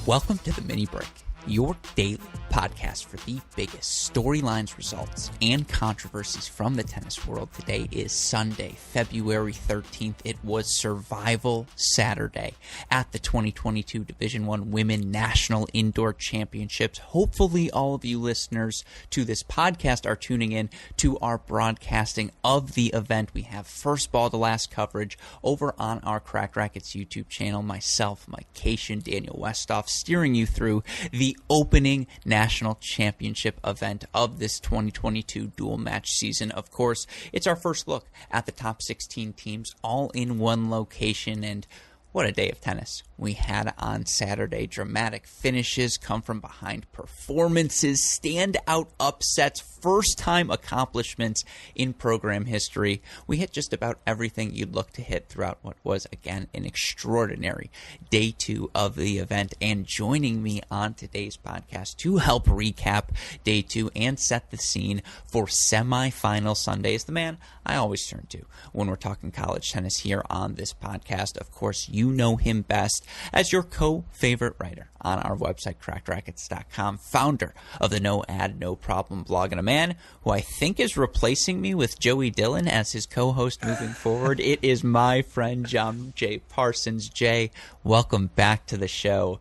Welcome to the Mini Break, your daily podcast for the biggest storylines, results, and controversies from the tennis world. Today is Sunday, February 13th. It was Survival Saturday at the 2022 Division I Women National Indoor Championships. Hopefully all of you listeners to this podcast are tuning in to our broadcasting of the event. We have first ball to last coverage over on our Cracked Racquets YouTube channel. Myself, Mike Cation, Daniel Westoff steering you through the opening national championship event of this 2022 dual match season. Of course, it's our first look at the top 16 teams all in one location, and what a day of tennis we had on Saturday. Dramatic finishes, come from behind performances, standout upsets, first-time accomplishments in program history. We hit just about everything you'd look to hit throughout what was, again, an extraordinary day two of the event. And joining me on today's podcast to help recap day two and set the scene for semifinal Sunday is the man I always turn to when we're talking college tennis here on this podcast. Of course, you know him best as your co-favorite writer on our website, crackedrackets.com, founder of the No Ad, No Problem blog, and a man who I think is replacing me with Joey Dillon as his co-host moving forward. It is my friend, John J. Parsons. Jay, welcome back to the show.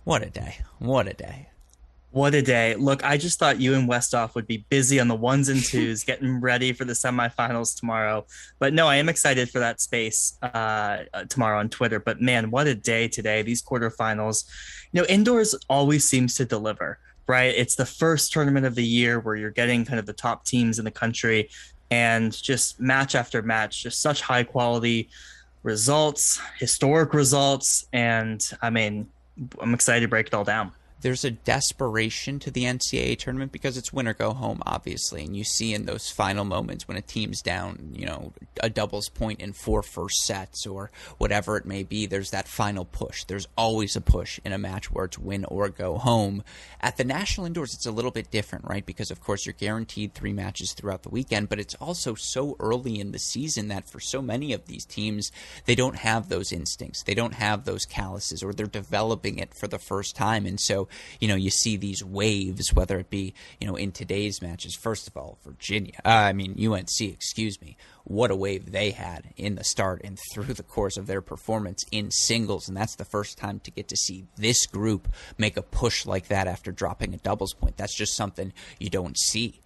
What a day. What a day. What a day. Look, I just thought you and Westoff would be busy on the ones and twos, getting ready for the semifinals tomorrow. But no, I am excited for that space tomorrow on Twitter. But man, what a day today. These quarterfinals. You know, indoors always seems to deliver, right? It's the first tournament of the year where you're getting kind of the top teams in the country, and just match after match, just such high quality results, historic results. And I mean, I'm excited to break it all down. There's a desperation to the NCAA tournament because it's win or go home, obviously. And you see in those final moments when a team's down, you know, a doubles point in 4 first sets or whatever it may be, there's that final push. There's always a push in a match where it's win or go home. At the national indoors, it's a little bit different, right? Because, of course, you're guaranteed 3 matches throughout the weekend, but it's also so early in the season that for so many of these teams, they don't have those instincts. They don't have those calluses, or they're developing it for the first time. And so, you know, you see these waves, whether it be, you know, in today's matches. First of all, UNC, excuse me, what a wave they had in the start and through the course of their performance in singles. And that's the first time to get to see this group make a push like that after dropping a doubles point. That's just something you don't see.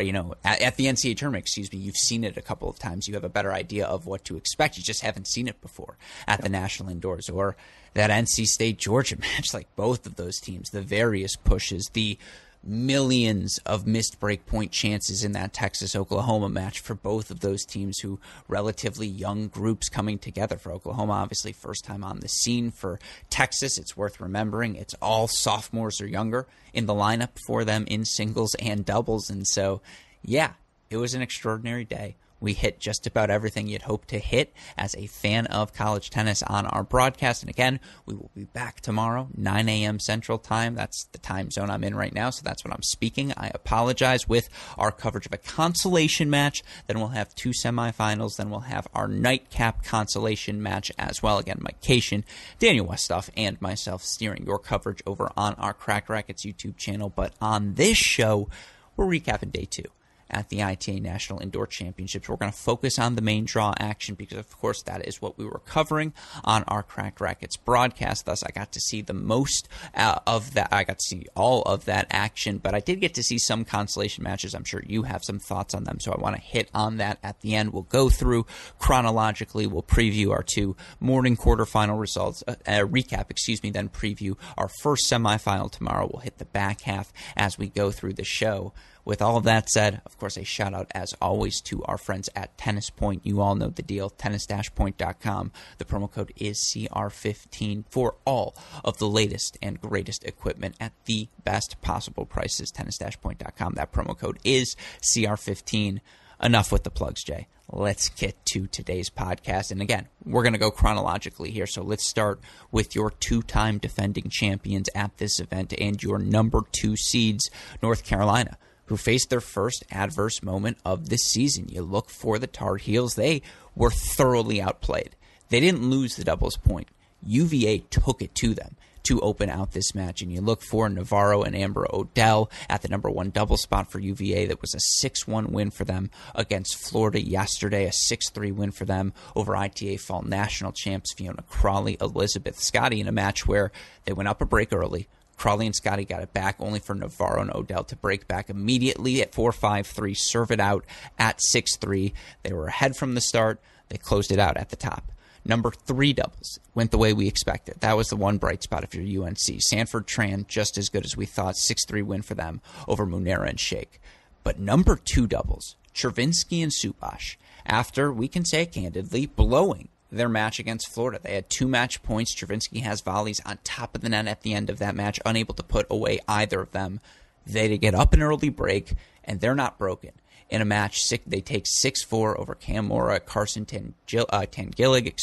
You know, at the NCAA tournament, you've seen it a couple of times. You have a better idea of what to expect. You just haven't seen it before at the national indoors. Or that NC State-Georgia match, like both of those teams, the various pushes, the millions of missed break point chances in that Texas-Oklahoma match for both of those teams, who relatively young groups coming together. For Oklahoma, obviously first time on the scene. For Texas, it's worth remembering it's all sophomores or younger in the lineup for them in singles and doubles. And so, yeah, it was an extraordinary day. We hit just about everything you'd hope to hit as a fan of college tennis on our broadcast. And again, we will be back tomorrow, 9 a.m. Central Time. That's the time zone I'm in right now, so that's when I'm speaking. I apologize. With our coverage of a consolation match, then we'll have 2 semifinals, then we'll have our nightcap consolation match as well. Again, Mike Cation, Daniel Westoff, and myself steering your coverage over on our Cracked Racquets YouTube channel. But on this show, we're recapping day 2 at the ITA National Indoor Championships. We're going to focus on the main draw action because, of course, that is what we were covering on our Cracked Racquets broadcast. Thus, I got to see the most of that. I got to see all of that action, but I did get to see some consolation matches. I'm sure you have some thoughts on them, so I want to hit on that at the end. We'll go through chronologically. We'll preview our 2 morning quarterfinal results, recap, then preview our first semifinal tomorrow. We'll hit the back half as we go through the show. With all of that said, of course, a shout out as always to our friends at Tennis Point. You all know the deal, tennis-point.com. The promo code is CR15 for all of the latest and greatest equipment at the best possible prices. Tennis-point.com. That promo code is CR15. Enough with the plugs, Jay. Let's get to today's podcast. And again, we're going to go chronologically here. So let's start with your 2-time defending champions at this event and your number 2 seeds, North Carolina, who faced their first adverse moment of this season. You look for the Tar Heels. They were thoroughly outplayed. They didn't lose the doubles point. UVA took it to them. to open out this match. And you look for Navarro and Amber Odell at the number 1 double spot for UVA. That was a 6-1 win for them against Florida yesterday, a 6-3 win for them over ITA Fall National Champs Fiona Crawley, Elizabeth Scotty, in a match where they went up a break early. Crawley and Scotty got it back, only for Navarro and Odell to break back immediately at 4-5-3, serve it out at 6-3. They were ahead from the start. They closed it out at the top. Number 3 doubles went the way we expected. That was the one bright spot if you're UNC. Sanford Tran, just as good as we thought, 6-3 win for them over Munera and Sheikh. But number 2 doubles, Chervinsky and Subash, after, we can say candidly, blowing their match against Florida. They had 2 match points. Chervinsky has volleys on top of the net at the end of that match, unable to put away either of them. They get up an early break, and they're not broken. In a match, they take 6-4 over Cam Mora, Carson Tangillig,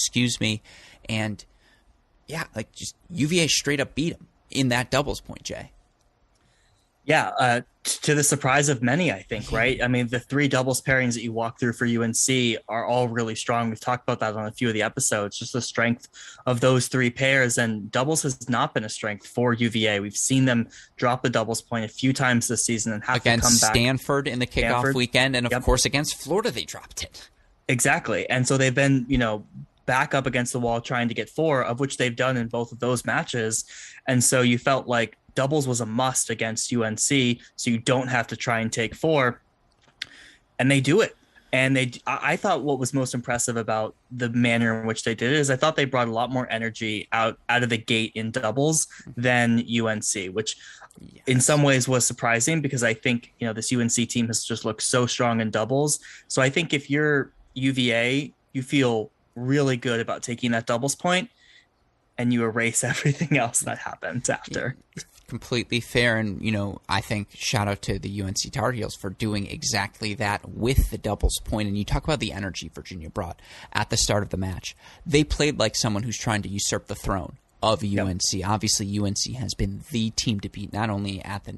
and yeah, like just UVA straight up beat them in that doubles point, Jay. Yeah, to the surprise of many, I think, right? I mean, the 3 doubles pairings that you walk through for UNC are all really strong. We've talked about that on a few of the episodes, just the strength of those 3 pairs. And doubles has not been a strength for UVA. We've seen them drop the doubles point a few times this season and have to come back. Against Stanford in the kickoff weekend, and of course against Florida they dropped it. Exactly. And so they've been, back up against the wall trying to get 4, of which they've done in both of those matches. And so you felt like doubles was a must against UNC, so you don't have to try and take 4, and they do it. And I thought what was most impressive about the manner in which they did it is I thought they brought a lot more energy out of the gate in doubles than UNC, which in some ways was surprising because I think, this UNC team has just looked so strong in doubles. So I think if you're UVA, you feel really good about taking that doubles point and you erase everything else that happened after. Completely fair. And, I think shout out to the UNC Tar Heels for doing exactly that with the doubles point. And you talk about the energy Virginia brought at the start of the match. They played like someone who's trying to usurp the throne of UNC. Yep. Obviously, UNC has been the team to beat, not only at the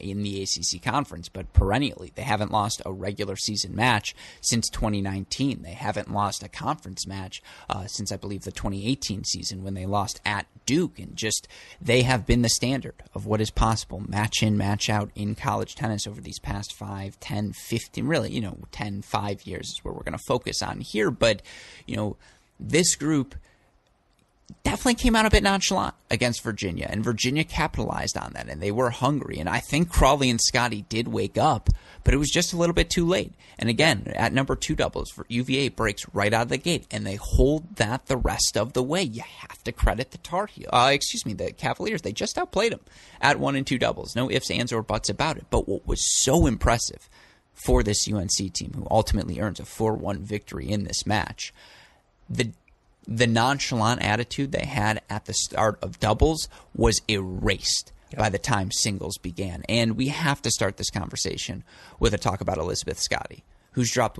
in the ACC conference, but perennially. They haven't lost a regular season match since 2019. They haven't lost a conference match since, I believe, the 2018 season when they lost at Duke. And just they have been the standard of what is possible, match in, match out in college tennis over these past 5, 10, 15, really, 10, 5 years is where we're going to focus on here. But, this group definitely came out a bit nonchalant against Virginia, and Virginia capitalized on that, and they were hungry. And I think Crawley and Scotty did wake up, but it was just a little bit too late. And again, at number 2 doubles, for UVA breaks right out of the gate, and they hold that the rest of the way. You have to credit the the Cavaliers. They just outplayed them at 1 and 2 doubles. No ifs, ands, or buts about it. But what was so impressive for this UNC team, who ultimately earns a 4-1 victory in this match, the nonchalant attitude they had at the start of doubles was erased by the time singles began. And we have to start this conversation with a talk about Elizabeth Scotty, who's dropped,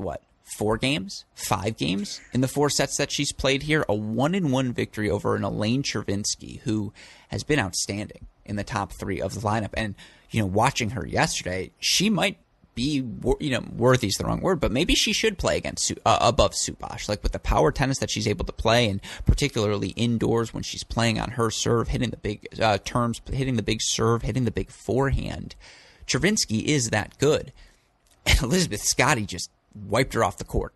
4 games? 5 games in the 4 sets that she's played here? A 1-1 victory over an Elaine Chervinsky, who has been outstanding in the top 3 of the lineup. And, watching her yesterday, she might be, worthy is the wrong word, but maybe she should play against above Subash, like with the power tennis that she's able to play, and particularly indoors when she's playing on her serve, hitting the big terms, hitting the big serve, hitting the big forehand. Chervinsky is that good, and Elizabeth Scotty just wiped her off the court.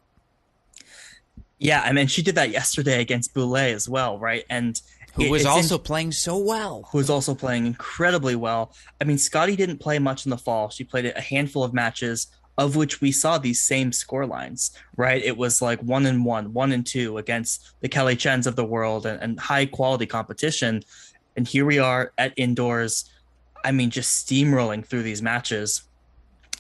Yeah, I mean, she did that yesterday against Boulay as well, right? And who was also playing so well. Who was also playing incredibly well. I mean, Scotty didn't play much in the fall. She played a handful of matches, of which we saw these same score lines, right? It was like 1-1, 1-2 against the Kelly Chens of the world and high quality competition. And here we are at indoors. I mean, just steamrolling through these matches.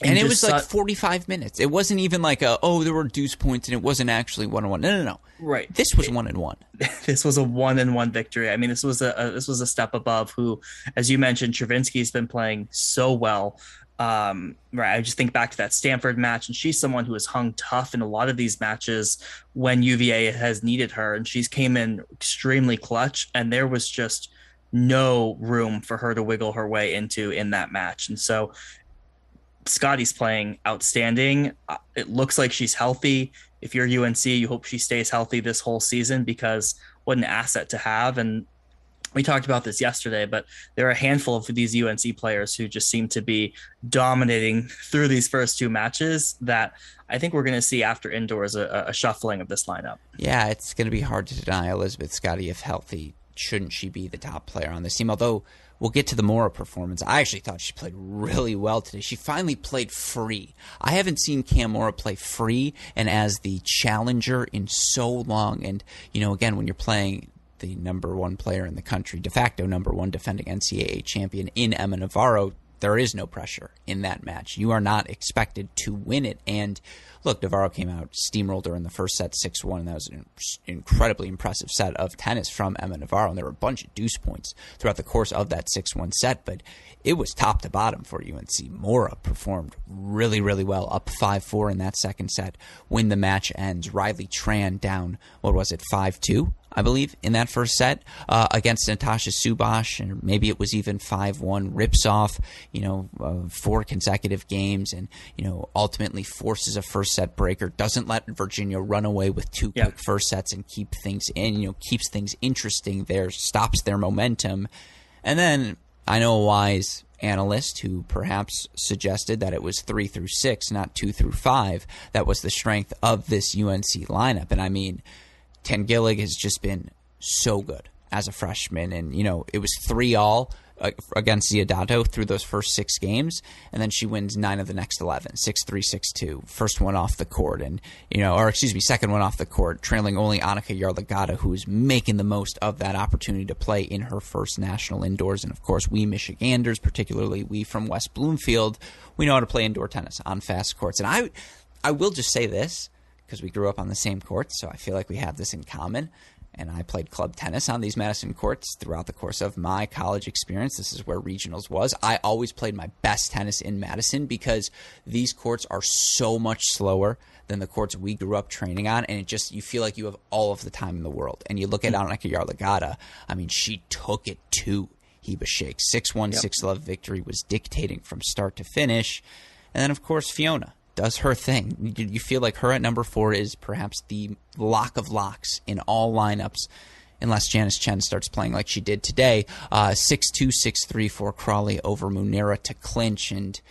And it was like 45 minutes. It wasn't even like there were deuce points and it wasn't actually 1-1. No. Right. This was 1-1. This was a 1-1 victory. I mean, this was a step above who, as you mentioned, Chervinsky's been playing so well. Right. I just think back to that Stanford match, and she's someone who has hung tough in a lot of these matches when UVA has needed her, and she's came in extremely clutch, and there was just no room for her to wiggle her way into in that match. And so Scotty's playing outstanding. It looks like she's healthy. If you're UNC, you hope she stays healthy this whole season, because what an asset to have. And we talked about this yesterday, but there are a handful of these UNC players who just seem to be dominating through these first two matches that I think we're going to see after indoors a shuffling of this lineup. Yeah, it's going to be hard to deny Elizabeth Scotty if healthy. Shouldn't she be the top player on this team? Although we'll get to the Mora performance. I actually thought she played really well today. She finally played free. I haven't seen Cam Mora play free and as the challenger in so long. And, again, when you're playing the number one player in the country, de facto number one defending NCAA champion in Emma Navarro, there is no pressure in that match. You are not expected to win it. And look, Navarro came out, steamrolled her in the first set 6-1, and that was an incredibly impressive set of tennis from Emma Navarro. And there were a bunch of deuce points throughout the course of that 6-1 set, but it was top to bottom for UNC. Mora performed really, really well, up 5-4 in that second set. When the match ends, Riley Tran down, 5-2? I believe, in that first set against Natasha Subash, and maybe it was even 5-1, rips off, 4 consecutive games and, ultimately forces a first set breaker, doesn't let Virginia run away with 2 quick first sets and keep things in, keeps things interesting there, stops their momentum. And then I know a wise analyst who perhaps suggested that it was 3-6, not 2-5, that was the strength of this UNC lineup. And I mean, Tangillig has just been so good as a freshman. And, it was 3-all against Ziodato through those first 6 games. And then she wins 9 of the next 11, 6-3, 6-2. First one off the court. And, second one off the court, trailing only Annika Yarlagata, who is making the most of that opportunity to play in her first national indoors. And, of course, we Michiganders, particularly we from West Bloomfield, we know how to play indoor tennis on fast courts. And I will just say this, because we grew up on the same courts, so I feel like we have this in common. And I played club tennis on these Madison courts throughout the course of my college experience. This is where regionals was. I always played my best tennis in Madison because these courts are so much slower than the courts we grew up training on, and you feel like you have all of the time in the world. And you look at Annika Yarlagata, I mean, she took it to Heba Sheikh. 6-1, 6-love victory, was dictating from start to finish. And then, of course, Fiona does her thing. You feel like her at number 4 is perhaps the lock of locks in all lineups, unless Janice Chen starts playing like she did today. 6-2, 6-3 for Crawley over Munira to clinch. And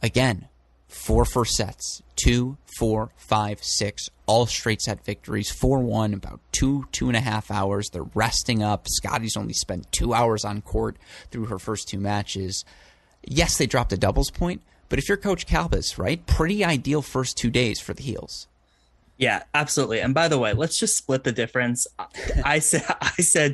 again, 4 first sets, 2, 4, 5, 6, all straight set victories, 4-1, about 2.5 hours. They're resting up. Scotty's only spent 2 hours on court through her first 2 matches. Yes, they dropped a doubles point, but if you're Coach Kalbas, right, pretty ideal first 2 days for the heels. Yeah, absolutely. And by the way, let's just split the difference. I said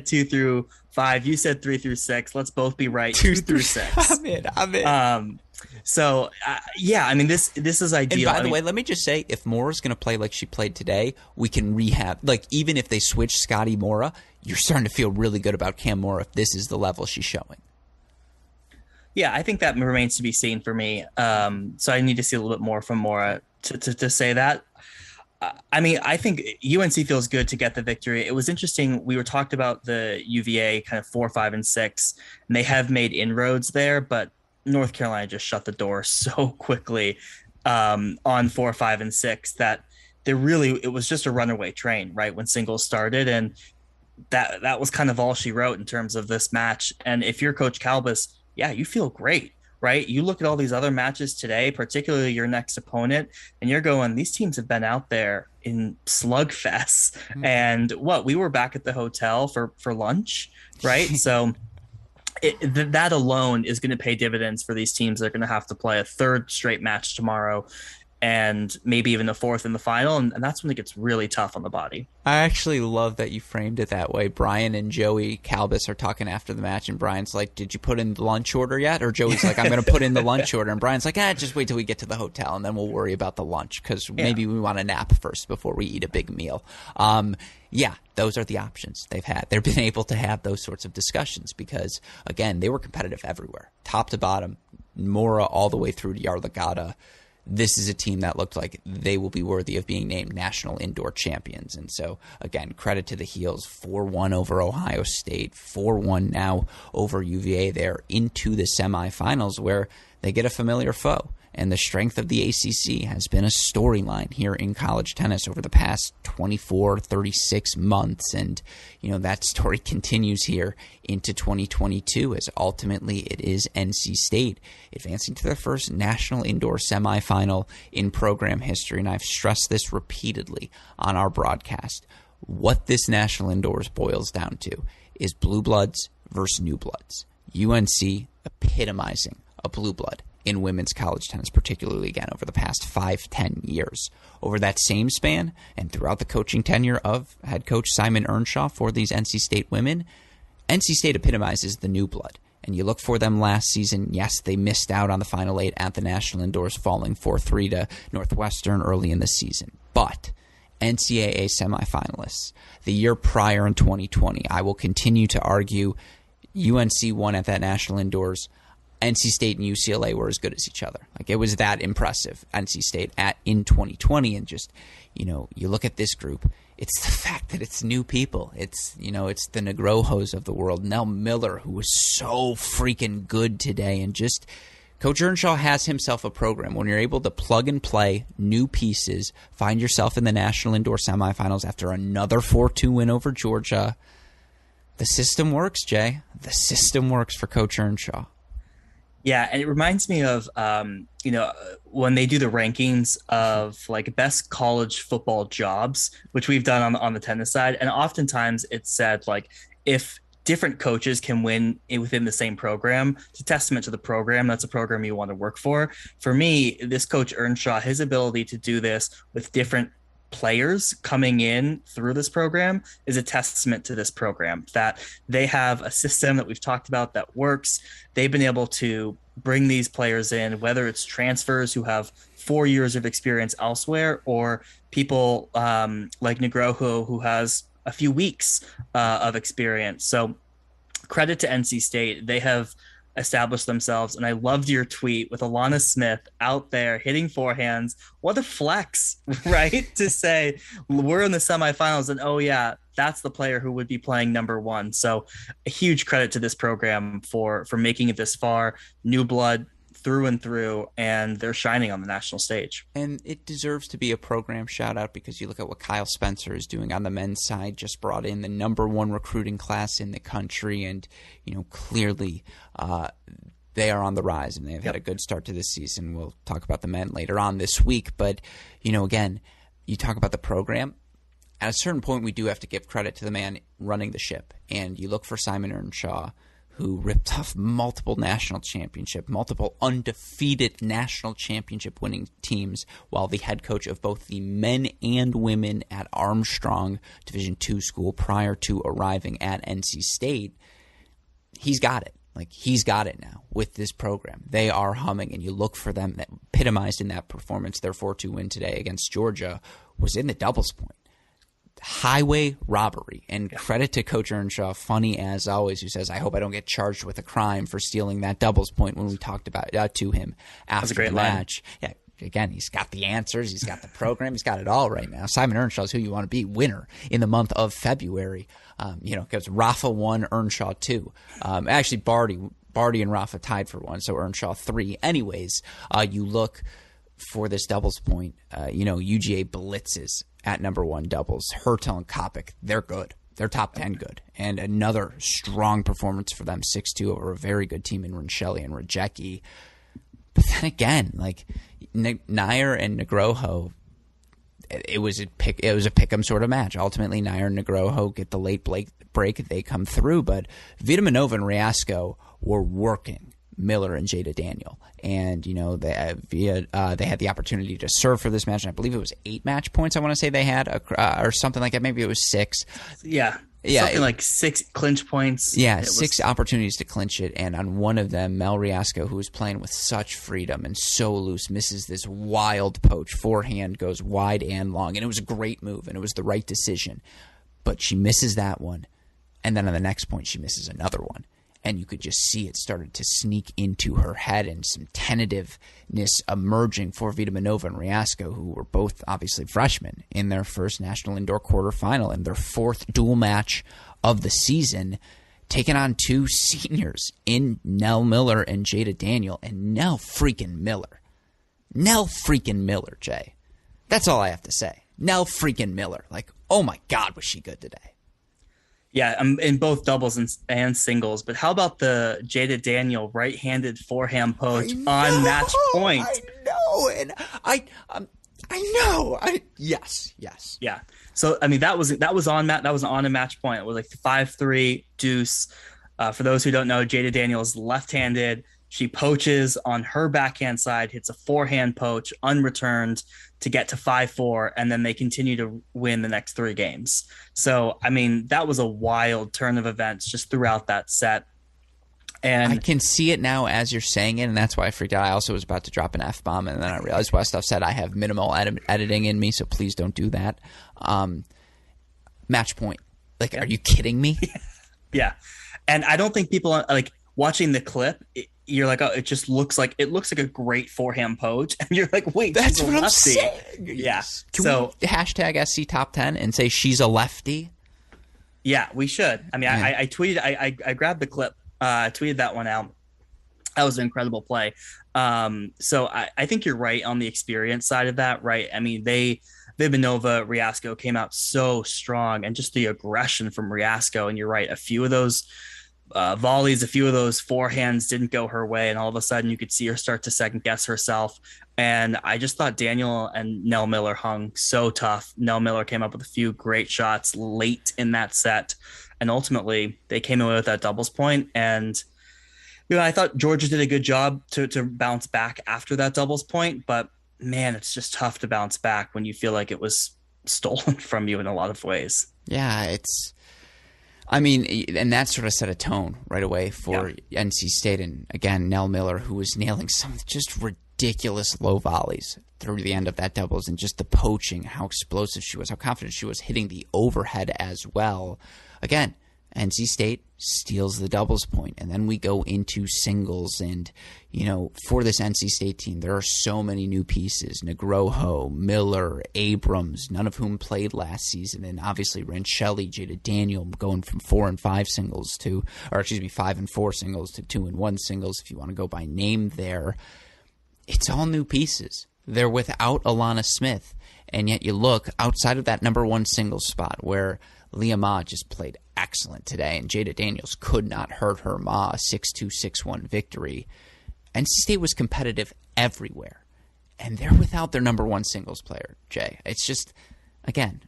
2-5. You said 3-6. Let's both be right. 2-6. I'm in. So I mean, this is ideal. And by the way, let me just say, if Mora's going to play like she played today, we can rehab. Like, even if they switch Scotty Mora, you're starting to feel really good about Cam Mora if this is the level she's showing. Yeah, I think that remains to be seen for me. So I need to see a little bit more from Mora to say that. I mean, I think UNC feels good to get the victory. It was interesting. We were talked about the UVA kind of 4, 5, and 6, and they have made inroads there, but North Carolina just shut the door so quickly on 4, 5, and 6 that it was just a runaway train, right, when singles started. And that was kind of all she wrote in terms of this match. And if you're Coach Kalbas, yeah, you feel great, right? You look at all these other matches today, particularly your next opponent, and you're going, these teams have been out there in slugfests. Mm-hmm. And we were back at the hotel for lunch, right? So that alone is going to pay dividends for these teams that are going to have to play a 3rd straight match tomorrow, and maybe even a 4th in the final. And that's when it gets really tough on the body. I actually love that you framed it that way. Brian and Joey Kalbas are talking after the match, and Brian's like, did you put in the lunch order yet? Or Joey's like, I'm going to put in the lunch order. And Brian's like, just wait till we get to the hotel, and then we'll worry about the lunch, because maybe we want to nap first before we eat a big meal. Yeah, those are the options they've had. They've been able to have those sorts of discussions because, again, they were competitive everywhere, top to bottom, Mora all the way through to Yarlagata. This is a team that looked like they will be worthy of being named national indoor champions. And so, again, credit to the heels. 4-1 over Ohio State, 4-1 now over UVA. They're into the semifinals where they get a familiar foe And the strength of the ACC has been a storyline here in college tennis over the past 24, 36 months. And, that story continues here into 2022 as ultimately it is NC State advancing to their first national indoor semifinal in program history. And I've stressed this repeatedly on our broadcast. What this national indoors boils down to is blue bloods versus new bloods. UNC epitomizing a blue blood in women's college tennis, particularly again over the past 5-10 years. Over that same span and throughout the coaching tenure of head coach Simon Earnshaw for these NC State women, NC State epitomizes the new blood. And you look for them last season. Yes, they missed out on the Final 8 at the National Indoors, falling 4-3 to Northwestern early in the season. But NCAA semifinalists, the year prior in 2020, I will continue to argue UNC won at that National Indoors. NC State and UCLA were as good as each other. Like, it was that impressive, NC State in 2020. And just, you look at this group, it's the fact that it's new people. It's, it's the Negrojos of the world. Nell Miller, who was so freaking good today. And just, Coach Earnshaw has himself a program. When you're able to plug and play new pieces, find yourself in the National Indoor semifinals after another 4-2 win over Georgia, the system works, Jay. The system works for Coach Earnshaw. Yeah, and it reminds me of, when they do the rankings of like best college football jobs, which we've done on the tennis side. And oftentimes it's said like if different coaches can win within the same program, it's a testament to the program. That's a program you want to work for. For me, this Coach Earnshaw, his ability to do this with different players coming in through this program is a testament to this program, that they have a system that we've talked about that works. They've been able to bring these players in, whether it's transfers who have 4 years of experience elsewhere or people like Negroho, who has a few weeks of experience. So credit to NC State. They have established themselves. And I loved your tweet with Alana Smith out there hitting forehands. What a flex, right? To say we're in the semifinals and, oh yeah, that's the player who would be playing number one. So a huge credit to this program for making it this far. New blood through and through, and they're shining on the national stage. And it deserves to be a program shout out because you look at what Kyle Spencer is doing on the men's side, just brought in the number one recruiting class in the country, and clearly they are on the rise and they've had a good start to this season. We'll talk about the men later on this week, but again, you talk about the program. At a certain point, we do have to give credit to the man running the ship, and you look for Simon Earnshaw, who ripped off multiple undefeated national championship winning teams while the head coach of both the men and women at Armstrong Division II school prior to arriving at NC State. He's got it. He's got it now with this program. They are humming, and you look for them. That epitomized in that performance, their 4-2 win today against Georgia was in the doubles point. Highway robbery, and credit to Coach Earnshaw, funny as always, who says, I hope I don't get charged with a crime for stealing that doubles point when we talked about to him after the match. Yeah, again, he's got the answers, he's got the program, he's got it all right now. Simon Earnshaw is who you want to be, winner in the month of February. Because Rafa won, Earnshaw 2. Actually, Barty and Rafa tied for 1, so Earnshaw 3. Anyways, you look for this doubles point, UGA blitzes at number 1 doubles. Hertel and Kopic, they're good. They're top 10 good. And another strong performance for them, 6-2 over a very good team in Rincelli and Rajecki. But then again, Nair and Negroho, it was a pick'em sort of match. Ultimately, Nair and Negroho get the late break. They come through. But Vitaminova and Riasco were working Miller and Jada Daniel. And, they had the opportunity to serve for this match. And I believe it was 8 match points, I want to say they had, or something like that. Maybe it was 6. Yeah. Something like 6 clinch points. Yeah, 6 opportunities to clinch it. And on one of them, Mel Riasco, who was playing with such freedom and so loose, misses this wild poach. Forehand goes wide and long. And it was a great move, and it was the right decision. But she misses that one. And then on the next point, she misses another one. And you could just see it started to sneak into her head, and some tentativeness emerging for Vitaminova and Riasco, who were both obviously freshmen in their first national indoor quarterfinal and their 4th dual match of the season, taking on 2 seniors in Nell Miller and Jada Daniel. And Nell freaking Miller, Nell freaking Miller, Jay. That's all I have to say. Nell freaking Miller. Like, oh my God, was she good today? Yeah, in both doubles and singles. But how about the Jada Daniel right-handed forehand poach on match point? I know, and I know. Yes. Yeah. So I mean, that was on a match point. It was like the 5-3 deuce. For those who don't know, Jada Daniel is left-handed. She poaches on her backhand side, hits a forehand poach unreturned to get to 5-4, and then they continue to win the next 3 games. So, I mean, that was a wild turn of events just throughout that set. And I can see it now as you're saying it, and that's why I freaked out. I also was about to drop an F-bomb, and then I realized Westhoff said I have minimal editing in me, so please don't do that. Match point. Like, Are you kidding me? Yeah. And I don't think people like watching the clip. You're like, oh, it looks like a great forehand poach, and you're like, wait, that's what I'm saying. Yeah. Can we hashtag SC Top 10 and say she's a lefty? Yeah, we should. I mean, I tweeted, I grabbed the clip, tweeted that one out. That was an incredible play. So I think you're right on the experience side of that, right? I mean, Vibanova, Riasco came out so strong, and just the aggression from Riasco. And you're right, a few of those volleys, a few of those forehands didn't go her way, and all of a sudden you could see her start to second guess herself. And I just thought Daniel and Nell Miller hung so tough. Nell Miller came up with a few great shots late in that set, and ultimately they came away with that doubles point. And I thought Georgia did a good job to bounce back after that doubles point, but man, it's just tough to bounce back when you feel like it was stolen from you in a lot of ways. Yeah, and that sort of set a tone right away for NC State. And again, Nell Miller, who was nailing some just ridiculous low volleys through the end of that doubles, and just the poaching, how explosive she was, how confident she was hitting the overhead as well. Again, NC State steals the doubles point, and then we go into singles. And for this NC State team, there are so many new pieces: Negroho, Miller, Abrams, none of whom played last season, and obviously Rancelli, Jada Daniel, going from 4 and 5 singles 5 and 4 singles to 2 and 1 singles, if you want to go by name there. It's all new pieces. They're without Alana Smith, and yet you look outside of that number 1 singles spot where Leah Ma just played excellent today, and Jada Daniels could not hurt her Ma, a 6-2, 6-1 victory. NC State was competitive everywhere, and they're without their number 1 singles player, Jay. It's just, again,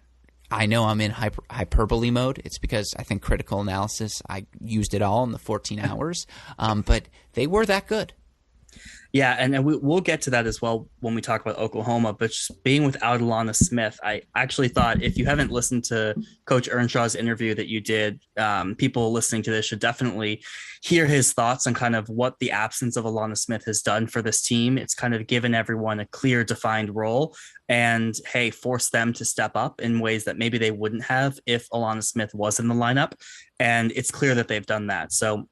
I know I'm in hyperbole mode. It's because I think critical analysis, I used it all in the 14 hours, but they were that good. Yeah, and we'll get to that as well when we talk about Oklahoma. But just being without Alana Smith, I actually thought, if you haven't listened to Coach Earnshaw's interview that you did, people listening to this should definitely hear his thoughts on kind of what the absence of Alana Smith has done for this team. It's kind of given everyone a clear, defined role, and hey, force them to step up in ways that maybe they wouldn't have if Alana Smith was in the lineup. And it's clear that they've done that. So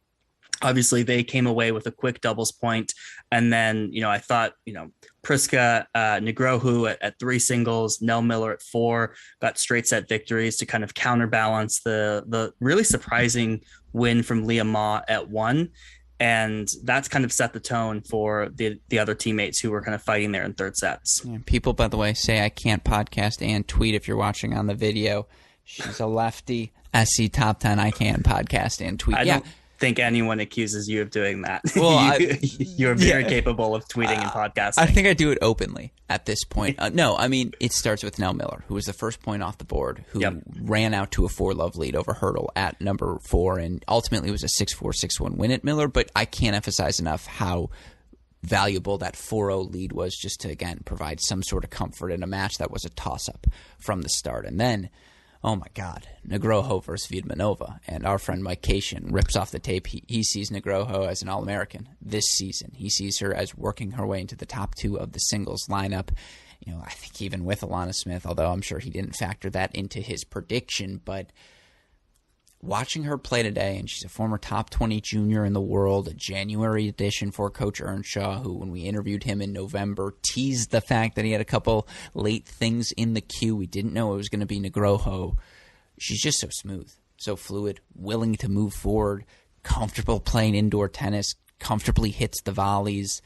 obviously, they came away with a quick doubles point. And then, I thought, Priska Negrohu at 3 singles, Nell Miller at 4, got straight set victories to kind of counterbalance the really surprising win from Leah Ma at 1. And that's kind of set the tone for the other teammates who were kind of fighting there in third sets. Yeah, people, by the way, say I can't podcast and tweet if you're watching on the video. She's a lefty. SC Top 10, I can podcast and tweet. I don't think anyone accuses you of doing that. Well, you're very capable of tweeting and podcasting. I think I do it openly at this point. No, I mean, it starts with Nell Miller, who was the first point off the board, who ran out to a 4-love lead over Hurdle at number 4, and ultimately was a 6-4, 6-1 win at Miller. But I can't emphasize enough how valuable that 4-0 lead was, just to, again, provide some sort of comfort in a match that was a toss-up from the start. And then, oh my God, Negroho versus Vidmanova. And our friend Mike Cation rips off the tape. He sees Negroho as an All-American this season. He sees her as working her way into the top 2 of the singles lineup. I think even with Alana Smith, although I'm sure he didn't factor that into his prediction, but watching her play today, and she's a former top 20 junior in the world, a January addition for Coach Earnshaw, who, when we interviewed him in November, teased the fact that he had a couple late things in the queue. We didn't know it was going to be Negroho. She's just so smooth, so fluid, willing to move forward, comfortable playing indoor tennis, comfortably hits the volleys.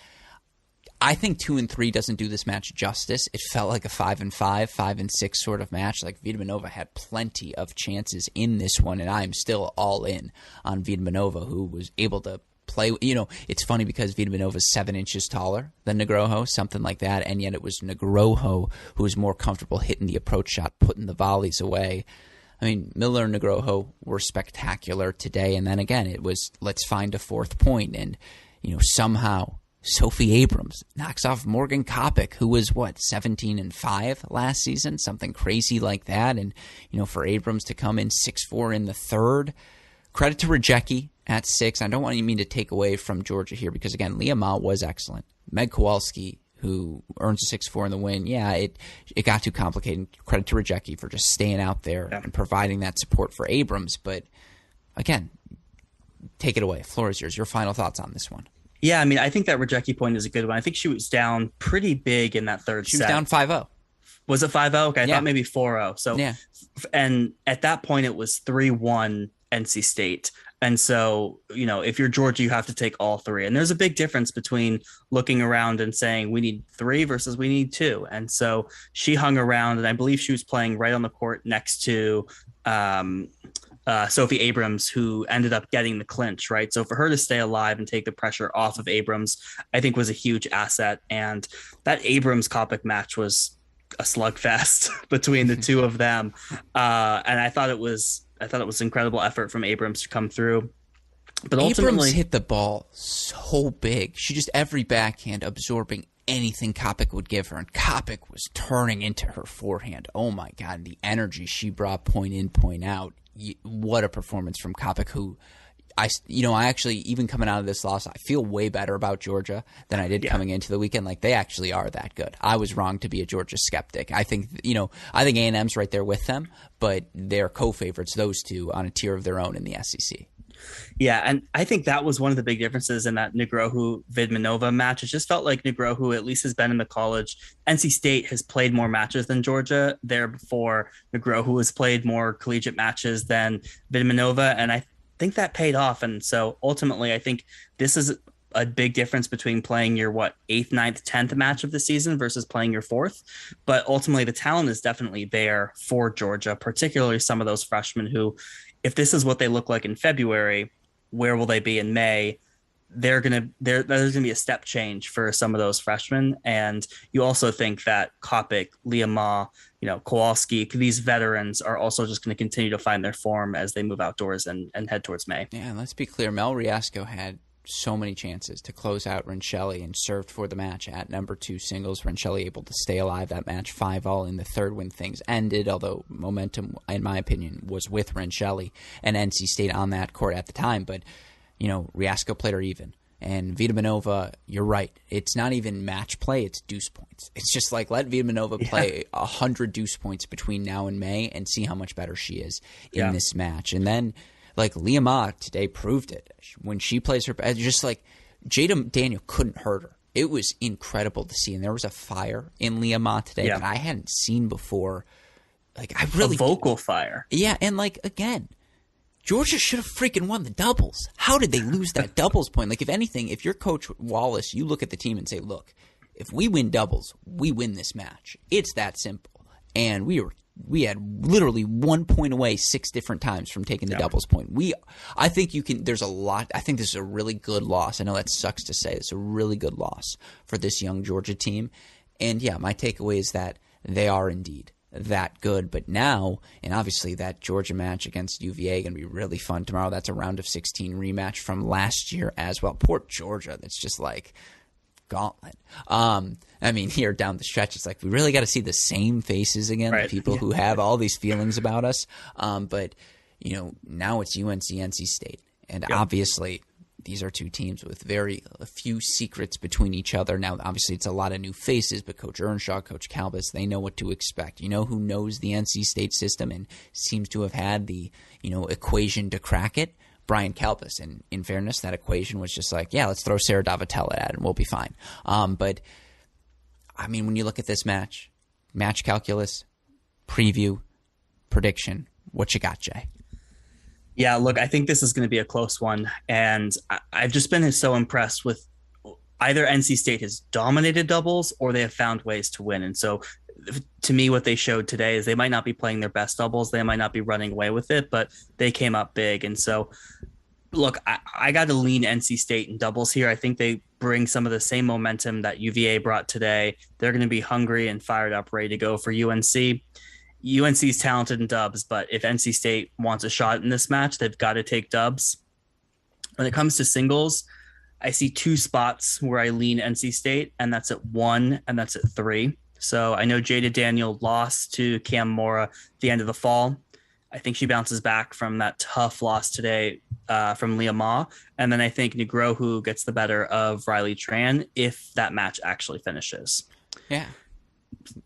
I think 2-3 doesn't do this match justice. It felt like a 5-5, 5-6 sort of match. Like Vidamanova had plenty of chances in this one, and I am still all in on Vidamanova, who was able to play. It's funny because Vidamanova is 7 inches taller than Negroho, something like that, and yet it was Negroho who was more comfortable hitting the approach shot, putting the volleys away. I mean, Miller and Negroho were spectacular today, and then again, it was let's find a fourth point, and somehow Sophie Abrams knocks off Morgan Kopic, who was 17-5 last season, something crazy like that, and for Abrams to come in 6-4 in the third. Credit to Radzone at 6. I don't want you to take away from Georgia here because again, Leah Ma was excellent. Meg Kowalski, who earns a 6-4 in the win, it got too complicated. Credit to Radzone for just staying out there and providing that support for Abrams. But again, take it away. Floor is yours. Your final thoughts on this one. Yeah, I mean, I think that Radzone point is a good one. I think she was down pretty big in that third set. She was down 5-0. Was it 5-0? Okay, I thought maybe 4-0. So, and at that point, it was 3-1 NC State. And so, if you're Georgia, you have to take all three. And there's a big difference between looking around and saying we need 3 versus we need 2. And so she hung around, and I believe she was playing right on the court next to Sophie Abrams, who ended up getting the clinch, right? So for her to stay alive and take the pressure off of Abrams, I think was a huge asset. And that Abrams-Kopic match was a slugfest between the two of them. And I thought it was incredible effort from Abrams to come through. But ultimately, Abrams hit the ball so big. She just every backhand absorbing anything Kopic would give her, and Kopic was turning into her forehand. Oh my God, and the energy she brought point in, point out. What a performance from Kopic, who I actually, even coming out of this loss, I feel way better about Georgia than I did coming into the weekend. Like, they actually are that good. I was wrong to be a Georgia skeptic. I think A&M's right there with them, but they're co-favorites, those two, on a tier of their own in the SEC. Yeah, and I think that was one of the big differences in that Negroho-Vidmanova match. It just felt like Negroho at least has been in the college. NC State has played more matches than Georgia there before. Negroho has played more collegiate matches than Vidmanova, and I think that paid off. And so ultimately, I think this is a big difference between playing your 8th, 9th, 10th match of the season versus playing your 4th. But ultimately, the talent is definitely there for Georgia, particularly some of those freshmen who, if this is what they look like in February, where will they be in May? There's going to be a step change for some of those freshmen. And you also think that Kopic, Leah Ma, Kowalski, these veterans are also just going to continue to find their form as they move outdoors and head towards May. Yeah, and let's be clear, Mel Riasco had so many chances to close out Rincelli and served for the match at number 2 singles. Rincelli able to stay alive that match 5-all in the third when things ended, although momentum, in my opinion, was with Rincelli and NC State on that court at the time. But, Riasco played her even. And Vidmanova, you're right. It's not even match play, it's deuce points. It's just like, let Vidmanova play 100 deuce points between now and May and see how much better she is in this match. And then, Leah Ma today proved it. When she plays her, just like Jada Daniel couldn't hurt her. It was incredible to see. And there was a fire in Leah Ma today that I hadn't seen before. A vocal fire. Yeah, and again, Georgia should have freaking won the doubles. How did they lose that doubles point? If anything, if you're Coach Wallace, you look at the team and say, look, if we win doubles, we win this match. It's that simple. And we had literally 1 point away 6 different times from taking the doubles point. I think there's a lot. I think this is a really good loss. I know that sucks to say. It's a really good loss for this young Georgia team. And my takeaway is that they are indeed that good. But now, and obviously that Georgia match against UVA going to be really fun tomorrow. That's a round of 16 rematch from last year as well. Poor Georgia. That's just gauntlet. Here down the stretch, it's we really got to see the same faces again, the people who have all these feelings about us. But now it's UNC, NC State, and obviously these are two teams with a few secrets between each other. Now, obviously, it's a lot of new faces, but Coach Earnshaw, Coach Calbus, they know what to expect. Who knows the NC State system and seems to have had the equation to crack it? Brian Calbus, and in fairness, that equation was just let's throw Sarah Davatella at it and we'll be fine. But when you look at this match calculus, preview, prediction, what you got, Jay? Yeah, look, I think this is going to be a close one, and I've just been so impressed with either NC State has dominated doubles or they have found ways to win. And so to me, what they showed today is they might not be playing their best doubles. They might not be running away with it, but they came up big. And so, look, I got to lean NC State in doubles here. I think they bring some of the same momentum that UVA brought today. They're going to be hungry and fired up, ready to go for UNC. UNC is talented in dubs, but if NC State wants a shot in this match, they've got to take dubs. When it comes to singles, I see two spots where I lean NC State, and that's at 1 and that's at 3. So I know Jada Daniel lost to Cam Mora at the end of the fall. I think she bounces back from that tough loss today from Leah Ma. And then I think Negrohu gets the better of Riley Tran if that match actually finishes. Yeah.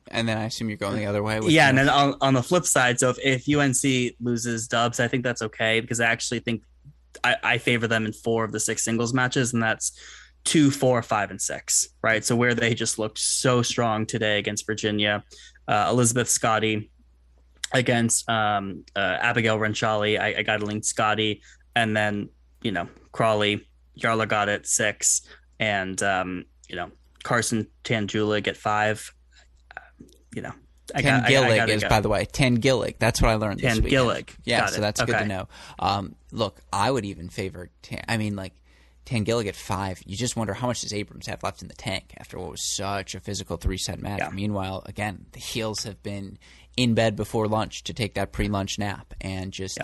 And then I assume you're going the other way. Yeah, and then on the flip side, so if UNC loses dubs, I think that's okay because I actually think I favor them in 4 of the 6 singles matches, and that's 2, 4, 5, and 6, right? So where they just looked so strong today against Virginia, Elizabeth Scotty against Abigail Renshali, I got to lean Scotty, and then, Crawley, Yarla got it 6, and, Carson Tanjulik at 5, Tangillig is, by the way, Tangillig. That's what I learned this week. Tangillig. Yeah, so that's good to know. Look, I would even favor Tangillig at 5. You just wonder how much does Abrams have left in the tank after what was such a physical 3-set match. Yeah. Meanwhile, again, the heels have been in bed before lunch to take that pre-lunch nap. And just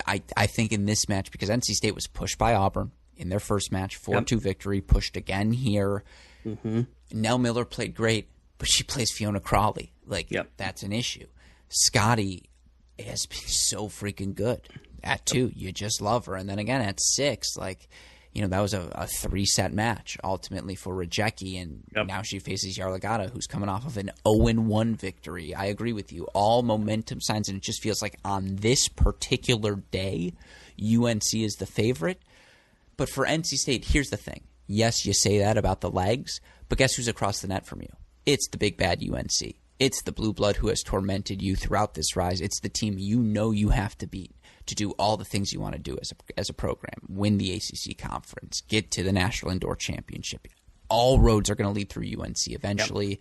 I think in this match, because NC State was pushed by Auburn in their first match, 4-2 victory, pushed again here. Mm-hmm. Nell Miller played great, but she plays Fiona Crawley. That's an issue. Scotty has been so freaking good at 2. You just love her. And then again at 6, that was a 3-set match ultimately for Rajecki. And now she faces Yarlagata, who's coming off of an 0-1 victory. I agree with you. All momentum signs, and it just feels like on this particular day, UNC is the favorite. But for NC State, here's the thing. Yes, you say that about the legs, but guess who's across the net from you? It's the big bad UNC. It's the blue blood who has tormented you throughout this rise. It's the team you have to beat to do all the things you want to do as a program. Win the ACC conference, get to the National Indoor Championship. All roads are going to lead through UNC eventually.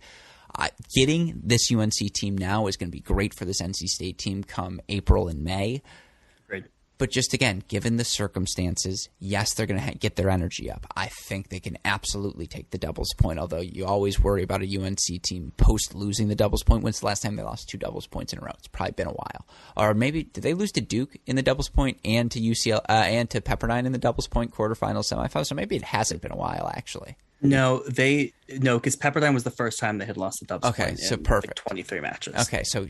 Getting this UNC team now is going to be great for this NC State team come April and May. Great. But just again, given the circumstances, yes, they're going to get their energy up. I think they can absolutely take the doubles point, although you always worry about a UNC team post losing the doubles point. When's the last time they lost 2 doubles points in a row? It's probably been a while. Or maybe did they lose to Duke in the doubles point and to UCL and to Pepperdine in the doubles point quarterfinal, semifinal? So maybe it hasn't been a while actually. No, because Pepperdine was the first time they had lost the doubles point. Okay, so perfect. 23 matches. Okay, so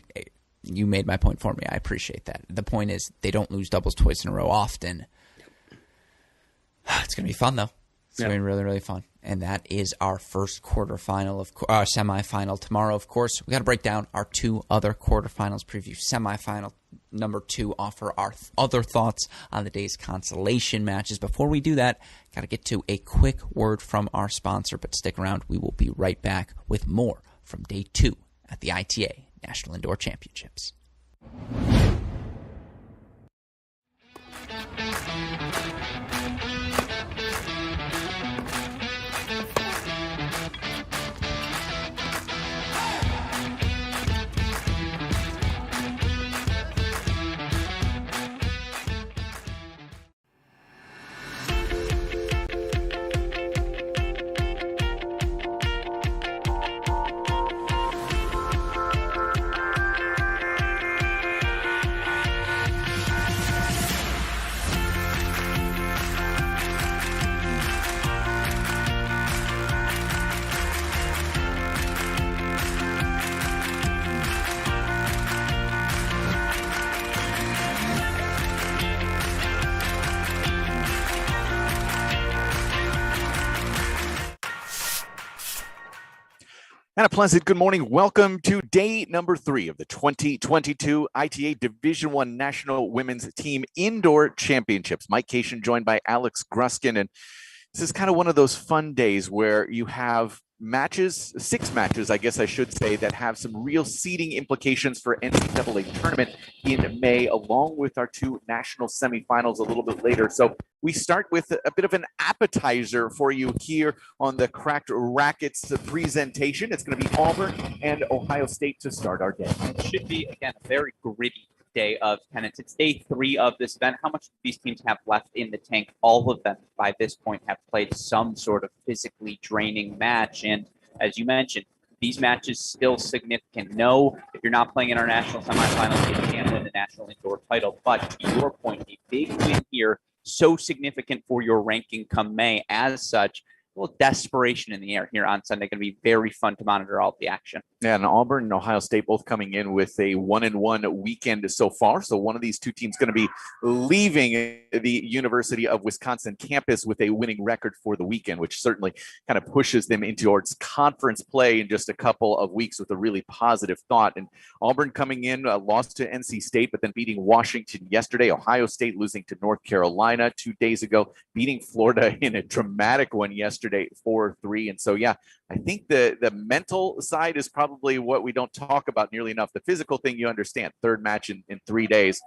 you made my point for me. I appreciate that. The point is they don't lose doubles twice in a row often. It's going to be fun, though. It's going to be really, really fun. And that is our first quarterfinal semifinal tomorrow, of course. We got to break down our 2 other quarterfinals, preview semifinal number 2, offer our other thoughts on the day's consolation matches. Before we do that, got to get to a quick word from our sponsor, but stick around. We will be right back with more from day 2 at the ITA National Indoor Championships. And a pleasant good morning. Welcome to day number 3 of the 2022 ITA Division I National Women's Team Indoor Championships. Mike Cation joined by Alex Gruskin. And this is kind of one of those fun days where you have matches, 6 matches, I guess I should say, that have some real seeding implications for NCAA tournament in May, along with our 2 national semifinals a little bit later. So we start with a bit of an appetizer for you here on the Cracked Racquets presentation. It's going to be Auburn and Ohio State to start our day. It should be, again, a very gritty day of tennis. It's day 3 of this event. How much do these teams have left in the tank? All of them, by this point, have played some sort of physically draining match. And as you mentioned, these matches still significant. No, if you're not playing in our national semifinals, you can't win the national indoor title. But to your point, a big win here, so significant for your ranking come May. As such, a little desperation in the air here on Sunday. Going to be very fun to monitor all of the action. Yeah, and Auburn and Ohio State both coming in with a 1-1 weekend so far. So one of these 2 teams going to be leaving the University of Wisconsin campus with a winning record for the weekend, which certainly kind of pushes them into towards conference play in just a couple of weeks with a really positive thought. And Auburn coming in, lost to NC State, but then beating Washington yesterday. Ohio State losing to North Carolina 2 days ago, beating Florida in a dramatic one yesterday, 4-3. And so, yeah, I think the mental side is probably what we don't talk about nearly enough. The physical thing, you understand, 3rd match in 3 days.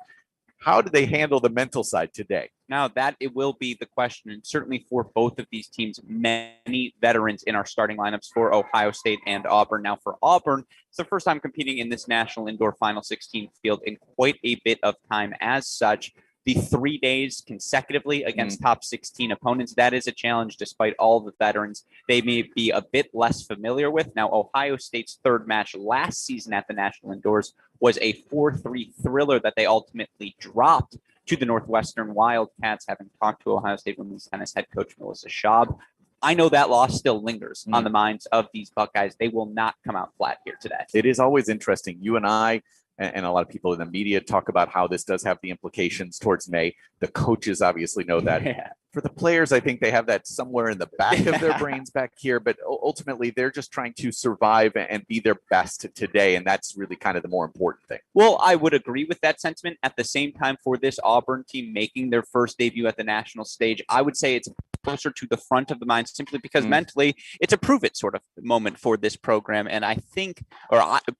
How do they handle the mental side today? Now that it will be the question, and certainly for both of these teams, many veterans in our starting lineups for Ohio State and Auburn. Now for Auburn, it's the first time competing in this national indoor Final 16 field in quite a bit of time. As such, the 3 days consecutively against top 16 opponents, that is a challenge despite all the veterans they may be a bit less familiar with. Now, Ohio State's 3rd match last season at the National Indoors was a 4-3 thriller that they ultimately dropped to the Northwestern Wildcats, having talked to Ohio State women's tennis head coach Melissa Schaub. I know that loss still lingers on the minds of these Buckeyes. They will not come out flat here today. It is always interesting. You and I and a lot of people in the media talk about how this does have the implications towards May. The coaches obviously know that. Yeah. For the players, I think they have that somewhere in the back of their brains back here, but ultimately they're just trying to survive and be their best today, and that's really kind of the more important thing. Well, I would agree with that sentiment. At the same time, for this Auburn team making their first debut at the national stage, I would say it's closer to the front of the mind simply because mentally it's a prove it sort of moment for this program. And I think,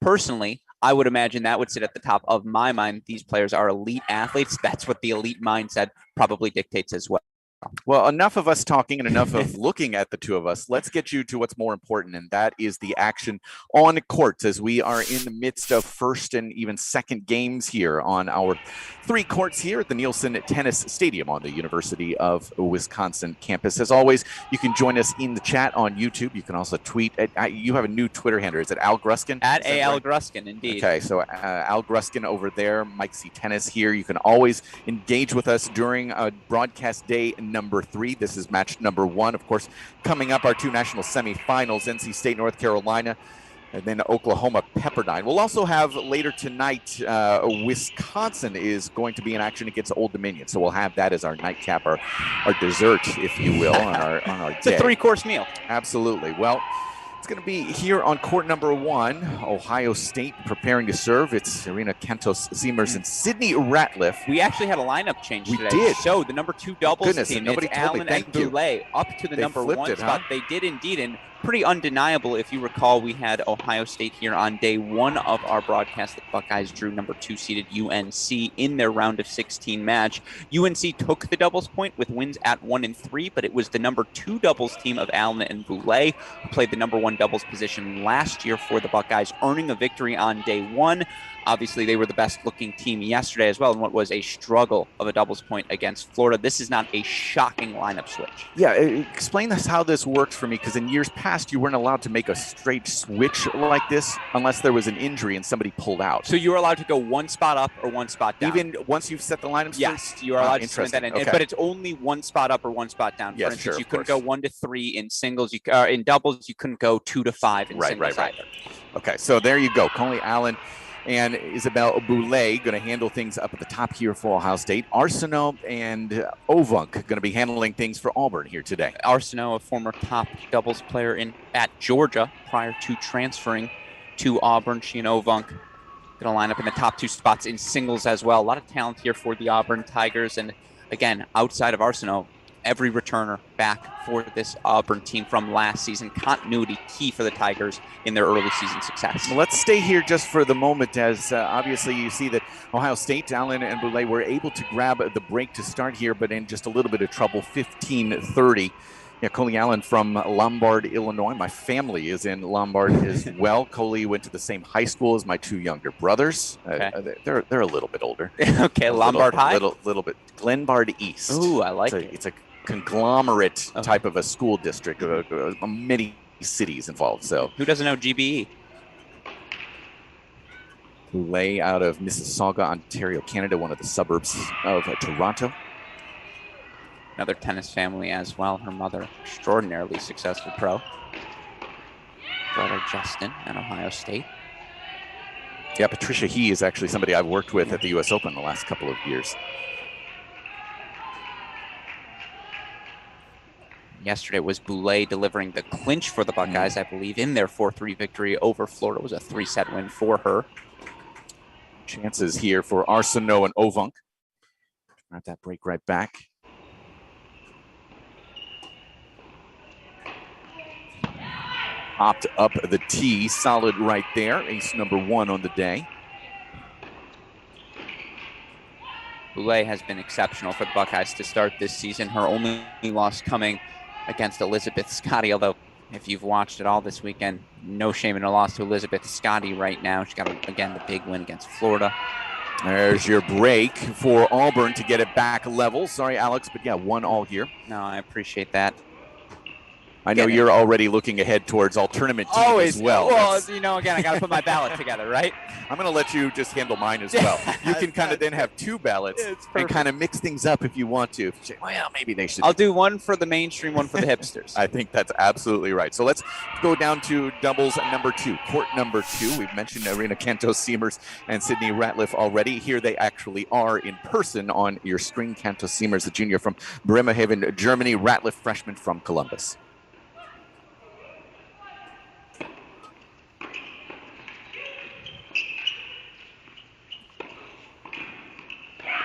personally, I would imagine that would sit at the top of my mind. These players are elite athletes. That's what the elite mindset probably dictates as well. Well, enough of us talking and enough of looking at the 2 of us. Let's get you to what's more important, and that is the action on courts as we are in the midst of 1st and even 2nd games here on our 3 courts here at the Nielsen Tennis Stadium on the University of Wisconsin campus. As always, you can join us in the chat on YouTube. You can also tweet. You have a new Twitter handle. Is it Al Gruskin? At Al Gruskin, indeed. Okay, so Al Gruskin over there, Mike C. Tennis here. You can always engage with us during broadcast day number 3. This is match number 1. Of course, coming up, our 2 national semifinals, NC State, North Carolina, and then Oklahoma, Pepperdine. We'll also have later tonight, Wisconsin is going to be in action against Old Dominion. So we'll have that as our nightcap, our dessert, if you will, on our day. It's a 3-course meal. Absolutely. Well, it's going to be here on court number 1, Ohio State preparing to serve. It's Serena Cantos-Siemers and Sydney Ratliff. We actually had a lineup change today. We did. So the number 2 doubles team, nobody it's told me. Allen Thank and you. Boulay up to the They number flipped 1 it, spot. huh? They did indeed, and pretty undeniable. If you recall, we had Ohio State here on day 1 of our broadcast. The Buckeyes drew number 2 seeded UNC in their round of 16 match. UNC took the doubles point with wins at 1 and 3, but it was the number 2 doubles team of Allen and Boulay who played the number 1 doubles position last year for the Buckeyes, earning a victory on day 1. Obviously, they were the best looking team yesterday as well in what was a struggle of a doubles point against Florida. This is not a shocking lineup switch. Yeah, explain us how this works for me, because in years past, you weren't allowed to make a straight switch like this unless there was an injury and somebody pulled out. So you were allowed to go 1 spot up or 1 spot down. Even once you've set the lineups? Yes, you are allowed to submit that in. Okay. But it's only 1 spot up or 1 spot down. Yes, For instance, sure, you couldn't go 1 to 3 in singles. In doubles, you couldn't go 2 to 5 in singles either. Okay, so there you go. Conley Allen and Isabel Boulay going to handle things up at the top here for Ohio State. Arsenault and Ovunk going to be handling things for Auburn here today. Arsenault, a former top doubles player at Georgia prior to transferring to Auburn. She and Ovunk going to line up in the top 2 spots in singles as well. A lot of talent here for the Auburn Tigers. And again, outside of Arsenault, every returner back for this Auburn team from last season. Continuity key for the Tigers in their early season success. Well, let's stay here just for the moment, as obviously you see that Ohio State, Allen and Boulay were able to grab the break to start here, but in just a little bit of trouble, 15-30. Yeah, Coley Allen from Lombard, Illinois. My family is in Lombard as well. Coley went to the same high school as my two younger brothers. Okay. They're a little bit older. Okay, Lombard High? Little bit. Glenbard East. Ooh, I like it. It's a conglomerate type of a school district, many cities involved. So who doesn't know GBE? Boulay out of Mississauga, Ontario, Canada, one of the suburbs of Toronto. Another tennis family as well. Her mother, extraordinarily successful pro. Brother Justin at Ohio State. Yeah, Patricia He is actually somebody I've worked with at the U.S. Open the last couple of years. Yesterday was Boulay delivering the clinch for the Buckeyes, I believe, in their 4-3 victory over Florida. It was a 3-set win for her. Chances here for Arsenault and Ovunk. Grab that break right back. Popped up the tee, solid right there. Ace number 1 on the day. Boulay has been exceptional for the Buckeyes to start this season. Her only loss coming against Elizabeth Scotty, although if you've watched it all this weekend, no shame in a loss to Elizabeth Scotty right now. She got, again, the big win against Florida. There's your break for Auburn to get it back level. Sorry, Alex, but yeah, 1 all here. No, I appreciate that. I know you're already looking ahead towards all tournament teams always as well. Well, you know, again, I got to put my ballot together, right? I'm going to let you just handle mine as well. You can kind of then have 2 ballots and kind of mix things up if you want to. Well, maybe they should. I'll do one for the mainstream, one for the hipsters. I think that's absolutely right. So let's go down to doubles number 2, court number 2. We've mentioned Arena Cantos-Siemers and Sydney Ratliff already. Here they actually are in person on your screen. Cantos-Siemers, the junior from Bremerhaven, Germany. Ratliff, freshman from Columbus.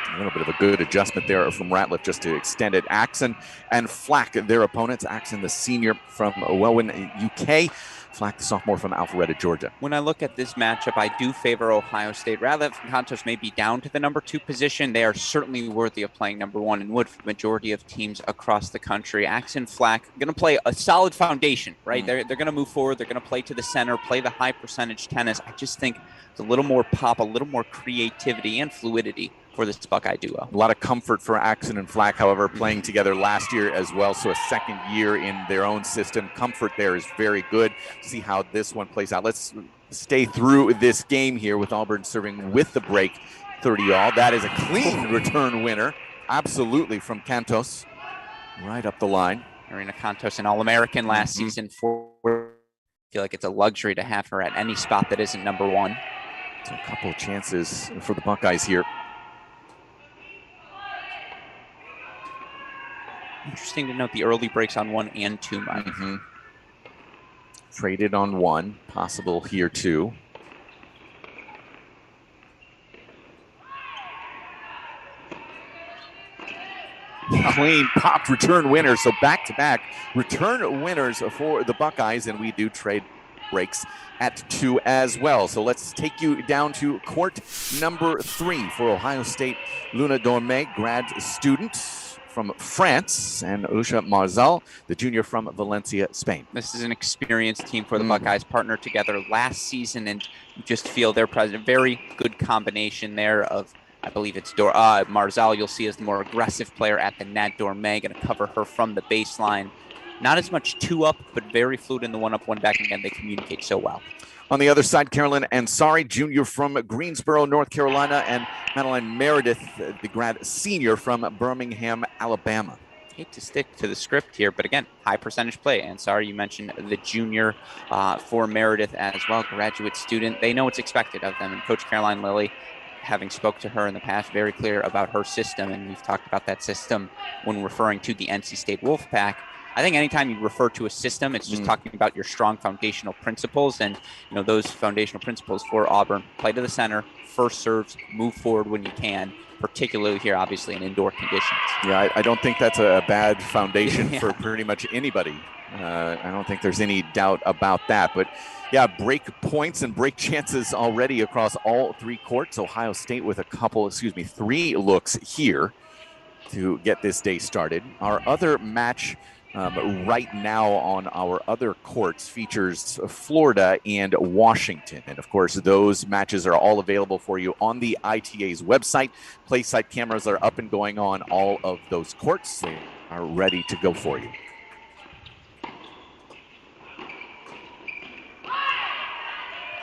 A little bit of a good adjustment there from Ratliff just to extend it. Axon and Flack, their opponents. Axon, the senior from Welwyn, UK. Flack, the sophomore from Alpharetta, Georgia. When I look at this matchup, I do favor Ohio State. Ratliff and Cantos may be down to the number 2 position. They are certainly worthy of playing number 1 and would for the majority of teams across the country. Axon, Flack going to play a solid foundation, right? They're going to move forward. They're going to play to the center, play the high percentage tennis. I just think it's a little more pop, a little more creativity and fluidity for this Buckeye duo. A lot of comfort for Axon and Flack, however, playing together last year as well. So a second year in their own system. Comfort there is very good. See how this one plays out. Let's stay through this game here with Auburn serving with the break 30-all. That is a clean return winner. Absolutely from Cantos. Right up the line. Arena Cantos, an All-American last season. I feel like it's a luxury to have her at any spot that isn't number 1. So a couple of chances for the Buckeyes here. Interesting to note the early breaks on 1 and 2, Mike. Traded on 1, possible here too. Clean popped return winner. So back-to-back return winners for the Buckeyes, and we do trade breaks at 2 as well. So let's take you down to court number 3 for Ohio State. Luna Dorme, grad student from France, and Usha Marzal, the junior from Valencia, Spain. This is an experienced team for the Buckeyes, partnered together last season, and you just feel their present. Very good combination there of, I believe it's Marzal, you'll see as the more aggressive player at the net. Dorme going to cover her from the baseline. Not as much 2-up, but very fluid in the 1-up, 1-back. Again, they communicate so well. On the other side, Carolyn Ansari, junior from Greensboro, North Carolina, and Madeline Meredith, the grad senior from Birmingham, Alabama. Hate to stick to the script here, but again, high percentage play. Ansari, you mentioned the junior for Meredith as well, graduate student. They know what's expected of them, and Coach Caroline Lilly, having spoke to her in the past, very clear about her system, and we've talked about that system when referring to the NC State Wolfpack. I think anytime you refer to a system, it's just talking about your strong foundational principles. And, those foundational principles for Auburn: play to the center, first serves, move forward when you can, particularly here, obviously, in indoor conditions. Yeah, I don't think that's a bad foundation for pretty much anybody. I don't think there's any doubt about that. But yeah, break points and break chances already across all three courts. Ohio State with three looks here to get this day started. Our other match right now on our other courts features Florida and Washington. And of course, those matches are all available for you on the ITA's website. Play site cameras are up and going on all of those courts. They are ready to go for you.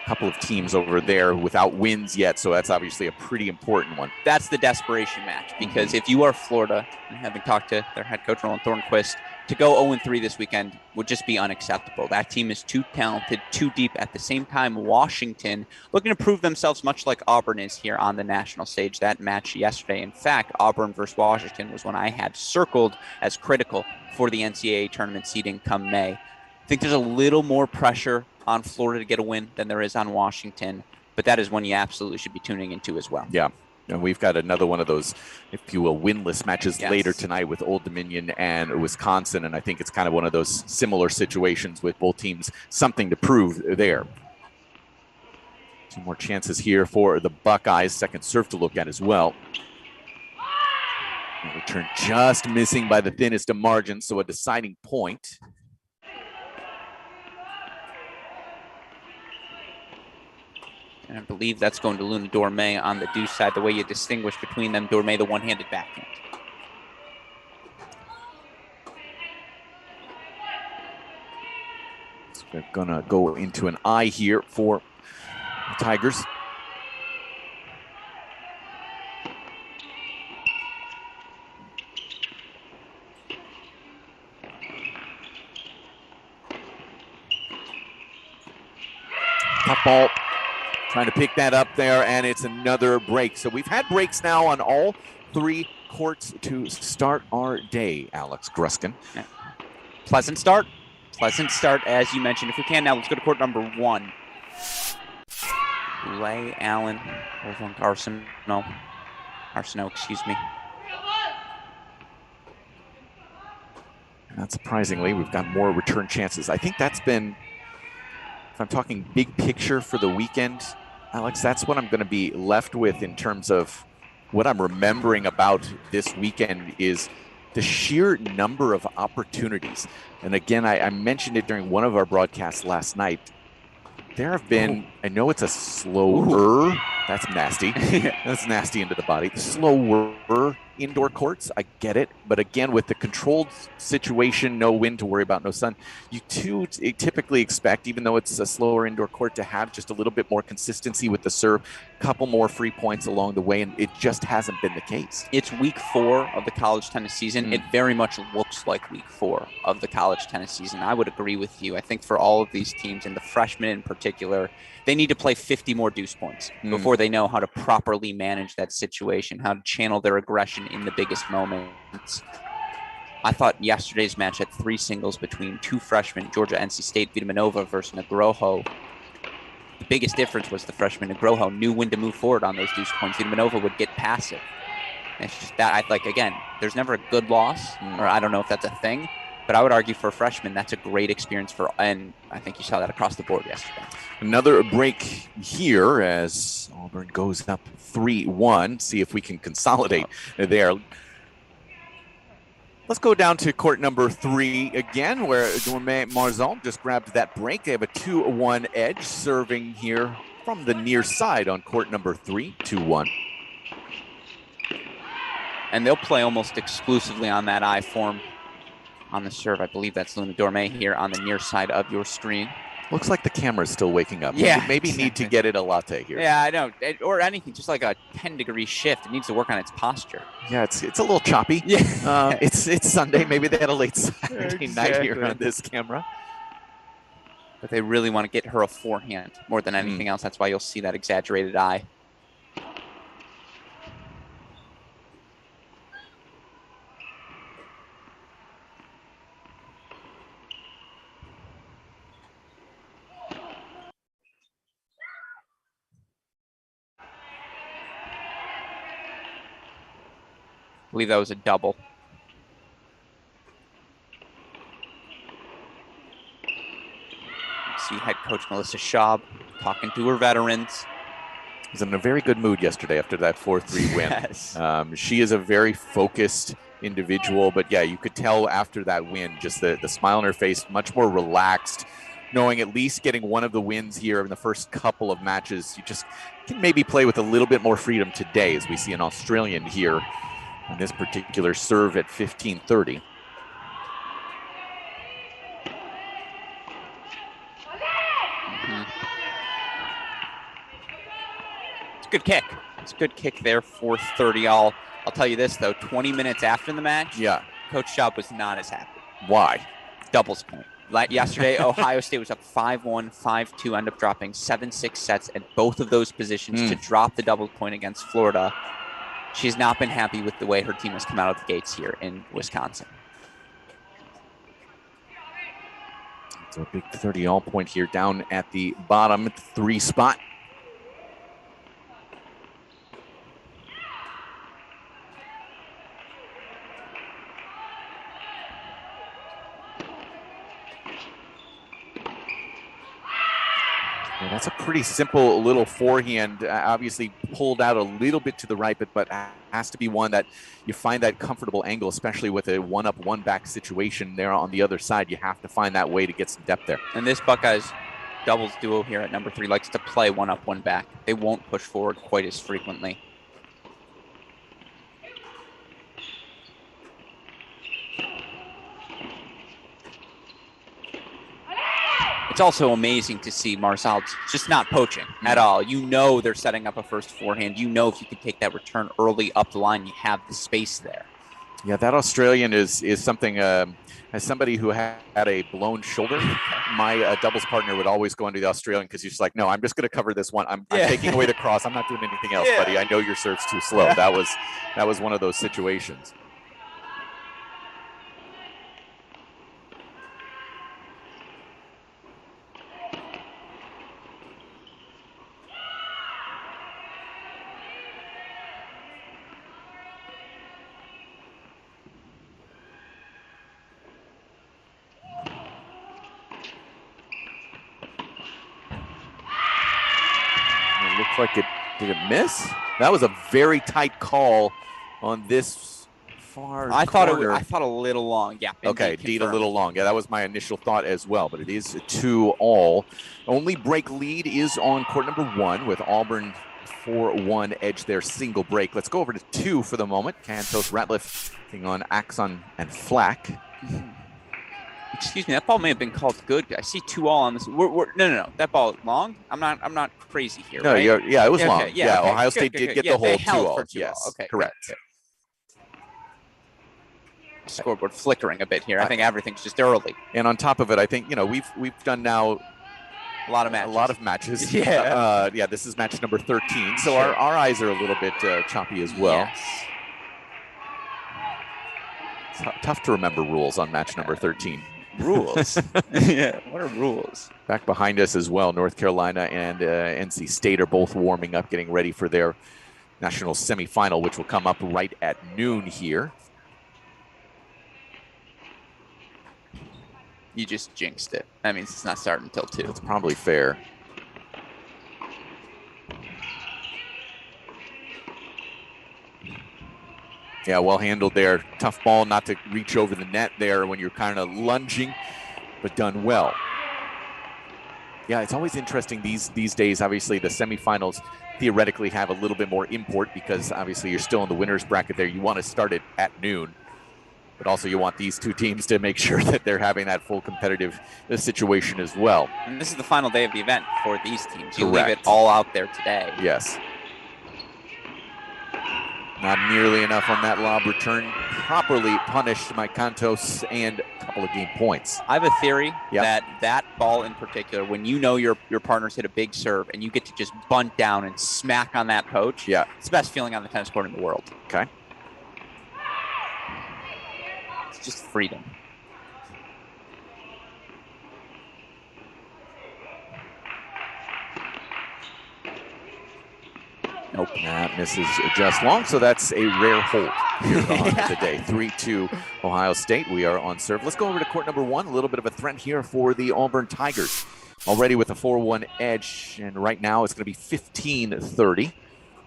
Couple of teams over there without wins yet, so that's obviously a pretty important one. That's the desperation match, because if you are Florida, and having talked to their head coach Roland Thornquist, to go 0-3 this weekend would just be unacceptable. That team is too talented, too deep. At the same time, Washington looking to prove themselves, much like Auburn is here on the national stage. That match yesterday, in fact, Auburn versus Washington, was one I had circled as critical for the NCAA tournament seeding come May. I think there's a little more pressure on Florida to get a win than there is on Washington, but that is one you absolutely should be tuning into as well. Yeah. And we've got another one of those, if you will, winless matches later tonight with Old Dominion and Wisconsin. And I think it's kind of one of those similar situations with both teams, something to prove there. Two more chances here for the Buckeyes. Second serve to look at as well. And return just missing by the thinnest of margins, so a deciding point. And I believe that's going to Luna Dorme on the deuce side, the way you distinguish between them. Dorme, the one-handed backhand. So we're going to go into an eye here for the Tigers. Top ball. Trying to pick that up there, and it's another break. So we've had breaks now on all three courts to start our day, Alex Gruskin. Yeah. Pleasant start, as you mentioned. If we can now, let's go to court number 1. Boulay, Allen, Arsenault, excuse me. Not surprisingly, we've got more return chances. I think that's been, if I'm talking big picture for the weekend, Alex, that's what I'm going to be left with in terms of what I'm remembering about this weekend is the sheer number of opportunities. And again, I mentioned it during one of our broadcasts last night. There have been, I know it's a slower, that's nasty. That's nasty into the body. Slower indoor courts, I get it. But again, with the controlled situation, no wind to worry about, no sun, you typically expect, even though it's a slower indoor court, to have just a little bit more consistency with the serve, a couple more free points along the way, and it just hasn't been the case. It's week 4 of the college tennis season. It very much looks like week 4 of the college tennis season. I would agree with you. I think for all of these teams, and the freshmen in particular, they need to play 50 more deuce points before they know how to properly manage that situation, how to channel their aggression in the biggest moments. I thought yesterday's match had 3 singles between 2 freshmen, Georgia, NC State, Vitaminova versus Negroho. The biggest difference was the freshman Negroho knew when to move forward on those deuce points. Vitaminova would get passive. And it's just that, again, there's never a good loss, or I don't know if that's a thing, but I would argue for a freshman, that's a great experience and I think you saw that across the board yesterday. Another break here as Auburn goes up 3-1. See if we can consolidate there. Let's go down to court number 3 again, where Dorme Marzon just grabbed that break. They have a 2-1 edge, serving here from the near side on court number 3, 2-1. And they'll play almost exclusively on that I form on the serve. I believe that's Luna Dorme here on the near side of your screen. Looks like the camera's still waking up. Yeah, maybe need to get it a latte here. Yeah, I know. Or anything, just like a 10-degree shift. It needs to work on its posture. Yeah, it's a little choppy. Yeah. It's Sunday. Maybe they had a late Saturday night here on this camera. But they really want to get her a forehand more than anything else. That's why you'll see that exaggerated eye. believe that was a double. See head coach Melissa Schaub talking to her veterans. Was in a very good mood yesterday after that 4-3 win. Yes. She is a very focused individual, but yeah, you could tell after that win, just the smile on her face, much more relaxed, knowing at least getting one of the wins here in the first couple of matches. You just can maybe play with a little bit more freedom today, as we see an Australian here on this particular serve at 15-30. Good kick. It's a good kick there for 30. I'll tell you this, though. 20 minutes after the match, yeah, Coach Schaub was not as happy. Why? Doubles point. Yesterday, Ohio State was up 5-1, 5-2, end up dropping 7-6 sets at both of those positions to drop the double point against Florida. She's not been happy with the way her team has come out of the gates here in Wisconsin. It's a big 30-all point here down at the bottom at the 3 spot. Yeah, that's a pretty simple little forehand, obviously pulled out a little bit to the right, but has to be one that you find that comfortable angle, especially with a one-up, one-back situation there on the other side. You have to find that way to get some depth there. And this Buckeyes doubles duo here at number 3 likes to play one-up, one-back. They won't push forward quite as frequently. It's also amazing to see Marsal just not poaching at all. You know they're setting up a first forehand. You know if you could take that return early up the line, you have the space there. Yeah, that Australian is something, as somebody who had a blown shoulder, my doubles partner would always go into the Australian because he's just like, no, I'm just going to cover this one. I'm taking away the cross. I'm not doing anything else, buddy. I know your serve's too slow. That was one of those situations. Like did it miss? That was a very tight call on this far corner. I thought a little long. Yeah. Okay, indeed a little long. Yeah, that was my initial thought as well, but it is 2-all. Only break lead is on court number 1 with Auburn 4-1 edge their single break. Let's go over to 2 for the moment. Cantos Ratliff taking on Axon and Flack. Excuse me, that ball may have been called good. I see 2-all on this. No. That ball long? I'm not crazy here. No, right? Yeah, it was long. Okay, yeah, okay. Ohio State did get the whole 2-all. Yes, okay, correct. Okay. Scoreboard flickering a bit here. I think everything's just early. And on top of it, I think we've done now a lot of matches. Yeah. This is match number 13, so our eyes are a little bit choppy as well. Yes. It's tough to remember rules on match number 13. Rules. Yeah, what are rules? Back behind us as well, North Carolina and NC State are both warming up, getting ready for their national semifinal, which will come up right at noon here. You just jinxed it. That means it's not starting until 2. That's probably fair. Yeah, well handled there. Tough ball not to reach over the net there when you're kind of lunging, but done well. Yeah, it's always interesting these days. Obviously, the semifinals theoretically have a little bit more import because obviously you're still in the winner's bracket there. You want to start it at noon, but also you want these two teams to make sure that they're having that full competitive situation as well. And this is the final day of the event for these teams. You Correct. leave it all out there today. Yes. Not nearly enough on that lob return. Properly punished by Cantos and a couple of game points. I have a theory that ball in particular, when you know your partner's hit a big serve and you get to just bunt down and smack on that poach, it's the best feeling on the tennis court in the world. Okay. It's just freedom. Nope. That misses just long, so that's a rare hold here on the day. 3-2 Ohio State. We are on serve. Let's go over to court number 1. A little bit of a threat here for the Auburn Tigers. Already with a 4-1 edge, and right now it's going to be 15-30.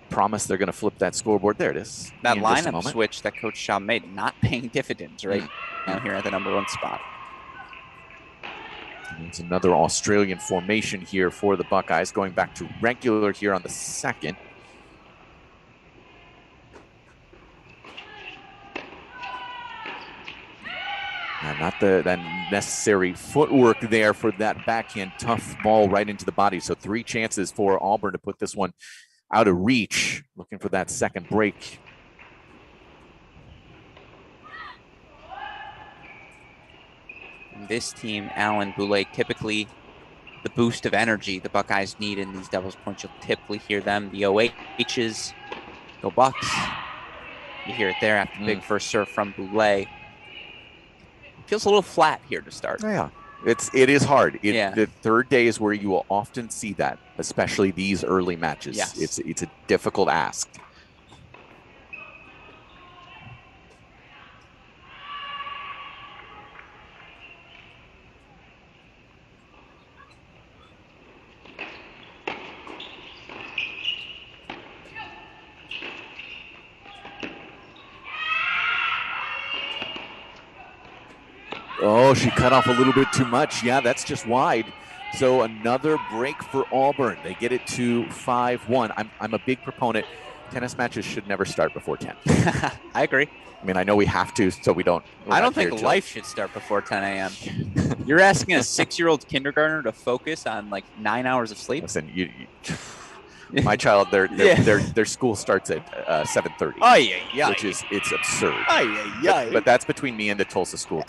Promise they're going to flip that scoreboard. There it is. That lineup switch that Coach Shaw made, not paying dividends right now here at the number 1 spot. It's another Australian formation here for the Buckeyes, going back to regular here on the 2nd. Not that necessary footwork there for that backhand tough ball right into the body. So 3 chances for Auburn to put this one out of reach, looking for that second break. This team, Allen, Boulay, typically the boost of energy the Buckeyes need in these doubles points. You'll typically hear them, the OHs, go Bucks. You hear it there after big first serve from Boulay. Feels a little flat here to start. Yeah, it is hard. The third day is where you will often see that, especially these early matches. Yes. It's a difficult ask. Oh, she cut off a little bit too much. Yeah, that's just wide. So another break for Auburn. They get it to 5-1. I'm a big proponent. Tennis matches should never start before 10. I agree. I mean, I know we have to, so we don't. I don't think life should start before 10 a.m. You're asking a 6-year-old kindergartner to focus on like 9 hours of sleep? Listen, my child, their school starts at 7:30. Oh yeah, which is absurd. Oh yeah. But that's between me and the Tulsa school.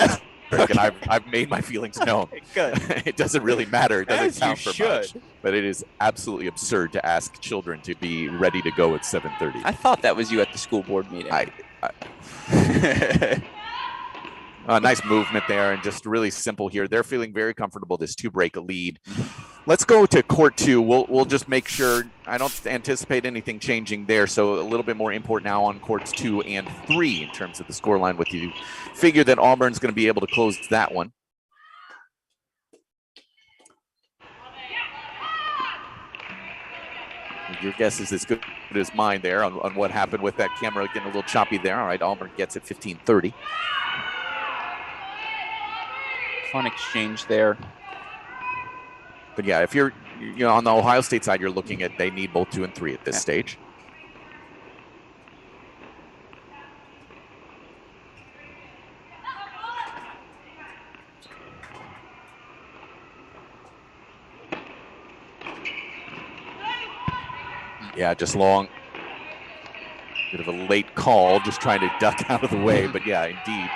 And I've made my feelings known. Good. It doesn't really matter. It doesn't As count you for much. But it is absolutely absurd to ask children to be ready to go at 7:30. I thought that was you at the school board meeting. Nice movement there, and just really simple here. They're feeling very comfortable, this 2-break lead. Let's go to court 2. We'll just make sure. I don't anticipate anything changing there, so a little bit more import now on courts 2 and 3 in terms of the scoreline with you. Figure that Auburn's going to be able to close that one. Your guess is as good as mine there on what happened with that camera getting a little choppy there. All right, Auburn gets it 15-30. Fun exchange there. But yeah, if you're on the Ohio State side, you're looking at they need both 2 and 3 at this stage. Yeah, just long. Bit of a late call, just trying to duck out of the way. But yeah, indeed.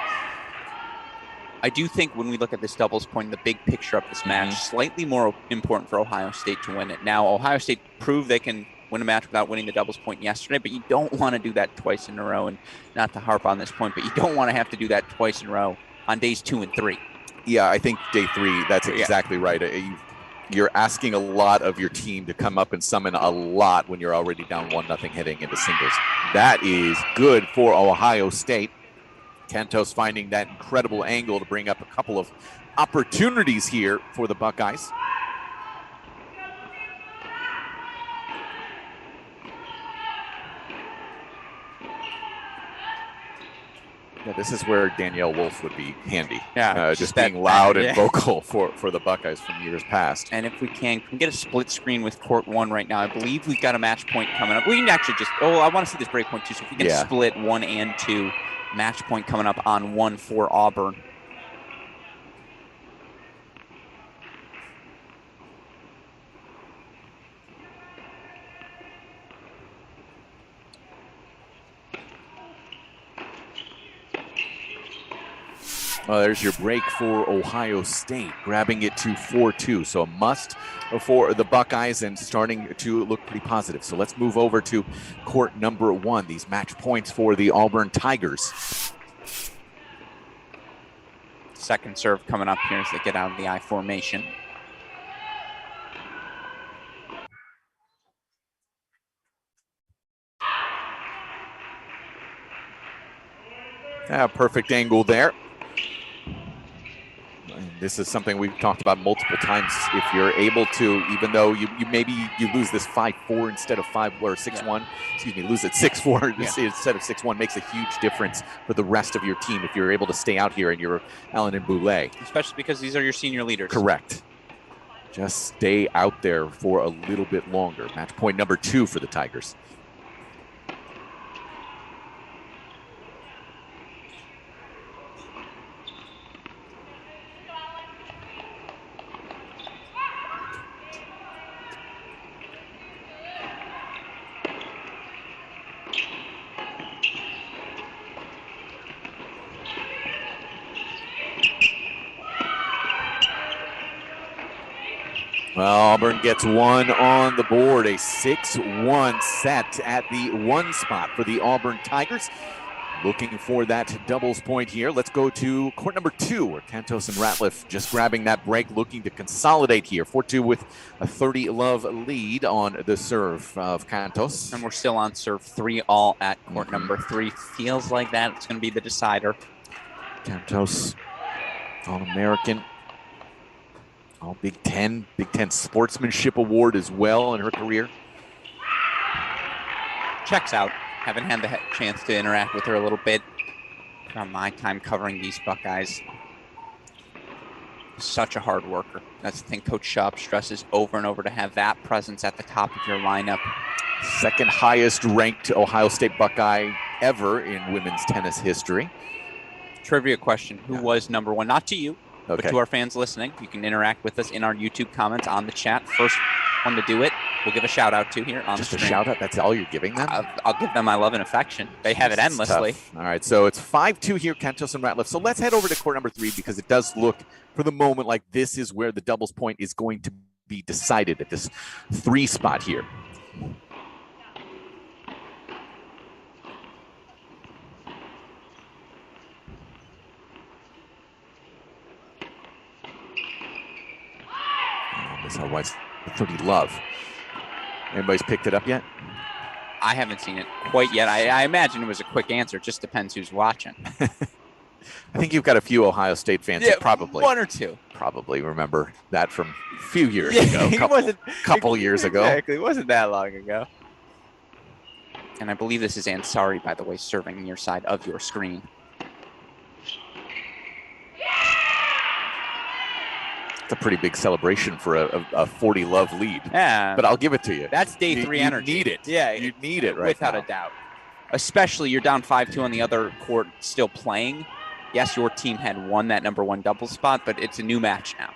I do think when we look at this doubles point, the big picture of this match, slightly more important for Ohio State to win it. Now, Ohio State proved they can win a match without winning the doubles point yesterday, but you don't want to do that twice in a row. And not to harp on this point, but you don't want to have to do that twice in a row on days 2 and 3. Yeah, I think day 3, that's exactly right. You're asking a lot of your team to come up and summon a lot when you're already down 1-0 heading into singles. That is good for Ohio State. Kentos finding that incredible angle to bring up a couple of opportunities here for the Buckeyes. Yeah, this is where Danielle Wolf would be handy. Yeah, just being loud and vocal for the Buckeyes from years past. And if we can we get a split screen with court 1 right now? I believe we've got a match point coming up. We can actually just, I want to see this break point too. So if we can split 1 and 2, match point coming up on 1 for Auburn. There's your break for Ohio State, grabbing it to 4-2. So a must for the Buckeyes and starting to look pretty positive. So let's move over to court number 1, these match points for the Auburn Tigers. Second serve coming up here as they get out of the I formation. Perfect angle there. And this is something we've talked about multiple times. If you're able to, even though you maybe you lose this 5-4 instead of 5 or 6-1, excuse me, lose it 6-4 instead of 6-1 makes a huge difference for the rest of your team if you're able to stay out here and you're Allen and Boulay. Especially because these are your senior leaders. Correct. Just stay out there for a little bit longer. Match point number 2 for the Tigers. Well, Auburn gets one on the board, a 6-1 set at the 1 spot for the Auburn Tigers. Looking for that doubles point here. Let's go to court number 2, where Cantos and Ratliff just grabbing that break, looking to consolidate here. 4-2 with a 30-love lead on the serve of Cantos. And we're still on serve 3 all at court number 3. Feels like that's going to be the decider. Cantos, All-American. All Big Ten Sportsmanship Award as well in her career. Checks out. Haven't had the chance to interact with her a little bit from my time covering these Buckeyes. Such a hard worker. That's the thing Coach Schaub stresses over and over, to have that presence at the top of your lineup. Second highest ranked Ohio State Buckeye ever in women's tennis history. Trivia question. Who was number 1? Not to you. Okay. But to our fans listening, you can interact with us in our YouTube comments on the chat. First one to do it, we'll give a shout out to here on Just the a stream. shout out? That's all you're giving them? I'll give them my love and affection. They have it endlessly. All right, so it's 5-2 here, Cantos and Ratliff. So let's head over to court number 3, because it does look, for the moment, like this is where the doubles point is going to be decided, at this 3 spot here. How was 30 love? Anybody's picked it up yet? I haven't seen it quite yet. I imagine it was a quick answer. It just depends who's watching. I think you've got a few Ohio State fans who probably 1 or 2 probably remember that from a few years ago, couple years ago. Exactly, it wasn't that long ago. And I believe this is Ansari, by the way, serving near side of your screen. It's a pretty big celebration for a 40 love lead. Yeah, but I'll give it to you. That's day 3 energy. You need it. Yeah, you need it right without now. a doubt. Especially you're down 5-2 on the other court, still playing. Yes, your team had won that number 1 double spot, but it's a new match now.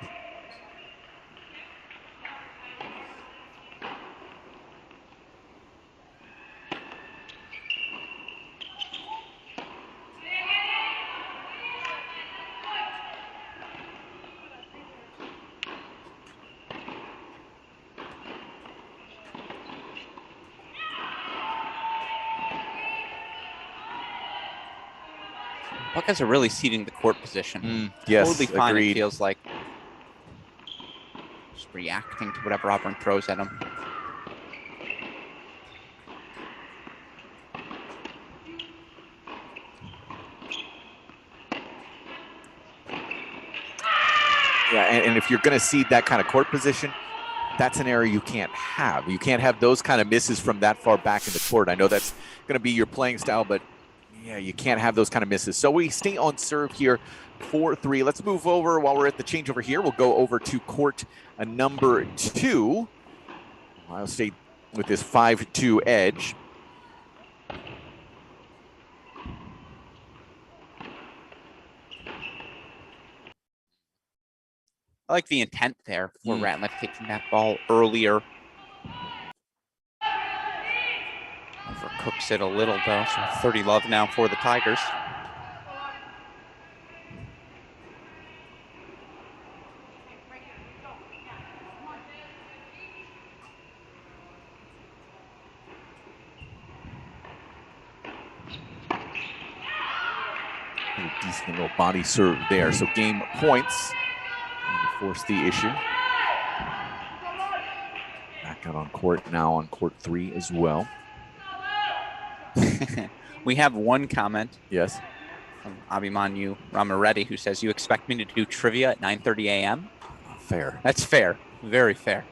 Buckeyes are really ceding the court position. Yes, totally fine. agreed. It feels like just reacting to whatever Auburn throws at them. Yeah, and if you're going to cede that kind of court position, that's an area you can't have. You can't have those kind of misses from that far back in the court. I know that's going to be your playing style, but yeah, you can't have those kind of misses. So we stay on serve here, 4-3. Let's move over while we're at the changeover here. We'll go over to court number 2. Ohio State with this 5-2 edge. I like the intent there for Ratliff taking that ball earlier. Overcooks it a little, though. So 30 love now for the Tigers. A decent little body serve there. So game points. Force the issue. Back out on court now on court 3 as well. We have one comment. Yes. from Abhimanyu Ramareddy, who says, you expect me to do trivia at 9:30 a.m.? Fair. That's fair. Very fair.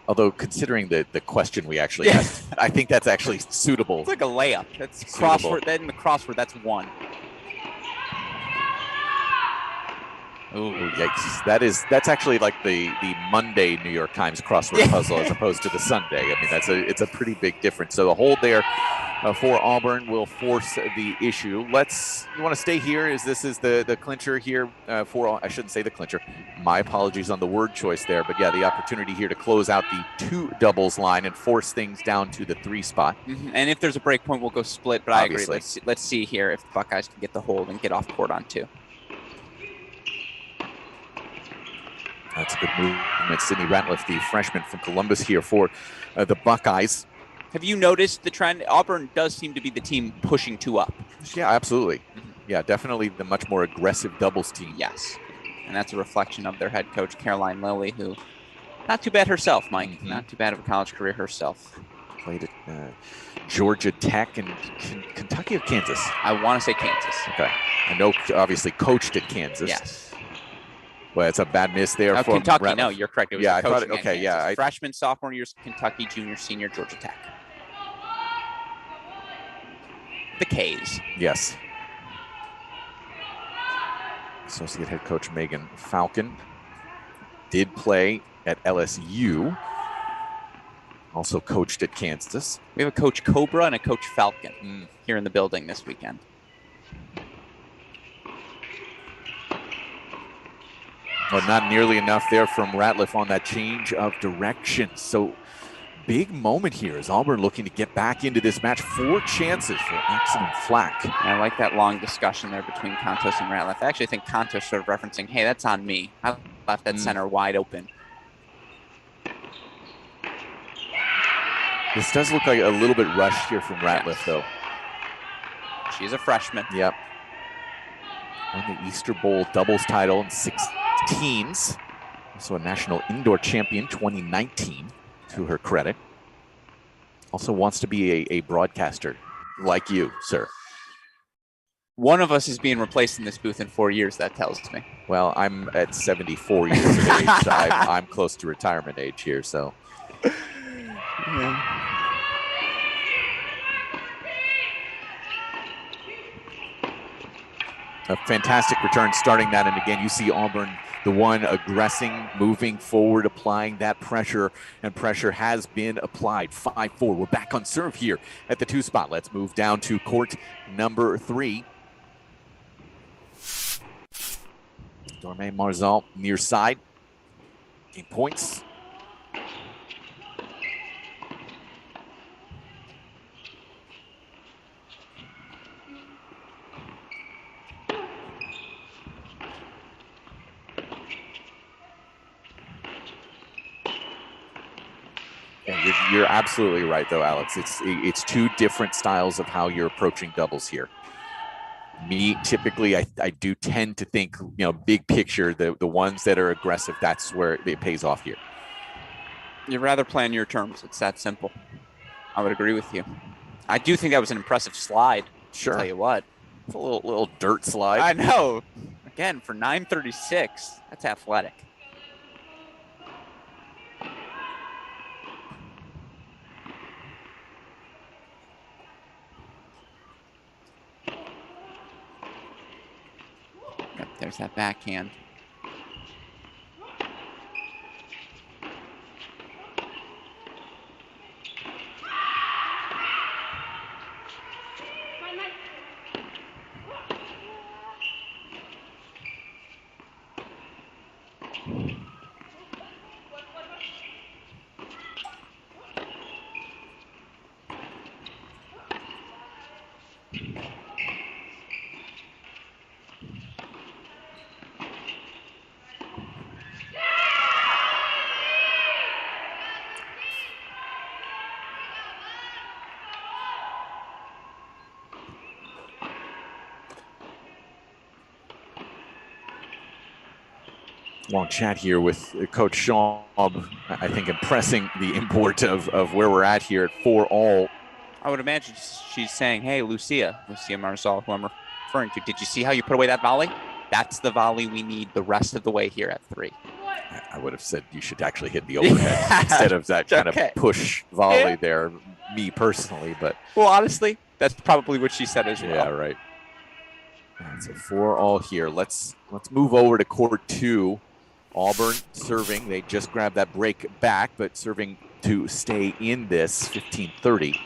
Although considering the question we actually asked, I think that's actually suitable. It's like a layup. That's Suitable. crossword. Then in the crossword, that's one. Oh, yikes. That's actually like the Monday New York Times crossword puzzle as opposed to the Sunday. I mean, it's a pretty big difference. So the hold there for Auburn will force the issue. You want to stay here as this is the clincher here for, I shouldn't say the clincher. My apologies on the word choice there. But yeah, the opportunity here to close out the 2 doubles line and force things down to the 3 spot. Mm-hmm. And if there's a break point, we'll go split. But obviously. I agree. Let's see here if the Buckeyes can get the hold and get off court on 2. That's a good movement. Sydney Ratliff, the freshman from Columbus here for the Buckeyes. Have you noticed the trend? Auburn does seem to be the team pushing 2 up. Yeah, absolutely. Mm-hmm. Yeah, definitely the much more aggressive doubles team. Yes. And that's a reflection of their head coach, Caroline Lilly, who not too bad herself, Mike. Mm-hmm. Not too bad of a college career herself. Played at Georgia Tech and Kentucky or Kansas? I want to say Kansas. Okay. I know obviously coached at Kansas. Yes. Well, it's a bad miss there for Kentucky. Ratliff. No, you're correct. It was I thought okay. Yeah. Freshman, sophomore years, Kentucky, junior, senior, Georgia Tech. The K's. Yes. Associate head coach Megan Falcon did play at LSU. Also coached at Kansas. We have a Coach Cobra and a Coach Falcon here in the building this weekend. Well, not nearly enough there from Ratliff on that change of direction. So big moment here as Auburn looking to get back into this match. 4 chances for Axon and Flack. I like that long discussion there between Contos and Ratliff. I actually think Contos sort of referencing, hey, that's on me. I left that center wide open. This does look like a little bit rushed here from Ratliff, though. She's a freshman. Yep. Won the Easter Bowl doubles title in 16s. Also a national indoor champion 2019 to her credit. Also wants to be a broadcaster like you, sir. One of us is being replaced in this booth in 4 years, that tells me. Well, I'm at 74 years of age. I'm close to retirement age here, so. Yeah. A fantastic return starting that. And again, you see Auburn, the one aggressing, moving forward, applying that pressure, and pressure has been applied. 5-4. We're back on serve here at the 2 spot. Let's move down to court number 3. Dorme Marzal near side. Game points. Yeah, you're absolutely right, though, Alex. It's 2 different styles of how you're approaching doubles here. Me, typically, I do tend to think, big picture, the ones that are aggressive, that's where it pays off here. You'd rather play on your terms. It's that simple. I would agree with you. I do think that was an impressive slide. Sure. I'll tell you what. It's a little dirt slide. I know. Again, for 9:36, that's athletic. Yep, there's that backhand. Long chat here with Coach Schaub, I think impressing the import of where we're at here at 4-all. I would imagine she's saying, hey, Lucia Marzal, who I'm referring to, did you see how you put away that volley? That's the volley we need the rest of the way here at 3. I would have said you should actually hit the overhead instead of that kind of push volley there, me personally. But well, honestly, that's probably what she said as well. Yeah, right. So 4-all here. Let's move over to court 2. Auburn serving. They just grabbed that break back, but serving to stay in this 15-30.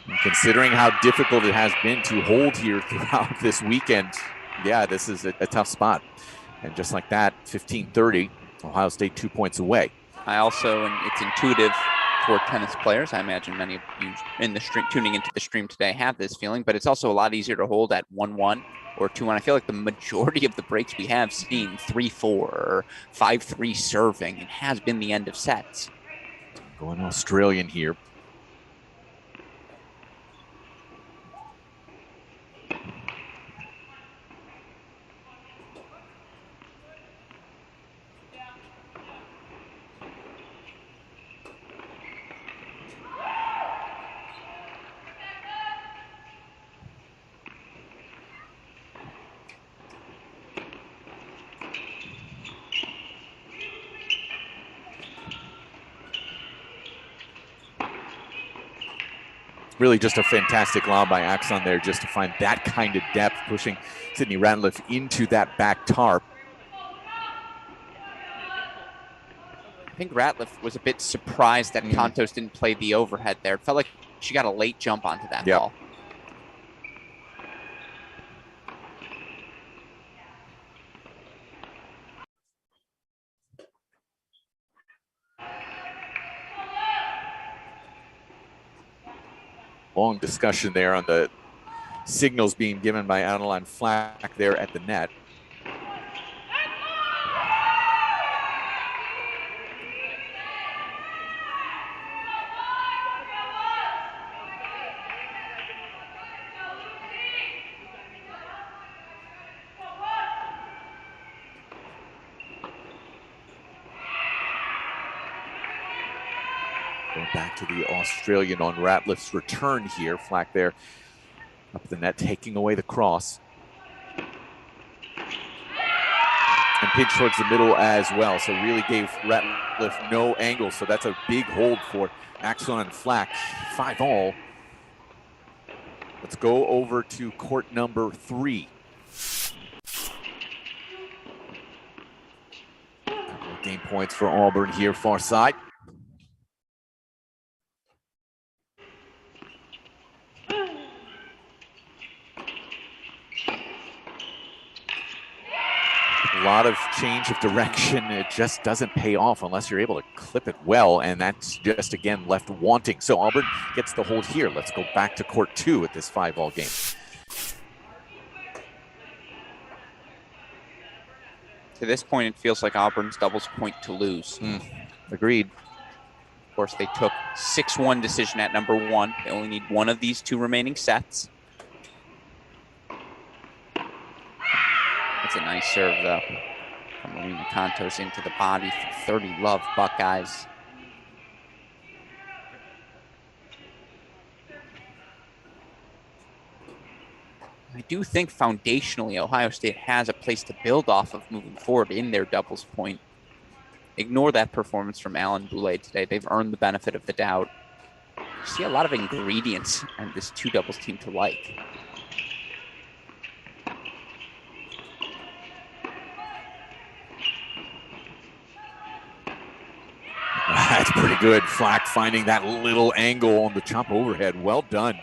And considering how difficult it has been to hold here throughout this weekend, yeah, this is a tough spot. And just like that, 15-30, Ohio State 2 points away. I also, and it's intuitive for tennis players, I imagine many of you in the stream, tuning into the stream today, have this feeling, but it's also a lot easier to hold at 1-1 or 2-1. I feel like the majority of the breaks we have seen 3-4 or 5-3 serving, it has been the end of sets. Going Australian here. Really just a fantastic lob by Axon there just to find that kind of depth, pushing Sydney Ratliff into that back tarp. I think Ratliff was a bit surprised that Contos didn't play the overhead there. It felt like she got a late jump onto that ball. Long discussion there on the signals being given by Adeline Flack there at the net. Going back to the Australian on Ratliff's return here. Flack there up the net, taking away the cross. And pinch towards the middle as well. So really gave Ratliff no angle. So that's a big hold for Axon and Flack. 5-all. Let's go over to court number 3. Couple of game points for Auburn here, far side. A lot of change of direction. It just doesn't pay off unless you're able to clip it well, and that's just, again, left wanting. So Auburn gets the hold here. Let's go back to court 2 at this 5-all game. To this point, it feels like Auburn's doubles point to lose. Agreed. Of course, they took 6-1 decision at number 1. They only need one of these 2 remaining sets. That's a nice serve, though, from Marina Contos into the body for 30 love, Buckeyes. I do think foundationally Ohio State has a place to build off of moving forward in their doubles point. Ignore that performance from Alan Boulay today. They've earned the benefit of the doubt. You see a lot of ingredients in this 2 doubles team to like. That's pretty good. Flack finding that little angle on the chop overhead. Well done.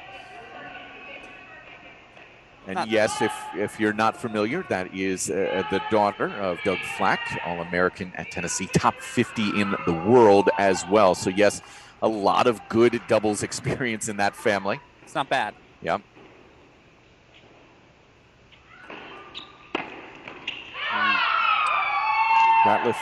And yes, if you're not familiar, that is the daughter of Doug Flack, All-American at Tennessee, top 50 in the world as well. So yes, a lot of good doubles experience in that family. It's not bad. Yeah. Ratliff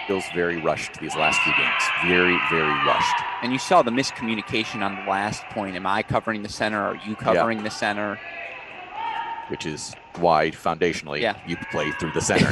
feels very rushed these last few games. Very, very rushed. And you saw the miscommunication on the last point. Am I covering the center? Are you covering the center? Which is why, foundationally, you play through the center.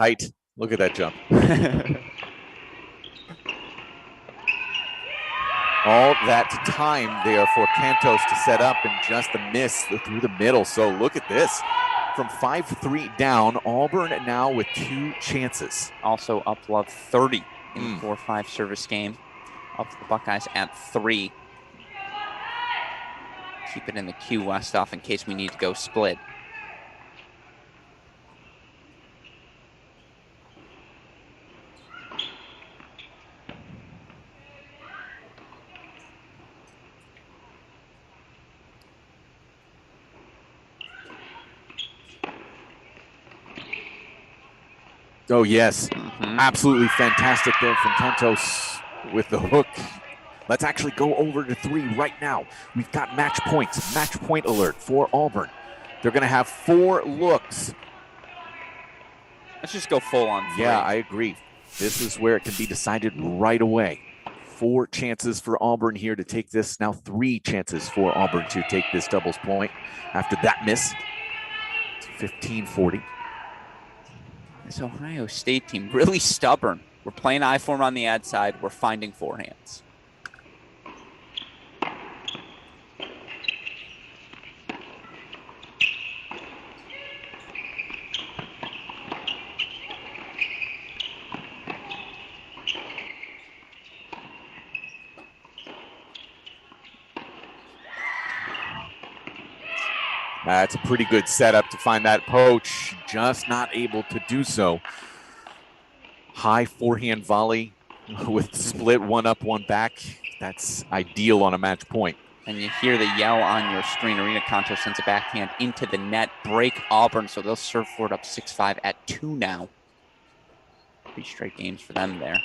Height. Look at that jump. All that time there for Cantos to set up and just a miss through the middle. So look at this. From 5-3 down, Auburn now with 2 chances. Also up love 30 in the 4-5 service game. Up the Buckeyes at 3. Keep it in the queue, Westoff, in case we need to go split. Oh, yes. Absolutely fantastic there from Cantos with the hook. Let's actually go over to 3 right now. We've got match points, match point alert for Auburn. They're going to have 4 looks. Let's just go full on 3. Yeah, I agree. This is where it can be decided right away. 4 chances for Auburn here to take this. Now 3 chances for Auburn to take this doubles point after that miss. It's 15-40. This Ohio State team, really stubborn. We're playing I-form on the ad side. We're finding forehands. That's a pretty good setup to find that poach, just not able to do so. High forehand volley with split 1 up, 1 back. That's ideal on a match point. And you hear the yell on your screen. Arena Conto sends a backhand into the net. Break Auburn, so they'll serve for it up 6-5 at 2 now. 3 straight games for them there.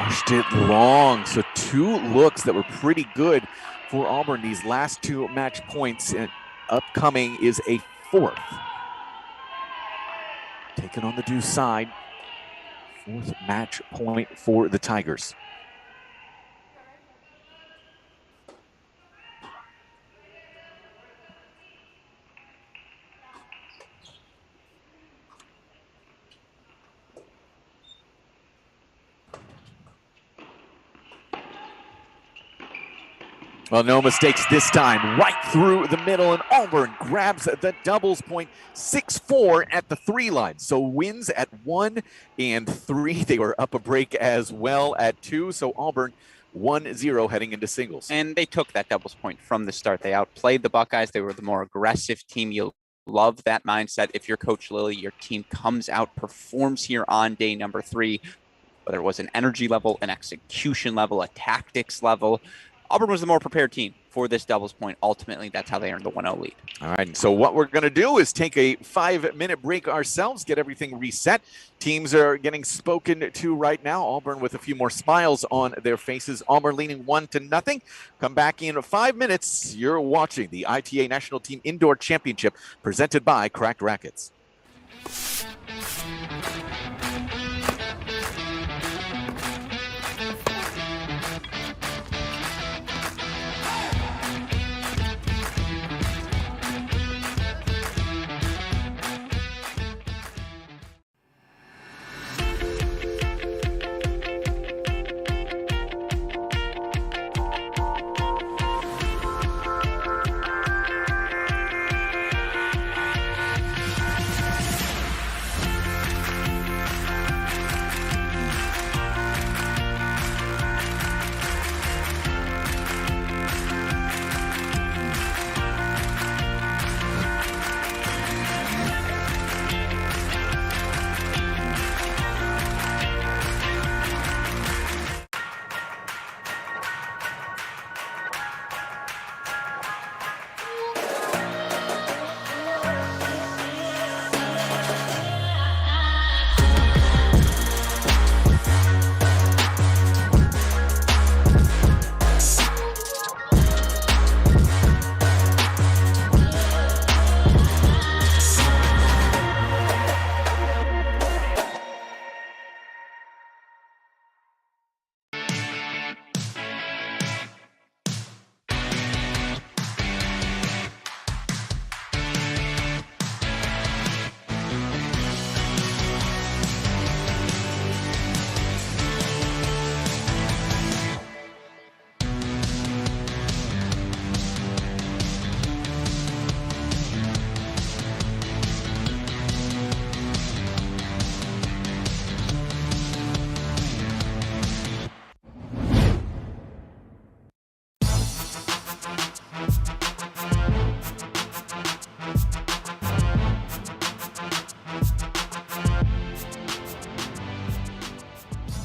Pushed it long. So 2 looks that were pretty good for Auburn. These last 2 match points, and upcoming is a 4th. Taken on the deuce side. 4th match point for the Tigers. Well, no mistakes this time. Right through the middle, and Auburn grabs the doubles point. 6-4 at the 3 line. So wins at 1 and 3. They were up a break as well at 2. So Auburn 1-0 heading into singles. And they took that doubles point from the start. They outplayed the Buckeyes. They were the more aggressive team. You'll love that mindset. If you're Coach Lilly, your team comes out, performs here on day number 3, whether it was an energy level, an execution level, a tactics level. Auburn was the more prepared team for this doubles point. Ultimately, that's how they earned the 1-0 lead. All right, so what we're going to do is take a 5-minute break ourselves, get everything reset. Teams are getting spoken to right now. Auburn with a few more smiles on their faces. Auburn leading 1-0. Come back in 5 minutes. You're watching the ITA National Team Indoor Championship presented by Cracked Racquets.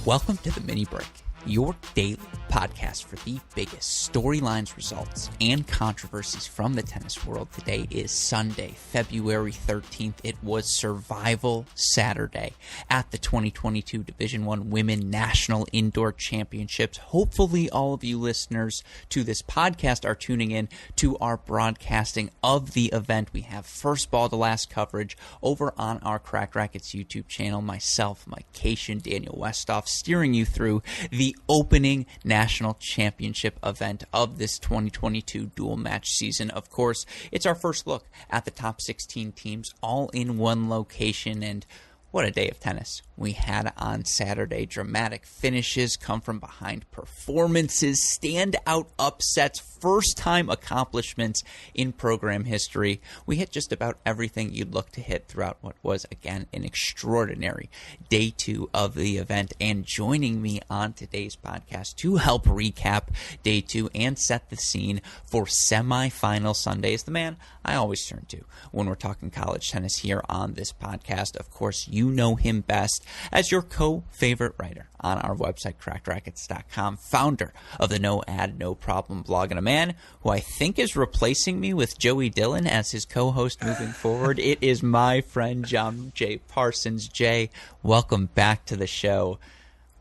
Welcome to the Mini Break, your daily podcast for the biggest storylines, results, and controversies from the tennis world. Today is Sunday, February 13th. It was Survival Saturday at the 2022 Division I Women National Indoor Championships. Hopefully all of you listeners to this podcast are tuning in to our broadcasting of the event. We have first ball to last coverage over on our Cracked Racquets YouTube channel. Myself, Mike Cation, Daniel Westoff, steering you through the opening national championship event of this 2022 dual match season. Of course, it's our first look at the top 16 teams all in one location, and what a day of tennis we had on Saturday. Dramatic finishes, come from behind performances, standout upsets, first-time accomplishments in program history. We hit just about everything you'd look to hit throughout what was, again, an extraordinary day two of the event. And joining me on today's podcast to help recap day two and set the scene for semifinal Sunday is the man I always turn to when we're talking college tennis here on this podcast. Of course, you know him best as your co-favorite writer on our website, crackedrackets.com, founder of the No Ad, No Problem blog, and a man who I think is replacing me with Joey Dillon as his co-host moving forward. It is my friend, John J. Parsons. Jay, welcome back to the show.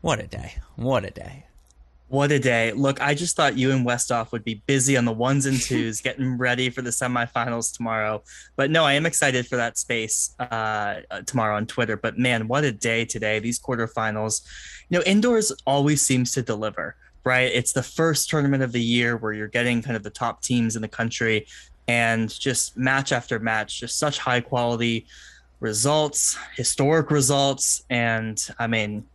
What a day. What a day. What a day. Look, I just thought you and Westoff would be busy on the ones and twos, getting ready for the semifinals tomorrow. But no, I am excited for that space tomorrow on Twitter. But man, what a day today. These quarterfinals. You know, indoors always seems to deliver, right? It's the first tournament of the year where you're getting kind of the top teams in the country, and just match after match, just such high quality results, historic results. And I mean,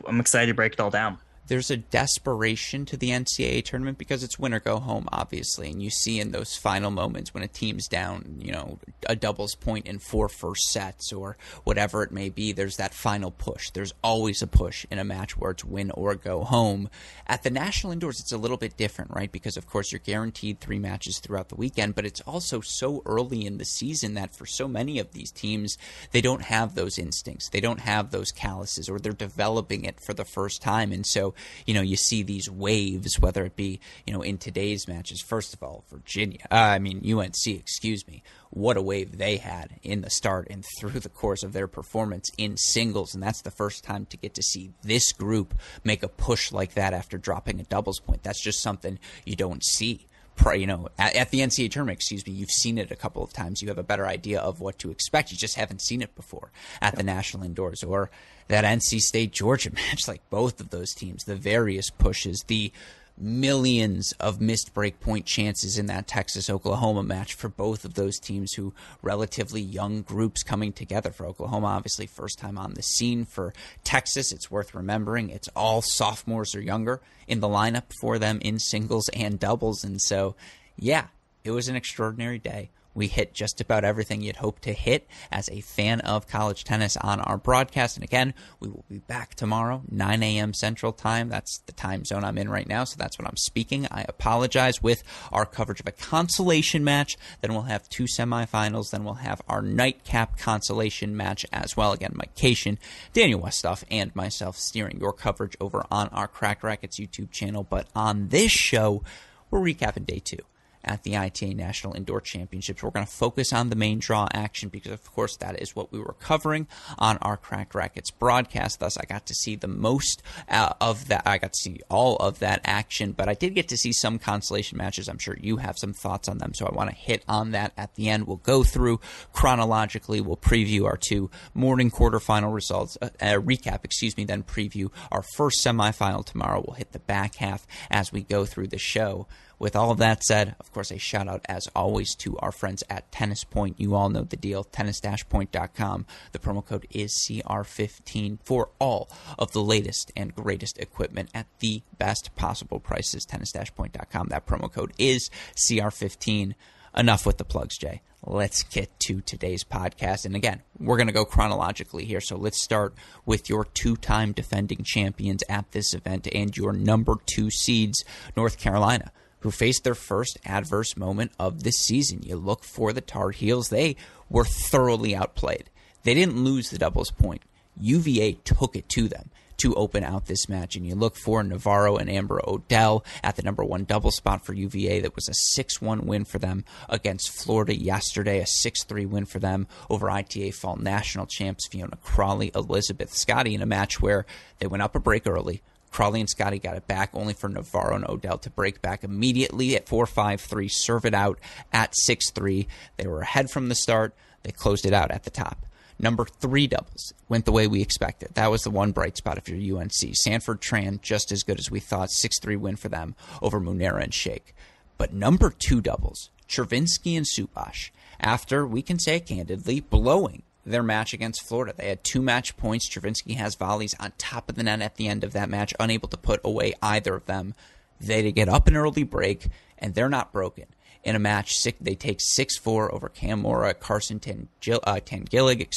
I'm excited to break it all down. There's a desperation to the NCAA tournament because it's win or go home, obviously. And you see in those final moments when a team's down, you know, a doubles point in 4 first sets or whatever it may be, there's that final push. There's always a push in a match where it's win or go home. At the national indoors, it's a little bit different, right? Because, of course, you're guaranteed 3 matches throughout the weekend, but it's also so early in the season that for so many of these teams, they don't have those instincts. They don't have those calluses, or they're developing it for the first time. And so, you know, you see these waves, whether it be, you know, in today's matches. First of all, UNC, excuse me, what a wave they had in the start and through the course of their performance in singles. And that's the first time to get to see this group make a push like that after dropping a doubles point. That's just something you don't see. You know, at the NCAA tournament, you've seen it a couple of times. You have a better idea of what to expect. You just haven't seen it before at the national indoors. Or that NC State Georgia match, like both of those teams, the various pushes, the millions of missed break point chances in that Texas-Oklahoma match for both of those teams, who relatively young groups coming together. For Oklahoma, obviously first time on the scene. For Texas, it's worth remembering it's all sophomores or younger in the lineup for them in singles and doubles. And so, yeah, it was an extraordinary day. We hit just about everything you'd hope to hit as a fan of college tennis on our broadcast. And again, we will be back tomorrow, 9 a.m. Central Time. That's the time zone I'm in right now, so that's when I'm speaking. I apologize. With our coverage of a consolation match, then we'll have 2 semifinals, then we'll have our nightcap consolation match as well. Again, Mike Cation, Daniel Westoff, and myself steering your coverage over on our Cracked Racquets YouTube channel. But on this show, we're recapping day 2 at the ITA National Indoor Championships. We're going to focus on the main draw action because, of course, that is what we were covering on our Cracked Racquets broadcast. Thus, I got to see the most of that. I got to see all of that action, but I did get to see some consolation matches. I'm sure you have some thoughts on them, so I want to hit on that at the end. We'll go through chronologically. We'll preview our 2 morning quarterfinal results, recap, then preview our first semifinal tomorrow. We'll hit the back half as we go through the show. With all of that said, of course, a shout out as always to our friends at Tennis Point. You all know the deal, tennis-point.com. The promo code is CR15 for all of the latest and greatest equipment at the best possible prices. Tennis-point.com. That promo code is CR15. Enough with the plugs, Jay. Let's get to today's podcast. And again, we're going to go chronologically here. So let's start with your 2-time defending champions at this event and your number 2 seeds, North Carolina, who faced their first adverse moment of this season. You look for the Tar Heels. They were thoroughly outplayed. They didn't lose the doubles point. UVA took it to them. to open out this match. And you look for Navarro and Amber Odell at the number 1 double spot for UVA. That was a 6-1 win for them against Florida yesterday, a 6-3 win for them over ITA Fall National Champs Fiona Crawley, Elizabeth Scotty, in a match where they went up a break early. Crawley and Scotty got it back, only for Navarro and Odell to break back immediately at 4-5-3, serve it out at 6-3. They were ahead from the start. They closed it out at the top. Number 3 doubles went the way we expected. That was the one bright spot if you're UNC. Sanford Tran, just as good as we thought, 6-3 win for them over Munera and Sheikh. But number 2 doubles, Chervinsky and Subash, after, we can say candidly, blowing their match against Florida. They had 2 match points. Chervinsky has volleys on top of the net at the end of that match, unable to put away either of them. They get up an early break, and they're not broken. In a match, they take 6-4 over Cam Mora, Carson Tangillig,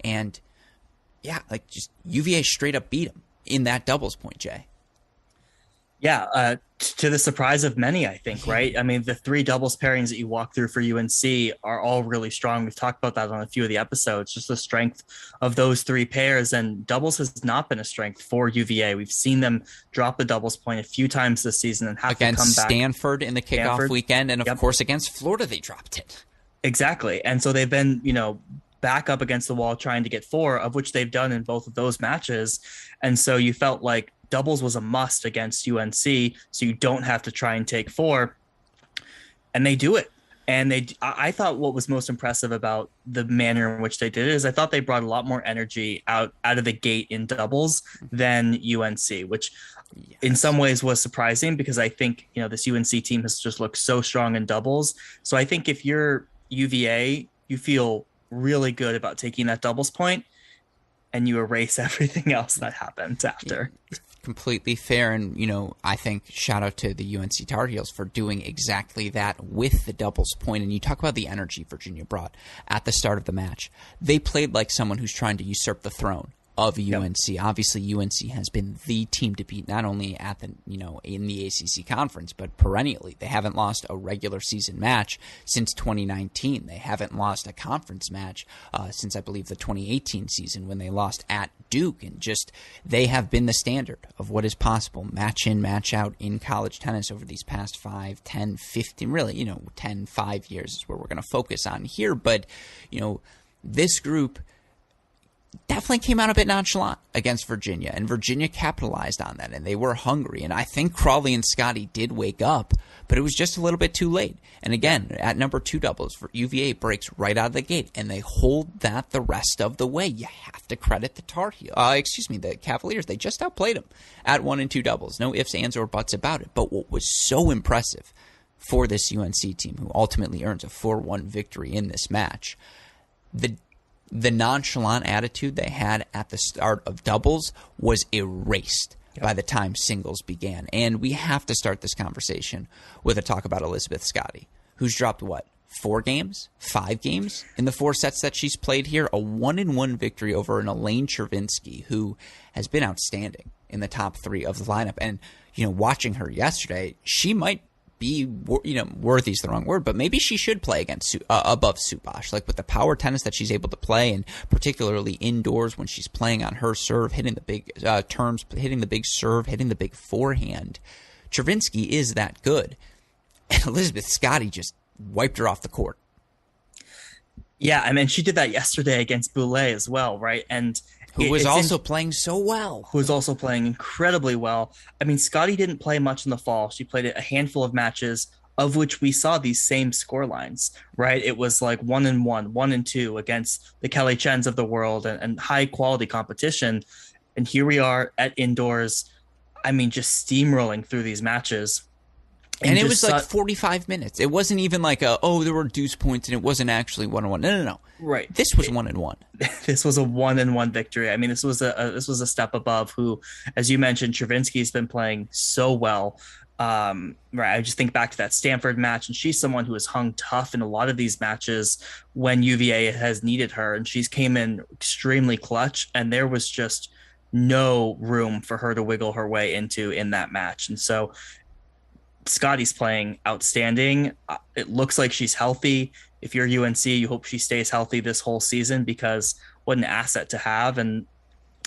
and yeah, like just UVA straight up beat them in that doubles point, Jay. Yeah, to the surprise of many, I think, right? I mean, the 3 doubles pairings that you walk through for UNC are all really strong. We've talked about that on a few of the episodes, just the strength of those 3 pairs. And doubles has not been a strength for UVA. We've seen them drop the doubles point a few times this season and have against to come back. Stanford in the kickoff weekend, and of course against Florida they dropped it. Exactly. And so they've been, back up against the wall trying to get 4, of which they've done in both of those matches. And so you felt like doubles was a must against UNC, so you don't have to try and take 4, and they do it. And I thought what was most impressive about the manner in which they did it is I thought they brought a lot more energy out of the gate in doubles than UNC, which in some ways was surprising because I think, this UNC team has just looked so strong in doubles. So I think if you're UVA, you feel really good about taking that doubles point and you erase everything else that happened after. Completely fair. And, I think shout out to the UNC Tar Heels for doing exactly that with the doubles point. And you talk about the energy Virginia brought at the start of the match. They played like someone who's trying to usurp the throne of UNC. Yep. Obviously, UNC has been the team to beat, not only at the in the ACC conference, but perennially. They haven't lost a regular season match since 2019. They haven't lost a conference match since, I believe, the 2018 season when they lost at Duke. And just they have been the standard of what is possible, match in, match out in college tennis over these past 5, 10, 15, really, 10, 5 years is where we're going to focus on here. But, this group definitely came out a bit nonchalant against Virginia, and Virginia capitalized on that, and they were hungry. And I think Crawley and Scotty did wake up, but it was just a little bit too late. And again, at number 2 doubles, for UVA breaks right out of the gate, and they hold that the rest of the way. You have to credit the the Cavaliers. They just outplayed them at 1 and 2 doubles. No ifs, ands, or buts about it. But what was so impressive for this UNC team, who ultimately earns a 4-1 victory in this match, the nonchalant attitude they had at the start of doubles was erased by the time singles began. And we have to start this conversation with a talk about Elizabeth Scotty, who's dropped, 4 games? 5 games in the 4 sets that she's played here? A 1-1 victory over an Elaine Chervinsky, who has been outstanding in the top 3 of the lineup. And, watching her yesterday, she might be, worthy is the wrong word, but maybe she should play against above Subash, like with the power tennis that she's able to play, and particularly indoors when she's playing on her serve, hitting the big terms, hitting the big serve, hitting the big forehand. Chervinsky is that good, and Elizabeth Scotty just wiped her off the court. Yeah, I mean, she did that yesterday against Boulay as well, right? And who was also playing so well. Who was also playing incredibly well. I mean, Scotty didn't play much in the fall. She played a handful of matches, of which we saw these same score lines, right? It was like 1-1, 1-2 against the Kelly Chens of the world and high quality competition. And here we are at indoors. I mean, just steamrolling through these matches. And it was like 45 minutes. It wasn't even like there were deuce points and it wasn't actually 1-1. No. Right. This was 1-1. This was a 1-1 victory. I mean, this was a step above who, as you mentioned, Chervinsky's been playing so well. Right. I just think back to that Stanford match, and she's someone who has hung tough in a lot of these matches when UVA has needed her, and she's came in extremely clutch, and there was just no room for her to wiggle her way into in that match. And so Scotty's playing outstanding. It looks like she's healthy. If you're UNC, you hope she stays healthy this whole season, because what an asset to have. And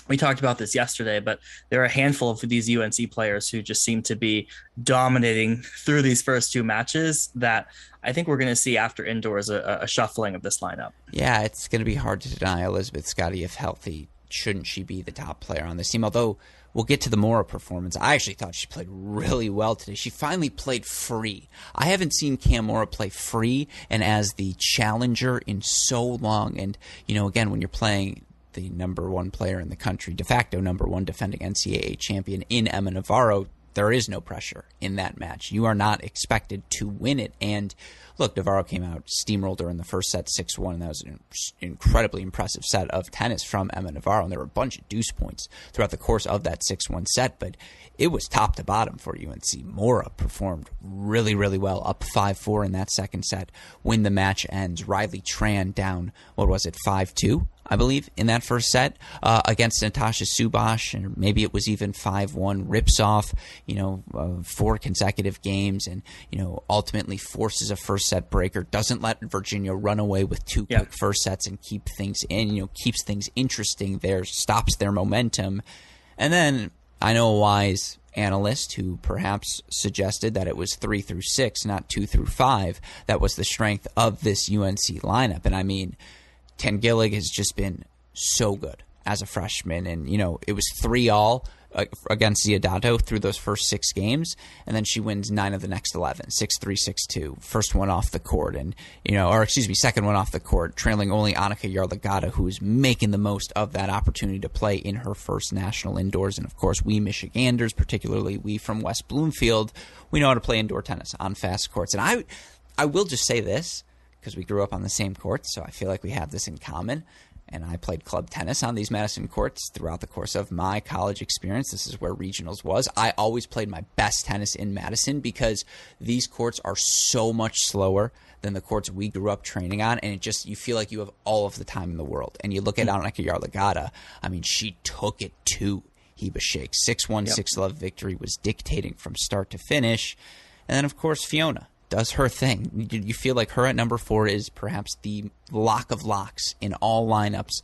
we talked about this yesterday, but there are a handful of these UNC players who just seem to be dominating through these first two matches that I think we're going to see after indoors a shuffling of this lineup. Yeah, it's going to be hard to deny Elizabeth Scotty if healthy. Shouldn't she be the top player on this team? Although we'll get to the Mora performance. I actually thought she played really well today. She finally played free. I haven't seen Cam Mora play free and as the challenger in so long. And, again, when you're playing the number one player in the country, de facto number one defending NCAA champion in Emma Navarro, there is no pressure in that match. You are not expected to win it. And look, Navarro came out, steamrolled her in the first set 6-1, and that was an incredibly impressive set of tennis from Emma Navarro. And there were a bunch of deuce points throughout the course of that 6-1 set, but it was top to bottom for UNC. Mora performed really, really well, up 5-4 in that second set. When the match ends, Riley Tran down, 5-2? I believe, in that first set against Natasha Subash, and maybe it was even 5-1, rips off, 4 consecutive games and, ultimately forces a first set breaker, doesn't let Virginia run away with 2 quick first sets and keep things in, keeps things interesting there, stops their momentum. And then I know a wise analyst who perhaps suggested that it was 3-6, not 2-5, that was the strength of this UNC lineup. And I mean, Tangillig has just been so good as a freshman. And, it was 3-all against Ziodato through those first 6 games. And then she wins 9 of the next 11, 6-3, 6-2. First one off the court and, second one off the court, trailing only Annika Yarlagata, who is making the most of that opportunity to play in her first national indoors. And, of course, we Michiganders, particularly we from West Bloomfield, we know how to play indoor tennis on fast courts. And I will just say this, because we grew up on the same courts, so I feel like we have this in common. And I played club tennis on these Madison courts throughout the course of my college experience. This is where regionals was. I always played my best tennis in Madison because these courts are so much slower than the courts we grew up training on, and you feel like you have all of the time in the world. And you look at Annika Yarlagata, I mean, she took it to Heba Sheikh. 6-1, 6-love victory, was dictating from start to finish. And then, of course, Fiona does her thing. You feel like her at number 4 is perhaps the lock of locks in all lineups,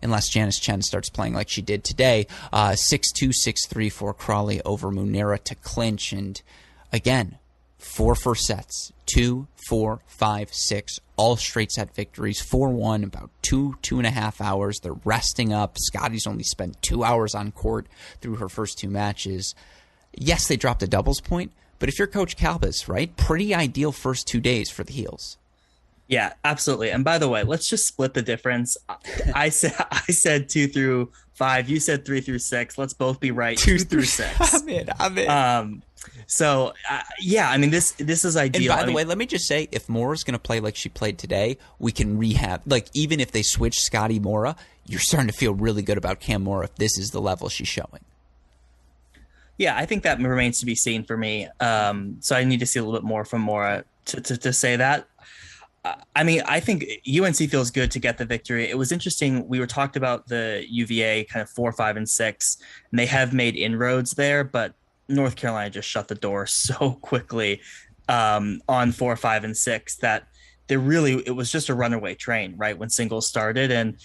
unless Janice Chen starts playing like she did today. 6-2, 6-3 for Crawley over Munera to clinch. And again, 4 first sets, 2, 4, 5, 6, all straight set victories, 4-1, about 2.5 hours. They're resting up. Scotty's only spent 2 hours on court through her first 2 matches. Yes, they dropped a doubles point, but if you're Coach Kalbas, right, pretty ideal first 2 days for the heels. Yeah, absolutely. And by the way, let's just split the difference. I said 2 through 5. You said 3 through 6. Let's both be right. 2 through 6. I'm in. So I mean, this is ideal. And by the way, let me just say, if Mora's going to play like she played today, we can rehab. Like, even if they switch Scotty Mora, you're starting to feel really good about Cam Mora if this is the level she's showing. Yeah, I think that remains to be seen for me. So I need to see a little bit more from Mora to say that. I mean, I think UNC feels good to get the victory. It was interesting. We were talked about the UVA kind of 4, 5, and 6, and they have made inroads there, but North Carolina just shut the door so quickly on 4, 5, and 6 that it was just a runaway train, right, when singles started. And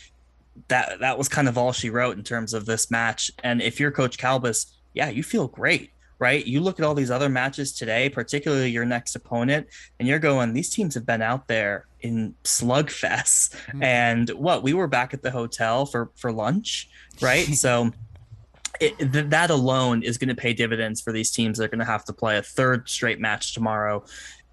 that was kind of all she wrote in terms of this match. And if you're Coach Kalbas, yeah, you feel great, right? You look at all these other matches today, particularly your next opponent, and you're going, these teams have been out there in slugfests. Mm-hmm. And we were back at the hotel for lunch, right? So that alone is going to pay dividends for these teams that are going to have to play a 3rd straight match tomorrow,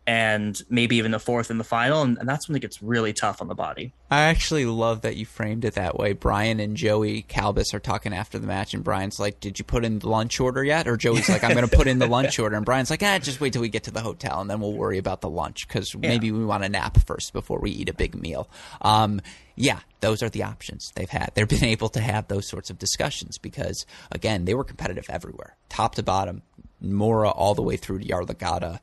and maybe even a 4th in the final. And that's when it gets really tough on the body. I actually love that you framed it that way. Brian and Joey Kalbas are talking after the match, and Brian's like, did you put in the lunch order yet? Or Joey's like, I'm going to put in the lunch order. And Brian's like, just wait till we get to the hotel, and then we'll worry about the lunch, because maybe we want to nap first before we eat a big meal. Yeah, those are the options they've had. They've been able to have those sorts of discussions because, again, they were competitive everywhere, top to bottom, Mora all the way through to Yarlagata.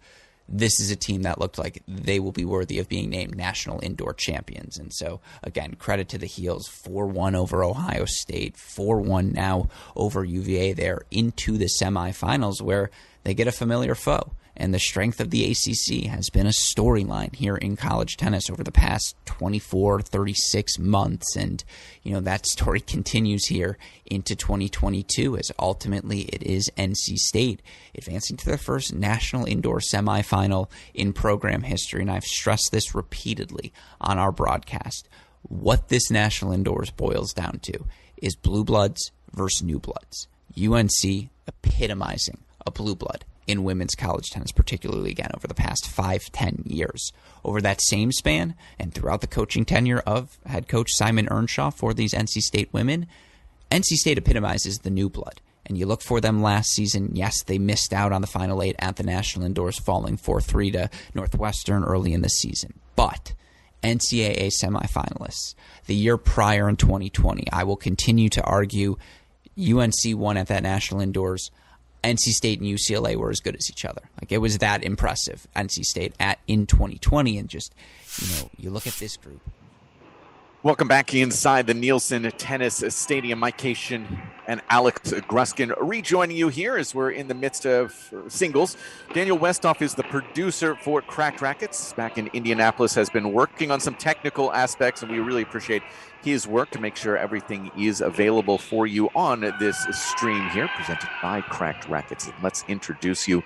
This is a team that looked like they will be worthy of being named national indoor champions. And so, again, credit to the heels. 4-1 over Ohio State, 4-1 now over UVA. They're into the semifinals where they get a familiar foe. And the strength of the ACC has been a storyline here in college tennis over the past 24, 36 months. And, that story continues here into 2022 as ultimately it is NC State advancing to their first national indoor semifinal in program history. And I've stressed this repeatedly on our broadcast. What this national indoors boils down to is blue bloods versus new bloods. UNC epitomizing a blue blood in women's college tennis, particularly again over the past 5-10 years. Over that same span and throughout the coaching tenure of head coach Simon Earnshaw for these NC State women, NC State epitomizes the new blood. And you look for them last season. Yes, they missed out on the Final 8 at the National Indoors, falling 4-3 to Northwestern early in the season. But NCAA semifinalists, the year prior in 2020, I will continue to argue UNC won at that National Indoors. NC State and UCLA were as good as each other. Like, it was that impressive, NC State in 2020. And just, you look at this group. Welcome back inside the Nielsen Tennis Stadium. Mike Cation and Alex Gruskin rejoining you here as we're in the midst of singles. Daniel Westhoff is the producer for Cracked Racquets back in Indianapolis, has been working on some technical aspects, and we really appreciate his work to make sure everything is available for you on this stream here, presented by Cracked Racquets. And let's introduce you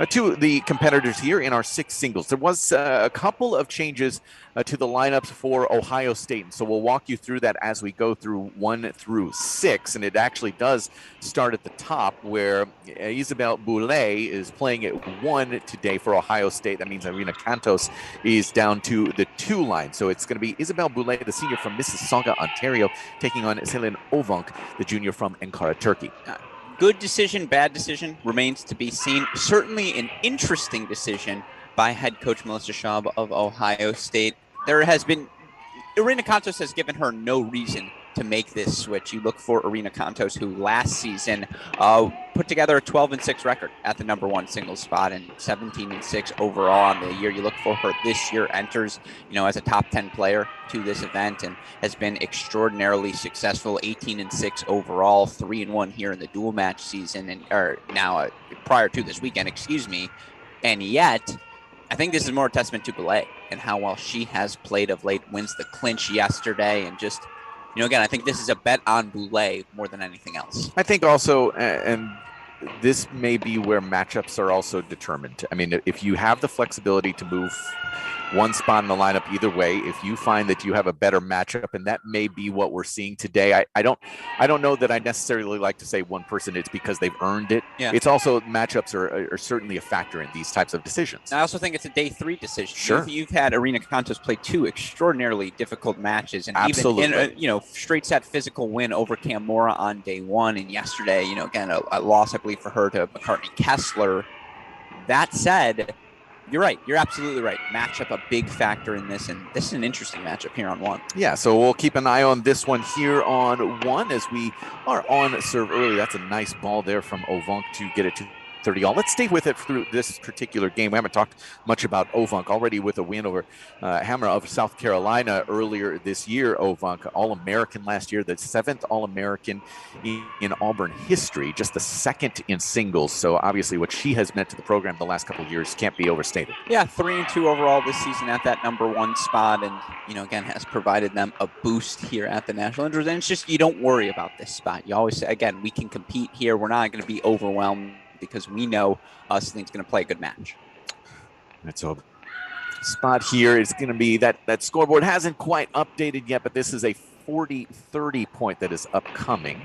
to the competitors here in our 6 singles. There was a couple of changes to the lineups for Ohio State, and so we'll walk you through that as we go through 1 through 6. And it actually does start at the top, where Isabel Boulay is playing at 1 today for Ohio State. That means Irina Cantos is down to the 2 line. So it's going to be Isabel Boulay, the senior from Mississauga, Ontario, taking on Selin Ovank, the junior from Ankara, Turkey. Good decision, bad decision remains to be seen. Certainly an interesting decision by head coach Melissa Schaub of Ohio State. There has been, Irina Cantos has given her no reason to make this switch. You look for Irina Cantos, who last season put together a 12-6 record at the number 1 singles spot and 17-6 overall on the year. You look for her this year, enters, as a top 10 player to this event and has been extraordinarily successful. 18-6 overall, 3-1 here in the dual match season, prior to this weekend, And yet, I think this is more a testament to Boulay and how well she has played of late. Wins the clinch yesterday, and just, again, I think this is a bet on Boulay more than anything else. I think also, and this may be where matchups are also determined. I mean, if you have the flexibility to move one spot in the lineup either way, if you find that you have a better matchup, and that may be what we're seeing today. I don't know that I necessarily like to say one person it's because they've earned it. Yeah. It's also matchups are certainly a factor in these types of decisions. I also think it's a day 3 decision. Sure. You've had Irina Cantos play 2 extraordinarily difficult matches, and Absolutely. even in straight set physical win over Camora on day 1, and yesterday, again, a loss, I believe, for her to McCartney Kessler. That said, you're right. You're absolutely right. Matchup a big factor in this, and this is an interesting matchup here on 1. Yeah, so we'll keep an eye on this one here on 1 as we are on serve early. That's a nice ball there from Ovank to get it to 30 all. Let's stay with it through this particular game. We haven't talked much about Ovank already with a win over Hammer of South Carolina earlier this year. Ovank, All-American last year, the 7th All-American in Auburn history, just the 2nd in singles. So obviously what she has meant to the program the last couple of years can't be overstated. Yeah, 3-2 overall this season at that number 1 spot, and again has provided them a boost here at the National Indoors. And it's just, you don't worry about this spot. You always say, again, we can compete here. We're not going to be overwhelmed, because we know Seling's going to play a good match. That's a spot here. It's going to be that scoreboard hasn't quite updated yet, but this is a 40-30 point that is upcoming.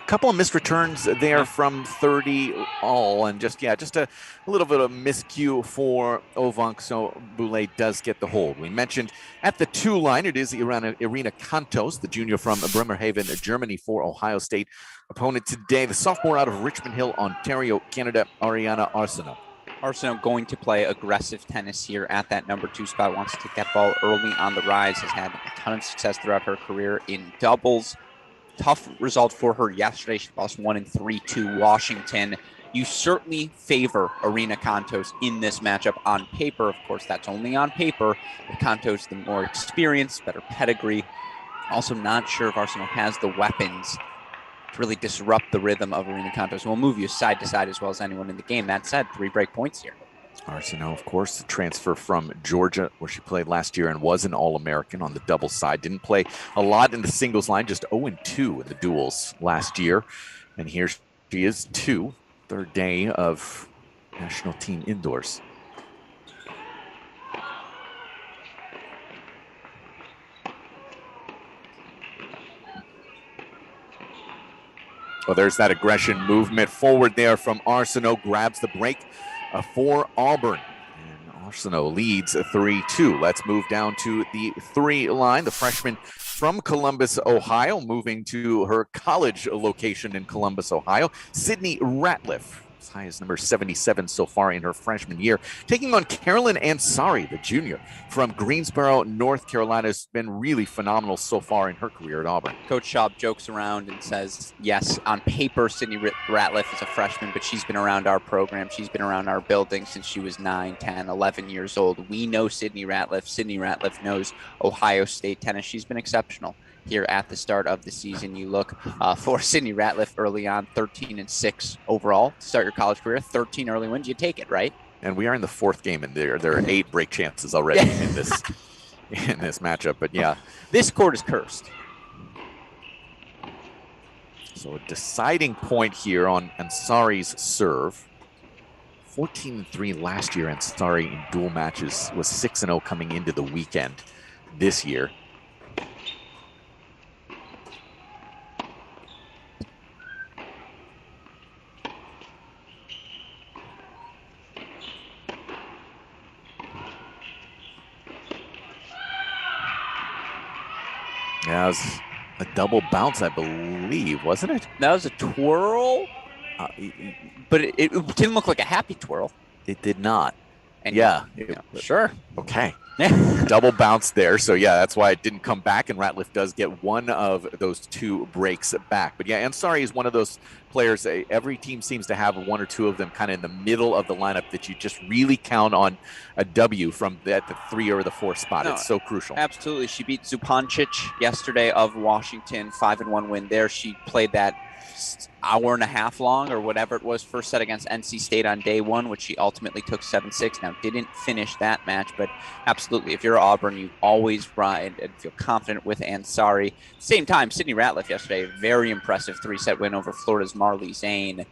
Couple of missed returns there from 30 all, and just a little bit of miscue for Ovank, so Boulay does get the hold. We mentioned at the 2 line, it is Irina Cantos, the junior from Bremerhaven, Germany, for Ohio State. Opponent today, the sophomore out of Richmond Hill, Ontario, Canada, Ariana Arsenault. Arsenault going to play aggressive tennis here at that number 2 spot, wants to take that ball early on the rise, has had a ton of success throughout her career in doubles. Tough result for her yesterday. She lost 1-3 to Washington. you certainly favor Arena Contos in this matchup on paper. Of course, that's only on paper. But Contos, the more experienced, better pedigree. Also not sure if Arsenal has the weapons to really disrupt the rhythm of Arena Contos. We'll move you side to side as well as anyone in the game. That said, 3 break points here. Arsenault, of course, the transfer from Georgia, where she played last year and was an All-American on the doubles side. Didn't play a lot in the singles line, just 0-2 in the duels last year. And here she is, third day of national team indoors. Well, there's that aggression movement forward there from Arsenault, grabs the break for Auburn. And Arsenault leads 3-2. Let's move down to the 3 line. The freshman from Columbus, Ohio, moving to her college location in Columbus, Ohio, Sydney Ratliff. As high as number 77 so far in her freshman year, taking on Carolyn Ansari, the junior from Greensboro, North Carolina. Has been really phenomenal so far in her career at Auburn. Coach Schaub jokes around and says, yes, on paper, Sydney Ratliff is a freshman, but she's been around our program. She's been around our building since she was 9, 10, 11 years old. We know Sydney Ratliff. Sydney Ratliff knows Ohio State tennis. She's been exceptional here at the start of the season. You look for Sydney Ratliff early on, 13-6 overall to start your college career. 13 early wins, you take it, right? And we are in the 4th game, and there are 8 break chances already in this matchup. But yeah, this court is cursed. So a deciding point here on Ansari's serve. 14-3 last year. Ansari in dual matches was 6-0 coming into the weekend this year. Yeah, it was a double bounce, I believe, wasn't it? That was a twirl, but it didn't look like a happy twirl. It did not. And yeah. Sure. Okay. Double bounce there. So, yeah, that's why it didn't come back. And Ratliff does get one of those 2 breaks back. But, yeah, Ansari is one of those players. Every team seems to have 1 or 2 of them kind of in the middle of the lineup that you just really count on a W from at the 3 or the 4 spot. It's so crucial. Absolutely. She beat Zupancic yesterday of Washington, 5-1 win there. She played that hour and a half long or whatever it was, first set against NC State on day 1, which she ultimately took 7-6. Now, didn't finish that match, but absolutely, if you're Auburn, you always ride and feel confident with Ansari. At the same time, Sydney Ratliff yesterday, very impressive 3-set win over Florida's Marley Zane.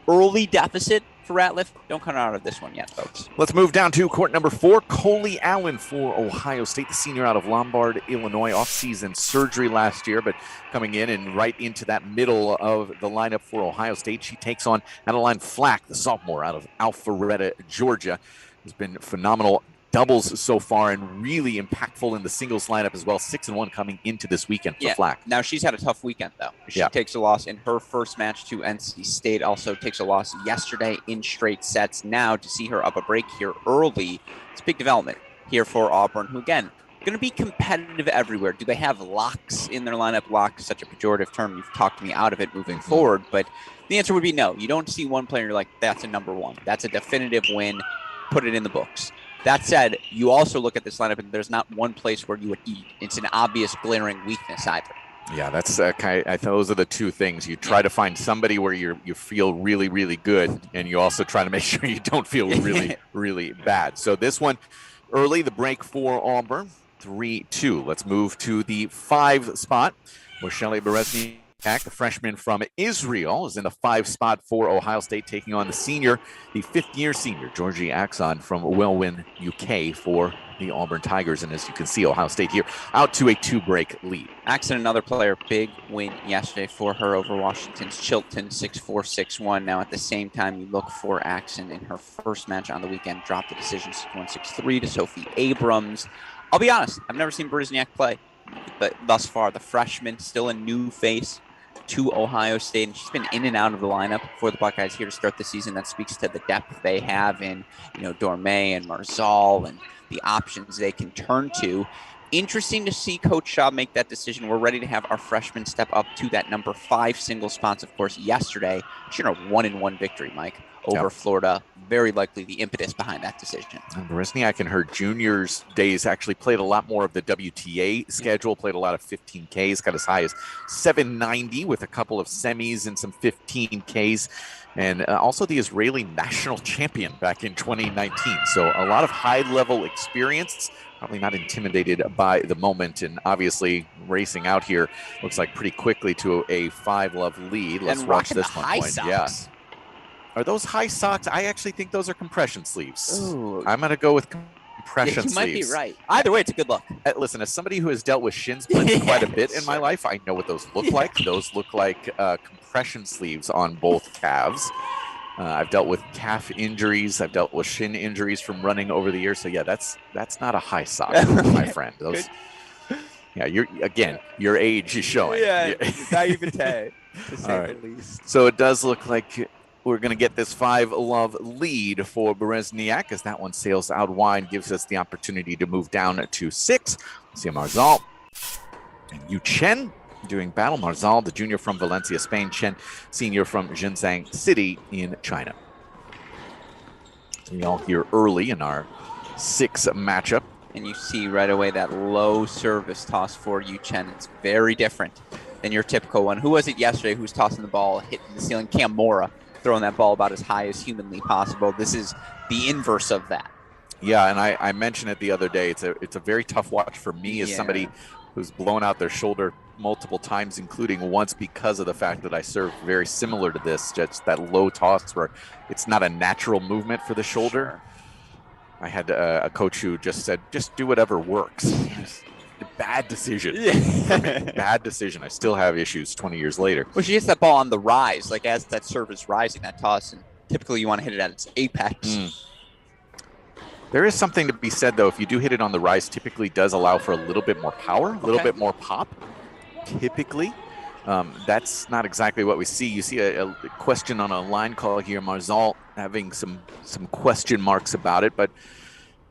Early deficit for Ratliff. Don't come out of this one yet, folks. Let's move down to court number 4. Coley Allen for Ohio State, the senior out of Lombard, Illinois. Off-season surgery last year, but coming in and right into that middle of the lineup for Ohio State. She takes on Adeline Flack, the sophomore out of Alpharetta, Georgia. Has been phenomenal doubles so far and really impactful in the singles lineup as well. 6-1 coming into this weekend for Flack. Now she's had a tough weekend though. She takes a loss in her first match to NC State. Also takes a loss yesterday in straight sets. Now to see her up a break here early, it's a big development here for Auburn, who again, going to be competitive everywhere. Do they have locks in their lineup? Lock is such a pejorative term. You've talked me out of it moving forward, but the answer would be no. You don't see one player, you're like, that's a number 1. That's a definitive win. Put it in the books. That said, you also look at this lineup, and there's not one place where you would eat. It's an obvious, glaring weakness either. Yeah, that's I thought those are the 2 things. You try to find somebody where you feel really, really good, and you also try to make sure you don't feel really, really bad. So this one, early, the break for Auburn, 3-2. Let's move to the 5 spot, where Shelley Berezny, the freshman from Israel, is in the 5 spot for Ohio State, taking on the 5th-year senior, Georgie Axon from Welwyn, UK, for the Auburn Tigers. And as you can see, Ohio State here out to a 2-break lead. Axon, another player, big win yesterday for her over Washington's Chilton, 6-4, 6-1. Now, at the same time, you look for Axon in her first match on the weekend, dropped the decision 6-1, 6-3 to Sophie Abrams. I'll be honest, I've never seen Berezniak play, but thus far, the freshman, still a new face to Ohio State, and she's been in and out of the lineup for the Buckeyes here to start the season. That speaks to the depth they have in, Dorme and Marzal and the options they can turn to. Interesting to see Coach Shaw make that decision. We're ready to have our freshmen step up to that number 5 single spots. Of course, yesterday, shared a 1-1 victory, Mike, over Florida. Very likely the impetus behind that decision. And Berezniak in her juniors days actually played a lot more of the WTA schedule, played a lot of 15Ks, got as high as 790 with a couple of semis and some 15Ks. And also the Israeli national champion back in 2019. So a lot of high-level experience, probably not intimidated by the moment. And obviously racing out here looks like pretty quickly to a 5-love lead. Let's watch this one. Socks. Are those high socks? I actually think those are compression sleeves. Ooh. I'm going to go with compression you sleeves. might be right. Either way, it's a good look. Listen, as somebody who has dealt with shin splints quite a bit in my life, I know what those look like. Those look like compression sleeves on both calves. I've dealt with calf injuries. I've dealt with shin injuries from running over the years. So yeah, that's not a high sock, my friend. Those, your age is showing. Yeah, naivete, to say the least. So it does look like we're going to get this 5-love lead for Berezniak as that one sails out wide, gives us the opportunity to move down to 6. See Marzal and Yu Chen doing battle. Marzal, the junior from Valencia, Spain. Chen, senior from Zhenzhang City in China. We all here early in our 6 matchup. And you see right away that low service toss for Yu Chen. It's very different than your typical one. Who was it yesterday who was tossing the ball, hitting the ceiling? Cam Mora, throwing that ball about as high as humanly possible. This is the inverse of that. Yeah, and I mentioned it the other day. It's a very tough watch for me as somebody who's blown out their shoulder multiple times, including once because of the fact that I serve very similar to this, just that low toss where it's not a natural movement for the shoulder. I had a coach who just said, just do whatever works. Bad decision. Bad decision. I still have issues 20 years later. Well, she hits that ball on the rise, like as that serve is rising, that toss, and typically you want to hit it at its apex. There is something to be said, though. If you do hit it on the rise, typically does allow for a little bit more power, a little bit more pop, typically. That's not exactly what we see. You see a question on a line call here. Marzal having some question marks about it. But,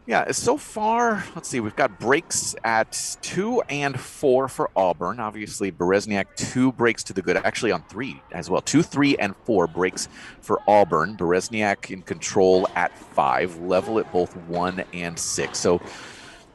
yeah, so far, let's see. We've got breaks at 2 and 4 for Auburn. Obviously, Berezniak, 2 breaks to the good. Actually, on 3 as well. 2, 3, and 4 breaks for Auburn. Berezniak in control at 5. Level at both 1 and 6. So,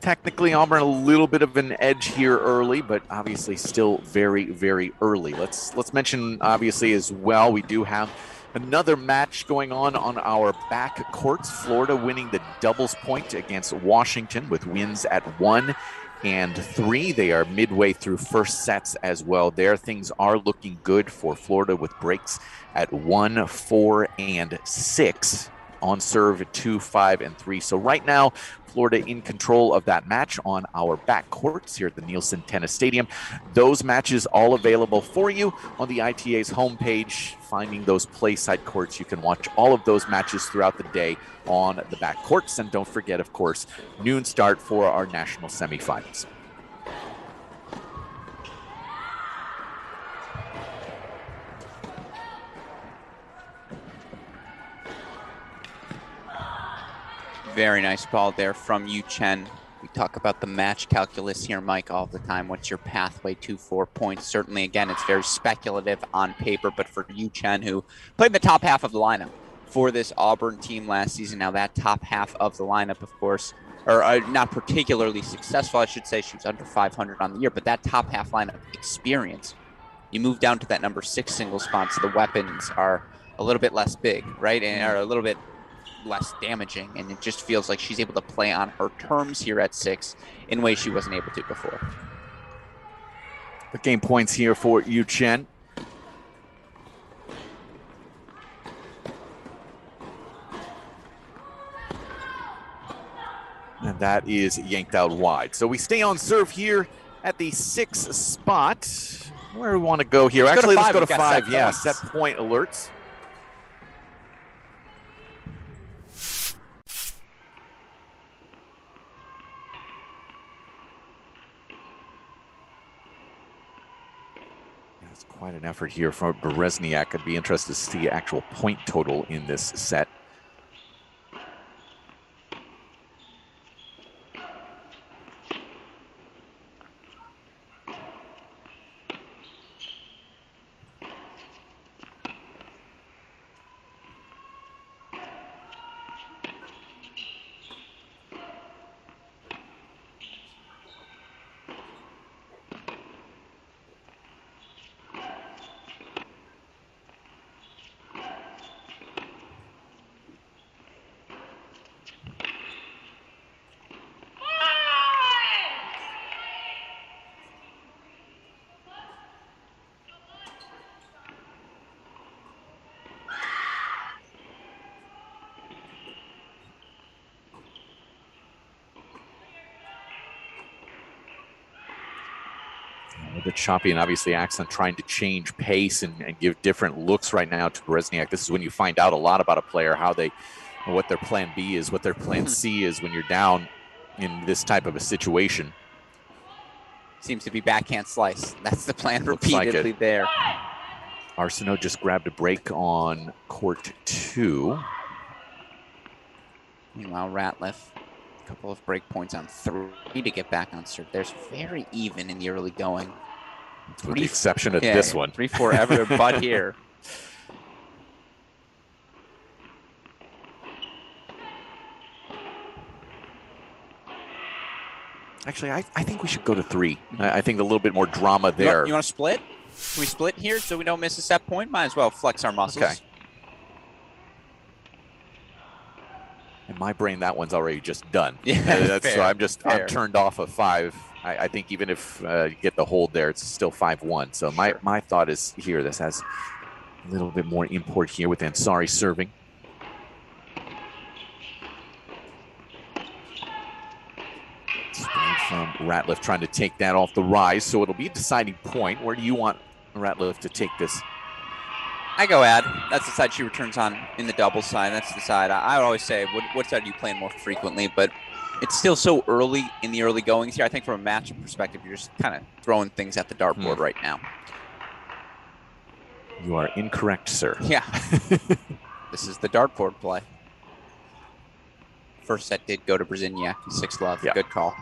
technically, Auburn a little bit of an edge here early, but obviously still very, very early. Let's mention, obviously, as well, we do have another match going on our back courts. Florida winning the doubles point against Washington with wins at 1 and 3. They are midway through first sets as well. There, things are looking good for Florida with breaks at 1, 4, and 6 on serve at 2, 5, and 3. So right now, Florida in control of that match on our back courts here at the Nielsen Tennis Stadium. Those matches all available for you on the ITA's homepage. Finding those play side courts, you can watch all of those matches throughout the day on the back courts. And don't forget, of course, noon start for our national semifinals. Very nice ball there from Yu Chen. We talk about the match calculus here, Mike, all the time. What's your pathway to 4 points? Certainly, again, it's very speculative on paper, but for Yu Chen, who played in the top half of the lineup for this Auburn team last season, now that top half of the lineup, of course, or not particularly successful, I should say. She was under 500 on the year, but that top half lineup experience, you move down to that number 6 single spot, so the weapons are a little bit less big, right, and are a little bit less damaging, and it just feels like she's able to play on her terms here at 6 in ways she wasn't able to before. The game points here for Yu Chen. And that is yanked out wide. So we stay on serve here at the 6 spot. Where do we want to go here? Let's go to 5. Yeah, set point alerts. Quite an effort here for Berezniak. I'd be interested to see actual point total in this set. A bit choppy, and obviously Axon trying to change pace and give different looks right now to Berezniak. This is when you find out a lot about a player, what their plan B is, what their plan C is when you're down in this type of a situation. Seems to be backhand slice. That's the plan Looks repeatedly like there. Arsenault just grabbed a break on court 2. Meanwhile, Ratliff, a couple of break points on 3 to get back on serve. There's very even in the early going. With the exception of this one. 3-4 ever but here. Actually, I think we should go to 3. I think a little bit more drama there. You want to split? Can we split here so we don't miss a set point? Might as well flex our muscles. Okay. In my brain, that one's already just done. Yeah, so I'm turned off of 5. I think even if you get the hold there, it's still 5-1. So my thought is here. This has a little bit more import here with Ansari serving. From Ratliff trying to take that off the rise, so it'll be a deciding point. Where do you want Ratliff to take this? I go ad. That's the side she returns on in the double side. That's the side I would always say, what side are you playing more frequently? But it's still so early in the early goings here. I think from a matchup perspective, you're just kind of throwing things at the dartboard right now. You are incorrect, sir. Yeah. This is the dartboard play. First set did go to Brzeziak, 6-love. Yeah. Good call.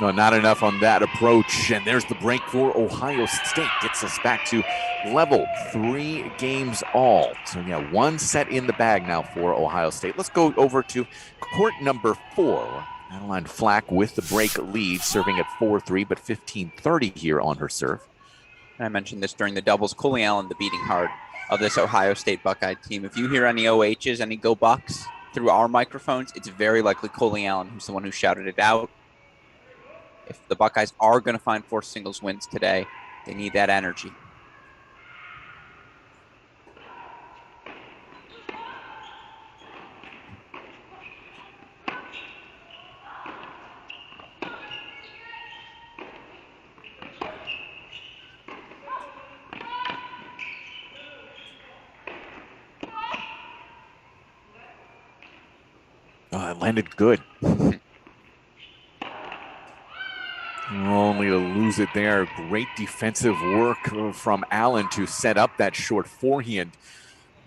No, not enough on that approach. And there's the break for Ohio State. Gets us back to level, 3 games all. So, yeah, 1 set in the bag now for Ohio State. Let's go over to court number 4. Adeline Flack with the break lead, serving at 4-3, but 15-30 here on her serve. And I mentioned this during the doubles. Coley Allen, the beating heart of this Ohio State Buckeye team. If you hear any OHs, any Go Bucks through our microphones, it's very likely Coley Allen who's the one who shouted it out. If the Buckeyes are going to find 4 singles wins today, they need that energy. It landed good. Only to lose it there. Great defensive work from Allen to set up that short forehand,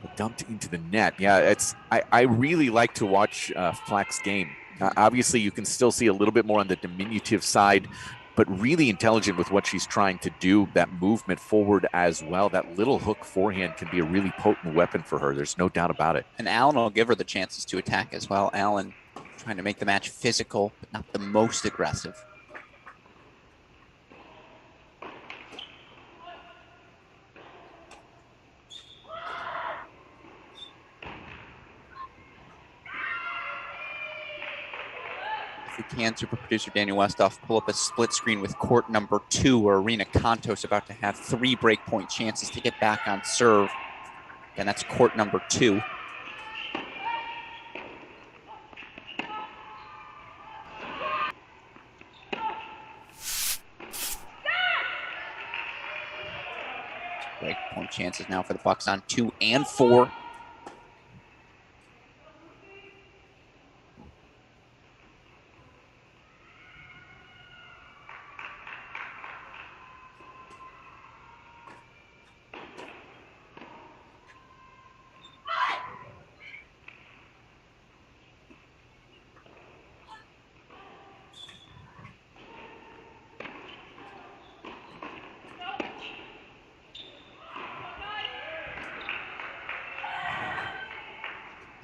but dumped into the net. Yeah, I really like to watch Flack's game. Obviously, you can still see a little bit more on the diminutive side, but really intelligent with what she's trying to do. That movement forward as well. That little hook forehand can be a really potent weapon for her. There's no doubt about it. And Allen will give her the chances to attack as well. Allen trying to make the match physical, but not the most aggressive. If we can, super producer Daniel Westoff, pull up a split screen with court number 2, where Arena Contos about to have 3 breakpoint chances to get back on serve. And that's court number 2. Breakpoint chances now for the Bucks on 2 and 4.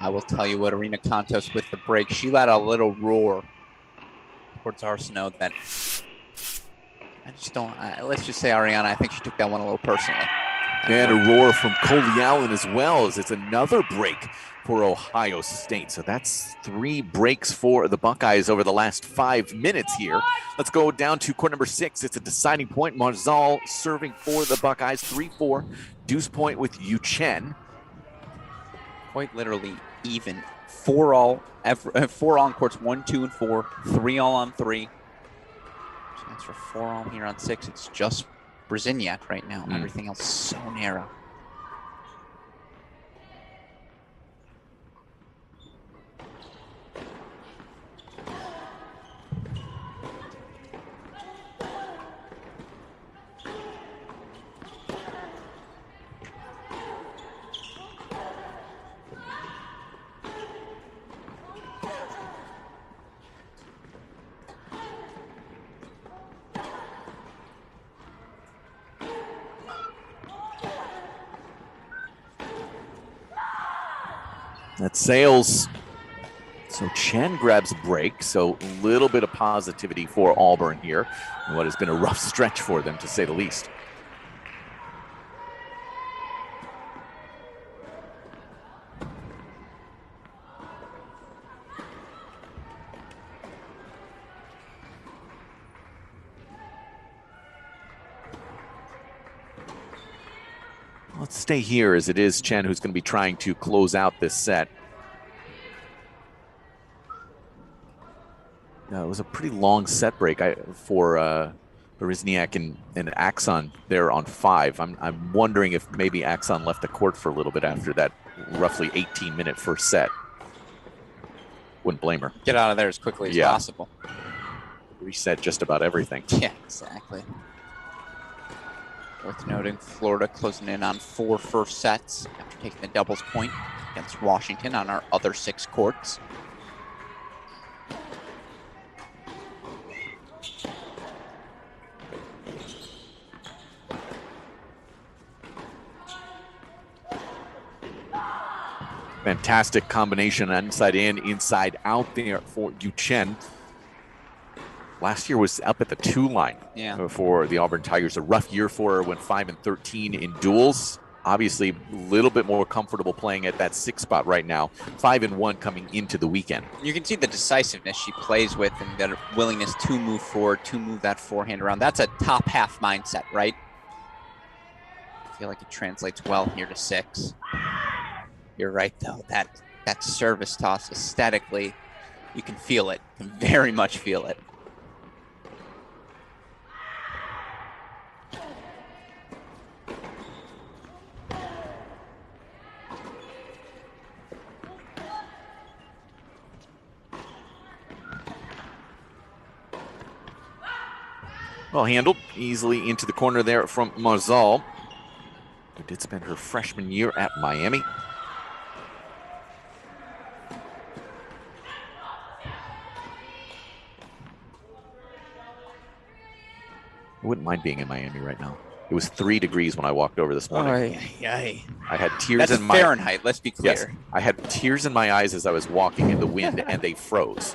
I will tell you what, Arena Contos with the break, she let a little roar towards Arsenault that I just don't, let's just say Ariana, I think she took that one a little personally. And a roar from Coley Allen as well, as it's another break for Ohio State. So that's 3 breaks for the Buckeyes over the last 5 minutes here. Let's go down to court number 6. It's a deciding point. Marzal serving for the Buckeyes, 3-4. Deuce point with Yu Chen. Quite literally even. 4 all on courts 1, 2, and 4. 3 all on 3. Chance for 4 all here on 6. It's just Brzezinyak right now. Everything else so narrow. That sails. So Chen grabs a break. So a little bit of positivity for Auburn here in what has been a rough stretch for them, to say the least. Let's stay here, as it is Chen who's going to be trying to close out this set. It was a pretty long set break for Berezniak and Axon there on 5. I'm wondering if maybe Axon left the court for a little bit after that roughly 18-minute first set. Wouldn't blame her. Get out of there as quickly as possible. Reset just about everything. Yeah, exactly. Worth noting, Florida closing in on 4 first sets after taking the doubles point against Washington on our other 6 courts. Fantastic combination, inside in, inside out there for Yu Chen. Last year was up at the 2 line for the Auburn Tigers. A rough year for her, went 5-13 in duels. Obviously, a little bit more comfortable playing at that 6 spot right now. 5-1 coming into the weekend. You can see the decisiveness she plays with and that willingness to move forward, to move that forehand around. That's a top half mindset, right? I feel like it translates well here to 6. You're right, though. That service toss aesthetically, you can feel it. You can very much feel it. Well handled, easily into the corner there from Marzal, who did spend her freshman year at Miami. I wouldn't mind being in Miami right now. It was 3 degrees when I walked over this morning. I had tears in my Fahrenheit, let's be clear. Yes, I had tears in my eyes as I was walking in the wind and they froze.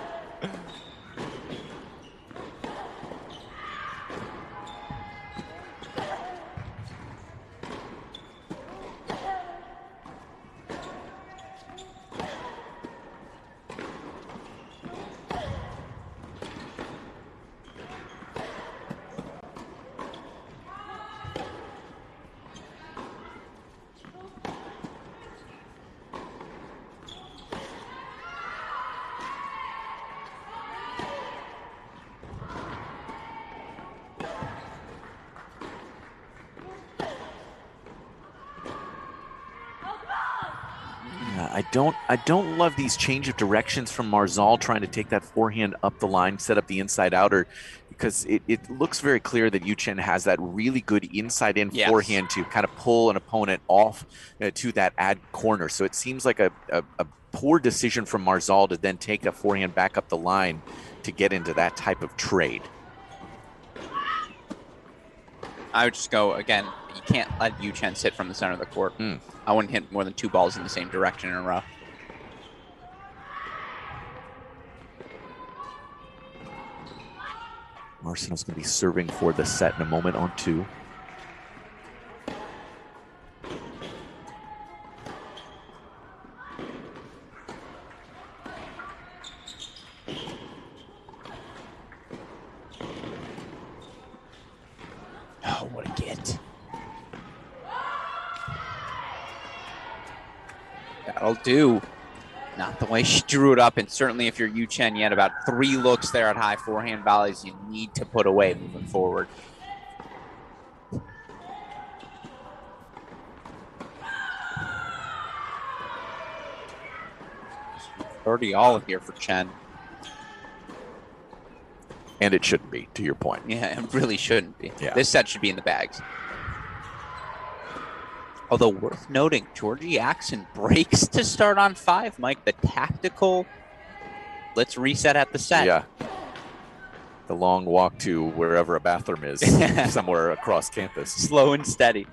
I don't love these change of directions from Marzal trying to take that forehand up the line, set up the inside outer, because it looks very clear that Yu Chen has that really good inside in forehand to kind of pull an opponent off to that ad corner. So it seems like a poor decision from Marzal to then take a forehand back up the line to get into that type of trade. I would just go, again, you can't let Yu Chen sit from the center of the court. I wouldn't hit more than 2 balls in the same direction in a row. Marcinel's going to be serving for the set in a moment on 2. Oh, what a get. That'll do. Not the way she drew it up, and certainly if you're Yu Chen, you had about 3 looks there at high forehand volleys you need to put away moving forward. 30 all here for Chen. And it shouldn't be, to your point. Yeah, it really shouldn't be. Yeah. This set should be in the bags. Although worth noting, Georgie Axon breaks to start on 5, Mike. The tactical, let's reset at the set. Yeah. The long walk to wherever a bathroom is, somewhere across campus. Slow and steady.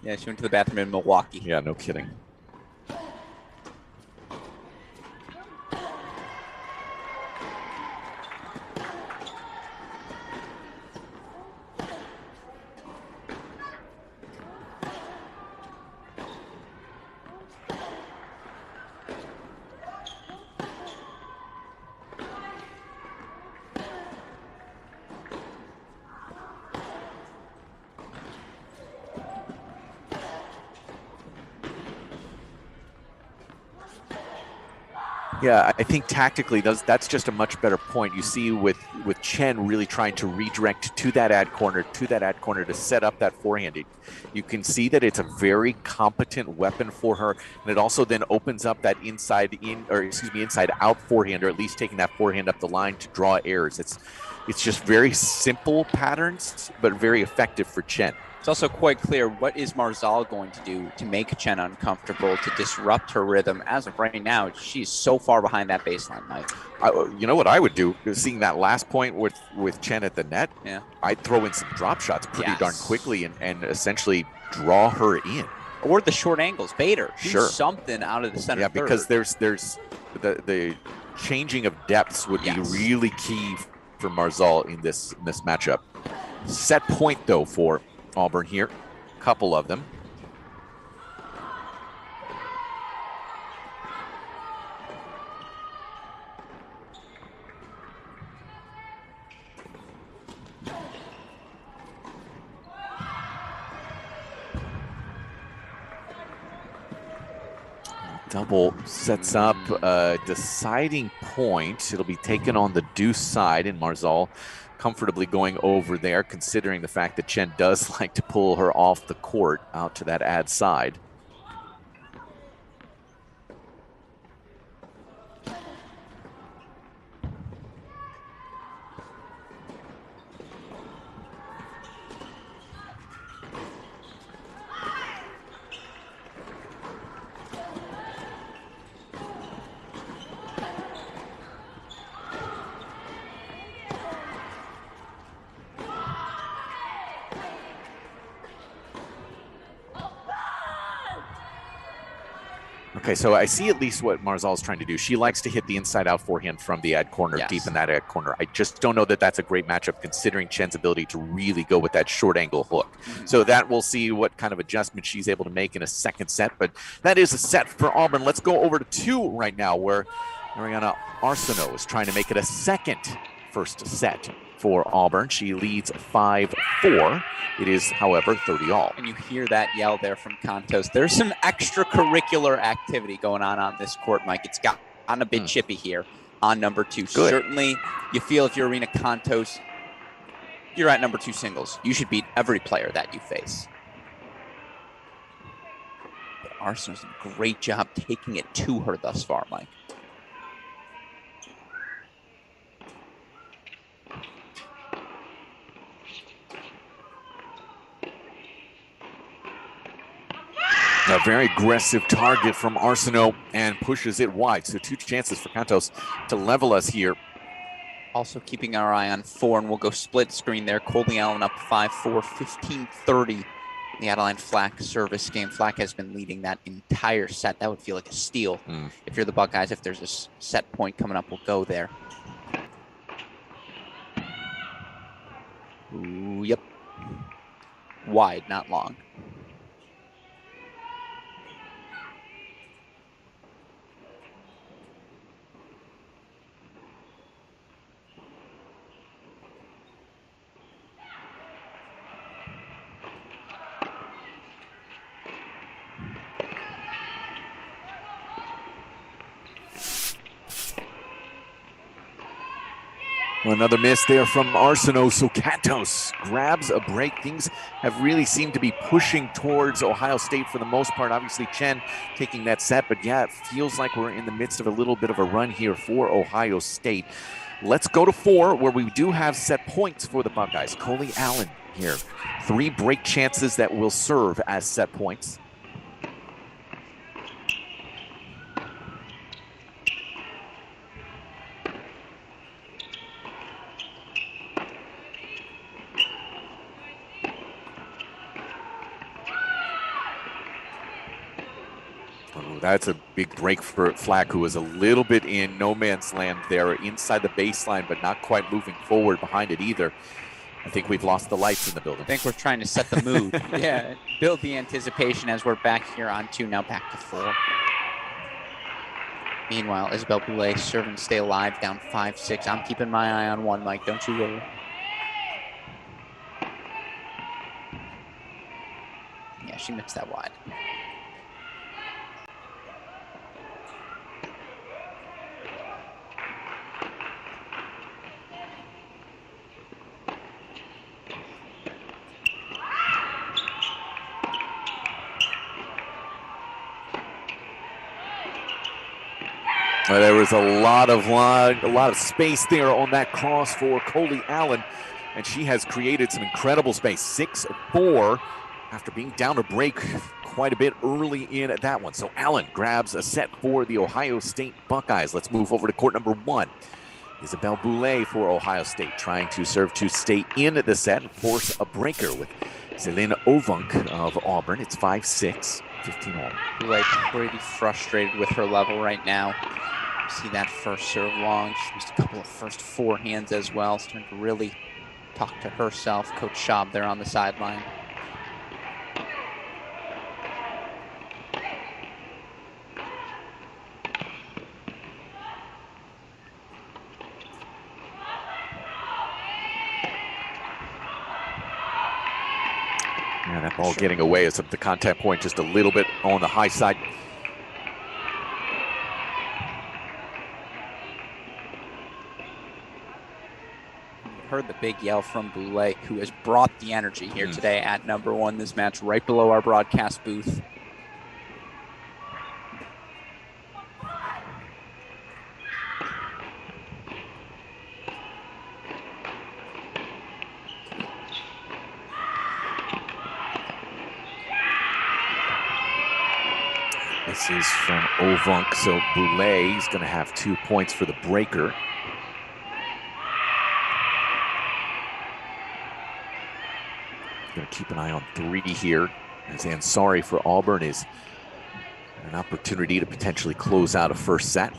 Yeah, she went to the bathroom in Milwaukee. Yeah, no kidding. Yeah, I think tactically that's just a much better point. You see with Chen really trying to redirect to that ad corner to set up that forehand. You can see that it's a very competent weapon for her, and it also then opens up that inside out forehand, or at least taking that forehand up the line to draw errors. It's just very simple patterns, but very effective for Chen. It's also quite clear what is Marzal going to do to make Chen uncomfortable, to disrupt her rhythm. As of right now, she's so far behind that baseline, Mike. You know what I would do? Seeing that last point with Chen at the net, yeah, I'd throw in some drop shots pretty darn quickly and essentially draw her in. Or the short angles, bait her. Do Sure. something out of the center third. Because there's the changing of depths would be really key for Marzal in this matchup. Set point, though, for Auburn here. A couple of them. Double sets up a deciding point. It'll be taken on the deuce side, and Marzal comfortably going over there, considering the fact that Chen does like to pull her off the court out to that ad side. Okay, so I see at least what Marzal is trying to do. She likes to hit the inside-out forehand from the ad corner, deep in that ad corner. I just don't know that that's a great matchup considering Chen's ability to really go with that short-angle hook. So that we'll see what kind of adjustment she's able to make in a second set. But that is a set for Auburn. Let's go over to 2 right now, where Mariana Arsenault is trying to make it a second first set for Auburn. She leads 5-4. It is, however, 30-all. And you hear that yell there from Contos. There's some extracurricular activity going on this court, Mike. It's gotten a bit chippy here on number 2. Good. Certainly, you feel if you're Arena Contos, you're at number 2 singles. You should beat every player that you face. But Arsenault's done a great job taking it to her thus far, Mike. A very aggressive target from Arsenault and pushes it wide. So 2 chances for Contos to level us here. Also keeping our eye on 4, and we'll go split screen there. Colby Allen up 5-4, 15-30. The Adeline Flack service game. Flack has been leading that entire set. That would feel like a steal. If you're the Buckeyes, if there's a set point coming up, we'll go there. Ooh, yep. Wide, not long. Well, another miss there from Arsenault. So Cantos grabs a break. Things have really seemed to be pushing towards Ohio State for the most part. Obviously, Chen taking that set, but yeah, it feels like we're in the midst of a little bit of a run here for Ohio State. Let's go to 4, where we do have set points for the Buckeyes. Coley Allen here. 3 break chances that will serve as set points. Oh, that's a big break for Flack, who was a little bit in no man's land there, inside the baseline, but not quite moving forward behind it either. I think we've lost the lights in the building. I think we're trying to set the mood. Yeah, build the anticipation as we're back here on 2, now back to 4. Meanwhile, Isabelle Boulay serving to stay alive, down 5-6. I'm keeping my eye on 1, Mike. Don't you worry. Yeah, she missed that wide. There was a lot of space there on that cross for Coley Allen, and she has created some incredible space. 6-4 after being down a break quite a bit early in that one. So Allen grabs a set for the Ohio State Buckeyes. Let's move over to court number 1. Isabelle Boulay for Ohio State, trying to serve to stay in the set and force a breaker with Céline Ovunk of Auburn. It's 5-6, 15-all. Boulay pretty frustrated with her level right now. See that first serve long. She missed a couple of first forehands as well. Starting to really talk to herself. Coach Schaub there on the sideline. Yeah, that ball getting away is the contact point just a little bit on the high side. Heard the big yell from Boulay, who has brought the energy here today at number 1 this match, right below our broadcast booth. This is from Ovunk, so Boulay is going to have 2 points for the breaker. Going to keep an eye on 3 here, as Ansari for Auburn is an opportunity to potentially close out a first set.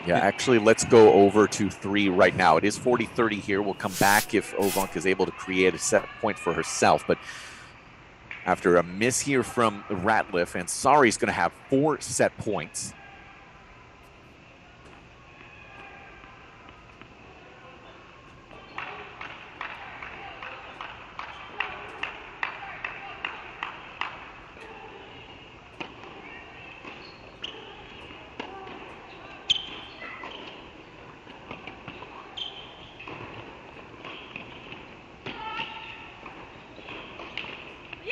Yeah, actually, let's go over to 3 right now. It is 40-30 here. We'll come back if Ovunk is able to create a set point for herself, but after a miss here from Ratliff, and Ansari's going to have 4 set points.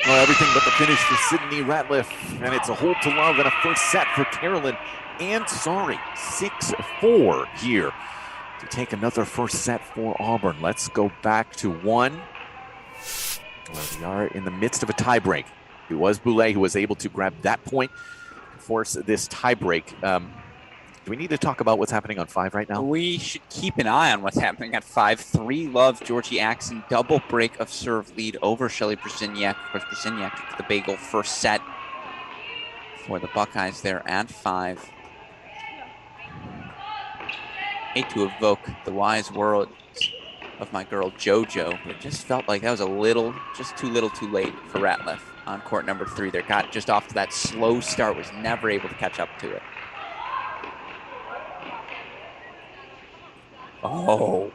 Well, everything but the finish for Sydney Ratliff, and it's a hold to love and a first set for Carolyn Ansari. 6-4 here to take another first set for Auburn. Let's go back to 1. Well, we are in the midst of a tiebreak. It was Boulay who was able to grab that point to force this tiebreak. Do we need to talk about what's happening on 5 right now? We should keep an eye on what's happening at 5. 3 love Georgie Axon, double break of serve lead over Shelly Brzezinyak. Of course, Brzezinyak took the bagel first set for the Buckeyes there at 5. Hate to evoke the wise words of my girl JoJo, but it just felt like that was just too little too late for Ratliff on court number 3. They got just off to that slow start, was never able to catch up to it. Oh.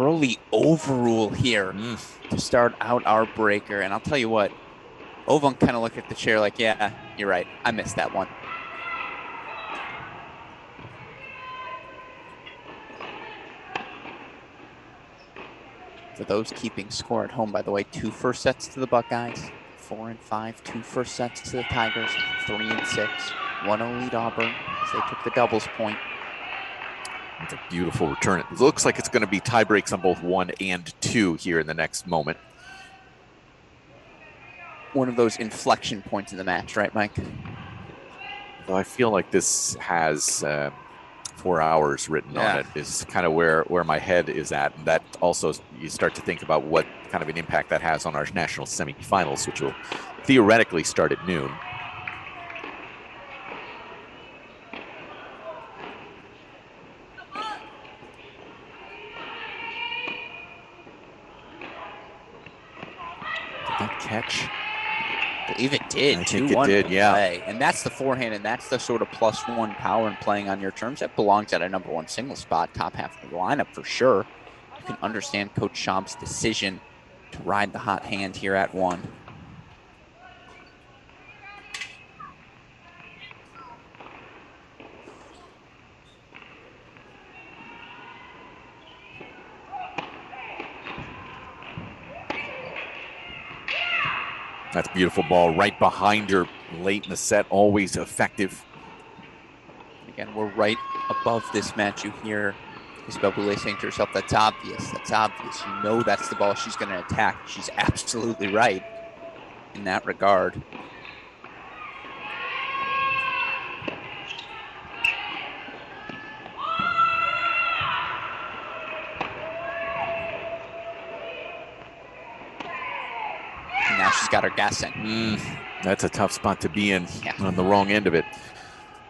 early overrule here to start out our breaker. And I'll tell you what, Ovan kind of looked at the chair like, yeah, you're right. I missed that one. For those keeping score at home, by the way, 2 first sets to the Buckeyes, 4 and 5, 2 first sets to the Tigers, 3 and 6, 1-0 lead Auburn as they took the doubles point. It's a beautiful return. It looks like it's going to be tie breaks on both 1 and 2 here in the next moment. One of those inflection points in the match, right, Mike? Well, I feel like this has 4 hours written on it is kind of where my head is at. And that also, you start to think about what kind of an impact that has on our national semifinals, which will theoretically start at noon. Did that catch? I believe it did. I think it did, yeah. Play. And that's the forehand, and that's the sort of +1 power and playing on your terms. That belongs at a #1 single spot, top half of the lineup for sure. You can understand Coach Schaub's decision to ride the hot hand here at 1. That's a beautiful ball right behind her late in the set, always effective. Again, we're right above this match. You hear Isabelle Boulay saying to herself, that's obvious, that's obvious. You know that's the ball she's going to attack. She's absolutely right in that regard. Now she's got her guessing. That's a tough spot to be in on the wrong end of it.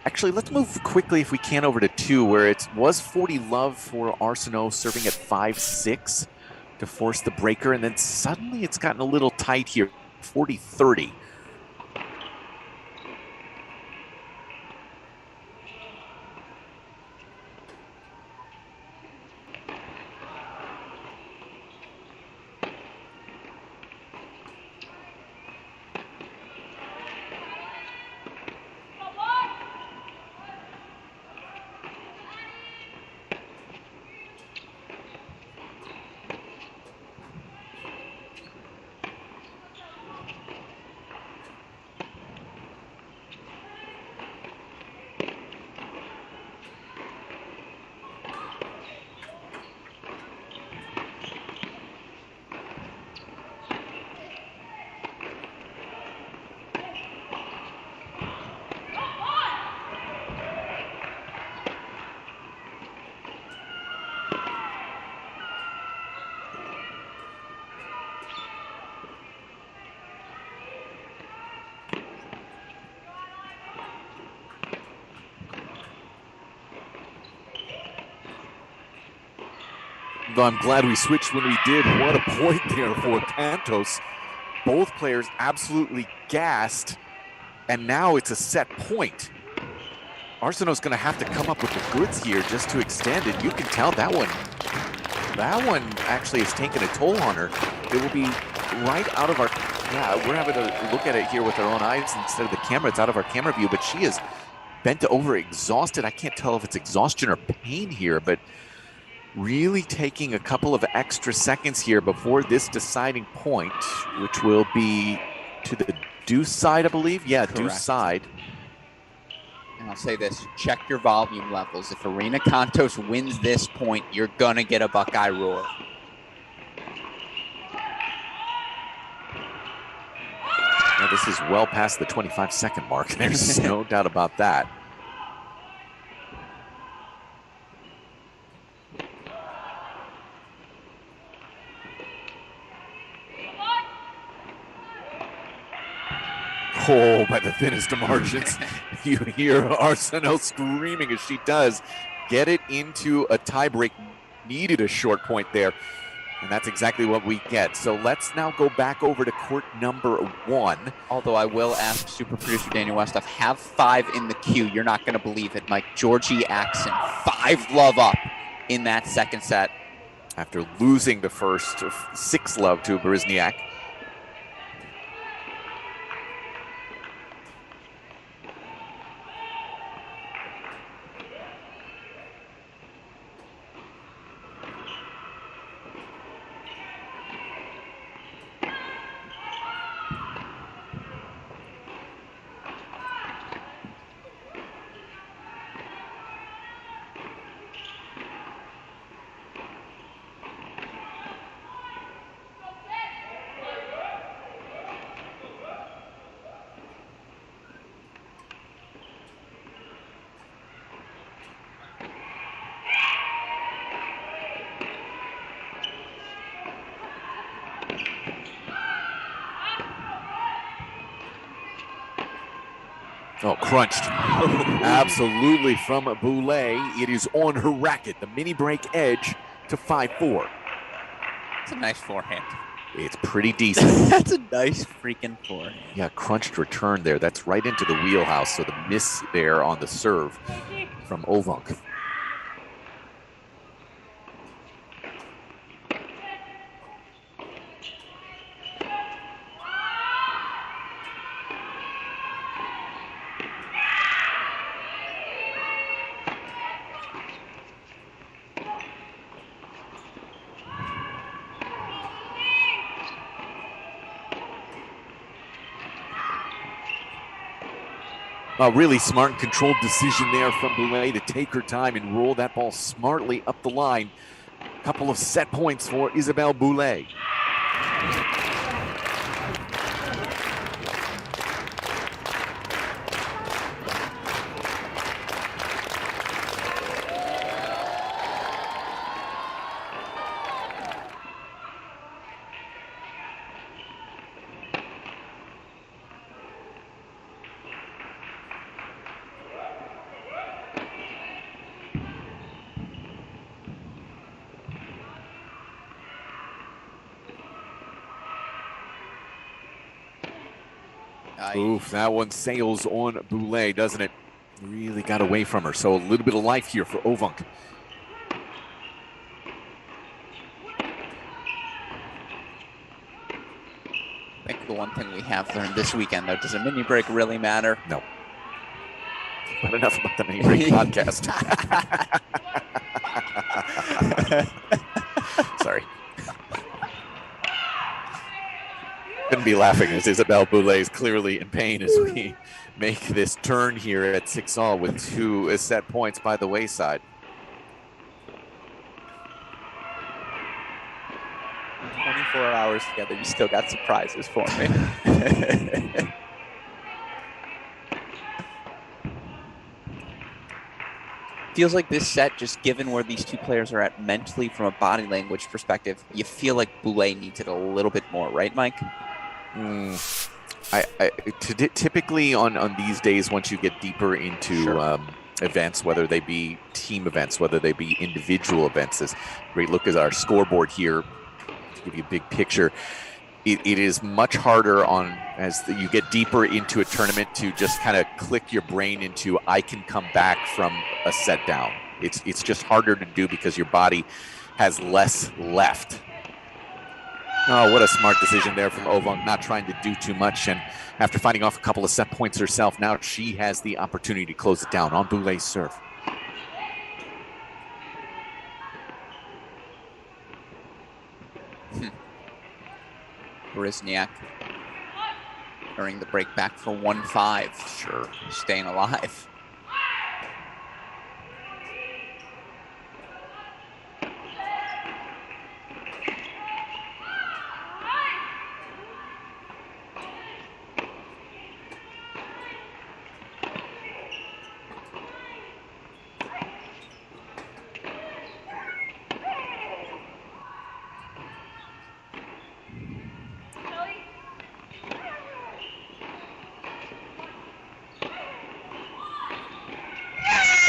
Actually, let's move quickly, if we can, over to 2, where it was 40 love for Arsenault serving at 5-6 to force the breaker. And then suddenly it's gotten a little tight here, 40-30. Though I'm glad we switched when we did. What a point there for Cantos. Both players absolutely gassed, and now it's a set point. Arsenault's going to have to come up with the goods here just to extend it. You can tell that one actually has taken a toll on her. It will be right out of our, we're having to look at it here with our own eyes instead of the camera. It's out of our camera view, but she is bent over, exhausted. I can't tell if it's exhaustion or pain here, but really taking a couple of extra seconds here before this deciding point, which will be to the deuce side, I believe. Yeah, correct. Deuce side. And I'll say this, check your volume levels. If Arena Cantos wins this point, you're going to get a Buckeye roar. Yeah, this is well past the 25-second mark. There's no doubt about that. Oh, by the thinnest of margins. You hear Arsenault screaming as she does get it into a tiebreak. Needed a short point there, and that's exactly what we get. So let's now go back over to court number 1. Although I will ask super producer Daniel Westhoff, have 5 in the queue. You're not going to believe it, Mike. Georgie Axon, 5 love up in that second set. after losing the first 6-love to Berezniak. Oh, crunched. Absolutely from Boulay. It is on her racket. The mini break edge to 5-4. It's a nice forehand. It's pretty decent. That's a nice freaking forehand. Yeah, crunched return there. That's right into the wheelhouse. So the miss there on the serve from Ovunk. A really smart and controlled decision there from Boulay to take her time and roll that ball smartly up the line. A couple of set points for Isabelle Boulay. Oof, that one sails on Boulay, doesn't it? Really got away from her. So a little bit of life here for Ovunk. I think the one thing we have learned this weekend, though, does a mini break really matter? No. Not enough about the mini break podcast. Sorry. Couldn't be laughing as Isabelle Boulay is clearly in pain as we make this turn here at 6-all with 2 set points by the wayside. 24 hours together, you still got surprises for me. Feels like this set, just given where these two players are at mentally from a body language perspective, you feel like Boulay needs it a little bit more, right, Mike? Typically on these days, once you get deeper into Sure. Events, whether they be team events, whether they be individual events, as great look at our scoreboard here to give you a big picture. It is much harder as you get deeper into a tournament to just kind of click your brain into I can come back from a set down. It's just harder to do because your body has less left. Oh, what a smart decision there from Ovung, not trying to do too much. And after fighting off a couple of set points herself, now she has the opportunity to close it down on Boulay's serve. Berezniak during the break back for 1-5. Sure, staying alive.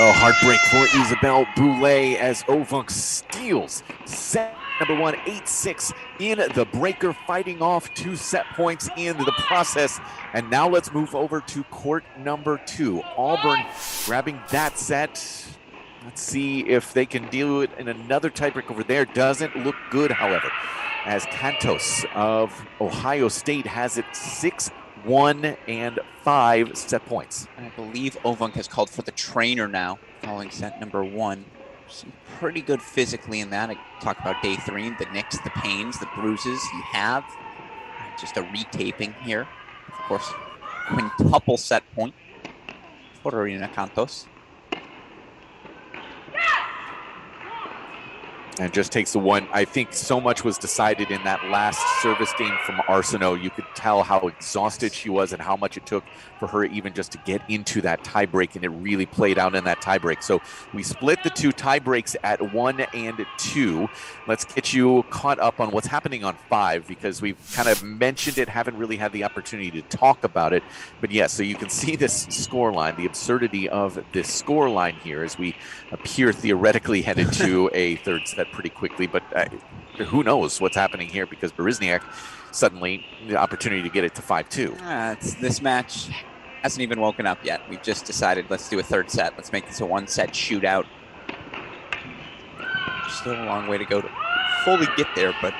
Oh, heartbreak for Isabelle Boulay as Ovunk steals set number 1, 8-6 in the breaker, fighting off 2 set points in the process. And now let's move over to court number 2. Auburn grabbing that set. Let's see if they can deal it in another tiebreak over there. Doesn't look good, however, as Cantos of Ohio State has it 6-1 and 5 set points. And I believe Ovunk has called for the trainer now, following set number 1. Seemed pretty good physically in that. I talk about day 3, the nicks, the pains, the bruises you have. Just a retaping here. Of course, quintuple set point for Arena Cantos. And just takes the one. I think so much was decided in that last service game from Arsenault. You could tell how exhausted she was and how much it took for her even just to get into that tiebreak, and it really played out in that tiebreak. So we split the 2 tiebreaks at 1 and 2. Let's get you caught up on what's happening on 5, because we've kind of mentioned it, haven't really had the opportunity to talk about it. But yes, so you can see this score line, the absurdity of this score line here as we appear theoretically headed to a third set pretty quickly, but who knows what's happening here, because Berezniak suddenly the opportunity to get it to 5-2. This match hasn't even woken up yet. We've just decided let's do a third set. Let's make this a 1-set shootout. Still a long way to go to fully get there, but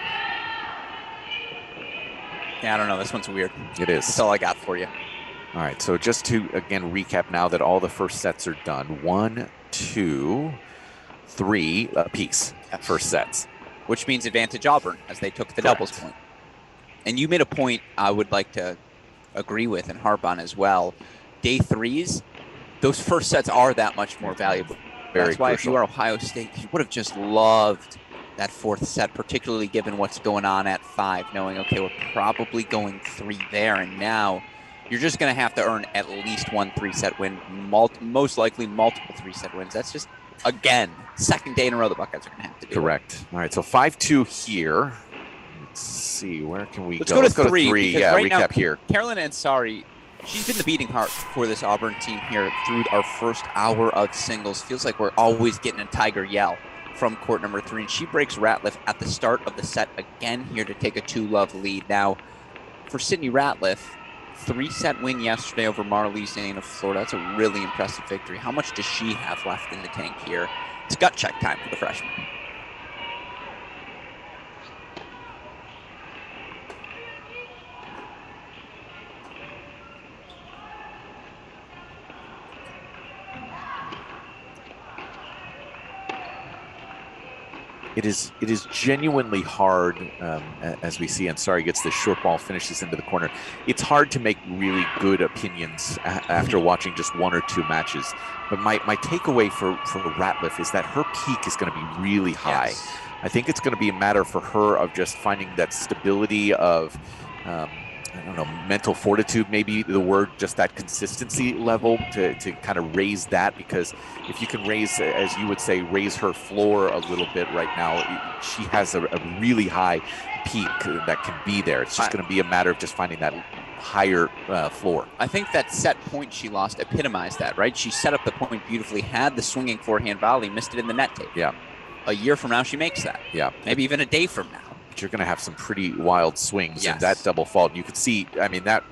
yeah, I don't know. This one's weird. It is. That's all I got for you. All right, so just to again recap now that all the first sets are done. 1, 2, 3 apiece. Yes. First sets. Which means advantage Auburn, as they took the Correct. doubles point. And you made a point I would like to agree with and harp on as well. Day 3s, those first sets are that much more valuable. That's why if you are Ohio State, you would have just loved that 4th set, particularly given what's going on at 5, knowing, okay, we're probably going 3 there, and now you're just going to have to earn at least 1 3-set win, most likely multiple 3-set wins. That's just, again, second day in a row the Buckeyes are going to have to do. Correct. All right, so 5-2 here. Let's see, where can we go? Let's go to 3. Yeah, right recap now, here. Carolyn Ansari, she's been the beating heart for this Auburn team here through our first hour of singles. Feels like we're always getting a tiger yell from court number 3, and she breaks Ratliff at the start of the set again here to take a 2-love lead. Now, for Sydney Ratliff, 3-set win yesterday over Marley Zane of Florida. That's a really impressive victory. How much does she have left in the tank here? It's gut check time for the freshman. It is genuinely hard, as we see. Ansari gets this short ball, finishes into the corner. It's hard to make really good opinions after watching just 1 or 2 matches. But my takeaway for Ratliff is that her peak is going to be really high. Yes. I think it's going to be a matter for her of just finding that stability of, I don't know, mental fortitude, maybe the word, just that consistency level to kind of raise that, because if you can raise, as you would say, raise her floor a little bit right now, she has a really high peak that can be there. It's just going to be a matter of just finding that higher floor. I think that set point she lost epitomized that, right? She set up the point beautifully, had the swinging forehand volley, missed it in the net tape. Yeah. A year from now, she makes that. Yeah. Maybe even a day from now. But you're going to have some pretty wild swings in Yes. that double fault. You could see, I mean, that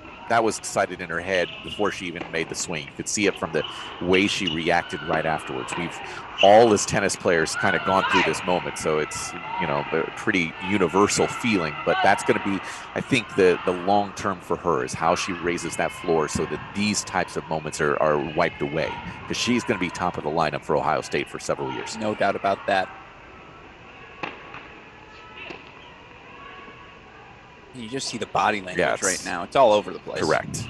was decided in her head before she even made the swing. You could see it from the way she reacted right afterwards. We've all, as tennis players, kind of gone through this moment, so it's, you know, a pretty universal feeling. But that's going to be, I think, the long term for her is how she raises that floor so that these types of moments are wiped away, because she's going to be top of the lineup for Ohio State for several years. No doubt about that. You just see the body language right now. It's all over the place. Correct.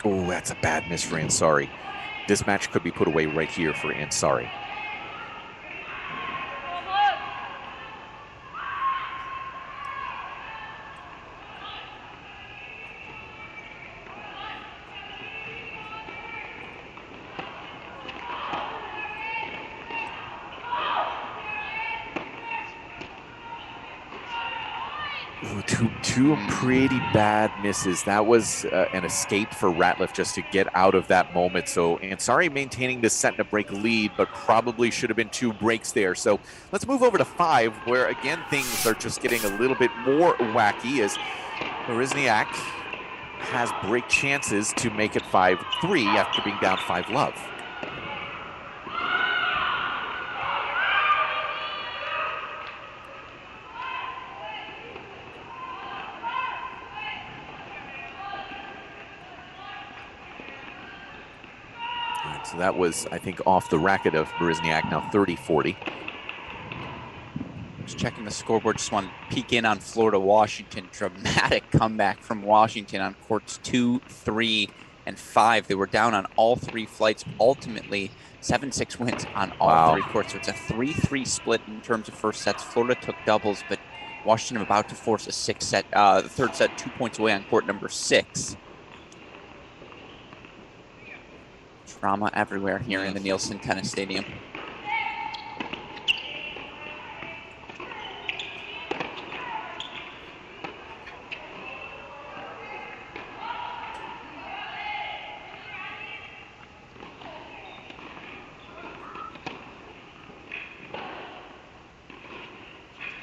Oh, that's a bad miss for Ansari. This match could be put away right here for Ansari. Ooh, two pretty bad misses. That was an escape for Ratliff just to get out of that moment. So Ansari maintaining this set and a break lead, but probably should have been 2 breaks there. So let's move over to 5, where again things are just getting a little bit more wacky as Berezniak has break chances to make it 5-3 after being down 5-love. So that was, I think, off the racket of Berezniak, now 30-40. Just checking the scoreboard, just want to peek in on Florida-Washington. Dramatic comeback from Washington on courts 2, 3, and 5. They were down on all 3 flights. Ultimately, 7-6 wins on all 3 courts. So it's a 3-3 split in terms of first sets. Florida took doubles, but Washington about to force a 6-set, the third set 2 points away on court number 6. Drama everywhere here in the Nielsen Tennis Stadium.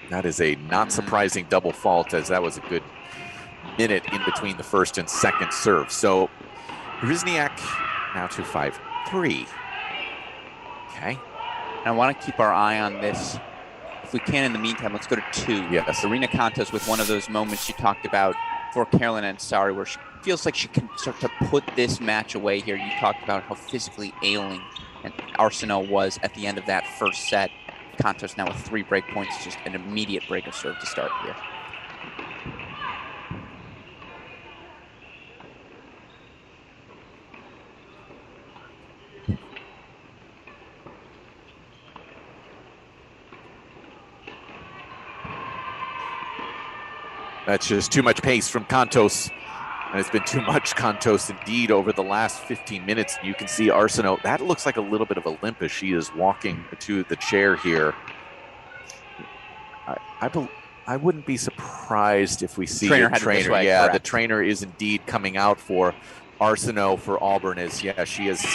That is a not surprising double fault, as that was a good minute in between the first and second serve. So Berezniak now to 5-3. Okay. And I want to keep our eye on this. If we can, in the meantime, let's go to 2. Yes. Serena Cantos with one of those moments you talked about for Caroline Ansari, where she feels like she can start to put this match away here. You talked about how physically ailing and Arsenault was at the end of that first set. Cantos now with 3 break points, just an immediate break of serve to start here. That's just too much pace from Cantos. And it's been too much Cantos indeed over the last 15 minutes. You can see Arsenault, that looks like a little bit of a limp as she is walking to the chair here. I wouldn't be surprised if we see Trainer a headed trainer. this way, Yeah, correct. the trainer is indeed coming out for Arsenault for Auburn. As she has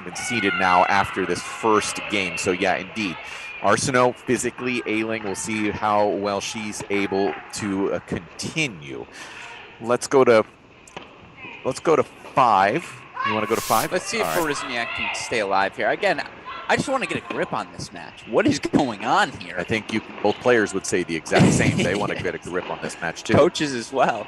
been seated now after this first game. So yeah, indeed. Arsenault physically ailing. We'll see how well she's able to continue. Let's go to 5. You want to go to 5? Let's see if Berezniak can stay alive here. Again, I just want to get a grip on this match. What is going on here? I think both players would say the exact same. They want to get a grip on this match too. Coaches as well.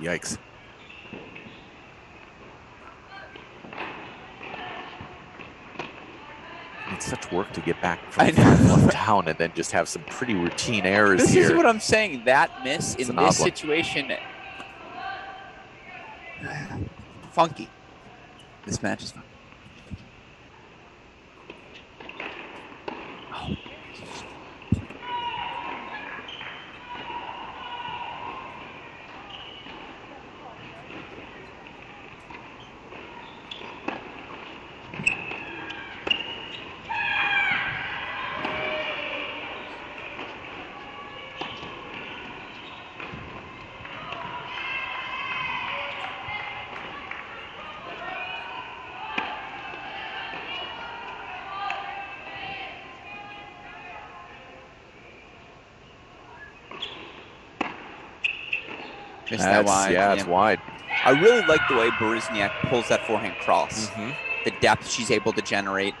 Yikes. It's such work to get back from down and then just have some pretty routine errors this here. This is what I'm saying. That miss in this situation, funky. This match is funky. Oh. That wide. Yeah, it's wide. I really like the way Berezniak pulls that forehand cross. The depth she's able to generate.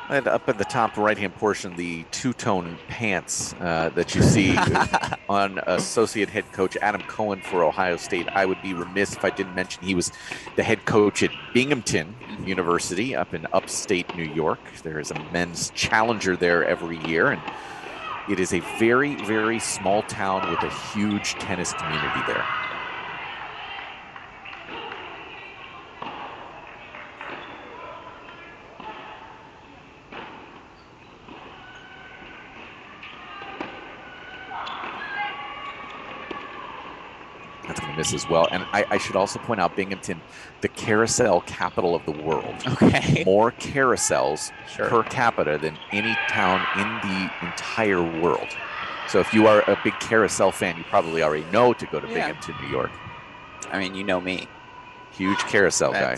And up in the top right-hand portion, the two-tone pants that you see on associate head coach Adam Cohen for Ohio State. I would be remiss if I didn't mention he was the head coach at Binghamton University up in upstate New York. There is a men's challenger there every year, and it is a very, very small town with a huge tennis community there. That's going to miss as well. And I should also point out Binghamton, the carousel capital of the world. Okay. More carousels Sure. per capita than any town in the entire world. So if you are a big carousel fan, you probably already know to go to Binghamton, New York. I mean, you know me. Huge carousel guy.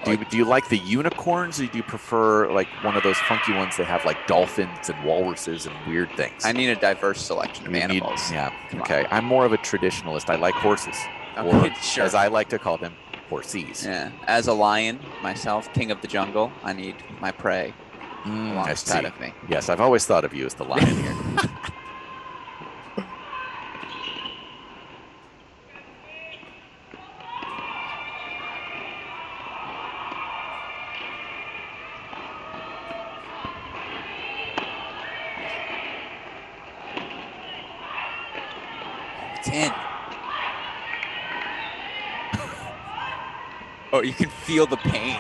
Do you like the unicorns, or do you prefer like one of those funky ones that have like dolphins and walruses and weird things? I need a diverse selection of animals. Okay. I'm more of a traditionalist. I like horses, or sure. as I like to call them, horsies. Yeah. As a lion myself, king of the jungle, I need my prey alongside of me. Yes, I've always thought of you as the lion here. It's in. Oh, you can feel the pain.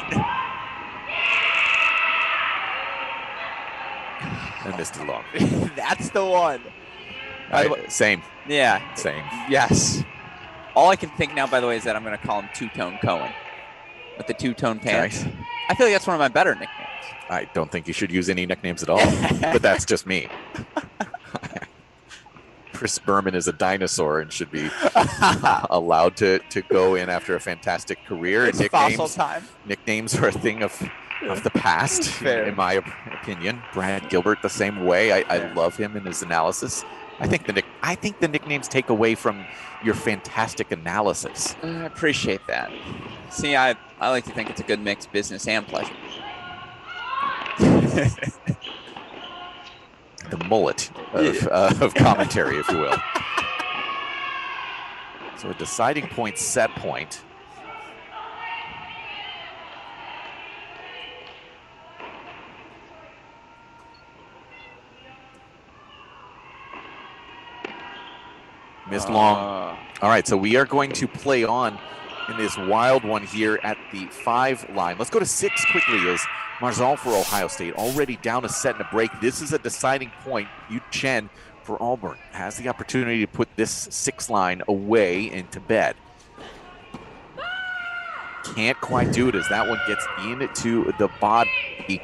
I missed it long. That's the one. Same. Yeah. Same. Yes. All I can think now, by the way, is that I'm going to call him Two-Tone Cohen with the two-tone pants. Okay. I feel like that's one of my better nicknames. I don't think you should use any nicknames at all, but that's just me. Chris Berman is a dinosaur and should be allowed to go in after a fantastic career. It's fossil time. Nicknames are a thing of the past, in my opinion. Brad Gilbert the same way. I love him and his analysis. I think the nicknames take away from your fantastic analysis. I appreciate that. See, I like to think it's a good mix, business and pleasure. The mullet of commentary, if you will. So a deciding point, set point. Missed long. All right, so we are going to play on in this wild one here at the 5 line. Let's go to 6 quickly as Marzal for Ohio State already down a set and a break. This is a deciding point. Yu Chen for Auburn has the opportunity to put this 6 line away into bed. Can't quite do it as that one gets into the body.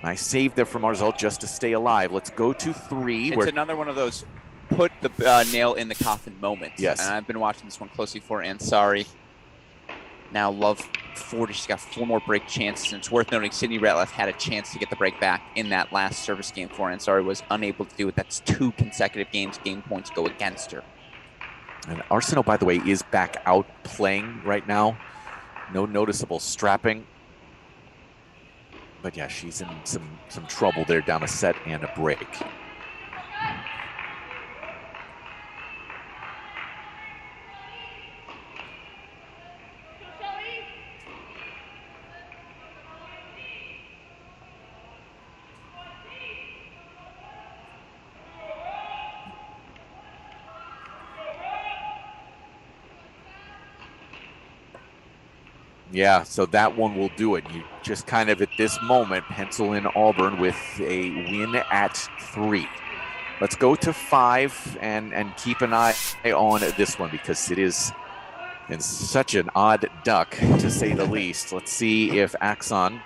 Nice save there from Marzal just to stay alive. Let's go to 3. It's another one of those put the nail in the coffin moments. Yes. And I've been watching this one closely for Ansari. Now Love 40. She's got 4 more break chances. And it's worth noting Sydney Ratliff had a chance to get the break back in that last service game for Ansari. Was unable to do it. That's 2 consecutive games. Game points go against her. And Arsenault, by the way, is back out playing right now. No noticeable strapping. But yeah, she's in some trouble there, down a set and a break. Yeah, so that one will do it. You just kind of at this moment pencil in Auburn with a win at 3. Let's go to 5 and keep an eye on this one because it is such an odd duck to say the least. Let's see if Axon,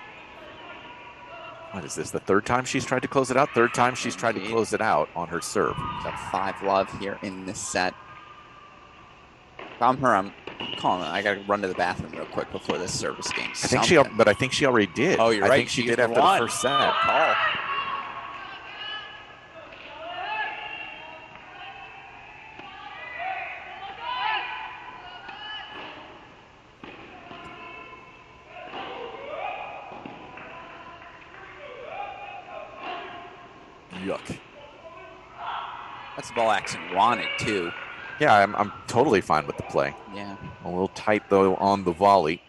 what is this, the 3rd time she's tried to close it out? 3rd time she's tried to close it out on her serve. Got 5 love here in this set. If I'm her, I'm calling it. I got to run to the bathroom real quick before this service game. I think she already did. Oh, you're right. I think she did after the first set. Good call. Yuck. That's the ball Axon wanted too. Yeah, I'm totally fine with the play. Yeah. A little tight, though, on the volley.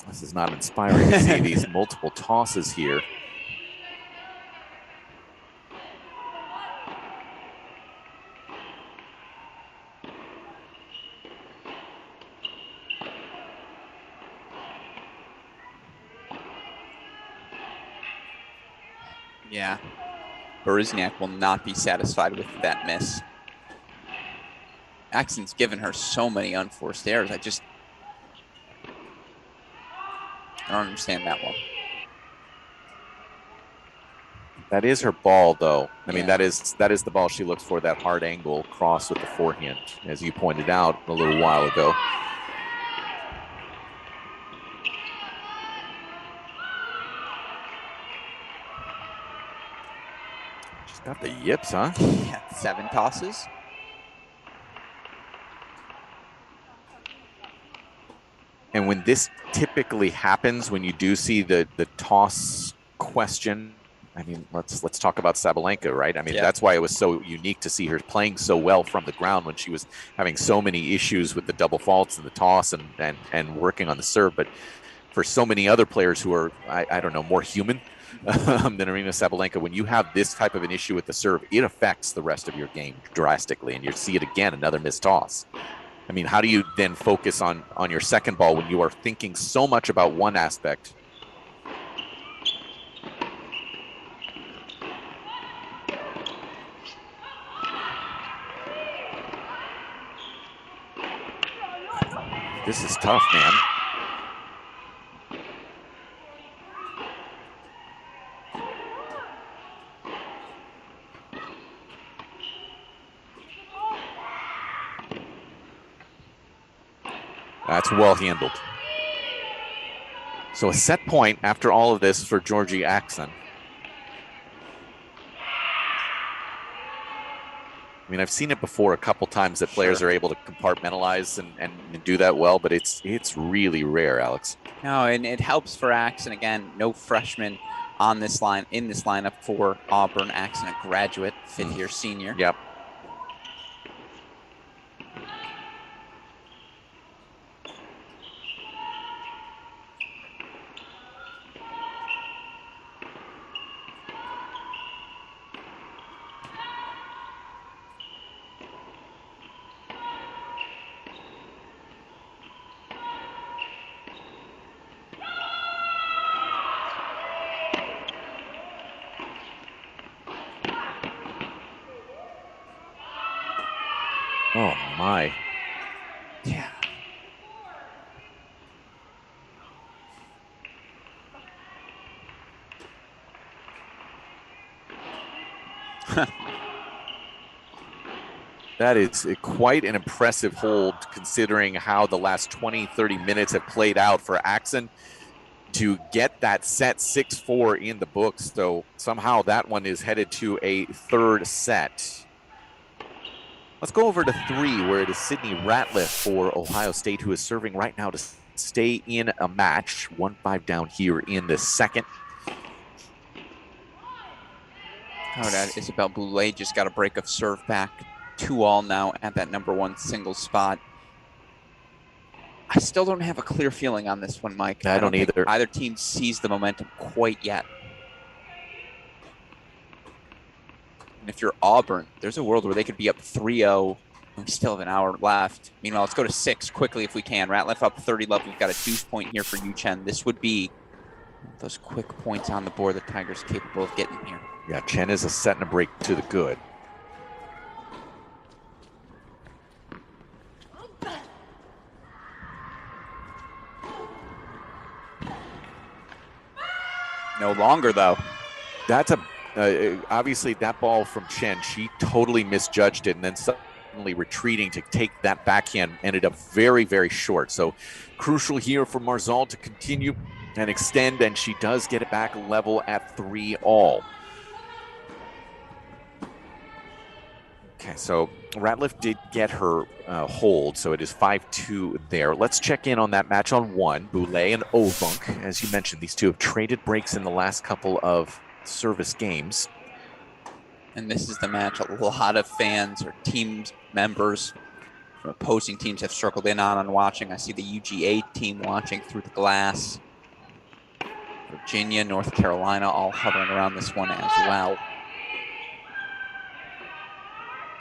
This is not inspiring to see these multiple tosses here. Yeah. Berezniak will not be satisfied with that miss. Axon's given her so many unforced errors. I don't understand that one. That is her ball, though. I mean, Yeah. that is the ball she looks for, that hard angle cross with the forehand, as you pointed out a little while ago. She's got the yips, huh? Yeah, 7 tosses. And when this typically happens, when you do see the toss question, I mean, let's talk about Sabalenka, right? I mean, That's why it was so unique to see her playing so well from the ground when she was having so many issues with the double faults and the toss and working on the serve. But for so many other players who are, I don't know, more human than Aryna Sabalenka, when you have this type of an issue with the serve, it affects the rest of your game drastically. And you see it again, another missed toss. I mean, how do you then focus on your second ball when you are thinking so much about one aspect? This is tough, man. That's well handled. So a set point after all of this for Georgie Axon. I mean, I've seen it before a couple times that players are able to compartmentalize and do that well, but it's really rare, Alex. No, and it helps for Axon. Again, no freshman on this line in this lineup for Auburn. Axon, a graduate, fifth-year senior. Yep. Oh, my. Yeah. That is quite an impressive hold considering how the last 20, 30 minutes have played out for Axon to get that set 6-4 in the books. So somehow that one is headed to a third set. Let's go over to 3, where it is Sydney Ratliff for Ohio State, who is serving right now to stay in a match. 1-5 down here in the second. Oh, that Isabelle Boulay just got a break of serve back. 2-all now at that number 1 single spot. I still don't have a clear feeling on this one, Mike. I don't either. Either team sees the momentum quite yet. And if you're Auburn, there's a world where they could be up 3-0 and we still have an hour left. Meanwhile, let's go to 6 quickly if we can. Ratliff up 30-love. We've got a deuce point here for Chen. This would be those quick points on the board the Tigers capable of getting here. Yeah, Chen is a set and a break to the good. No longer, though. That's obviously that ball from Chen, she totally misjudged it, and then suddenly retreating to take that backhand ended up very, very short. So crucial here for Marzal to continue and extend, and she does get it back level at 3-all. Okay, so Ratliff did get her hold, so it is 5-2 there. Let's check in on that match on 1. Boulay and Ovunk. As you mentioned, these two have traded breaks in the last couple of service games. And this is the match a lot of fans or team members opposing teams have circled in on watching. I see the UGA team watching through the glass. Virginia, North Carolina all hovering around this one as well.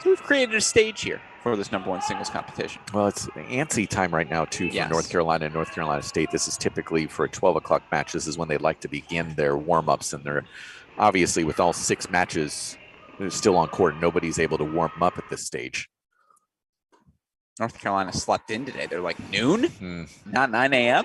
So we've created a stage here for this #1 singles competition. Well, it's antsy time right now, too, for North Carolina and North Carolina State. This is typically for a 12 o'clock match. This is when they like to begin their warm-ups, and they're obviously with all 6 matches still on court. Nobody's able to warm up at this stage. North Carolina slept in today. They're like noon, not 9 a.m.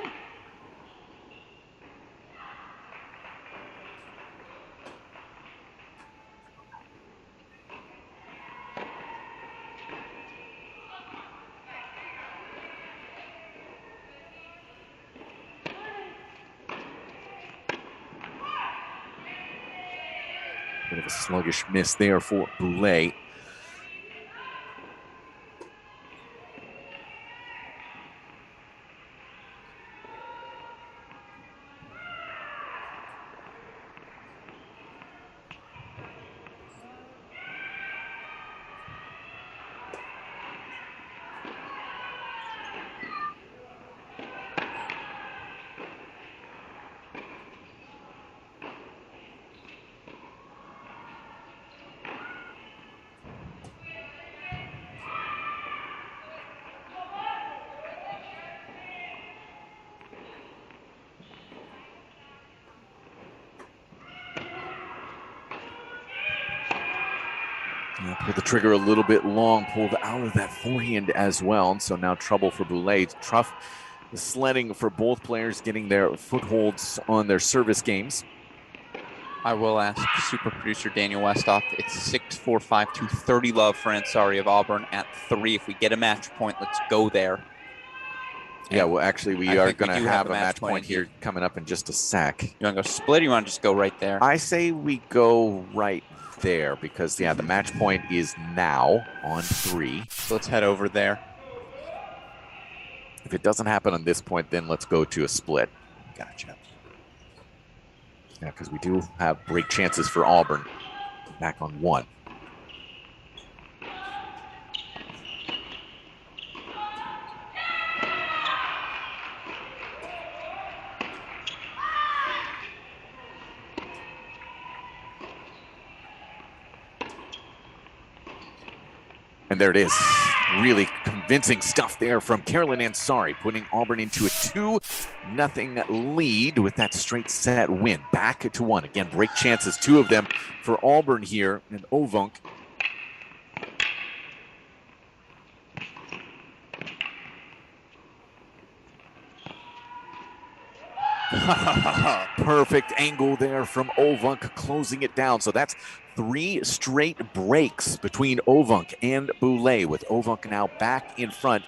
Bit of a sluggish miss there for Boulay. Pulled the trigger a little bit long, pulled out of that forehand as well. And so now trouble for Boulay. Tough sledding for both players, getting their footholds on their service games. I will ask super producer Daniel Westhoff. It's 6-4-5 to 30 love for Ansari of Auburn at 3. If we get a match point, let's go there. Yeah, well, actually, we are going to have a match point here coming up in just a sec. You want to go split, or you want to just go right there? I say we go right there because, yeah, the match point is now on 3. So let's head over there. If it doesn't happen on this point, then let's go to a split. Gotcha. Yeah, because we do have break chances for Auburn back on 1. And there it is. Really convincing stuff there from Carolyn Ansari, putting Auburn into a 2-0 lead with that straight set win. Back to 1. Again, break chances, 2 of them for Auburn here. And Ovunk perfect angle there from Ovunk, closing it down. So that's 3 straight breaks between Ovunk and Boulay, with Ovunk now back in front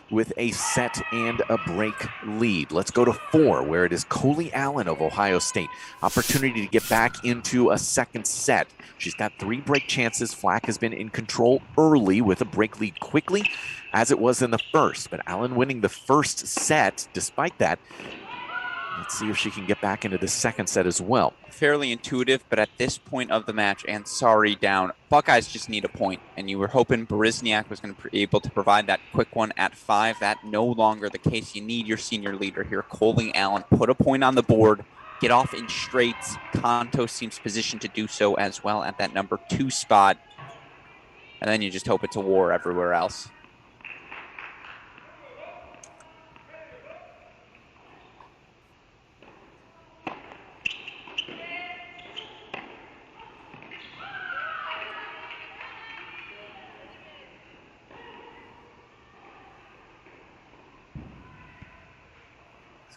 with a set and a break lead. Let's go to 4, where it is Coley Allen of Ohio State. Opportunity to get back into a second set. She's got 3 break chances. Flack has been in control early with a break lead quickly, as it was in the first. But Allen winning the first set despite that. Let's see if she can get back into the second set as well. Fairly intuitive, but at this point of the match, Ansari down. Buckeyes just need a point, and you were hoping Berezniak was going to be able to provide that quick one at 5. That no longer the case. You need your senior leader here, Coley Allen. Put a point on the board, get off in straights. Kanto seems positioned to do so as well at that number 2 spot. And then you just hope it's a war everywhere else.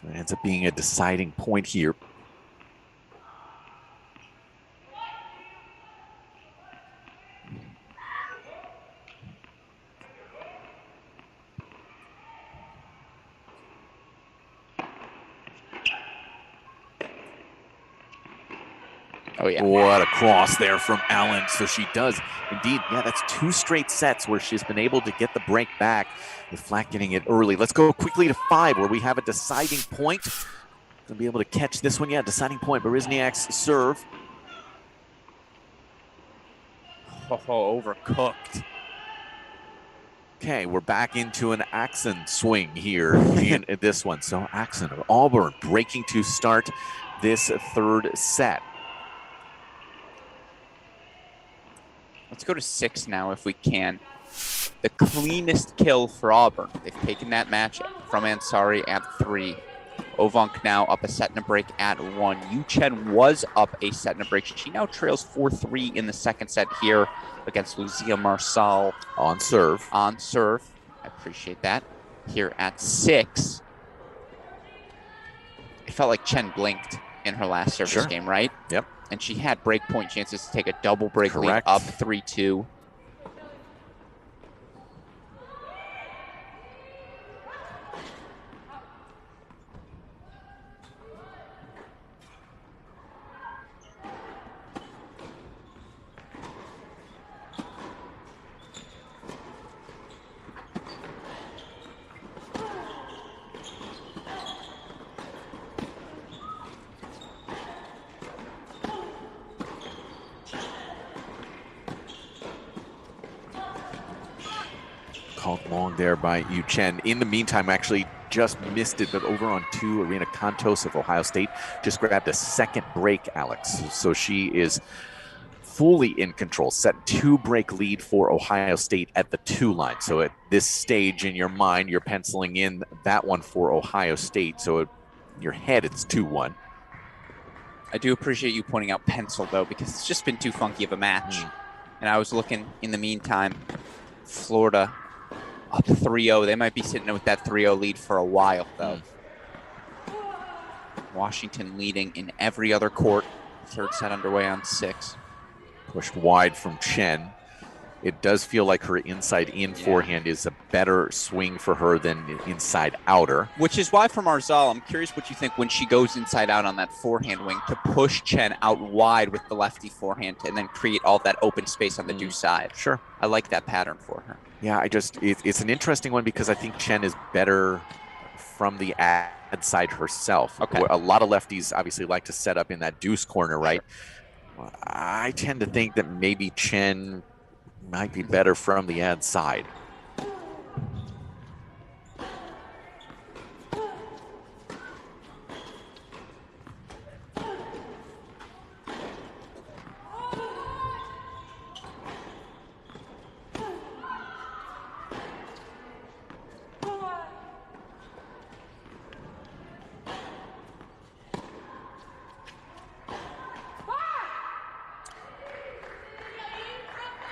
So it ends up being a deciding point here. Oh, yeah. What a cross there from Allen. So she does indeed. Yeah, that's 2 straight sets where she's been able to get the break back with Flack getting it early. Let's go quickly to 5, where we have a deciding point. Gonna be able to catch this one. Yeah, deciding point. Berezniak's serve. Oh, overcooked. Okay, we're back into an Axon swing here in this one. So Axon of Auburn breaking to start this third set. Let's go to 6 now if we can. The cleanest kill for Auburn. They've taken that match from Ansari at 3. Ovonk now up a set and a break at 1. Yu Chen was up a set and a break. She now trails 4-3 in the second set here against Lucia Marsal. On serve. On serve. I appreciate that. Here at 6. It felt like Chen blinked in her last service game, right? Yep. And she had break point chances to take a double break lead Correct. up 3-2. Called long there by Yu Chen. In the meantime, actually just missed it, but over on 2, Arena Cantos of Ohio State just grabbed a second break, Alex. So she is fully in control. Set 2-break lead for Ohio State at the 2 line. So at this stage in your mind, you're penciling in that one for Ohio State. So in your head, it's 2-1. I do appreciate you pointing out pencil, though, because it's just been too funky of a match. And I was looking in the meantime, Florida up 3-0. They might be sitting with that 3-0 lead for a while, though. Washington leading in every other court. Third set underway on 6. Pushed wide from Chen. It does feel like her inside-in forehand is a better swing for her than inside-outer. Which is why for Marzal, I'm curious what you think when she goes inside-out on that forehand wing to push Chen out wide with the lefty forehand and then create all that open space on the deuce side. Sure. I like that pattern for her. Yeah, it's an interesting one because I think Chen is better from the ad side herself. Okay. A lot of lefties obviously like to set up in that deuce corner, right? Sure. I tend to think that maybe Chen might be better from the ad side.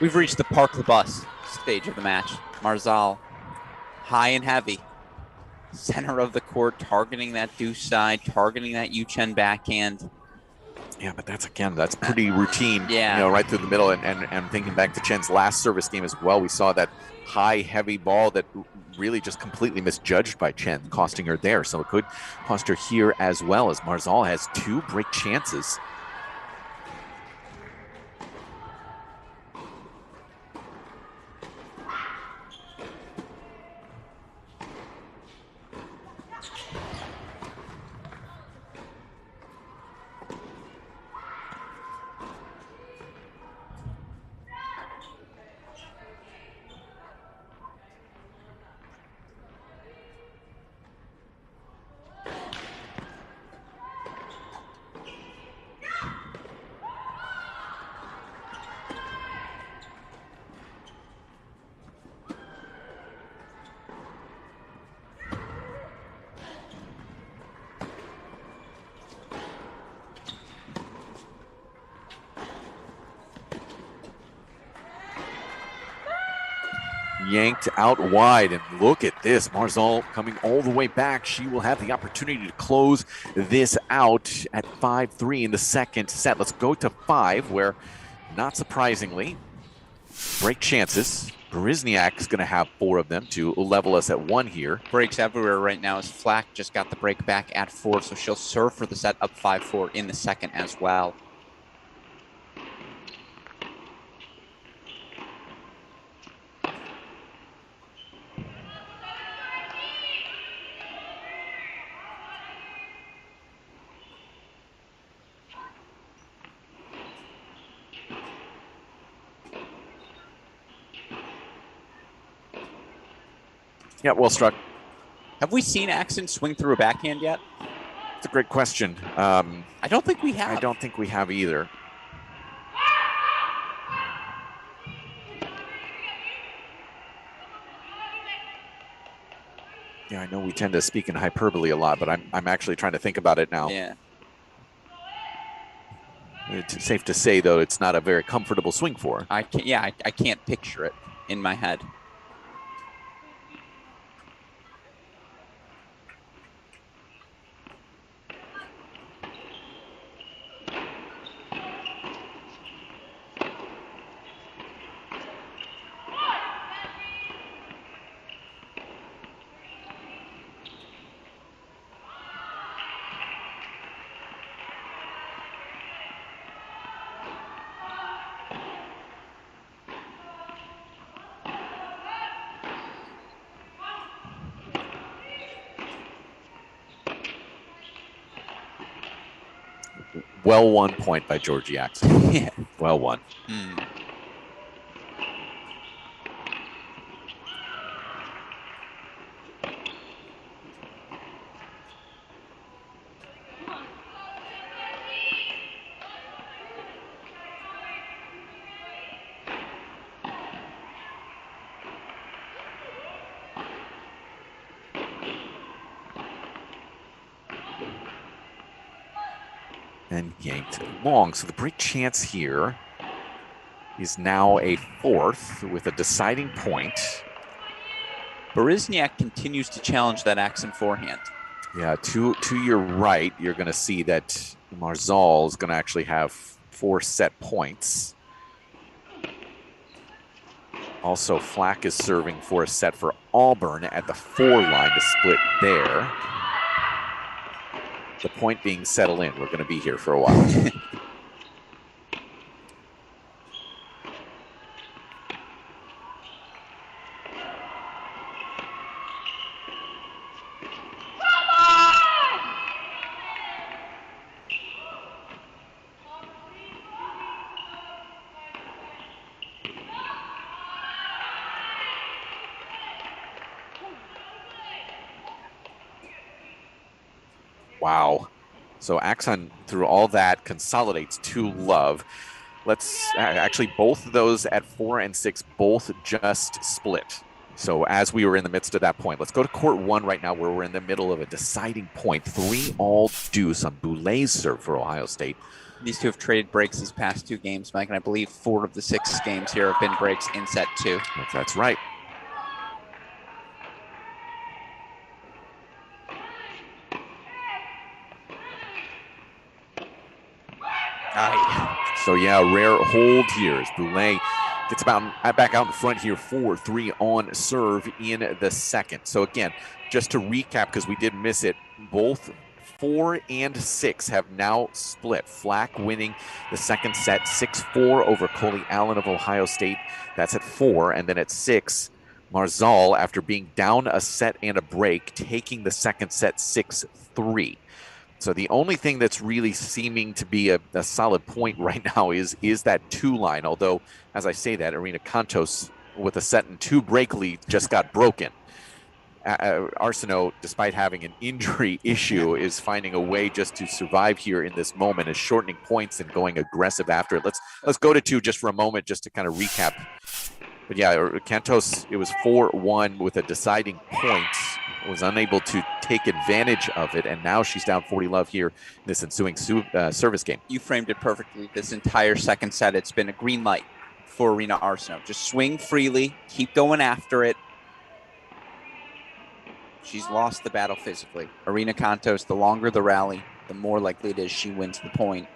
We've reached the park the bus stage of the match. Marzal, high and heavy. Center of the court, targeting that deuce side, targeting that Yu Chen backhand. Yeah, but that's pretty routine. Yeah. You know, right through the middle. And thinking back to Chen's last service game as well, we saw that high, heavy ball that really just completely misjudged by Chen, costing her there. So it could cost her here as well, as Marzal has 2 break chances. Yanked out wide, and look at this. Marzal coming all the way back. She will have the opportunity to close this out at 5-3 in the second set. Let's go to 5, where, not surprisingly, break chances. Berizniak is going to have 4 of them to level us at 1 here. Breaks everywhere right now as Flack just got the break back at 4, so she'll serve for the set up 5-4 in the second as well. Yeah, well struck. Have we seen Axon swing through a backhand yet? It's a great question. I don't think we have. I don't think we have either. Yeah, I know we tend to speak in hyperbole a lot, but I'm actually trying to think about it now. Yeah. It's safe to say, though, it's not a very comfortable swing for her. I can't picture it in my head. Well won point by Georgie Axon. Yeah. Well won. And yanked long. So the break chance here is now a fourth with a deciding point. Berezniak continues to challenge that Axon forehand. Yeah, to your right, you're going to see that Marzal is going to actually have 4 set points. Also, Flack is serving for a set for Auburn at the 4 line to split there. The point being settled in. We're going to be here for a while. Wow. So Axon, through all that, consolidates to love. Let's actually, both of those at 4 and 6 both just split. So as we were in the midst of that point, let's go to court 1 right now, where we're in the middle of a deciding point. 3-all deuce on Boulet's serve for Ohio State. These two have traded breaks these past 2 games, Mike, and I believe 4 of the 6 games here have been breaks in set 2. That's right. So yeah, rare hold here as Boulet gets back out in front here, 4-3 on serve in the second. So again, just to recap, because we did miss it, both 4 and 6 have now split. Flack winning the second set 6-4 over Coley Allen of Ohio State. That's at 4. And then at 6, Marzal, after being down a set and a break, taking the second set 6-3. So the only thing that's really seeming to be a solid point right now is that 2 line. Although, as I say that, Irina Cantos with a set and 2 break lead just got broken. Arsenault, despite having an injury issue, is finding a way just to survive here in this moment, is shortening points and going aggressive after it. Let's go to 2 just for a moment, just to kind of recap. But yeah, Cantos, it was 4-1 with a deciding point. Was unable to take advantage of it, and now she's down 40 love here in this ensuing service game. You framed it perfectly. This entire second set, it's been a green light for Irina Arsenault. Just swing freely, keep going after it. She's lost the battle physically. Irina Cantos, the longer the rally, the more likely it is she wins the point.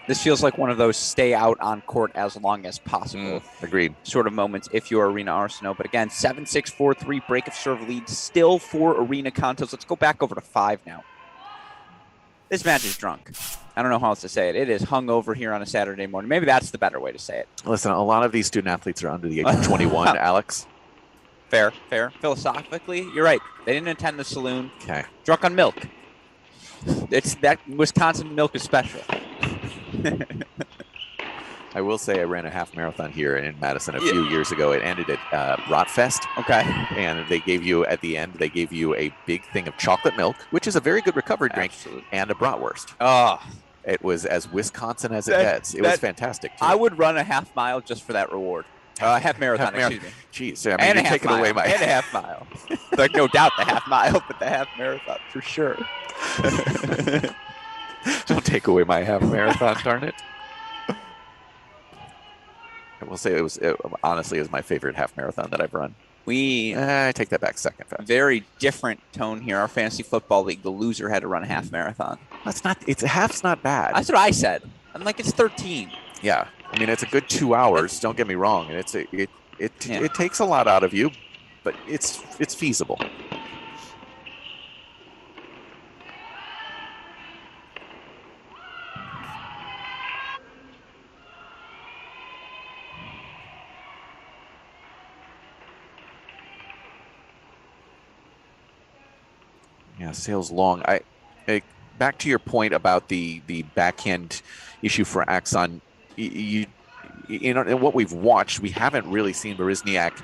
This feels like one of those stay out on court as long as possible. Agreed. Sort of moments if you're Irina Arsenault. But again, 7-6, 4-3, break of serve lead still for Irina Cantos. Let's go back over to 5 now. This match is drunk. I don't know how else to say it. It is hungover here on a Saturday morning. Maybe that's the better way to say it. Listen, a lot of these student athletes are under the age of 21, Alex. Fair. Philosophically, you're right. They didn't attend the saloon. Okay. Drunk on milk. It's that Wisconsin milk is special. I will say I ran a half marathon here in Madison a few years ago. It ended at Bratfest. Okay. And they gave you, at the end, they gave you a big thing of chocolate milk, which is a very good recovery drink, and a bratwurst. Oh. It was as Wisconsin as it gets. It was fantastic, too. I would run a half mile just for that reward. Half marathon, excuse me. Jeez, I mean, you're taking away my... And a half mile. Like, no doubt the half mile, but the half marathon, for sure. Don't take away my half marathon, darn it. I will say honestly, it was my favorite half marathon that I've run. I take that back second. Very different tone here. Our fantasy football league, the loser had to run a half marathon. Half's not bad. That's what I said. I'm like, it's 13. Yeah. I mean, it's a good 2 hours. Don't get me wrong. And it takes a lot out of you, but it's feasible. Yeah, sails long. Back to your point about the backhand issue for Axon. In what we've watched, we haven't really seen Berezniak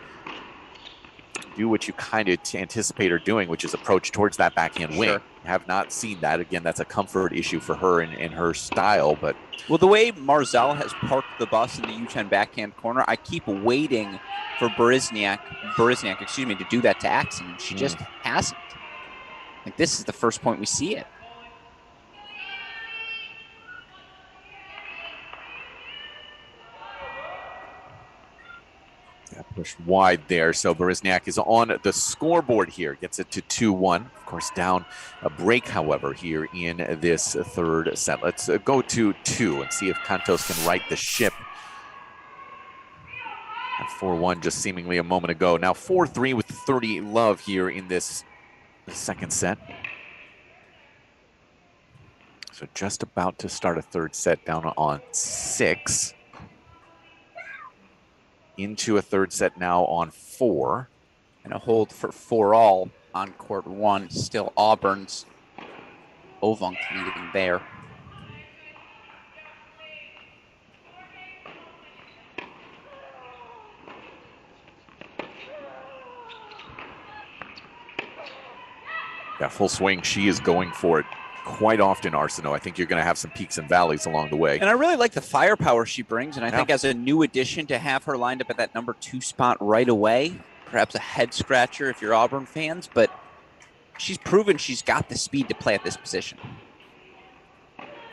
do what you kind of anticipate her doing, which is approach towards that backhand wing. Have not seen that. Again, that's a comfort issue for her in her style. But well, the way Marzell has parked the bus in the U10 backhand corner, I keep waiting for Berezniak, to do that to Axon, and she just hasn't. Like, this is the first point we see it. Yeah, pushed wide there. So Berezniak is on the scoreboard here. Gets it to 2-1. Of course, down a break, however, here in this third set. Let's go to 2 and see if Cantos can right the ship. At 4-1 just seemingly a moment ago. Now 4-3 with 30 love here in this second set. So just about to start a third set, down on 6. Into a third set now on 4. And a hold for 4-all on court 1. Still Auburn's Ovunk leading there. Yeah, full swing. She is going for it quite often, Arsenault. I think you're going to have some peaks and valleys along the way. And I really like the firepower she brings, and I think as a new addition to have her lined up at that number 2 spot right away, perhaps a head scratcher if you're Auburn fans, but she's proven she's got the speed to play at this position.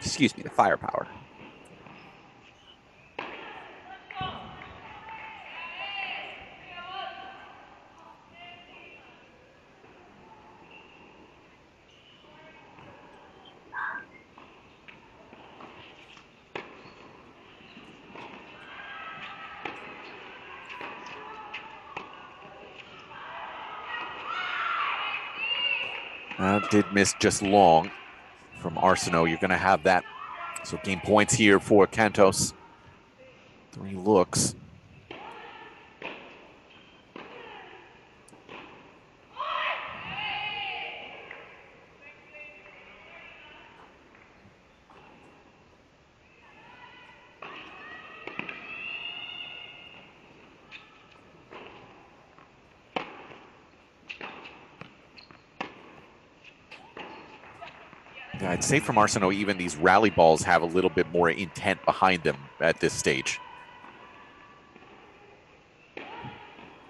Excuse me, the firepower. Did miss just long from Arsenault. You're going to have that. So game points here for Cantos. 3 looks. Yeah, I'd say from Arsenault, even these rally balls have a little bit more intent behind them at this stage.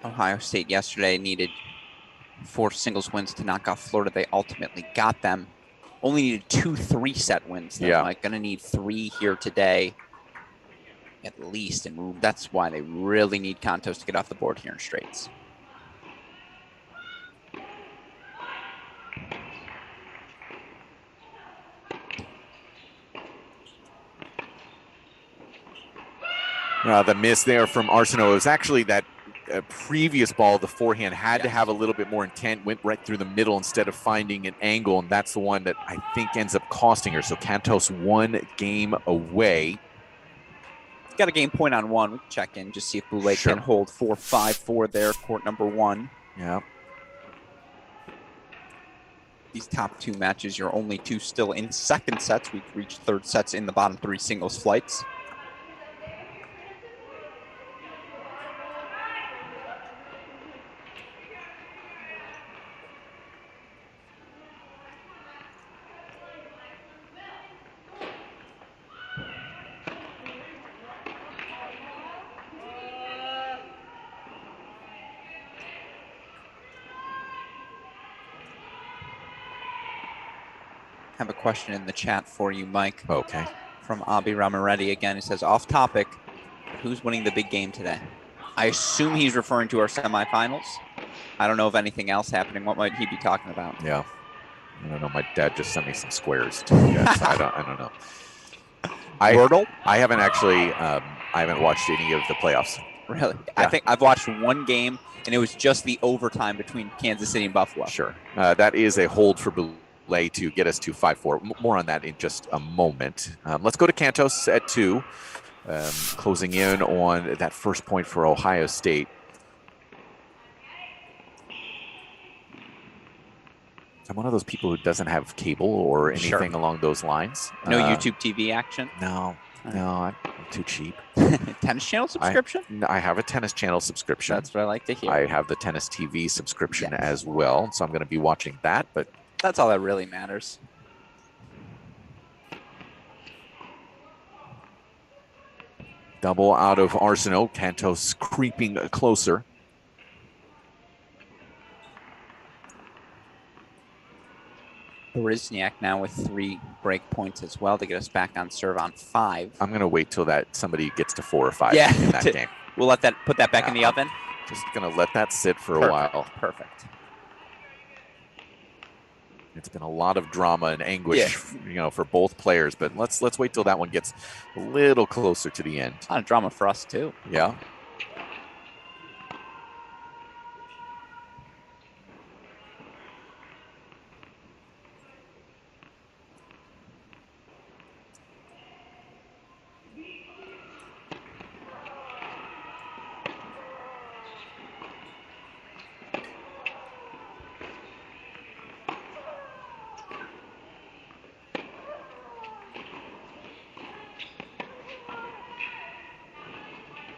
Ohio State yesterday needed 4 singles wins to knock off Florida. They ultimately got them. Only needed 2 3-set wins. Though. Yeah. Like, going to need 3 here today at least, and that's why they really need Cantos to get off the board here in straights. The miss there from Arsenault. It was actually that previous ball, the forehand, had to have a little bit more intent, went right through the middle instead of finding an angle, and that's the one that I think ends up costing her. So Cantos 1 game away. Got a game point on 1. We can check in, just see if Boulay can hold 4-5-4 there, court number 1. Yeah. these top two matches, you're only two still in second sets. We've reached third sets in the bottom three singles flights. Have a question in the chat for you, Mike. Okay. From Abi Ramaretti again. He says, off topic, who's winning the big game today? I assume he's referring to our semifinals. I don't know of anything else happening. What might he be talking about? Yeah. I don't know. My dad just sent me some squares too. Yes, I don't know. Wordle? I haven't actually I haven't watched any of the playoffs. Really? Yeah. I think I've watched one game, and it was just the overtime between Kansas City and Buffalo. Sure. That is a hold for Boulay to get us to 5-4. More on that in just a moment. Let's go to Cantos at 2. Closing in on that first point for Ohio State. I'm one of those people who doesn't have cable or anything along those lines. No YouTube TV action? No, I'm too cheap. Tennis channel subscription? I have a tennis channel subscription. That's what I like to hear. I have the tennis TV subscription as well, so I'm going to be watching that. But that's all that really matters. Double out of Arsenault. Cantos creeping closer. Baryzniak now with 3 break points as well to get us back on serve on 5. I'm going to wait till that somebody gets to 4 or 5 in that game. We'll let that put that back in the oven. Just going to let that sit for a while. Perfect. It's been a lot of drama and anguish, for both players. But let's wait till that one gets a little closer to the end. A lot of drama for us too. Yeah.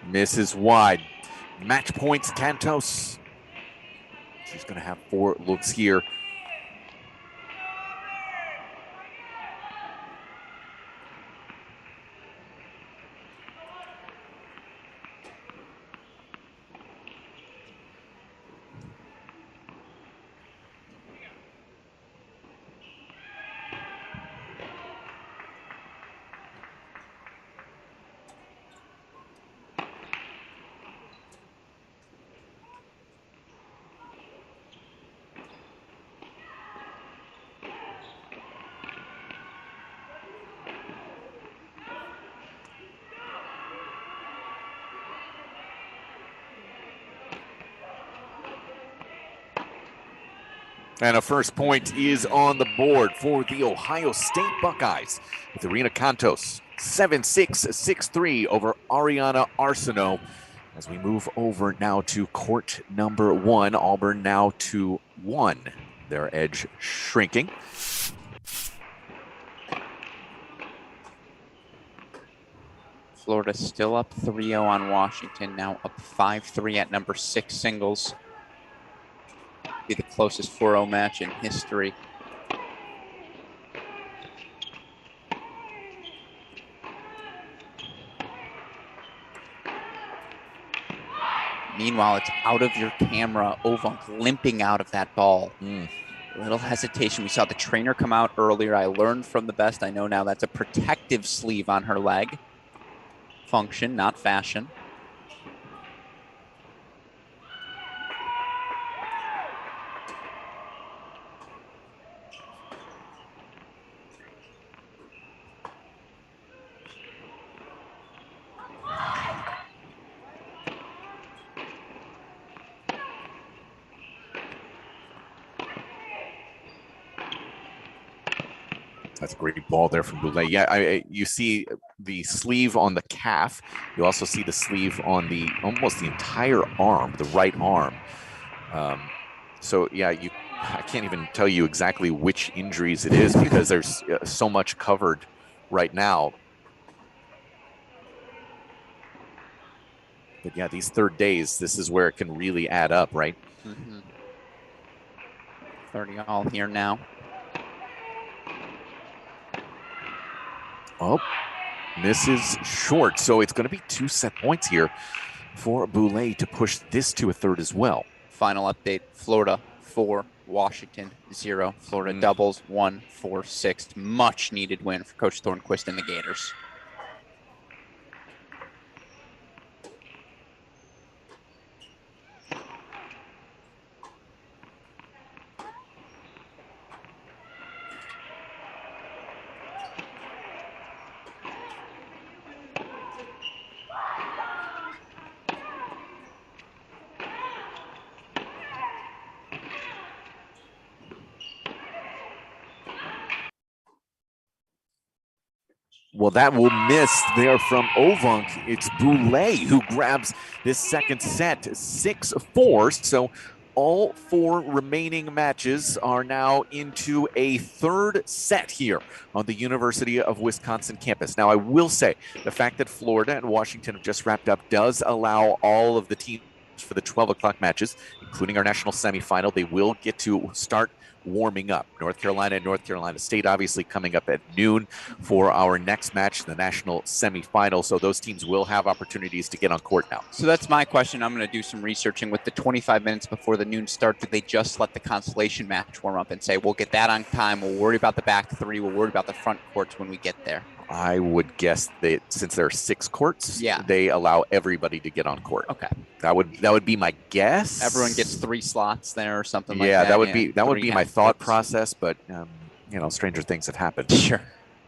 Misses wide. Match points, Cantos. She's going to have 4 looks here. And a first point is on the board for the Ohio State Buckeyes with Irina Cantos. 7-6, 6-3 over Ariana Arsenault. As we move over now to court number 1, Auburn now to 1. Their edge shrinking. Florida still up 3-0 on Washington, now up 5-3 at number 6 singles. Be the closest 4-0 match in history. Meanwhile, it's out of your camera. Ovunk limping out of that ball. A little hesitation. We saw the trainer come out earlier. I learned from the best I know now that's a protective sleeve on her leg. Function, not fashion. That's a great ball there from Boulay. Yeah, you see the sleeve on the calf. You also see the sleeve on the almost the entire arm, the right arm. So yeah, you I can't even tell you exactly which injuries it is because there's so much covered right now. But yeah, these third days, this is where it can really add up, right? 30 all here now. Oh, misses short. So it's going to be 2 set points here for Boulay to push this to a third as well. Final update, Florida 4, Washington 0. Florida doubles 1-4-6. Much needed win for Coach Thornquist and the Gators. Well, that will miss there from Ovunk. It's Boulay who grabs this second set, 6-4. So all 4 remaining matches are now into a third set here on the University of Wisconsin campus. Now, I will say the fact that Florida and Washington have just wrapped up does allow all of the teams for the 12 o'clock matches, including our national semifinal, they will get to start warming up. North Carolina and North Carolina State obviously coming up at noon for our next match, the national semifinal. So those teams will have opportunities to get on court now. So that's my question. I'm going to do some researching. With the 25 minutes before the noon start, do they just let the Consolation match warm up and say, we'll get that on time, we'll worry about the back 3, we'll worry about the front courts when we get there? I would guess that since there are 6 courts, yeah, they allow everybody to get on court. Okay. That would be my guess. Everyone gets 3 slots there or something like that. Yeah, that would be my thought process, but you know, stranger things have happened. Sure.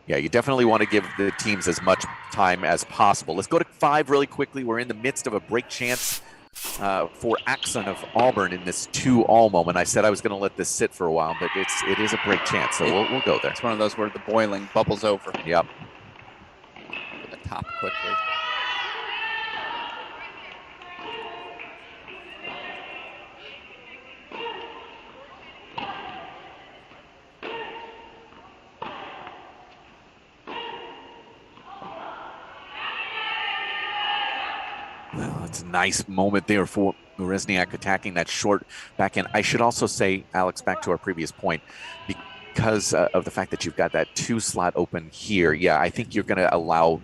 Yeah, you definitely want to give the teams as much time as possible. Let's go to 5 really quickly. We're in the midst of a break chance for Axon of Auburn in this 2-all moment. I said I was going to let this sit for a while, but it is a break chance, so we'll go there. It's one of those where the boiling bubbles over. Yep. To the top quickly. Well, it's a nice moment there for Resniak attacking that short backhand. I should also say, Alex, back to our previous point, because of the fact that you've got that 2 slot open here, yeah, I think you're going to allow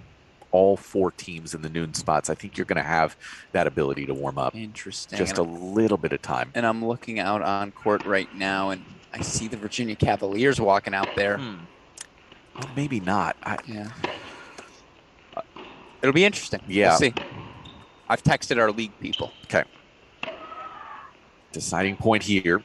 all 4 teams in the noon spots. I think you're going to have that ability to warm up. Interesting. Just a little bit of time. And I'm looking out on court right now, and I see the Virginia Cavaliers walking out there. Well, maybe not. Yeah. It'll be interesting. Yeah. We'll see. I've texted our league people. Okay. Deciding point here.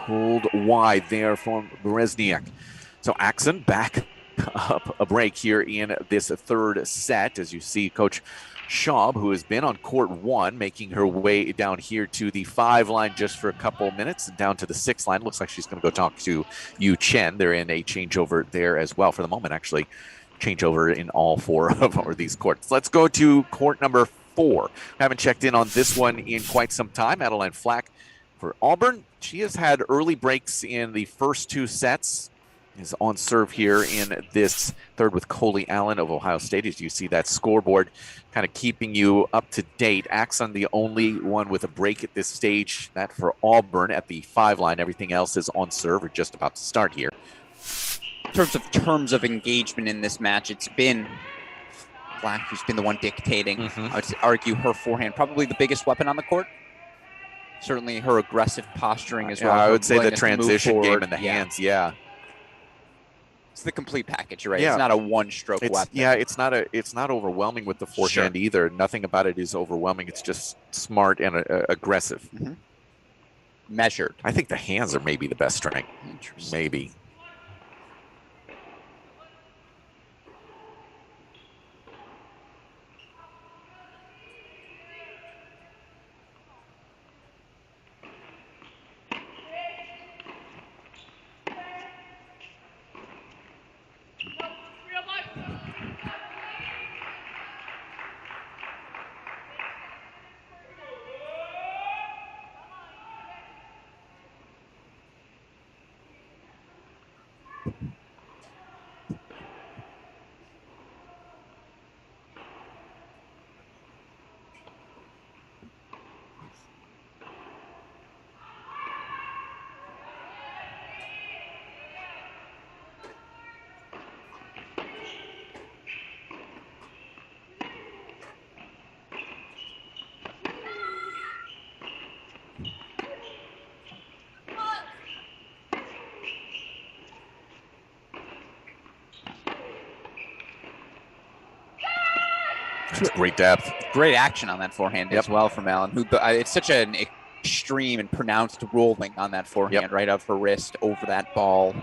Pulled wide there from Berezniak. So Axon back up a break here in this third set. As you see, Coach Schaub, who has been on court 1, making her way down here to the 5 line just for a couple minutes, and down to the 6 line. Looks like she's going to go talk to Yu Chen. They're in a changeover there as well for the moment, actually. Changeover in all 4 of these courts. Let's go to court number 4. Haven't checked in on this one in quite some time. Adeline Flack for Auburn. She has had early breaks in the first 2 sets. Is on serve here in this third with Coley Allen of Ohio State. As you see that scoreboard kind of keeping you up to date. Axon the only one with a break at this stage. That for Auburn at the 5 line. Everything else is on serve or just about to start here. In terms of engagement in this match, it's been Flack who's been the one dictating. I would argue her forehand probably the biggest weapon on the court. Certainly her aggressive posturing as well. I would say the transition game in the hands, yeah. It's the complete package, right? Yeah. It's not a one-stroke weapon. Yeah, it's not overwhelming with the forehand either. Nothing about it is overwhelming. It's just smart and aggressive. Measured. I think the hands are maybe the best strength. Maybe. Great depth. Great action on that forehand as well from Allen. Who it's such an extreme and pronounced rolling on that forehand right of her wrist over that ball.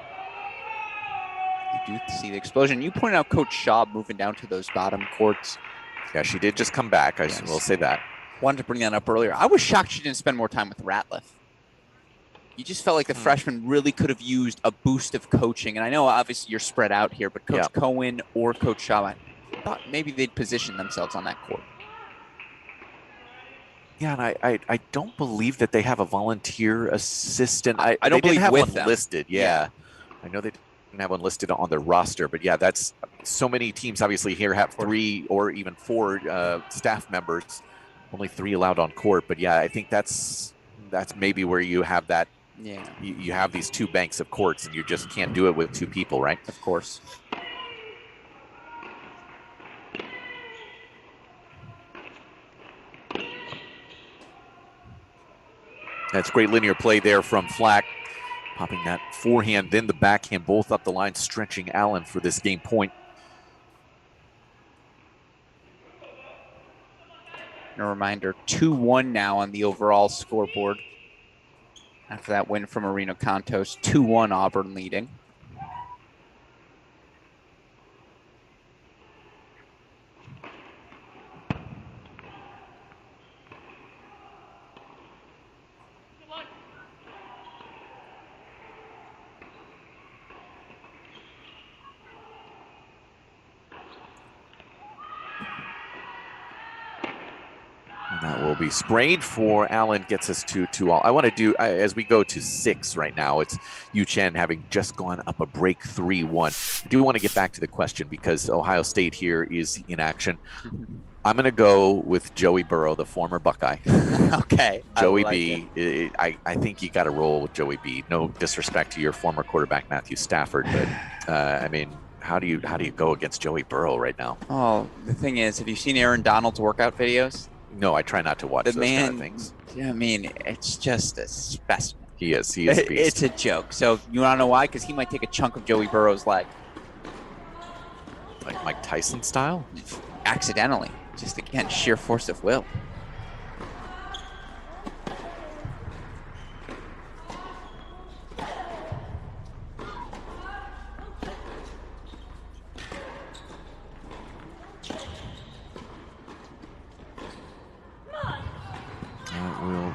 You do see the explosion. You pointed out Coach Schaub moving down to those bottom courts. Yeah, she did just come back. I will say that. Wanted to bring that up earlier. I was shocked she didn't spend more time with Ratliff. You just felt like the freshman really could have used a boost of coaching. And I know obviously you're spread out here, but Coach Cohen or Coach Schaub, I thought maybe they'd position themselves on that court. Yeah, and I don't believe that they have a volunteer assistant. I don't believe have with one them. listed. Yeah. I know they didn't have one listed on their roster, but yeah, that's so many teams obviously here have 3 or even 4 staff members. Only 3 allowed on court, but yeah, I think that's maybe where you have that. Yeah, you have these 2 banks of courts, and you just can't do it with 2 people, right? Of course. That's great linear play there from Flack. Popping that forehand, then the backhand, both up the line, stretching Allen for this game point. And a reminder, 2-1 now on the overall scoreboard. After that win from Marino Cantos, 2-1 Auburn leading. That will be sprayed for Allen, gets us to 2-all. I want to do, as we go to 6 right now, it's Yu Chen having just gone up a break 3-1. I do want to get back to the question because Ohio State here is in action. I'm going to go with Joey Burrow, the former Buckeye. Okay. Joey B. I think you got to roll with Joey B. No disrespect to your former quarterback, Matthew Stafford, but I mean, how do you go against Joey Burrow right now? Oh, the thing is, have you seen Aaron Donald's workout videos? No, I try not to watch those kind of things. I mean, it's just a specimen. He is a beast. It's a joke. So you want to know why? Because he might take a chunk of Joey Burrow's leg. Like Mike Tyson style? Accidentally. Just, again, sheer force of will.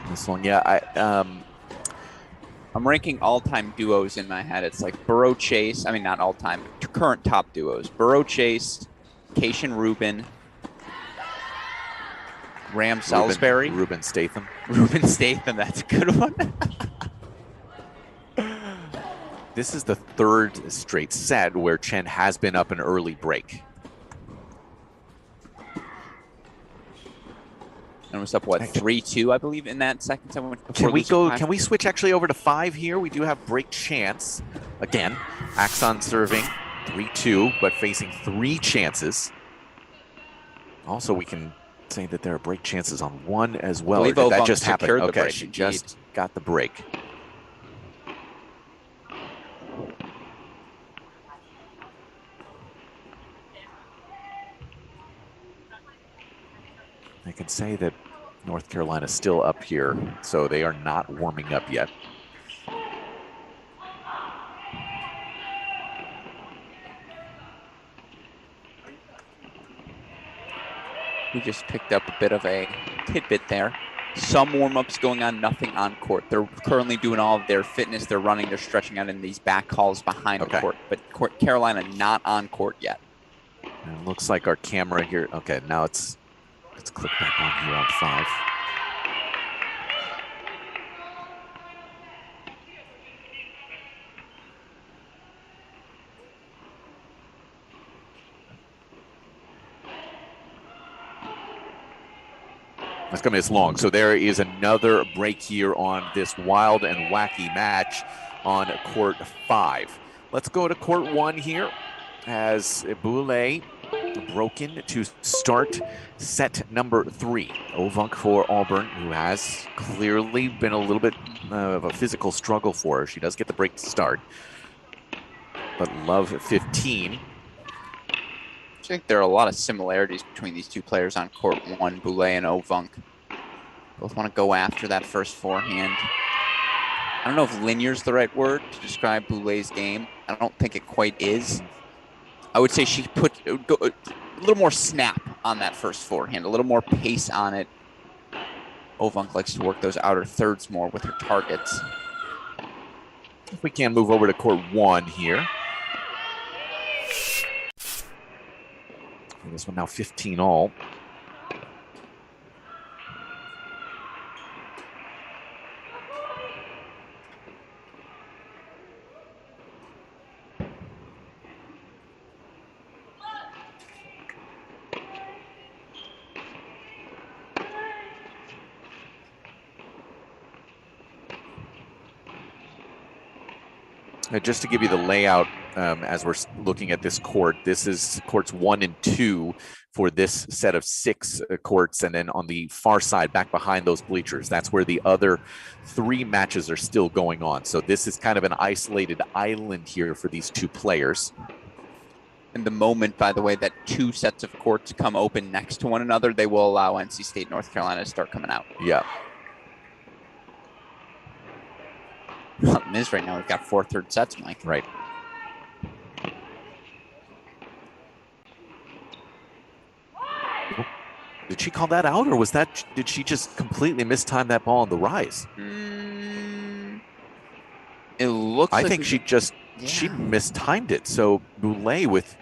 This one, yeah. I'm ranking all-time duos in my head. It's like Burrow Chase. I mean, not all-time, but current top duos. Burrow Chase, Kayshawn Rubin, Graham Salisbury. Ruben Statham. Ruben Statham, that's a good one. This is the 3rd straight set where Chen has been up an early break. And was up, what, 3-2, I believe, in that second set. Can we switch actually over to 5 here? We do have break chance. Again, Axon serving 3-2, but facing 3 chances. Also, we can say that there are break chances on 1 as well. That just happened. Okay, she just got the break. I can say that North Carolina's still up here, so they are not warming up yet. We just picked up a bit of a tidbit there. Some warm-ups going on, nothing on court. They're currently doing all of their fitness. They're running, they're stretching out in these back halls behind the court. But Carolina not on court yet. And it looks like our camera here. Okay, now let's click back on here on 5. That's going to miss long. So there is another break here on this wild and wacky match on court 5. Let's go to court 1 here as Boulay broken to start set number 3. Ovunk for Auburn, who has clearly been a little bit of a physical struggle for her. She does get the break to start. But love 15. I think there are a lot of similarities between these two players on court 1, Boulay and Ovunk. Both want to go after that first forehand. I don't know if linear is the right word to describe Boulay's game. I don't think it quite is. I would say she put a little more snap on that first forehand, a little more pace on it. Ovunk likes to work those outer thirds more with her targets. If we can move over to court 1 here. And this one now 15 all. Just to give you the layout as we're looking at this court, this is courts 1 and 2 for this set of 6 courts. And then on the far side, back behind those bleachers, that's where the other 3 matches are still going on. So this is kind of an isolated island here for these 2 players. And the moment, by the way, that 2 sets of courts come open next to one another, they will allow NC State, North Carolina to start coming out. Yeah. Problem is right now we've got 4 third sets, Mike. Right. Did she call that out, or was that, did she just completely mistime that ball on the rise? It looks I like think she just, she mistimed it. So Boulay with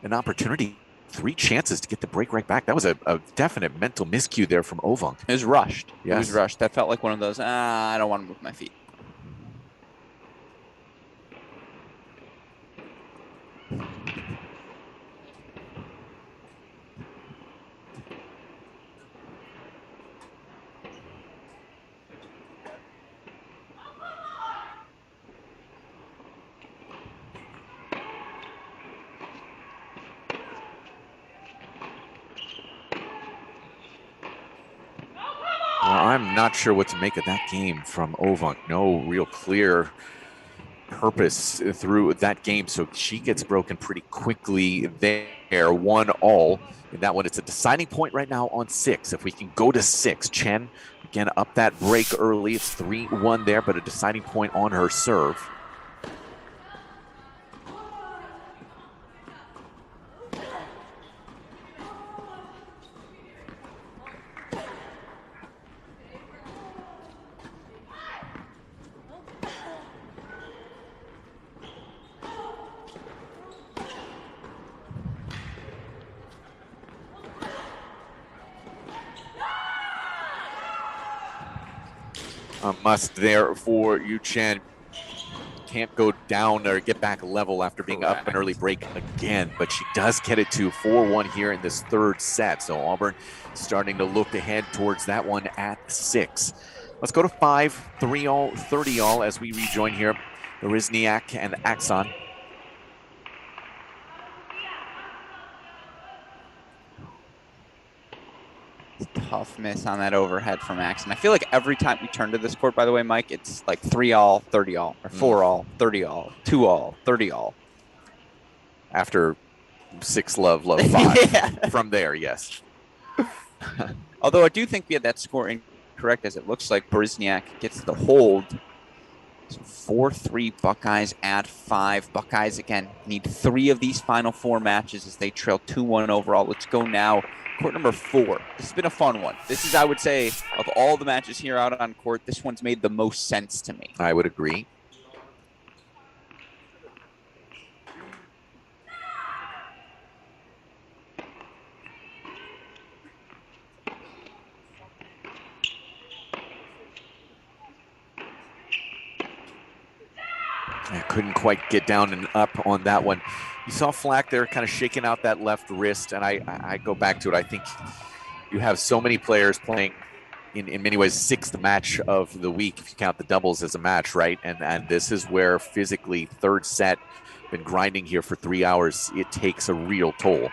an opportunity, 3 chances to get the break right back. That was a definite mental miscue there from Ovunk. It was rushed. Yes. It was rushed. That felt like one of those, I don't want to move my feet. I'm not sure what to make of that game from Ovunk. No real clear purpose through that game. So she gets broken pretty quickly there. 1-all. In that one, it's a deciding point right now on 6. If we can go to 6, Chen, again, up that break early. It's 3-1 there, but a deciding point on her serve. A must there for Yu Chen. Can't go down or get back level after being up an early break again, but she does get it to 4-1 here in this 3rd set. So Auburn starting to look ahead towards that one at 6. Let's go to 5, 3-all, 30-all as we rejoin here. Rizniak and Axon. Tough miss on that overhead from Axon. I feel like every time we turn to this court, by the way, Mike, it's like 3-all, 30-all, or 4-all, 30-all, 2-all, 30-all. After 6 love 5. From there, yes. Although I do think we had that score incorrect, as it looks like Brizniak gets the hold. So 4-3 Buckeyes at 5. Buckeyes, again, need 3 of these final 4 matches as they trail 2-1 overall. Let's go now. Court number 4. This has been a fun one. This is, I would say, of all the matches here out on court, this one's made the most sense to me. I would agree. I couldn't quite get down and up on that one. You saw Flack there kind of shaking out that left wrist, and I go back to it. I think you have so many players playing in many ways sixth match of the week if you count the doubles as a match, right? And this is where physically third set, been grinding here for 3 hours, it takes a real toll.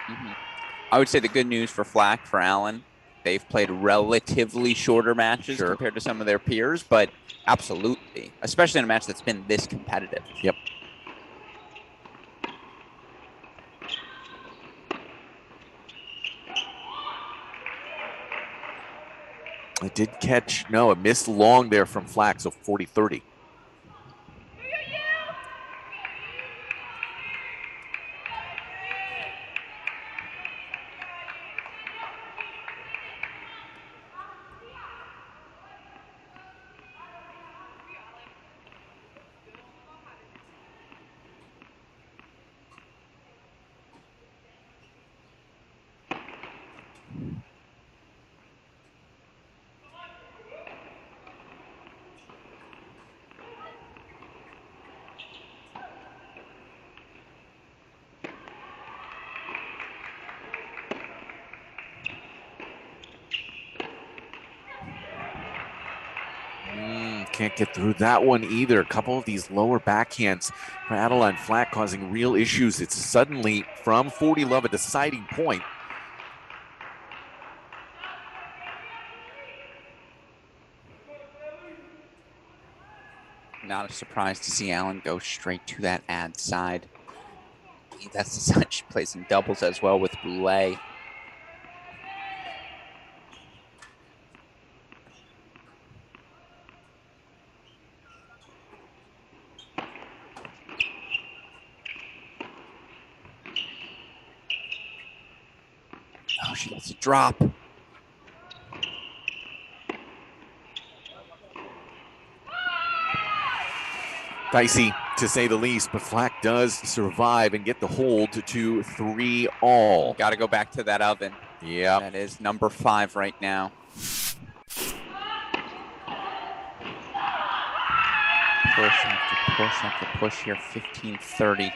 I would say the good news for Flack, for Allen, they've played relatively shorter matches compared to some of their peers, but absolutely, especially in a match that's been this competitive. Yep. I did catch, no, a missed long there from Flack, so 40-30. Can't get through that one either. A couple of these lower backhands for Adeline Flack causing real issues. It's suddenly, from 40 love, a deciding point. Not a surprise to see Allen go straight to that ad side. That's the side she plays in doubles as well with Boulay. Oh, she gets a drop. Dicey, to say the least, but Flack does survive and get the hold to 3-all. Got to go back to that oven. Yeah. That is number 5 right now. Push after push after push here. 15-30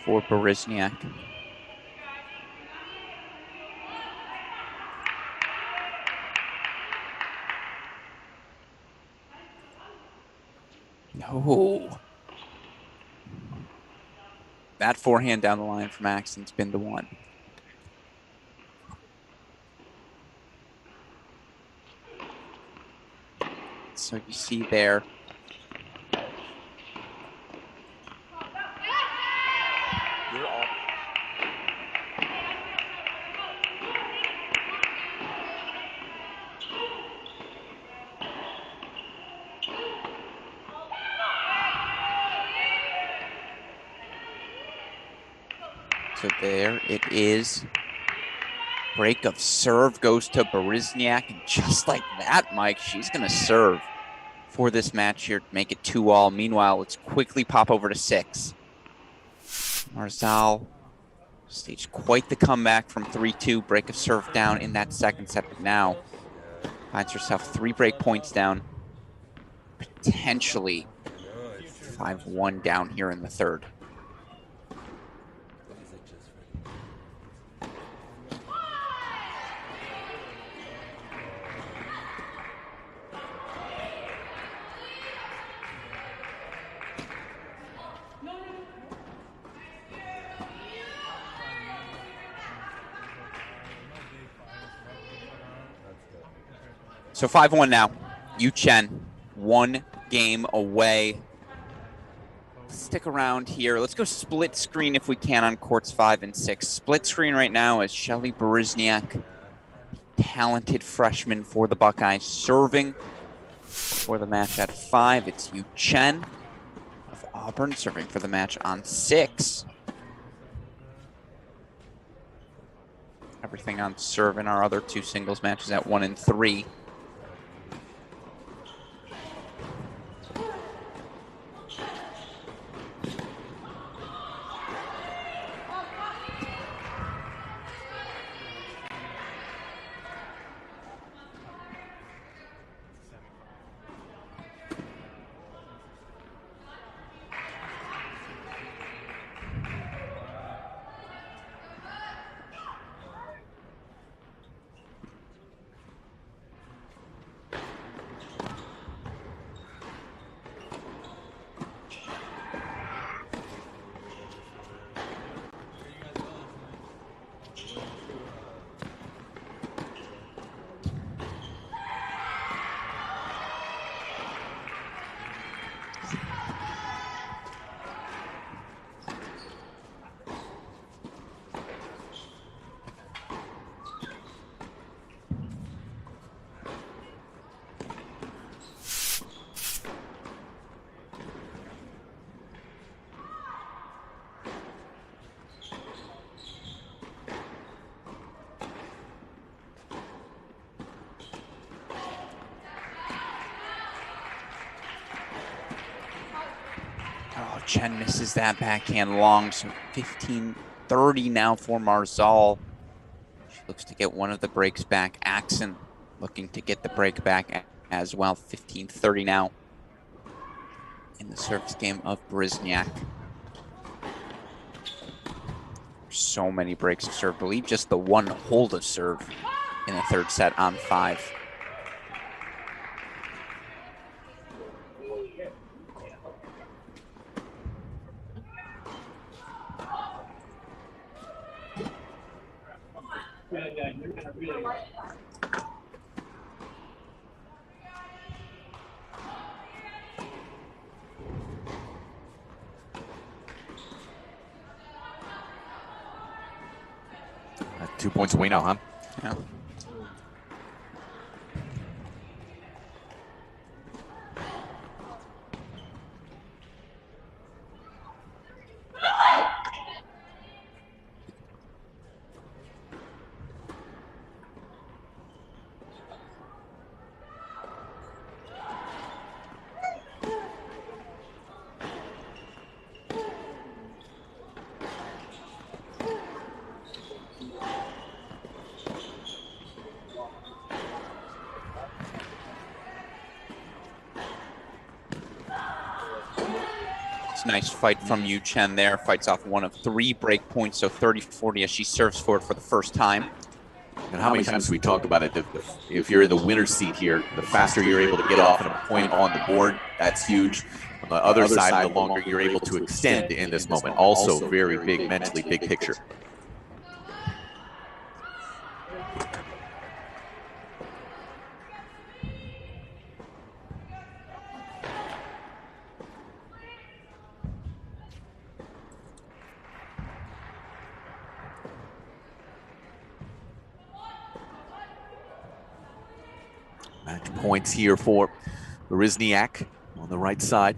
for Berezniak. No. That forehand down the line from Axton's been the one. So you see there. So there it is. Break of serve goes to Berezniak. And just like that, Mike, she's going to serve for this match here to make it 2-all. Meanwhile, let's quickly pop over to 6. Marzal staged quite the comeback from 3-2. Break of serve down in that second set, but now finds herself 3 break points down. Potentially 5-1 down here in the third. So 5-1 now. Yu Chen, 1 game away. Stick around here. Let's go split screen if we can on courts 5 and 6. Split screen right now is Shelly Berezniak, talented freshman for the Buckeyes, serving for the match at 5. It's Yu Chen of Auburn serving for the match on 6. Everything on serve in our other 2 singles matches at 1 and 3. Chen misses that backhand long, so 15-30 now for Marzal. She looks to get one of the breaks back. Axon looking to get the break back as well. 15-30 now in the service game of Brizniak. So many breaks of serve. I believe just the one hold of serve in the third set on 5. That's 2 points away now, huh? Yeah. Nice fight from Yu Chen there. Fights off one of 3 break points, so 30-40 as she serves forward for the first time. And how many times we talk about it, if you're in the winner's seat here, the faster you're able to get off and a point on the board, that's huge. On the other side, the longer you're able to extend in this moment. Also very big mentally, big picture. Match points here for Brizniak on the right side.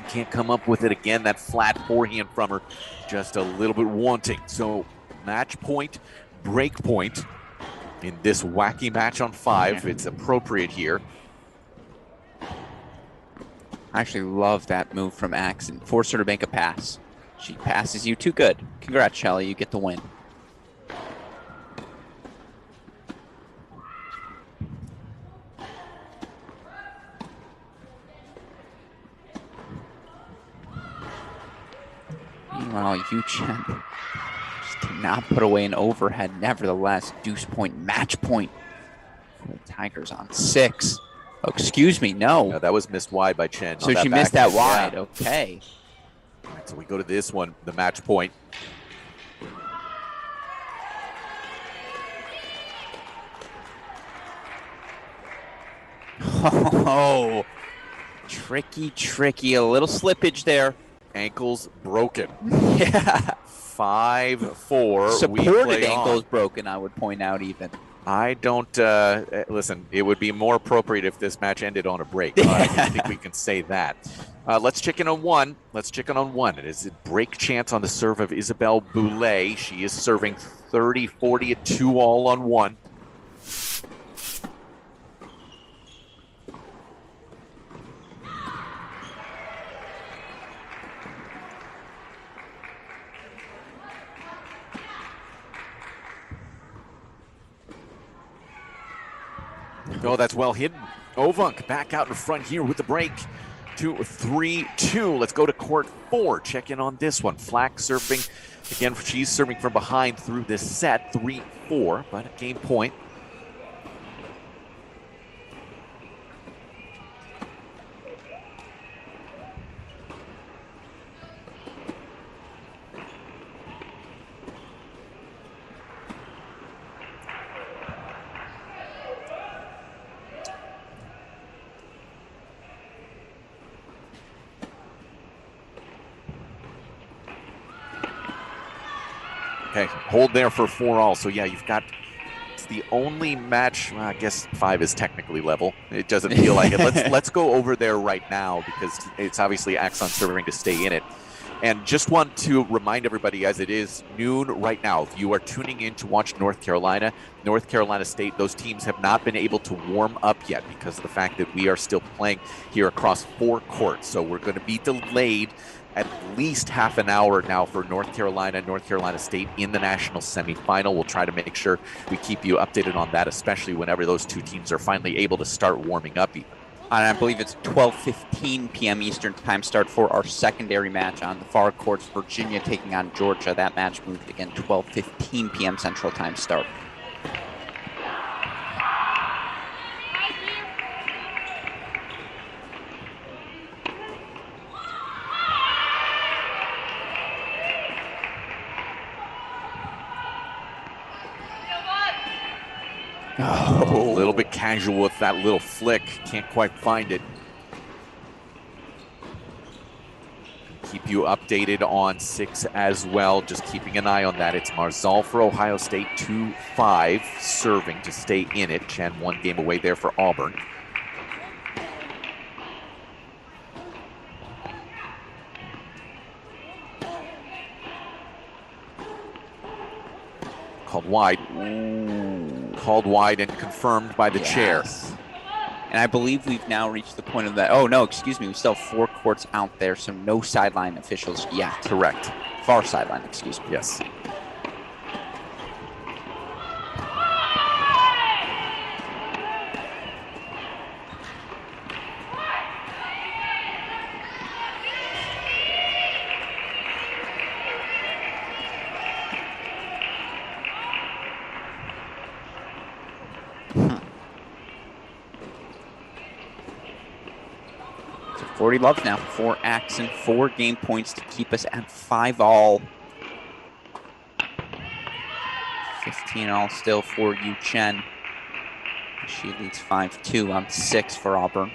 Can't come up with it again. That flat forehand from her, just a little bit wanting. So match point, break point in this wacky match on 5. It's appropriate here. I actually love that move from Axon. Force her to make a pass. She passes you too good. Congrats, Shelly. You get the win. Meanwhile, Yu Chen just did not put away an overhead. Nevertheless, deuce point, match point for the Tigers on 6. Oh, excuse me, no. That was missed wide by Chen. So she missed that wide, okay. All right, so we go to this one, the match point. Oh, tricky, tricky. A little slippage there. Ankles broken. Yeah. 5-4. Supported ankles broken, I would point out even. I don't, listen, it would be more appropriate if this match ended on a break. I think we can say that. Let's check in on one. It is a break chance on the serve of Isabelle Boulay. She is serving 30-40 at 2-all-on-1. Oh, that's well hidden. Ovunk back out in front here with the break. 2-3-2. Let's go to court 4. Check in on this one. Flack serving. Again, she's serving from behind through this set. 3-4, but a game point. Okay, hold there for 4-all. So yeah, you've got the only match. Well, I guess 5 is technically level. It doesn't feel like it. Let's go over there right now because it's obviously Axon serving to stay in it. And just want to remind everybody, as it is noon right now, if you are tuning in to watch North Carolina State, those teams have not been able to warm up yet because of the fact that we are still playing here across 4 courts. So we're going to be delayed at least half an hour now for North Carolina State in the national semifinal. We'll try to make sure we keep you updated on that, especially whenever those two teams are finally able to start warming up even. And I believe it's 12:15 p.m. Eastern time start for our secondary match on the far courts. Virginia taking on Georgia. That match moved again 12:15 p.m. Central time start. Oh, a little bit casual with that little flick. Can't quite find it. Keep you updated on 6 as well. Just keeping an eye on that. It's Marzal for Ohio State, 2-5, serving to stay in it. Chen 1 game away there for Auburn. Called wide. Ooh. Called wide and confirmed by the chair. And I believe we've now reached the point of that. Oh, no, excuse me. We still have 4 courts out there, so no sideline officials yet. Correct. Far sideline, excuse me. Yes. So 40 loves now for Axon, 4 game points to keep us at 5-all. 15-all still for Yu Chen. She leads 5-2 on 6 for Auburn.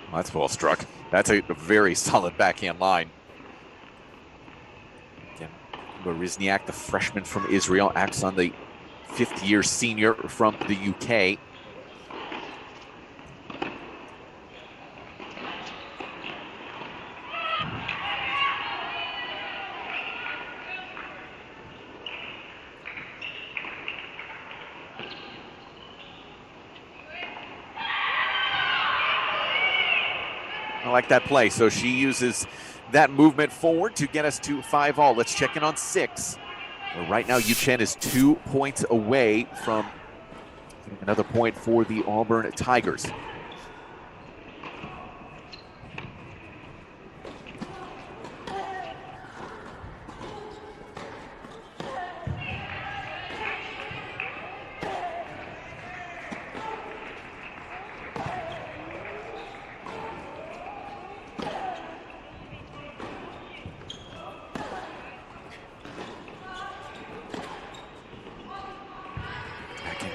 Well, that's well struck. That's a very solid backhand line. Again, Barizniak, the freshman from Israel, Axon, the 5th-year senior from the UK. I like that play. So she uses that movement forward to get us to 5-all. Let's check in on 6. Well, right now, Yu Chen is 2 points away from another point for the Auburn Tigers.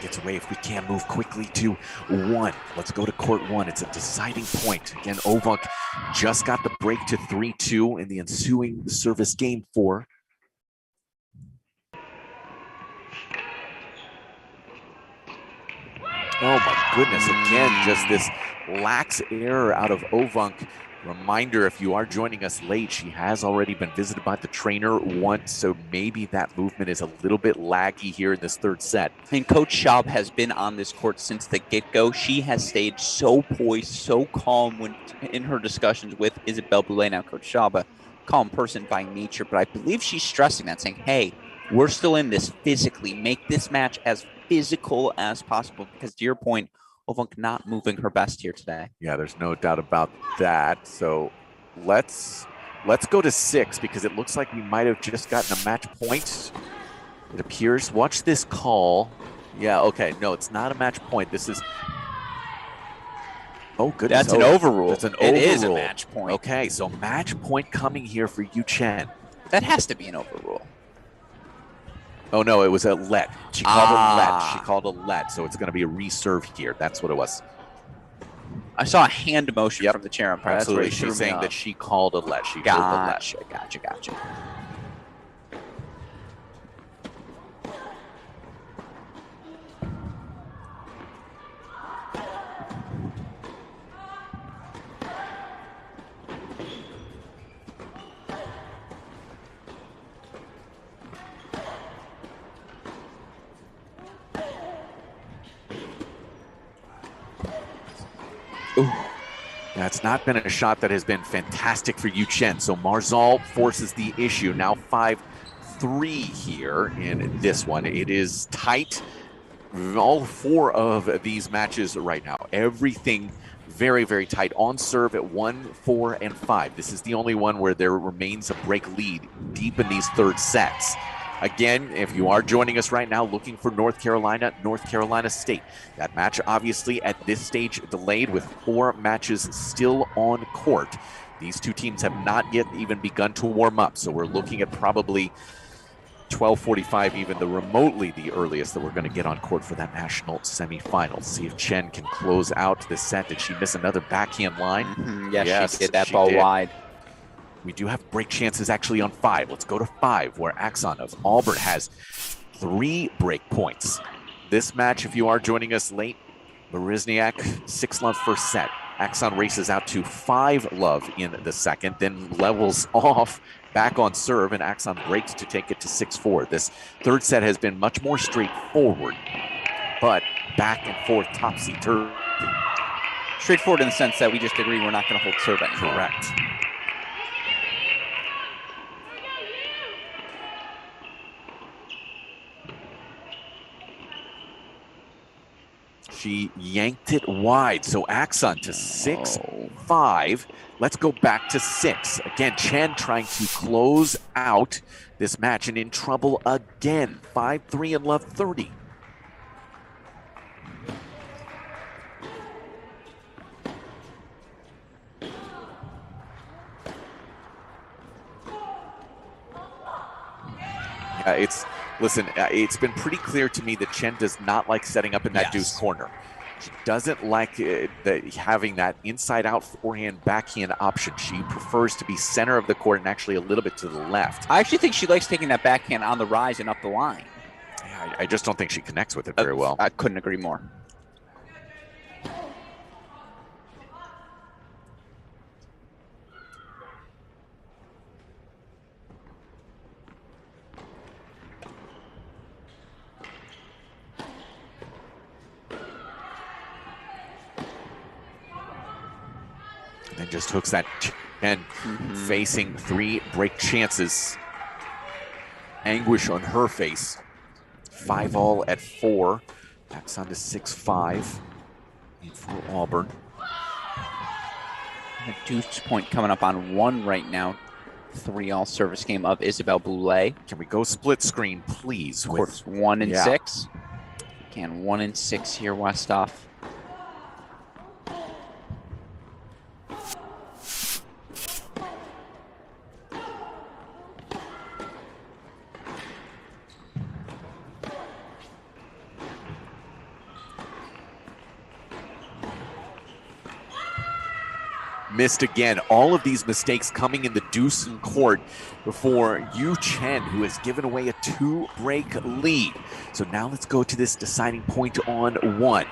Gets away if we can move quickly to 1. Let's go to court 1. It's a deciding point. Again, Ovunk just got the break to 3-2 in the ensuing service game 4. Oh my goodness, again, just this lax error out of Ovunk. Reminder, if you are joining us late, she has already been visited by the trainer once, so maybe that movement is a little bit laggy here in this 3rd set. And Coach Schaub has been on this court since the get-go. She has stayed so poised, so calm when in her discussions with Isabelle Boulay. Now, Coach Schaub, a calm person by nature, but I believe she's stressing that, saying, hey, we're still in this physically. Make this match as physical as possible, because to your point, Ovunk not moving her best here today. Yeah, there's no doubt about that. So let's go to 6 because it looks like we might have just gotten a match point. It appears. Watch this call. Yeah, okay. No, it's not a match point. This is. Oh, goodness. That's an overrule. That's an overrule. It is a match point. Okay, so match point coming here for Yu Chen. That has to be an overrule. Oh, no, it was a let. She called a let. She called a let, so it's going to be a reserve here. That's what it was. I saw a hand motion from the chair umpire. Absolutely. That's where She's saying that she called a let. She Gotcha. Ooh. That's not been a shot that has been fantastic for Yu Chen. So Marzal forces the issue. Now 5-3 here in this one. It is tight. All 4 of these matches right now. Everything very, very tight. On serve at 1, 4, and 5. This is the only one where there remains a break lead deep in these third sets. Again, if you are joining us right now looking for North Carolina State, that match obviously at this stage delayed with 4 matches still on court. These two teams have not yet even begun to warm up, so we're looking at probably 12:45, even the earliest that we're going to get on court for that national semifinal. See if Chen can close out this set. Did she miss another backhand line? Mm-hmm. Yes, she did. That ball wide. We do have break chances actually on 5. Let's go to 5, where Axon of Auburn has 3 break points. This match, if you are joining us late, Berezniak 6-love first set. Axon races out to 5-love in the second, then levels off back on serve, and Axon breaks to take it to 6-4. This third set has been much more straightforward, but back and forth topsy-turvy. Straightforward in the sense that we just agree we're not going to hold serve anymore. Correct. She yanked it wide, so Axon to 6-5. Let's go back to 6. Again, Chen trying to close out this match and in trouble again. 5-3 and love 30. It's been pretty clear to me that Chen does not like setting up in that deuce corner. She doesn't like having that inside-out forehand, backhand option. She prefers to be center of the court and actually a little bit to the left. I actually think she likes taking that backhand on the rise and up the line. Yeah, I just don't think she connects with it very well. I couldn't agree more. And just hooks that and facing 3 break chances. Anguish on her face. 5-all at 4. Backs on to 6-5 for Auburn. A deuce point coming up on 1 right now. 3-all service game of Isabelle Boulay. Can we go split screen, please? Of course, 1 and 6. Can 1 and 6 here, Westhoff. Missed again. All of these mistakes coming in the deuce court before Yu Chen, who has given away a 2-break lead. So now let's go to this deciding point on 1.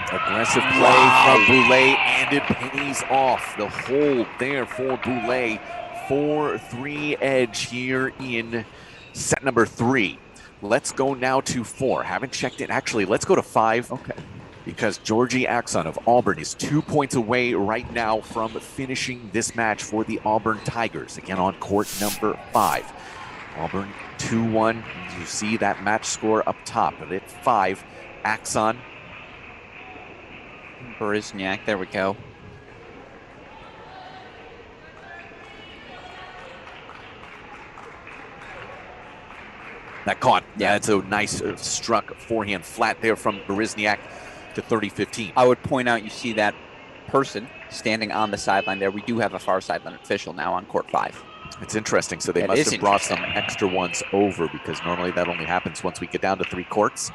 Aggressive play from Boulay, and it pays off. The hold there for Boulay. 4-3 edge here in set number 3. Let's go now to 4. Haven't checked it. Actually, let's go to 5. Okay. Because Georgie Axon of Auburn is 2 points away right now from finishing this match for the Auburn Tigers. Again on court number 5. Auburn 2-1. You see that match score up top. But at 5, Axon. Berezniak, there we go. That caught. Yeah, it's a nice struck forehand flat there from Berezniak to 30-15. I would point out you see that person standing on the sideline there. We do have a far sideline official now on court 5. It's interesting. So they must have brought some extra ones over, because normally that only happens once we get down to 3 courts.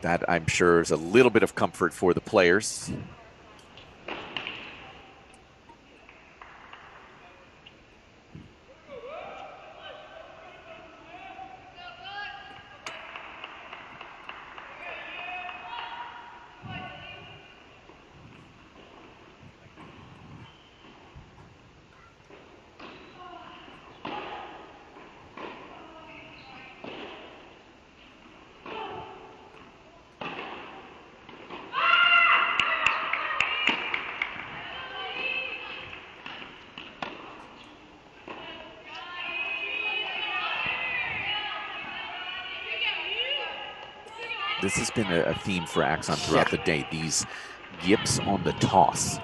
That, I'm sure, is a little bit of comfort for the players. This has been a theme for Axon throughout the day, these yips on the toss.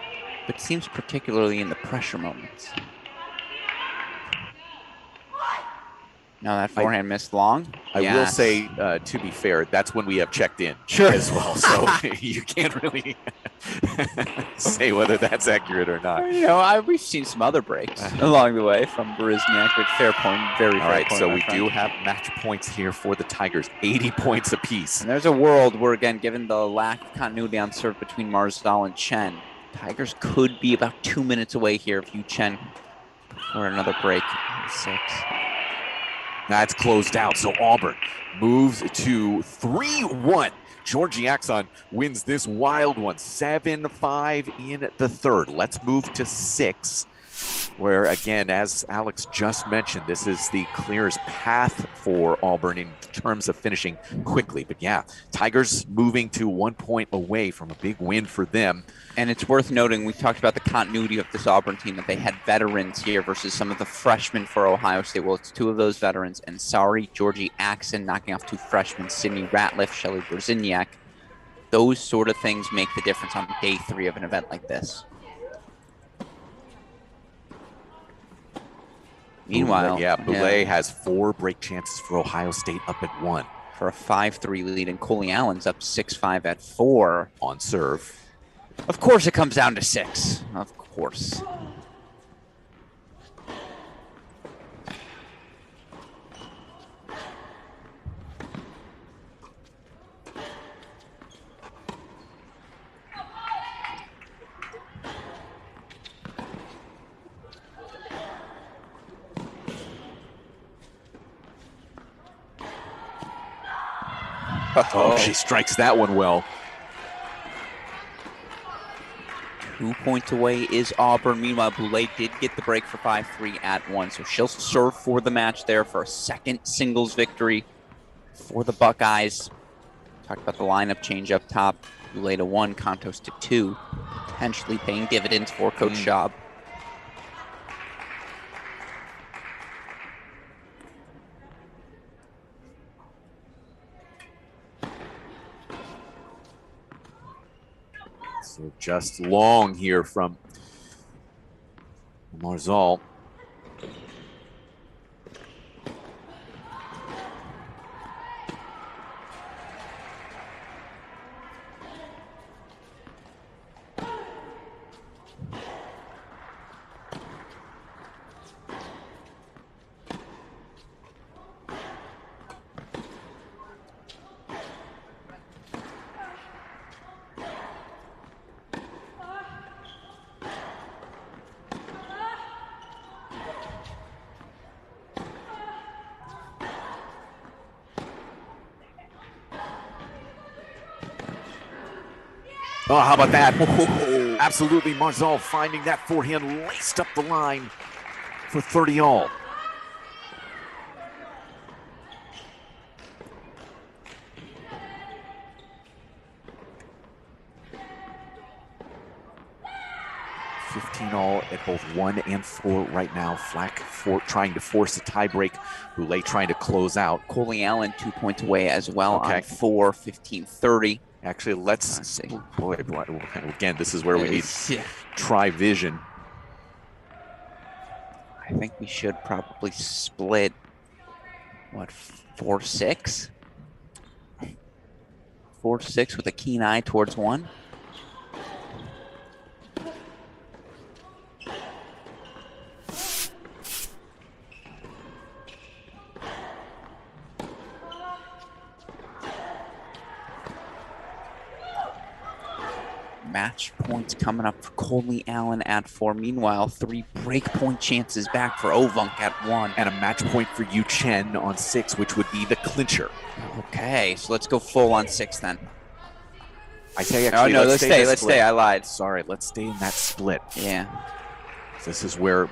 But it seems particularly in the pressure moments. Now that forehand missed long. I will say, to be fair, that's when we have checked in as well. So you can't really say whether that's accurate or not. You know, we've seen some other breaks along the way from Berezniak, but fair point, very fair point. All right, so we do have match points here for the Tigers, 80 points apiece. And there's a world where, again, given the lack of continuity on serve between Marzal and Chen, Tigers could be about 2 minutes away here if Yu Chen for another break. 6. That's closed out. So Auburn moves to 3-1. Georgie Axon wins this wild one, 7-5 in the third. Let's move to 6, where, again, as Alex just mentioned, this is the clearest path for Auburn in terms of finishing quickly. But yeah, Tigers moving to 1 point away from a big win for them. And it's worth noting, we talked about the continuity of this Auburn team, that they had veterans here versus some of the freshmen for Ohio State. Well, it's 2 of those veterans. And sorry, Georgie Axon knocking off 2 freshmen, Sydney Ratliff, Shelly Berezniak. Those sort of things make the difference on day 3 of an event like this. Meanwhile, Boulay has 4 break chances for Ohio State, up at 1. For a 5-3 lead, and Coley Allen's up 6-5 at 4. On serve. Of course it comes down to 6. Of course. Oh, she strikes that one well. 2 points away is Auburn. Meanwhile, Boulay did get the break for 5-3 at 1, so she'll serve for the match there for a second singles victory for the Buckeyes. Talked about the lineup change up top. Boulay to 1, Contos to 2, potentially paying dividends for Coach Schaub. So just long here from Marzal. Oh, how about that? Absolutely, Marzal finding that forehand laced up the line for 30 all. All at both 1 and 4 right now. Flack trying to force a tiebreak. Boulay trying to close out. Coley Allen 2 points away as well on 4, 15-30. Actually, let's see. Boy, again, this is where we need try vision. I think we should probably split, 4-6? 4-6 with a keen eye towards 1. Match points coming up for Coley Allen at 4. Meanwhile, 3 break point chances back for Ovunk at 1. And a match point for Yu Chen on 6, which would be the clincher. Okay, so let's go full on 6 then. I say actually, let's stay. I lied. Sorry, let's stay in that split. Yeah. This is where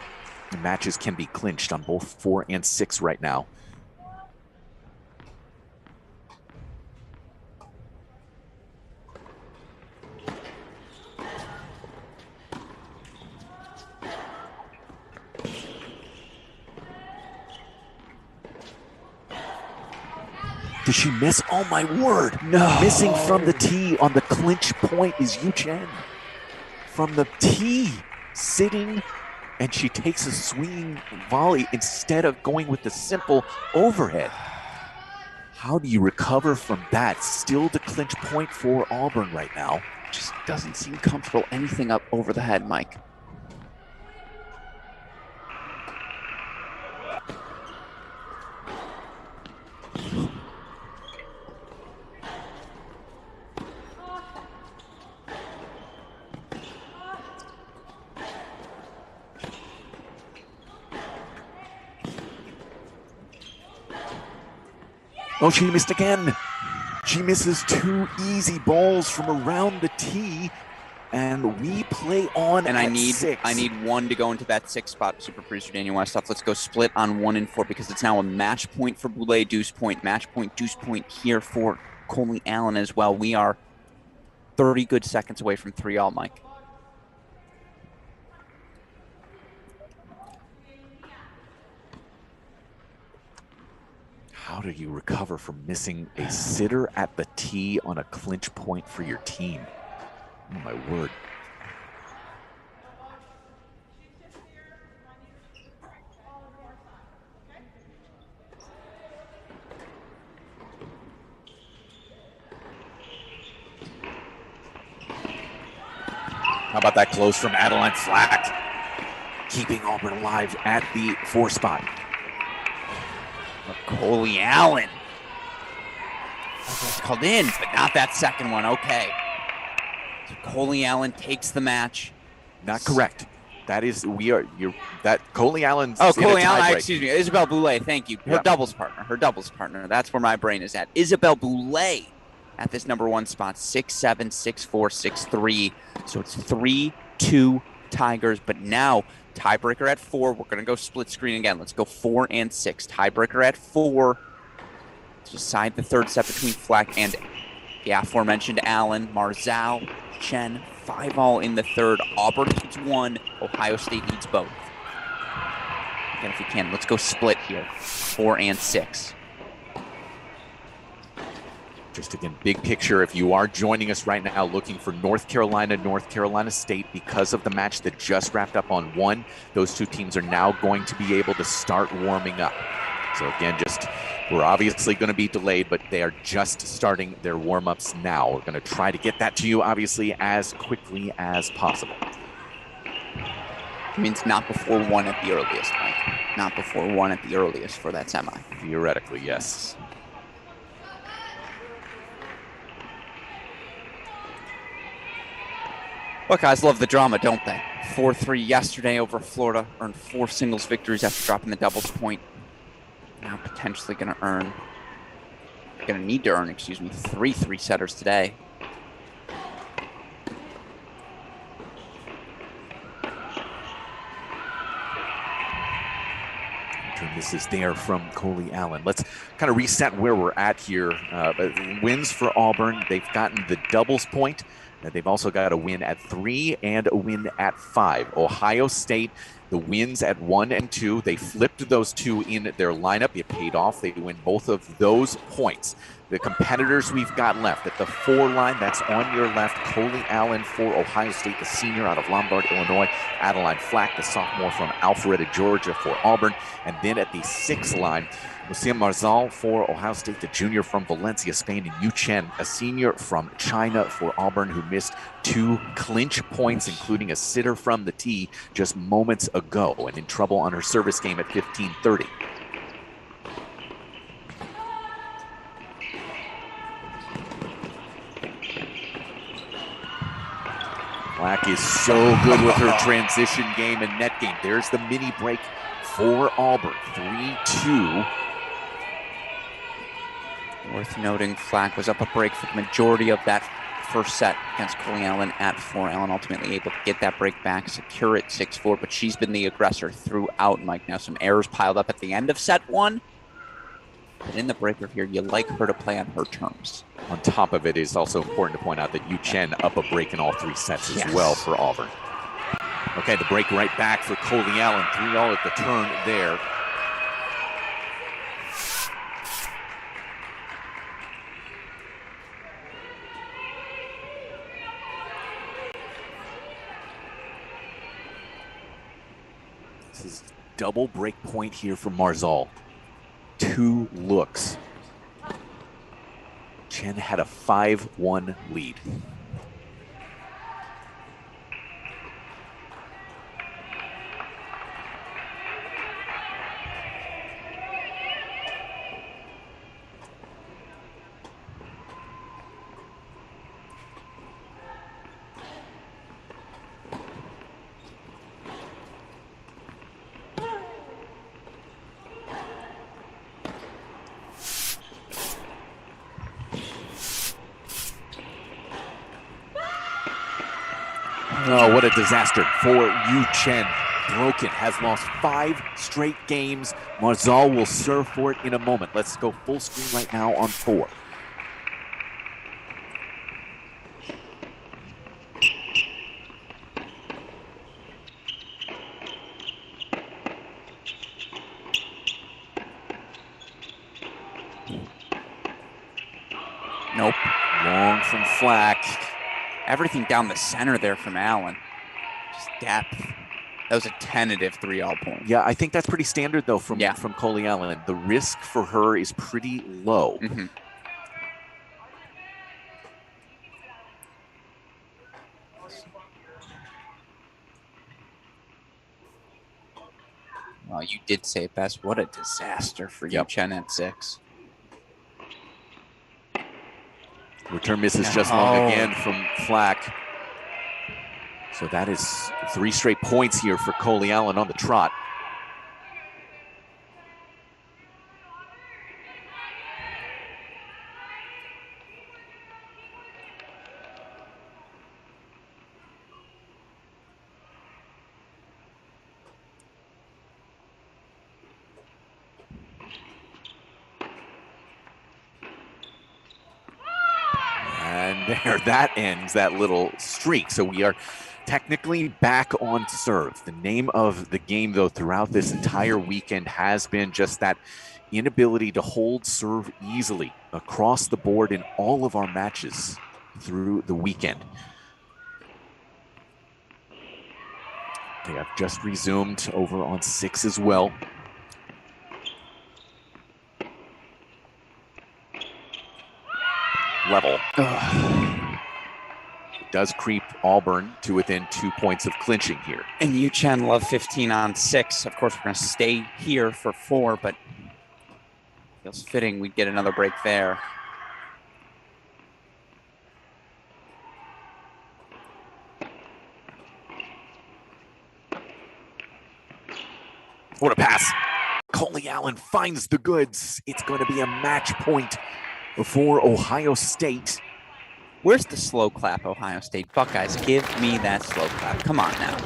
the matches can be clinched on both 4 and 6 right now. Did she miss? Oh my word. No. Missing from the tee on the clinch point is Yu Chen. From the tee, sitting, and she takes a swinging volley instead of going with the simple overhead. How do you recover from that? Still the clinch point for Auburn right now. Just doesn't seem comfortable. Anything up over the head, Mike. Oh, she missed again. She misses 2 easy balls from around the tee, and we play on and at 6. I need 1 to go into that 6 spot, Super Producer Daniel Westhoff. Let's go split on 1 and 4 because it's now a match point for Boulay, deuce point, match point, deuce point here for Coley Allen as well. We are 30 good seconds away from 3-all, Mike. How do you recover from missing a sitter at the tee on a clinch point for your team? Oh my word. How about that close from Adeline Flack? Keeping Auburn alive at the 4 spot. Coley Allen. That's called in, but not that second one. Okay. So Coley Allen takes the match. Not correct. That is, that Coley Allen's. Oh, Coley Allen, excuse me. Isabelle Boulay, thank you. Her Yep. doubles partner. That's where my brain is at. Isabelle Boulay at this number 1 spot, 6'7", 6'4", 6'3". So it's 3-2 Tigers, but now tiebreaker at 4. We're going to go split screen again. Let's go 4 and 6. Tiebreaker at 4. To decide the 3rd set between Flack and the aforementioned Allen, Marzal, Chen. 5-all in the 3rd. Auburn needs 1. Ohio State needs both. Again, if we can, let's go split here. 4 and 6. Just again, big picture, if you are joining us right now looking for North Carolina State, because of the match that just wrapped up on 1, those 2 teams are now going to be able to start warming up. So again, we're obviously going to be delayed, but they are just starting their warm-ups now. We're going to try to get that to you, obviously, as quickly as possible. It means not before 1 at the earliest, Mike. Not before 1 at the earliest for that semi. Theoretically, yes. Look, guys love the drama, don't they? 4-3 yesterday over Florida. Earned 4 singles victories after dropping the doubles point. Now potentially going to need to earn, 3 three-setters today. This is there from Coley Allen. Let's kind of reset where we're at here. Wins for Auburn. They've gotten the doubles point. They've also got a win at 3 and a win at 5. Ohio State, the wins at 1 and 2. They flipped those 2 in their lineup. It paid off. They win both of those points. The competitors we've got left at the 4 line, that's on your left. Coley Allen for Ohio State, the senior out of Lombard, Illinois. Adeline Flack, the sophomore from Alpharetta, Georgia for Auburn. And then at the 6 line, Lucia Marzal for Ohio State, the junior from Valencia, Spain, and Yu Chen, a senior from China for Auburn, who missed 2 clinch points, including a sitter from the tee just moments ago, and in trouble on her service game at 15:30. Flack is so good with her transition game and net game. There's the mini break for Auburn, 3-2. Worth noting, Flack was up a break for the majority of that first set against Coley Allen at 4. Allen ultimately able to get that break back, secure it 6-4, but she's been the aggressor throughout, Mike. Now some errors piled up at the end of set 1. But in the breaker here, you like her to play on her terms. On top of it, it's also important to point out that Yu Chen up a break in all 3 sets as well for Auburn. Okay, the break right back for Coley Allen. 3-all at the turn there. This is double break point here for Marzal. 2 looks. Chen had a 5-1 lead. Oh, what a disaster for Yu Chen. Broken, has lost 5 straight games. Marzal will serve for it in a moment. Let's go full screen right now on 4. Nope. Long from Flack. Everything down the center there from Allen. Just depth. That was a tentative 3-all point. Yeah, I think that's pretty standard, though, from Coley Allen. The risk for her is pretty low. Mm-hmm. Well, you did say it best. What a disaster for Yu Chen at 6. Return misses just long again from Flack. So that is 3 straight points here for Coley Allen on the trot. And there, that ends that little streak. So we are technically back on serve. The name of the game, though, throughout this entire weekend has been just that inability to hold serve easily across the board in all of our matches through the weekend. They have just resumed over on 6 as well. Level. Does creep Auburn to within 2 points of clinching here. And Yu Chen love 15 on 6. Of course, we're going to stay here for 4, but feels fitting we'd get another break there. What a pass. Coley Allen finds the goods. It's going to be a match point for Ohio State. Where's the slow clap, Ohio State? Buckeyes, give me that slow clap. Come on now.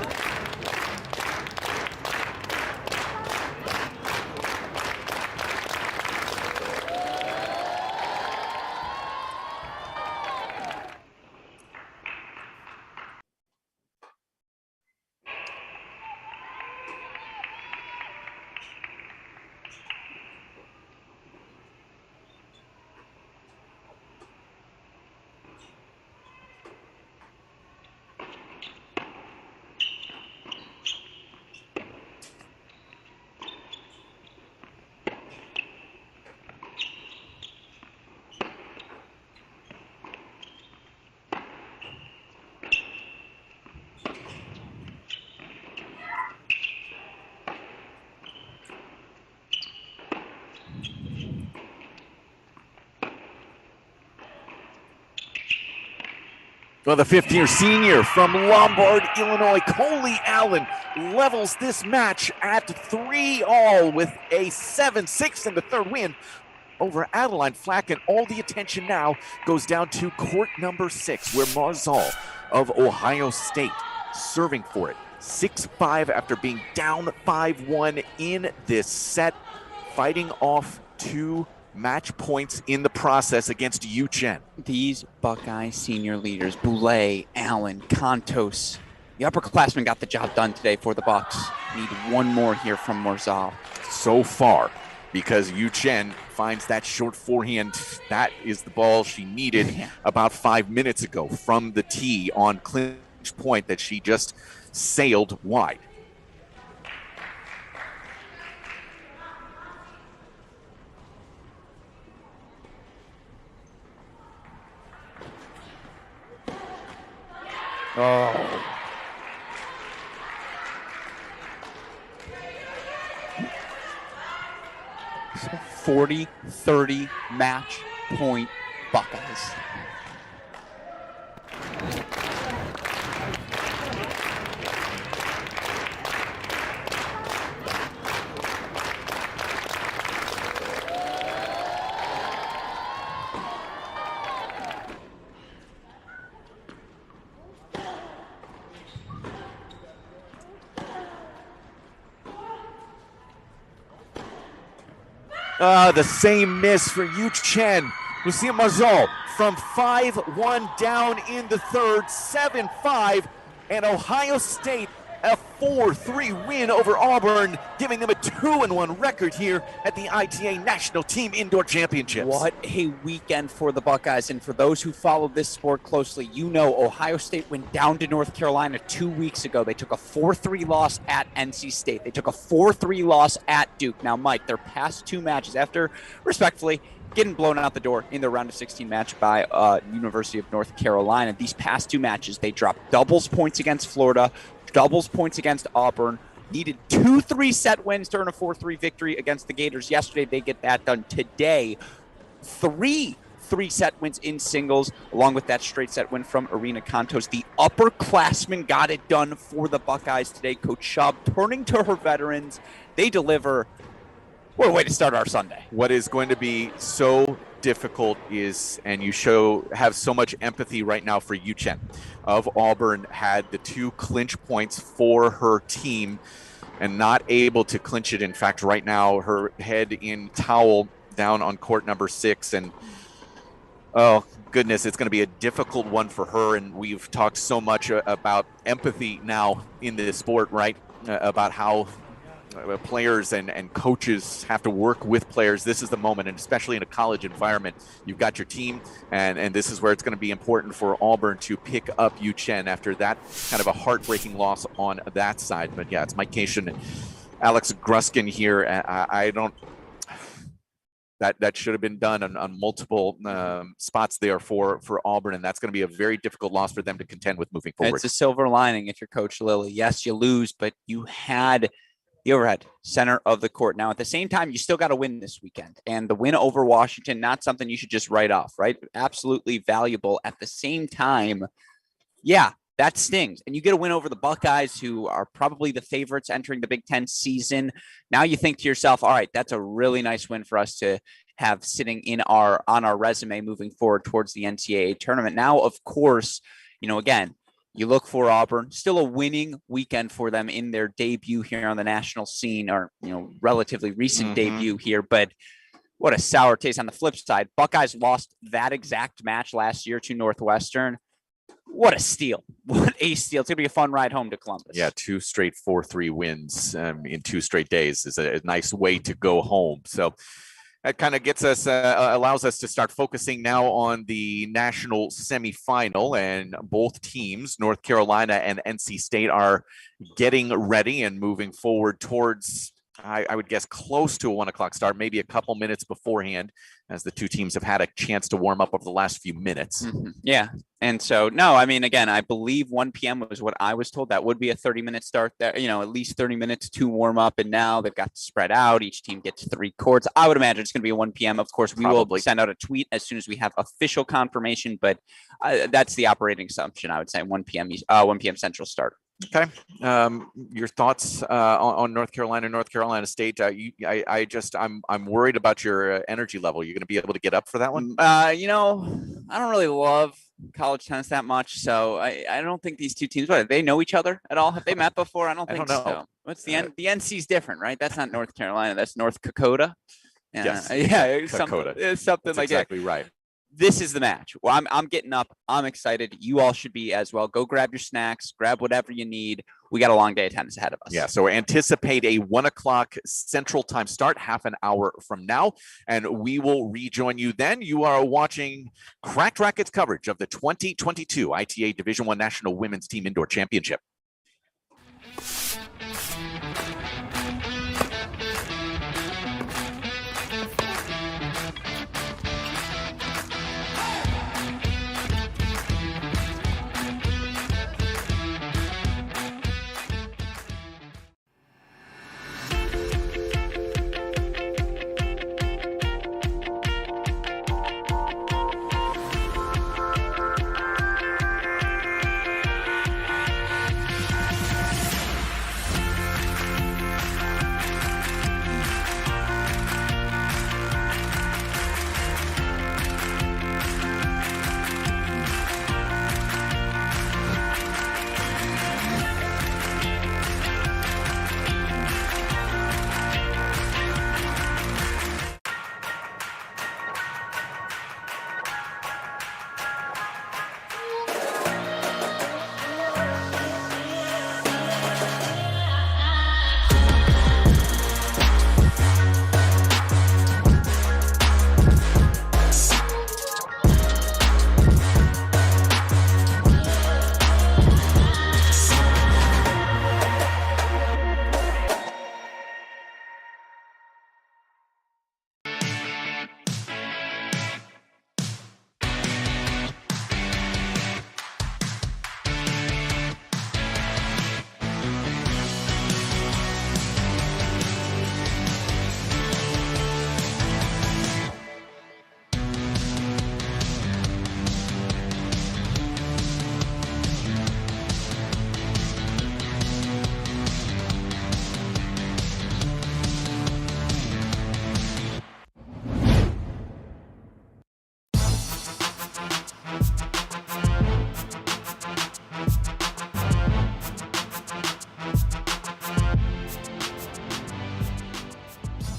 Well, the fifth-year senior from Lombard, Illinois, Coley Allen, levels this match at 3-all with a 7-6 in the third win over Adeline Flack, and all the attention now goes down to court number 6, where Marzal of Ohio State serving for it. 6-5 after being down 5-1 in this set, fighting off 2 match points in the process against Yu Chen. These Buckeye senior leaders, Boulay, Allen, Contos, the upperclassmen got the job done today for the Bucks. Need one more here from Marzal. So far, because Yu Chen finds that short forehand. That is the ball she needed about 5 minutes ago from the tee on clinch point that she just sailed wide. Oh. So 40-30 match point Buckeyes. The same miss for Yu Chen. Lucia Marzal from 5-1 down in the third, 7-5, and Ohio State a 4-3 win over Auburn, giving them a 2-1 record here at the ITA National Team Indoor Championships. What a weekend for the Buckeyes, and for those who follow this sport closely, you know Ohio State went down to North Carolina 2 weeks ago. They took a 4-3 loss at NC State. They took a 4-3 loss at Duke. Now, Mike, their past 2 matches, after, respectfully, getting blown out the door in the round of 16 match by University of North Carolina, these past 2 matches, they dropped doubles points against Florida, doubles points against Auburn, needed 2 3-set wins to earn a 4-3 victory against the Gators. Yesterday, they get that done. Today, 3 3-set wins in singles, along with that straight set win from Arena Contos. The upperclassmen got it done for the Buckeyes today. Coach Schaub turning to her veterans. They deliver. What a way to start our Sunday. What is going to be so difficult is, and you have so much empathy right now for Yu Chen of Auburn, had the 2 clinch points for her team and not able to clinch it. In fact, right now, her head in towel down on court number 6, and oh goodness, it's going to be a difficult one for her. And we've talked so much about empathy now in this sport, right? About how players and coaches have to work with players. This is the moment, and especially in a college environment, you've got your team, and this is where it's going to be important for Auburn to pick up Yu Chen after that kind of a heartbreaking loss on that side. But yeah, it's Mike Cation and Alex Gruskin here. I don't. That should have been done on multiple spots there for Auburn, and that's going to be a very difficult loss for them to contend with moving forward. It's a silver lining if you're Coach Lilly. Yes, you lose, but you had the overhead center of the court. Now, at the same time, you still got to win this weekend. And the win over Washington, not something you should just write off, right? Absolutely valuable. At the same time, yeah, that stings. And you get a win over the Buckeyes, who are probably the favorites entering the Big Ten season. Now you think to yourself, all right, that's a really nice win for us to have sitting on our resume moving forward towards the NCAA tournament. Now, of course, again, you look for Auburn, still a winning weekend for them in their debut here on the national scene, or, relatively recent debut here. But what a sour taste on the flip side. Buckeyes lost that exact match last year to Northwestern. What a steal. What a steal. It's going to be a fun ride home to Columbus. Yeah, 2 straight 4-3 wins in 2 straight days is a nice way to go home. So that kind of gets us, allows us to start focusing now on the national semifinal, and both teams, North Carolina and NC State, are getting ready and moving forward towards I would guess close to a 1 o'clock start, maybe a couple minutes beforehand, as the two teams have had a chance to warm up over the last few minutes. Mm-hmm. Yeah. And so, no, I mean, again, I believe 1 p.m. was what I was told. That would be a 30-minute start there, at least 30 minutes to warm up. And now they've got to spread out. Each team gets 3 courts. I would imagine it's going to be a 1 p.m. Of course, we will send out a tweet as soon as we have official confirmation, but that's the operating assumption. I would say 1 p.m. Central start. Okay. Your thoughts on North Carolina State? I'm worried about your energy level. You're going to be able to get up for that one? I don't really love college tennis that much, so I don't think these two teams. They know each other at all? Have they met before? I don't think so. What's the NC's different, right? That's not North Carolina. That's North Dakota. Yes. Yeah. Dakota. It's something That's like exactly that. Right. This is the match. Well, I'm getting up. I'm excited. You all should be as well. Go grab your snacks, grab whatever you need. We got a long day of tennis ahead of us. Yeah, so anticipate a 1 o'clock Central Time start, half an hour from now, and we will rejoin you then. You are watching Cracked Racquets coverage of the 2022 ITA Division I National Women's Team Indoor Championship.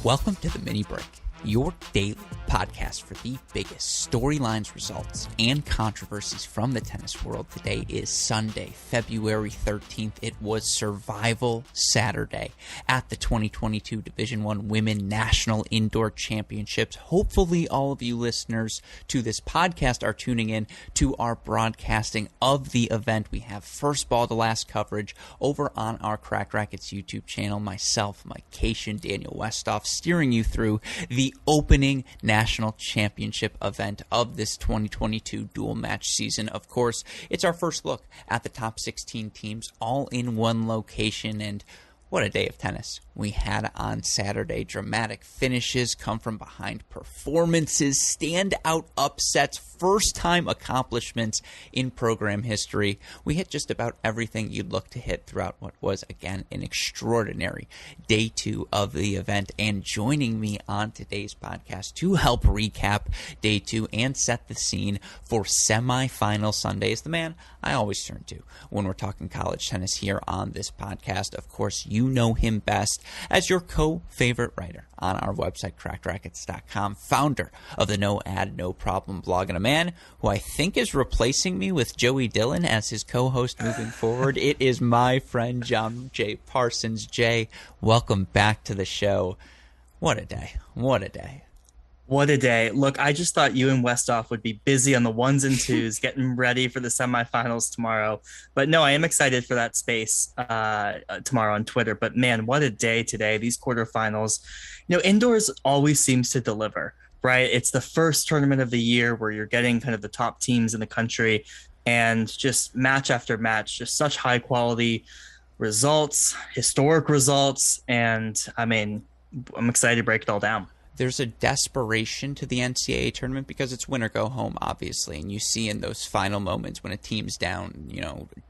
Welcome to the Mini Break, your daily podcast for the biggest storylines, results, and controversies from the tennis world. Today is Sunday, February 13th. It was Survival Saturday at the 2022 Division I Women National Indoor Championships. Hopefully all of you listeners to this podcast are tuning in to our broadcasting of the event. We have first ball to last coverage over on our Cracked Racquets YouTube channel. Myself, Mike Cation, Daniel Westoff, steering you through the opening National Championship event of this 2022 dual match season. Of course, it's our first look at the top 16 teams all in one location, and what a day of tennis we had on Saturday. Dramatic finishes, come from behind performances, standout upsets, first time accomplishments in program history. We hit just about everything you'd look to hit throughout what was, again, an extraordinary day 2 of the event. And joining me on today's podcast to help recap day 2 and set the scene for semifinal Sunday is the man I always turn to when we're talking college tennis here on this podcast. Of course, you know him best as your co-favorite writer on our website, crackedrackets.com, founder of the No Ad, No Problem blog, and a man who I think is replacing me with Joey Dillon as his co-host moving forward. It is my friend, John J. Parsons. Jay, welcome back to the show. What a day. What a day. What a day. Look, I just thought you and Westoff would be busy on the ones and twos getting ready for the semifinals tomorrow. But no, I am excited for that space tomorrow on Twitter. But man, what a day today. These quarterfinals, indoors always seems to deliver, right? It's the first tournament of the year where you're getting kind of the top teams in the country and just match after match, just such high quality results, historic results. And I mean, I'm excited to break it all down. There's a desperation to the NCAA tournament because it's win or go home, obviously. And you see in those final moments when a team's down,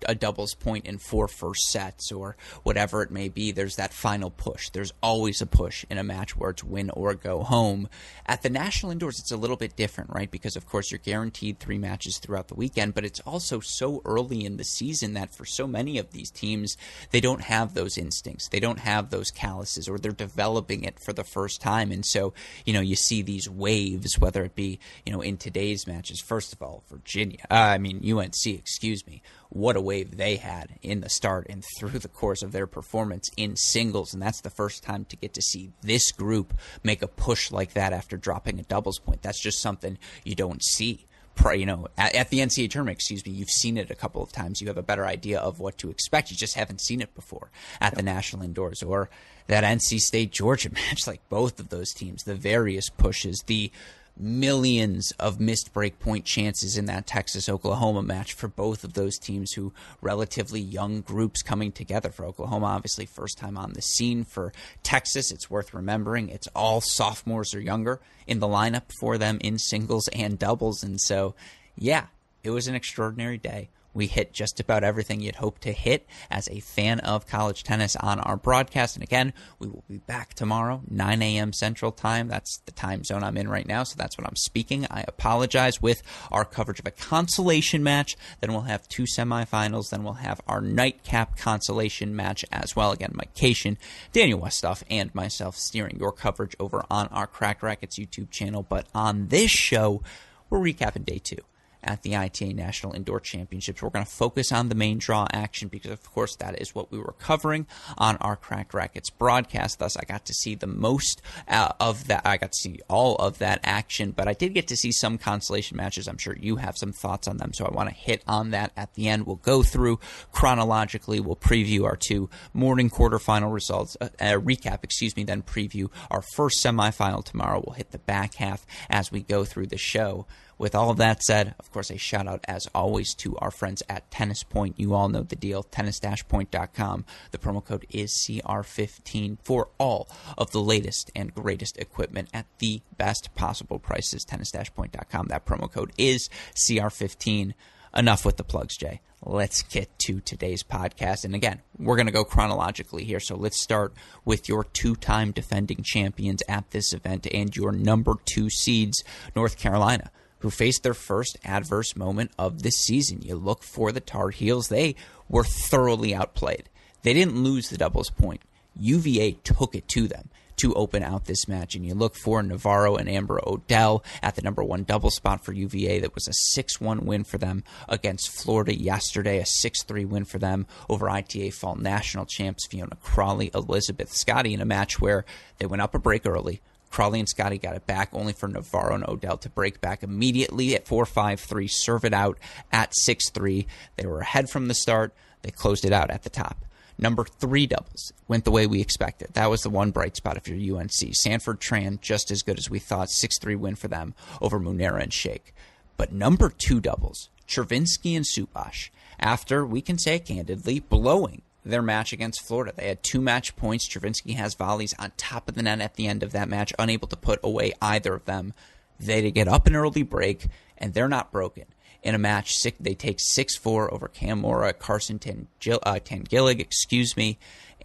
a doubles point in 4 first sets or whatever it may be, there's that final push. There's always a push in a match where it's win or go home. At the national indoors, it's a little bit different, right? Because, of course, you're guaranteed 3 matches throughout the weekend, but it's also so early in the season that for so many of these teams, they don't have those instincts. They don't have those calluses, or they're developing it for the first time. And so, you see these waves, whether it be, in today's matches. First of all, UNC, excuse me, what a wave they had in the start and through the course of their performance in singles. And that's the first time to get to see this group make a push like that after dropping a doubles point. That's just something you don't see. At the NCAA tournament, you've seen it a couple of times. You have a better idea of what to expect. You just haven't seen it before at the national indoors. Or that NC State Georgia match, like both of those teams, the various pushes, the millions of missed break point chances in that Texas-Oklahoma match for both of those teams, who relatively young groups coming together. For Oklahoma, obviously first time on the scene. For Texas, it's worth remembering it's all sophomores or younger in the lineup for them in singles and doubles. And so, yeah, it was an extraordinary day. We hit just about everything you'd hope to hit as a fan of college tennis on our broadcast. And again, we will be back tomorrow, 9 a.m. Central Time. That's the time zone I'm in right now, so that's when I'm speaking. I apologize, with our coverage of a consolation match. Then we'll have 2 semifinals. Then we'll have our nightcap consolation match as well. Again, Mike Cation, Daniel Westoff, and myself steering your coverage over on our Cracked Racquets YouTube channel. But on this show, we're recapping day 2 at the ITA National Indoor Championships. We're going to focus on the main draw action because, of course, that is what we were covering on our Cracked Racquets broadcast. Thus, I got to see the most of that. I got to see all of that action, but I did get to see some consolation matches. I'm sure you have some thoughts on them, so I want to hit on that at the end. We'll go through chronologically. We'll preview our 2 morning quarterfinal results, recap, then preview our first semifinal tomorrow. We'll hit the back half as we go through the show. With all of that said, of course, a shout out as always to our friends at Tennis Point. You all know the deal, tennis-point.com. The promo code is CR15 for all of the latest and greatest equipment at the best possible prices. Tennis-point.com. That promo code is CR15. Enough with the plugs, Jay. Let's get to today's podcast. And again, we're going to go chronologically here. So let's start with your 2-time defending champions at this event and your number 2 seeds, North Carolina, who faced their first adverse moment of this season. You look for the Tar Heels. They were thoroughly outplayed. They didn't lose the doubles point. UVA took it to them to open out this match. And you look for Navarro and Amber Odell at the number 1 double spot for UVA. That was a 6-1 win for them against Florida yesterday, a 6-3 win for them over ITA Fall National champs Fiona Crawley, Elizabeth Scotty, in a match where they went up a break early. Crawley and Scotty got it back, only for Navarro and Odell to break back immediately at 4-5-3, serve it out at 6-3. They were ahead from the start. They closed it out at the top. Number 3 doubles went the way we expected. That was the one bright spot if you're UNC. Sanford Tran, just as good as we thought, 6-3 win for them over Munera and Sheikh. But number 2 doubles, Chervinsky and Subash, after, we can say candidly, blowing their match against Florida. They had 2 match points. Chervinsky has volleys on top of the net at the end of that match, unable to put away either of them. They get up an early break, and they're not broken. In a match, they take 6-4 over Cam Mora, Carson Tangillig,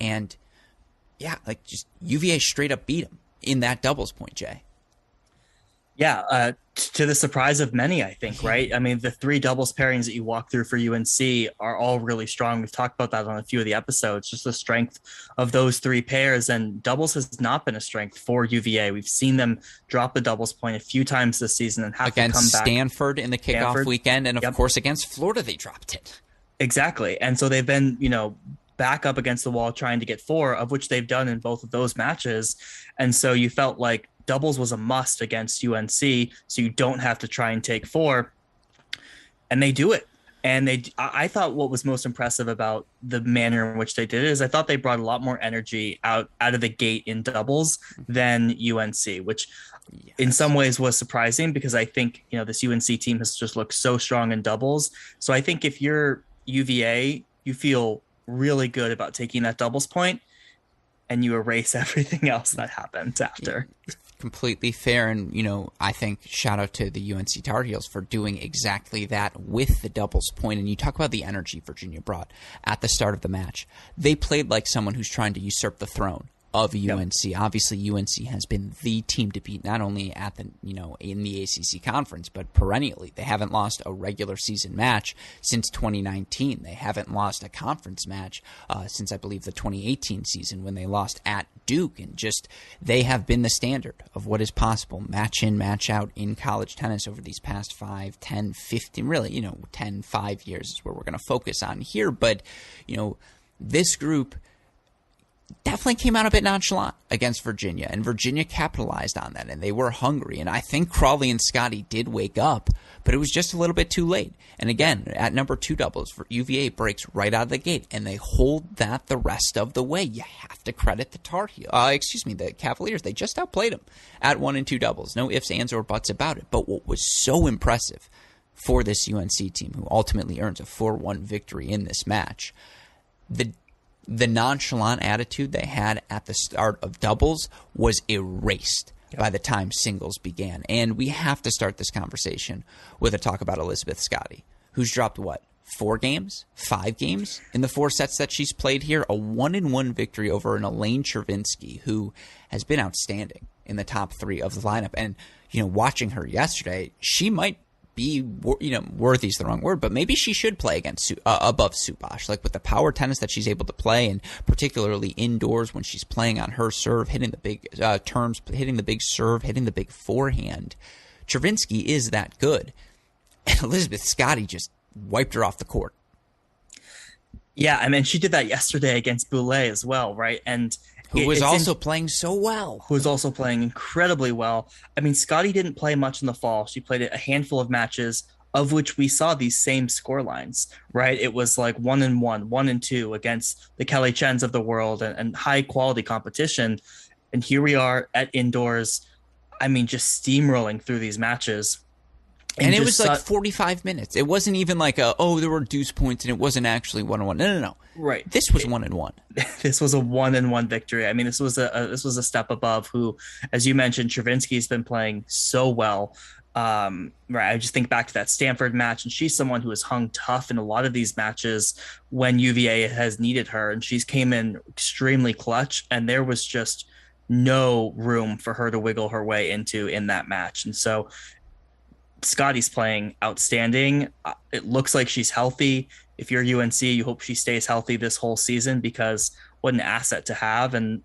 and yeah, just UVA straight up beat them in that doubles point, Jay. Yeah, to the surprise of many, I think, right? I mean, the 3 doubles pairings that you walk through for UNC are all really strong. We've talked about that on a few of the episodes, just the strength of those 3 pairs. And doubles has not been a strength for UVA. We've seen them drop the doubles point a few times this season and have against to come back. Stanford in the kickoff weekend, and of course against Florida they dropped it. Exactly. And so they've been, back up against the wall trying to get 4, of which they've done in both of those matches. And so you felt like doubles was a must against UNC, so you don't have to try and take 4. And they do it. And I thought what was most impressive about the manner in which they did it is I thought they brought a lot more energy out of the gate in doubles than UNC, which in some ways was surprising because I think, this UNC team has just looked so strong in doubles. So I think if you're UVA, you feel really good about taking that doubles point and you erase everything else that happened after. Completely fair. And, I think shout out to the UNC Tar Heels for doing exactly that with the doubles point. And you talk about the energy Virginia brought at the start of the match. They played like someone who's trying to usurp the throne of UNC. Yep. Obviously, UNC has been the team to beat not only at the, in the ACC conference, but perennially. They haven't lost a regular season match since 2019. They haven't lost a conference match since, I believe, the 2018 season when they lost at Duke. And just, they have been the standard of what is possible, match in, match out in college tennis over these past 5, 10, 15, really, 10, 5 years is where we're going to focus on here. But, this group definitely came out a bit nonchalant against Virginia, and Virginia capitalized on that, and they were hungry. And I think Crawley and Scotty did wake up, but it was just a little bit too late. And again, at number 2 doubles, for UVA breaks right out of the gate, and they hold that the rest of the way. You have to credit the the Cavaliers. They just outplayed them at 1 and 2 doubles. No ifs, ands, or buts about it. But what was so impressive for this UNC team, who ultimately earns a 4-1 victory in this match, the nonchalant attitude they had at the start of doubles was erased by the time singles began. And we have to start this conversation with a talk about Elizabeth Scotty, who's dropped, 4 games? 5 games in the 4 sets that she's played here? A 1-1 victory over an Elaine Chervinsky, who has been outstanding in the top 3 of the lineup. And, watching her yesterday, she might be, worthy is the wrong word, but maybe she should play against above Subash, like with the power tennis that she's able to play, and particularly indoors when she's playing on her serve, hitting the big hitting the big serve, hitting the big forehand. Chervinsky is that good, and Elizabeth Scotty just wiped her off the court. Yeah, I mean, she did that yesterday against Boulay as well, right? And who was also playing so well. Who was also playing incredibly well. I mean, Scotty didn't play much in the fall. She played a handful of matches, of which we saw these same score lines, right? It was like 1-1, 1-2 against the Kelly Chens of the world and high quality competition. And here we are at indoors. I mean, just steamrolling through these matches. And it was like 45 minutes. It wasn't even like there were deuce points and it wasn't actually 1-1. No. Right. This was 1-1. This was a 1-1 victory. I mean, this was a step above who, as you mentioned, Chervinsky's been playing so well. Right. I just think back to that Stanford match, and she's someone who has hung tough in a lot of these matches when UVA has needed her, and she's came in extremely clutch, and there was just no room for her to wiggle her way into in that match. And so Scotty's playing outstanding. It looks like she's healthy. If you're UNC, you hope she stays healthy this whole season, because what an asset to have. And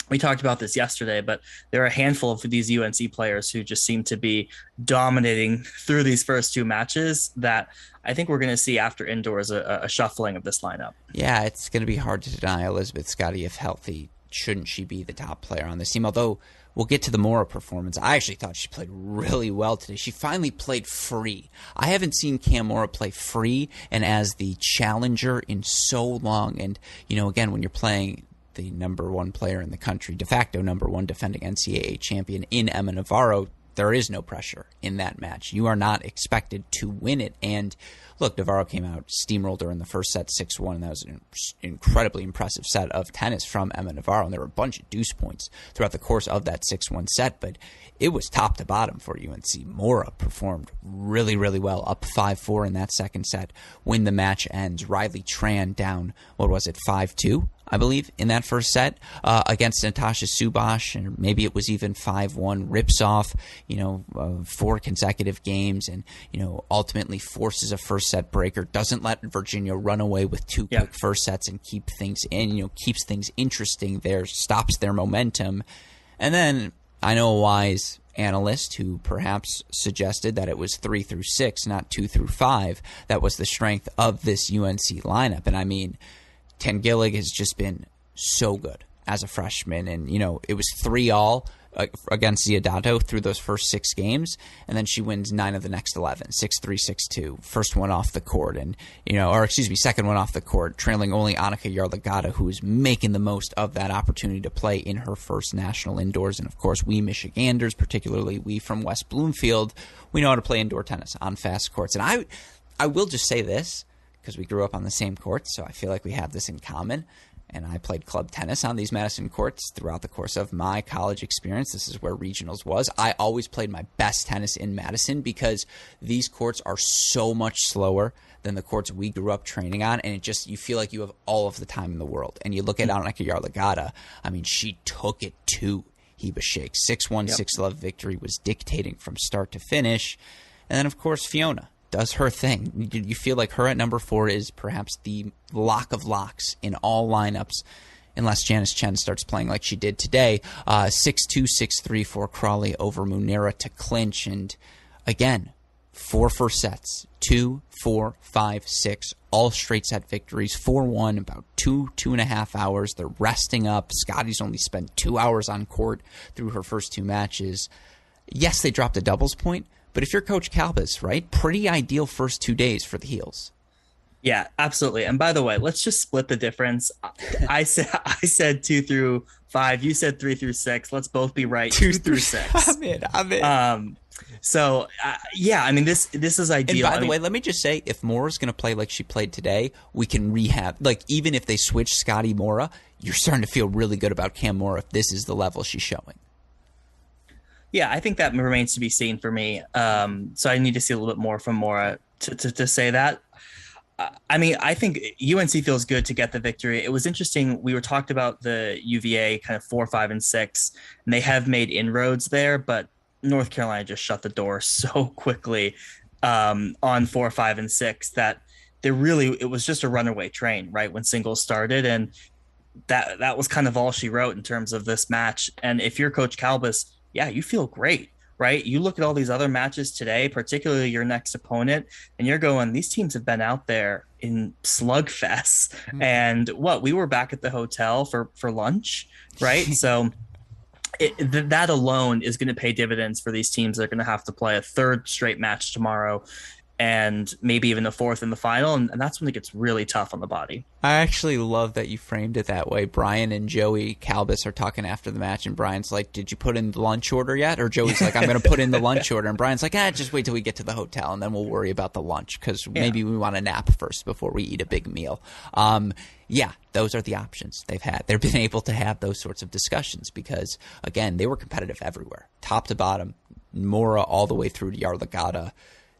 we talked about this yesterday, but there are a handful of these UNC players who just seem to be dominating through these first 2 matches that I think we're going to see after indoors a shuffling of this lineup. Yeah, it's going to be hard to deny Elizabeth Scotty, if healthy, shouldn't she be the top player on this team? Although we'll get to the Mora performance. I actually thought she played really well today. She finally played free. I haven't seen Cam Mora play free and as the challenger in so long. And, again, when you're playing the number 1 player in the country, de facto number 1 defending NCAA champion in Emma Navarro, there is no pressure in that match. You are not expected to win it. And look, Navarro came out, steamrolled her in the first set 6-1, and that was an incredibly impressive set of tennis from Emma Navarro. And there were a bunch of deuce points throughout the course of that 6-1 set, but it was top to bottom for UNC. Mora performed really, really well, up 5-4 in that second set when the match ends. Riley Tran down, 5-2? I believe, in that first set against Natasha Subash, and maybe it was even 5-1, rips off, 4 consecutive games, and, ultimately forces a first set breaker, doesn't let Virginia run away with 2 quick first sets and keep things in, keeps things interesting there, stops their momentum. And then I know a wise analyst who perhaps suggested that it was 3 through 6, not 2 through 5, that was the strength of this UNC lineup. And I mean, Tangillig has just been so good as a freshman, and it was 3-all against Ziodato through those first 6 games, and then she wins 9 of the next 11, 6-3, 6-2. First one off the court, and second one off the court, trailing only Annika Yarlagata, who is making the most of that opportunity to play in her first national indoors. And of course, we Michiganders, particularly we from West Bloomfield, we know how to play indoor tennis on fast courts. And I will just say this, because we grew up on the same courts, so I feel like we have this in common. And I played club tennis on these Madison courts throughout the course of my college experience. This is where regionals was. I always played my best tennis in Madison because these courts are so much slower than the courts we grew up training on. And you feel like you have all of the time in the world. And you look at Annika Yarlagata, I mean, she took it to Heba Sheikh. 6-1, 6-love victory, was dictating from start to finish. And then, of course, Fiona does her thing. You feel like her at number 4 is perhaps the lock of locks in all lineups, unless Janice Chen starts playing like she did today. 6-2, 6-3 for Crawley over Munira to clinch. And again, 4 first sets, 2, 4, 5, 6, all straight set victories. 4-1, about 2.5 hours. They're resting up. Scotty's only spent 2 hours on court through her first 2 matches. Yes, they dropped a doubles point, but if you're Coach Kalbas, right, pretty ideal first 2 days for the heels. Yeah, absolutely. And by the way, let's just split the difference. I said 2 through 5. You said 3 through 6. Let's both be right. 2 through 6. I'm in. So I mean, this is ideal. And by the way, let me just say, if Mora's going to play like she played today, we can rehab. Like, even if they switch Scotty Mora, you're starting to feel really good about Cam Mora if this is the level she's showing. Yeah, I think that remains to be seen for me. So I need to see a little bit more from Mora to say that. I mean, I think UNC feels good to get the victory. It was interesting. We were talked about the UVA kind of 4, 5, and 6, and they have made inroads there, but North Carolina just shut the door so quickly on 4, 5, and 6 that it was just a runaway train, right, when singles started. And that was kind of all she wrote in terms of this match. And if you're Coach Kalbas, yeah, you feel great, right? You look at all these other matches today, particularly your next opponent, and you're going, these teams have been out there in slugfests. Mm-hmm. And we were back at the hotel for lunch, right? So that alone is going to pay dividends for these teams that are going to have to play a 3rd straight match tomorrow, and maybe even a 4th in the final. And that's when it gets really tough on the body. I actually love that you framed it that way. Brian and Joey Kalbas are talking after the match, and Brian's like, did you put in the lunch order yet? Or Joey's like, I'm going to put in the lunch order. And Brian's like, just wait till we get to the hotel, and then we'll worry about the lunch, because maybe we want to nap first before we eat a big meal. Yeah, those are the options they've had. They've been able to have those sorts of discussions because, again, they were competitive everywhere, top to bottom, Mora all the way through to Yarlagata.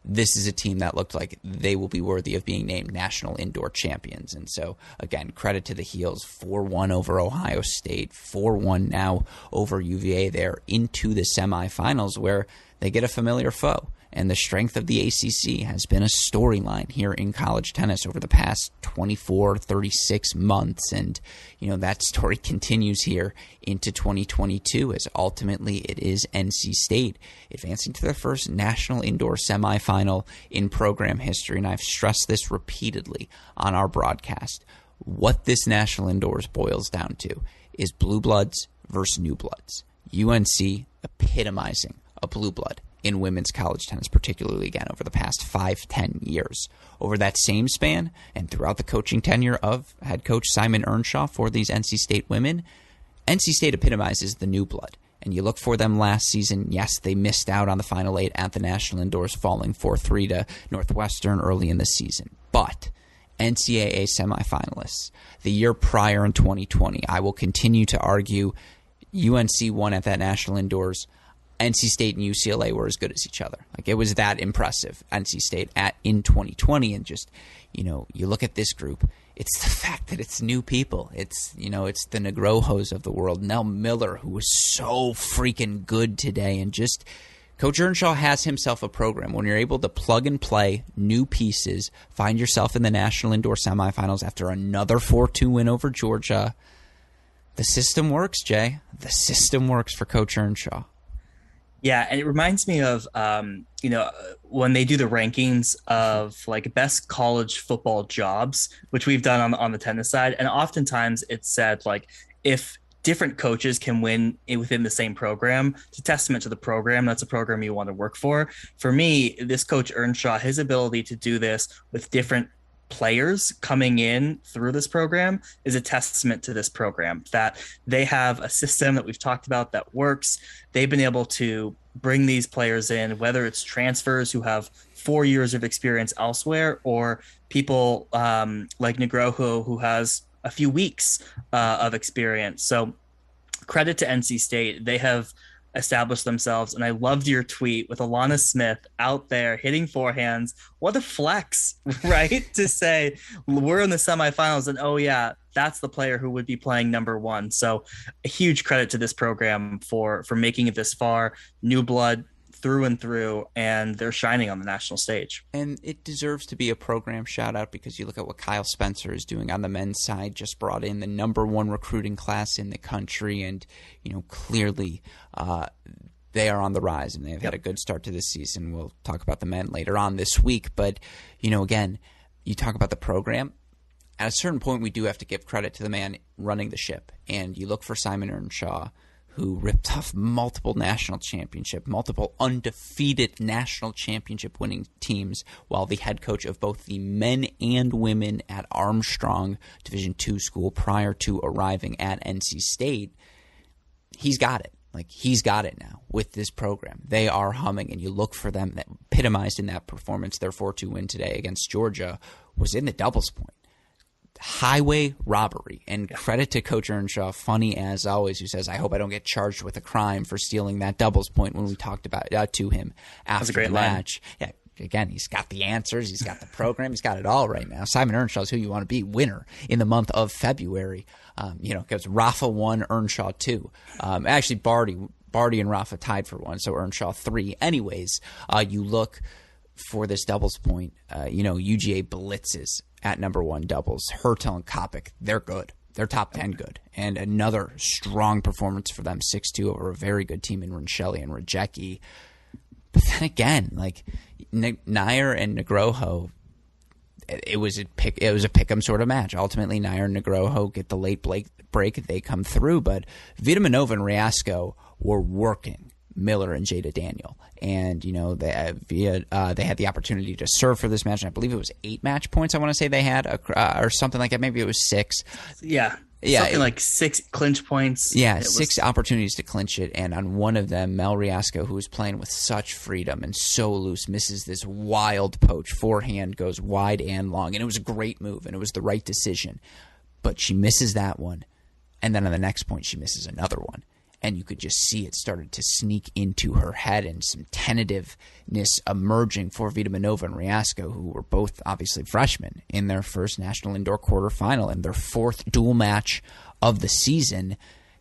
This is a team that looked like they will be worthy of being named national indoor champions. And so, again, credit to the heels. 4-1 over Ohio State, 4-1 now over UVA. They're into the semifinals where they get a familiar foe. And the strength of the ACC has been a storyline here in college tennis over the past 24, 36 months. And, that story continues here into 2022 as ultimately it is NC State advancing to their first national indoor semifinal in program history. And I've stressed this repeatedly on our broadcast. What this national indoors boils down to is blue bloods versus new bloods. UNC epitomizing a blue blood in women's college tennis, particularly, again, over the past 5-10 years. Over that same span, and throughout the coaching tenure of head coach Simon Earnshaw for these NC State women, NC State epitomizes the new blood. And you look for them last season. Yes, they missed out on the Final 8 at the National Indoors, falling 4-3 to Northwestern early in the season. But NCAA semifinalists, the year prior in 2020, I will continue to argue UNC won at that National Indoors. NC State and UCLA were as good as each other. Like, it was that impressive, NC State in 2020. And just, you look at this group, it's the fact that it's new people. It's, it's the Negrojos of the world. Nell Miller, who was so freaking good today. And just, Coach Earnshaw has himself a program. When you're able to plug and play new pieces, find yourself in the National Indoor Semifinals after another 4-2 win over Georgia, the system works, Jay. The system works for Coach Earnshaw. Yeah, and it reminds me of, when they do the rankings of like best college football jobs, which we've done on the tennis side, and oftentimes it's said like if different coaches can win within the same program. It's a testament to the program. That's a program you want to work for. For me, this coach Earnshaw, his ability to do this with different players coming in through this program is a testament to this program, that they have a system that we've talked about that works. They've been able to bring these players in, whether it's transfers who have 4 years of experience elsewhere, or people like Negroho, who has a few weeks of experience. So credit to NC State. They have established themselves. And I loved your tweet with Alana Smith out there hitting forehands. What a flex, right? To say we're in the semifinals and, oh yeah, that's the player who would be playing number one. So a huge credit to this program for making it this far. New blood through and through, and they're shining on the national stage. And it deserves to be a program shout out, because you look at what Kyle Spencer is doing on the men's side, just brought in the number one recruiting class in the country, and clearly they are on the rise, and they've had a good start to this season. We'll talk about the men later on this week, but again, you talk about the program. At a certain point, we do have to give credit to the man running the ship, and you look for Simon Earnshaw, who ripped off multiple undefeated national championship winning teams, while the head coach of both the men and women at Armstrong Division II school prior to arriving at NC State. He's got it. He's got it now with this program. They are humming, and you look for them. That epitomized in that performance, their 4-2 win today against Georgia, was in the doubles point. Highway robbery, and credit to Coach Earnshaw, funny as always, who says, I hope I don't get charged with a crime for stealing that doubles point, when we talked about to him after the match. Yeah, again, he's got the answers, he's got the program, he's got it all right now. Simon Earnshaw is who you want to be, winner in the month of February. Because Rafa 1, Earnshaw 2. Actually, Barty and Rafa tied for 1, so Earnshaw 3. Anyways, you look for this doubles point, UGA blitzes at number 1 doubles. Hertel and Kopic, they're good. They're top 10 good. And another strong performance for them, 6-2 over a very good team in Rincelli and Rajecki. But then again, Nair and Negroho, it was a pick'em sort of match. Ultimately, Nair and Negroho get the late break. They come through. But Vitaminova and Riasco were working Miller and Jada Daniel, and they had the opportunity to serve for this match, and I believe it was 8 match points. I want to say they had or something like that. Maybe it was 6. Something like 6 clinch points. Yeah, 6 opportunities to clinch it, and on one of them, Mel Riasco, who was playing with such freedom and so loose, misses this wild poach. Forehand goes wide and long, and it was a great move, and it was the right decision. But she misses that one, and then on the next point, she misses another one. And you could just see it started to sneak into her head, and some tentativeness emerging for Vitaminova and Riasco, who were both obviously freshmen in their first national indoor quarterfinal and their 4th dual match of the season,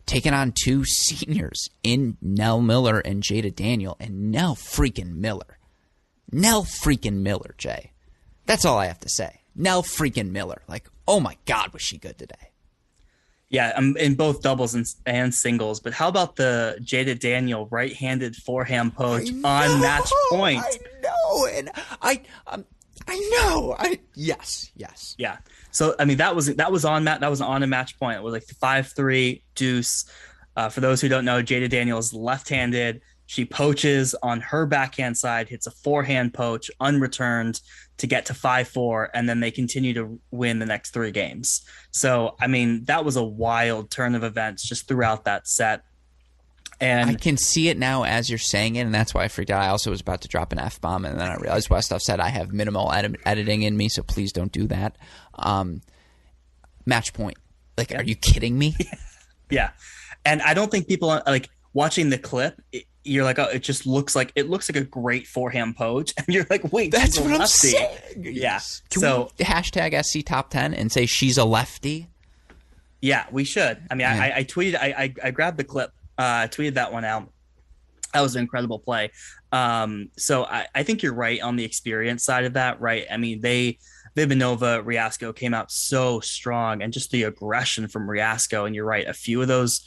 taking on 2 seniors in Nell Miller and Jada Daniel. And Nell freaking Miller, Jay. That's all I have to say. Nell freaking Miller. Oh my God, was she good today. Yeah, in both doubles and singles. But how about the Jada Daniel right-handed forehand poach on match point? I know, and I know. Yes. Yeah. So that was on a match point. It was like the 5-3 deuce. For those who don't know, Jada Daniel is left-handed. She poaches on her backhand side, hits a forehand poach unreturned to get to 5-4, and then they continue to win the next 3 games. So, that was a wild turn of events just throughout that set. And I can see it now as you're saying it, and that's why I freaked out. I also was about to drop an F-bomb, and then I realized Westhoff said I have minimal editing in me, so please don't do that. Match point. Are you kidding me? Yeah. And I don't think people watching the clip, you're like, oh, it looks like a great forehand poach, and you're like, wait, that's what I'm saying. Yeah. Can we hashtag SC Top 10 and say she's a lefty? Yeah, we should. I tweeted, I grabbed the clip, tweeted that one out. That was an incredible play. So I think you're right on the experience side of that, right? Vitaminova, Riasco came out so strong, and just the aggression from Riasco. And you're right, a few of those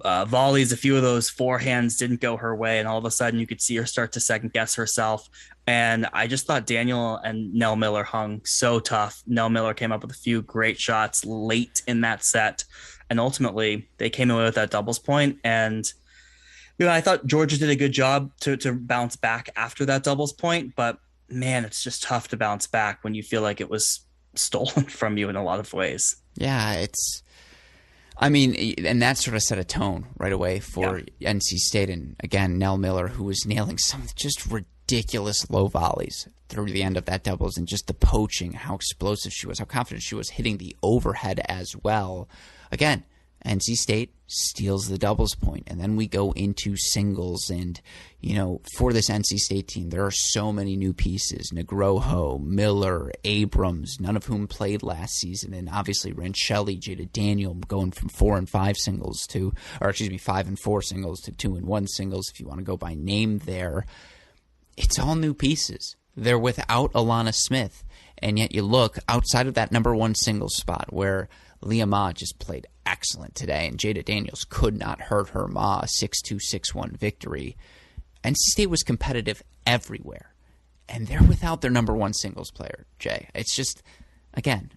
volleys, a few of those forehands didn't go her way, and all of a sudden you could see her start to second guess herself. And I just thought Daniel and Nell Miller hung so tough. Nell Miller came up with a few great shots late in that set, And ultimately, they came away with that doubles point. And, I thought Georgia did a good job to bounce back after that doubles point. But, man, it's just tough to bounce back when you feel like it was stolen from you in a lot of ways. Yeah, and that sort of set a tone right away for NC State. And again, Nell Miller, who was nailing some just ridiculous low volleys through the end of that doubles, and just the poaching, how explosive she was, how confident she was hitting the overhead as well. Again, NC State steals the doubles point, and then we go into singles. And, for this NC State team, there are so many new pieces. Negroho, Miller, Abrams, none of whom played last season. And obviously Rancelli, Jada Daniel going from 4 and 5 singles 5 and 4 singles to 2 and 1 singles, if you want to go by name there. It's all new pieces. They're without Alana Smith. And yet you look outside of that number 1 singles spot where Leah Ma just played excellent today, and Jada Daniels could not hurt her Ma, a 6-2, 6-1 victory. NC State was competitive everywhere, and they're without their number 1 singles player, Jay. It's just, again,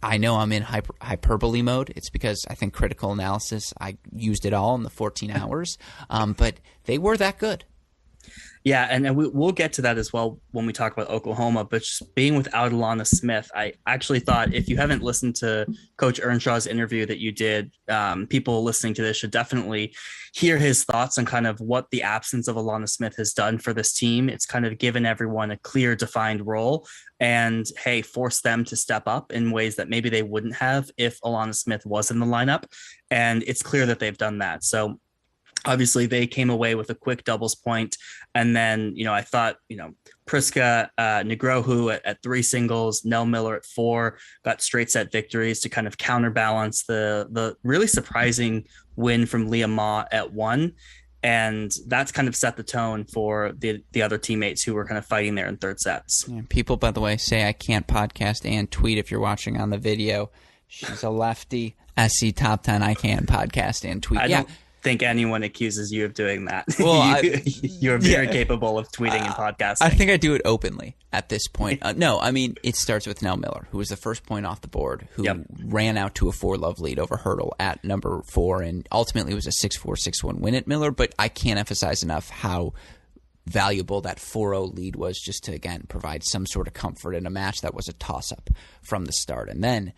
I know I'm in hyperbole mode. It's because I think critical analysis, I used it all in the 14 hours, but they were that good. Yeah, and we'll get to that as well when we talk about Oklahoma, but just being without Alana Smith, I actually thought, if you haven't listened to Coach Earnshaw's interview that you did, people listening to this should definitely hear his thoughts on kind of what the absence of Alana Smith has done for this team. It's kind of given everyone a clear, defined role and, hey, force them to step up in ways that maybe they wouldn't have if Alana Smith was in the lineup. And it's clear that they've done that. So obviously, they came away with a quick doubles point. And then, I thought, Priska Negrohu at 3 singles, Nell Miller at 4, got straight set victories to kind of counterbalance the really surprising win from Leah Ma at 1. And that's kind of set the tone for the other teammates who were kind of fighting there in third sets. Yeah, people, by the way, say I can't podcast and tweet if you're watching on the video. She's a lefty. SC Top 10, I can podcast and tweet. I don't think anyone accuses you of doing that. Well, you're very capable of tweeting and podcasting. I think I do it openly at this point. No, I mean, it starts with Nell Miller, who was the first point off the board, who ran out to a 4-love lead over Hurdle at number 4, and ultimately it was a 6-4, 6-1 win at Miller. But I can't emphasize enough how valuable that 4-0 lead was, just to, again, provide some sort of comfort in a match that was a toss-up from the start. And then,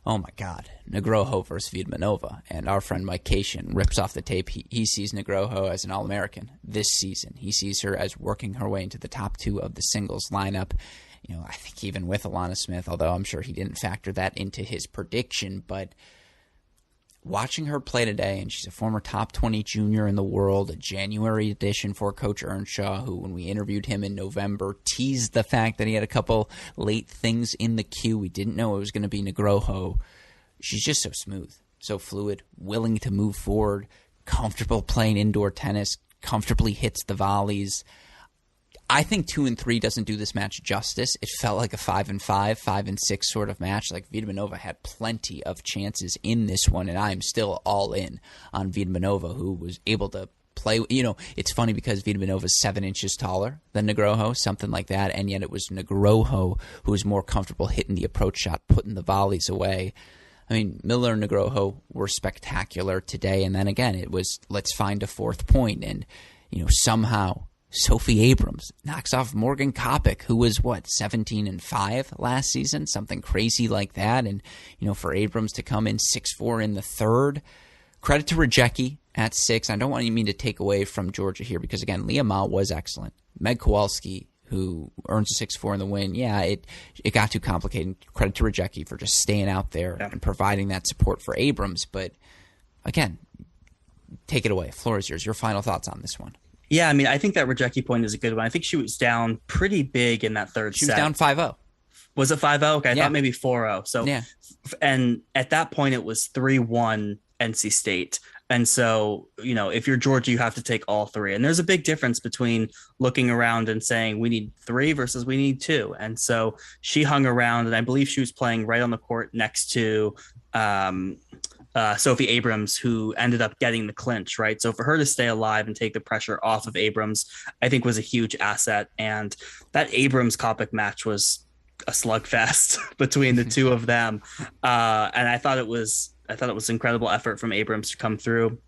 oh my God, Negroho versus Vidmanova. And our friend Mike Cation rips off the tape. He sees Negroho as an All-American this season. He sees her as working her way into the top 2 of the singles lineup. I think even with Alana Smith, although I'm sure he didn't factor that into his prediction, but watching her play today, and she's a former top 20 junior in the world, a January addition for Coach Earnshaw, who, when we interviewed him in November, teased the fact that he had a couple late things in the queue. We didn't know it was going to be Negroho. She's just so smooth, so fluid, willing to move forward, comfortable playing indoor tennis, comfortably hits the volleys. I think 2 and 3 doesn't do this match justice. It felt like a 5 and 5, 5 and 6 sort of match. Like, Vidmanova had plenty of chances in this one, and I'm still all in on Vidmanova, who was able to play. It's funny because Vidmanova's 7 inches taller than Negroho, something like that, and yet it was Negroho who was more comfortable hitting the approach shot, putting the volleys away. I mean, Miller and Negroho were spectacular today, and then again, it was let's find a 4th point, and somehow Sophie Abrams knocks off Morgan Kopic, who was 17 and 5 last season, something crazy like that. And for Abrams to come in 6-4 in the third, credit to Radzecki at 6. I don't want you to take away from Georgia here, because again, Leah Ma was excellent. Meg Kowalski, who earns a 6-4 in the win, it got too complicated. Credit to Radzecki for just staying out there and providing that support for Abrams. But again, take it away. Floor is yours. Your final thoughts on this one. Yeah, I mean, I think that Radzecki point is a good one. I think she was down pretty big in that third set. She was down 5-0. Was it 5-0? Okay, I thought maybe 4-0. So, and at that point, it was 3-1 NC State. And so, if you're Georgia, you have to take all 3. And there's a big difference between looking around and saying we need 3 versus we need 2. And so she hung around, and I believe she was playing right on the court next to Sophie Abrams, who ended up getting the clinch, right? So for her to stay alive and take the pressure off of Abrams, I think was a huge asset. And that Abrams-Kopic match was a slugfest between the two of them. And I thought it was thought it was incredible effort from Abrams to come through.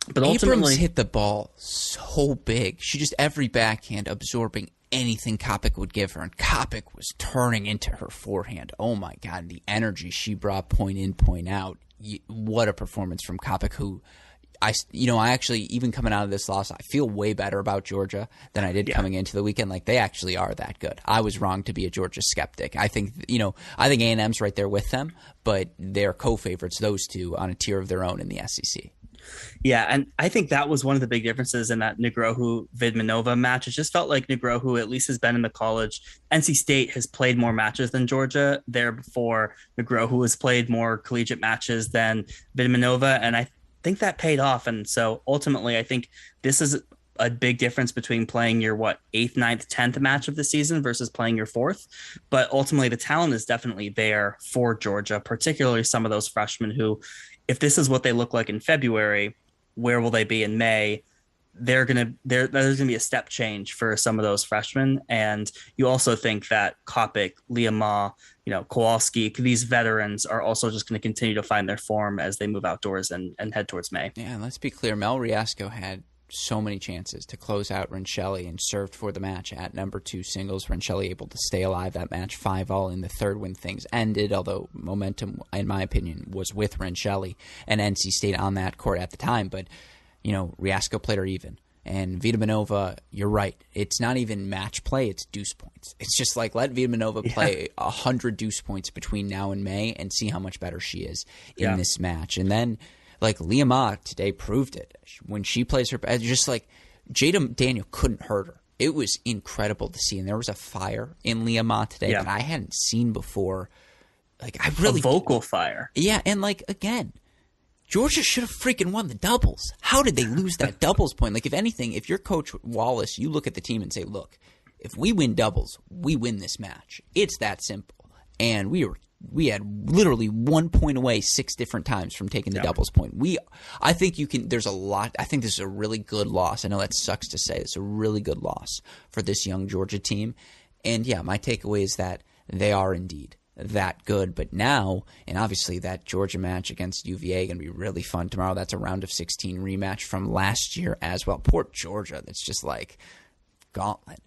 But Abrams ultimately hit the ball so big. She just every backhand absorbing anything Kopic would give her, and Kopic was turning into her forehand. Oh my God, the energy she brought point in, point out. What a performance from Kopic, who I actually, even coming out of this loss, I feel way better about Georgia than I did coming into the weekend. Like, they actually are that good. I was wrong to be a Georgia skeptic. I think A&M's right there with them, but they're co-favorites, those two, on a tier of their own in the SEC. Yeah, and I think that was one of the big differences in that Negrohu-Vidmanova match. It just felt like Negrohu at least has been in the college. NC State has played more matches than Georgia there before. Negrohu has played more collegiate matches than Vidmanova, and I think that paid off. And so ultimately, I think this is a big difference between playing your 8th, 9th, 10th match of the season versus playing your 4th. But ultimately, the talent is definitely there for Georgia, particularly some of those freshmen who, if this is what they look like in February, where will they be in May? There's going to be a step change for some of those freshmen. And you also think that Kopic, Liama, Kowalski, these veterans are also just going to continue to find their form as they move outdoors and head towards May. Yeah, and let's be clear, Mel Riasco had so many chances to close out Rincelli and served for the match at number 2 singles. Rincelli able to stay alive that match 5-all in the third when things ended, although momentum, in my opinion, was with Rincelli and NC State on that court at the time. But, Riasco played her even. And Vidmanova, you're right. It's not even match play, it's deuce points. It's just like, let Vidmanova play 100 deuce points between now and May and see how much better she is in this match. And then, like, Liama today proved it. When she plays her, just like Jada Daniel couldn't hurt her. It was incredible to see. And there was a fire in Liama today that I hadn't seen before. Like, a vocal fire. Yeah, and again, Georgia should have freaking won the doubles. How did they lose that doubles point? Like, if anything, if you're Coach Wallace, you look at the team and say, look, if we win doubles, we win this match. It's that simple. And we had literally 1 point away 6 different times from taking the doubles point. I think there's a lot. I think this is a really good loss. I know that sucks to say. It's a really good loss for this young Georgia team. And yeah, my takeaway is that they are indeed that good. But now, and obviously that Georgia match against UVA going to be really fun tomorrow. That's a round of 16 rematch from last year as well. Poor Georgia. That's just like gauntlet.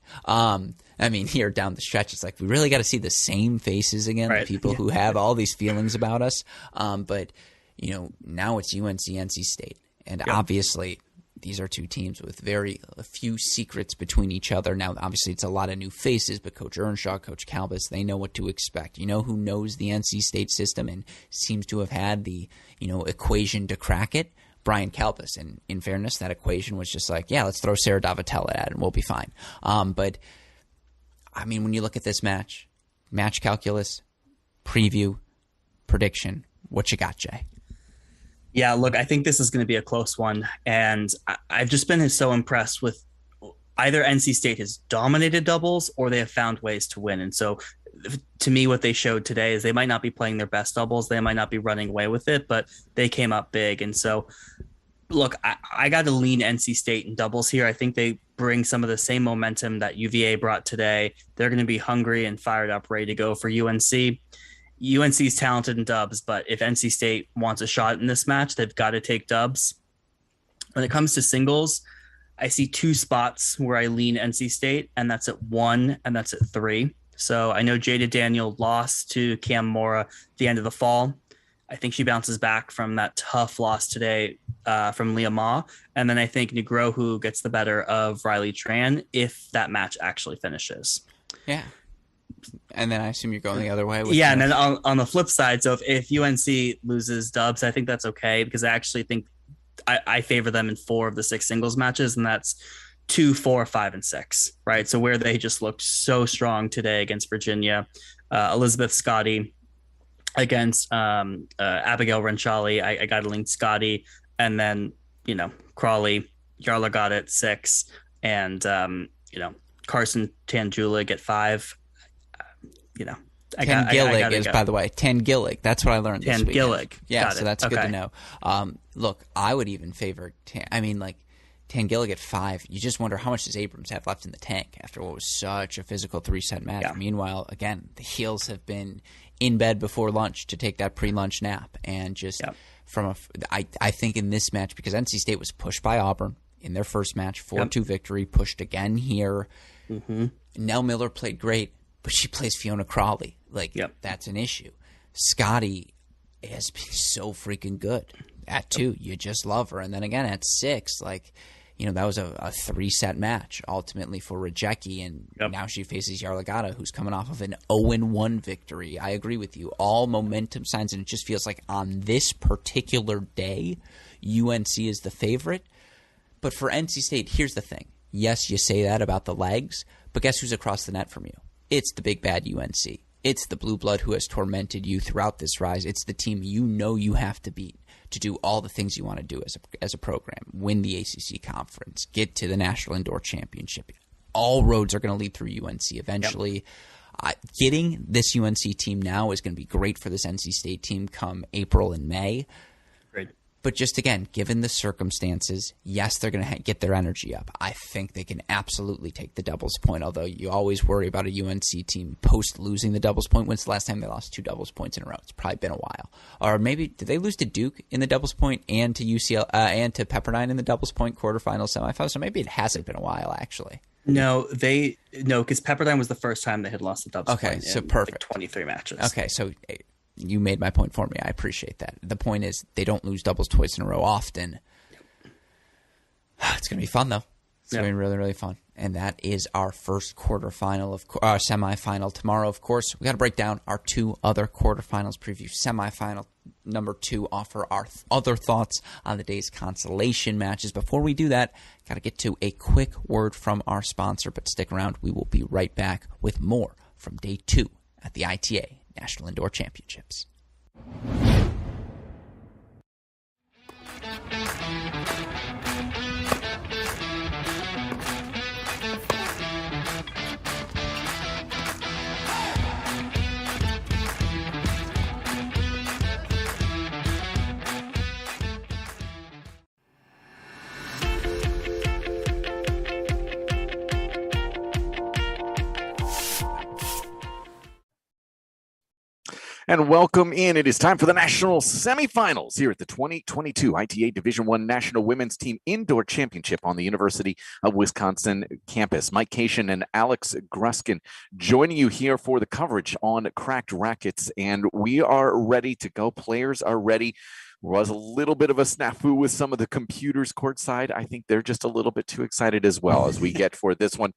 Here down the stretch, it's like we really got to see the same faces again, the people who have all these feelings about us. But now it's UNC, NC State, and obviously these are two teams with a few secrets between each other. Now, obviously, it's a lot of new faces, but Coach Earnshaw, Coach Calbus, they know what to expect. Who knows the NC State system and seems to have had the equation to crack it? Brian Calbus, and in fairness, that equation was just like, let's throw Sarah Davatella at it and we'll be fine. But when you look at this match calculus, preview, prediction, what you got, Jay? Yeah, look, I think this is going to be a close one, and I've just been so impressed with either NC State has dominated doubles or they have found ways to win. And so to me, what they showed today is they might not be playing their best doubles. They might not be running away with it, but they came up big. And so, look, I got to lean NC State in doubles here. I think they bring some of the same momentum that UVA brought today. They're going to be hungry and fired up, ready to go for UNC. UNC is talented in dubs, but if NC State wants a shot in this match, they've got to take dubs. When it comes to singles, I see 2 spots where I lean NC State, and that's at 1 and that's at 3. So I know Jada Daniel lost to Cam Mora at the end of the fall. I think she bounces back from that tough loss today from Leah Ma. And then I think Negrohu gets the better of Riley Tran if that match actually finishes. Yeah. And then I assume you're going the other way. And then on the flip side, so if UNC loses dubs, I think that's okay because I actually think I favor them in 4 of the 6 singles matches, and that's 2, 4, 5, and 6, right? So where they just looked so strong today against Virginia, Elizabeth Scotty against Abigail Rincelli, I got to link Scotty, and then, Crawley, Yarla got it 6, and, Carson Tanjulik at 5. Tangillig is, by the way, Tangillig. That's what I learned this week. Tangillig. Yeah, so that's good to know. Look, I would even favor Tangillig at 5. You just wonder how much does Abrams have left in the tank after what was such a physical 3-set match. Yeah. Meanwhile, again, the heels have been in bed before lunch to take that pre-lunch nap. And just I think in this match, because NC State was pushed by Auburn in their first match, 4-2 victory, pushed again here. Nell Miller played great, but she plays Fiona Crawley. That's an issue. Scotty has been so freaking good at 2. You just love her. And then again at 6, that was a 3-set match ultimately for Radzecki, and now she faces Yarlagadda, who's coming off of an 0-1 victory. I agree with you. All momentum signs, and it just feels like on this particular day, UNC is the favorite. But for NC State, here's the thing. Yes, you say that about the legs, but guess who's across the net from you? It's the big bad UNC. It's the blue blood who has tormented you throughout this rise. It's the team you have to beat to do all the things you want to do as a program. Win the ACC conference, get to the National Indoor Championship. All roads are going to lead through UNC eventually. Getting this UNC team now is going to be great for this NC State team come April and May. Great. But just again, given the circumstances, yes, they're going to get their energy up. I think they can absolutely take the doubles point, although you always worry about a UNC team post losing the doubles point. When's the last time they lost 2 doubles points in a row? It's probably been a while. Or maybe did they lose to Duke in the doubles point and to UCL and to Pepperdine in the doubles point quarterfinals, semifinals? So maybe it hasn't been a while actually. No, because Pepperdine was the first time they had lost the doubles point. Okay, so perfect. 23 matches. Okay, so you made my point for me. I appreciate that. The point is they don't lose doubles twice in a row often. It's going to be fun, though. It's going to be really, really fun. And that is our first quarterfinal semifinal tomorrow, of course. We got to break down our 2 other quarterfinals preview. Semifinal number 2, offer our other thoughts on the day's consolation matches. Before we do that, got to get to a quick word from our sponsor, but stick around. We will be right back with more from day 2 at the ITA National Indoor Championships. And welcome in. It is time for the national semifinals here at the 2022 ITA Division I National Women's Team Indoor Championship on the University of Wisconsin campus. Mike Cation and Alex Gruskin joining you here for the coverage on Cracked Racquets, and we are ready to go. Players are ready. Was a little bit of a snafu with some of the computers courtside. I think they're just a little bit too excited as well as we get for this one.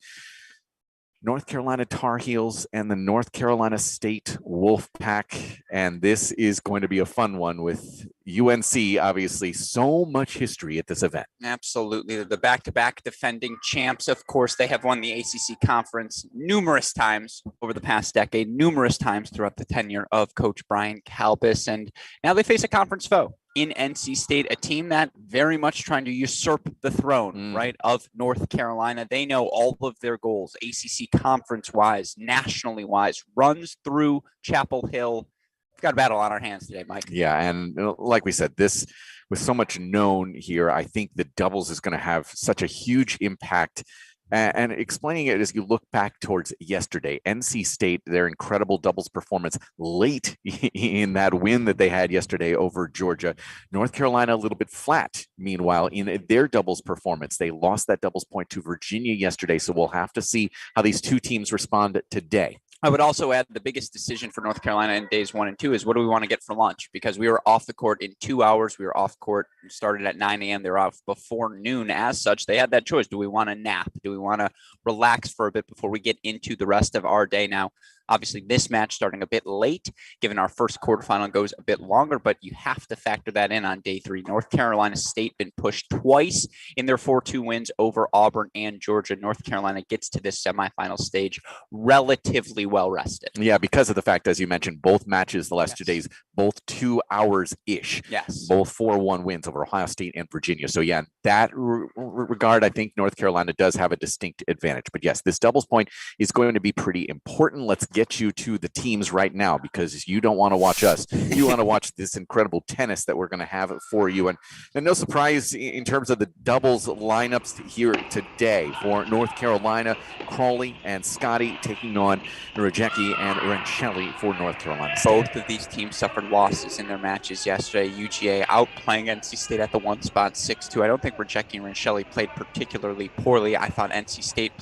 North Carolina Tar Heels and the North Carolina State Wolfpack. And this is going to be a fun one with UNC, obviously, so much history at this event. Absolutely. The back-to-back defending champs, of course. They have won the ACC conference numerous times over the past decade, numerous times throughout the tenure of Coach Brian Kalbis. And now they face a conference foe in NC State, a team that very much trying to usurp the throne, right, of North Carolina. They know all of their goals, ACC conference-wise, nationally-wise, runs through Chapel Hill. We've got a battle on our hands today, Mike. Yeah, and like we said, this, with so much known here, I think the doubles is going to have such a huge impact. And explaining it as you look back towards yesterday, NC State, their incredible doubles performance late in that win that they had yesterday over Georgia. North Carolina a little bit flat. Meanwhile, in their doubles performance, they lost that doubles point to Virginia yesterday. So we'll have to see how these two teams respond today. I would also add the biggest decision for North Carolina in days 1 and 2 is what do we want to get for lunch? Because we were off the court in 2 hours. We were off court, started at 9 a.m. They were off before noon. As such, they had that choice. Do we want to nap? Do we want to relax for a bit before we get into the rest of our day? Now, obviously, this match starting a bit late, given our first quarterfinal goes a bit longer, but you have to factor that in on day 3. North Carolina State been pushed twice in their 4-2 wins over Auburn and Georgia. North Carolina gets to this semifinal stage relatively well rested. Yeah, because of the fact, as you mentioned, both matches the last 2 days, both 2 hours-ish. Yes. Both 4-1 wins over Ohio State and Virginia. So yeah, in that regard, I think North Carolina does have a distinct advantage. But yes, this doubles point is going to be pretty important. Let's get you to the teams right now because you don't want to watch us. You want to watch this incredible tennis that we're going to have for you. And no surprise in terms of the doubles lineups here today for North Carolina, Crawley and Scotty taking on Rajecki and Rencelli for North Carolina State. Both of these teams suffered losses in their matches yesterday. UGA outplaying NC State at the one spot 6-2. I don't think Rajecki and Rencelli played particularly poorly. I thought NC State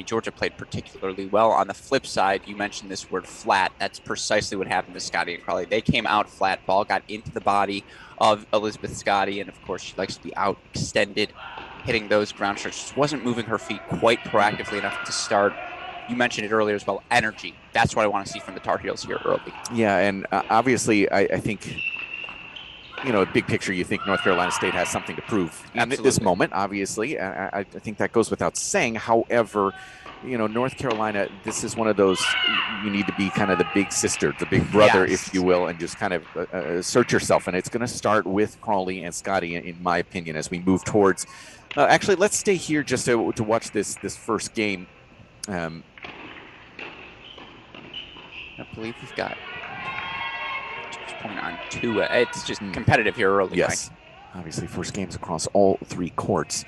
Georgia played particularly well. On the flip side, you mentioned this word flat. That's precisely what happened to Scotty and Crawley. They came out flat. Ball got into the body of Elizabeth Scotty, and of course she likes to be out extended, hitting those ground strokes. Just wasn't moving her feet quite proactively enough to start. You mentioned it earlier as well, energy. That's what I want to see from the Tar Heels here early. Yeah, and obviously I think, big picture, you think North Carolina State has something to prove in this moment, obviously. I think that goes without saying. However, North Carolina, this is one of those, you need to be kind of the big sister, the big brother, Yes. if you will, and just kind of search yourself. And it's going to start with Crawley and Scotty, in my opinion, as we move towards. Actually, let's stay here just to watch this first game. I believe we've got 2.2. It's just competitive here early. Yes. Mike. Obviously, first games across all three courts.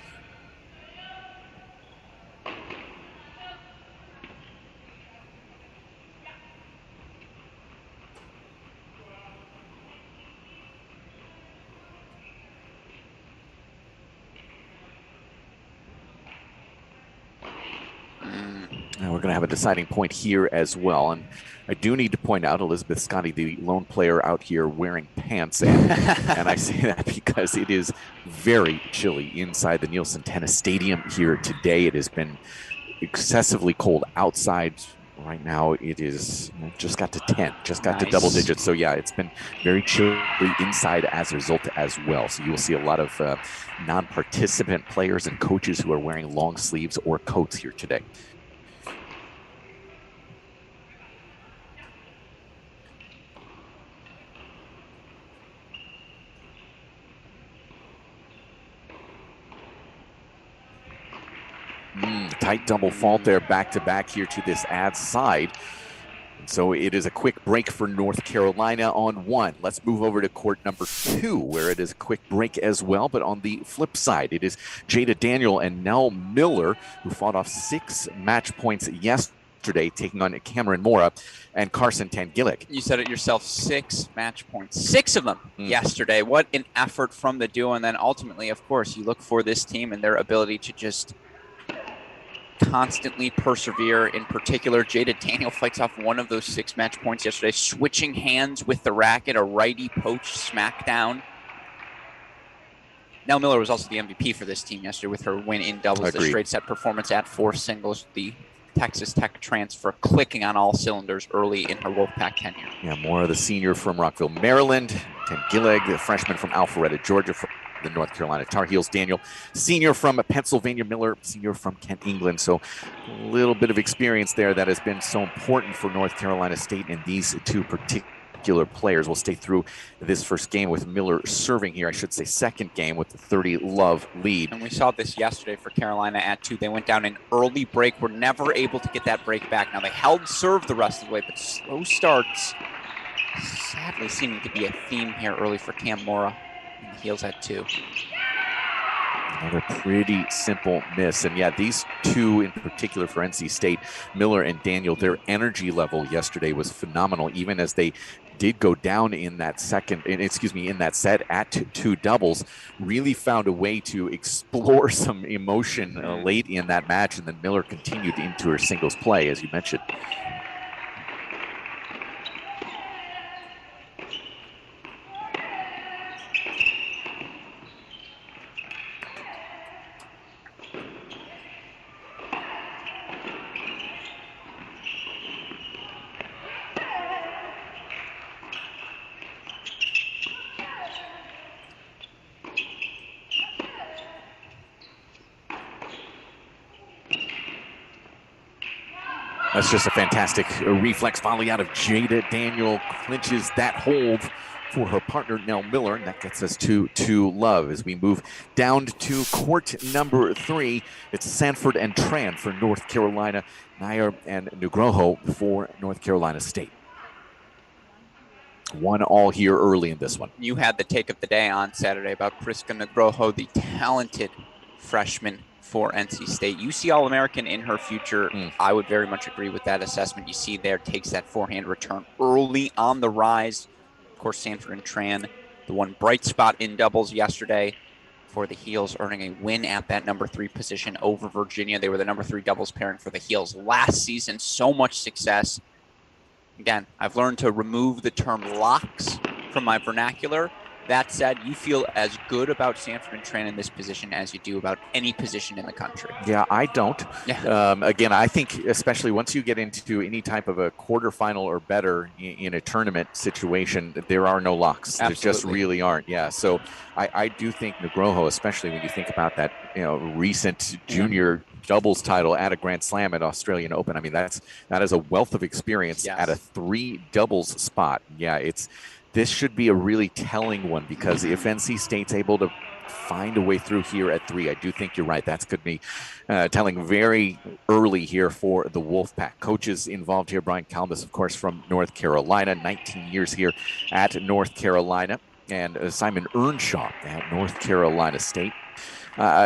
Now we're going to have a deciding point here as well. And I do need to point out Elizabeth Scotty, the lone player out here wearing pants. And I say that because it is very chilly inside the Nielsen Tennis Stadium here today. It has been excessively cold outside. Right now it is just got to 10, just got to double digits. So yeah, it's been very chilly inside as a result as well. So you will see a lot of non-participant players and coaches who are wearing long sleeves or coats here today. Tight double fault there, back-to-back here to this ad side. And so it is a quick break for North Carolina on one. Let's move over to court number 2, where it is a quick break as well. But on the flip side, it is Jada Daniel and Nell Miller, who fought off 6 match points yesterday, taking on Cameron Mora and Carson Tangillick. You said it yourself, 6 match points. 6 of them yesterday. What an effort from the duo. And then ultimately, of course, you look for this team and their ability to just constantly persevere. In particular, Jada Daniel fights off one of those 6 match points yesterday, switching hands with the racket, a righty poach smackdown. Nell Miller was also the MVP for this team yesterday with her win in doubles. Agreed. The straight set performance at 4 singles, the Texas Tech transfer clicking on all cylinders early in her Wolfpack tenure. Yeah, Mora, the senior from Rockville, Maryland. Tangillick, the freshman from Alpharetta, Georgia, from the North Carolina Tar Heels. Daniel, senior from Pennsylvania. Miller, senior from Kent, England. So a little bit of experience there that has been so important for North Carolina State, and these 2 particular players will stay through this first game with Miller serving here. I should say second game with the 30-love lead. And we saw this yesterday for Carolina at 2. They went down an early break. Were never able to get that break back. Now they held serve the rest of the way, but slow starts sadly seeming to be a theme here early for Cam Mora. And the Heels at 2. Another pretty simple miss. And yeah, these 2 in particular for NC State, Miller and Daniel, their energy level yesterday was phenomenal, even as they did go down in that in that set at 2 doubles, really found a way to explore some emotion late in that match. And then Miller continued into her singles play, as you mentioned. That's just a fantastic reflex volley out of Jada. Daniel clinches that hold for her partner, Nell Miller, and that gets us to love as we move down to court number 3. It's Sanford and Tran for North Carolina, Nair and Nugroho for North Carolina State. 1-1 here early in this one. You had the take of the day on Saturday about Priska Nugroho, the talented freshman for NC State. You see All-American in her future. I would very much agree with that assessment. You see there, takes that forehand return early on the rise. Of course, Sanford and Tran, the one bright spot in doubles yesterday for the Heels, earning a win at that number 3 position over Virginia. They were the number 3 doubles pairing for the Heels last season. So much success. Again, I've learned to remove the term locks from my vernacular. That said, you feel as good about Sanford and Tran in this position as you do about any position in the country. Yeah, I don't. Yeah. Again, I think especially once you get into any type of a quarterfinal or better in a tournament situation, there are no locks. Absolutely. There just really aren't. Yeah, so I do think Nugroho, especially when you think about that, recent junior doubles title at a Grand Slam at Australian Open. I mean, that is a wealth of experience at a 3 doubles spot. Yeah, this should be a really telling one, because if NC State's able to find a way through here at 3, I do think you're right. That's could be telling very early here for the Wolfpack. Coaches involved here, Brian Kalmus, of course, from North Carolina, 19 years here at North Carolina, and Simon Earnshaw at North Carolina State.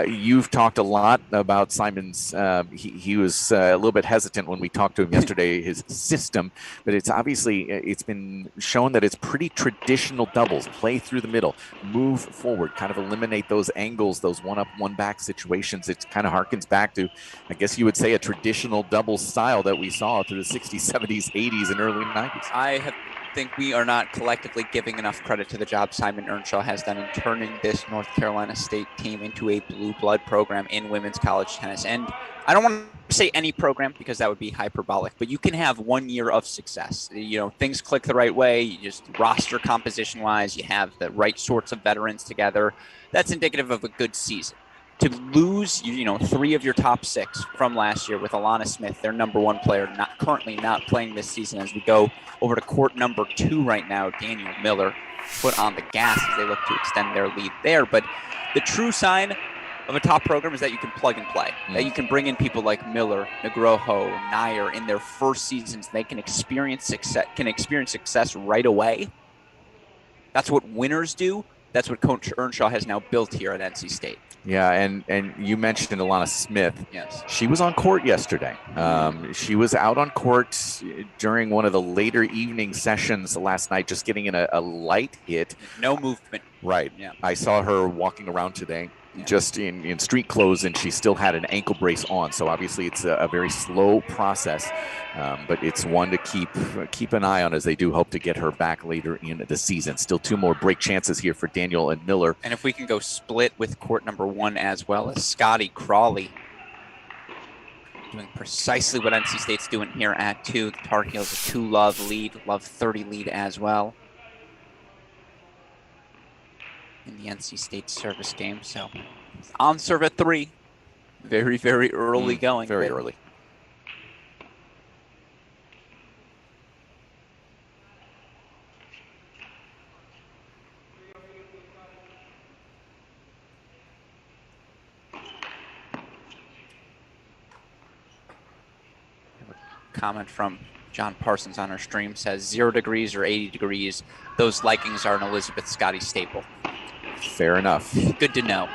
You've talked a lot about Simon's. He was a little bit hesitant when we talked to him yesterday, his system, but it's been shown that it's pretty traditional doubles. Play through the middle, move forward, kind of eliminate those angles, those one-up, one-back situations. It kind of harkens back to, I guess you would say, a traditional doubles style that we saw through the 60s, 70s, 80s, and early 90s. think we are not collectively giving enough credit to the job Simon Earnshaw has done in turning this North Carolina State team into a blue blood program in women's college tennis. And I don't want to say any program, because that would be hyperbolic, but you can have 1 year of success. Things click the right way. You just roster composition wise, you have the right sorts of veterans together. That's indicative of a good season. To lose, 3 of your top 6 from last year with Alana Smith, their number 1 player, currently not playing this season, as we go over to court number 2 right now. Daniel Miller foot on the gas as they look to extend their lead there. But the true sign of a top program is that you can plug and play, that you can bring in people like Miller, Nugroho, Nair in their first seasons. They can experience success right away. That's what winners do. That's what Coach Earnshaw has now built here at NC State. Yeah, and you mentioned Alana Smith. Yes. She was on court yesterday. She was out on court during one of the later evening sessions last night, just getting in a light hit. No movement. Right. Yeah. I saw her walking around today just in street clothes, and she still had an ankle brace on. So obviously it's a very slow process, but it's one to keep an eye on, as they do hope to get her back later in the season. Still 2 more break chances here for Daniel and Miller. And if we can go split with court number 1 as well, as Scotty Crawley doing precisely what NC State's doing here at 2. The Tar Heels a 2-love lead, love 30 lead as well in the NC State service game. So on serve at 3. Very, very early going. Very early. Comment from John Parsons on our stream says 0 degrees or 80 degrees. Those likings are an Elizabeth Scotty staple. Fair enough. Good to know.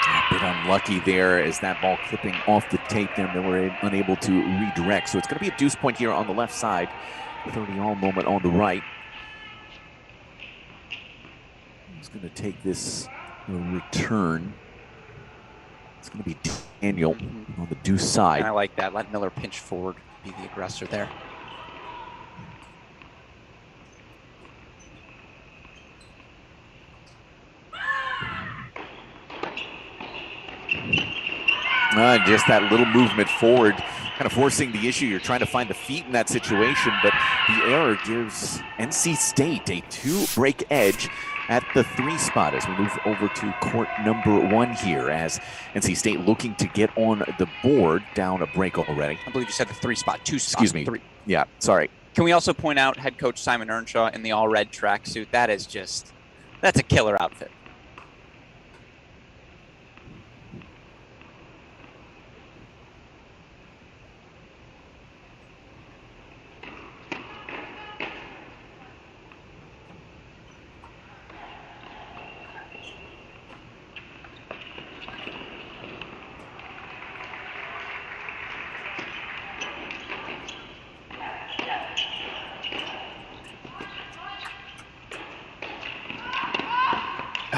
A bit unlucky there as that ball clipping off the tape there. Miller unable to redirect. So it's going to be a deuce point here on the left side. 30-all moment on the right. He's going to take this return. It's going to be Daniel on the deuce side. I like that. Let Miller pinch forward, be the aggressor there. Just that little movement forward, kind of forcing the issue. You're trying to find the feet in that situation, but the error gives NC State a 2-break edge at the 3 spot as we move over to court number 1 here, as NC State looking to get on the board, down a break already. I believe you said the 3 spot, 2 spots. Excuse me. 3. Yeah, sorry. Can we also point out head coach Simon Earnshaw in the all-red tracksuit? That is just, that's a killer outfit.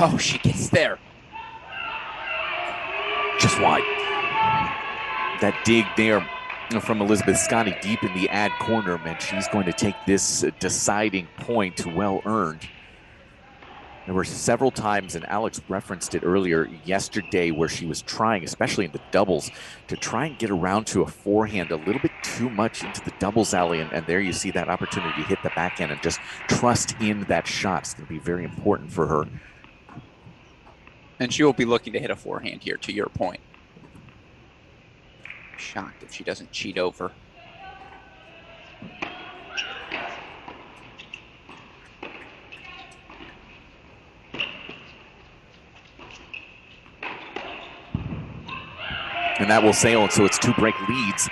Oh, she gets there. Just wide. That dig there from Elizabeth Scotty deep in the ad corner meant she's going to take this deciding point, well earned. There were several times, and Alex referenced it earlier yesterday, where she was trying, especially in the doubles, to try and get around to a forehand a little bit too much into the doubles alley. And there you see that opportunity to hit the backhand and just trust in that shot. It's going to be very important for her. And she will be looking to hit a forehand here, to your point. Shocked if she doesn't cheat over. And that will sail, and so it's 2-break leads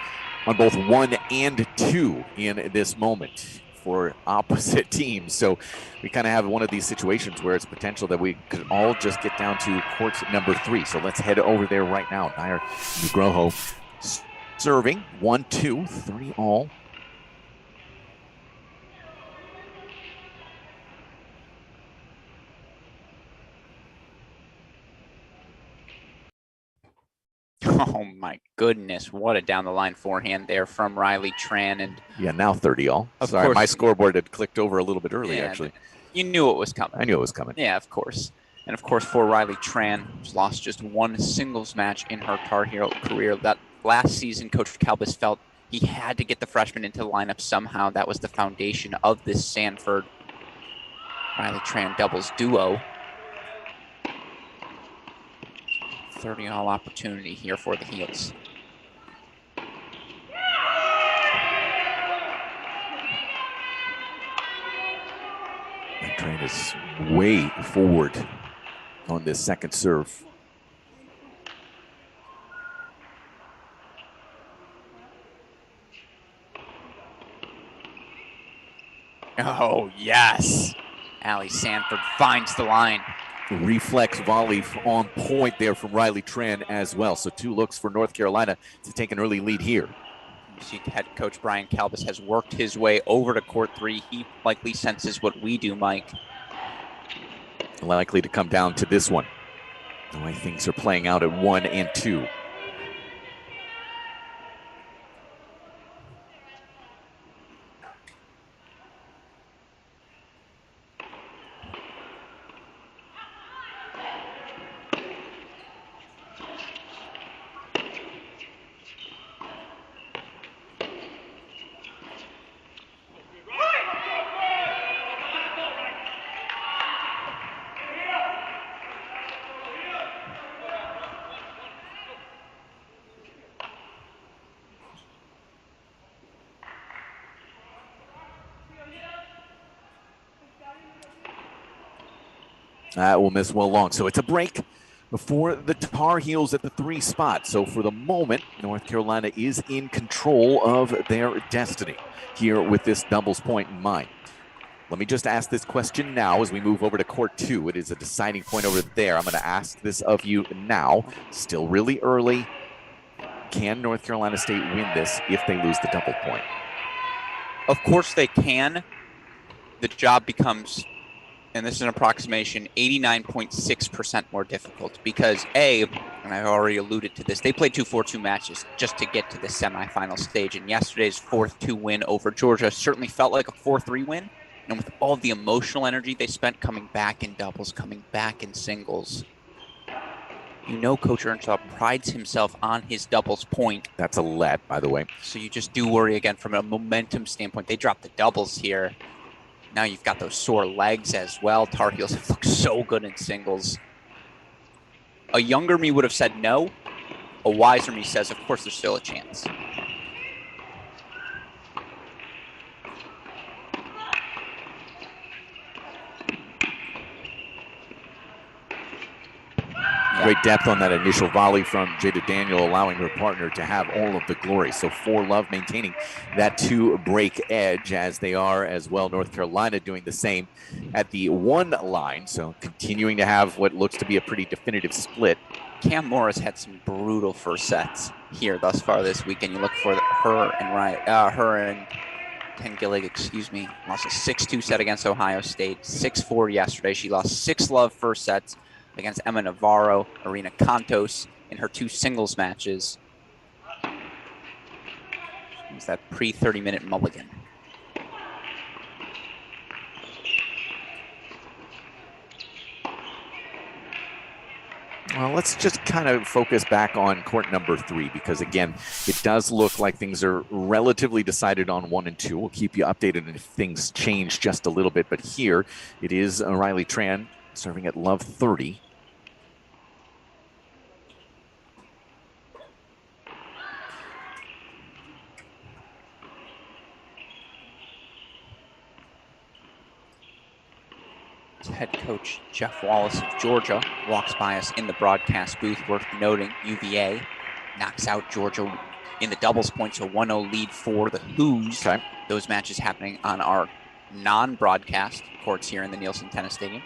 on both 1 and 2 in this moment for opposite teams. So we kind of have one of these situations where it's potential that we could all just get down to court number 3. So let's head over there right now. Nair Nugroho serving 1-2, 3 all. Oh my goodness, what a down the line forehand there from Riley Tran. And yeah, now 30 all. Sorry, my scoreboard had clicked over a little bit early, actually. You knew it was coming. I knew it was coming. Yeah, of course. And of course, for Riley Tran, who's lost just 1 singles match in her Tar Heel career. That last season, Coach Kalbas felt he had to get the freshman into the lineup somehow. That was the foundation of this Sanford Riley Tran doubles duo. 30-all opportunity here for the Heels. Tran is way forward on this second serve. Oh, yes. Allie Sanford finds the line. Reflex volley on point there from Riley Tran as well. So 2 looks for North Carolina to take an early lead here. You see head coach Brian Kalbas has worked his way over to court 3. He likely senses what we do, Mike. Likely to come down to this one. The way things are playing out at 1 and 2. That will miss well long. So it's a break before the Tar Heels at the 3 spot. So for the moment, North Carolina is in control of their destiny here with this doubles point in mind. Let me just ask this question now as we move over to court 2. It is a deciding point over there. I'm going to ask this of you now. Still really early. Can North Carolina State win this if they lose the double point? Of course they can. The job becomes, and this is an approximation, 89.6% more difficult because and I've already alluded to this, they played 2 4-2 matches just to get to the semifinal stage, and yesterday's 4-2 win over Georgia certainly felt like a 4-3 win, and with all the emotional energy they spent coming back in doubles, coming back in singles, You know Coach Earnshaw prides himself on his doubles point. That's a let, by the way. So you just do worry again from a momentum standpoint. They dropped the doubles here. Now you've got those sore legs as well. Tar Heels have looked so good in singles. A younger me would have said no. A wiser me says, of course, there's still a chance. Great depth on that initial volley from Jada Daniel, allowing her partner to have all of the glory. So For Love maintaining that 2-break edge, as they are as well. North Carolina doing the same at the 1 line. So continuing to have what looks to be a pretty definitive split. Cam Morris had some brutal first sets here thus far this weekend. You look for her and Ken Gillig, lost a 6-2 set against Ohio State, 6-4 yesterday. She lost 6-love first sets against Emma Navarro, Arena Cantos in her 2 singles matches. It was that pre-30-minute mulligan. Well, let's just kind of focus back on court number 3, because again, it does look like things are relatively decided on 1 and 2. We'll keep you updated if things change just a little bit, but here it is Riley Tran serving at love 30. Head coach Jeff Wallace of Georgia walks by us in the broadcast booth. Worth noting, UVA knocks out Georgia in the doubles point, so 1-0 lead for the Who's. Okay. Those matches happening on our non-broadcast courts here in the Nielsen Tennis Stadium.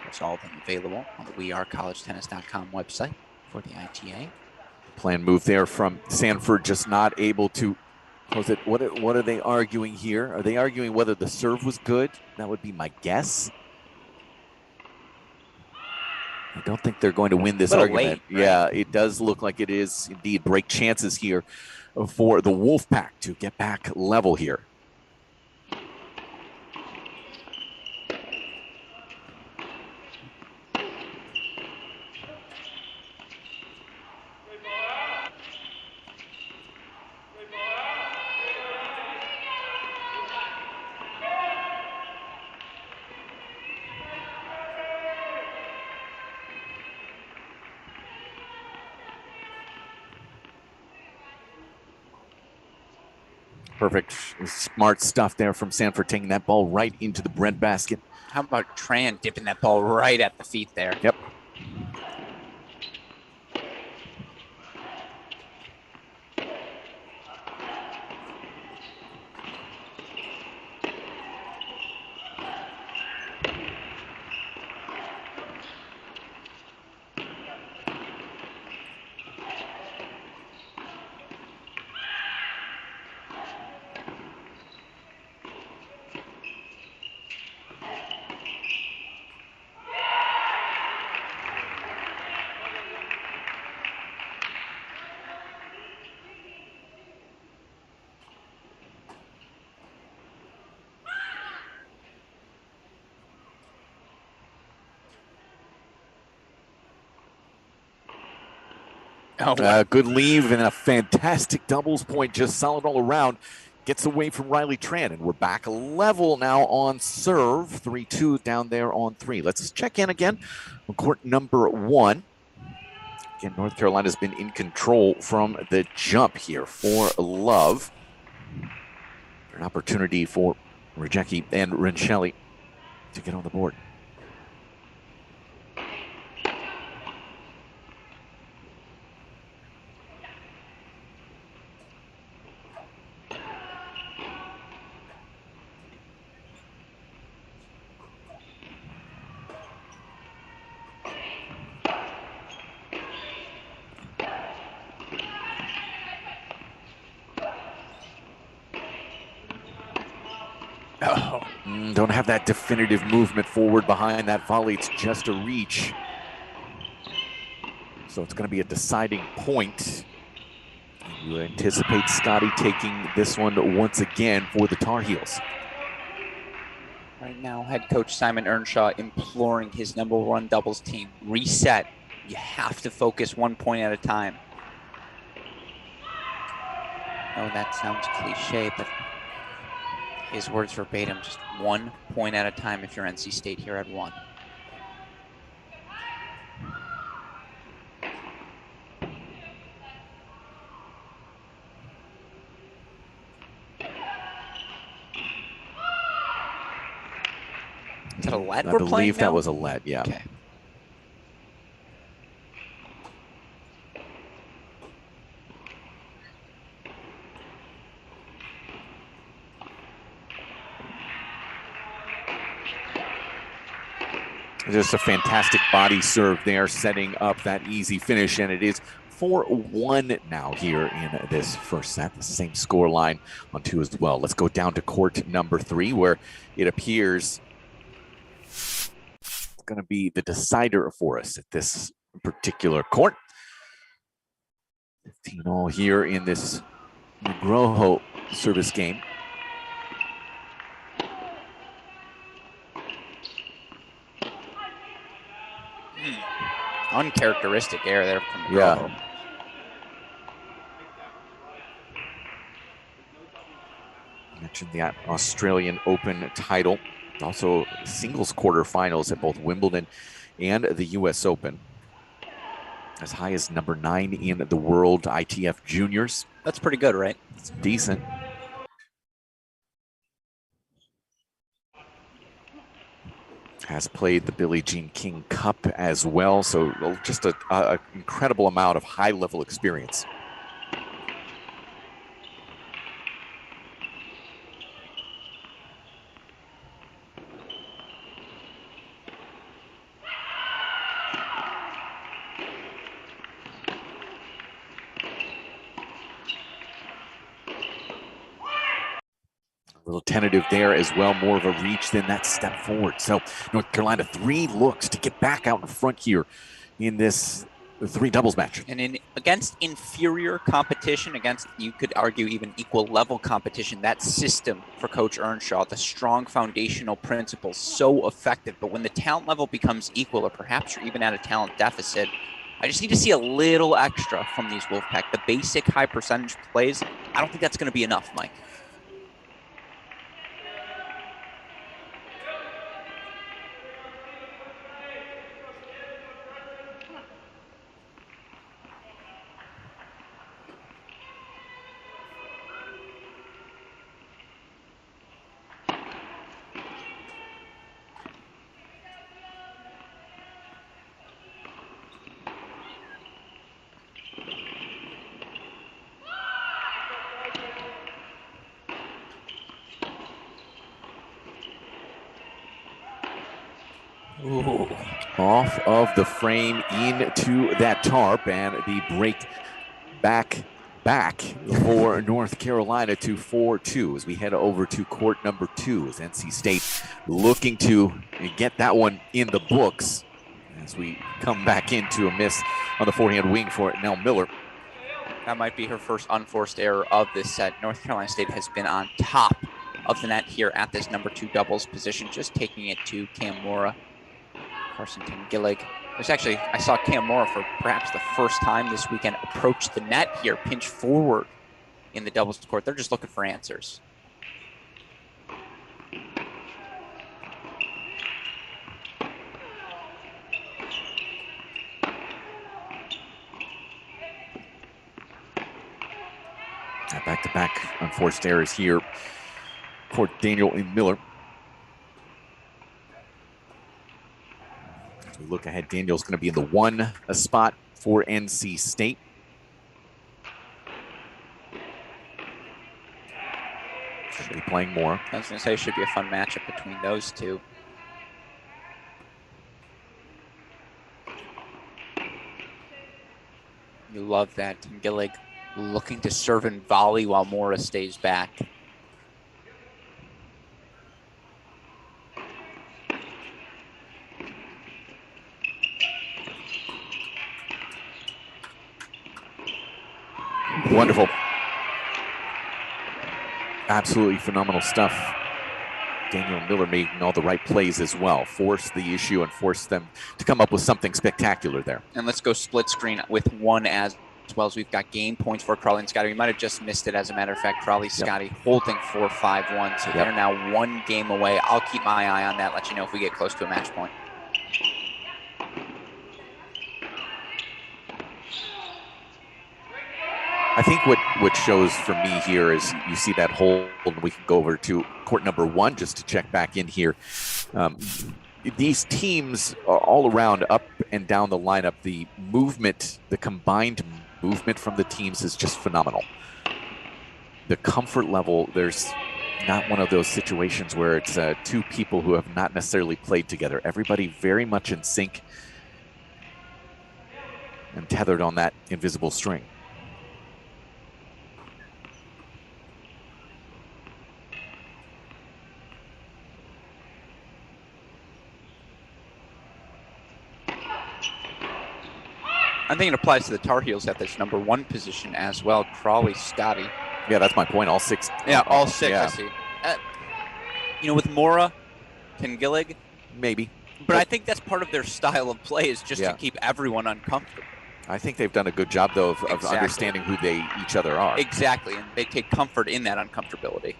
It's all of them available on the wearecollegetennis.com website for the ITA. Planned move there from Sanford, just not able to. What are they arguing here? Are they arguing whether the serve was good? That would be my guess. I don't think they're going to win this argument. Late, right? Yeah, it does look like it is indeed break chances here for the Wolfpack to get back level here. Perfect. Smart stuff there from Sanford, taking that ball right into the breadbasket. How about Tran dipping that ball right at the feet there? Yep. Good leave and a fantastic doubles point, just solid all around. Gets away from Riley Tran, and we're back level now on serve. 3-2 down there on 3. Let's check in again on court number 1. Again, North Carolina's been in control from the jump here for love. An opportunity for Rajecki and Rensheli to get on the board. Don't have that definitive movement forward behind that volley. It's just a reach. So it's going to be a deciding point. You anticipate Scotty taking this one once again for the Tar Heels. Right now, head coach Simon Earnshaw imploring his number one doubles team, reset. You have to focus 1 point at a time. Oh, that sounds cliche, but his words verbatim, just 1 point at a time if you're NC State here at 1. Is that a lead I believe that was a lead, yeah. Okay. Just a fantastic body serve there, setting up that easy finish, and it is 4-1 now here in this first set. The same score line on 2 as well. Let's go down to court number 3, where it appears it's going to be the decider for us at this particular court. 15-all here in this Groho service game. Uncharacteristic error there from Groho. Yeah. Mentioned the Australian Open title, also singles quarterfinals at both Wimbledon and the U.S. Open. As high as number 9 in the world ITF juniors. That's pretty good, right? It's decent. Has played the Billie Jean King Cup as well, so just an incredible amount of high-level experience. A little tentative there as well, more of a reach than that step forward. So North Carolina 3 looks to get back out in front here in this 3 doubles match. And against inferior competition, against, you could argue, even equal level competition, that system for Coach Earnshaw, the strong foundational principles, so effective. But when the talent level becomes equal, or perhaps you're even at a talent deficit, I just need to see a little extra from these Wolfpack. The basic high percentage plays, I don't think that's going to be enough, Mike. Ooh. Off of the frame into that tarp, and the break back for North Carolina to 4-2 as we head over to court number 2 as NC State looking to get that one in the books as we come back into a miss on the forehand wing for Nell Miller. That might be her first unforced error of this set. North Carolina State has been on top of the net here at this number 2 doubles position, just taking it to Cam Mora. Carsonton Gillig. There's actually, I saw Cam Mora for perhaps the first time this weekend approach the net here, pinch forward in the doubles court. They're just looking for answers. Back-to-back unforced errors here for Daniel Miller. As we look ahead, Daniel's going to be in the 1 spot for NC State. Should be playing more. I was going to say, it should be a fun matchup between those two. You love that. Gillig looking to serve and volley while Mora stays back. Wonderful. Absolutely phenomenal stuff Daniel Miller making all the right plays as well. Force the issue and force them to come up with something spectacular there. And let's go split screen with one as well as we've got game points for Crawley and Scotty. We might have just missed it, as a matter of fact. Crawley, Scotty holding 4-5-1. So they're now one game away. I'll keep my eye on that, let you know if we get close to a match point. I think what shows for me here is you see that hold, and we can go over to court number 1 just to check back in here. These teams all around, up and down the lineup, the movement, the combined movement from the teams is just phenomenal. The comfort level, there's not one of those situations where it's two people who have not necessarily played together. Everybody very much in sync and tethered on that invisible string. I think it applies to the Tar Heels at this number 1 position as well. Crawley, Scotty. Yeah, that's my point. All 6. Yeah, all 6, I see. With Mora, Kengillig. Maybe. But I think that's part of their style of play, is just to keep everyone uncomfortable. I think they've done a good job, though, of understanding who each other are. Exactly, and they take comfort in that uncomfortability.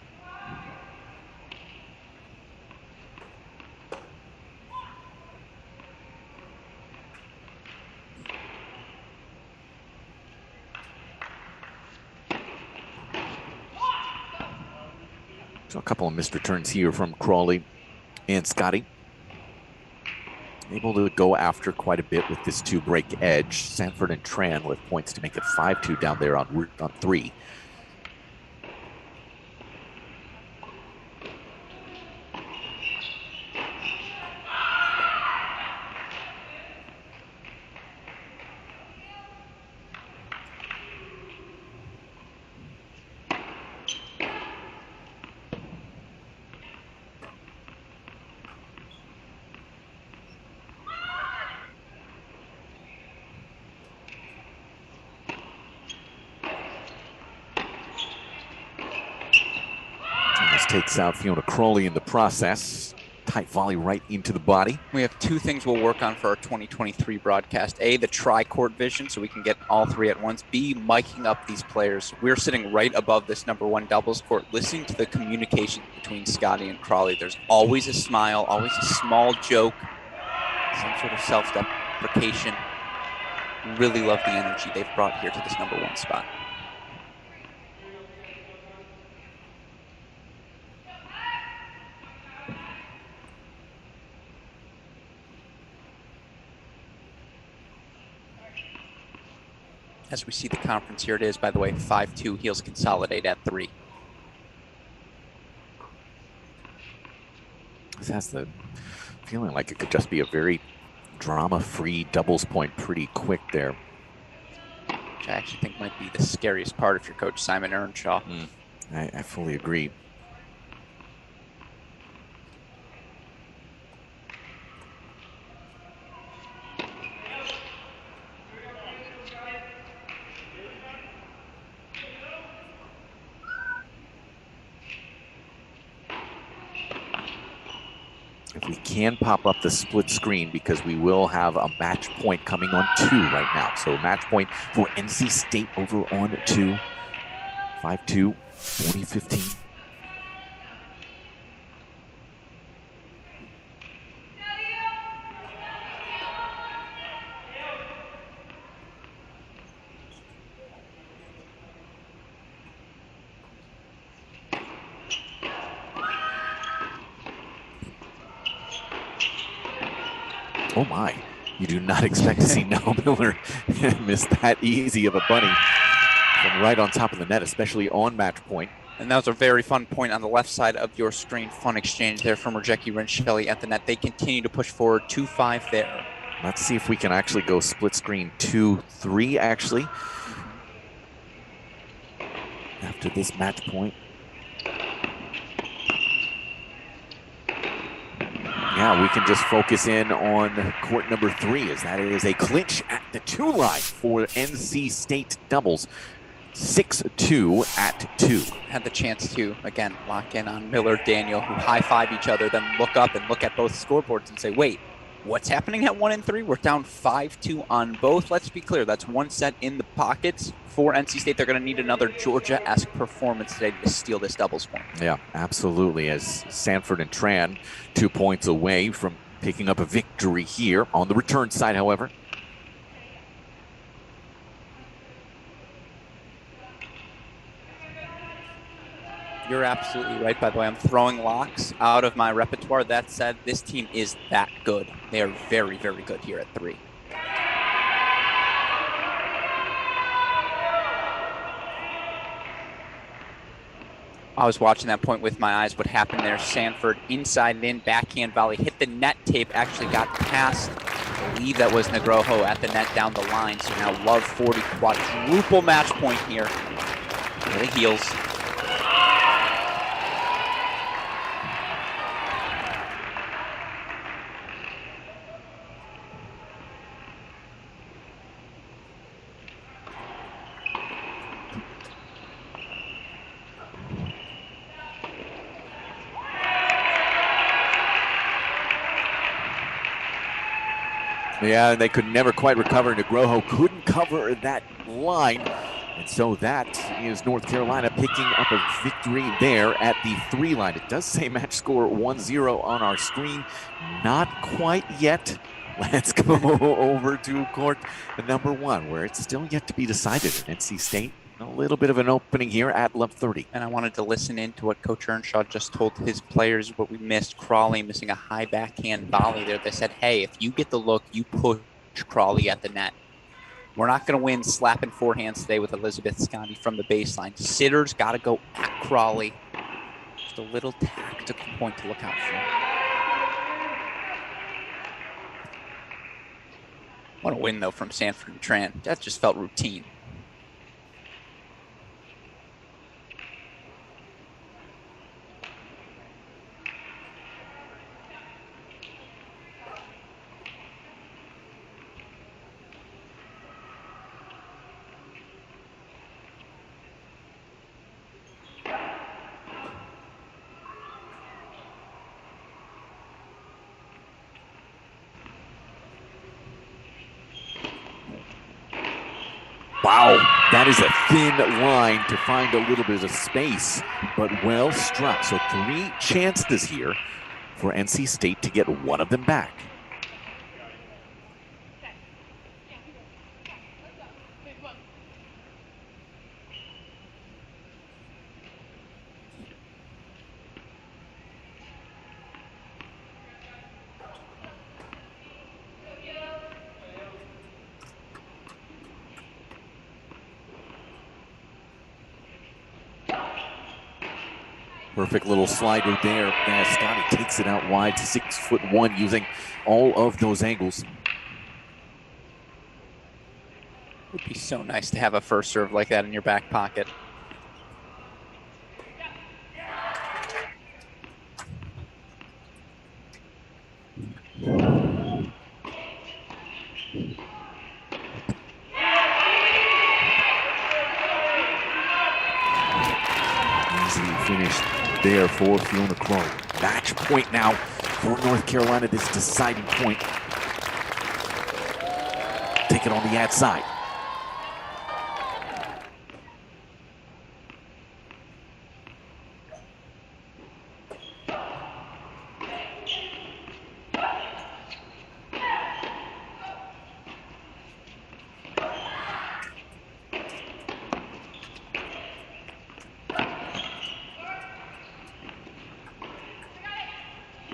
So a couple of missed returns here from Crawley and Scotty. Able to go after quite a bit with this 2-break edge. Sanford and Tran with points to make it 5-2 down there on 3. Takes out Fiona Crawley in the process. Tight volley right into the body. We have 2 things we'll work on for our 2023 broadcast. A, the tri-court vision, so we can get all 3 at once. B, miking up these players. We're sitting right above this number 1 doubles court, listening to the communication between Scotty and Crawley. There's always a smile, always a small joke, some sort of self-deprecation. Really love the energy they've brought here to this number 1 spot. As we see the conference, here it is, by the way, 5-2, heels consolidate at 3. This has the feeling like it could just be a very drama-free doubles point pretty quick there. Which I actually think might be the scariest part if you're Coach Simon Earnshaw. I fully agree. If we can pop up the split screen, because we will have a match point coming on 2 right now. So match point for NC State over on 2. 5-2, 2015. Oh my, you do not expect to see Noah Miller miss that easy of a bunny from right on top of the net, especially on match point. And that was a very fun point on the left side of your screen. Fun exchange there from Rajeki Rinchelli at the net. They continue to push forward 2-5 there. Let's see if we can actually go split screen 2-3 actually. After this match point. Yeah, we can just focus in on court number 3, as that is a clinch at the 2 line for NC State doubles. 6-2 at 2. Had the chance to, again, lock in on Miller, Daniel, who high-five each other, then look up and look at both scoreboards and say, wait, what's happening at 1 and 3? We're down 5-2 on both. Let's be clear, that's one set in the pockets for NC State. They're going to need another Georgia-esque performance today to steal this doubles point. Yeah, absolutely. As Sanford and Tran 2 points away from picking up a victory here. On the return side, however, you're absolutely right, by the way. I'm throwing locks out of my repertoire. That said, this team is that good. They are very, very good here at 3. I was watching that point with my eyes. What happened there? Sanford inside in, backhand volley, hit the net tape, actually got past, I believe that was Negroho at the net down the line. So now Love 40, quadruple match point here for the Heels. Yeah, they could never quite recover. Negroho couldn't cover that line. And so that is North Carolina picking up a victory there at the 3 line. It does say match score 1-0 on our screen. Not quite yet. Let's go over to court number 1, where it's still yet to be decided. NC State, a little bit of an opening here at Love 30. And I wanted to listen in to what Coach Earnshaw just told his players, what we missed. Crawley missing a high backhand volley there. They said, hey, if you get the look, you push Crawley at the net. We're not going to win slapping forehands today with Elizabeth Scotty from the baseline. Sitters got to go at Crawley. Just a little tactical point to look out for. What a win, though, from Sanford and Tran. That just felt routine. Wow, that is a thin line to find a little bit of space, but well struck. So 3 chances here for NC State to get one of them back. Perfect little slider there as Scotty takes it out wide to 6'1", using all of those angles. It would be so nice to have a first serve like that in your back pocket. Easily finished there for Fiona Crow. Match point now for North Carolina, this deciding point. Take it on the outside.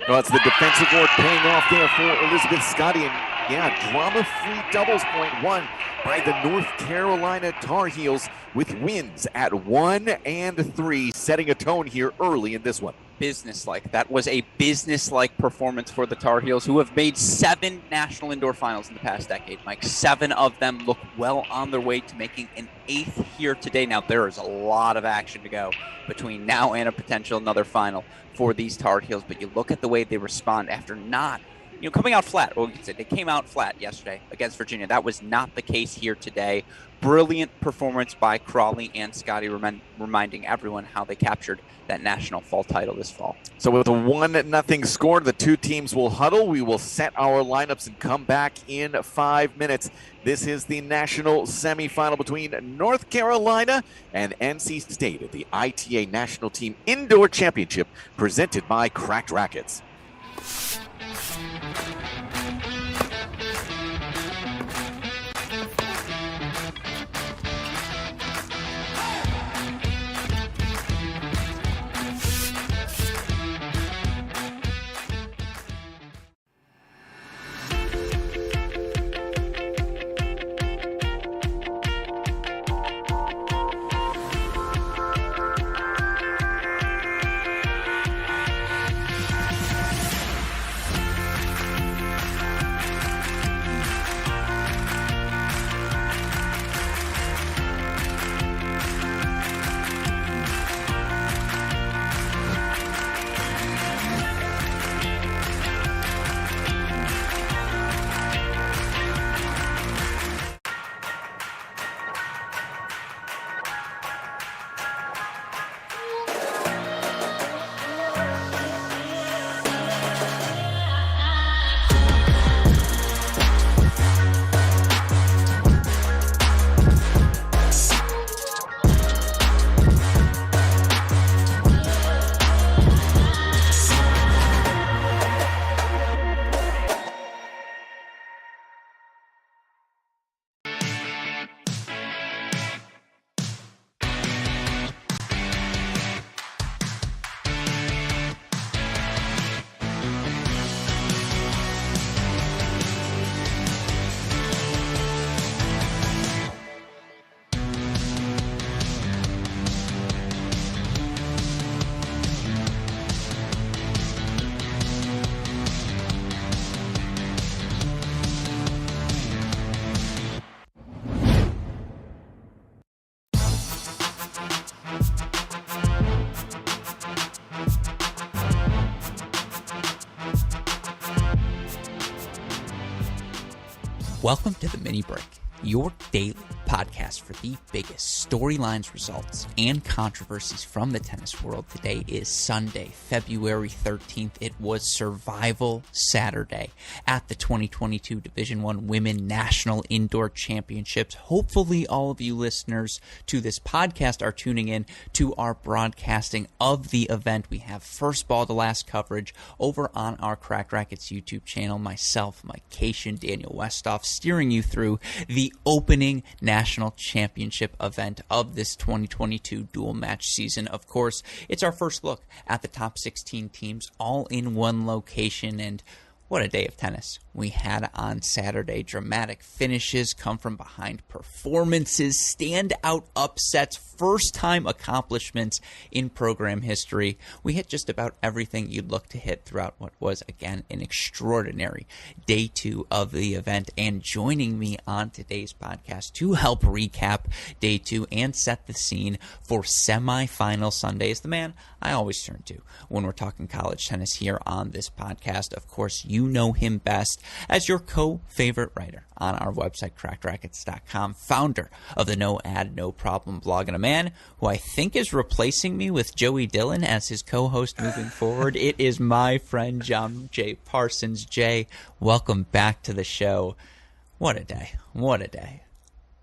Well, it's the defensive work paying off there for Elizabeth Scotty. And yeah, drama-free doubles point won by the North Carolina Tar Heels with wins at 1 and 3, setting a tone here early in this one. Businesslike. That was a businesslike performance for the Tar Heels, who have made 7 national indoor finals in the past decade. Mike, 7 of them look well on their way to making an 8th here today. Now, there is a lot of action to go between now and a potential another final for these Tar Heels, but you look at the way they respond after not coming out flat. Or we could say they came out flat yesterday against Virginia. That was not the case here today. Brilliant performance by Crawley and Scotty, reminding everyone how they captured that national fall title this fall. So with a 1-0 score, the two teams will huddle. We will set our lineups and come back in 5 minutes. This is the national semifinal between North Carolina and NC State at the ITA National Team Indoor Championship presented by Cracked Racquets. Welcome to the Mini Break, your daily podcast for the biggest storylines, results, and controversies from the tennis world. Today is Sunday, February 13th. It was Survival Saturday at the 2022 Division I Women National Indoor Championships. Hopefully all of you listeners to this podcast are tuning in to our broadcasting of the event. We have first ball to last coverage over on our Cracked Racquets YouTube channel. Myself, Mike Cation, Daniel Westoff, steering you through the opening national championship event of this 2022 dual match season. Of course, it's our first look at the top 16 teams all in one location, and what a day of tennis we had on Saturday. Dramatic finishes, come from behind performances, standout upsets, first time accomplishments in program history. We hit just about everything you'd look to hit throughout what was, again, an extraordinary day two of the event. And joining me on today's podcast to help recap day two and set the scene for semifinal Sunday is the man I always turn to when we're talking college tennis here on this podcast. Of course, you know him best as your co-favorite writer on our website, crackedrackets.com, founder of the No Ad, No Problem blog, and a man who I think is replacing me with Joey Dillon as his co-host moving forward. It is my friend, John J. Parsons. Jay, welcome back to the show. What a day. What a day.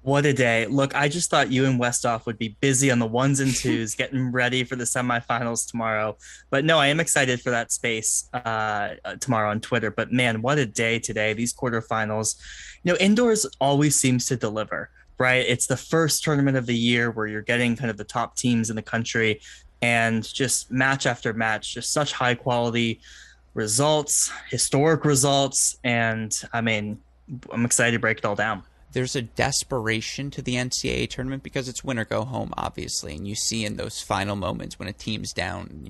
What a day. Look, I just thought you and Westoff would be busy on the ones and twos, getting ready for the semifinals tomorrow. But no, I am excited for that space tomorrow on Twitter. But man, what a day today. These quarterfinals. Indoors always seems to deliver, right? It's the first tournament of the year where you're getting kind of the top teams in the country, and just match after match, just such high quality results, historic results. And I mean, I'm excited to break it all down. there's a desperation to the NCAA tournament because it's win or go home, obviously. And you see in those final moments when a team's down,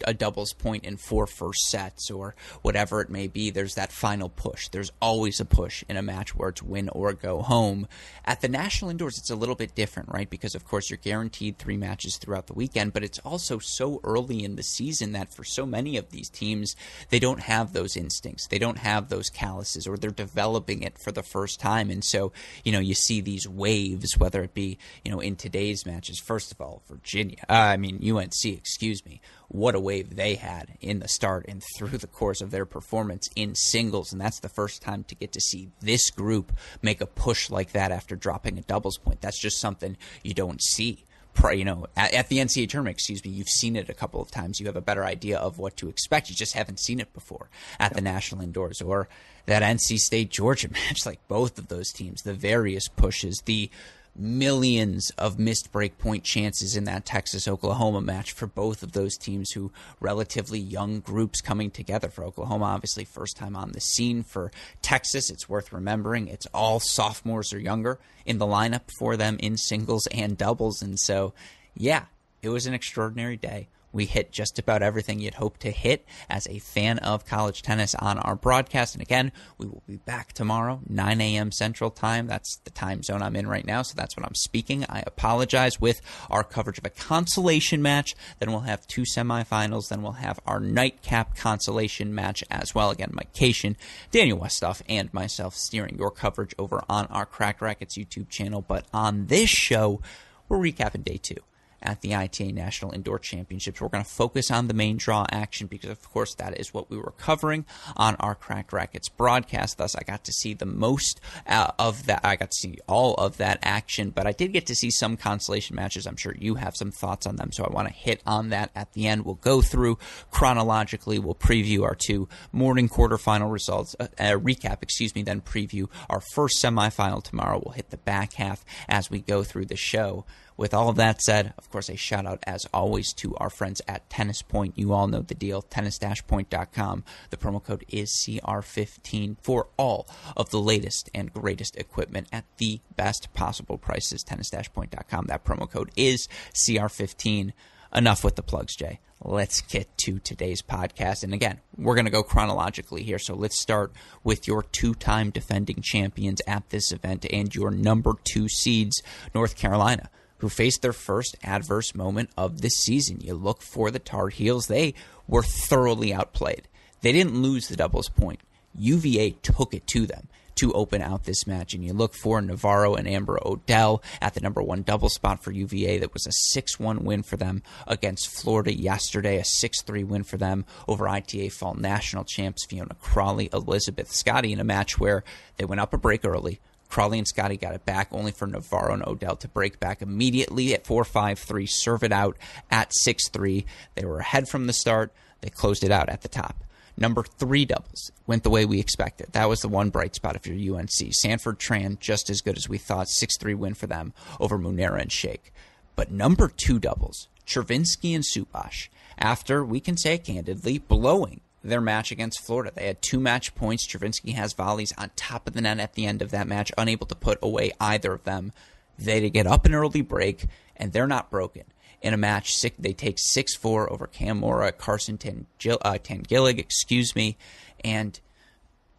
a doubles point in 4 first sets or whatever it may be, there's that final push. There's always a push in a match where it's win or go home. At the National Indoors, it's a little bit different, right? Because, of course, you're guaranteed 3 matches throughout the weekend, but it's also so early in the season that for so many of these teams, they don't have those instincts. They don't have those calluses, or they're developing it for the first time. And so, you see these waves, whether it be, in today's matches. First of all, UNC, excuse me, what a wave they had in the start and through the course of their performance in singles. And that's the first time to get to see this group make a push like that after dropping a doubles point. That's just something you don't see. At the NCAA tournament, you've seen it a couple of times. You have a better idea of what to expect. You just haven't seen it before at the National Indoors. Or that NC State-Georgia match, like both of those teams, the various pushes, the millions of missed break point chances in that Texas-Oklahoma match for both of those teams, who relatively young groups coming together. For Oklahoma, obviously first time on the scene. For Texas, it's worth remembering it's all sophomores or younger in the lineup for them in singles and doubles. And so, yeah, it was an extraordinary day. We hit just about everything you'd hope to hit as a fan of college tennis on our broadcast. And again, we will be back tomorrow, 9 a.m. Central Time. That's the time zone I'm in right now, so that's when I'm speaking. I apologize, with our coverage of a consolation match. Then we'll have 2 semifinals. Then we'll have our nightcap consolation match as well. Again, Mike Cation, Daniel Westhoff, and myself steering your coverage over on our Cracked Racquets YouTube channel. But on this show, we're recapping day 2 at the ITA National Indoor Championships. We're going to focus on the main draw action because, of course, that is what we were covering on our Cracked Racquets broadcast. Thus, I got to see the most of that. I got to see all of that action, but I did get to see some consolation matches. I'm sure you have some thoughts on them, so I want to hit on that at the end. We'll go through chronologically. We'll preview our 2 morning quarterfinal results, recap, then preview our first semifinal tomorrow. We'll hit the back half as we go through the show. With all of that said, of course, a shout out as always to our friends at Tennis Point. You all know the deal, tennis-point.com. The promo code is CR15 for all of the latest and greatest equipment at the best possible prices. Tennis-point.com. That promo code is CR15. Enough with the plugs, Jay. Let's get to today's podcast. And again, we're going to go chronologically here. So let's start with your 2-time defending champions at this event and your number 2 seeds, North Carolina, who faced their first adverse moment of this season. You look for the Tar Heels. They were thoroughly outplayed. They didn't lose the doubles point. UVA took it to them to open out this match. And you look for Navarro and Amber Odell at the number 1 double spot for UVA. That was a 6-1 win for them against Florida yesterday, a 6-3 win for them over ITA Fall National champs Fiona Crawley, Elizabeth Scotty, in a match where they went up a break early. Crawley and Scotty got it back, only for Navarro and Odell to break back immediately at 4-5-3, serve it out at 6-3. They were ahead from the start. They closed it out at the top. Number 3 doubles went the way we expected. That was the one bright spot if you're UNC. Sanford Tran, just as good as we thought, 6-3 win for them over Munera and Sheikh. But number 2 doubles, Chervinsky and Subash, after, we can say candidly, blowing their match against Florida. They had 2 match points. Chervinsky has volleys on top of the net at the end of that match, unable to put away either of them. They get up an early break, and they're not broken. In a match, they take 6-4 over Cam Mora, Carson Tangillig, and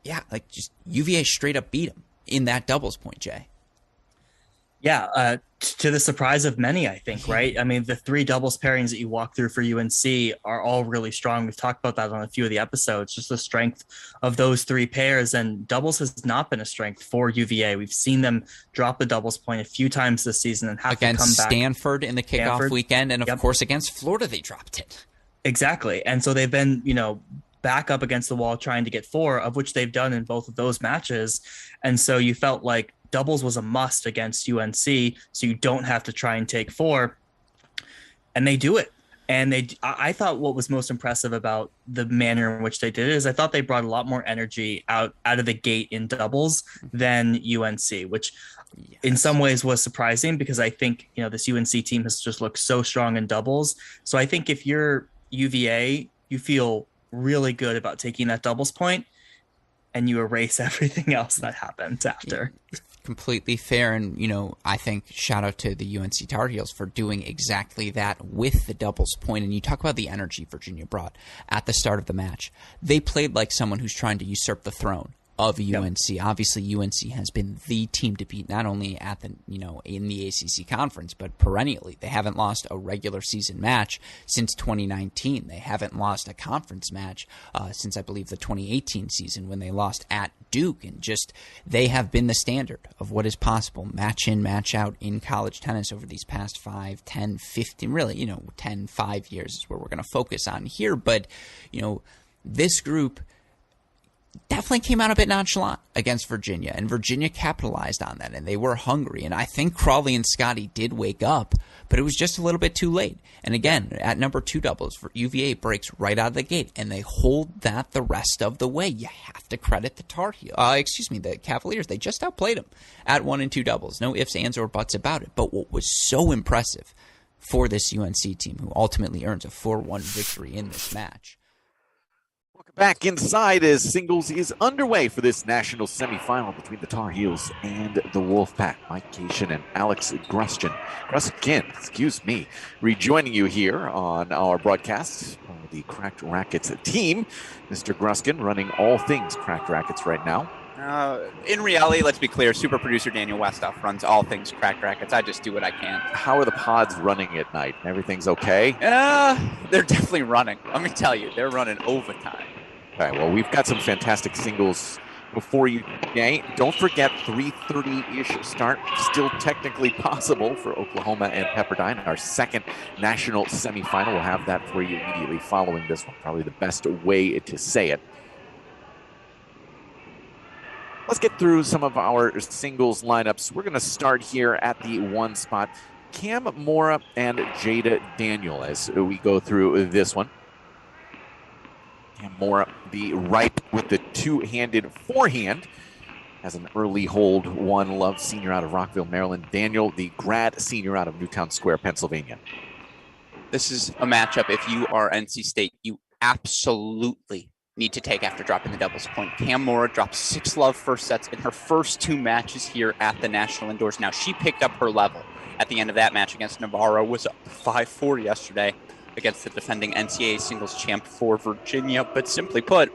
yeah, just UVA straight up beat them in that doubles point, Jay. Yeah, to the surprise of many, I think, right? I mean, the 3 doubles pairings that you walk through for UNC are all really strong. We've talked about that on a few of the episodes, just the strength of those 3 pairs. And doubles has not been a strength for UVA. We've seen them drop the doubles point a few times this season and have against to come back. Stanford in the kickoff weekend, and of course against Florida, they dropped it. Exactly. And so they've been, back up against the wall trying to get 4, of which they've done in both of those matches. And so you felt like doubles was a must against UNC, so you don't have to try and take 4, and they do it. And I thought what was most impressive about the manner in which they did it is I thought they brought a lot more energy out of the gate in doubles than UNC, which in some ways was surprising because I think, this UNC team has just looked so strong in doubles. So I think if you're UVA, you feel really good about taking that doubles point. and you erase everything else that happened after. Completely fair. And, I think shout out to the UNC Tar Heels for doing exactly that with the doubles point. And you talk about the energy Virginia brought at the start of the match. They played like someone who's trying to usurp the throne of UNC. Yep. Obviously, UNC has been the team to beat, not only at the in the ACC conference, but perennially. They haven't lost a regular season match since 2019. They haven't lost a conference match since, I believe, the 2018 season when they lost at Duke. And just they have been the standard of what is possible, match in, match out in college tennis over these past 5, 10, 15, really, 10, 5 years is where we're going to focus on here. But, this group definitely came out a bit nonchalant against Virginia, and Virginia capitalized on that, and they were hungry. And I think Crawley and Scotty did wake up, but it was just a little bit too late. And again, at number 2 doubles, for UVA breaks right out of the gate, and they hold that the rest of the way. You have to credit the the Cavaliers. They just outplayed them at 1 and 2 doubles. No ifs, ands, or buts about it. But what was so impressive for this UNC team, who ultimately earns a 4-1 victory in this match. Back inside as singles is underway for this national semifinal between the Tar Heels and the Wolfpack. Mike Cation and Alex Gruskin, rejoining you here on our broadcast on the Cracked Racquets team. Mr. Gruskin running all things Cracked Racquets right now. In reality, let's be clear, super producer Daniel Westoff runs all things Cracked Racquets. I just do what I can. How are the pods running at night? Everything's okay? They're definitely running. Let me tell you, they're running overtime. All right, well, we've got some fantastic singles before you today. Don't forget, 3:30-ish start, still technically possible for Oklahoma and Pepperdine. Our second national semifinal. We'll have that for you immediately following this one. Probably the best way to say it. Let's get through some of our singles lineups. We're going to start here at the 1 spot. Cam Mora and Jada Daniel as we go through this one. Mora, the right with the two-handed forehand, has an early hold. One Love senior out of Rockville, Maryland. Daniel, the grad senior out of Newtown Square, Pennsylvania. This is a matchup, if you are NC State, you absolutely need to take after dropping the doubles point. Cam Mora dropped 6 love first sets in her first 2 matches here at the National Indoors. Now, she picked up her level at the end of that match against Navarro, was up 5-4 yesterday against the defending NCAA singles champ for Virginia. But simply put,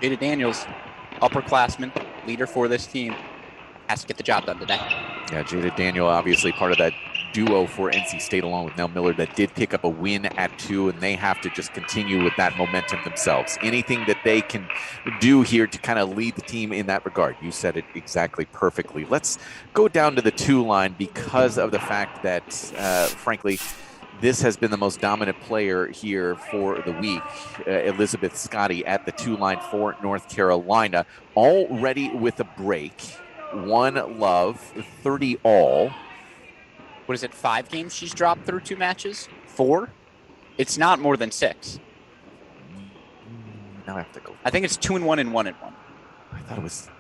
Jada Daniels, upperclassman, leader for this team, has to get the job done today. Yeah, Jada Daniel, obviously part of that duo for NC State along with Nell Miller that did pick up a win at 2, and they have to just continue with that momentum themselves. Anything that they can do here to kind of lead the team in that regard. You said it exactly perfectly. Let's go down to the 2 line because of the fact that, frankly, this has been the most dominant player here for the week, Elizabeth Scotty at the 2 line for North Carolina, already with a break. 1 love, 30 all. What is it, 5 games she's dropped through 2 matches? 4? It's not more than 6. Now I have to go. I think it's 2-1 and 1-1. I thought it was...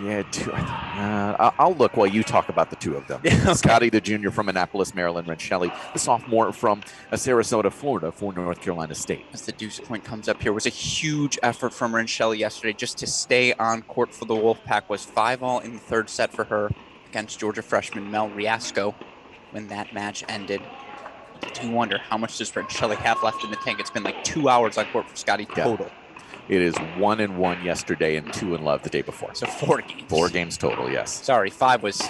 Yeah, 2. I'll look while you talk about the 2 of them. Okay. Scotty, the junior from Annapolis, Maryland, Renshelley, the sophomore from Sarasota, Florida, for North Carolina State. As the deuce point comes up here, was a huge effort from Renshelley yesterday just to stay on court for the Wolfpack. Was 5 all in the 3rd set for her against Georgia freshman Mel Riasco when that match ended. I do wonder, how much does Renshelley have left in the tank? It's been like 2 hours on court for Scotty total. Yeah. It is 1 and 1 yesterday and 2 in love the day before. So 4 games. 4 games total, yes. Sorry, 5 was...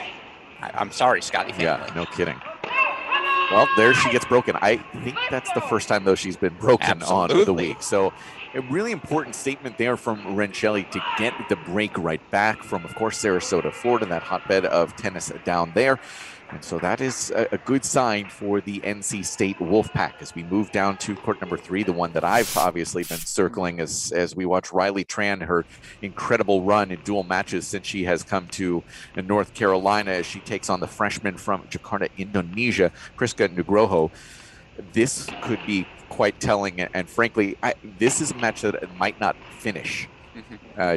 I'm sorry, Scotty family. Yeah, no kidding. Well, there she gets broken. I think that's the first time, though, she's been broken Absolutely. On the week. So a really important statement there from Renshelley to get the break right back from, of course, Sarasota, Florida, that hotbed of tennis down there. And so that is a good sign for the NC State Wolfpack as we move down to court number 3, the one that I've obviously been circling as we watch Riley Tran, her incredible run in dual matches since she has come to North Carolina as she takes on the freshman from Jakarta, Indonesia, Priska Nugroho. This could be quite telling, and frankly, this is a match that might not finish.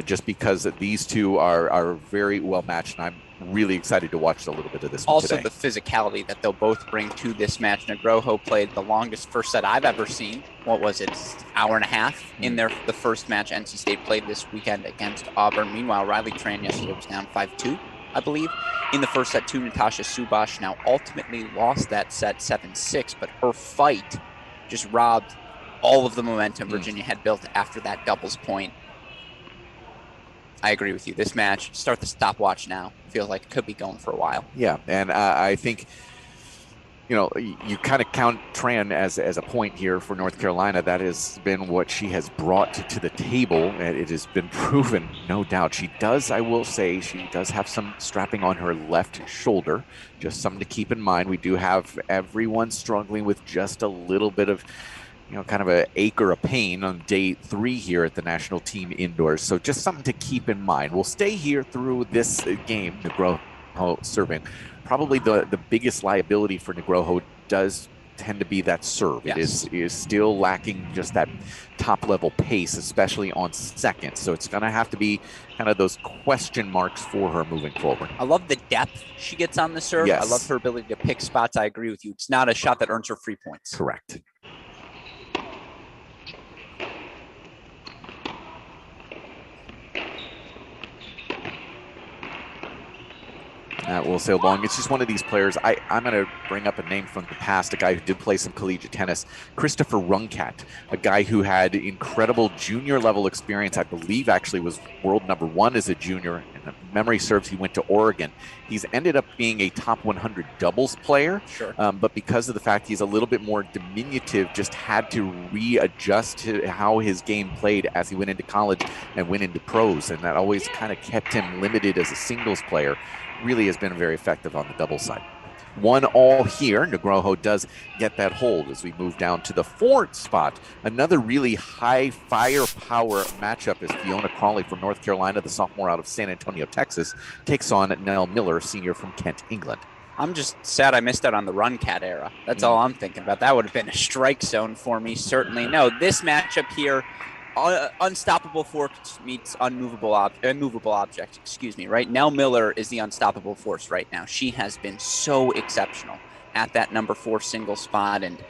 just because these two are very well matched, and I'm really excited to watch a little bit of this one Also, today. the physicality that they'll both bring to this match. Nugroho played the longest first set I've ever seen. What was it? Hour and a half in the first match NC State played this weekend against Auburn. Meanwhile, Riley Tran yesterday was down 5-2, I believe, in the first set to Natasha Subash. Now, ultimately lost that set 7-6, but her fight just robbed all of the momentum Virginia had built after that doubles point. I agree with you. This match, start the stopwatch now. Feels like it could be going for a while. Yeah, and I think, you kind of count Tran as a point here for North Carolina. That has been what she has brought to the table, and it has been proven, no doubt. She does, I will say, she does have some strapping on her left shoulder. Just something to keep in mind. We do have everyone struggling with just a little bit of kind of an ache or a pain on day 3 here at the national team indoors. So just something to keep in mind. We'll stay here through this game. Nugroho serving. Probably the biggest liability for Nugroho does tend to be that serve. Yes. It is still lacking just that top level pace, especially on second. So it's going to have to be kind of those question marks for her moving forward. I love the depth she gets on the serve. Yes. I love her ability to pick spots. I agree with you. It's not a shot that earns her free points. Correct. That will sail along. It's just one of these players. I'm going to bring up a name from the past, a guy who did play some collegiate tennis, Christopher Runcat, a guy who had incredible junior level experience. I believe actually was world #1 as a junior. And if memory serves, he went to Oregon. He's ended up being a top 100 doubles player. Sure. But because of the fact he's a little bit more diminutive, just had to readjust to how his game played as he went into college and went into pros. And that always kind of kept him limited as a singles player. Really has been very effective on the double side. 1-all here. Nugroho does get that hold as we move down to the 4th spot. Another really high firepower matchup is Fiona Crawley from North Carolina, the sophomore out of San Antonio, Texas, takes on Nell Miller, senior from Kent, England. I'm just sad I missed out on the run cat era. That's all I'm thinking about. That would have been a strike zone for me, certainly. No, this matchup here, unstoppable force meets immovable object, right? Nell Miller is the unstoppable force right now. She has been so exceptional at that number 4 single spot, and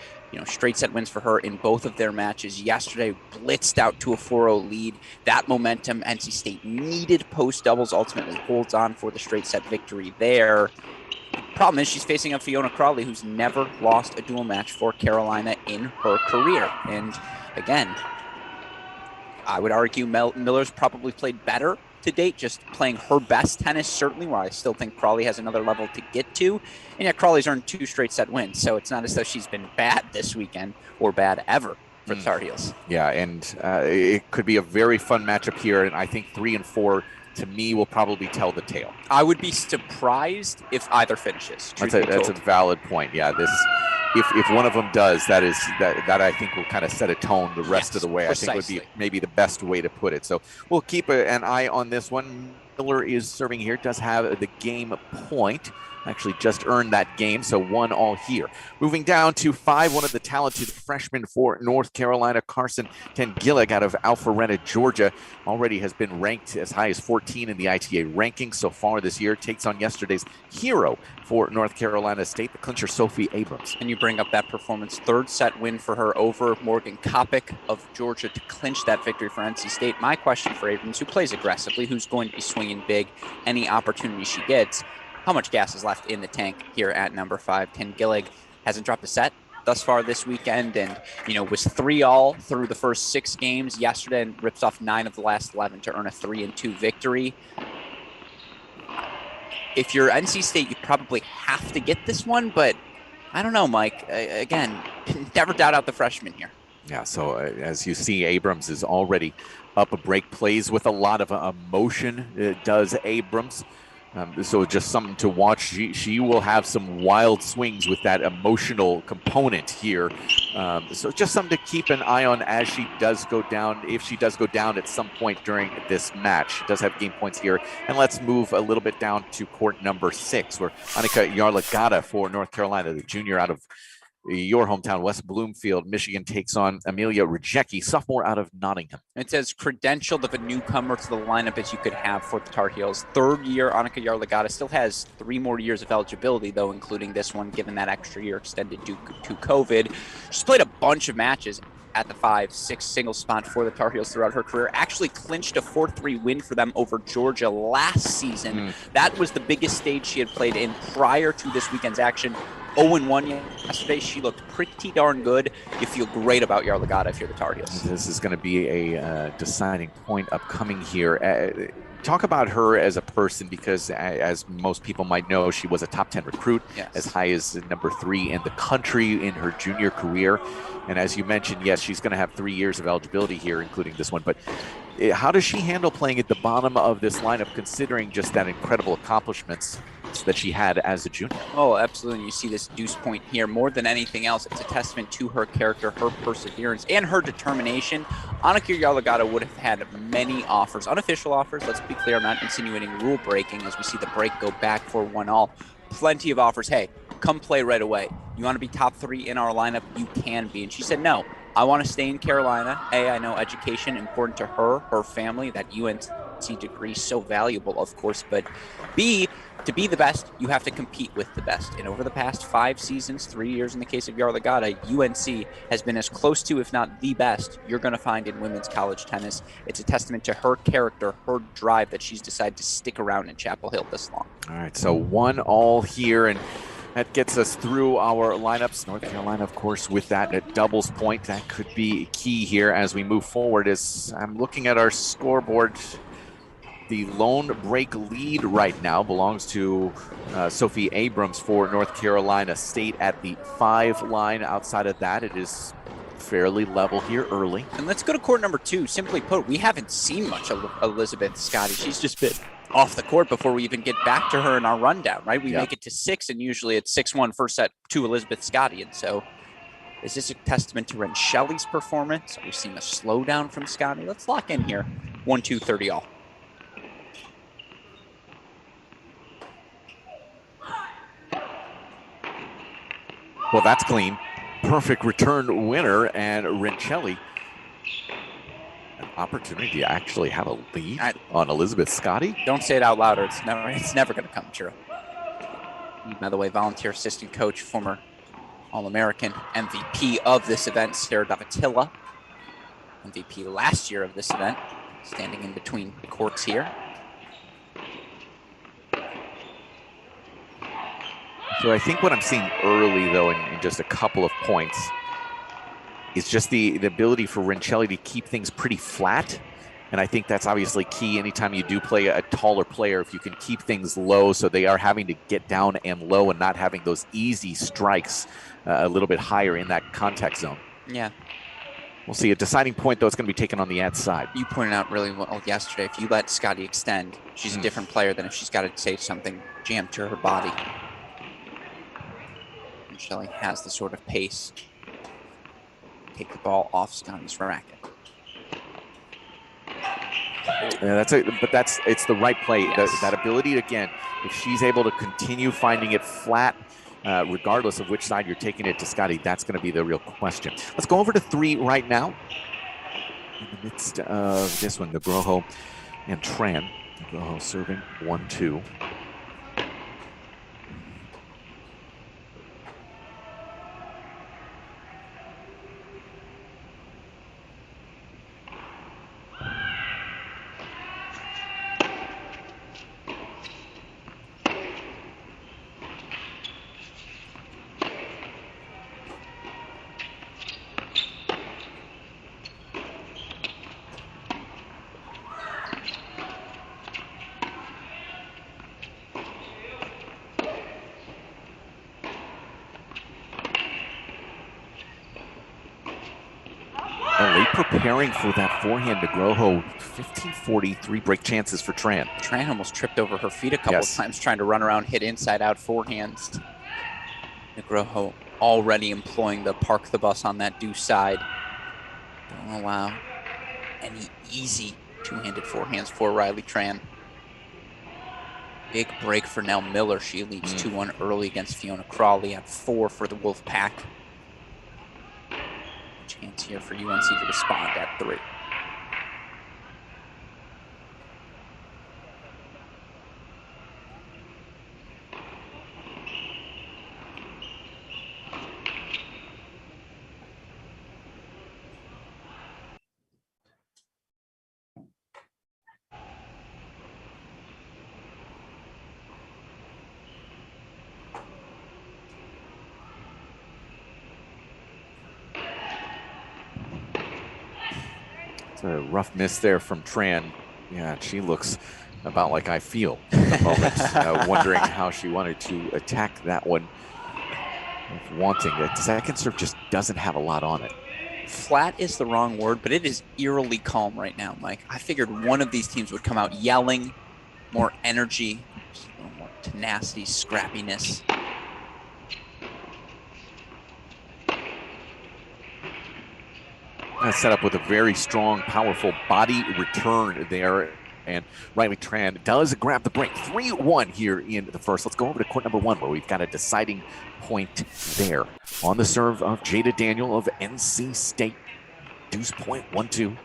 straight set wins for her in both of their matches. Yesterday, blitzed out to a 4-0 lead. That momentum NC State needed post doubles, ultimately holds on for the straight set victory there. Problem is she's facing a Fiona Crawley who's never lost a dual match for Carolina in her career. And again, I would argue Miller's probably played better to date, just playing her best tennis, certainly, where I still think Crawley has another level to get to. And yet Crawley's earned 2 straight set wins, so it's not as though she's been bad this weekend or bad ever for the Tar Heels. Yeah, and it could be a very fun matchup here, and I think 3 and 4 to me will probably tell the tale. I would be surprised if either finishes. That's a valid point. Yeah, if one of them does, that I think will kind of set a tone the rest of the way. Precisely. I think would be maybe the best way to put it. So we'll keep an eye on this one. Miller is serving here, does have the game point. Actually just earned that game, so 1-all here. Moving down to 5, one of the talented freshmen for North Carolina, Carson Tengillig out of Alpharetta, Georgia, already has been ranked as high as 14 in the ITA rankings so far this year. Takes on yesterday's hero for North Carolina State, the clincher Sophie Abrams. And you bring up that performance, 3rd set win for her over Morgan Kopic of Georgia to clinch that victory for NC State. My question for Abrams, who plays aggressively, who's going to be swinging big any opportunity she gets, how much gas is left in the tank here at number 5? Tengillig hasn't dropped a set thus far this weekend, and was 3-all through the first 6 games yesterday and rips off 9 of the last 11 to earn a 3-2 victory. If you're NC State, you probably have to get this one, but I don't know, Mike. Again, never doubt out the freshman here. Yeah, so as you see, Abrams is already up a break, plays with a lot of emotion, does Abrams. So just something to watch. She will have some wild swings with that emotional component here. So just something to keep an eye on as she does go down, if she does go down at some point during this match. She does have game points here. And let's move a little bit down to court number 6, where Annika Yarlagada for North Carolina, the junior out of your hometown, West Bloomfield, Michigan takes on Amelia Rejecki, sophomore out of Nottingham. It's as credentialed of a newcomer to the lineup as you could have for the Tar Heels. Third year, Annika Yarlagata still has 3 more years of eligibility, though, including this one, given that extra year extended due to COVID. She's played a bunch of matches at the 5-6 single spot for the Tar Heels throughout her career. Actually clinched a 4-3 win for them over Georgia last season. That was the biggest stage she had played in prior to this weekend's action. 0-1 yesterday. She looked pretty darn good. You feel great about Yarlagata if you're the Tar Heels. This is going to be a deciding point upcoming here. Talk about her as a person, because as most people might know, she was a top 10 recruit, as high as number 3 in the country in her junior career. And as you mentioned, yes, she's going to have 3 years of eligibility here, including this one. But how does she handle playing at the bottom of this lineup, considering just that incredible accomplishments that she had as a junior? Oh, absolutely. You see this deuce point here. More than anything else, it's a testament to her character, her perseverance, and her determination. Annika Yarlagata would have had many offers, unofficial offers. Let's be clear, I'm not insinuating rule breaking as we see the break go back for 1-all. Plenty of offers. Hey, come play right away. You want to be top 3 in our lineup? You can be. And she said, no, I want to stay in Carolina. A, I know education important to her, her family, that UNC degree so valuable, of course. But B, to be the best, you have to compete with the best. And over the past 5 seasons, 3 years in the case of Yarlagata, UNC has been as close to, if not the best, you're going to find in women's college tennis. It's a testament to her character, her drive, that she's decided to stick around in Chapel Hill this long. All right, so 1-all here, and that gets us through our lineups. North Carolina, of course, with that at doubles point. That could be key here as we move forward. As I'm looking at our scoreboard, the lone break lead right now belongs to Sophie Abrams for North Carolina State at the 5 line. Outside of that, it is fairly level here early. And let's go to court number 2. Simply put, we haven't seen much of Elizabeth Scotty. She's just been off the court before we even get back to her in our rundown, right? We make it to 6, and usually it's 6-1 first set to Elizabeth Scotty. And so is this a testament to Renshelley's performance? Are we seeing a slowdown from Scotty? Let's lock in here. 1-2, 30-all. Well, that's clean. Perfect return winner, and Renshelley an opportunity to actually have a lead on Elizabeth Scotty. Don't say it out loud, or it's never going to come true. By the way, volunteer assistant coach, former All-American, MVP of this event, Sarah Davatilla. MVP last year of this event, standing in between the courts here. So I think what I'm seeing early, though, in just a couple of points, is just the ability for Renshelley to keep things pretty flat. And I think that's obviously key anytime you do play a taller player. If you can keep things low so they are having to get down and low and not having those easy strikes a little bit higher in that contact zone. Yeah. We'll see. A deciding point, though, it's going to be taken on the ad side. You pointed out really well yesterday, if you let Scotty extend, she's a different player than if she's got to say something jammed to her body. Renshelley has the sort of pace. Take the ball off Scotty's racket. Yeah, it's the right play. Yes. That ability, again, if she's able to continue finding it flat, regardless of which side you're taking it to Scotty, that's going to be the real question. Let's go over to 3 right now. In the midst of this one, Negroho and Tran. Negroho serving 1-2. Preparing for that forehand to Negroho. 15-43 break chances for Tran. Tran almost tripped over her feet a couple of times trying to run around, hit inside out forehands. Negroho already employing the park the bus on that deuce side. Don't allow any easy two-handed forehands for Riley Tran. Big break for Nell Miller. She leads 2-1 early against Fiona Crawley at 4 for the Wolfpack. chance here for UNC to respond at 3. A rough miss there from Tran. Yeah, she looks about like I feel at the moment, wondering how she wanted to attack that one. If wanting, the second serve just doesn't have a lot on it. Flat is the wrong word, but it is eerily calm right now, Mike. I figured one of these teams would come out yelling, more energy, just a little more tenacity, scrappiness. Set up with a very strong, powerful body return there. And Riley Tran does grab the break. 3-1 here in the first. Let's go over to court number 1 where we've got a deciding point there. On the serve of Jada Daniel of NC State. Deuce point, 1-2.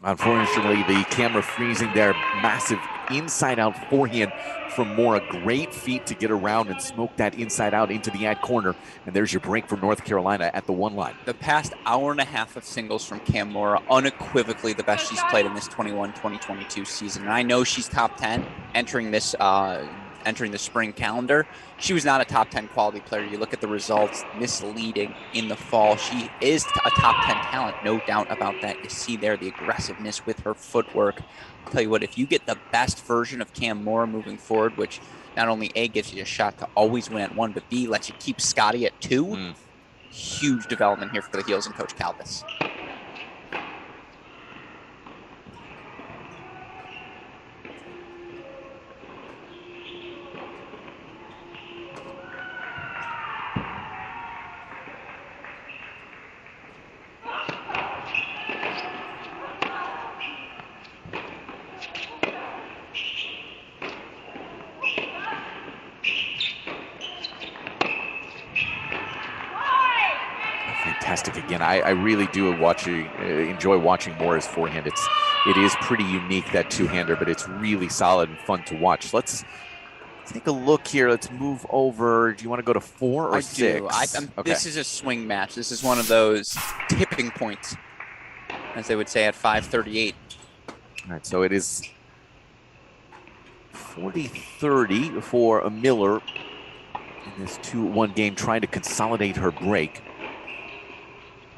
Unfortunately, the camera freezing there. Massive inside-out forehand from Mora. Great feet to get around and smoke that inside-out into the ad corner. And there's your break from North Carolina at the 1 line. The past hour and a half of singles from Cam Mora, unequivocally the best she's played in this 21-2022 season. And I know she's top 10 entering this entering the spring calendar. She was not a top 10 quality player. You look at the results, misleading in the fall. She is a top 10 talent, no doubt about that. You see there the aggressiveness with her footwork. I'll tell you what, if you get the best version of Cam Mora moving forward, which not only A, gives you a shot to always win at 1, but B, lets you keep Scotty at 2, huge development here for the Heels and Coach Calvis. Fantastic again. I really do enjoy watching Mora's forehand. It is pretty unique, that two-hander, but it's really solid and fun to watch. Let's take a look here. Let's move over. Do you want to go to 4 or 6? Do. Okay. This is a swing match. This is one of those tipping points, as they would say at 5:38. All right, so it is 40-30 for Miller in this 2-1 game, trying to consolidate her break.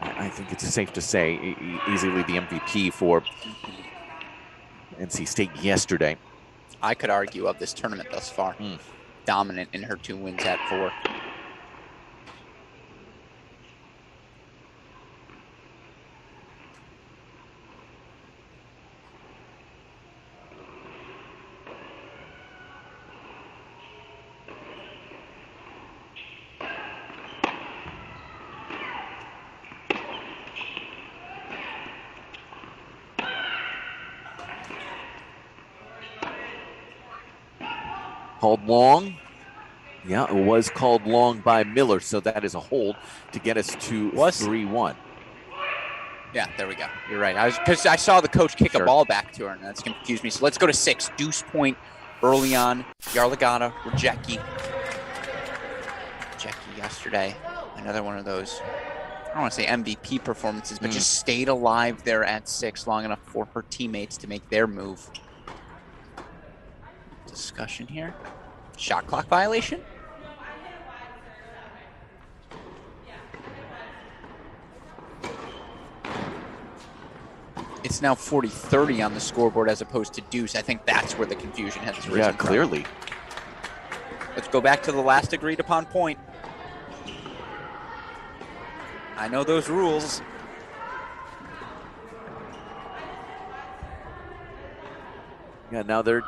I think it's safe to say easily the MVP for NC State yesterday. I could argue of this tournament thus far. Dominant in her 2 wins at 4. Called long. Yeah, it was called long by Miller, so that is a hold to get us to 3-1. Yeah, there we go. You're right. Because I saw the coach kick a ball back to her, and that's confused me. So let's go to 6. Deuce point early on. Yarlagata, Rajecki. Rajecki yesterday. Another one of those, I don't want to say MVP performances, but just stayed alive there at 6 long enough for her teammates to make their move. Discussion here. Shot clock violation? It's now 40-30 on the scoreboard as opposed to deuce. I think that's where the confusion has risen. Yeah, clearly. Let's go back to the last agreed upon point. I know those rules. Yeah, now they're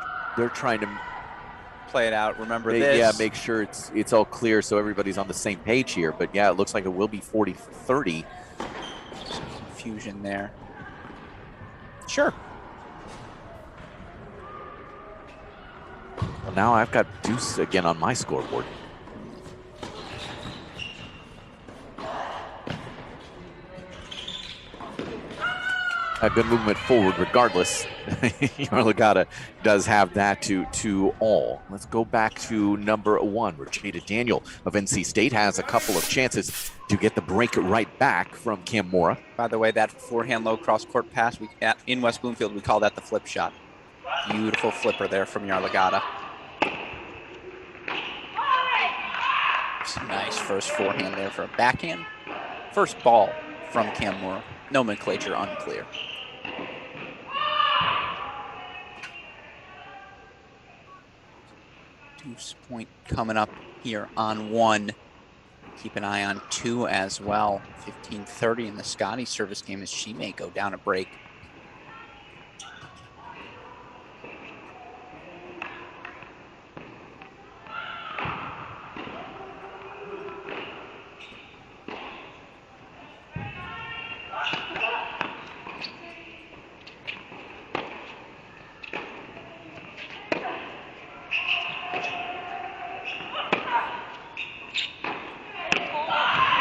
trying to play it out. Remember this. Yeah, make sure it's all clear so everybody's on the same page here. But yeah, it looks like it will be 40-30. Some confusion there. Sure. Well, now I've got deuce again on my scoreboard. A good movement forward regardless. Yarlagadda does have that to all. Let's go back to number 1, where Jada Daniel of NC State has a couple of chances to get the break right back from Cam Mora. By the way, that forehand low cross-court pass in West Bloomfield, we call that the flip shot. Beautiful flipper there from Yarlagadda. Nice first forehand there for a backhand. First ball from Cam Mora. Nomenclature unclear. Deuce point coming up here on 1. Keep an eye on 2 as well. 15-30 in the Scotty service game as she may go down a break.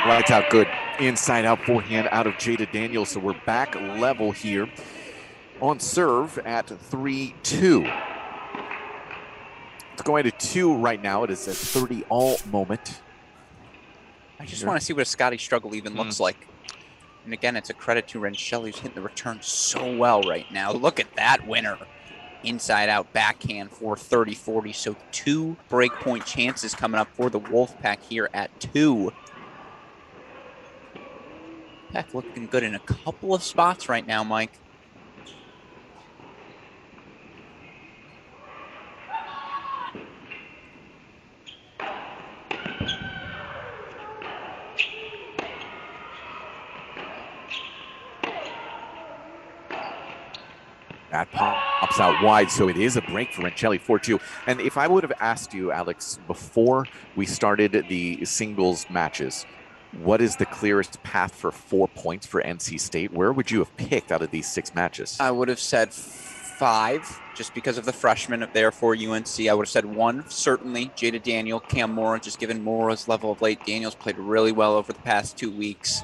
Lights out good. Inside out forehand out of Jada Daniels. So we're back level here on serve at 3-2. It's going to 2 right now. It is a 30-all moment. I just want to see what a Scotty struggle even looks like. And again, it's a credit to Rensheli, who's hitting the return so well right now. Look at that winner. Inside out backhand for 30-40. So 2 breakpoint chances coming up for the Wolfpack here at 2. Peck looking good in a couple of spots right now, Mike. That pops out wide, so it is a break for Rensheli, 4-2. And if I would have asked you, Alex, before we started the singles matches, what is the clearest path for 4 points for NC State? Where would you have picked out of these 6 matches? I would have said 5, just because of the freshmen up there for UNC. I would have said 1, certainly, Jada Daniel, Cam Mora, just given Mora's level of late. Daniel's played really well over the past 2 weeks.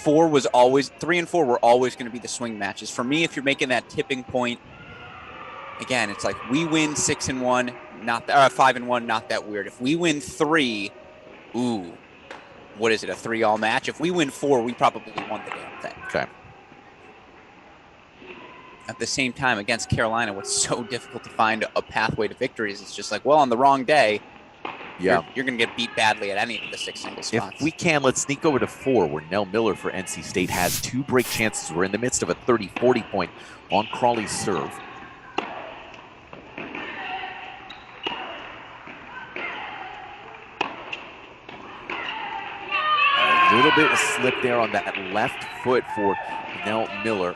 3 and 4 were always going to be the swing matches. For me, if you're making that tipping point, again, it's like we win 6-1, 5-1, not that weird. If we win 3, ooh, what is it, a 3-all match? If we win 4, we probably won the damn thing. Okay. At the same time, against Carolina, what's so difficult to find a pathway to victory is it's just like, well, on the wrong day, you're going to get beat badly at any of the 6 single spots. If we can, let's sneak over to 4, where Nell Miller for NC State has 2 break chances. We're in the midst of a 30-40 point on Crawley's serve. A little bit of slip there on that left foot for Nell Miller.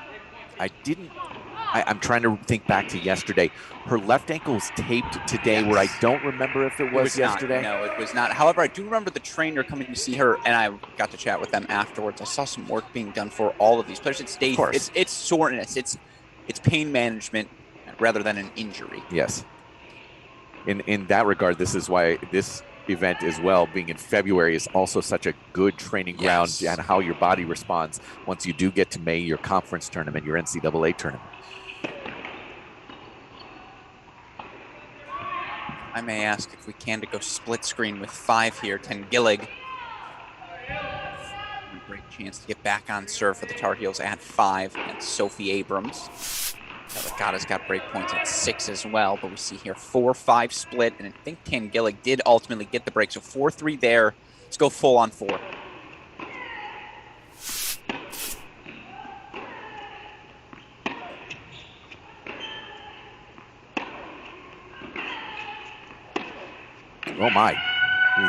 I'm trying to think back to yesterday. Her left ankle was taped today, where I don't remember if it was yesterday. No, it was not. However, I do remember the trainer coming to see her, and I got to chat with them afterwards. I saw some work being done for all of these players. It's soreness. It's pain management rather than an injury. Yes. In that regard, this is why this event as well, being in February, is also such a good training ground and how your body responds once you do get to May, your conference tournament, your NCAA tournament. I may ask if we can to go split screen with 5 here. Gillig. Great chance to get back on serve for the Tar Heels at 5 against Sophie Abrams. Yarlagadda's got break points at 6 as well, but we see here 4-5 split, and I think Gillig did ultimately get the break. So 4-3 there. Let's go full on 4. Oh my,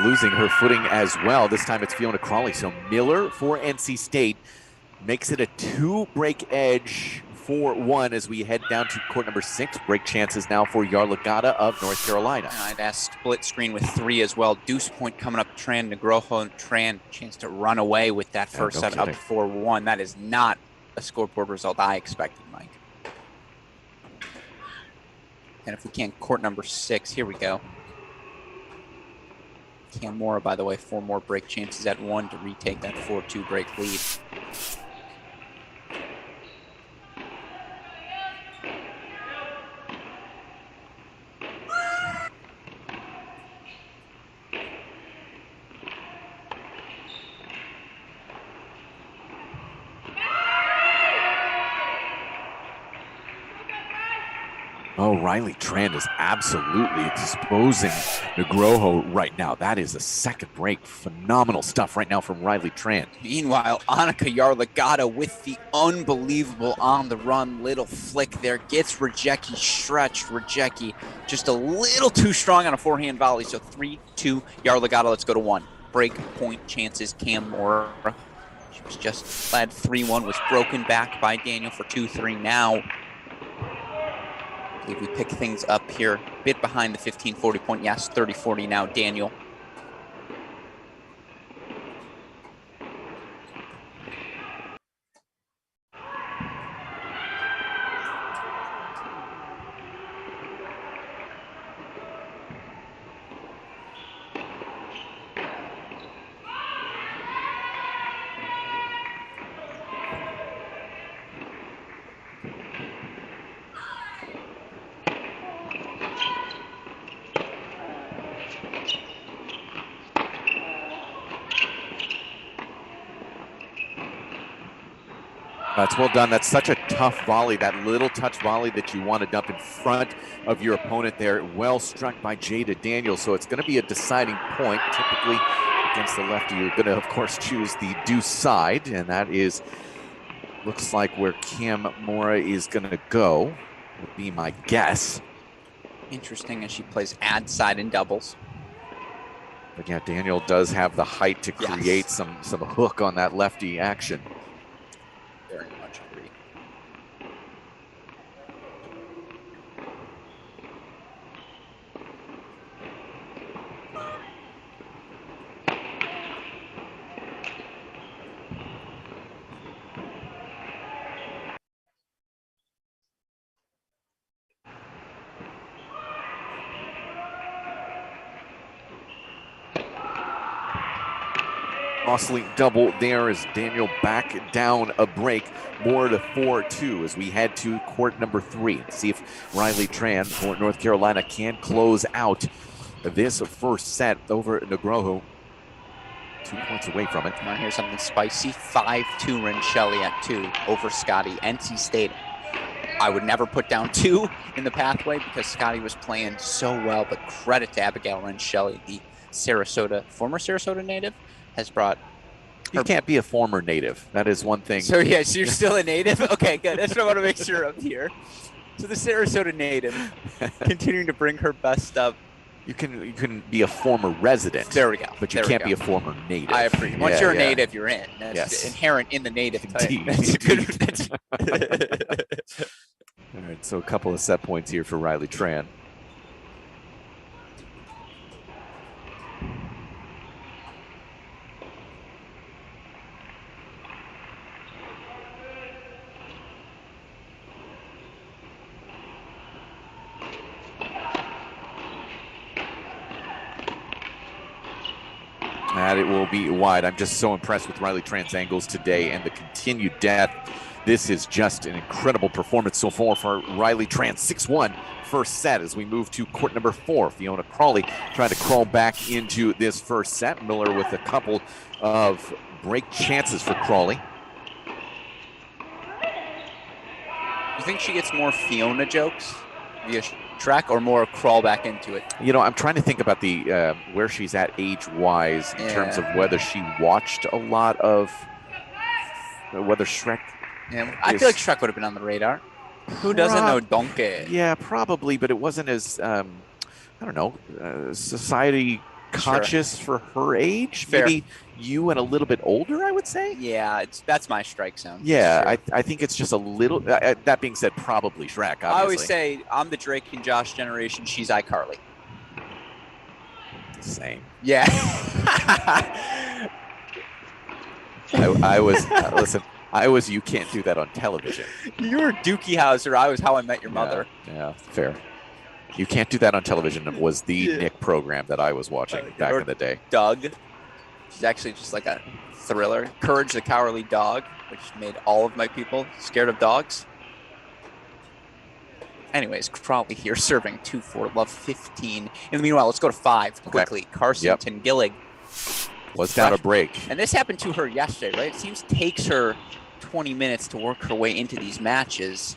losing her footing as well. This time it's Fiona Crawley. So Miller for NC State makes it a 2 break edge 4-1 as we head down to court number 6. Break chances now for Yarlagadda of North Carolina. And I'd ask split screen with 3 as well. Deuce point coming up. Tran, Negrojo, and Tran, chance to run away with that first set up 4-1. That is not a scoreboard result I expected, Mike. And if we can't, court number 6, here we go. Camora, by the way, 4 more break chances at 1 to retake that 4-2 break lead. Oh, Riley Tran is absolutely exposing Negrojo right now. That is a second break. Phenomenal stuff right now from Riley Tran. Meanwhile, Annika Yarlagadda with the unbelievable on-the-run little flick there. Gets Radzecki stretched. Radzecki just a little too strong on a forehand volley. So 3-2 Yarlagadda. Let's go to 1. Break point chances. Camora. She was just led 3-1. Was broken back by Daniel for 2-3 now. We pick things up here, a bit behind the 15-40 point. Yes, 30-40 now, Daniel. That's well done. That's such a tough volley, that little touch volley that you want to dump in front of your opponent there. Well struck by Jada Daniels, so it's going to be a deciding point. Typically against the lefty, you're going to, of course, choose the deuce side, and that is, looks like where Camora is going to go, would be my guess. Interesting as she plays ad side in doubles. But yeah, Daniel does have the height to create some hook on that lefty action. Very much agree. Crossley double there as Daniel back down a break, more to 4-2 as we head to court number 3. See if Riley Tran for North Carolina can close out this first set over Negrojo. 2 points away from it. Want to hear something spicy? 5-2 Rensheli at 2 over Scotty. NC State. I would never put down 2 in the pathway because Scotty was playing so well, but credit to Abigail Rensheli, the former Sarasota native, has brought. You can't be a former native. That is one thing. So yes, you're still a native? Okay, good. That's what I want to make sure of here. So the Sarasota native continuing to bring her best up. You can be a former resident. There we go. But you can't be a former native. I agree. Once you're a native, you're in. That's inherent in the native type. That's good. All right, so a couple of set points here for Riley Tran. And it will be wide. I'm just so impressed with Riley Tran's angles today and the continued depth. This is just an incredible performance so far for Riley Tran. 6-1 first set as we move to court number 4. Fiona Crawley trying to crawl back into this first set. Miller with a couple of break chances for Crawley. You think she gets more Fiona jokes via track or more crawl back into it? You know, I'm trying to think about the where she's at age-wise in terms of whether she watched a lot of whether Shrek. Yeah, I feel like Shrek would have been on the radar. Who doesn't know Donkey? Yeah, probably, but it wasn't as I don't know, society conscious for her age. Fair. Maybe you and a little bit older, I would say. Yeah, that's my strike zone. Yeah, I think it's just a little. That being said, probably Shrek. Obviously. I always say I'm the Drake and Josh generation. She's iCarly. Same. Yeah. I was listen. I was. You can't do that on television. You were Dookie Howser. I was How I Met Your Mother. Yeah, fair. You can't do that on television. It was the Nick program that I was watching back in the day. Doug. She's actually just like a thriller. Courage the Cowardly Dog, which made all of my people scared of dogs. Anyways, Crawley here serving 2-4, love 15. In the meanwhile, let's go to 5 quickly. Okay. Carsington Gillig. Was down a break. And this happened to her yesterday, right? It seems takes her 20 minutes to work her way into these matches.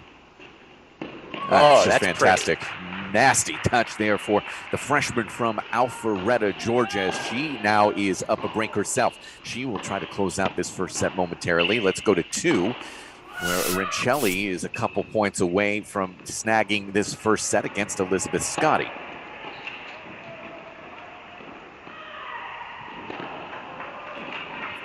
That's fantastic. Pretty. Nasty touch there for the freshman from Alpharetta, Georgia, as she now is up a break herself. She will try to close out this first set momentarily. Let's go to 2, where Rincelli is a couple points away from snagging this first set against Elizabeth Scotty.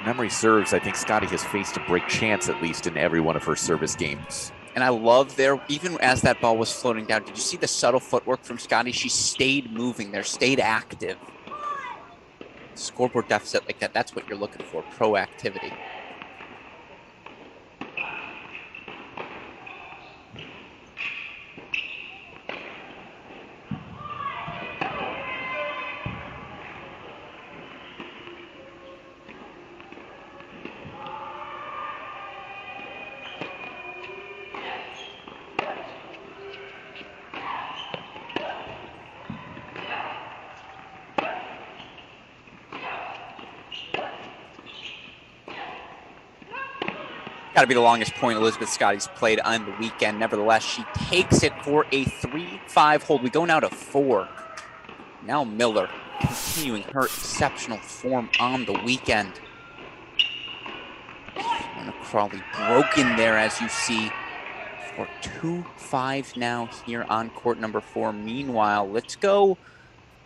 Memory serves, I think Scotty has faced a break chance at least in every one of her service games. And I love there, even as that ball was floating down, did you see the subtle footwork from Scotty? She stayed moving there, stayed active. Scoreboard deficit like that, that's what you're looking for, proactivity. Got to be the longest point Elizabeth Scotty's played on the weekend. Nevertheless, she takes it for a 3-5 hold. We go now to 4. Now Miller continuing her exceptional form on the weekend. And Crawley broken there, as you see, for 2-5 now here on court number 4. Meanwhile, let's go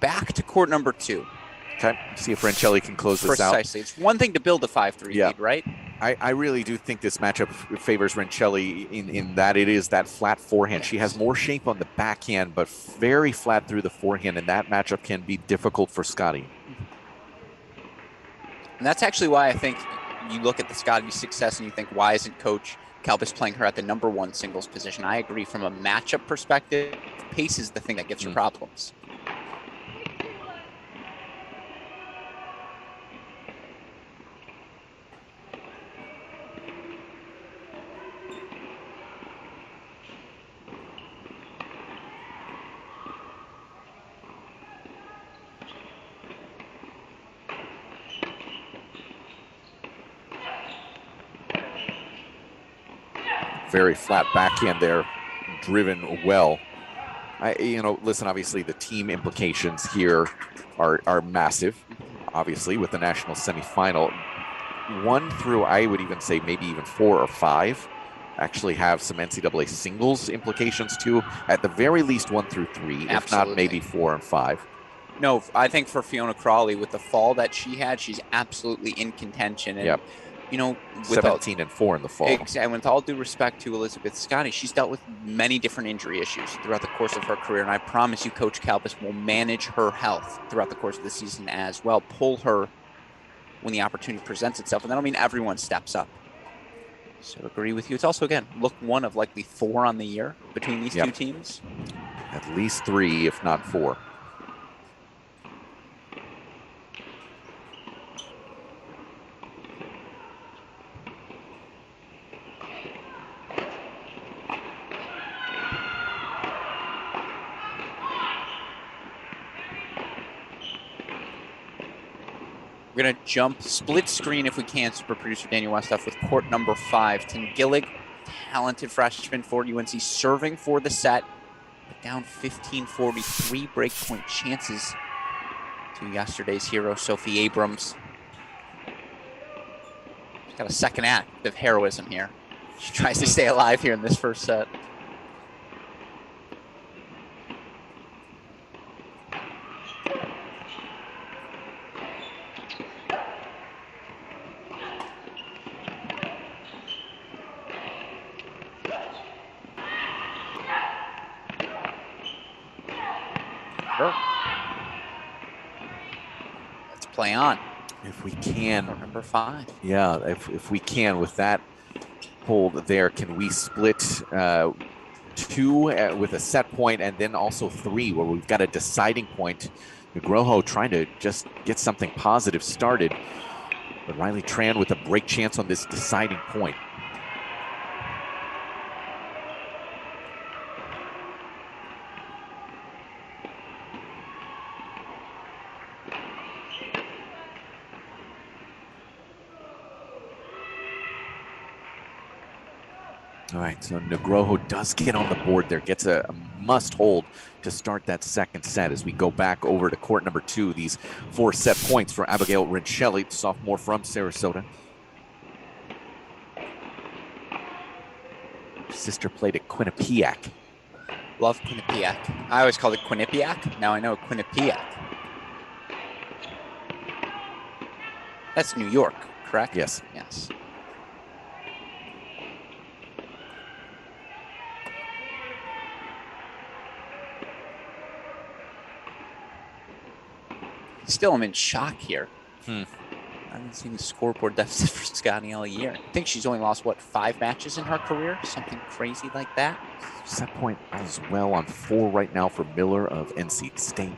back to court number 2. Okay, see if Rincelli can close this out. Precisely. It's one thing to build a 5-3 lead, right? I really do think this matchup favors Rincelli in that it is that flat forehand. Yes. She has more shape on the backhand, but very flat through the forehand, and that matchup can be difficult for Scotty. And that's actually why I think you look at the Scotty's success and you think, why isn't Coach Kalbas playing her at the number 1 singles position? I agree. From a matchup perspective, pace is the thing that gives her problems. Very flat backhand there, driven well. Listen, obviously the team implications here are massive, obviously, with the national semifinal. 1 through, I would even say maybe even 4 or 5 actually have some NCAA singles implications too. At the very least 1 through 3, if not maybe 4 and 5. No, I think for Fiona Crawley, with the fall that she had, she's absolutely in contention. And, with 17 and 4 in the fall. Exactly. With all due respect to Elizabeth Scotty, she's dealt with many different injury issues throughout the course of her career. And I promise you, Coach Kalbas will manage her health throughout the course of the season as well. Pull her when the opportunity presents itself. And that'll mean everyone steps up. So agree with you. It's also, again, look one of likely 4 on the year between these 2 teams. At least 3, if not 4. We're going to jump split screen if we can, super producer Daniel Westoff, with court number 5. Gillig, talented freshman for UNC, serving for the set. But down 15-43 breakpoint chances to yesterday's hero, Sophie Abrams. She's got a second act of heroism here. She tries to stay alive here in this first set. Sure. Let's play on. If we can. Number 5. Yeah, if we can with that hold there, can we split 2 with a set point and then also 3 where we've got a deciding point? Nugroho trying to just get something positive started, but Riley Tran with a break chance on this deciding point. All right, so Nugroho does get on the board there, gets a must hold to start that second set as we go back over to court number 2. These 4 set points for Abigail Rincelli, sophomore from Sarasota. Her sister played at Quinnipiac. Love Quinnipiac. I always called it Quinnipiac. Now I know Quinnipiac. That's New York, correct? Yes. Yes. Still, I'm in shock here. I haven't seen the scoreboard deficit for Scotty all year. I think she's only lost, what, 5 matches in her career? Something crazy like that. Set point as well on 4 right now for Miller of NC State.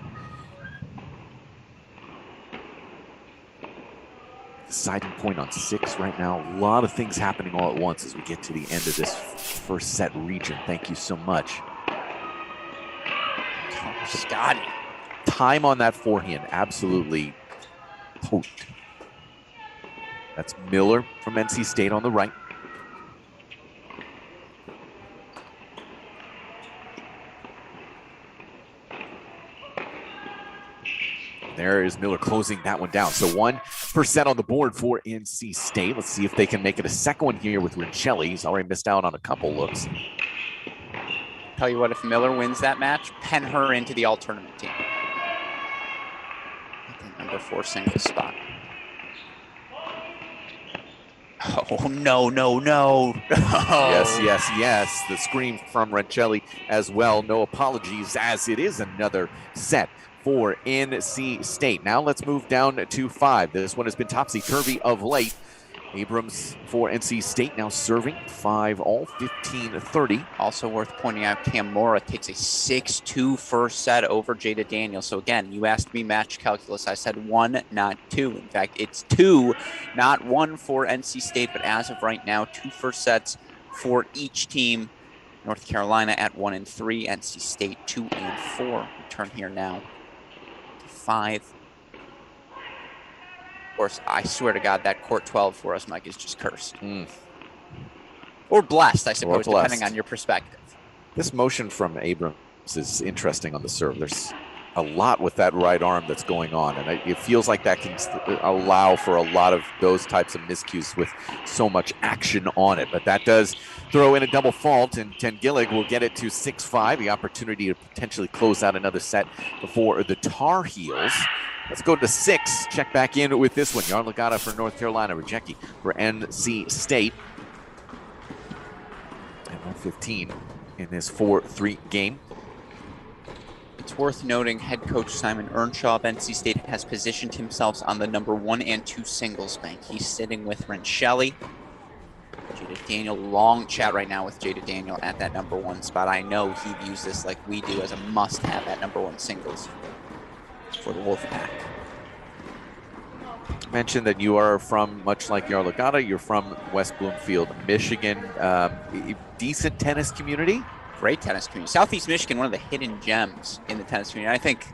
Deciding point on 6 right now. A lot of things happening all at once as we get to the end of this first set region. Thank you so much. Oh, Scotty. Time on that forehand, absolutely potent. That's Miller from NC State on the right. There is Miller closing that one down. So 1% on the board for NC State. Let's see if they can make it a second one here with Rincelli. He's already missed out on a couple looks. Tell you what, if Miller wins that match, pen her into the all-tournament team. Number 4 singles spot. Oh, no, no, no. Yes, yes, yes. The scream from Rincelli as well. No apologies, as it is another set for NC State. Now let's move down to 5. This one has been topsy-turvy of late. Abrams for NC State now serving 5-all, 15-30. Also worth pointing out, Cam Mora takes a 6-2 first set over Jada Daniels. So again, you asked me match calculus. I said 1, not 2. In fact, it's 2, not 1 for NC State, but as of right now, 2 first sets for each team. North Carolina at 1 and 3, NC State 2 and 4. We turn here now to 5. Of course, I swear to God, that court 12 for us, Mike, is just cursed. Or blessed, I suppose, depending on your perspective. This motion from Abrams is interesting on the serve. There's a lot with that right arm that's going on, and it feels like that can allow for a lot of those types of miscues with so much action on it. But that does throw in a double fault, and Ten Gillig will get it to 6-5, the opportunity to potentially close out another set before the Tar Heels. Let's go to 6. Check back in with this one. Yarlagadda for North Carolina. Rejecki for NC State. And 115 in this 4-3 game. It's worth noting head coach Simon Earnshaw of NC State has positioned himself on the number 1 and 2 singles bank. He's sitting with Rincelli. Jada Daniel, long chat right now with Jada Daniel at that number 1 spot. I know he views this like we do as a must-have at number 1 singles for the Wolfpack. Mentioned that you are from, much like Yarlagadda, you're from West Bloomfield, Michigan. Decent tennis community? Great tennis community. Southeast Michigan, one of the hidden gems in the tennis community. I think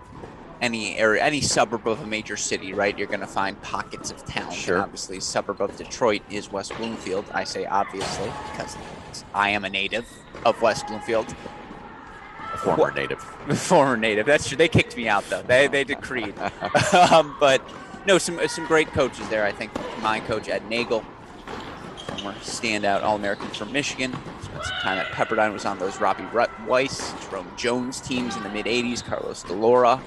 any area, any suburb of a major city, right, you're going to find pockets of talent. Sure. And obviously, suburb of Detroit is West Bloomfield. I say obviously because I am a native of West Bloomfield. Former native. Former native. That's true. They kicked me out, though. They decreed. But no, some great coaches there. I think my coach, Ed Nagel, former standout All-American from Michigan. Spent some time at Pepperdine, was on those Robbie Weiss, Jerome Jones teams in the mid-'80s, Carlos DeLora.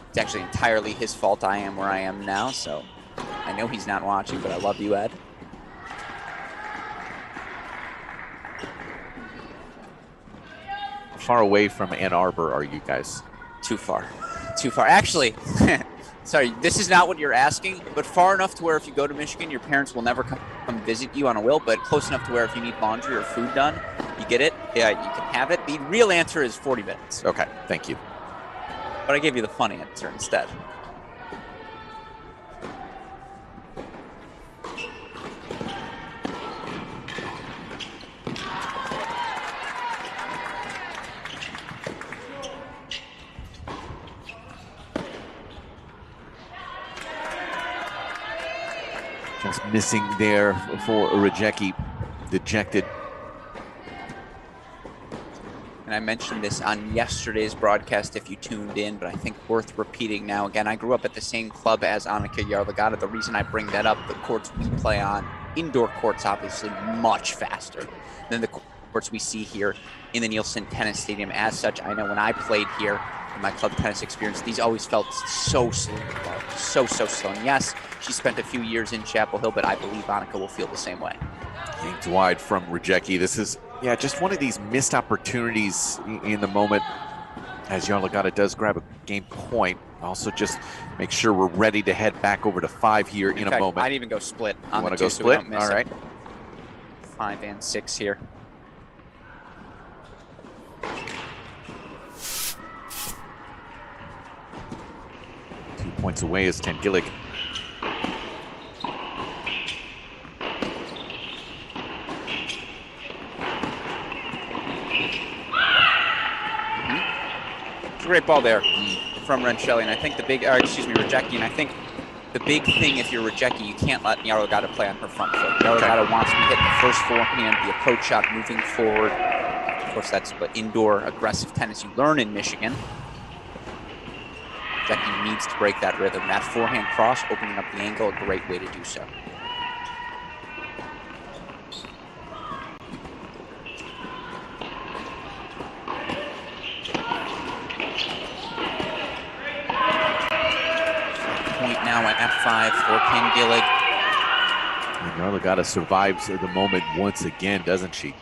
It's actually entirely his fault I am where I am now, so I know he's not watching, but I love you, Ed. How far away from Ann Arbor are you guys? Too far. Too far. Actually, sorry, this is not what you're asking, but far enough to where if you go to Michigan, your parents will never come visit you on a will, but close enough to where if you need laundry or food done, you get it. Yeah, you can have it. The real answer is 40 minutes. Okay, thank you. But I gave you the fun answer instead. Just missing there for Radzone, dejected. And I mentioned this on yesterday's broadcast if you tuned in, but I think worth repeating now. Again, I grew up at the same club as Annika Jarlagata. The reason I bring that up, the courts we play on, indoor courts obviously much faster than the courts we see here in the Nielsen Tennis Stadium. As such, I know when I played here in my club tennis experience, these always felt so slow, so slow. And yes, she spent a few years in Chapel Hill, but I believe Annika will feel the same way. Yanked wide from Radzone. This is, yeah, just one of these missed opportunities in the moment as Jarlagata does grab a game point. Also just make sure we're ready to head back over to 5 here in a moment. I'd even go split on Want the to go two, so we split? don't miss All right. 5 and 6 here. Points away is Tangillig. It's a great ball there from Rensheli, and I think the big, Radzone, and I think the big thing if you're Radzone, you can't let Jarlagata play on her front foot. Jarlagata wants to be hitting the first forehand, the approach shot moving forward. Of course, that's what indoor aggressive tennis you learn in Michigan. Radzone needs to break that rhythm. That forehand cross, opening up the angle, a great way to do so. Point now at F5 for Tangillig. And Jarlagata survives the moment once again, doesn't she?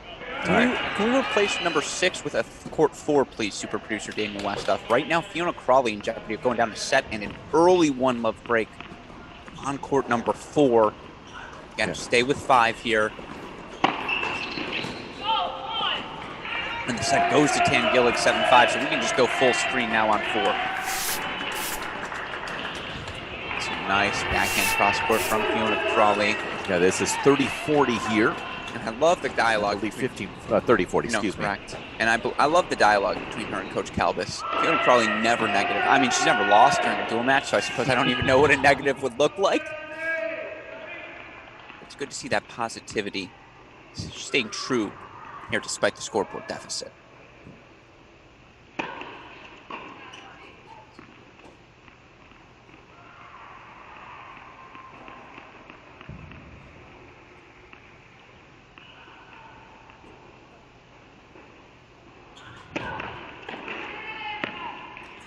Can we replace number 6 with a court 4, please, super producer Daniel Westoff? Right now, Fiona Crawley in jeopardy of going down to set and an early 1-love break on court number 4. Again, stay with 5 here. And the set goes to Tangillig 7-5, so we can just go full screen now on 4. Some nice backhand cross court from Fiona Crawley. Yeah, this is 30-40 here. And I love the dialogue. 30-40, excuse me. Correct. And I love the dialogue between her and Coach Calbus. Fiona Crawley never negative. I mean, she's never lost during a dual match, so I suppose I don't even know what a negative would look like. It's good to see that positivity. She's staying true here despite the scoreboard deficit.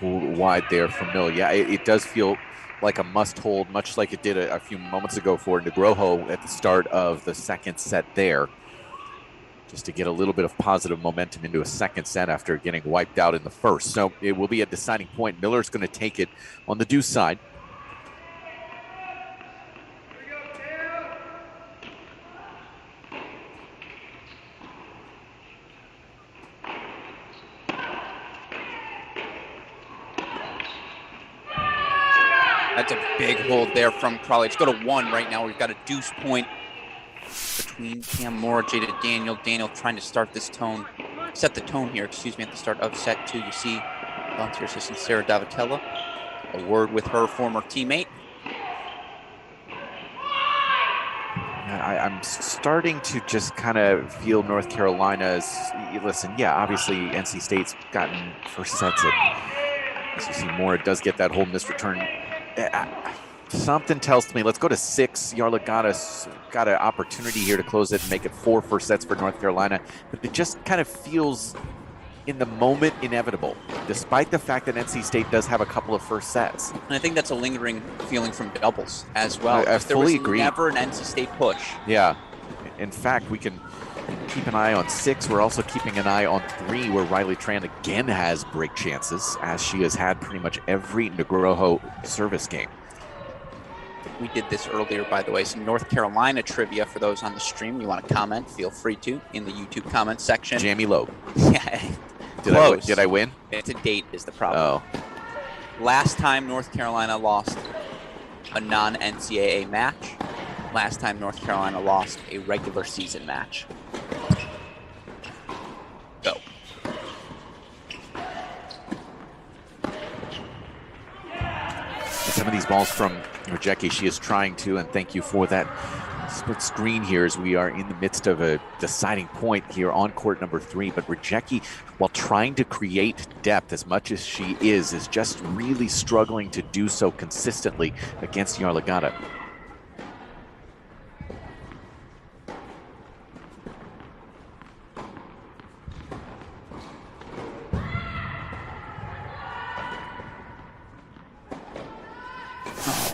Wide there from Miller. Yeah, it does feel like a must-hold, much like it did a few moments ago for Negroho at the start of the second set there, just to get a little bit of positive momentum into a second set after getting wiped out in the first. So it will be a deciding point. Miller's going to take it on the deuce side. That's a big hold there from Crawley. Let's go to 1 right now. We've got a deuce point between Cam Moore, Jada Daniel. Daniel trying to set the tone here, at the start of set 2. You see volunteer assistant Sarah Davitella. A word with her former teammate. I'm starting to just kind of feel North Carolina's, listen, yeah, obviously NC State's gotten first sets at, as you see, Moore does get that whole missed return. Something tells me, let's go to 6. Jarlagata's got an opportunity here to close it and make it 4 first sets for North Carolina, but it just kind of feels in the moment inevitable, despite the fact that NC State does have a couple of first sets. And I think that's a lingering feeling from doubles as well. I fully agree. There was never an NC State push. Yeah. In fact, we can keep an eye on 6. We're also keeping an eye on 3, where Riley Tran again has break chances, as she has had pretty much every Nugroho service game. We did this earlier, by the way. Some North Carolina trivia for those on the stream. You want to comment, feel free to in the YouTube comment section. Jamie Loeb. Yeah. Did I win? It's a date is the problem. Oh. Last time North Carolina lost a non-NCAA match. Last time North Carolina lost a regular season match. Go. Some of these balls from Redzone, she is trying to, and thank you for that split screen here as we are in the midst of a deciding point here on court number 3. But Redzone, while trying to create depth as much as she is just really struggling to do so consistently against Yarlagadda.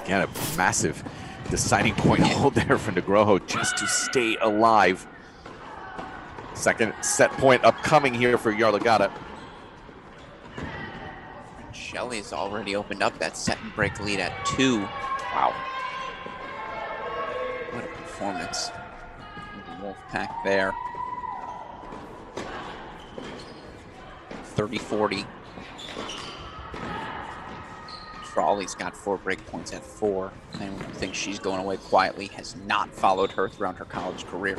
Again, a massive deciding point hold there for Nugroho just to stay alive. Second set point upcoming here for Yarlagadda. Shelley's already opened up that set and break lead at 2. Wow. What a performance. Wolfpack there. 30-40. Crawley's got 4 break points at 4. Anyone who thinks she's going away quietly has not followed her throughout her college career.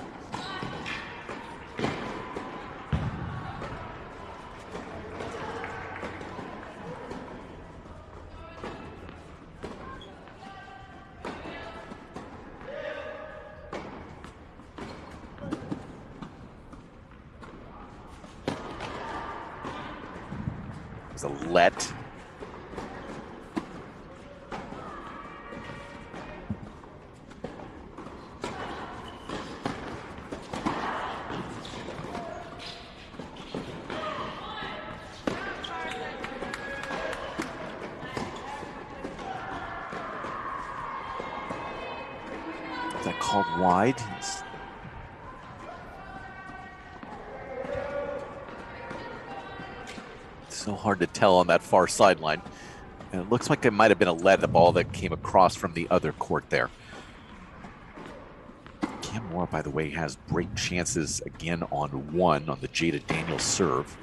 It's a let. Called wide. It's so hard to tell on that far sideline. And it looks like it might have been a lead, the ball that came across from the other court there. Cam Moore, by the way, has break chances again on 1 on the Jada Daniels serve.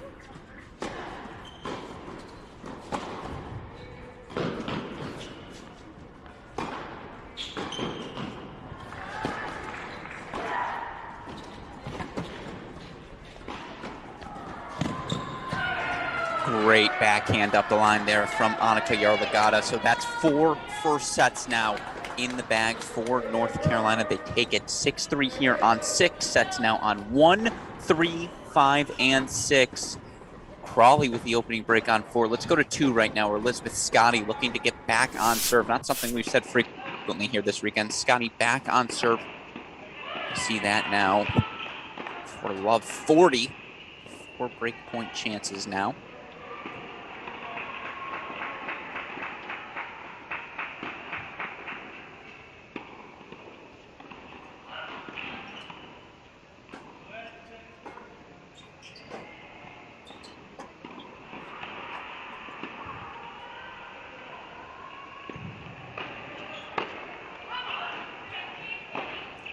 Great backhand up the line there from Annika Yarlagadda. So that's 4 first sets now in the bag for North Carolina. They take it 6-3 here on 6 sets now on 1, 3, 5, and 6. Crawley with the opening break on 4. Let's go to 2 right now, where Elizabeth Scotty looking to get back on serve. Not something we've said frequently here this weekend. Scotty back on serve. See that now for love 40. 4 break point chances now.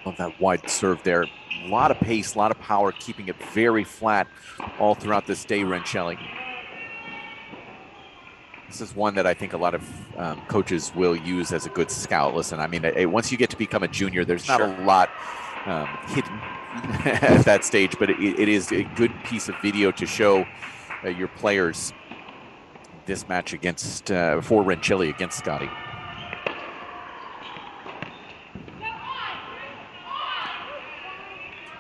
Love that wide serve there. A lot of pace, a lot of power, keeping it very flat all throughout this day, Renshelley. This is one that I think a lot of coaches will use as a good scout. Listen, I mean, once you get to become a junior, there's not a lot hidden at that stage, but it is a good piece of video to show your players this match against, for Renshelley against Scotty.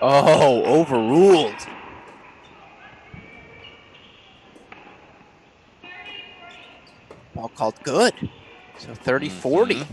Oh, overruled. Ball called good. So 30-40.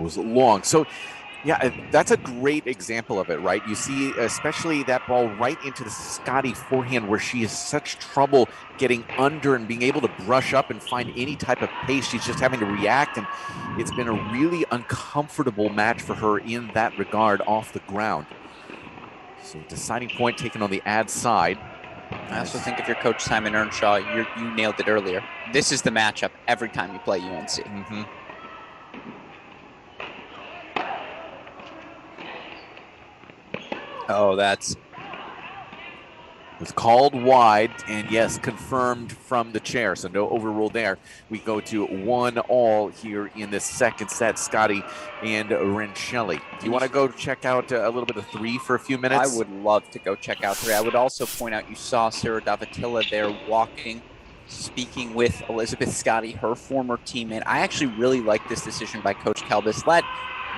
goes long. So, yeah, that's a great example of it, right? You see, especially that ball right into the Scotty forehand where she has such trouble getting under and being able to brush up and find any type of pace. She's just having to react, and it's been a really uncomfortable match for her in that regard off the ground. So deciding point taken on the ad side. I also think if you're Coach Simon Earnshaw, you nailed it earlier. This is the matchup every time you play UNC. Mm-hmm. Oh, that's... was called wide, and yes, confirmed from the chair, so no overrule there. We go to 1-1 here in this second set, Scotty and Rencelli. Do you want to go check out a little bit of 3 for a few minutes? I would love to go check out 3. I would also point out you saw Sarah Davatilla there walking, speaking with Elizabeth Scotty, her former teammate. I actually really like this decision by Coach Kelbis. Let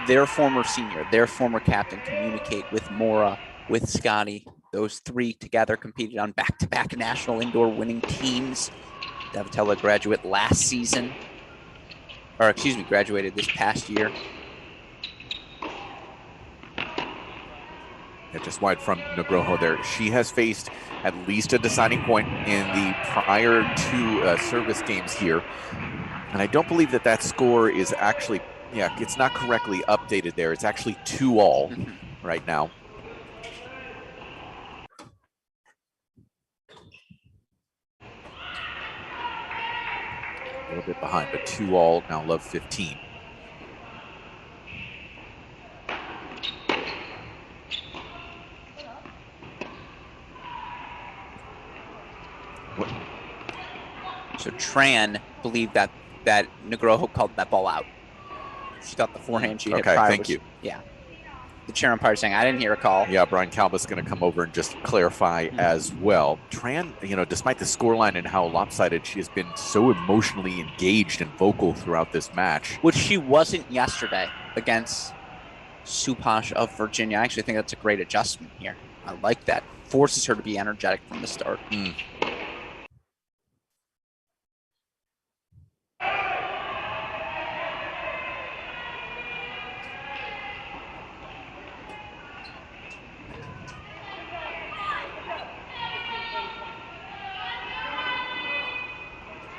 their former senior, their former captain communicate with Mora, with Scotty. Those 3 together competed on back-to-back national indoor winning teams. Davatella graduate last season, or excuse me, graduated this past year. Yeah, just wide from Nugroho there. She has faced at least a deciding point in the prior 2 service games here. And I don't believe that score is actually, it's not correctly updated there. It's actually 2-2 right now. A little bit behind, but 2-2 now. Love 15. So Tran believed that Nugroho called that ball out. She thought the forehand she hit prior. Okay, thank you. Yeah. The chair umpire saying, I didn't hear a call. Yeah, Brian Calbus going to come over and just clarify as well. Tran, despite the scoreline and how lopsided, she has been so emotionally engaged and vocal throughout this match. Which she wasn't yesterday against Supash of Virginia. I actually think that's a great adjustment here. I like that. Forces her to be energetic from the start.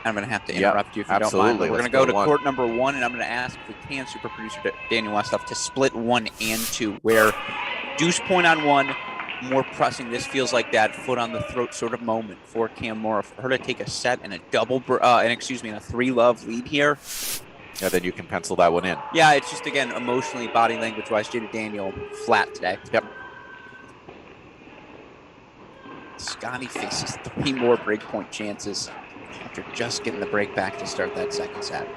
I'm going to have to interrupt you if you don't mind. We're going to go to court number 1, and I'm going to ask if we can, super producer Daniel Westhoff, to split 1 and 2, where deuce point on 1, more pressing. This feels like that foot on the throat sort of moment for Cam Mora, for her to take a set and a and a 3-love lead here. Yeah, then you can pencil that one in. Yeah, it's just, again, emotionally, body language-wise, Jada Daniel flat today. Yep. Scotty faces 3 more breakpoint chances after just getting the break back to start that second set.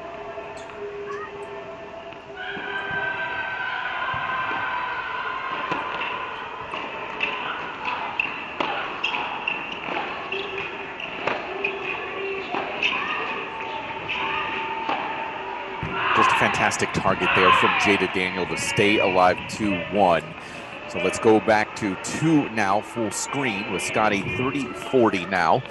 Just a fantastic target there from Jada Daniel to stay alive 2-1. So let's go back to 2 now, full screen with Scotty 30-40 now.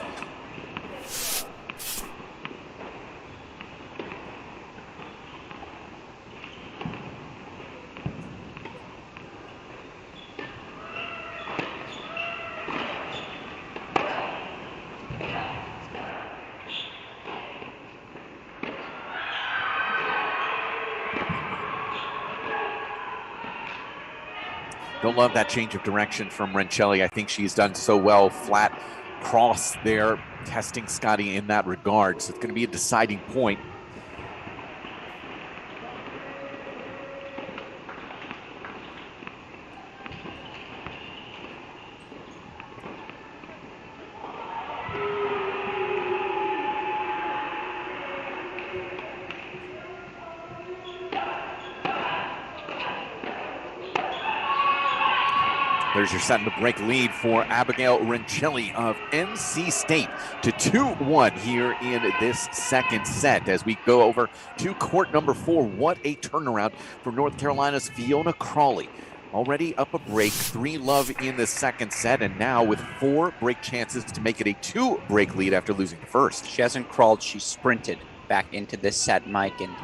Don't love that change of direction from Rencelli. I think she's done so well, flat cross there, testing Scotty in that regard. So it's going to be a deciding point. There's your set and break lead for Abigail Rencelli of NC State to 2-1 here in this second set. As we go over to court number 4, what a turnaround for North Carolina's Fiona Crawley. Already up a break, 3-love in the second set, and now with 4 break chances to make it a 2-break lead after losing the first. She hasn't crawled, she sprinted back into this set, Mike, and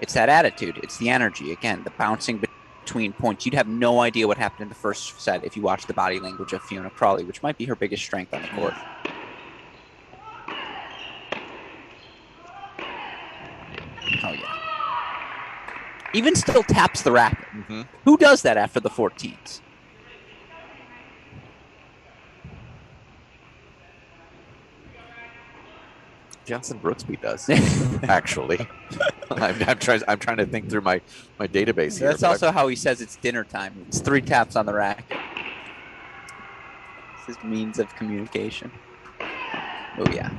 It's that attitude. It's the energy. Again, the bouncing between points. You'd have no idea what happened in the first set if you watched the body language of Fiona Crawley, which might be her biggest strength on the court. Oh, yeah. Even still taps the racket. Mm-hmm. Who does that after the 14s? Jensen Brooksby does, actually. I'm trying to think through my database here. That's also how he says it's dinner time. It's 3 taps on the racket. It's his means of communication. Oh, yeah.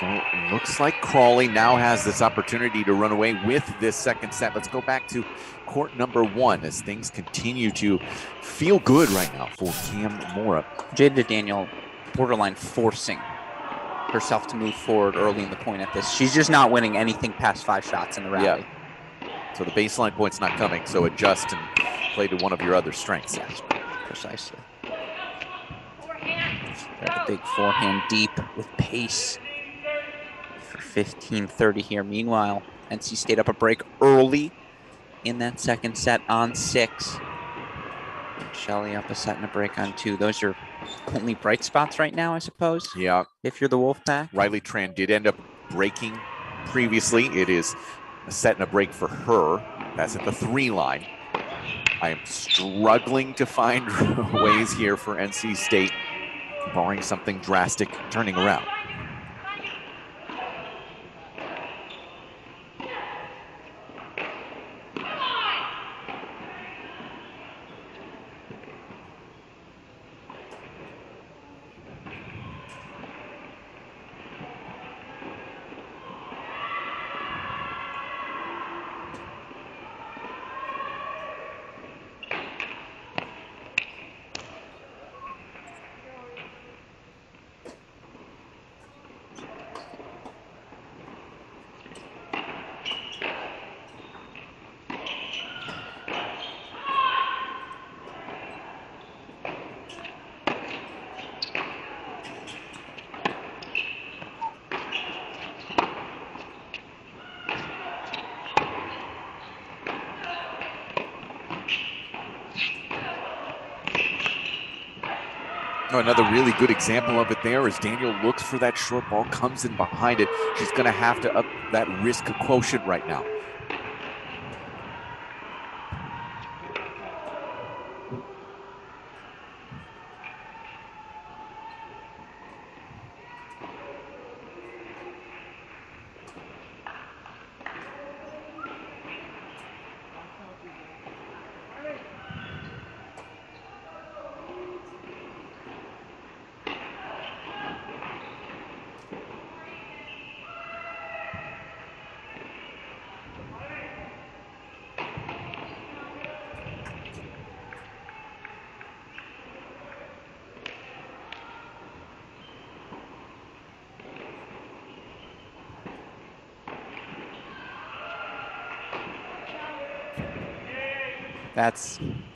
So it looks like Crawley now has this opportunity to run away with this second set. Let's go back to court number 1 as things continue to feel good right now for Cam Mora. Jada Daniel borderline forcing herself to move forward early in the point at this. She's just not winning anything past 5 shots in the rally. Yeah. So the baseline point's not coming, so adjust and play to one of your other strengths. Yes, precisely. The big forehand deep with pace. 15-30 here. Meanwhile, NC State up a break early in that second set on 6. Shelley up a set and a break on 2. Those are only bright spots right now, I suppose. Yeah. If you're the Wolfpack. Riley Tran did end up breaking previously. It is a set and a break for her. That's at the 3 line. I am struggling to find ways here for NC State, barring something drastic turning around. Oh, another really good example of it there is Daniel looks for that short ball, comes in behind it. She's going to have to up that risk quotient right now.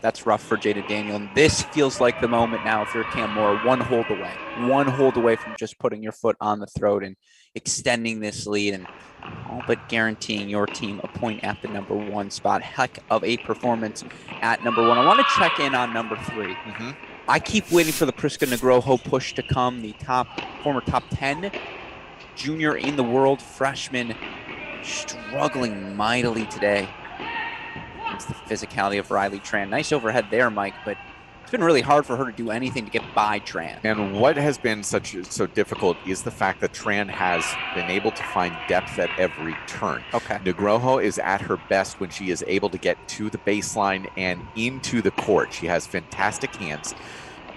That's rough for Jada Daniel. And this feels like the moment now if you're Cam Moore, one hold away from just putting your foot on the throat and extending this lead and all but guaranteeing your team a point at the number 1 spot. Heck of a performance at number 1. I want to check in on number 3. I keep waiting for the Priska Negroho push to come, the former top 10 junior in the world, freshman, struggling mightily today. It's the physicality of Riley Tran. Nice overhead there, Mike, but it's been really hard for her to do anything to get by Tran. And what has been so difficult is the fact that Tran has been able to find depth at every turn. Okay. Negroho is at her best when she is able to get to the baseline and into the court. She has fantastic hands.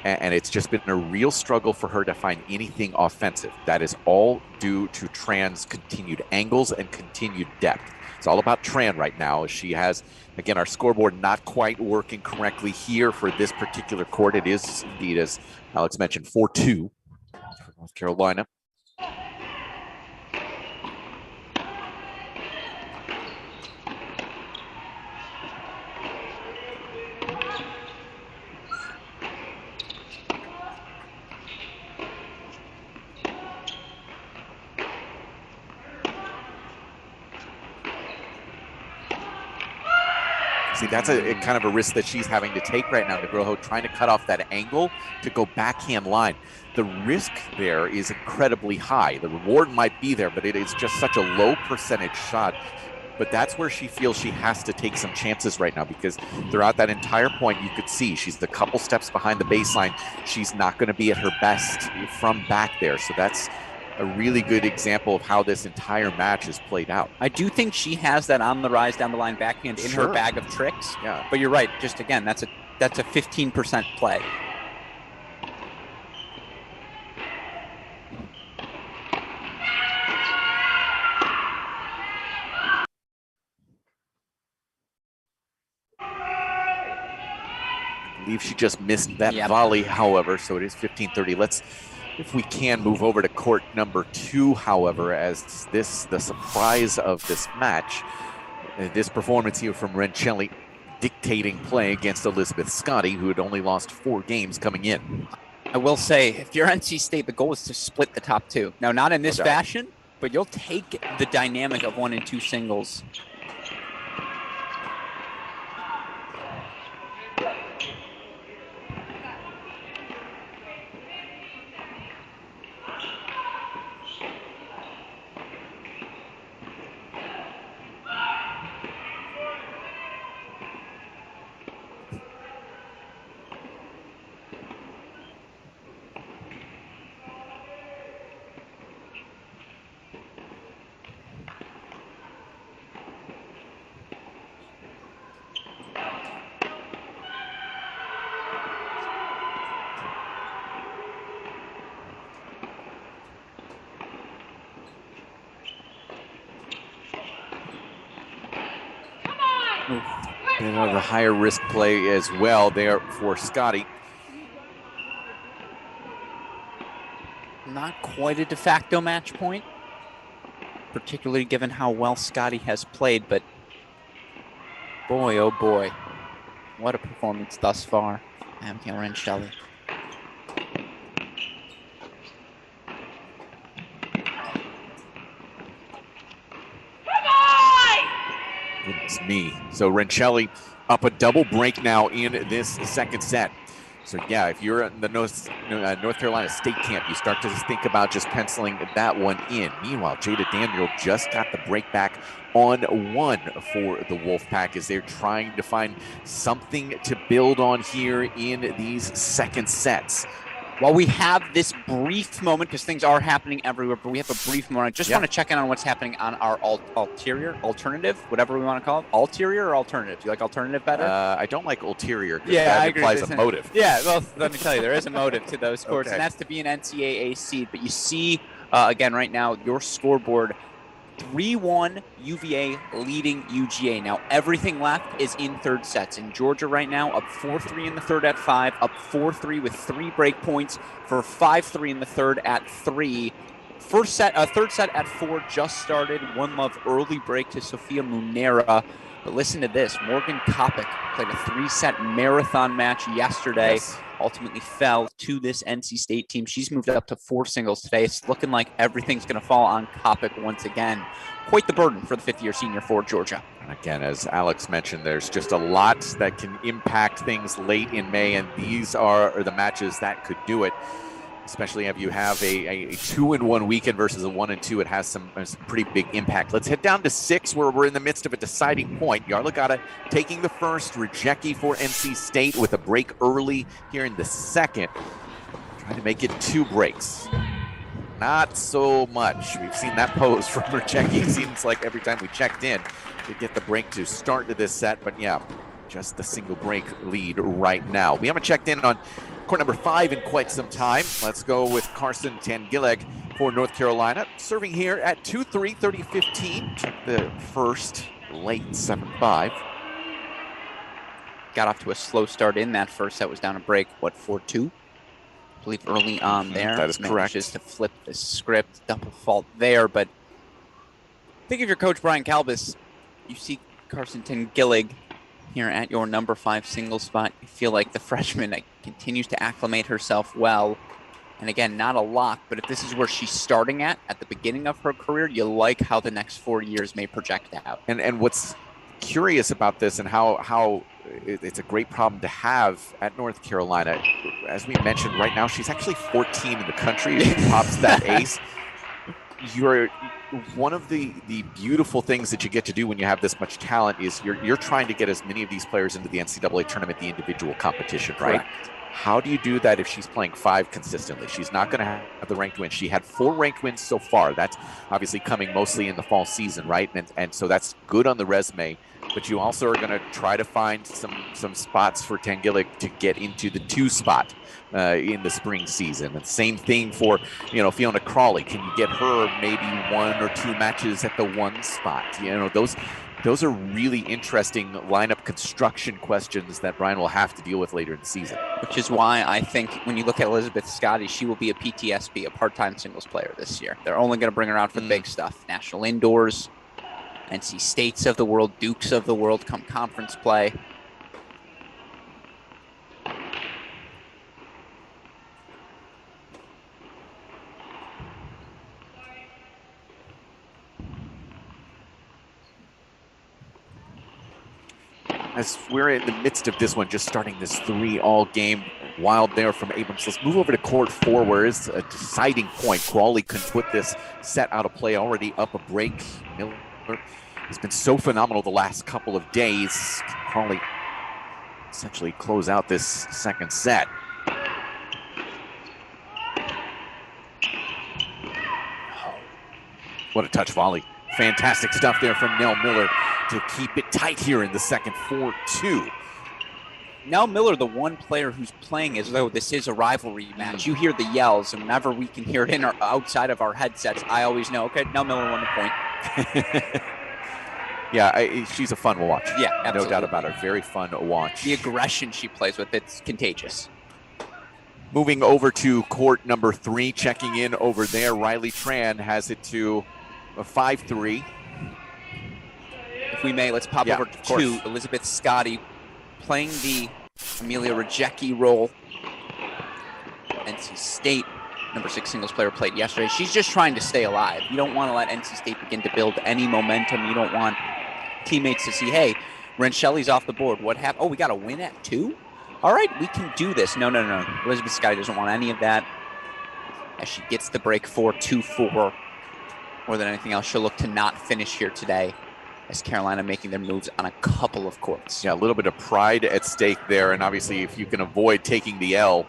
and it's just been a real struggle for her to find anything offensive. That is all due to Tran's continued angles and continued depth. It's all about Tran right now. She has, again, our scoreboard not quite working correctly here for this particular court. It is indeed, as Alex mentioned, 4-2 for North Carolina. See, that's a kind of a risk that she's having to take right now, Negroho, trying to cut off that angle to go backhand line. The risk there is incredibly high. The reward might be there, but it is just such a low percentage shot. But that's where she feels she has to take some chances right now, because throughout that entire point, you could see she's a couple steps behind the baseline. She's not going to be at her best from back there. So that's a really good example of how this entire match is played out. I do think she has that on the rise down the line backhand in her bag of tricks. Yeah. But you're right. Just again, that's a 15% play. I believe she just missed that volley, however, so it is 15-30. Let's, if we can, move over to court number 2, however, as this, the surprise of this match, this performance here from Rencelli dictating play against Elizabeth Scotty, who had only lost 4 games coming in. I will say, if you're NC State, the goal is to split the top 2. Now, not in this fashion, but you'll take the dynamic of 1 and 2 singles. Bit of a higher risk play as well there for Scotty. Not quite a de facto match point, particularly given how well Scotty has played, but boy, oh boy, what a performance thus far. Abigail Rencelli. Goodness me. So Rencelli up a double break now in this second set. So yeah, if you're in the North Carolina State camp, you start to think about just penciling that one in. Meanwhile, Jada Daniel just got the break back on 1 for the Wolfpack as they're trying to find something to build on here in these second sets. While we have this brief moment, because things are happening everywhere, but we have a brief moment. I just want to check in on what's happening on our alternative, whatever we want to call it. Ulterior or alternative? Do you like alternative better? I don't like ulterior. Yeah, that I agree. implies a motive. Yeah, well, let me tell you, there is a motive to those courts, and that's to be an NCAA seed. But you see, again, right now, your scoreboard, 3-1 UVA leading UGA. Now, everything left is in third sets. In Georgia right now, up 4-3 in the third at 5, up 4-3 with 3 break points for 5-3 in the third at 3. Third set at 4 just started. 1 love early break to Sofia Munera. But listen to this. Morgan Kopic played a 3-set marathon match yesterday. Yes. Ultimately fell to this NC State team. She's moved up to 4 singles today. It's looking like everything's going to fall on Kopic once again. Quite the burden for the 5th-year senior for Georgia. And again, as Alex mentioned, there's just a lot that can impact things late in May, and these are the matches that could do it. Especially if you have a 2-1 weekend versus a 1-2, it has some pretty big impact. Let's head down to 6, where we're in the midst of a deciding point. Yarlagadda taking the first, Rajecki for NC State with a break early here in the second. Trying to make it 2 breaks. Not so much. We've seen that pose from Rajecki. It seems like every time we checked in, we get the break to start to this set. But yeah, just the single break lead right now. We haven't checked in on court number 5 in quite some time. Let's go with Carson Tangillig for North Carolina. Serving here at 2-3, 30-15. Took the first late 7-5. Got off to a slow start in that first set. Was down a break, what, 4-2? I believe early on there. That is correct. Just to flip the script, double fault there. But I think if you're Coach Brian Kalbas, you see Carson Tangillig here at your number 5 single spot. You feel like the freshman continues to acclimate herself well. And again, not a lock, but if this is where she's starting at the beginning of her career, you like how the next 4 years may project out. And what's curious about this and how it's a great problem to have at North Carolina, as we mentioned, right now she's actually 14 in the country. She pops that ace. You're one of the beautiful things that you get to do when you have this much talent is you're trying to get as many of these players into the NCAA tournament, the individual competition, right? Correct. How do you do that if she's playing 5 consistently? She's not going to have the ranked wins. She had 4 ranked wins so far. That's obviously coming mostly in the fall season, right? And so that's good on the resume. But you also are going to try to find some spots for Tangillig to get into the 2 spot in the spring season. And same thing for, Fiona Crawley. Can you get her maybe 1 or 2 matches at the 1 spot? Those are really interesting lineup construction questions that Brian will have to deal with later in the season. Which is why I think when you look at Elizabeth Scotty, she will be a PTSB, a part-time singles player this year. They're only going to bring her out for the big stuff. National indoors, NC States of the world, Dukes of the world come conference play. As we're in the midst of this one, just starting this 3-all game, wild there from Abrams. Let's move over to court 4, where it's a deciding point. Crawley can put this set out of play, already up a break. Miller has been so phenomenal the last couple of days. Crawley essentially close out this second set. What a touch volley. Fantastic stuff there from Nell Miller to keep it tight here in the second, 4-2. Nell Miller, the one player who's playing as though this is a rivalry match. You hear the yells, and whenever we can hear it in or outside of our headsets, I always know, okay, Nell Miller won the point. Yeah, she's a fun watch. Yeah, absolutely. No doubt about it. Very fun to watch. The aggression she plays with, it's contagious. Moving over to court number 3, checking in over there. Riley Tran has it to a 5-3. If we may, let's pop over to 2. Elizabeth Scotty playing the Amelia Rajecki role. NC State, number 6 singles player, played yesterday. She's just trying to stay alive. You don't want to let NC State begin to build any momentum. You don't want teammates to see, hey, Renshelley's off the board. What happened? Oh, we got a win at 2? All right, we can do this. No. Elizabeth Scotty doesn't want any of that. As she gets the break 4-2-4. More than anything else, she'll look to not finish here today, as Carolina making their moves on a couple of courts. Yeah, a little bit of pride at stake there. And obviously, if you can avoid taking the L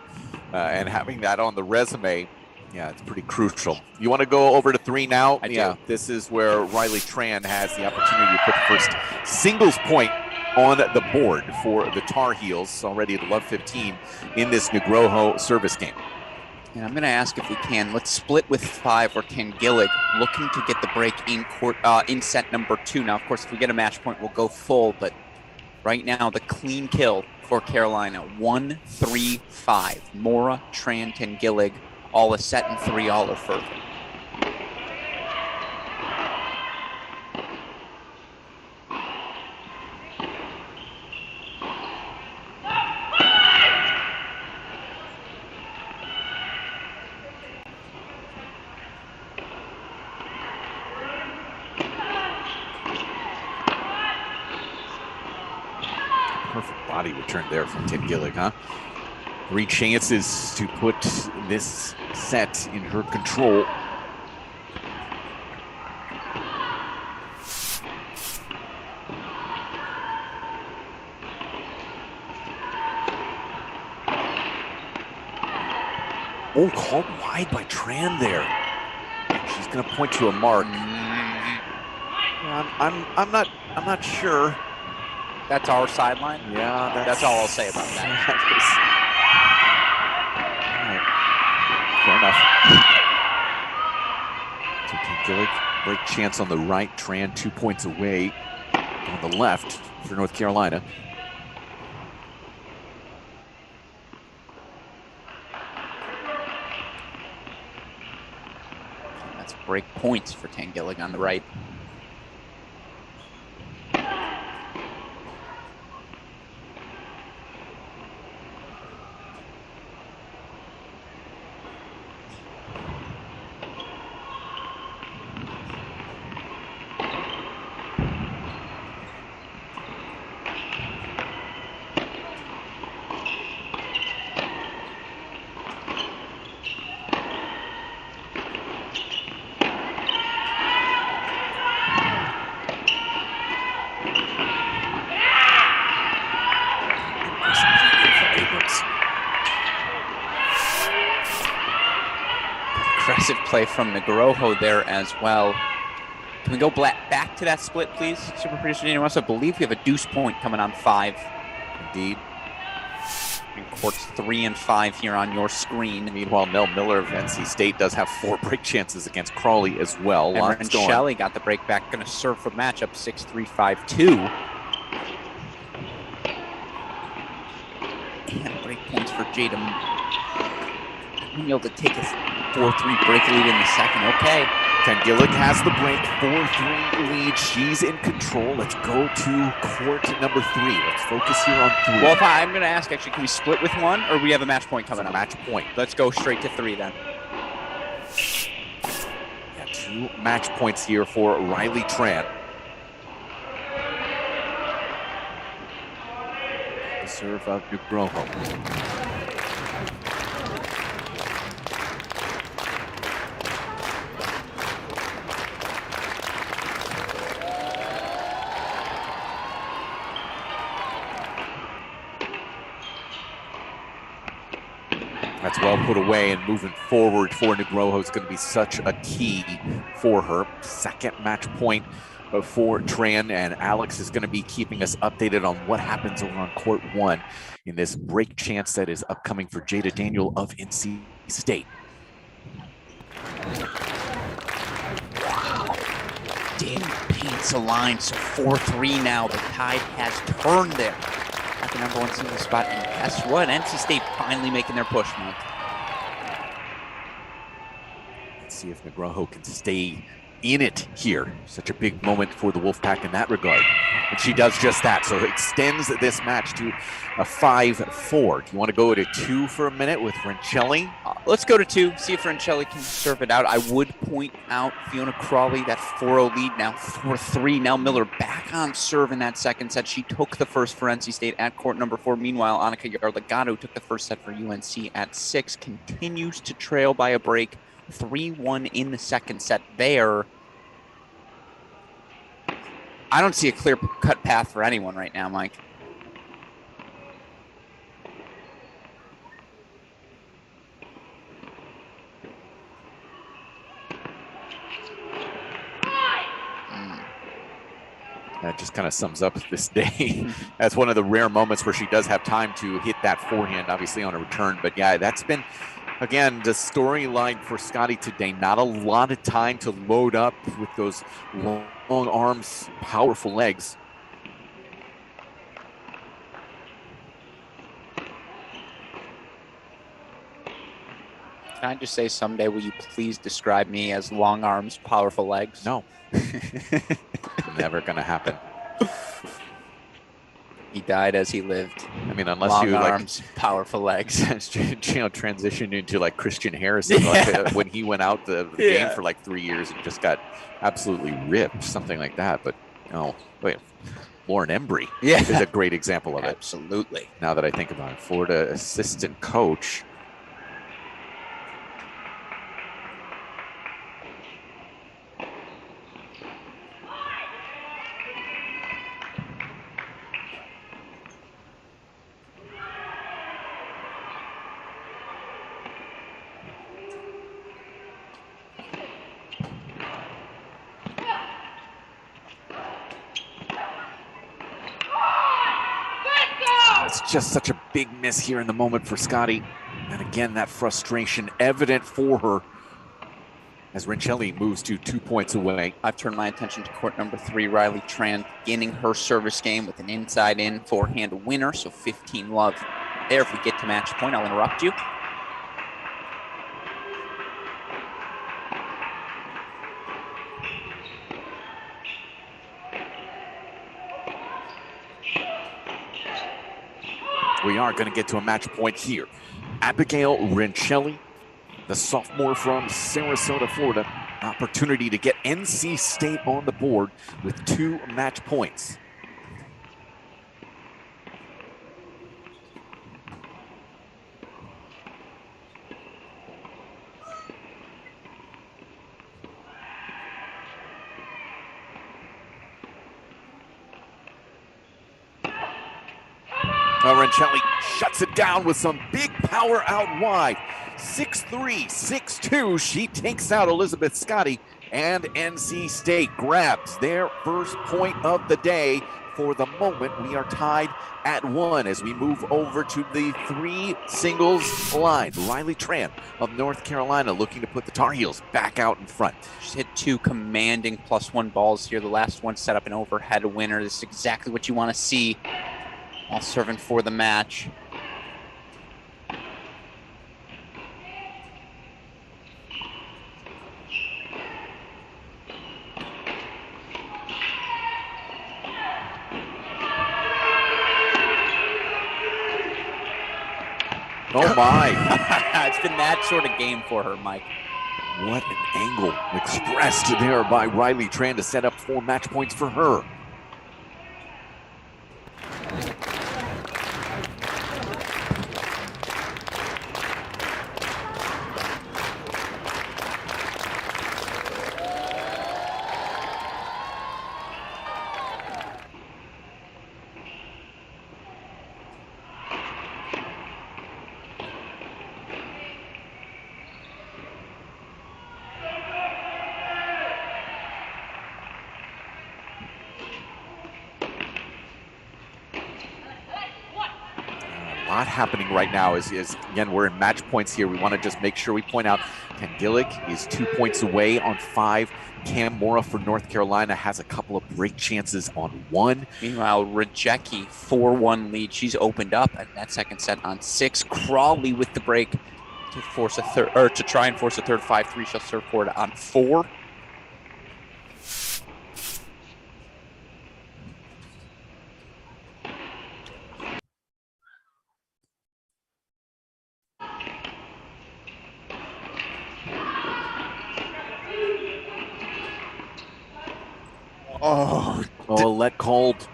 and having that on the resume, yeah, it's pretty crucial. You want to go over to 3 now? I do. This is where Riley Tran has the opportunity to put the first singles point on the board for the Tar Heels, already at 11-15 in this Nugroho service game. And I'm going to ask if we can. Let's split with 5 or Tangillig, looking to get the break in court in set number 2. Now, of course, if we get a match point, we'll go full. But right now, the clean kill for Carolina, 1-3-5. Mora, Tran, Tangillig, all a set and 3 all or further. Perfect body return there from Tangillig, huh? 3 chances to put this set in her control. Oh, called wide by Tran there. She's going to point to a mark. I'm not sure. That's our sideline? Yeah, that's all I'll say about that. Fair enough. So Gillick, break chance on the right. Tran 2 points away on the left for North Carolina. That's break points for Tangillig on the right. Aggressive play from Nugroho there as well. Can we go back to that split, please? Super producer Daniel Russ, I believe we have a deuce point coming on 5. Indeed. In courts 3 and 5 here on your screen. Meanwhile, Nell Miller of NC State does have 4 break chances against Crawley as well. And Shelley got the break back. Going to serve for the matchup 6-3-5-2. And break points for Jada. Being able to take a 4-3 break lead in the second. Okay. Tangillig has the break, 4-3 lead. She's in control. Let's go to court number 3. Let's focus here on 3. Well, I'm going to ask, actually, can we split with 1, or we have a match point coming up? Match point. Let's go straight to 3 then. Yeah, 2 match points here for Riley Tran. The serve of Nugroho. That's well put away, and moving forward for Nugroho is going to be such a key for her. Second match point for Tran, and Alex is going to be keeping us updated on what happens over on court 1 in this break chance that is upcoming for Jada Daniel of NC State. Daniel paints a line, so 4-3 now. The tide has turned there at the number 1 single spot, and guess what? NC State finally making their push, man. Let's see if Nugroho can stay in it here. Such a big moment for the Wolfpack in that regard. And she does just that, so it extends this match to a 5-4. Do you want to go to 2 for a minute with Francelli? Let's go to 2, see if Francelli can serve it out. I would point out Fiona Crawley, that 4-0 lead, now 4-3. Now Miller back on serve in that second set. She took the first for NC State at court number 4. Meanwhile, Annika Yarlegato took the first set for UNC at 6. Continues to trail by a break. 3-1 in the second set there. I don't see a clear-cut path for anyone right now, Mike. That just kind of sums up this day. That's one of the rare moments where she does have time to hit that forehand, obviously on a return. But yeah, that's been, again, the storyline for Scotty today. Not a lot of time to load up with those long arms, powerful legs. Can I just say someday, will you please describe me as long arms, powerful legs? No. Never going to happen. He died as he lived. I mean, unless long you arms, powerful legs, transitioned into like Christian Harrison, like, when he went out the game for like 3 years and just got absolutely ripped, something like that. But no, wait, Lauren Embry is a great example of it. Absolutely. Now that I think about it, Florida assistant coach. It's just such a big miss here in the moment for Scotty. And again, that frustration evident for her as Rincelli moves to 2 points away. I've turned my attention to court number 3, Riley Tran, beginning her service game with an inside-in forehand winner, so 15 love there. If we get to match point, I'll interrupt you. We are going to get to a match point here. Abigail Rincelli, the sophomore from Sarasota, Florida, opportunity to get NC State on the board with 2 match points. Rincelli shuts it down with some big power out wide. 6'3", 6'2", she takes out Elizabeth Scotty, and NC State grabs their first point of the day. For the moment, we are tied at 1 as we move over to the 3 singles line. Riley Tran of North Carolina looking to put the Tar Heels back out in front. She's hit 2 commanding +1 balls here. The last one set up an overhead winner. This is exactly what you want to see while serving for the match. Oh my. It's been that sort of game for her, Mike. What an angle expressed there by Riley Tran to set up 4 match points for her. A lot happening right now is again, we're in match points here. We want to just make sure we point out Ken Gillick is 2 points away on 5. Cam Mora for North Carolina has a couple of break chances on 1. Meanwhile, Rajecki, 4-1 lead. She's opened up at that second set on 6. Crawley with the break to force a third, or to try and force a third 5-3. She'll serve forward on 4. Oh, let called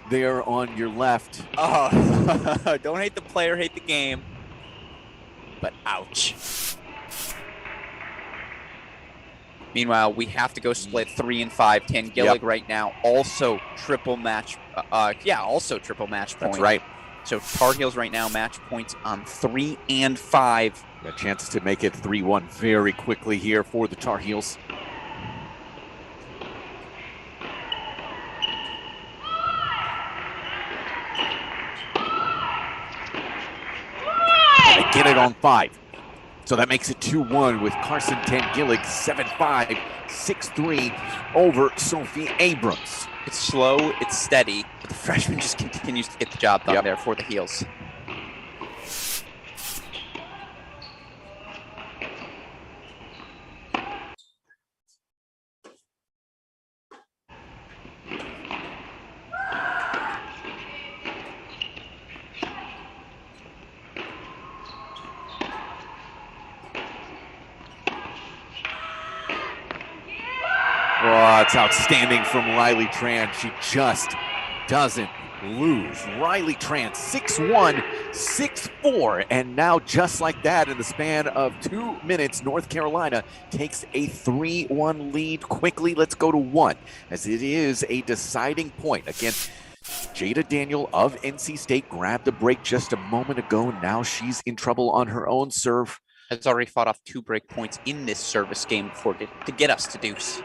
there on your left. Oh, don't hate the player, hate the game. But ouch. Meanwhile, we have to go split 3 and 5. Ken Gillick right now also triple match. Also triple match point. That's right. So Tar Heels right now match points on 3 and 5. Got chances to make it 3-1 very quickly here for the Tar Heels. They get it on 5. So that makes it 2-1 with Carson Tangillick 7-5, 6-3 over Sophie Abrams. It's slow, it's steady, but the freshman just continues to get the job done there for the Heels. Oh, it's outstanding from Riley Tran. She just doesn't lose. Riley Tran, 6-1, 6-4, and now just like that, in the span of 2 minutes, North Carolina takes a 3-1 lead quickly. Let's go to 1, as it is a deciding point. Again, Jada Daniel of NC State grabbed the break just a moment ago. Now she's in trouble on her own serve. Has already fought off 2 break points in this service game before to get us to deuce.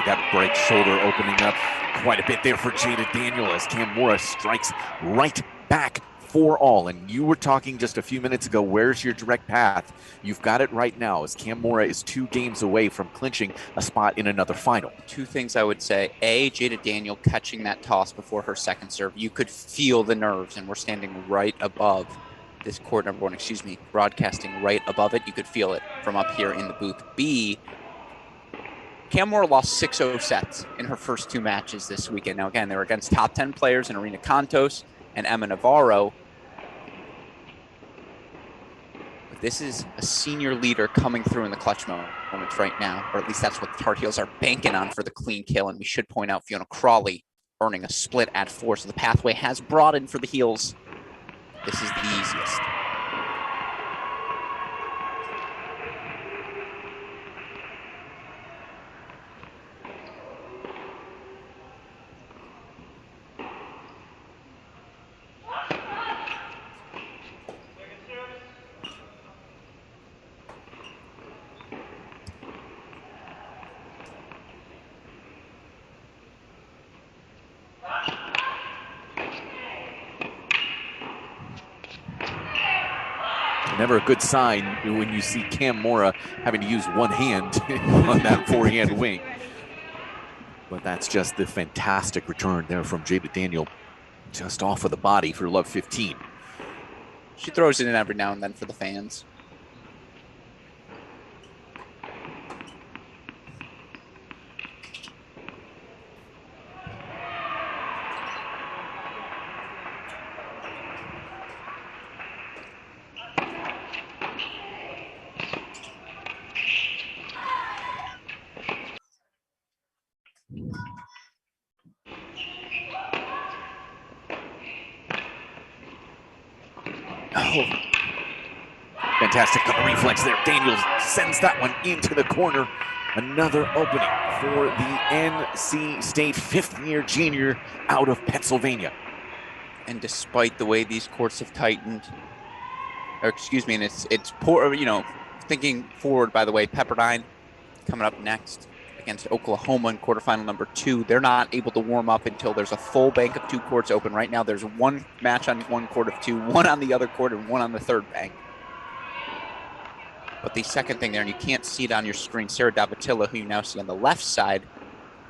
See that right shoulder opening up quite a bit there for Jada Daniel as Kamura strikes right back for all. And you were talking just a few minutes ago, where's your direct path? You've got it right now as Kamura is 2 games away from clinching a spot in another final. 2 things I would say. A, Jada Daniel catching that toss before her second serve. You could feel the nerves, and we're standing right above this court number 1, broadcasting right above it. You could feel it from up here in the booth. B, Kamura lost 6-0 sets in her first 2 matches this weekend. Now, again, they were against top 10 players in Arena Cantos and Emma Navarro. But this is a senior leader coming through in the clutch moments right now, or at least that's what the Tar Heels are banking on for the clean kill. And we should point out Fiona Crawley earning a split at 4, so the pathway has broadened for the Heels. This is the easiest. Never a good sign when you see Kamura having to use one hand on that forehand wing. But that's just the fantastic return there from Jada Daniel, just off of the body for love 15. She throws it in every now and then for the fans. Oh, fantastic reflex there. Daniels sends that one into the corner. Another opening for the NC State 5th-year junior out of Pennsylvania. And despite the way these courts have tightened, or excuse me, and it's poor, you know, thinking forward, by the way, Pepperdine coming up next against Oklahoma in quarterfinal number 2. They're not able to warm up until there's a full bank of 2 courts open. Right now, there's 1 match on one court of 2, 1 on the other court, and 1 on the third bank. But the second thing there, and you can't see it on your screen, Sarah Davatilla, who you now see on the left side,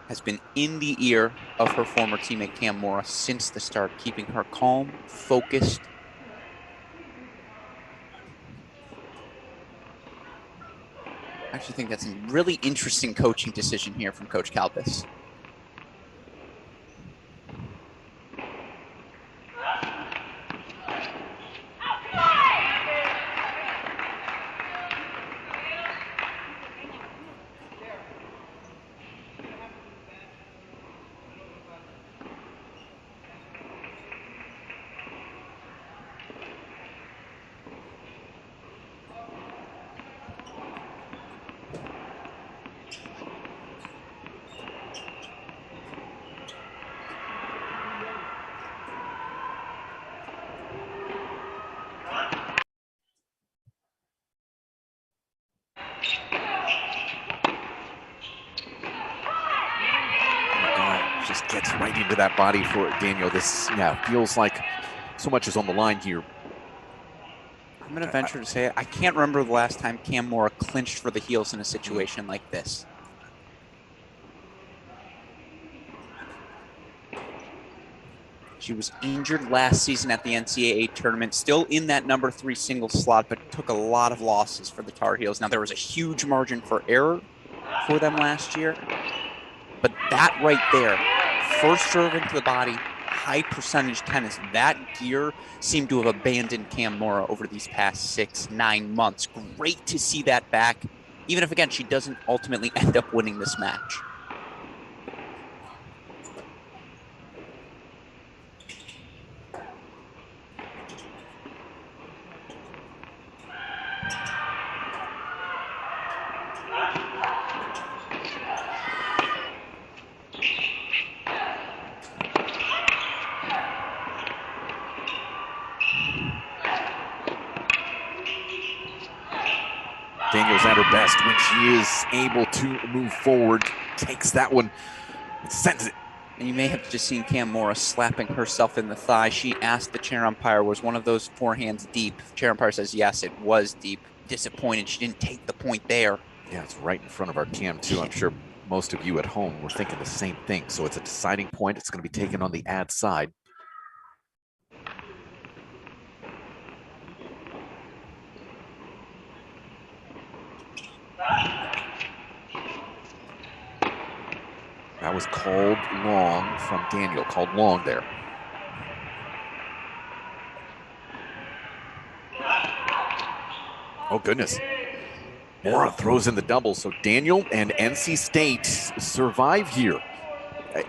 has been in the ear of her former teammate Kamura since the start, keeping her calm, focused. I actually think that's a really interesting coaching decision here from Coach Kalbis. Just gets right into that body for Daniel. This, feels like so much is on the line here. I'm going to venture to say I can't remember the last time Kamura clinched for the Heels in a situation like this. She was injured last season at the NCAA tournament, still in that number 3 singles slot, but took a lot of losses for the Tar Heels. Now, there was a huge margin for error for them last year, but that right there, first serve into the body, high percentage tennis, that gear seemed to have abandoned Kamura over these past 6-9 months. Great to see that back, even if, again, she doesn't ultimately end up winning this match. Daniel's at her best when she is able to move forward, takes that one, and sends it. And you may have just seen Cam Mora slapping herself in the thigh. She asked the chair umpire, was one of those forehands deep? Chair umpire says, yes, it was deep. Disappointed she didn't take the point there. Yeah, it's right in front of our cam, too. I'm sure most of you at home were thinking the same thing. So it's a deciding point. It's going to be taken on the ad side. That was called long from Daniel, called long there. Oh, goodness. Mora throws in the double, so Daniel and NC State survive here.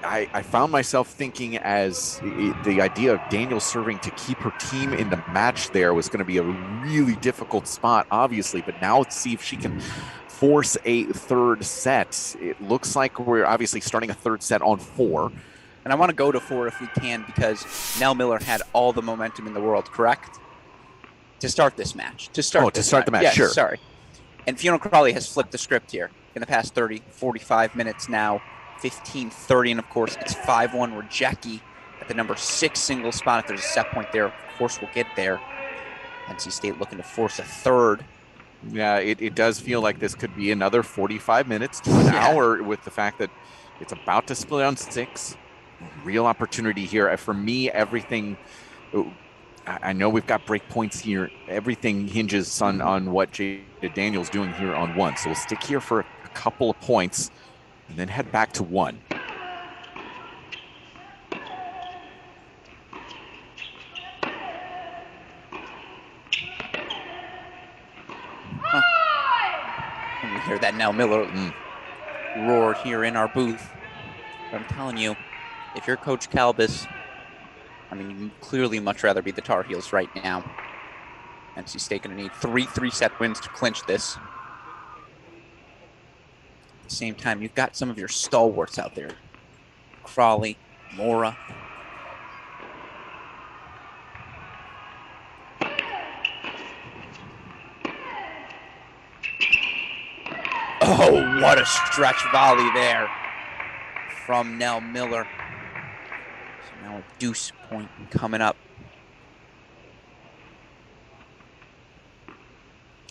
I found myself thinking as the idea of Daniel serving to keep her team in the match there was going to be a really difficult spot, obviously, but now let's see if she can force a third set. It looks like we're obviously starting a third set on 4. And I want to go to 4 if we can, because Nell Miller had all the momentum in the world, correct? To start this match. To start the match, yes, sure. Sorry. And Fiona Crawley has flipped the script here in the past 30, 45 minutes now. 15-30, and of course it's 5-1 where Jackie at the number 6 single spot. If there's a set point there, of course we'll get there. NC State looking to force a third. Yeah, it does feel like this could be another 45 minutes to an hour with the fact that it's about to split on 6. Real opportunity here. For me, everything, I know we've got break points here. Everything hinges on what Jada Daniels doing here on 1. So we'll stick here for a couple of points and then head back to 1. And we hear that now Miller roar here in our booth. But I'm telling you, if you're Coach Calbus, I mean, you'd clearly much rather be the Tar Heels right now. NC State going to need 3 3-set wins to clinch this. At the same time, you've got some of your stalwarts out there. Crawley, Mora. Oh, what a stretch volley there from Nell Miller. So now a deuce point coming up.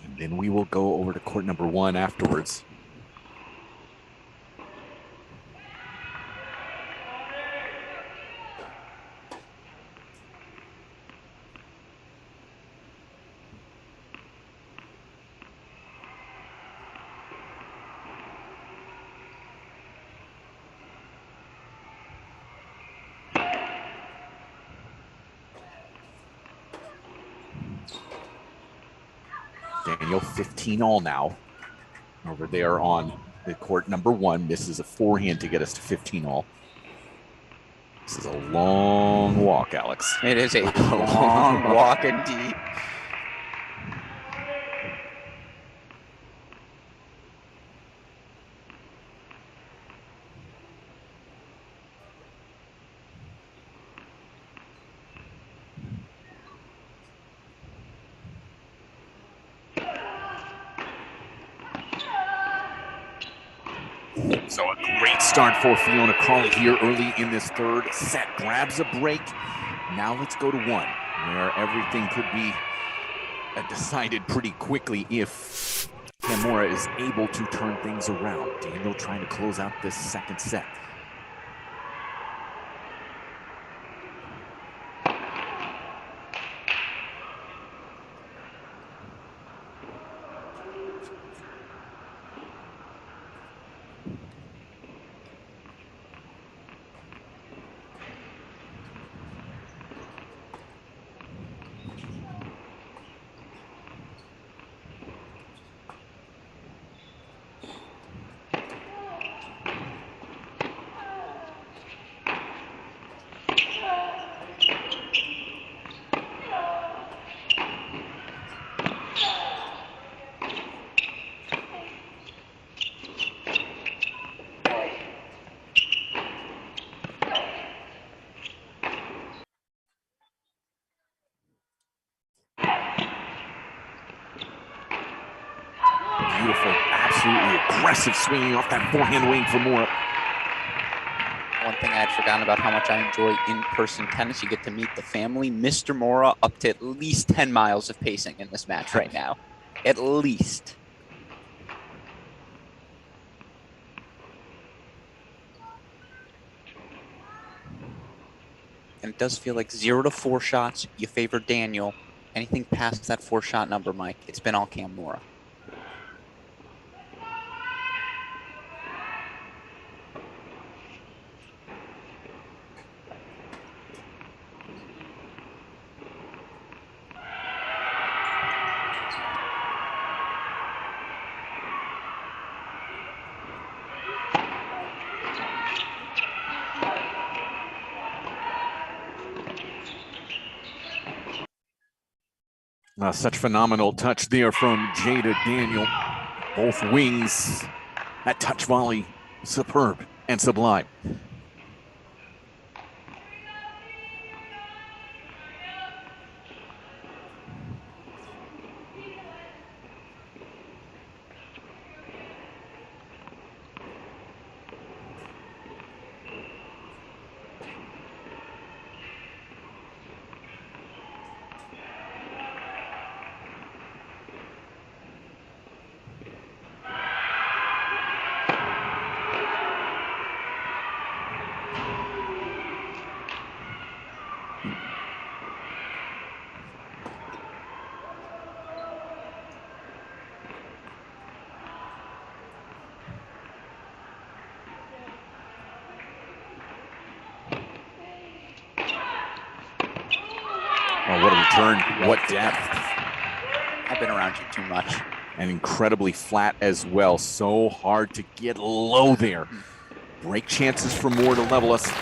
And then we will go over to court number 1 afterwards. Daniel 15-all now. Over there on the court number 1. Misses a forehand to get us to 15-all. This is a long walk, Alex. It is a long walk indeed. So a great start for Fiona Crawley here early in this third set. Grabs a break. Now let's go to 1, where everything could be decided pretty quickly if Camora is able to turn things around. Daniel trying to close out this second set. beautiful, absolutely aggressive swinging off that forehand wing for Mora. One thing I had forgotten about how much I enjoy in-person tennis, you get to meet the family. Mr. Mora up to at least 10 miles of pacing in this match right now. At least. And it does feel like 0 to 4 shots, you favor Daniel. Anything past that 4-shot number, Mike, it's been all Cam Mora. Such phenomenal touch there from Jada Daniel. Both wings. That touch volley, superb and sublime. Oh, what a return. What depth. I've been around you too much. And incredibly flat as well. So hard to get low there. Break chances for more to level us.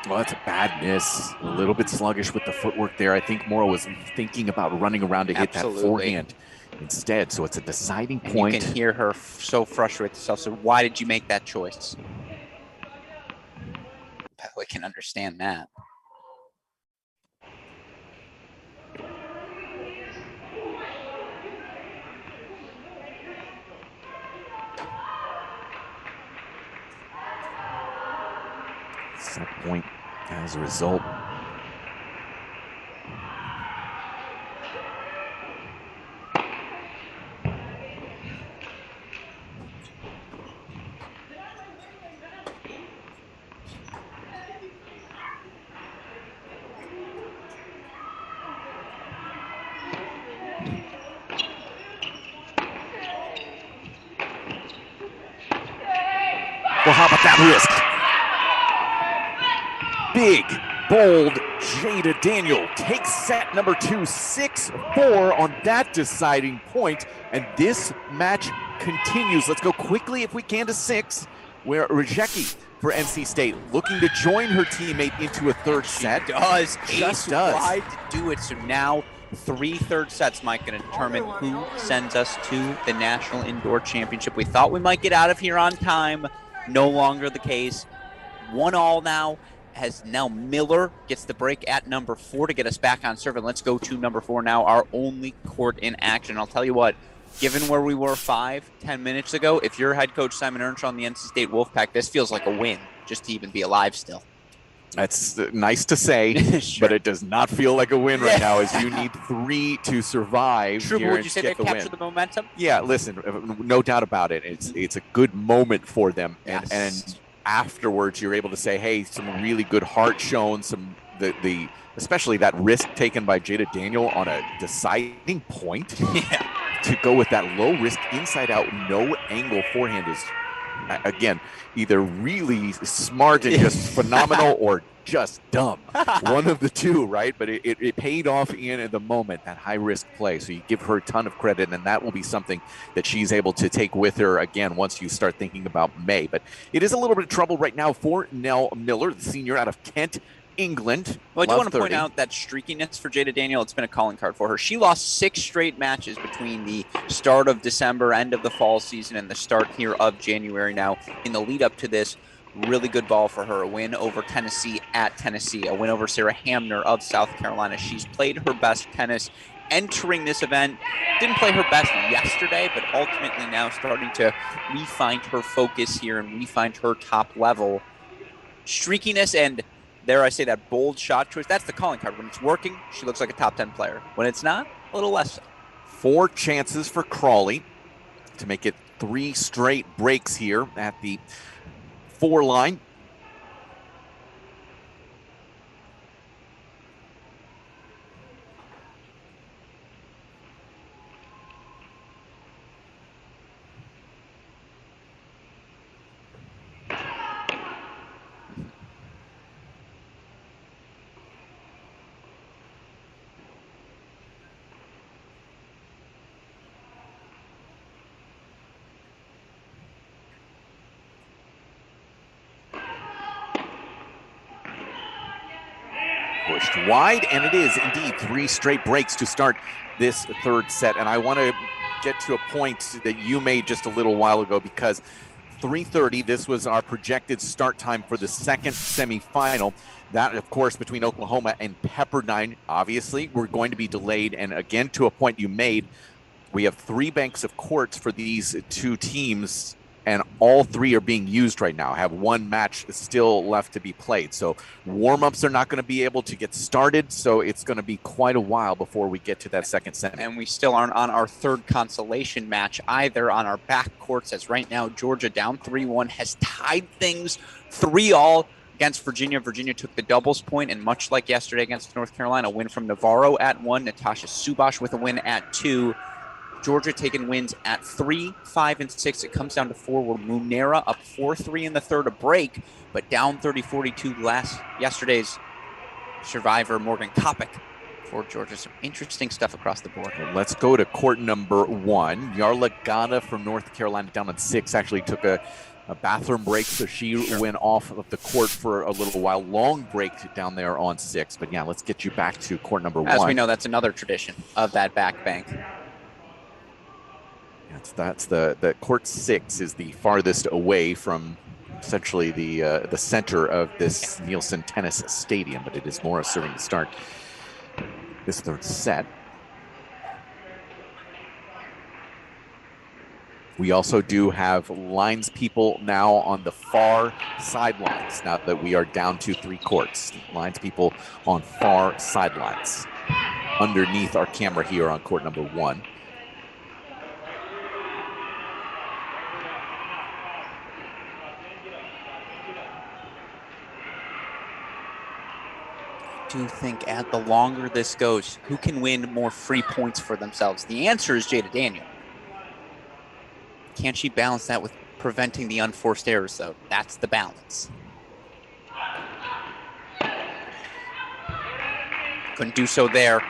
Well, that's a bad miss. A little bit sluggish with the footwork there. I think Mora was thinking about running around to hit that forehand instead. So it's a deciding point. You can hear her so frustrated with herself. So why did you make that choice? I can understand that. Set point as a result. Well, how about that wrist? Big, bold Jada Daniel takes set number 2, 6-4 on that deciding point, and this match continues. Let's go quickly, if we can, to 6, where Radzecki for NC State looking to join her teammate into a third set. Does. Just does. does. Tried to do it. So now 3 third sets, Mike, going to determine who sends us to the National Indoor Championship. We thought we might get out of here on time. No longer the case. 1-1 now, as now Miller gets the break at number 4 to get us back on serve. And let's go to number 4 now, our only court in action. I'll tell you what, given where we were 5-10 minutes ago, if you're head coach Simon Earnshaw on the NC State Wolfpack, this feels like a win just to even be alive still. That's nice to say, Sure. but it does not feel like a win right now, as you need 3 to survive. True, here but would and you say get they've the captured win. the momentum? Yeah, listen, no doubt about it. It's a good moment for them, and afterwards you're able to say, hey, some really good heart shown, the especially that risk taken by Jada Daniel on a deciding point. Yeah. To go with that low risk inside out, no angle forehand is, again, either really smart and just phenomenal or just dumb. One of the two, right? But it paid off in the moment, that high risk play. So you give her a ton of credit, and that will be something that she's able to take with her again once you start thinking about May. But it is a little bit of trouble right now for Nell Miller, the senior out of Kent, England. Well, I do want to point out that streakiness for Jada Daniel, it's been a calling card for her. She lost 6 straight matches between the start of December, end of the fall season, and the start here of January now. In the lead up to this, really good ball for her. A win over Tennessee at Tennessee, a win over Sarah Hamner of South Carolina. She's played her best tennis entering this event. Didn't play her best yesterday, but ultimately now starting to re-find her focus here and re-find her top level. Streakiness and, dare I say, that bold shot choice, that's the calling card. When it's working, she looks like a top 10 player. When it's not, a little less so. 4 chances for Crawley to make it 3 straight breaks here at the 4 line. Pushed wide, and it is indeed 3 straight breaks to start this 3rd set. And I want to get to a point that you made just a little while ago, because 3:30, this was our projected start time for the 2nd semifinal. That, of course, between Oklahoma and Pepperdine, obviously, we're going to be delayed. And again, to a point you made, we have 3 banks of courts for these 2 teams, and all 3 are being used right now. Have 1 match still left to be played. So warm-ups are not going to be able to get started, so it's going to be quite a while before we get to that 2nd semi. And we still aren't on our 3rd consolation match either on our back courts, as right now Georgia down 3-1 has tied things 3-all against Virginia. Virginia took the doubles point, and much like yesterday against North Carolina, a win from Navarro at 1, Natasha Subash with a win at 2. Georgia taking wins at 3, 5, and 6. It comes down to 4, where Munera up 4-3 in the 3rd, a break, but down 30-42 yesterday's survivor Morgan Kopic for Georgia. Some interesting stuff across the board. Well, let's go to court number 1. Yarla Gana from North Carolina down on 6 actually took a bathroom break, so she went off of the court for a little while. Long break down there on 6. But yeah, let's get you back to court number 1. As we know, that's another tradition of that back bank. That's the court 6 is the farthest away from essentially the center of this Nielsen Tennis Stadium, but it is Morris serving to start this 3rd set. We also do have lines people now on the far sidelines now that we are down to 3 courts. Lines people on far sidelines underneath our camera here on court number 1. Do think the longer this goes, who can win more free points for themselves? The answer is Jada Daniel. Can she balance that with preventing the unforced errors, though? That's the balance. Couldn't do so there.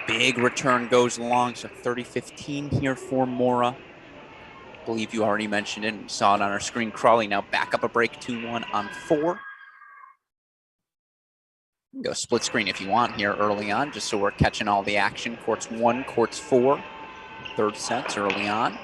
Big return goes long, so 30-15 here for Mora. I believe you already mentioned it. We saw it on our screen. Crawley now back up a break 2-1 on 4. Go split screen if you want here early on, just so we're catching all the action. Courts 1, courts 4. 3rd sets early on.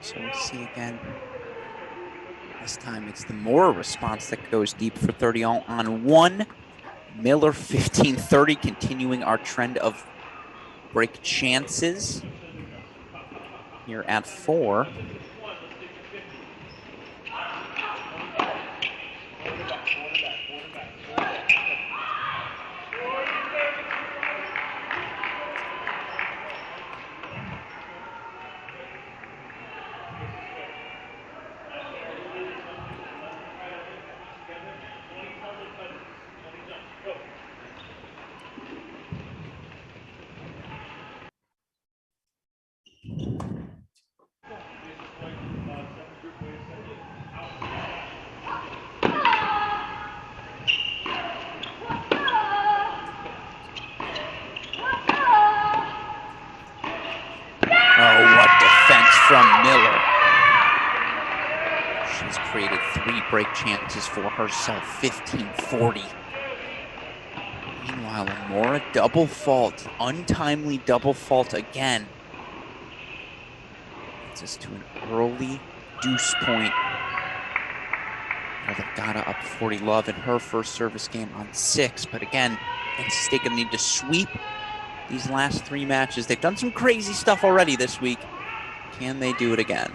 So we'll see again. This time it's the Mora response that goes deep for 30 all on 1. Miller 15-30, continuing our trend of break chances here at 4. She's created 3 break chances for herself, 15-40. Meanwhile, Amora double fault, untimely double fault again. Gets us to an early deuce point. Legato up 40 love in her first service game on 6, but again, NC State gonna need to sweep these last 3 matches. They've done some crazy stuff already this week. Can they do it again?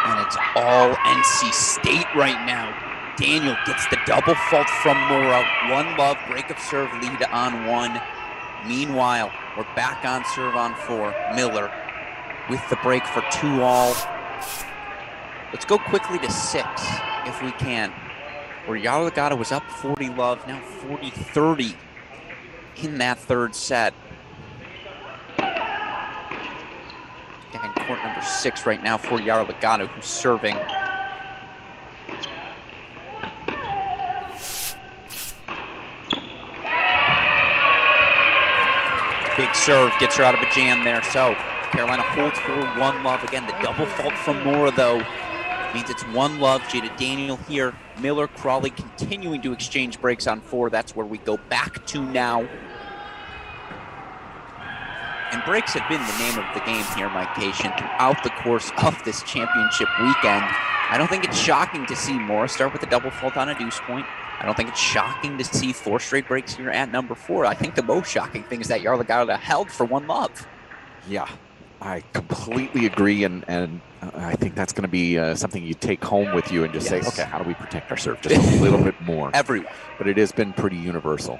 And it's all NC State right now. Daniel gets the double fault from Mora. 1 love, break of serve, lead on 1. Meanwhile, we're back on serve on 4. Miller with the break for 2-all. Let's go quickly to 6 if we can. Where Yara Legato was up 40 love, now 40-30 in that 3rd set. And court number 6 right now for Yara Legato, who's serving. Big serve gets her out of a jam there. So Carolina holds for 1 love. Again, the double fault from Mora, though, means it's 1 love. Jada Daniel here. Miller, Crawley continuing to exchange breaks on 4. That's where we go back to now. And breaks have been the name of the game here, Mike Cation, throughout the course of this championship weekend. I don't think it's shocking to see Mora start with a double fault on a deuce point. I don't think it's shocking to see 4 straight breaks here at number 4. I think the most shocking thing is that Yara Legato held for 1 love. Yeah, I completely agree, and I think that's going to be something you take home with you and just say, okay, how do we protect our serve just a little bit more? Everyone. But it has been pretty universal.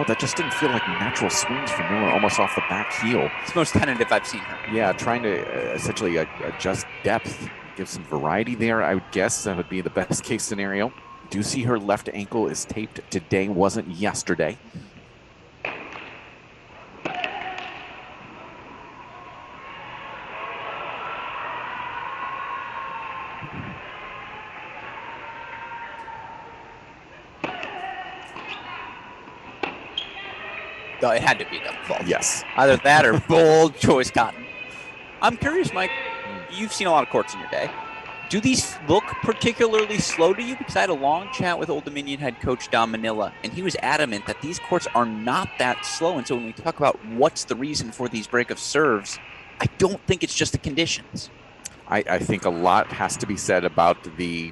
That just didn't feel like natural swings for Miller, almost off the back heel. It's the most tentative I've seen her. Yeah, trying to essentially adjust depth, give some variety there. I would guess that would be the best case scenario. Do see her left ankle is taped today, wasn't yesterday. It had to be a double fault. Yes. Either that or bold choice, Cotton. I'm curious, Mike, you've seen a lot of courts in your day. Do these look particularly slow to you? Because I had a long chat with Old Dominion head coach Don Manila, and he was adamant that these courts are not that slow. And so when we talk about what's the reason for these break of serves, I don't think it's just the conditions. I think a lot has to be said about the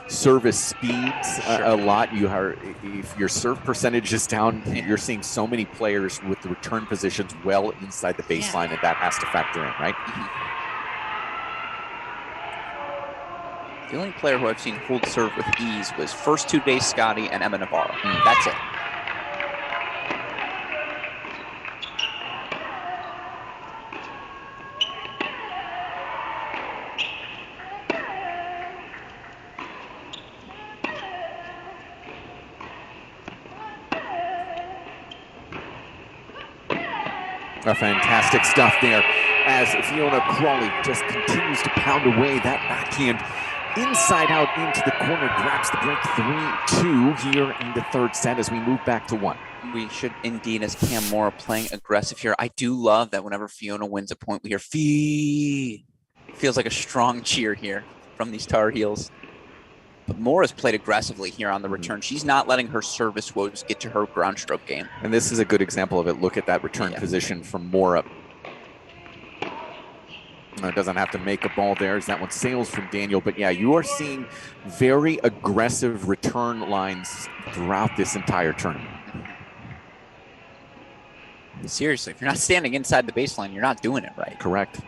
service speeds. A lot. You are, if your serve percentage is down, you're seeing so many players with the return positions well inside the baseline, and that has to factor in, right? The only player who I've seen hold serve with ease was first 2 days Scotty and Emma Navarro. That's it. Fantastic stuff there as Fiona Crawley just continues to pound away that backhand inside out into the corner, grabs the break 3-2 here in the 3rd set as we move back to 1. We should indeed, as Cam Mora playing aggressive here. I do love that whenever Fiona wins a point, we hear Fee. It feels like a strong cheer here from these Tar Heels. But Mora's played aggressively here on the return. She's not letting her service woes get to her ground stroke game. And this is a good example of it. Look at that return position from Mora. Doesn't have to make a ball there as that one sails from Daniel. But yeah, you are seeing very aggressive return lines throughout this entire tournament. Seriously, if you're not standing inside the baseline, you're not doing it right. Correct.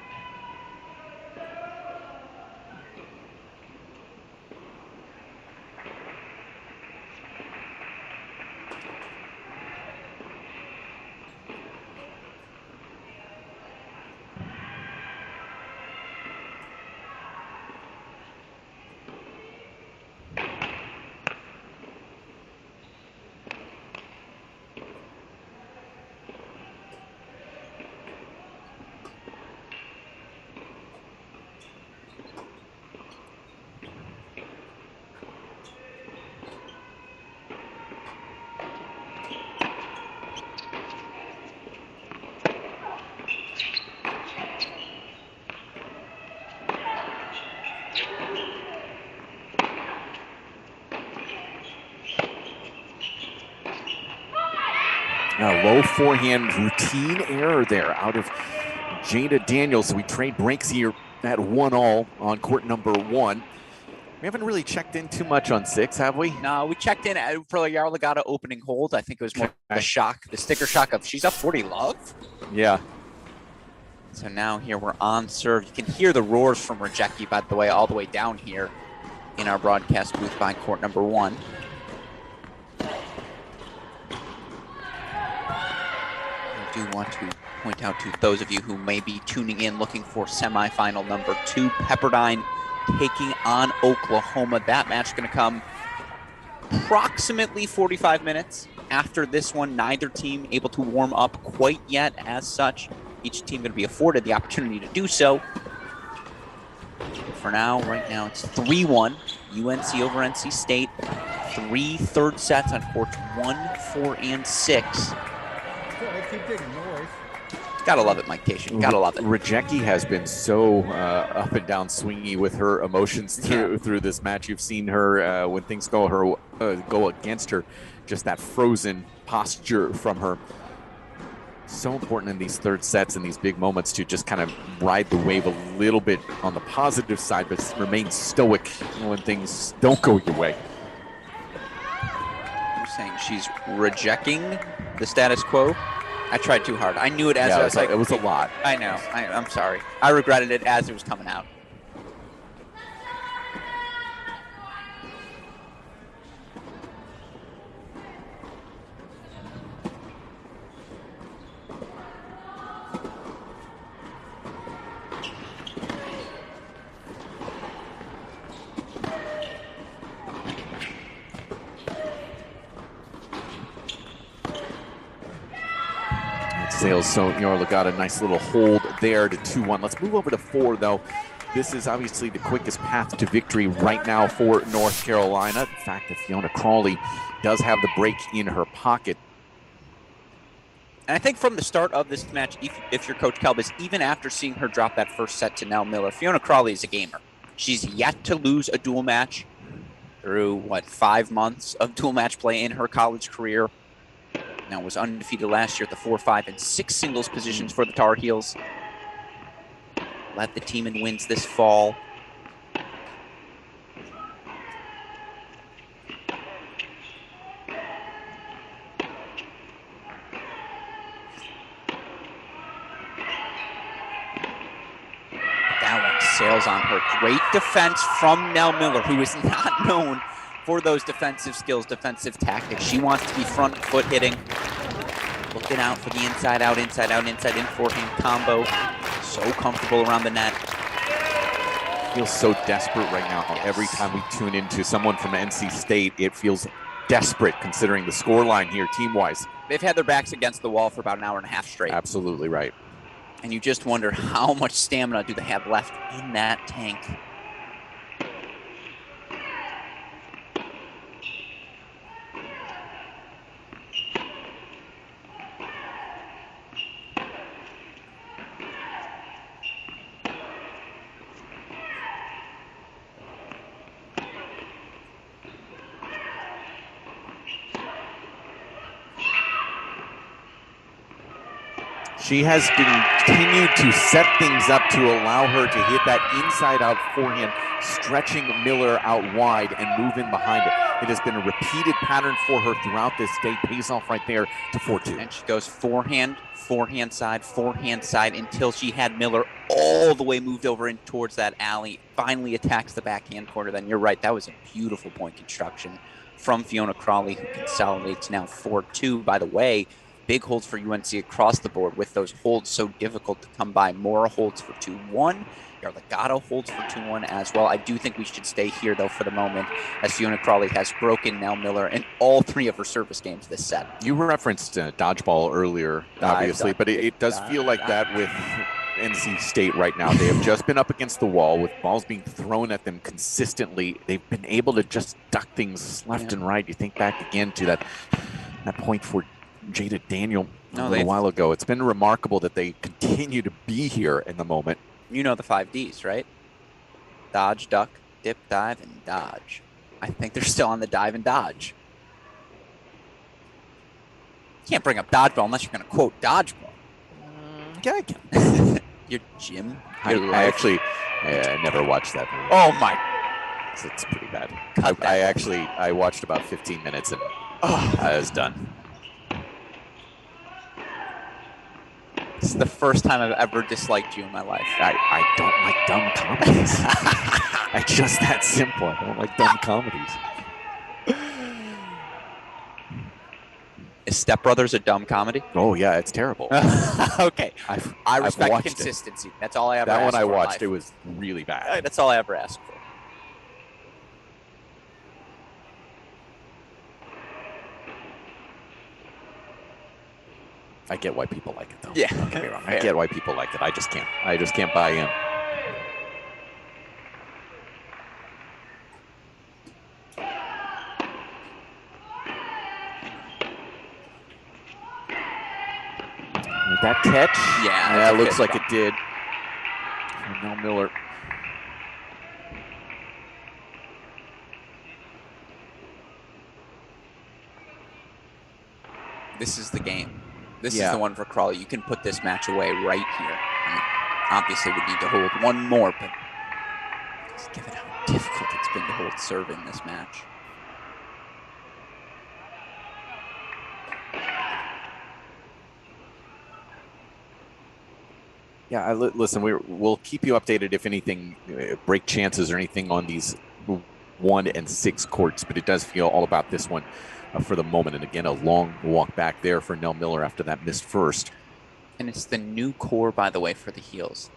A low forehand routine error there out of Jada Daniels. We trade breaks here at 1-all on court number 1. We haven't really checked in too much on 6, have we? No, we checked in for the Yarlagata opening hold. I think it was more the shock, the sticker shock of she's up 40 love. Yeah. So now here we're on serve. You can hear the roars from Redzone, by the way, all the way down here in our broadcast booth by court number 1. I do want to point out to those of you who may be tuning in looking for semifinal number 2, Pepperdine taking on Oklahoma. That match going to come approximately 45 minutes after this one. Neither team able to warm up quite yet. As such, each team going to be afforded the opportunity to do so. For now, right now, it's 3-1. UNC over NC State. 3 third sets on courts 1, 4, and 6. Keep digging, no worries. Gotta love it, Mike Tation. Gotta love it. Redzone has been so up and down swingy with her emotions through this match. You've seen her when things go against her, just that frozen posture from her. So important in these third sets and these big moments to just kind of ride the wave a little bit on the positive side, but remain stoic when things don't go your way. You're saying she's rejecting the status quo? I tried too hard. I knew it as I was like, it was a lot. I know. I'm sorry. I regretted it as it was coming out. Sales, so Yarla got a nice little hold there to 2-1. Let's move over to 4, though. This is obviously the quickest path to victory right now for North Carolina. The fact that Fiona Crawley does have the break in her pocket. And I think from the start of this match, if you're Coach Kelbis, even after seeing her drop that first set to Nell Miller, Fiona Crawley is a gamer. She's yet to lose a dual match through, 5 months of dual match play in her college career. Now was undefeated last year at the 4, 5, and 6 singles positions for the Tar Heels. Led the team in wins this fall. That one sails on her. Great defense from Nell Miller, who is not known for those defensive skills, defensive tactics. She wants to be front foot hitting. Looking out for the inside out, inside out, inside in forehand combo. So comfortable around the net. Feels so desperate right now. Yes. Every time we tune into someone from NC State, it feels desperate considering the scoreline here team-wise. They've had their backs against the wall for about an hour and a half straight. Absolutely right. And you just wonder how much stamina do they have left in that tank. She has continued to set things up to allow her to hit that inside-out forehand, stretching Miller out wide and move in behind it. It has been a repeated pattern for her throughout this day. Pays off right there to 4-2. And she goes forehand side until she had Miller all the way moved over in towards that alley. Finally attacks the backhand corner. Then you're right. That was a beautiful point construction from Fiona Crawley, who consolidates now 4-2. By the way, big holds for UNC across the board with those holds so difficult to come by. Mora holds for 2-1. Legato holds for 2-1 as well. I do think we should stay here, though, for the moment, as Fiona Crawley has broken Nell Miller in all 3 of her service games this set. You referenced dodgeball earlier, obviously, but it does feel like that with NC State right now. They have just been up against the wall with balls being thrown at them consistently. They've been able to just duck things left and right. You think back again to that point for Jada Daniel a little while ago. It's been remarkable that they continue to be here in the moment. You know the 5 Ds, right? Dodge, duck, dip, dive, and dodge. I think they're still on the dive and dodge. You can't bring up dodgeball unless you're going to quote dodgeball. Yeah, I can. Your gym. I never watched that movie. Oh my! It's pretty bad. I watched about 15 minutes and I was done. This is the first time I've ever disliked you in my life. I don't like dumb comedies. It's just that simple. I don't like dumb comedies. Is Step Brothers a dumb comedy? Oh yeah, it's terrible. Okay, I respect watched consistency. That's all I ever. That one I watched. Life. It was really bad. That's all I ever asked for. I get why people like it, though. Yeah, don't get me wrong. I get why people like it. I just can't buy in. With that catch, yeah, it looks like it did. Nell Miller. This is the game. This is the one for Crawley. You can put this match away right here. I mean, obviously, we need to hold one more, but just given how difficult it's been to hold serve in this match. Yeah, listen, we'll keep you updated if anything, break chances or anything on these 1 and 6 courts, but it does feel all about this one for the moment. And again, a long walk back there for Nell Miller after that missed first. And it's the new core, by the way, for the heels.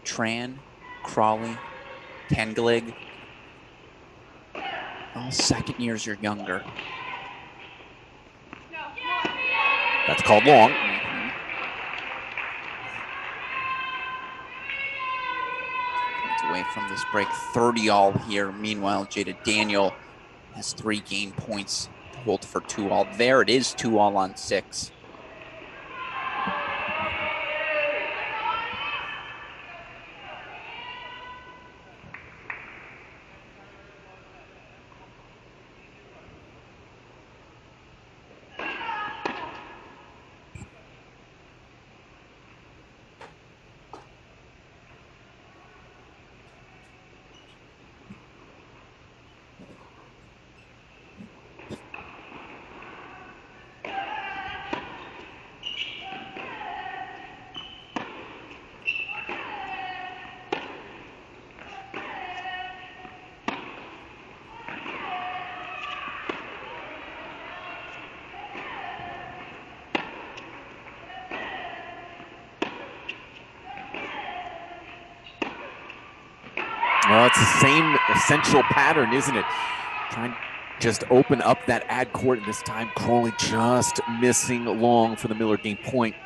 Tran, Crawley, Tenglig, all second years or younger. That's called long. Away from this break, 30-all here. Meanwhile, Jada Daniel has 3 game points to hold for 2-all. There it is, 2-all on 6. Well, it's the same essential pattern, isn't it? Trying to just open up that ad court, and this time Crawley just missing long for the Miller game point.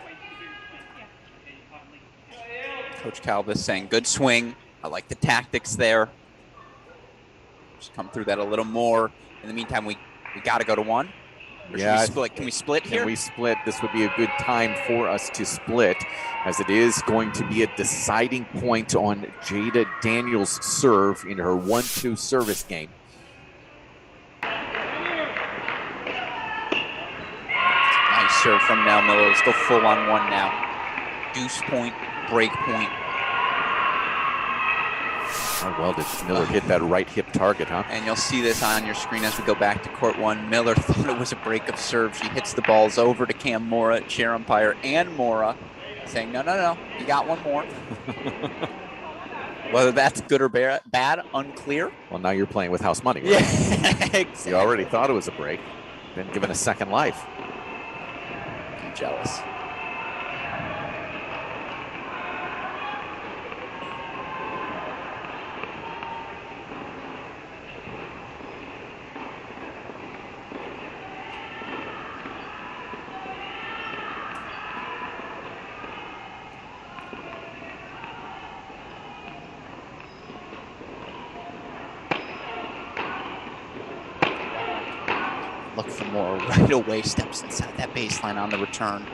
Coach Calvis saying, good swing. I like the tactics there. Just come through that a little more. In the meantime, we got to go to 1. Or should we split? Can we split here? Can we split? This would be a good time for us to split, as it is going to be a deciding point on Jada Daniels' serve in her 1-2 service game. Nice serve from Nell Miller. Let's go full on 1 now. deuce point, break point. How well did Miller hit that right hip target, huh? And you'll see this on your screen as we go back to court one. Miller thought it was a break of serve. She hits the balls over to Cam Mora, chair umpire, and Mora, saying, no, you got one more. Whether that's good or bad, unclear. Well, now you're playing with house money, right? Yeah, exactly. You already thought it was a break, been given a second life. I'm jealous. Look for more right away, steps inside that baseline on the return.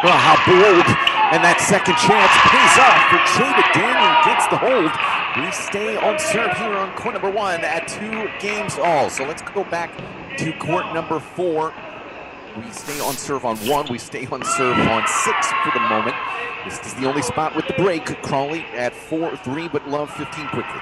Well, how bold, and that second chance pays off for Jada Daniel, gets the hold. We stay on serve here on court number 1 at 2 games all. So let's go back to court number 4. We stay on serve on 1, we stay on serve on 6 for the moment. This is the only spot with the break. Crawley at 4-3, but Love 15 quickly.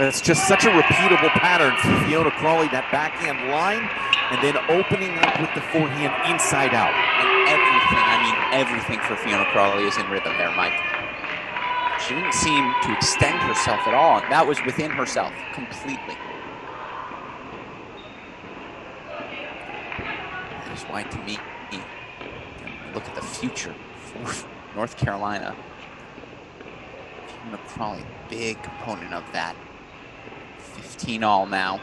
It's just such a repeatable pattern for Fiona Crawley, that backhand line, and then opening up with the forehand inside out. And everything for Fiona Crawley is in rhythm there, Mike. She didn't seem to extend herself at all. That was within herself completely. That is why, to me, look at the future for North Carolina. Fiona Crawley, big component of that. 15 all now.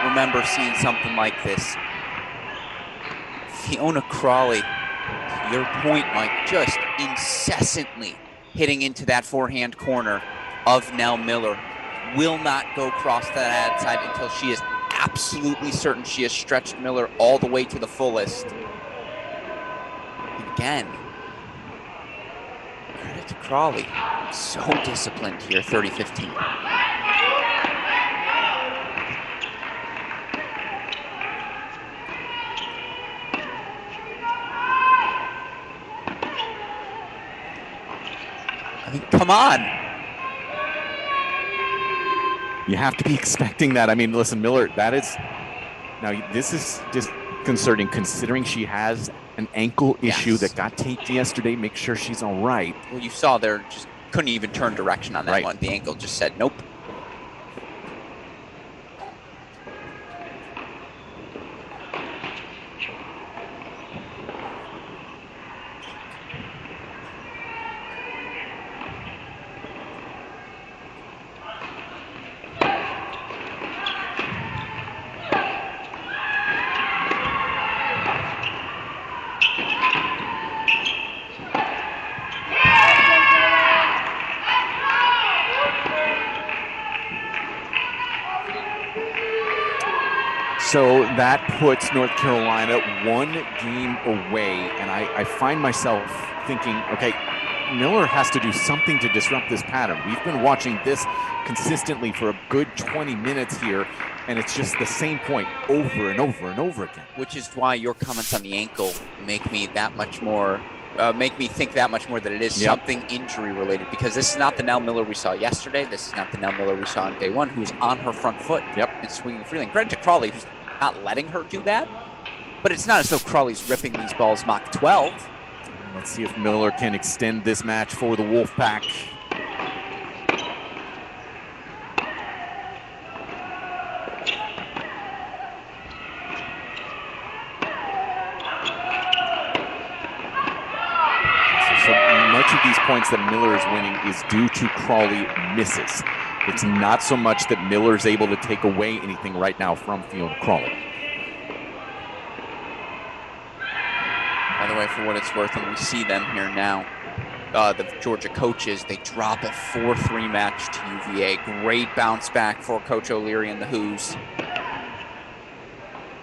Remember seeing something like this. Fiona Crawley, to your point, Mike, just incessantly hitting into that forehand corner of Nell Miller. Will not go across that ad side until she is absolutely certain she has stretched Miller all the way to the fullest. And again, credit to Crawley. So disciplined here, 30-15. I mean, come on. You have to be expecting that. I mean, listen, Miller, that is, now this is just concerning, considering she has an ankle issue Yes. that got taped yesterday. Make sure she's all right. Well, you saw there, just couldn't even turn direction on that Right. one. The ankle just said nope. So that puts North Carolina one game away, and I find myself thinking, okay, Miller has to do something to disrupt this pattern. We've been watching this consistently for a good 20 minutes here, and it's just the same point over and over and over again. Which is why your comments on the ankle make me that much more, make me think that much more that it is something injury related, because this is not the Nell Miller we saw yesterday. This is not the Nell Miller we saw on day one, who's on her front foot and swinging freely. And credit to Crawley, who's not letting her do that, but it's not as though Crawley's ripping these balls Mach 12. Let's see if Miller can extend this match for the Wolfpack. So much of these points that Miller is winning is due to Crawley misses. It's not so much that Miller's able to take away anything right now from Fiona Crawley. By the way, for what it's worth, and we see them here now, the Georgia coaches, they drop a 4-3 match to UVA. Great bounce back for Coach O'Leary and the Who's.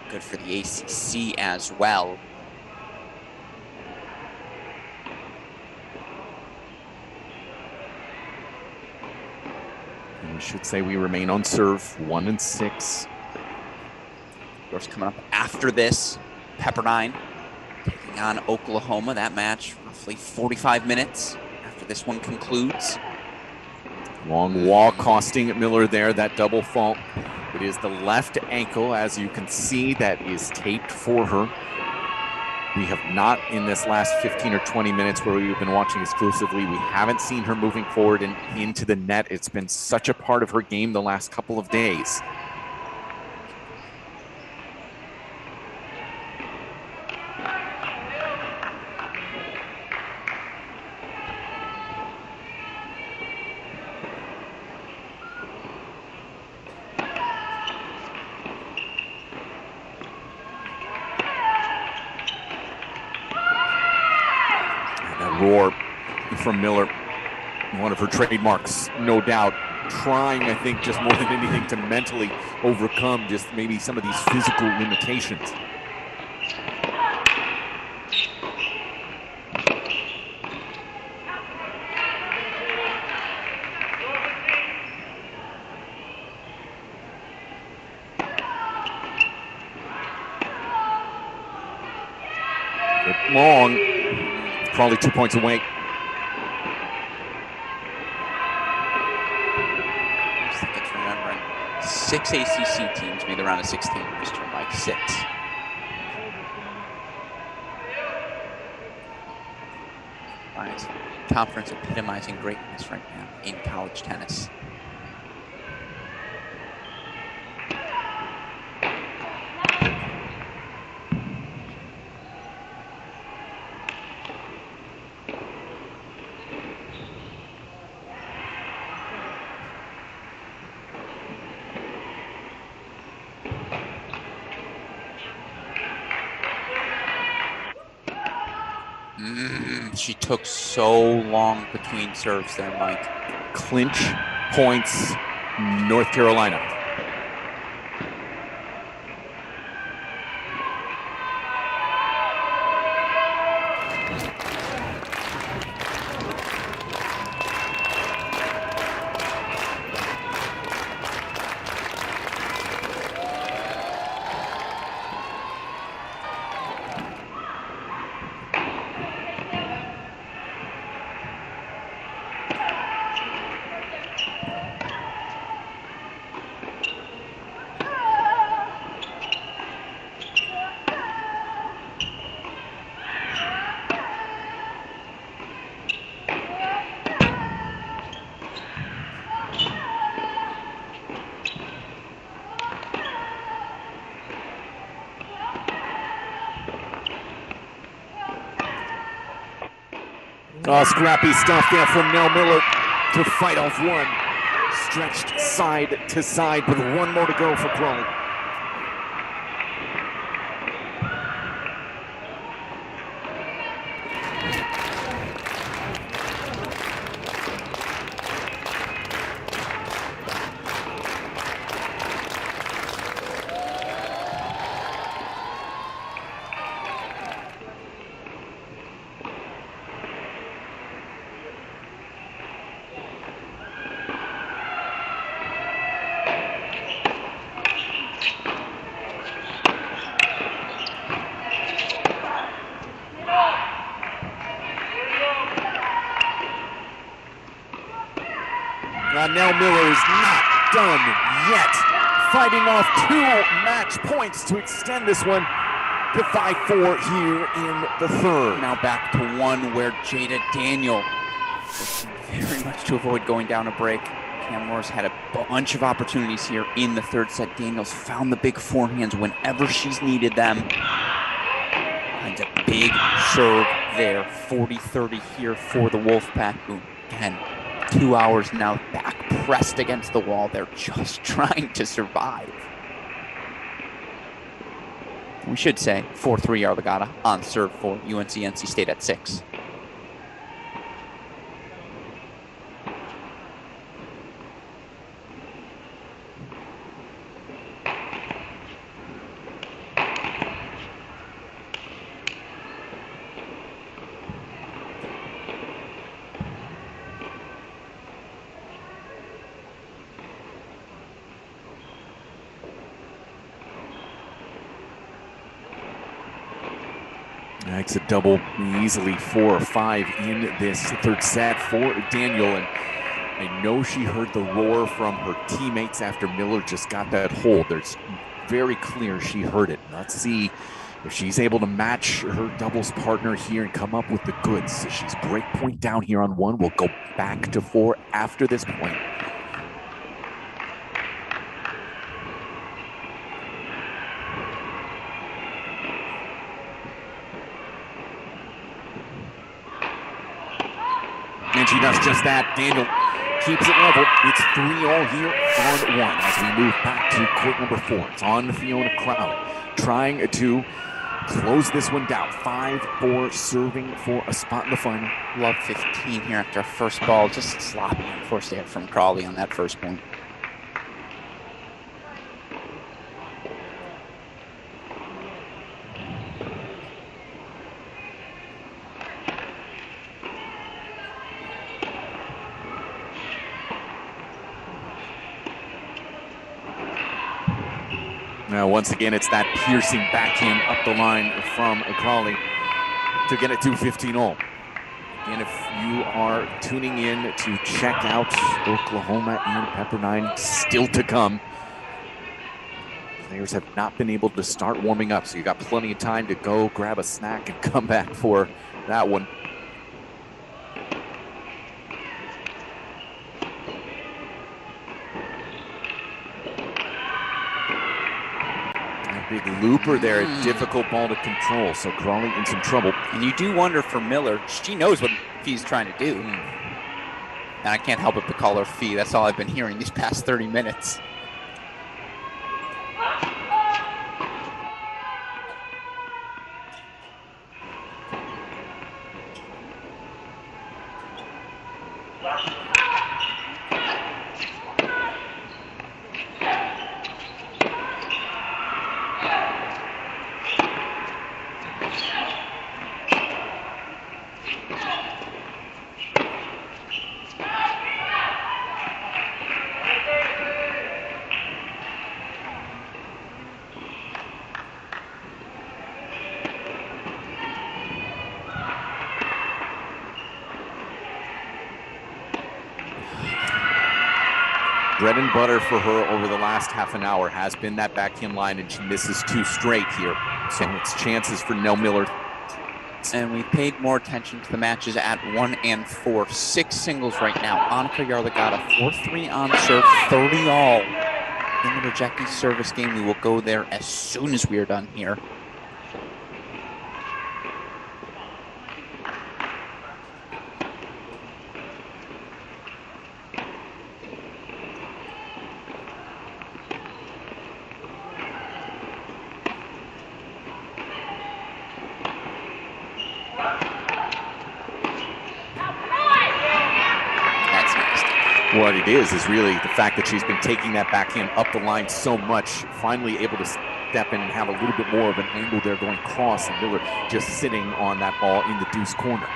Good for the ACC as well. And we should say we remain on serve, 1-6. Of course, coming up after this, Pepperdine taking on Oklahoma. That match roughly 45 minutes after this one concludes. Long wall costing Miller there, that double fault. It is the left ankle, as you can see, that is taped for her. We have not, in this last 15 or 20 minutes where we've been watching exclusively, we haven't seen her moving forward and into the net. It's been such a part of her game the last couple of days. Roar from Miller, one of her trademarks, no doubt. Trying, I think, just more than anything to mentally overcome just maybe some of these physical limitations. Good long. Probably 2 points away. I just think it's remembering 6 ACC teams made the round of 16 this term, like 6. Conference epitomizing greatness right now in college tennis. She took so long between serves there, Mike. Clinch points, North Carolina. Oh, scrappy stuff there from Nell Miller to fight off one. Stretched side to side with one more to go for Crawley. Nell Miller is not done yet. Fighting off 2 match points to extend this one to 5-4 here in the third. Now back to one where Jada Daniel, very much to avoid going down a break. Cam Morris had a bunch of opportunities here in the third set. Daniels found the big forehands whenever she's needed them. And a big serve there, 40-30 here for the Wolfpack, who, again, 2 hours now back pressed against the wall. They're just trying to survive. We should say 4-3 Arligata on serve for UNC NC State at 6. Makes a double easily 4 or 5 in this third set for Daniel. And I know she heard the roar from her teammates after Miller just got that hold. There's very clear she heard it. Let's see if she's able to match her doubles partner here and come up with the goods. She's break point down here on 1. We'll go back to 4 after this point. And she does just that. Daniel keeps it level. It's 3-all here on 1 as we move back to court number 4. It's on Fiona Crowley, trying to close this one down. 5-4, serving for a spot in the final. Love 15 here after our first ball. Just sloppy and forced ahead from Crowley on that first point. Now, once again, it's that piercing backhand up the line from Crawley to get it to 15-all. And if you are tuning in to check out Oklahoma and Pepperdine, still to come, players have not been able to start warming up, so you got plenty of time to go grab a snack and come back for that one. Big looper there, a difficult ball to control, so Crawley in some trouble. And you do wonder for Miller, she knows what Fee's trying to do. And I can't help but to call her Fee. That's all I've been hearing these past 30 minutes. Bread and butter for her over the last half an hour has been that backhand line, and she misses 2 straight here. So it's chances for Nell Miller. And we paid more attention to the matches at 1 and 4. 6 singles right now. Annika Yarligata, 4-3 on serve, 30-all in the Rajecki service game. We will go there as soon as we are done here. what it is really the fact that she's been taking that backhand up the line so much, finally able to step in and have a little bit more of an angle there going cross, and Miller just sitting on that ball in the deuce corner.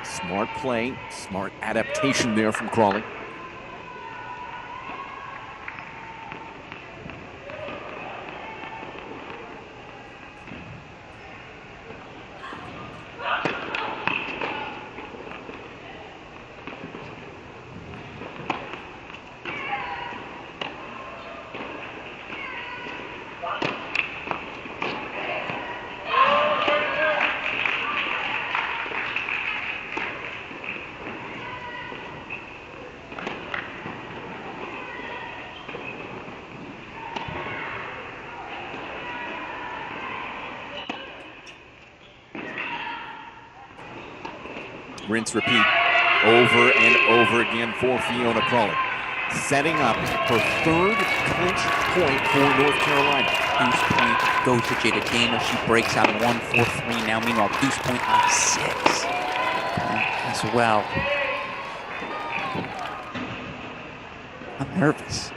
Smart play, smart adaptation there from Crawley. Rinse, repeat, over and over again for Fiona Crawley. Setting up her third clinch point for North Carolina. Deuce point goes to Jada Daniels. She breaks out 1-4-3 now. Meanwhile, deuce point on 6 as well. I'm nervous.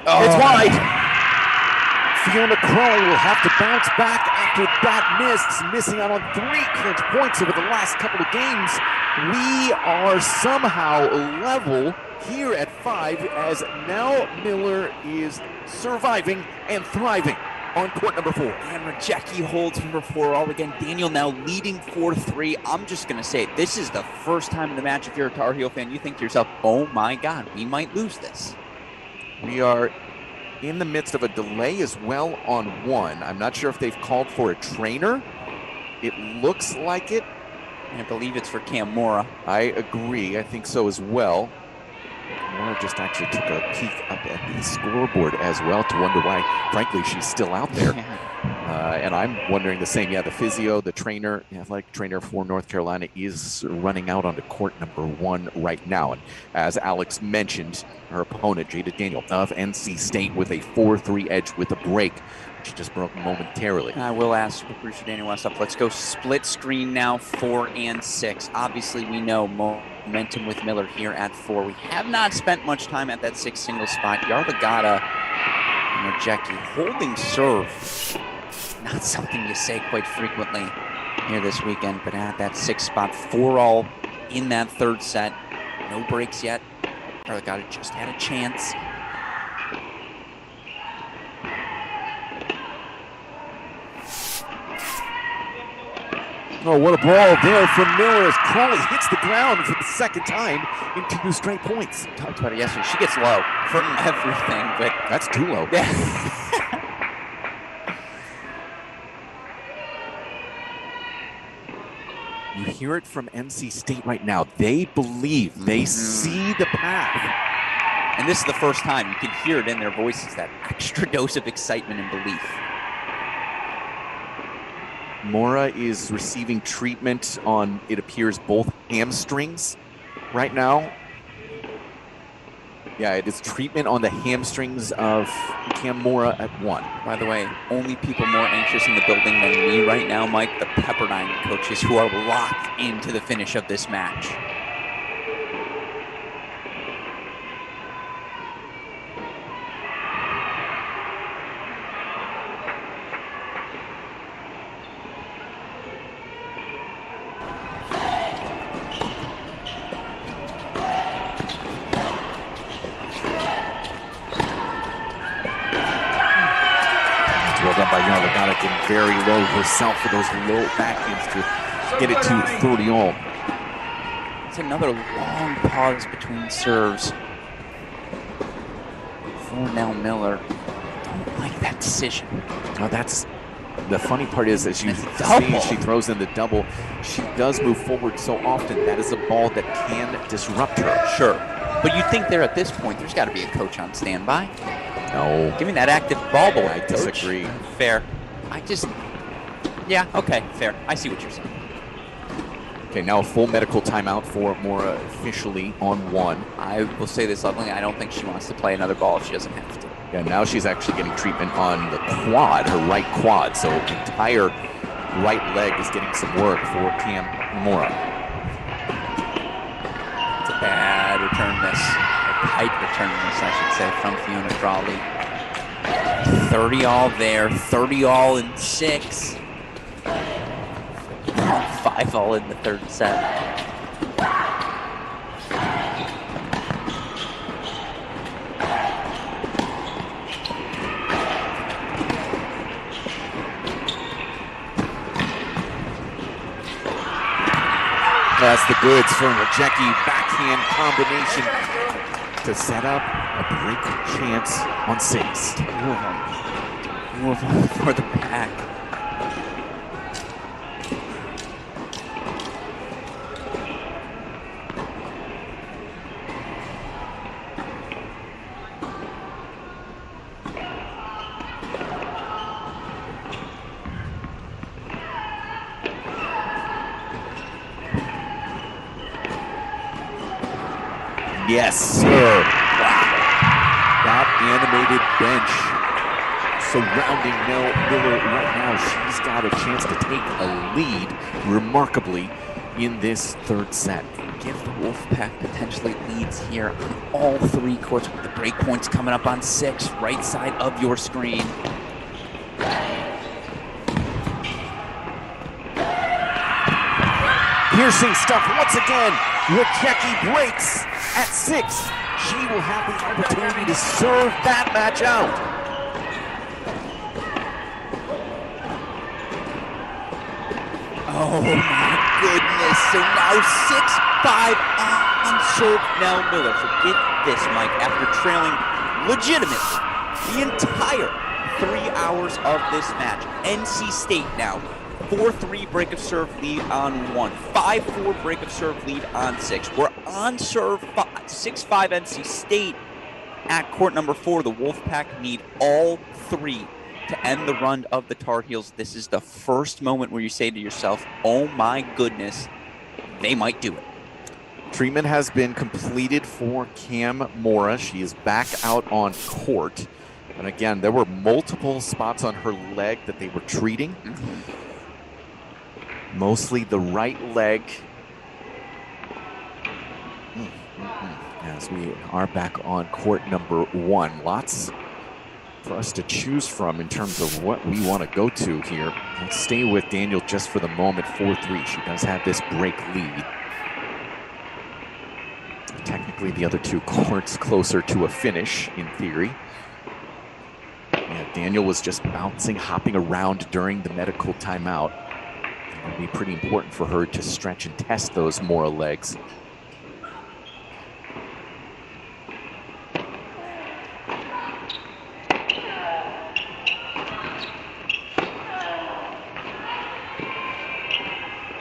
It's wide. Fiona Crawley will have to bounce back after that miss, missing out on 3 clinch points over the last couple of games. We are somehow level here at 5 as now Miller is surviving and thriving on court number 4. And Rajecki holds number 4 all again. Daniel now leading 4-3. I'm just going to say, this is the first time in the match, if you're a Tar Heel fan, you think to yourself, oh my God, we might lose this. We are in the midst of a delay as well on 1. I'm not sure if they've called for a trainer. It looks like it. I believe it's for Cam Mora. I agree. I think so as well. Mora just actually took a peek up at the scoreboard as well to wonder why, frankly, she's still out there. And I'm wondering the same. Yeah, the physio, the trainer, athletic trainer for North Carolina is running out onto court number 1 right now. And as Alex mentioned, her opponent, Jada Daniel of NC State, with a 4-3 edge with a break. She just broke momentarily. I will ask producer Daniel Westhoff, let's go split screen now, 4 and 6. Obviously, we know momentum with Miller here at 4. We have not spent much time at that 6 single spot. Yarlagata and Rajecki holding serve. Not something you say quite frequently here this weekend, but at that 6 spot, 4 all in that 3rd set. No breaks yet. Yarlagata just had a chance. Oh, what a ball there from Miller as Crawley hits the ground for the 2nd time in 2 straight points. Talked about it yesterday. She gets low for everything, but that's too low. You hear it from NC State right now. They believe, they see the path. And this is the first time you can hear it in their voices, that extra dose of excitement and belief. Mora is receiving treatment on, it appears, both hamstrings right now. Yeah, it is treatment on the hamstrings of Cam Mora at 1. By the way, only people more anxious in the building than me right now, Mike, the Pepperdine coaches who are locked into the finish of this match. Very low herself for those low backhands to get it to 30 all. It's another long pause between serves for Nell Miller. Don't like that decision. Oh, that's the funny part is, as you see, she throws in the double. She does move forward so often. That is a ball that can disrupt her. Sure. But you'd think there at this point, there's got to be a coach on standby. No. Give me that active ball boy, I disagree. Fair. Yeah, okay, fair. I see what you're saying. Okay, now a full medical timeout for Mora officially on 1. I will say this lovingly, I don't think she wants to play another ball if she doesn't have to. Yeah, now she's actually getting treatment on the quad, her right quad. So entire right leg is getting some work for Cam Mora. It's a bad return miss. A tight return miss, I should say, from Fiona Crawley. 30 all there, 30 all in 6. 5 all in the third set. That's the goods from Jackie. Backhand combination to set up a break chance on 6. 2 of them for the back. Yes, sir. Wow. That animated bench surrounding Mel Miller right now. She's got a chance to take a lead remarkably in this third set. Give the Wolfpack potentially leads here on all 3 courts with the break points coming up on 6, right side of your screen. Piercing stuff once again. Jackie breaks at 6. She will have the opportunity to serve that match out. Oh my goodness. So now 6-5 on serve Nell Miller. So get this, Mike, after trailing legitimately the entire 3 hours of this match. NC State now 4-3 break of serve lead on 1. 5-4 break of serve lead on 6. We're on serve 6-5 NC State at court number 4. The Wolfpack need all 3 to end the run of the Tar Heels. This is the first moment where you say to yourself, oh my goodness, they might do it. Treatment has been completed for Cam Mora. She is back out on court. And again, there were multiple spots on her leg that they were treating. Mostly the right leg. As we are back on court number 1. Lots for us to choose from in terms of what we want to go to here. Let's stay with Daniel just for the moment. 4-3. She does have this break lead. Technically, the other 2 courts closer to a finish in theory. Yeah, Daniel was just bouncing, hopping around during the medical timeout. It would be pretty important for her to stretch and test those Mora legs.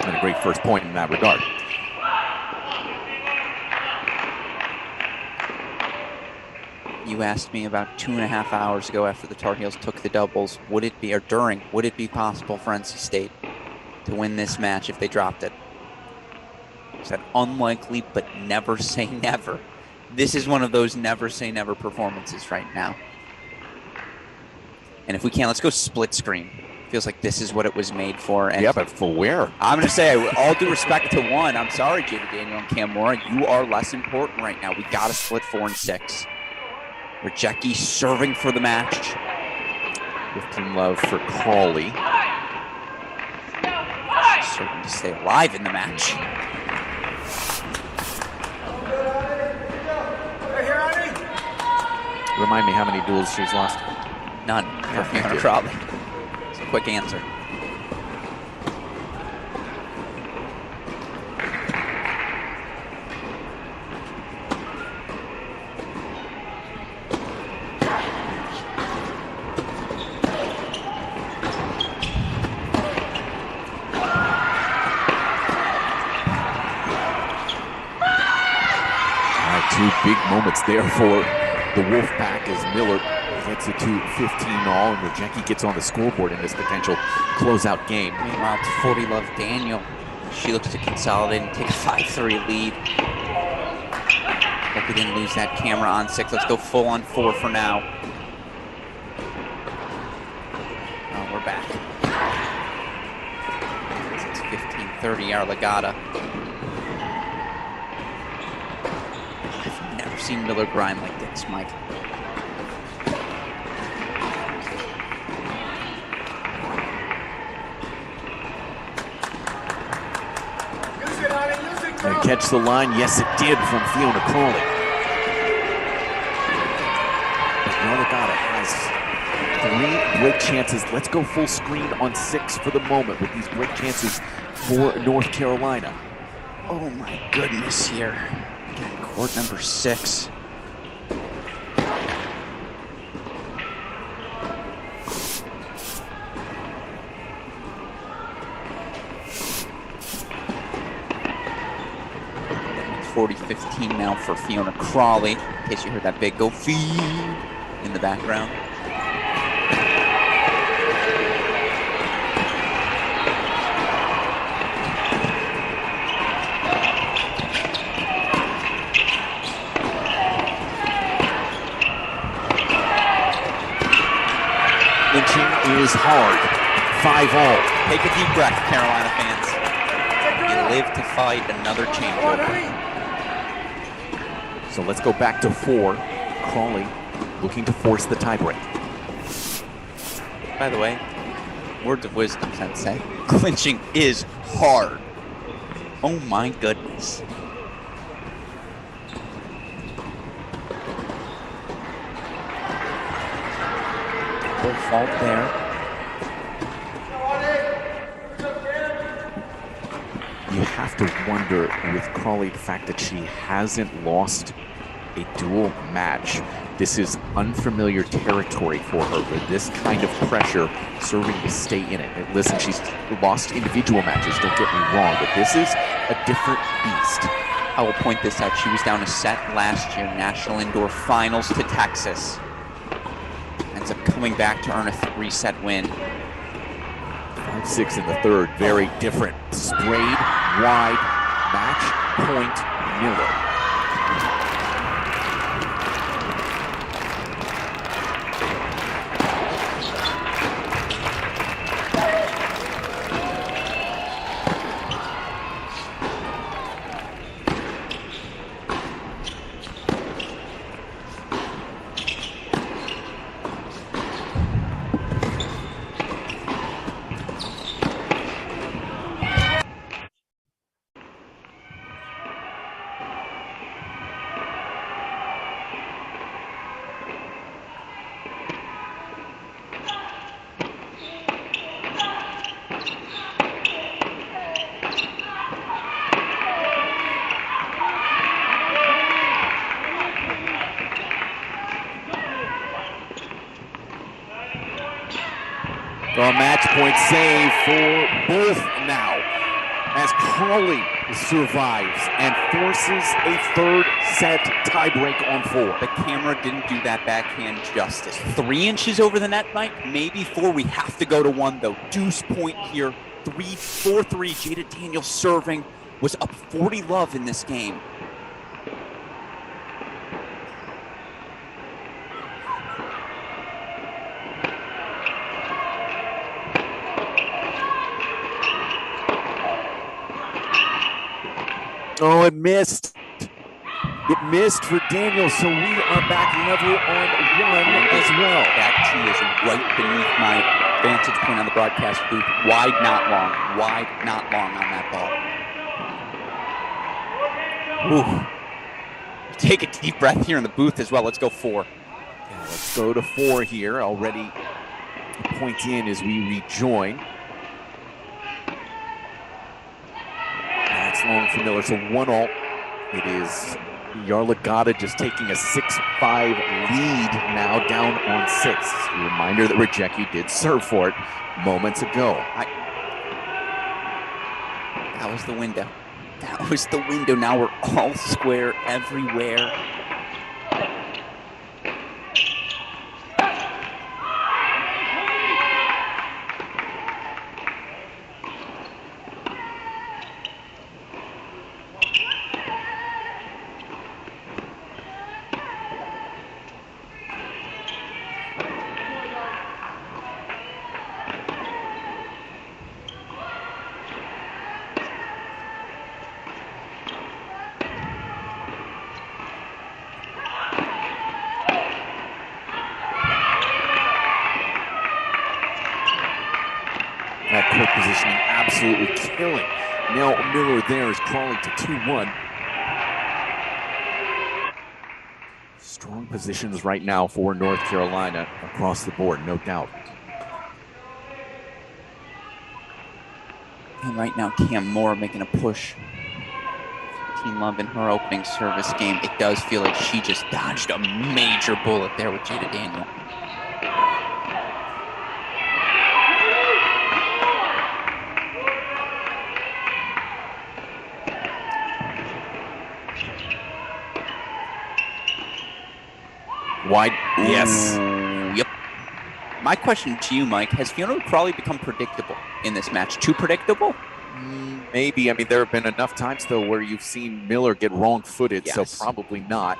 And a great first point in that regard. You asked me about 2.5 hours ago after the Tar Heels took the doubles, would it be possible for NC State to win this match if they dropped it? I said unlikely, but never say never. This is one of those never say never performances right now. And if we can, let's go split screen. Feels like this is what it was made for. And yeah, but for where? I'm going to say, all due respect to one, I'm sorry, J.D. Daniel and Cam Mora, you are less important right now. We got to split 4 and 6. Rajecki serving for the match. 15 love for Crawley. Serving to stay alive in the match. Remind me how many duels she's lost. None for Fiona Crawley. It's a quick answer. Two big moments there for the Wolfpack as Miller gets it to 15 all, and Redzone gets on the scoreboard in this potential closeout game. Meanwhile, to 40 Love Daniel. She looks to consolidate and take a 5-3 lead. Hope we didn't lose that camera on 6. Let's go full on 4 for now. Oh, we're back. It's 15-30, our Legata. I've never seen Miller grind like this, Mike. And catch the line. Yes, it did from Fiona Crawley. But Yarlagata has 3 break chances. Let's go full screen on 6 for the moment with these break chances for North Carolina. Oh my goodness here. Court number 6. It's 40-15 now for Fiona Crawley. In case you heard that big go feed in the background. Clinching is hard. 5 all. Take a deep breath, Carolina fans. You live to fight another changeover. So let's go back to 4. Crawley looking to force the tiebreak. By the way, words of wisdom, Sensei. Clinching is hard. Oh my goodness. Full fault there. You have to wonder with Crawley the fact that she hasn't lost a dual match. This is unfamiliar territory for her, but this kind of pressure serving to stay in it. And listen, she's lost individual matches, don't get me wrong, but this is a different beast. I will point this out. She was down a set last year, National Indoor Finals to Texas. Ends up coming back to earn a 3-set win. 5-6 in the third, very different. Sprayed, wide, match point, Miller. A match point save for both now as Crawley survives and forces a 3rd set tiebreak on 4. The camera didn't do that backhand justice. 3 inches over the net, Mike, maybe 4. We have to go to 1 though. Deuce point here. 4-3. Jada Daniels serving was up 40 love in this game. Oh, it missed. It missed for Daniels, so we are back level on 1 as well. That tee is right beneath my vantage point on the broadcast booth. Wide, not long. Wide, not long on that ball. Ooh. Take a deep breath here in the booth as well. Let's go 4. Yeah, let's go to 4 here. Already a point in as we rejoin. That's long for Miller, so 1 all. It is Yarlagata just taking a 6-5 lead now down on 6. A reminder that Redzone did serve for it moments ago. That was the window. That was the window. Now we're all square everywhere. absolutely killing. Nell Miller there is crawling to 2-1. Strong positions right now for North Carolina across the board, no doubt. And right now, Cam Moore making a push. Team Love in her opening service game. It does feel like she just dodged a major bullet there with Jada Daniel. Wide. Ooh, Yes. Yep. My question to you, Mike, has Fiona Crawley become predictable in this match? Too predictable? Maybe. I mean, there have been enough times, though, where you've seen Miller get wrong-footed, Yes. so probably not.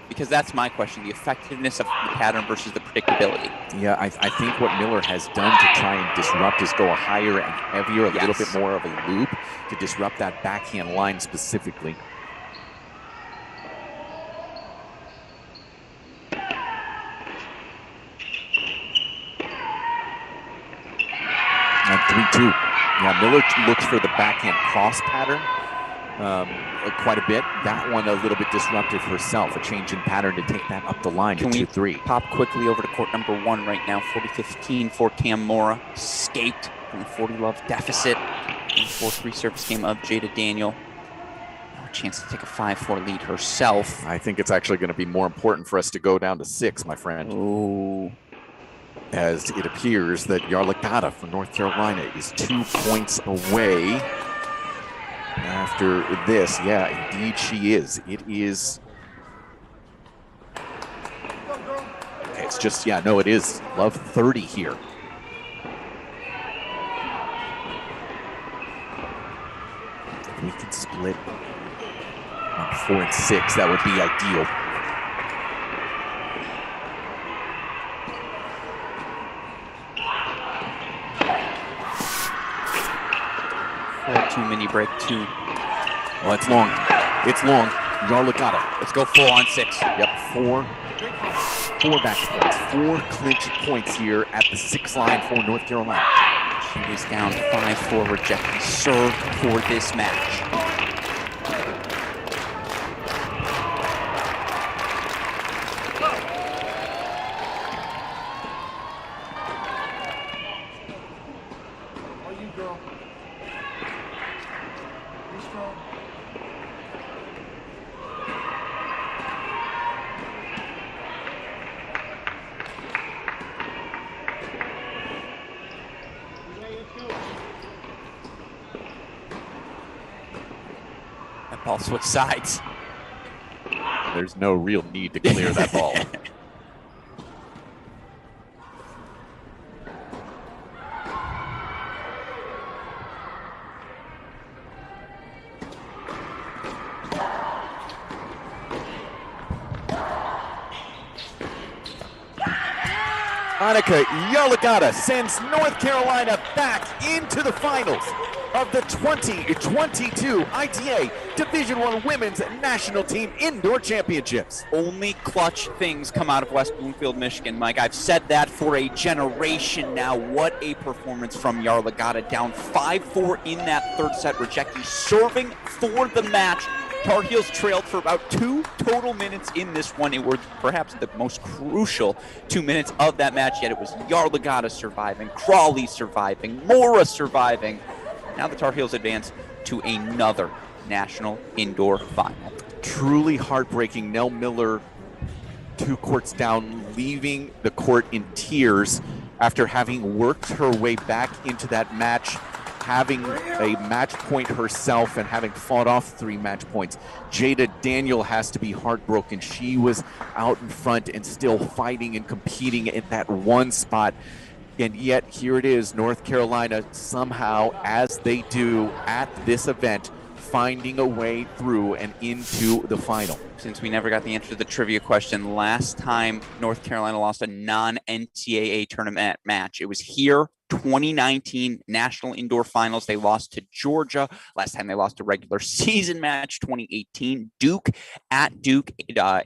Because that's my question, the effectiveness of the pattern versus the predictability. Yeah, I think what Miller has done to try and disrupt is go higher and heavier, a little bit more of a loop to disrupt that backhand line specifically. And 3-2. Yeah, Miller looks for the backhand cross pattern quite a bit. That one a little bit disruptive herself, a change in pattern to take that up the line to 2-3. Pop quickly over to court number 1 right now, 40-15 for Cam Mora. Escaped from the 40-love deficit in the 4-3 service game of Jada Daniel. A chance to take a 5-4 lead herself. I think it's actually going to be more important for us to go down to 6, my friend. Ooh. As it appears that Yarlagadda from North Carolina is 2 points away after this. Yeah, indeed she is. It is. It's just, yeah, no, it is. Love 30 here. If we can split on 4 and 6, that would be ideal. Mini break 2. Well, it's long. It's long. Yarlagadda. Let's go full on 6. Yep, four back points. 4 clinch points here at the 6 line for North Carolina. She is down 5-4, rejecting serve for this match. Ball switch sides. There's no real need to clear that ball. Annika Yarlagadda sends North Carolina back into the finals of the 2022 ITA Division I Women's National Team Indoor Championships. Only clutch things come out of West Bloomfield, Michigan, Mike. I've said that for a generation now. What a performance from Yarlagadda, down 5-4 in that third set, rejecting serving for the match. Tar Heels trailed for about 2 total minutes in this one. It was perhaps the most crucial 2 minutes of that match, yet it was Yarlagadda surviving, Crawley surviving, Mora surviving. Now the Tar Heels advance to another national indoor final. Truly heartbreaking. Nell Miller 2 courts down, leaving the court in tears after having worked her way back into that match, having a match point herself and having fought off 3 match points. Jada Daniel has to be heartbroken. She was out in front and still fighting and competing in that one spot. And yet here it is, North Carolina somehow, as they do at this event, finding a way through and into the final. Since we never got the answer to the trivia question, last time North Carolina lost a non-NCAA tournament match, it was here, 2019 National Indoor Finals. They lost to Georgia. Last time they lost a regular season match, 2018, Duke at Duke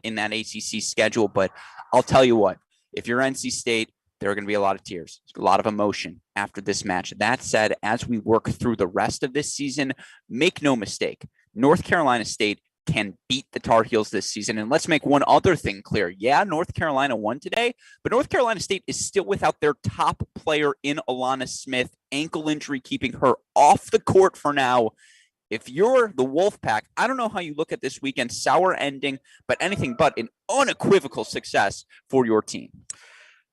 in that ACC schedule. But I'll tell you what, if you're NC State, there are going to be a lot of tears, a lot of emotion after this match. That said, as we work through the rest of this season, make no mistake, North Carolina State can beat the Tar Heels this season. And let's make one other thing clear. Yeah, North Carolina won today, but North Carolina State is still without their top player in Alana Smith, ankle injury keeping her off the court for now. If you're the Wolfpack, I don't know how you look at this weekend, sour ending, but anything but an unequivocal success for your team.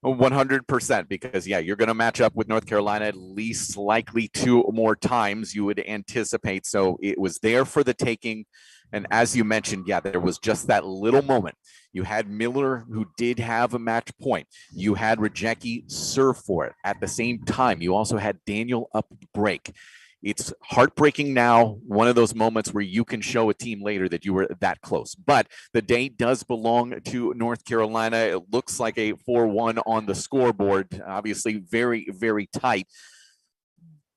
100%, because you're going to match up with North Carolina at least likely 2 more times, you would anticipate. So it was there for the taking. And as you mentioned, there was just that little moment. You had Miller, who did have a match point. You had Radzone serve for it. At the same time, you also had Daniel up break. It's heartbreaking now, one of those moments where you can show a team later that you were that close. But the day does belong to North Carolina. It looks like a 4-1 on the scoreboard. Obviously, very, very tight.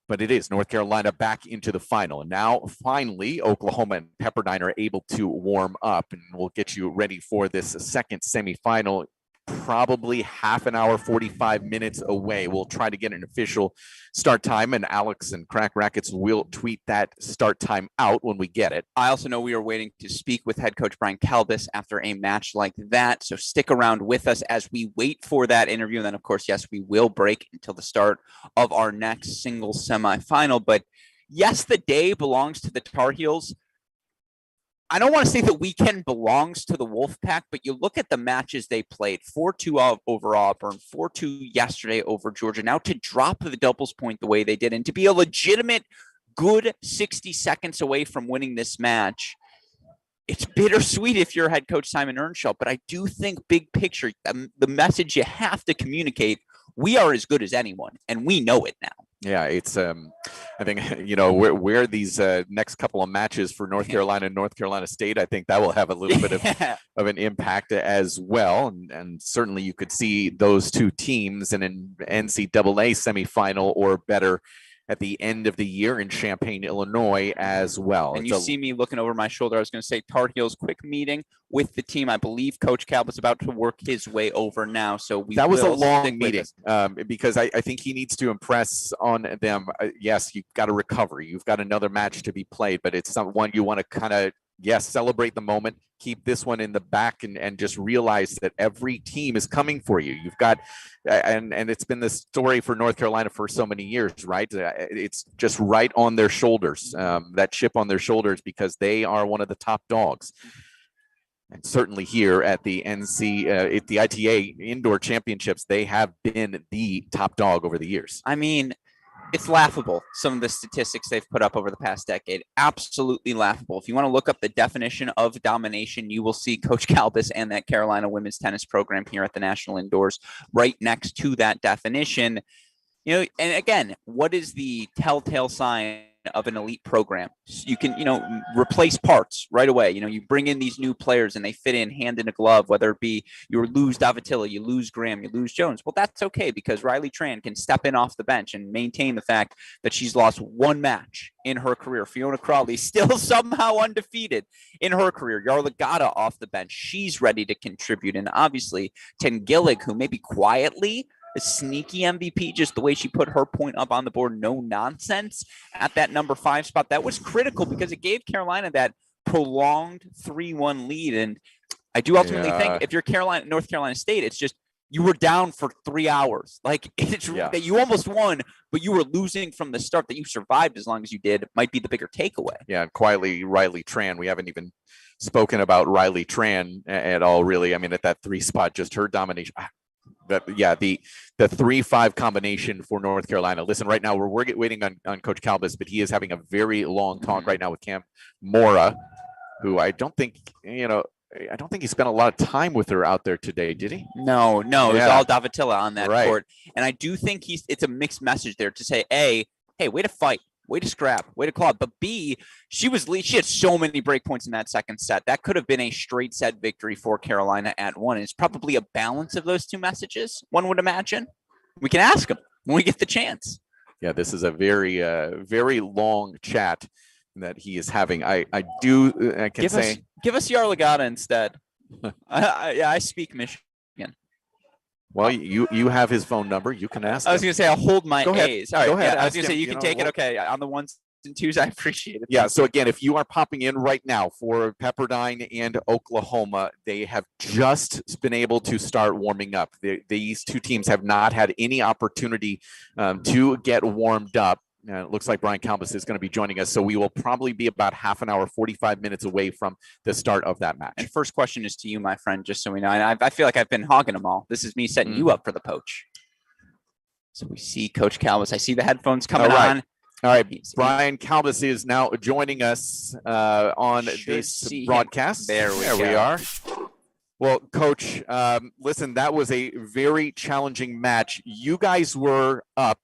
But it is North Carolina back into the final. And now, finally, Oklahoma and Pepperdine are able to warm up, and we'll get you ready for this second semifinal. Probably half an hour, 45 minutes away. We'll try to get an official start time, and Alex and Crack Racquets will tweet that start time out when we get it. I also know we are waiting to speak with head coach Brian Kalbas after a match like that. So stick around with us as we wait for that interview. And then, of course, yes, we will break until the start of our next singles semifinal. But yes, the day belongs to the Tar Heels. I don't want to say the weekend belongs to the Wolfpack, but you look at the matches they played, 4-2 over Auburn, 4-2 yesterday over Georgia. Now to drop the doubles point the way they did and to be a legitimate good 60 seconds away from winning this match, it's bittersweet if you're head coach Simon Earnshaw. But I do think big picture, the message you have to communicate, we are as good as anyone, and we know it now. Yeah, it's I think where these next couple of matches for North Carolina and North Carolina State, I think that will have a little bit of an impact as well, and certainly you could see those two teams in an NCAA semifinal or better at the end of the year in Champaign, Illinois as well. And you see me looking over my shoulder. I was going to say Tar Heels quick meeting with the team. I believe Coach Cal was about to work his way over now. So that was a long meeting because I think he needs to impress on them. Yes, you've got a recovery. You've got another match to be played, but it's one you want to kind of, celebrate the moment, keep this one in the back and just realize that every team is coming for you. You've got, and it's been the story for North Carolina for so many years, right? It's just right on their shoulders, that chip on their shoulders, because they are one of the top dogs. And certainly here at the at the ITA Indoor Championships, they have been the top dog over the years. I mean, it's laughable, some of the statistics they've put up over the past decade. Absolutely laughable. If you want to look up the definition of domination, you will see Coach Kalbas and that Carolina women's tennis program here at the National Indoors right next to that definition. And again, what is the telltale sign of an elite program? You can, replace parts right away. You bring in these new players and they fit in hand in a glove, whether it be you lose Davatilla, you lose Graham, you lose Jones. Well, that's okay, because Riley Tran can step in off the bench and maintain the fact that she's lost one match in her career. Fiona Crawley still somehow undefeated in her career. Yarla Gata off the bench. She's ready to contribute. And obviously Tengillig, who maybe quietly a sneaky MVP, just the way she put her point up on the board, no nonsense at that number 5 spot. That was critical because it gave Carolina that prolonged 3-1 lead. And I do ultimately think if you're North Carolina State, it's just you were down for 3 hours. Like it's that you almost won, but you were losing from the start. That you survived as long as you did might be the bigger takeaway. Yeah, and quietly Riley Tran. We haven't even spoken about Riley Tran at all, really. I mean, at that 3 spot, just her domination. The 3-5 combination for North Carolina. Listen, right now we're waiting on Coach Kalbas, but he is having a very long talk right now with Cam Mora, who I don't think he spent a lot of time with her out there today, did he? No, it was all Davatilla on that court. And I do think it's a mixed message there to say, A, hey, way to fight. Way to scrap, way to claw. But B, she had so many break points in that second set. That could have been a straight set victory for Carolina at 1. It's probably a balance of those two messages, one would imagine. We can ask him when we get the chance. Yeah, this is a very, very long chat that he is having. I can give us Yarla Gata instead. I speak Michigan. Well, you have his phone number. You can ask. I was going to say I'll hold my Go ahead. A's. All right. Go ahead. Yeah, I was going to say Ask you him, can take it. Okay, on the ones and twos, I appreciate it. Yeah. So again, if you are popping in right now for Pepperdine and Oklahoma, they have just been able to start warming up. These two teams have not had any opportunity to get warmed up. It looks like Brian Calbus is going to be joining us, so we will probably be about half an hour, 45 minutes away from the start of that match. And first question is to you, my friend, just so we know. And I feel like I've been hogging them all. This is me setting you up for the poach. So we see Coach Calbus. I see the headphones coming on. All right, Brian Calbus is now joining us on this broadcast. There we are. Well, Coach, listen, that was a very challenging match. You guys were up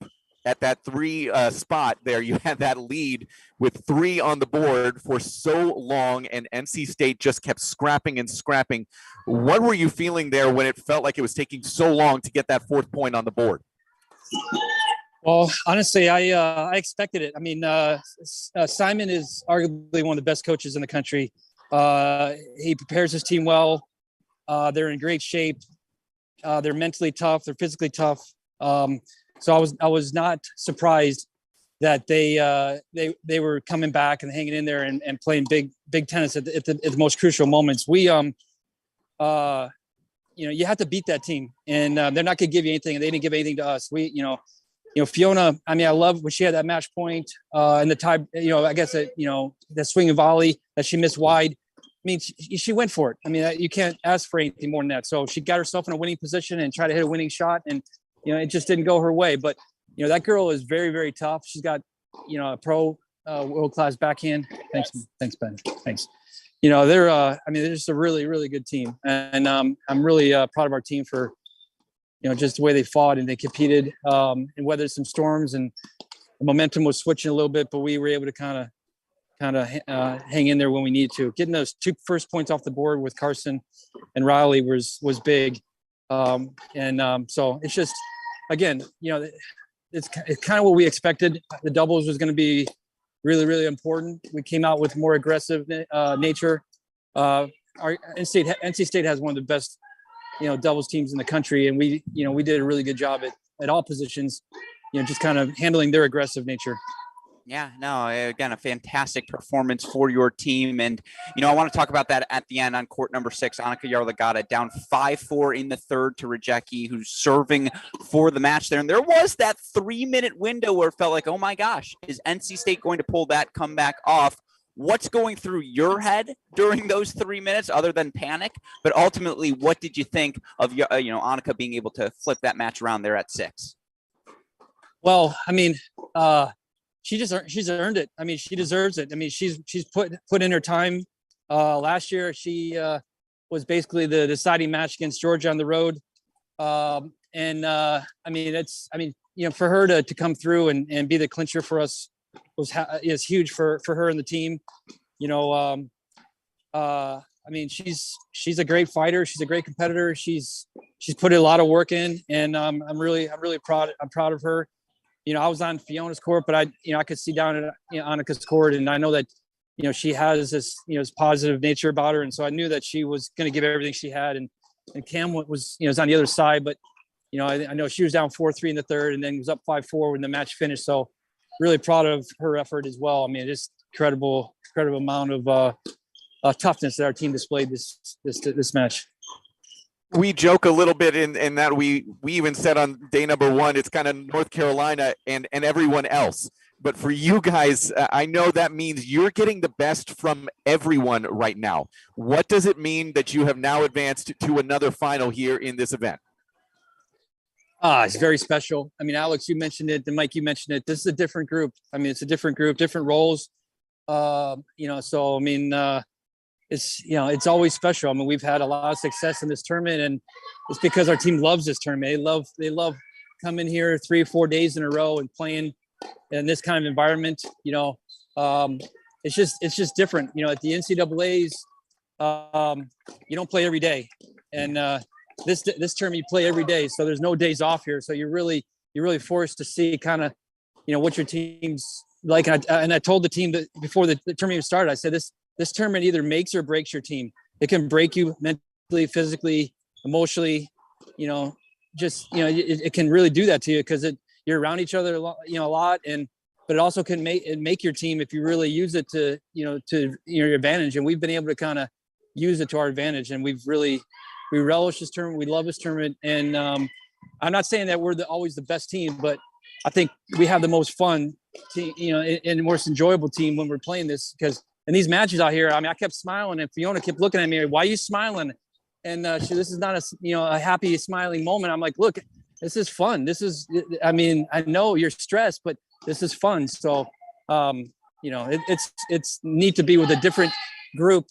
at that 3 spot there. You had that lead with 3 on the board for so long, and NC State just kept scrapping and scrapping. What were you feeling there when it felt like it was taking so long to get that 4th point on the board? Well, honestly, I expected it. I mean, Simon is arguably one of the best coaches in the country. He prepares his team well. They're in great shape. They're mentally tough. They're physically tough. So I was not surprised that they were coming back and hanging in there and playing big tennis at the most crucial moments. We you have to beat that team, and they're not going to give you anything, and they didn't give anything to us. Fiona, I mean, I love when she had that match point and the tie, I guess that swing and volley that she missed wide. I mean, she went for it. I mean, you can't ask for anything more than that. So she got herself in a winning position and tried to hit a winning shot, and it just didn't go her way. But that girl is very, very tough. She's got a pro world-class backhand. Thanks, Ben. Thanks. They're just a really, really good team, and I'm really proud of our team for just the way they fought and they competed, and weathered some storms, and the momentum was switching a little bit, but we were able to kind of hang in there when we needed to. Getting those 2 first points off the board with Carson and Riley was big. So it's just, again, it's kind of what we expected. The doubles was going to be really, really important. We came out with more aggressive nature. Our NC State has one of the best doubles teams in the country, and we did a really good job at all positions, just kind of handling their aggressive nature. Yeah, no, again, a fantastic performance for your team. And, I want to talk about that at the end on court number 6. Annika Yarlagata down 5-4 in the third to Radzecki, who's serving for the match there. And there was that 3-minute window where it felt like, oh my gosh, is NC State going to pull that comeback off? What's going through your head during those 3 minutes other than panic? But ultimately, what did you think of Annika being able to flip that match around there at 6? Well, I mean, she's earned it. I mean, she deserves it. I mean, she's put in her time. Last year, she was basically the deciding match against Georgia on the road. For her to come through and be the clincher for us is huge for her and the team. She's a great fighter. She's a great competitor. She's put a lot of work in, and I'm really proud. I'm proud of her. I was on Fiona's court, but I could see down at Annika's court, and I know that she has this this positive nature about her, and so I knew that she was going to give everything she had. And Cam was on the other side, but I know she was down 4-3 in the third, and then was up 5-4 when the match finished. So really proud of her effort as well. I mean, just incredible amount of toughness that our team displayed this match. We joke a little bit in that we even said on day number 1, it's kind of North Carolina and everyone else. But for you guys, I know that means you're getting the best from everyone right now. What does it mean that you have now advanced to another final here in this event? It's very special. I mean, Alex, you mentioned it, and Mike, you mentioned it. This is a different group. I mean, it's a different group, different roles. So I mean, it's always special. I mean, we've had a lot of success in this tournament, and it's because our team loves this tournament. They love coming here 3 or 4 days in a row and playing in this kind of environment. It's just different. At the NCAA's, you don't play every day, and this term you play every day, so there's no days off here. So you're really forced to see kind of what your team's like. And I told the team that before the tournament even started, I said this tournament either makes or breaks your team. It can break you mentally, physically, emotionally, just, it can really do that to you because you're around each other, a lot. But it also can make your team if you really use it to your advantage. And we've been able to kind of use it to our advantage. And we relish this tournament. We love this tournament. And I'm not saying that we're always the best team, but I think we have the most fun team, and most enjoyable team when we're playing this, because in these matches out here, I mean, I kept smiling and Fiona kept looking at me, why are you smiling? And this is not a happy smiling moment. I'm like, look, this is fun. I know you're stressed, but this is fun. So, it's neat to be with a different group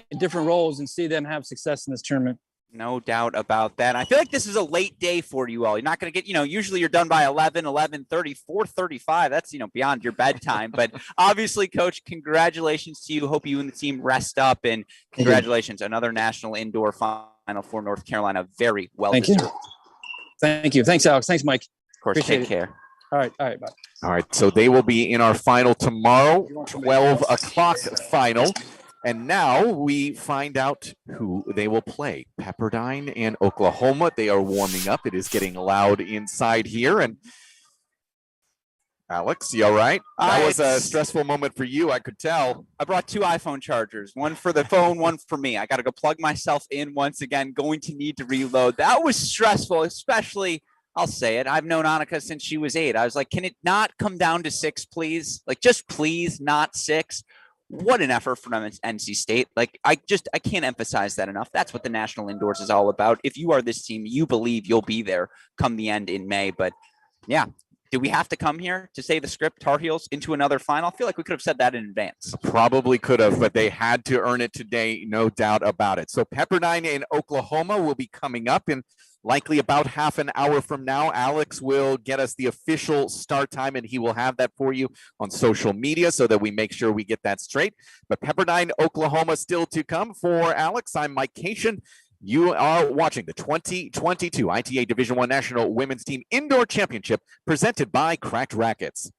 in different roles and see them have success in this tournament. No doubt about that. I feel like this is a late day for you all. You're not going to get, usually you're done by 11:30, 4:35. That's, beyond your bedtime. But obviously, Coach, congratulations to you. Hope you and the team rest up. And congratulations, another national indoor final for North Carolina. Very well deserved. Thank you. Thanks, Alex. Thanks, Mike. Of course, take care. All right, bye. All right, so they will be in our final tomorrow, 12 o'clock final. And now we find out who they will play. Pepperdine and Oklahoma. They are warming up. It is getting loud inside here. And Alex, you all right? That was a stressful moment for you, I could tell. I brought 2 iPhone chargers, one for the phone, one for me. I got to go plug myself in once again, going to need to reload. That was stressful, especially, I'll say it, I've known Annika since she was 8. I was like, can it not come down to 6, please? Like, just please, not 6. What an effort from NC State. Like, I can't emphasize that enough. That's what the National Indoors is all about. If you are this team, you believe you'll be there come the end in May. But yeah, do we have to come here to say the script, Tar Heels, into another final? I feel like we could have said that in advance. Probably could have, but they had to earn it today, no doubt about it. So Pepperdine and Oklahoma will be coming up in likely about half an hour from now. Alex will get us the official start time, and he will have that for you on social media so that we make sure we get that straight. But Pepperdine, Oklahoma still to come. For Alex, I'm Mike Cation. You are watching the 2022 ITA Division I National Women's Team Indoor Championship presented by Cracked Racquets.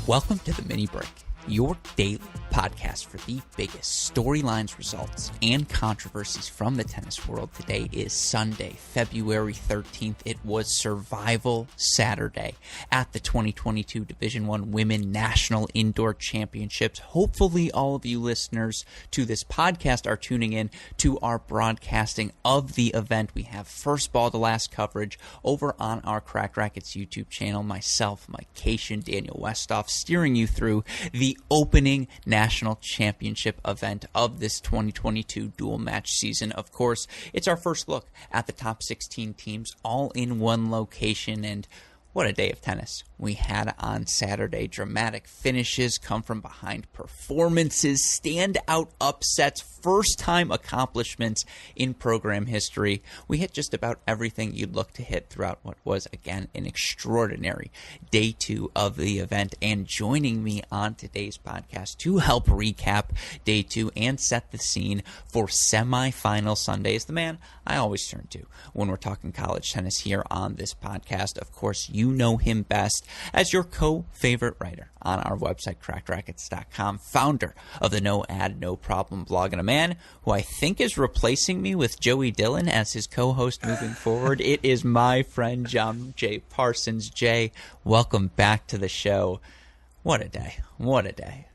Welcome to the Mini Break, your daily podcast for the biggest storylines, results, and controversies from the tennis world. Today is Sunday, February 13th. It was Survival Saturday at the 2022 Division I Women National Indoor Championships. Hopefully all of you listeners to this podcast are tuning in to our broadcasting of the event. We have first ball to last coverage over on our Cracked Racquets YouTube channel. Myself, Mike Cation, Daniel Westoff steering you through the opening national national championship event of this 2022 dual match season. Of course, it's our first look at the top 16 teams all in one location, and what a day of tennis we had on Saturday. Dramatic finishes, come from behind performances, standout upsets, first time accomplishments in program history. We hit just about everything you'd look to hit throughout what was, again, an extraordinary day two of the event. And joining me on today's podcast to help recap day two and set the scene for semifinal Sunday is the man I always turn to when we're talking college tennis here on this podcast. Of course, you know him best as your co-favorite writer on our website, crackrackets.com, founder of the No Ad, No Problem blog, and a man who I think is replacing me with Joey Dillon as his co-host moving forward. It is my friend, John J. Parsons. Jay, welcome back to the show. What a day. What a day.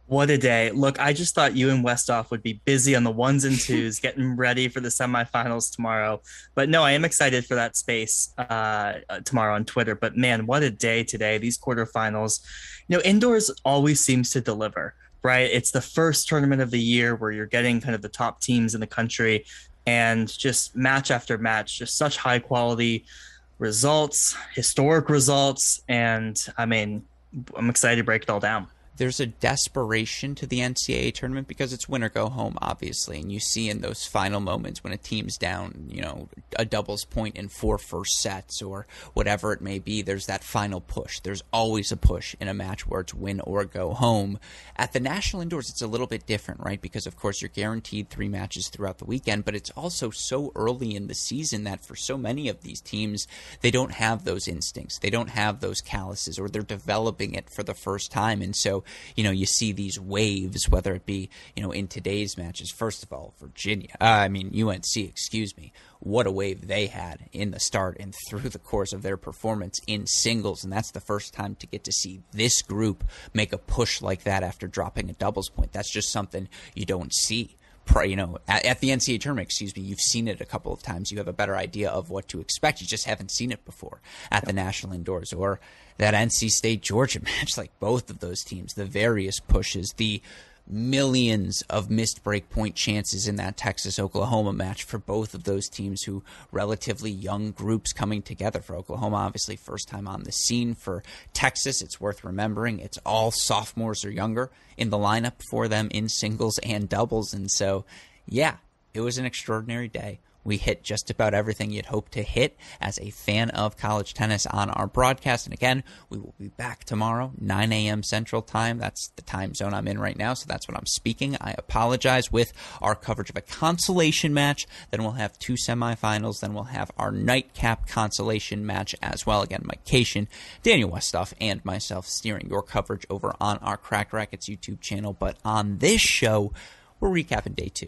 What a day. Look, I just thought you and Westhoff would be busy on the ones and twos getting ready for the semifinals tomorrow. But no, I am excited for that space tomorrow on Twitter. But man, what a day today. These quarterfinals, indoors always seems to deliver, right? It's the first tournament of the year where you're getting kind of the top teams in the country, and just match after match, just such high quality results, historic results. And I mean, I'm excited to break it all down. There's a desperation to the NCAA tournament because it's win or go home, obviously. And you see in those final moments when a team's down, a doubles point in 4 first sets or whatever it may be, there's that final push. There's always a push in a match where it's win or go home. At the national indoors, it's a little bit different, right? Because, of course, you're guaranteed 3 matches throughout the weekend, but it's also so early in the season that for so many of these teams, they don't have those instincts. They don't have those calluses, or they're developing it for the first time. And so, you see these waves, whether it be, in today's matches. First of all, UNC, excuse me, what a wave they had in the start and through the course of their performance in singles. And that's the first time to get to see this group make a push like that after dropping a doubles point. That's just something you don't see. At the NCAA tournament, you've seen it a couple of times. You have a better idea of what to expect. You just haven't seen it before at the national indoors. Or that NC State Georgia match, like both of those teams, the various pushes, the millions of missed break point chances in that Texas-Oklahoma match for both of those teams, who relatively young groups coming together. For Oklahoma, obviously first time on the scene. For Texas, it's worth remembering it's all sophomores or younger in the lineup for them in singles and doubles. And so, yeah, it was an extraordinary day. We hit just about everything you'd hope to hit as a fan of college tennis on our broadcast. And again, we will be back tomorrow, 9 a.m. Central Time. That's the time zone I'm in right now, so that's when I'm speaking. I apologize, with our coverage of a consolation match. Then we'll have 2 semifinals. Then we'll have our nightcap consolation match as well. Again, Mike Cation, Daniel Westhoff, and myself steering your coverage over on our Cracked Racquets YouTube channel. But on this show, we're recapping day 2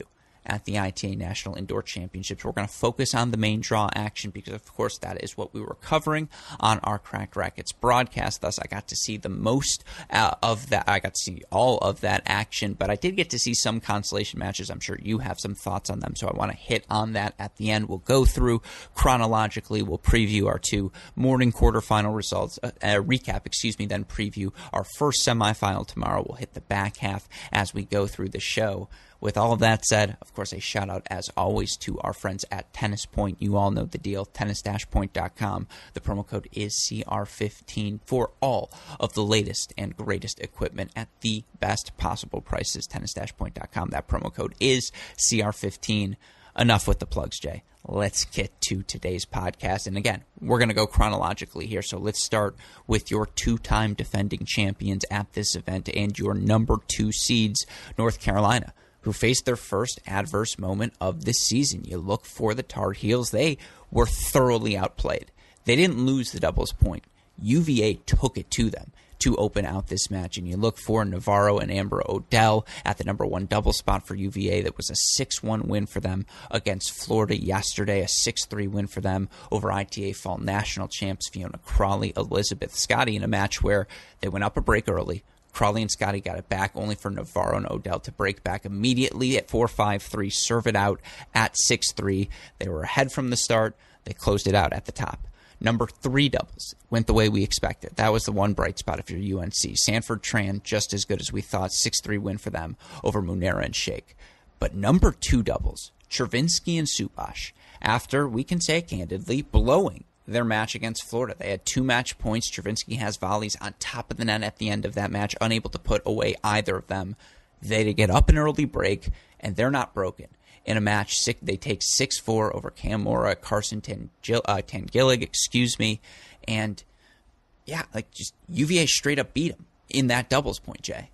at the ITA National Indoor Championships. We're going to focus on the main draw action because, of course, that is what we were covering on our Cracked Racquets broadcast. Thus, I got to see the most of that. I got to see all of that action, but I did get to see some consolation matches. I'm sure you have some thoughts on them, so I want to hit on that at the end. We'll go through chronologically. We'll preview our 2 morning quarterfinal results, recap, then preview our first semifinal tomorrow. We'll hit the back half as we go through the show. With all of that said, of course, a shout out as always to our friends at Tennis Point. You all know the deal, tennis-point.com. The promo code is CR15 for all of the latest and greatest equipment at the best possible prices. Tennis-point.com. That promo code is CR15. Enough with the plugs, Jay. Let's get to today's podcast. And again, we're going to go chronologically here. So let's start with your 2-time defending champions at this event and your number 2 seeds, North Carolina, who faced their first adverse moment of this season. You look for the Tar Heels. They were thoroughly outplayed. They didn't lose the doubles point. UVA took it to them to open out this match. And you look for Navarro and Amber Odell at the number 1 double spot for UVA. That was a 6-1 win for them against Florida yesterday, a 6-3 win for them over ITA Fall National champs Fiona Crawley, Elizabeth Scotty, in a match where they went up a break early. Crawley and Scotty got it back, only for Navarro and Odell to break back immediately at 4-5-3, serve it out at 6-3. They were ahead from the start. They closed it out at the top. Number 3 doubles went the way we expected. That was the one bright spot if you're UNC. Sanford Tran, just as good as we thought. 6-3 win for them over Munera and Sheikh. But number 2 doubles, Chervinsky and Subash, after, we can say candidly, blowing their match against Florida. They had 2 match points. Chervinsky has volleys on top of the net at the end of that match, unable to put away either of them. They get up an early break, and they're not broken. In a match, they take 6-4 over Cam Mora, Carson Tangillig, and yeah, like just UVA straight up beat them in that doubles point, Jay.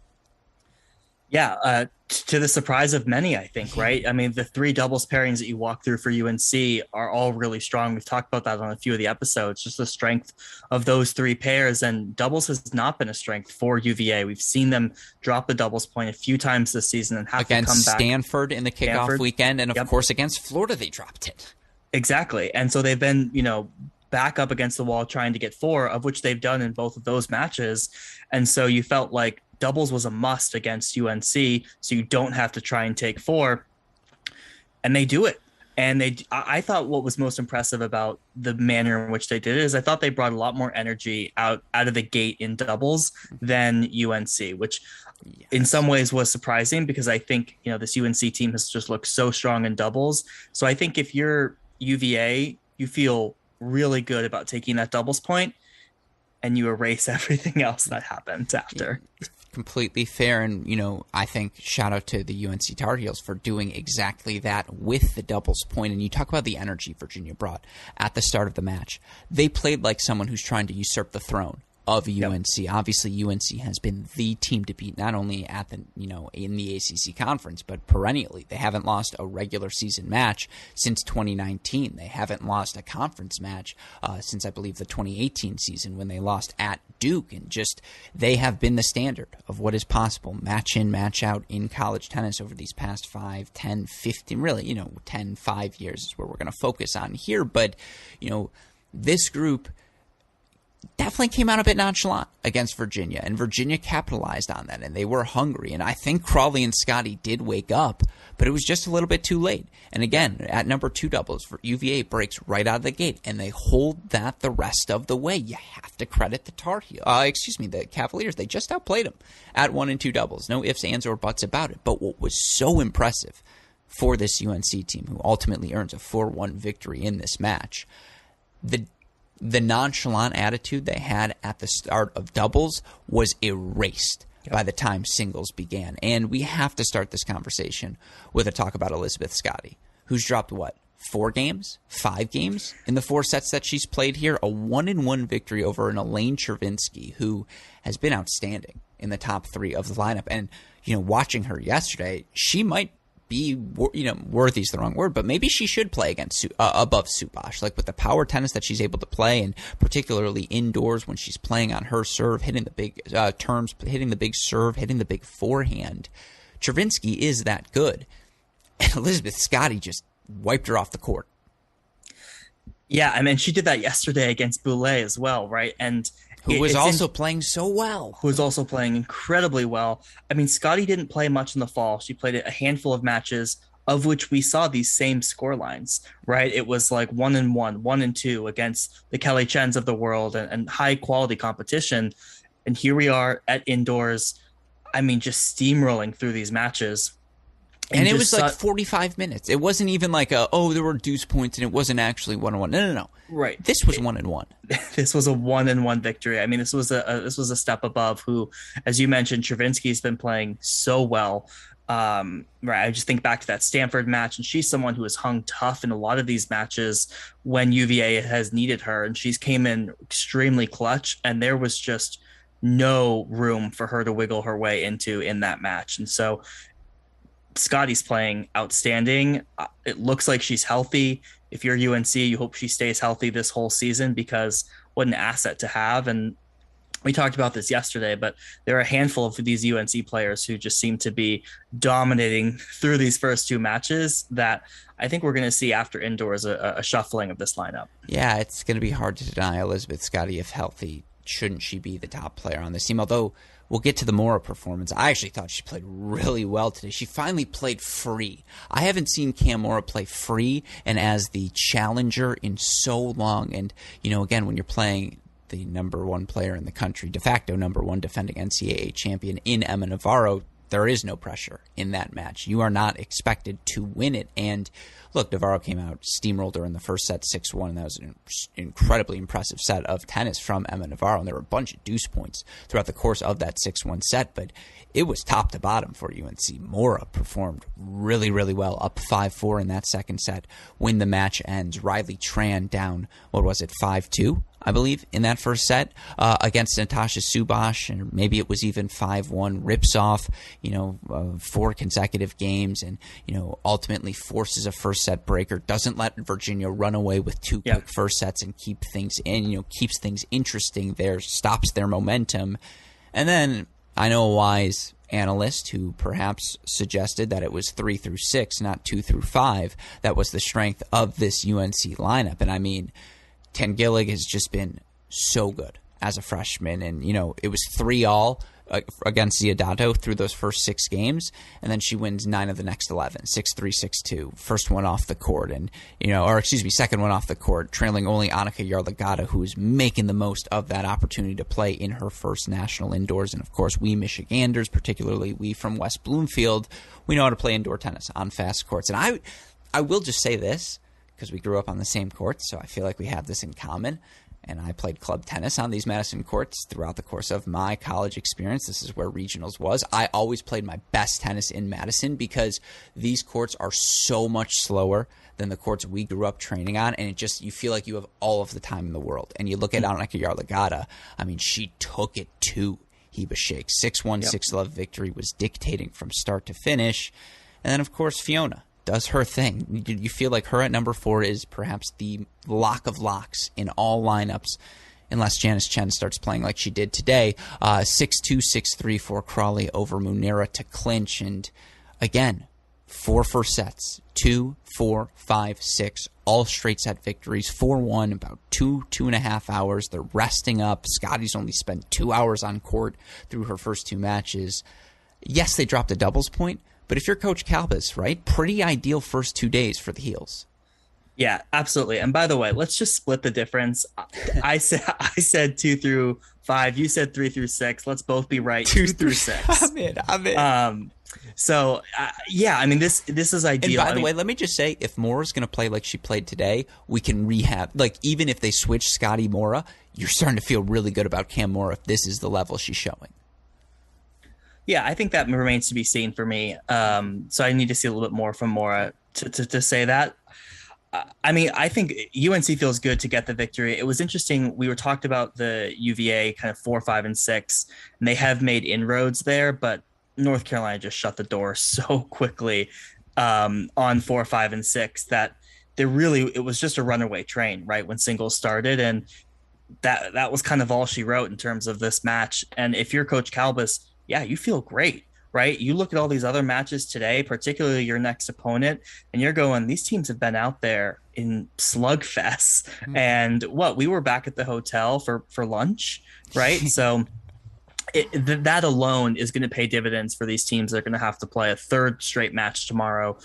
Yeah, to the surprise of many, I think, right? I mean, the 3 doubles pairings that you walk through for UNC are all really strong. We've talked about that on a few of the episodes, just the strength of those 3 pairs. And doubles has not been a strength for UVA. We've seen them drop the doubles point a few times this season and have against to come back. Stanford in the kickoff weekend, and of course against Florida, they dropped it. Exactly. And so they've been, back up against the wall trying to get 4, of which they've done in both of those matches. And so you felt like doubles was a must against UNC, so you don't have to try and take 4, and they do it. And I thought what was most impressive about the manner in which they did it is I thought they brought a lot more energy out of the gate in doubles than UNC, which in some ways was surprising because I think, this UNC team has just looked so strong in doubles. So I think if you're UVA, you feel really good about taking that doubles point and you erase everything else that happened after. Completely fair. And, I think shout out to the UNC Tar Heels for doing exactly that with the doubles point. And you talk about the energy Virginia brought at the start of the match. They played like someone who's trying to usurp the throne of UNC. Yep. Obviously, UNC has been the team to beat, not only at the in the ACC conference, but perennially. They haven't lost a regular season match since 2019. They haven't lost a conference match since I believe the 2018 season when they lost at Duke. And just they have been the standard of what is possible, match in, match out in college tennis over these past 5, 10, 15, really 5 years is where we're going to focus on here. But this group definitely came out a bit nonchalant against Virginia, and Virginia capitalized on that, and they were hungry. And I think Crawley and Scotty did wake up, but it was just a little bit too late. And again, at number 2 doubles, for UVA breaks right out of the gate, and they hold that the rest of the way. You have to credit the Cavaliers. They just outplayed them at 1 and 2 doubles. No ifs, ands, or buts about it. But what was so impressive for this UNC team, who ultimately earns a 4-1 victory in this match, the nonchalant attitude they had at the start of doubles was erased by the time singles began. And we have to start this conversation with a talk about Elizabeth Scotty, who's dropped, 4 games? 5 games in the 4 sets that she's played here? A 1-1 victory over an Elaine Chervinsky, who has been outstanding in the top 3 of the lineup. And, watching her yesterday, she might be, worthy is the wrong word, but maybe she should play against above Subash, like with the power tennis that she's able to play, and particularly indoors when she's playing on her serve, hitting the big hitting the big serve, hitting the big forehand. Chervinsky is that good, and Elizabeth Scotty just wiped her off the court. Yeah, I mean, she did that yesterday against Boulay as well, right? And who was also playing so well. Who was also playing incredibly well. I mean, Scotty didn't play much in the fall. She played a handful of matches, of which we saw these same score lines, right? It was like 1-1, 1-2 against the Kelly Chens of the world and high quality competition. And here we are at indoors. I mean, just steamrolling through these matches. And it was like 45 minutes. It wasn't even like there were deuce points and it wasn't actually 1-1. No. Right. This was 1-1. This was a 1-1 victory. I mean, this was a step above who, as you mentioned, Chervinsky's been playing so well. Right. I just think back to that Stanford match, and she's someone who has hung tough in a lot of these matches when UVA has needed her, and she's came in extremely clutch, and there was just no room for her to wiggle her way into in that match. And so Scotty's playing outstanding. It looks like she's healthy. If you're UNC, you hope she stays healthy this whole season, because what an asset to have. And we talked about this yesterday, but there are a handful of these UNC players who just seem to be dominating through these first 2 matches that I think we're going to see after indoors a shuffling of this lineup. Yeah, it's going to be hard to deny Elizabeth Scotty, if healthy, shouldn't she be the top player on this team? Although we'll get to the Mora performance. I actually thought she played really well today. She finally played free. I haven't seen Cam Mora play free and as the challenger in so long. And, again, when you're playing the number one player in the country, de facto number one defending NCAA champion in Emma Navarro, there is no pressure in that match. You are not expected to win it. And look, Navarro came out, steamrolled her in the first set 6-1, and that was an incredibly impressive set of tennis from Emma Navarro. And there were a bunch of deuce points throughout the course of that 6-1 set, but it was top to bottom for UNC. Mora performed really, really well, up 5-4 in that second set when the match ends. Riley Tran down, 5-2? I believe, in that first set against Natasha Subash, and maybe it was even 5-1, rips off, 4 consecutive games and, ultimately forces a first set breaker, doesn't let Virginia run away with 2 quick first sets and keep things in, keeps things interesting there, stops their momentum. And then I know a wise analyst who perhaps suggested that it was 3 through 6, not 2 through 5, that was the strength of this UNC lineup. And I mean, Tangillig has just been so good as a freshman. And, it was 3-all against Ziodato through those first 6 games. And then she wins 9 of the next 11, 6-3, 6-2. First one off the court and, second one off the court, trailing only Annika Yarlagata, who is making the most of that opportunity to play in her first national indoors. And, of course, we Michiganders, particularly we from West Bloomfield, we know how to play indoor tennis on fast courts. And I will just say this, because we grew up on the same courts, so I feel like we have this in common. And I played club tennis on these Madison courts throughout the course of my college experience. This is where regionals was. I always played my best tennis in Madison because these courts are so much slower than the courts we grew up training on, and you feel like you have all of the time in the world. And you look at Annika Yarlagata, I mean, she took it to Heba Sheikh. 6-1, 6-love victory, was dictating from start to finish. And then, of course, Fiona does her thing. You feel like her at number 4 is perhaps the lock of locks in all lineups, unless Janice Chen starts playing like she did today. 6-2, 6-3 for Crawley over Munira to clinch. And again, 4 first sets, 2, 4, 5, 6, all straight set victories, 4-1, about 2.5 hours. They're resting up. Scotty's only spent 2 hours on court through her first 2 matches. Yes, they dropped a doubles point, but if you're Coach Kalbas, right, pretty ideal first 2 days for the Heels. Yeah, absolutely. And by the way, let's just split the difference. I said 2 through 5. You said 3 through 6. Let's both be right. 2 through 6. I'm in. Yeah, I mean, this is ideal. And by the way, let me just say, if Mora's going to play like she played today, we can rehab. Like, even if they switch Scotty Mora, you're starting to feel really good about Cam Mora if this is the level she's showing. Yeah, I think that remains to be seen for me. So I need to see a little bit more from Mora to say that. I mean, I think UNC feels good to get the victory. It was interesting. We were talked about the UVA kind of 4, 5, and 6, and they have made inroads there, but North Carolina just shut the door so quickly on 4, 5, and 6 that it was just a runaway train, right, when singles started. And that was kind of all she wrote in terms of this match. And if you're Coach Kalbas, yeah, you feel great, right? You look at all these other matches today, particularly your next opponent, and you're going, these teams have been out there in slugfests. Mm-hmm. And we were back at the hotel for lunch, right? So that alone is going to pay dividends for these teams. They're going to have to play a 3rd straight match tomorrow,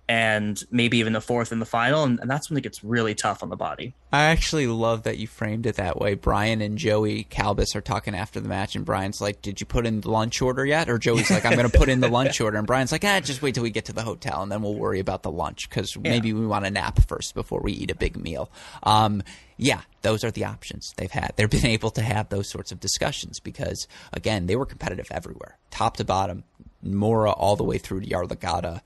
and maybe even a 4th in the final. And that's when it gets really tough on the body. I actually love that you framed it that way. Brian and Joey Kalbas are talking after the match, and Brian's like, did you put in the lunch order yet? Or Joey's like, I'm going to put in the lunch order. And Brian's like, just wait till we get to the hotel, and then we'll worry about the lunch, because maybe we want to nap first before we eat a big meal. Yeah, those are the options they've had. They've been able to have those sorts of discussions because, again, they were competitive everywhere, top to bottom, Mora all the way through to Yarlagata.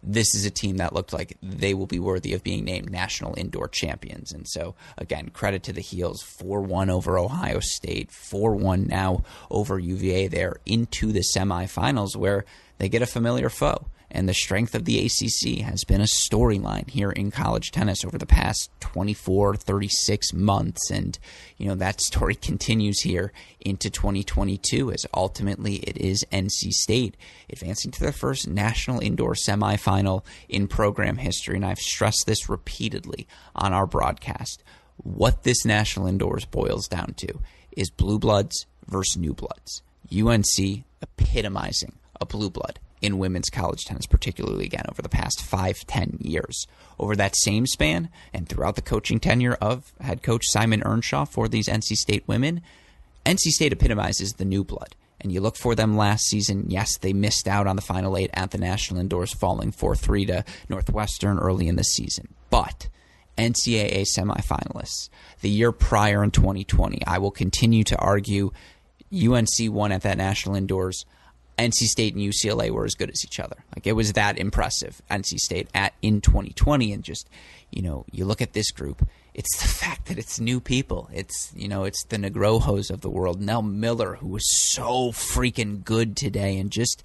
This is a team that looked like they will be worthy of being named national indoor champions. And so, again, credit to the Heels. 4-1 over Ohio State, 4-1 now over UVA. They're into the semifinals where they get a familiar foe. And the strength of the ACC has been a storyline here in college tennis over the past 24, 36 months. And, that story continues here into 2022 as ultimately it is NC State advancing to their first national indoor semifinal in program history. And I've stressed this repeatedly on our broadcast. What this national indoors boils down to is blue bloods versus new bloods. UNC epitomizing a blue blood in women's college tennis, particularly again over the past 5-10 years. Over that same span and throughout the coaching tenure of head coach Simon Earnshaw for these NC State women, NC State epitomizes the new blood. And you look for them last season. Yes, they missed out on the Final 8 at the National Indoors, falling 4-3 to Northwestern early in the season. But NCAA semifinalists, the year prior in 2020, I will continue to argue UNC won at that National Indoors. NC State and UCLA were as good as each other. Like, it was that impressive, NC State in 2020. And just, you look at this group, it's the fact that it's new people. It's, it's the Negrojos of the world. Nell Miller, who was so freaking good today. And just,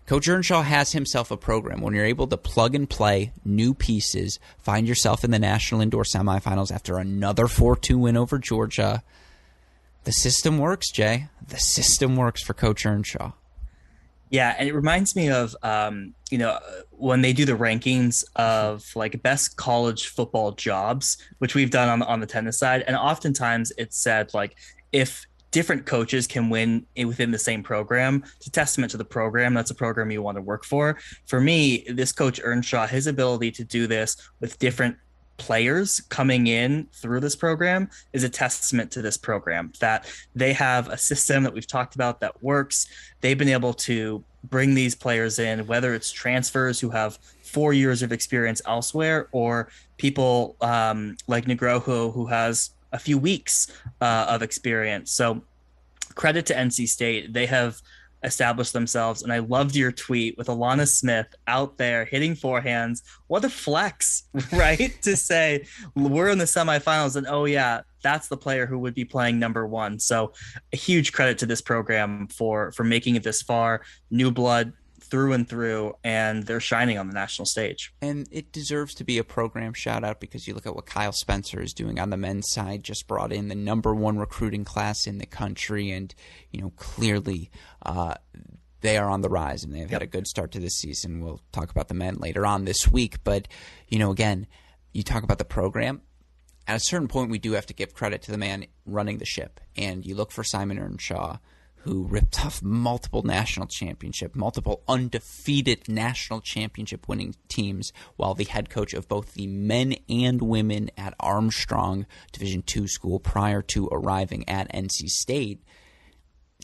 Coach Earnshaw has himself a program. When you're able to plug and play new pieces, find yourself in the National Indoor semifinals after another 4-2 win over Georgia, the system works, Jay. The system works for Coach Earnshaw. Yeah, and it reminds me of, when they do the rankings of like best college football jobs, which we've done on the tennis side. And oftentimes it's said like if different coaches can win within the same program, it's a testament to the program. That's a program you want to work for. For me, this Coach Earnshaw, his ability to do this with different players coming in through this program is a testament to this program, that they have a system that we've talked about that works. They've been able to bring these players in, whether it's transfers who have 4 years of experience elsewhere, or people like Negroho, who has a few weeks of experience. So credit to NC State. They have established themselves. And I loved your tweet with Alana Smith out there hitting forehands. What a flex, right? To say we're in the semifinals and, oh yeah, that's the player who would be playing number one. So a huge credit to this program for making it this far. New blood through and through, and they're shining on the national stage. And it deserves to be a program shout out, because you look at what Kyle Spencer is doing on the men's side, just brought in the number one recruiting class in the country, and clearly they are on the rise, and they've had a good start to this season. We'll talk about the men later on this week, but again, you talk about the program. At a certain point, we do have to give credit to the man running the ship, and you look for Simon Earnshaw, who ripped off multiple multiple undefeated national championship winning teams, while the head coach of both the men and women at Armstrong Division II school prior to arriving at NC State.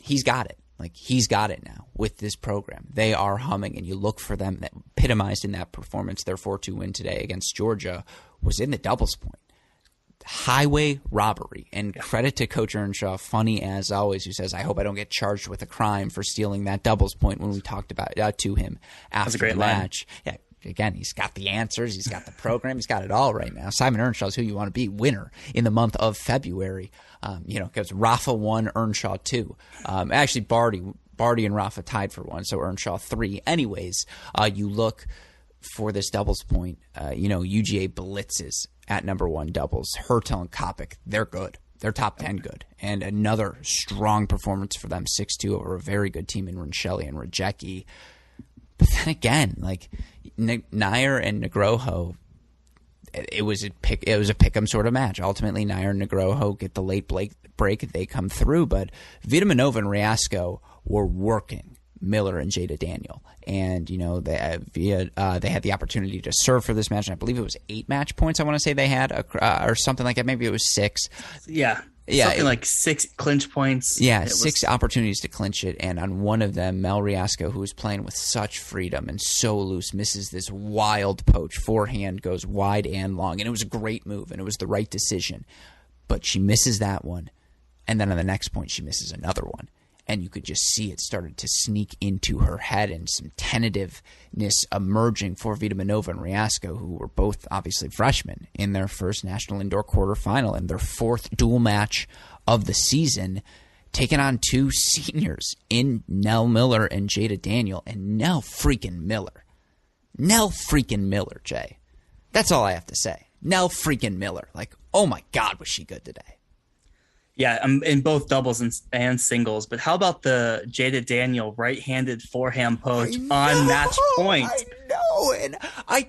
He's got it. He's got it now with this program. They are humming, and you look for them. That epitomized in that performance, their 4-2 win today against Georgia, was in the doubles point. Highway robbery, and credit to Coach Earnshaw, funny as always, who says, I hope I don't get charged with a crime for stealing that doubles point, when we talked about to him after the match. Yeah, again, he's got the answers, he's got the program, he's got it all right now. Simon Earnshaw is who you want to be, winner in the month of February. Because Rafa won, Earnshaw 2. Actually, Barty and Rafa tied for 1, so Earnshaw 3. Anyways, you look for this doubles point, UGA blitzes at number 1 doubles. Hertel and Kopic, they're good. They're top 10 good. And another strong performance for them, 6-2 over a very good team in Rincelli and Rajecki. But then again, Nair and Negroho, it was a pick'em sort of match. Ultimately, Nair and Negroho get the late break. They come through. But Vita Minova and Riasco were working Miller and Jada Daniel. And, they had the opportunity to serve for this match. And I believe it was 8 match points, I want to say they had, or something like that. Maybe it was 6. Yeah. Something like 6 clinch points. Yeah, 6 opportunities to clinch it. And on one of them, Mel Riasco, who was playing with such freedom and so loose, misses this wild poach. Forehand goes wide and long. And it was a great move, and it was the right decision. But she misses that one. And then on the next point, she misses another one. And you could just see it started to sneak into her head, and some tentativeness emerging for Vita Minova and Riasco, who were both obviously freshmen in their first National Indoor quarterfinal and their 4th dual match of the season, taking on 2 seniors in Nell Miller and Jada Daniel. And Nell freaking Miller, Jay. That's all I have to say. Nell freaking Miller. Oh my God, was she good today. Yeah, in both doubles and singles. But how about the Jada Daniel right-handed forehand poach on match point? I know, and I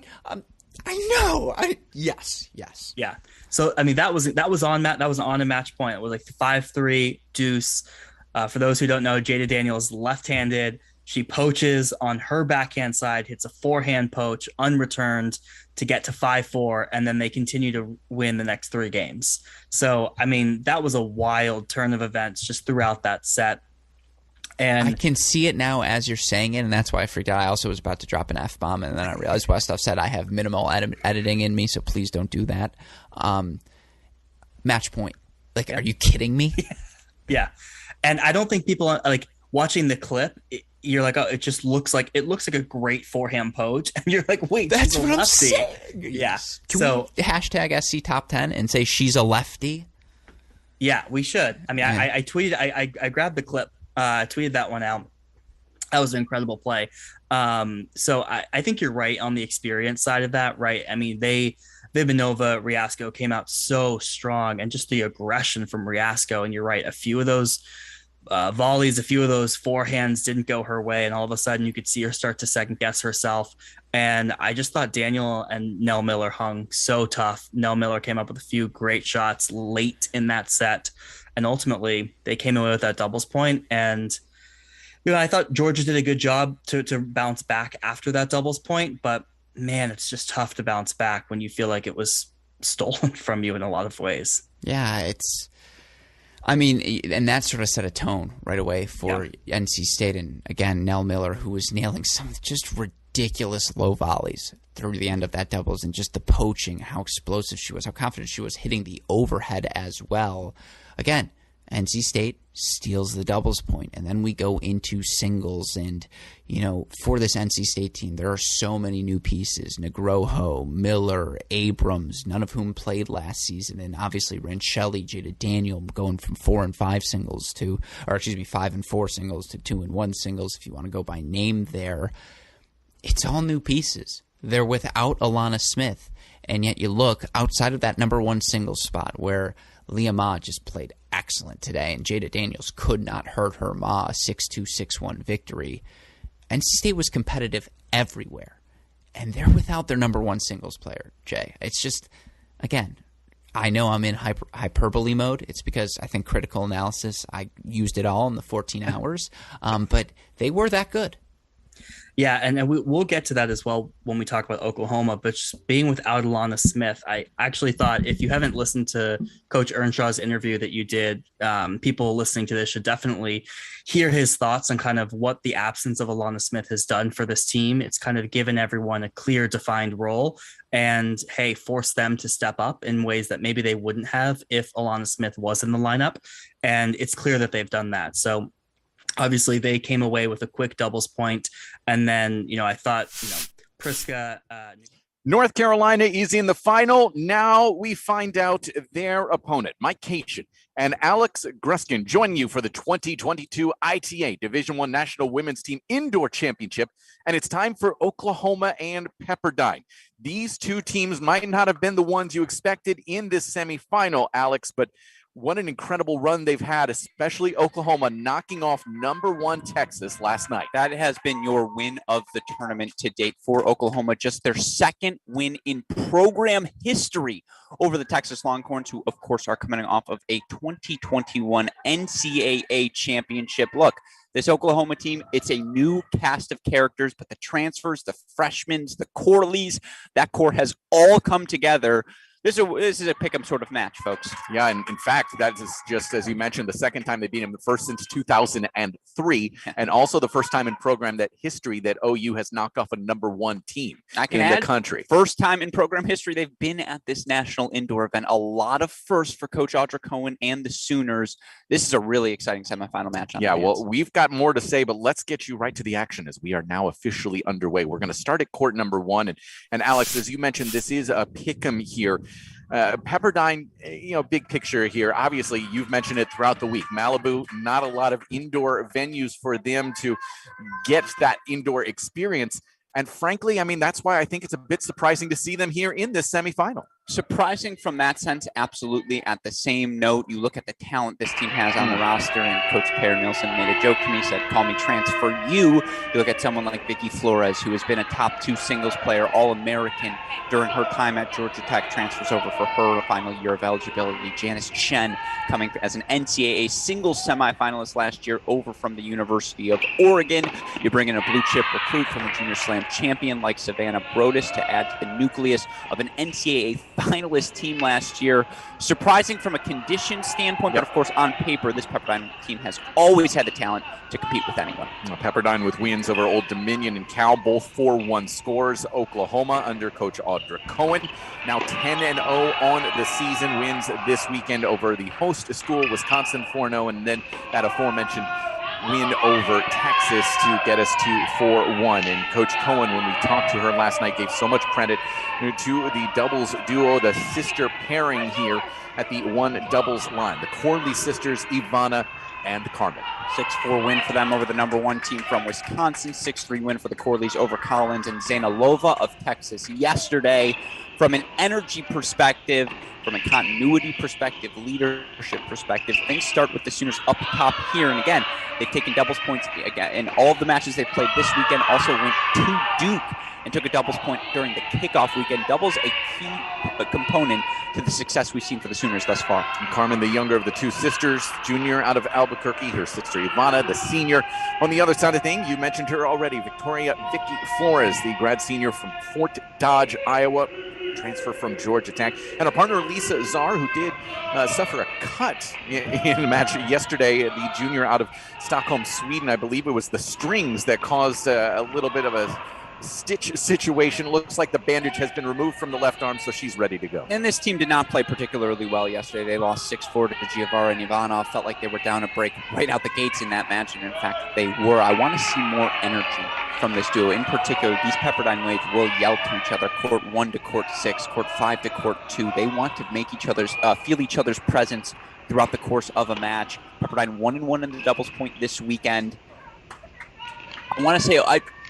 know. Yes. Yeah. So that was on a match point. It was like the 5-3 deuce. For those who don't know, Jada Daniels left-handed. She poaches on her backhand side, hits a forehand poach unreturned to get to 5-4, and then they continue to win the next 3 games. So, I mean, that was a wild turn of events just throughout that set. And I can see it now as you're saying it, and that's why I freaked out. I also was about to drop an F-bomb, and then I realized Westhoff said I have minimal editing in me, so please don't do that. Match point. Like, are you kidding me? Yeah. And I don't think people like watching the clip. You're like, oh, it just looks like a great forehand poach, and you're like, wait, that's what I'm saying. Yeah. Can we hashtag SC Top 10 and say she's a lefty? Yeah, we should. I mean, yeah. I tweeted, I grabbed the clip, tweeted that one out. That was an incredible play. So I think you're right on the experience side of that, right? I mean, Vibanova, Riasco came out so strong, and just the aggression from Riasco. And you're right, a few of those volleys, a few of those forehands didn't go her way, and all of a sudden you could see her start to second guess herself. And I just thought Daniel and Nell Miller hung so tough. Nell Miller came up with a few great shots late in that set, and ultimately they came away with that doubles point. And I thought Georgia did a good job to bounce back after that doubles point, but man, it's just tough to bounce back when you feel like it was stolen from you in a lot of ways. Yeah, and that sort of set a tone right away for NC State. And again, Nell Miller, who was nailing some just ridiculous low volleys through the end of that doubles, and just the poaching, how explosive she was, how confident she was hitting the overhead as well. Again, NC State steals the doubles point, and then we go into singles. And for this NC State team, there are so many new pieces: Negroho, Miller, Abrams, none of whom played last season, and obviously Rancelli, Jada Daniel, going from 4 and 5 singles to, 5 and 4 singles to 2 and 1 singles, if you want to go by name there. It's all new pieces. They're without Alana Smith, and yet you look outside of that number 1 singles spot where Leah Ma just played excellent today, and Jada Daniels could not hurt her Ma, a 6-2, 6-1 victory. NC State was competitive everywhere, and they're without their number 1 singles player, Jay. It's just, again, I know I'm in hyperbole mode. It's because I think critical analysis, I used it all in the 14 hours, but they were that good. Yeah, and we'll get to that as well when we talk about Oklahoma, but just being without Alana Smith, I actually thought, if you haven't listened to Coach Earnshaw's interview that you did, people listening to this should definitely hear his thoughts on kind of what the absence of Alana Smith has done for this team. It's kind of given everyone a clear, defined role, and, hey, force them to step up in ways that maybe they wouldn't have if Alana Smith was in the lineup, and it's clear that they've done that. So obviously, they came away with a quick doubles point. And then, I thought, Priska. North Carolina is in the final. Now we find out their opponent. Mike Cation and Alex Gruskin joining you for the 2022 ITA Division I National Women's Team Indoor Championship. And it's time for Oklahoma and Pepperdine. These two teams might not have been the ones you expected in this semifinal, Alex, but what an incredible run they've had, especially Oklahoma knocking off number 1 Texas last night. That has been your win of the tournament to date for Oklahoma. Just their second win in program history over the Texas Longhorns, who, of course, are coming off of a 2021 NCAA championship. Look, this Oklahoma team, it's a new cast of characters, but the transfers, the freshmen, the Corleys, that core has all come together. This is a pick-em sort of match, folks. Yeah, and in fact, that is just, as you mentioned, the second time they beat him, the first since 2003, and also the first time in program history that OU has knocked off a number 1 team in the country. First time in program history they've been at this national indoor event. A lot of firsts for Coach Audra Cohen and the Sooners. This is a really exciting semifinal match. Well, we've got more to say, but let's get you right to the action as we are now officially underway. We're going to start at court number 1, and Alex, as you mentioned, this is a pick-em here. Pepperdine, big picture here. Obviously, you've mentioned it throughout the week. Malibu, not a lot of indoor venues for them to get that indoor experience. And frankly, I mean, that's why I think it's a bit surprising to see them here in this semifinal. Surprising from that sense, absolutely. At the same note, you look at the talent this team has on the roster, and Coach Per Nielsen made a joke to me, said, call me transfer you. You look at someone like Vicky Flores, who has been a top 2 singles player, All-American during her time at Georgia Tech, transfers over for her final year of eligibility. Janice Chen coming as an NCAA singles semifinalist last year over from the University of Oregon. You bring in a blue chip recruit from a Junior Slam champion like Savannah Brodus to add to the nucleus of an NCAA finalist team last year. Surprising from a condition standpoint, but of course on paper, this Pepperdine team has always had the talent to compete with anyone. Pepperdine with wins over Old Dominion and Cal, both 4-1 scores. Oklahoma under Coach Audra Cohen, now 10-0 on the season, wins this weekend over the host school, Wisconsin 4-0, and then that aforementioned win over Texas to get us to 4-1. And Coach Cohen, when we talked to her last night, gave so much credit to the doubles duo, the sister pairing here at the one doubles line, the Corley sisters, Ivana and Carmen. 6-4 win for them over the number 1 team from Wisconsin. 6-3 win for the Corleys over Collins and Zainalova of Texas yesterday. From an energy perspective, from a continuity perspective, leadership perspective, things start with the Sooners up top here. And again, they've taken doubles points again in all of the matches they've played this weekend. Also went to Duke and took a doubles point during the kickoff weekend. Doubles a key component to the success we've seen for the Sooners thus far. And Carmen, the younger of the 2 sisters, junior out of Albuquerque, her sister Ivana, the senior. On the other side of things, you mentioned her already, Victoria Vicky Flores, the grad senior from Fort Dodge, Iowa, transfer from Georgia Tech. And her partner Lisa Czar, who did suffer a cut in a match yesterday, the junior out of Stockholm, Sweden. I believe it was the strings that caused a little bit of a stitch situation. Looks like the bandage has been removed from the left arm, so she's ready to go. And this team did not play particularly well yesterday. They lost 6-4 to Giovara and Ivanov. Felt like they were down a break right out the gates in that match, and in fact they were. I want to see more energy from this duo. In particular, these Pepperdine Waves will yell to each other, court 1 to court 6, court 5 to court 2. They want to make each other's feel each other's presence throughout the course of a match. Pepperdine 1-1 in the doubles point this weekend. I want to say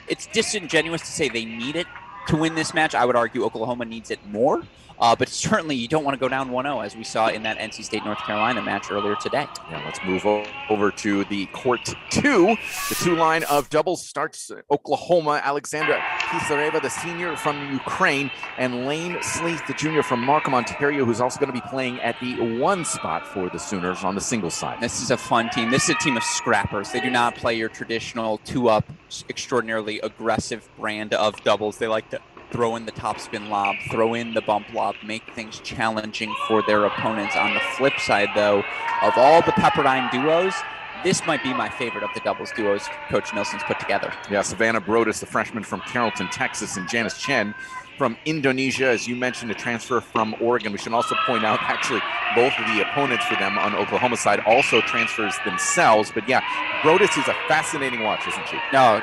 it's disingenuous to say they need it to win this match. I would argue Oklahoma needs it more. But certainly you don't want to go down 1-0 as we saw in that NC State North Carolina match earlier today. Yeah, let's move over to the court 2. The 2 line of doubles starts Oklahoma, Alexandra Pisareva, the senior from Ukraine, and Lane Sleeth, the junior from Markham, Ontario, who's also going to be playing at the 1 spot for the Sooners on the singles side. This is a fun team. This is a team of scrappers. They do not play your traditional 2-up, extraordinarily aggressive brand of doubles. They like to throw in the topspin lob, throw in the bump lob, make things challenging for their opponents. On the flip side, though, of all the Pepperdine duos, this might be my favorite of the doubles duos Coach Nielsen's put together. Yeah, Savannah Brodus, the freshman from Carrollton, Texas, and Janice Chen from Indonesia, as you mentioned, a transfer from Oregon. We should also point out, actually, both of the opponents for them on Oklahoma side also transfers themselves. But yeah, Brodus is a fascinating watch, isn't she? No,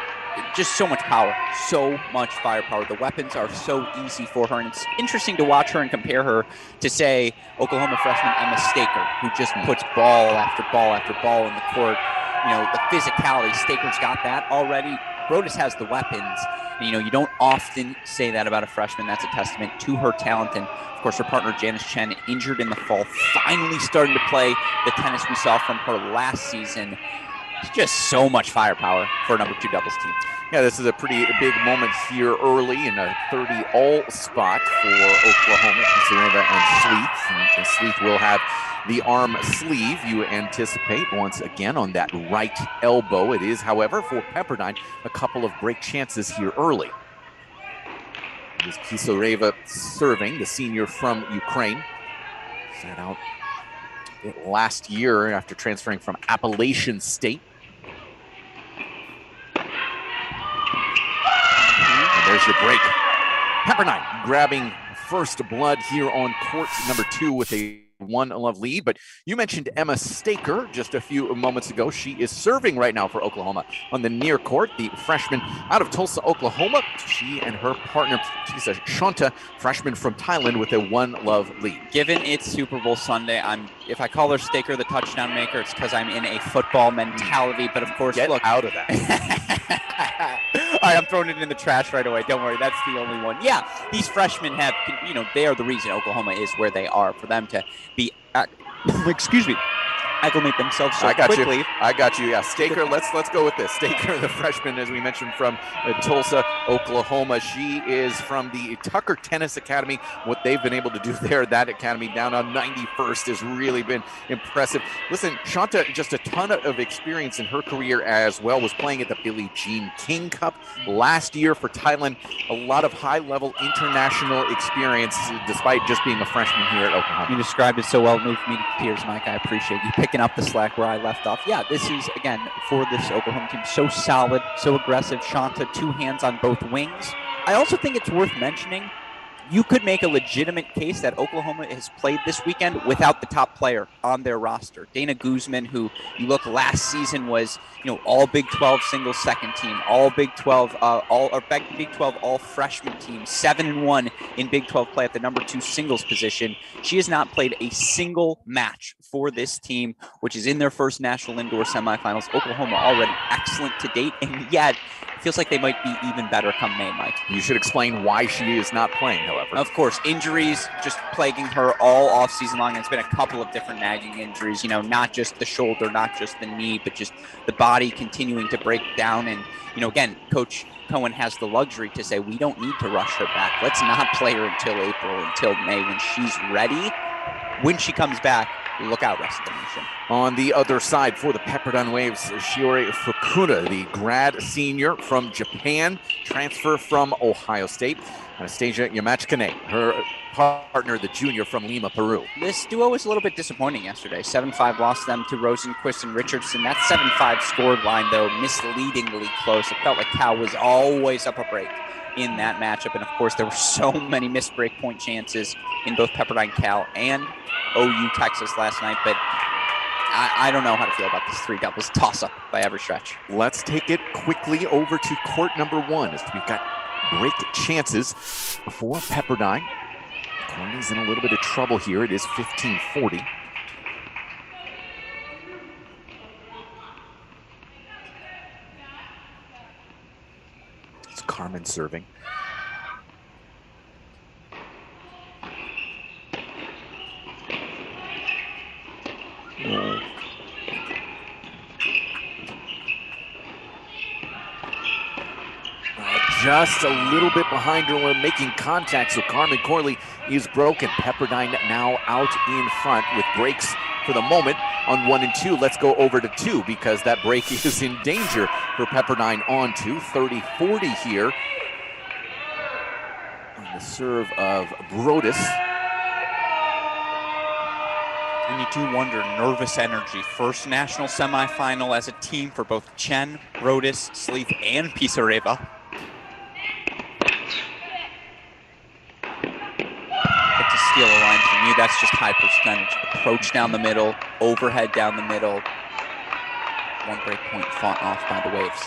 just so much power, so much firepower. The weapons are so easy for her, and it's interesting to watch her and compare her to, say, Oklahoma freshman Emma Staker, who just puts ball after ball after ball in the court. You know, the physicality, Staker's got that already. Brodus has the weapons. And, you don't often say that about a freshman. That's a testament to her talent. And, of course, her partner Janice Chen, injured in the fall, finally starting to play the tennis we saw from her last season. Just so much firepower for a number 2 doubles team. Yeah, this is a pretty big moment here early in a 30-all spot for Oklahoma, Pisareva and Sleeth. And Sleeth will have the arm sleeve, you anticipate, once again on that right elbow. It is, however, for Pepperdine, a couple of break chances here early. It is Pisareva serving, the senior from Ukraine. Sat out last year after transferring from Appalachian State. And there's your break. Pepperdine grabbing first blood here on court number 2 with a 1-love lead. But you mentioned Emma Staker just a few moments ago. She is serving right now for Oklahoma on the near court. The freshman out of Tulsa, Oklahoma. She and her partner, she's a Shanta, freshman from Thailand, with a 1-love lead. Given it's Super Bowl Sunday, if I call her Staker the touchdown maker, it's because I'm in a football mentality. But of course, Get look, out of that. All right, I'm throwing it in the trash right away. Don't worry, that's the only one. Yeah, these freshmen have, they are the reason Oklahoma is where they are. For them to be, excuse me, acclimate themselves so quickly. I got you. Yeah, Staker. Let's go with this. Staker, the freshman, as we mentioned, from Tulsa, Oklahoma. She is from the Tucker Tennis Academy. What they've been able to do there, that academy down on 91st, has really been impressive. Listen, Shanta, just a ton of experience in her career as well. Was playing at the Billie Jean King Cup last year for Thailand. A lot of high-level international experience, despite just being a freshman here at Oklahoma. You described it so well. It moved me to tears, Mike. I appreciate you picking up the slack where I left off. Yeah, this is, again, for this Oklahoma team, so solid, so aggressive. Shanta, 2 hands on both wings. I also think it's worth mentioning, you could make a legitimate case that Oklahoma has played this weekend without the top player on their roster. Dana Guzman, who you look last season was, all Big 12 singles second team, all Big 12, Big 12 all freshman team, 7-1 in Big 12 play at the number 2 singles position. She has not played a single match for this team, which is in their first national indoor semifinals. Oklahoma already excellent to date, and yet feels like they might be even better come May, Mike. You should explain why she is not playing, however. Of course, injuries just plaguing her all offseason long. It's been a couple of different nagging injuries, not just the shoulder, not just the knee, but just the body continuing to break down. And, again, Coach Cohen has the luxury to say, we don't need to rush her back. Let's not play her until April, until May, when she's ready. When she comes back, look out, rest of the nation. On the other side for the Pepperdine Waves, Shiori Fukuda, the grad senior from Japan, transfer from Ohio State. Anastasia Yamachkane, her partner, the junior from Lima, Peru. This duo was a little bit disappointing yesterday. 7-5 lost them to Rosenquist and Richardson. That 7-5 scored line, though, misleadingly close. It felt like Cal was always up a break in that matchup. And, of course, there were so many missed break point chances in both Pepperdine Cal and OU Texas last night. But I don't know how to feel about this 3 doubles toss-up by every stretch. Let's take it quickly over to court number 1 as we've got break chances for Pepperdine. Corney's in a little bit of trouble here. It is 15-40. It's Carmen serving. Just a little bit behind her when making contact, so Carmen Corley is broken. Pepperdine now out in front with breaks for the moment on 1 and 2. Let's go over to 2 because that break is in danger for Pepperdine on 2. 30-40 here on the serve of Brodus. And you do wonder, nervous energy. First national semifinal as a team for both Chen, Brodus, Sleeth, and Pisareva. To steal a line from you, that's just high percentage. Approach down the middle, overhead down the middle. 1 break point fought off by the Waves.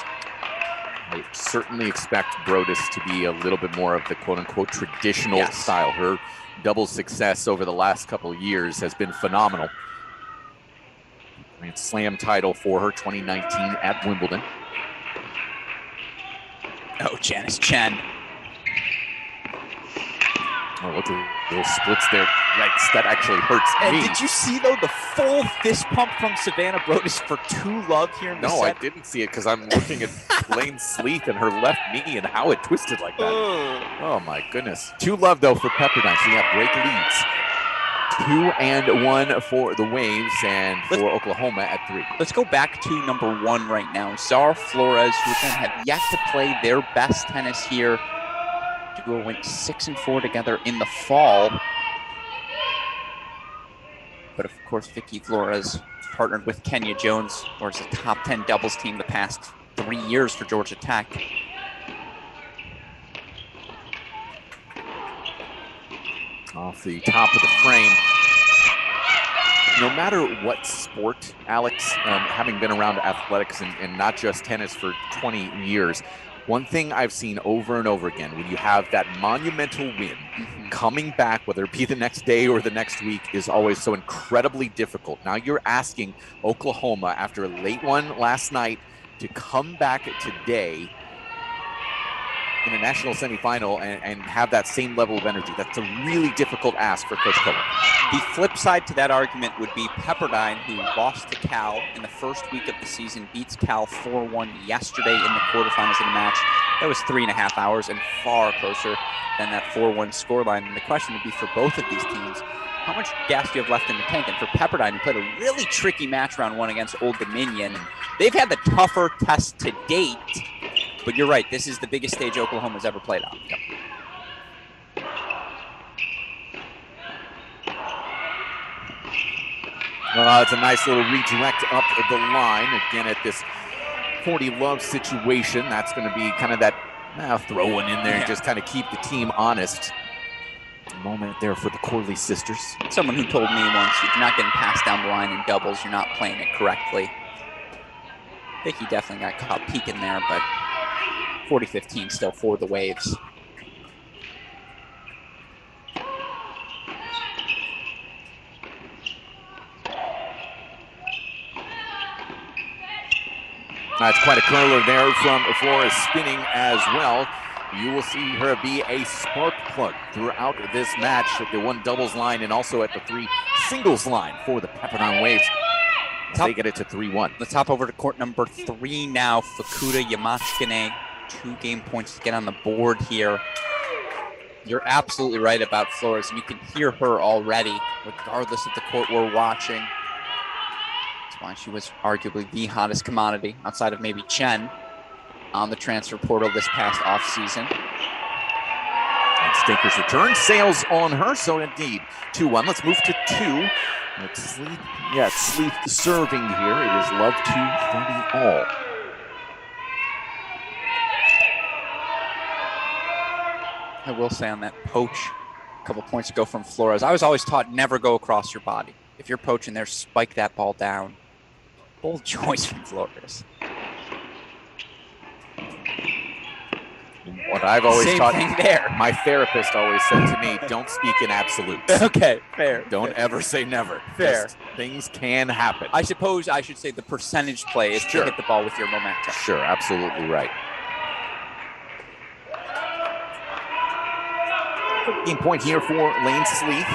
I certainly expect Brodus to be a little bit more of the quote-unquote traditional style. Her double success over the last couple of years has been phenomenal. Grand Slam title for her, 2019 at Wimbledon. Oh, Janice Chen. Oh, look at those splits there. Yikes, that actually hurts me. And did you see, though, the full fist pump from Savannah Brodus for 2-love here in the set? No, I didn't see it because I'm looking at Lane Sleeth and her left knee and how it twisted like that. Oh, my goodness. 2-love, though, for Pepperdine. So you have break leads. 2 and 1 for the Waves and for Oklahoma at 3. Let's go back to number 1 right now. Zara Flores, who again have yet to play their best tennis here. Duo went 6 and 4 together in the fall. But of course, Vicky Flores partnered with Kenya Jones, or is a top 10 doubles team the past 3 years for Georgia Tech. Off the top of the frame. No matter what sport, Alex, having been around athletics and not just tennis for 20 years, one thing I've seen over and over again, when you have that monumental win, coming back, whether it be the next day or the next week, is always so incredibly difficult. Now you're asking Oklahoma, after a late one last night, to come back today in a national semifinal and have that same level of energy. That's a really difficult ask for Coach Cohen. The flip side to that argument would be Pepperdine, who lost to Cal in the first week of the season, beats Cal 4-1 yesterday in the quarterfinals of the match. That was 3.5 hours and far closer than that 4-1 scoreline. And the question would be for both of these teams, how much gas do you have left in the tank? And for Pepperdine, who played a really tricky match round one against Old Dominion, they've had the tougher test to date. But you're right, this is the biggest stage Oklahoma's ever played on. Yep. It's a nice little redirect up the line. Again, at this 40 love situation, that's going to be kind of that throw one in there and just kind of keep the team honest. A moment there for the Corley sisters. Someone who told me once, if you're not getting passed down the line in doubles, you're not playing it correctly. Vicky definitely got caught peeking there, but 40-15 still for the Waves. That's quite a curler there from Flores, spinning as well. You will see her be a spark plug throughout this match at the 1 doubles line and also at the 3 singles line for the Pepperdine Waves. They get it to 3-1. Let's hop over to court number 3 now. Fukuda Yamachkine, 2 game points to get on the board here. You're absolutely right about Flores, and you can hear her already, regardless of the court we're watching. That's why she was arguably the hottest commodity outside of maybe Chen on the transfer portal this past offseason. And Stinker's return, sails on her, so indeed 2-1. Let's move to 2. It's Sleeth serving here. It is love 2-30 all. I will say on that poach a couple points ago from Flores, I was always taught never go across your body. If you're poaching there, spike that ball down. Bold choice from Flores. What I've always Same taught, thing there. My therapist always said to me, don't speak in absolutes. Okay, fair. Don't ever say never. Fair. Just things can happen. I suppose I should say the percentage play is to hit the ball with your momentum. Sure, absolutely right. 15 point here for Lane Sleeth.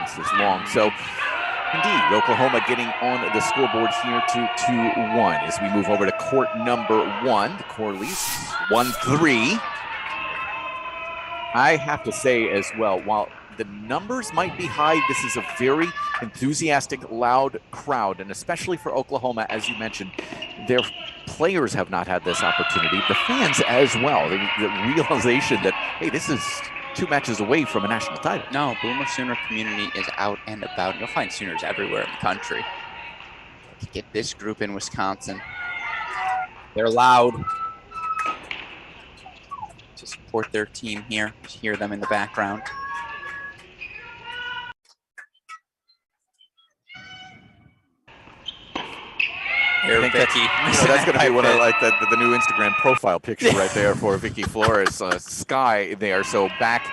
This is long. So, indeed, Oklahoma getting on the scoreboard here to 2-1 as we move over to court number 1. The Corleys 1-3. I have to say as well, while the numbers might be high, this is a very enthusiastic, loud crowd, and especially for Oklahoma, as you mentioned, their players have not had this opportunity. The fans as well. The realization that, hey, this is 2 matches away from a national title. No, Boomer Sooner community is out and about. You'll find Sooners everywhere in the country. To get this group in Wisconsin, they're loud. To support their team here. Just hear them in the background. There, Vicky. That's going to be one of the new Instagram profile picture right there for Vicky Flores. Sky there. So back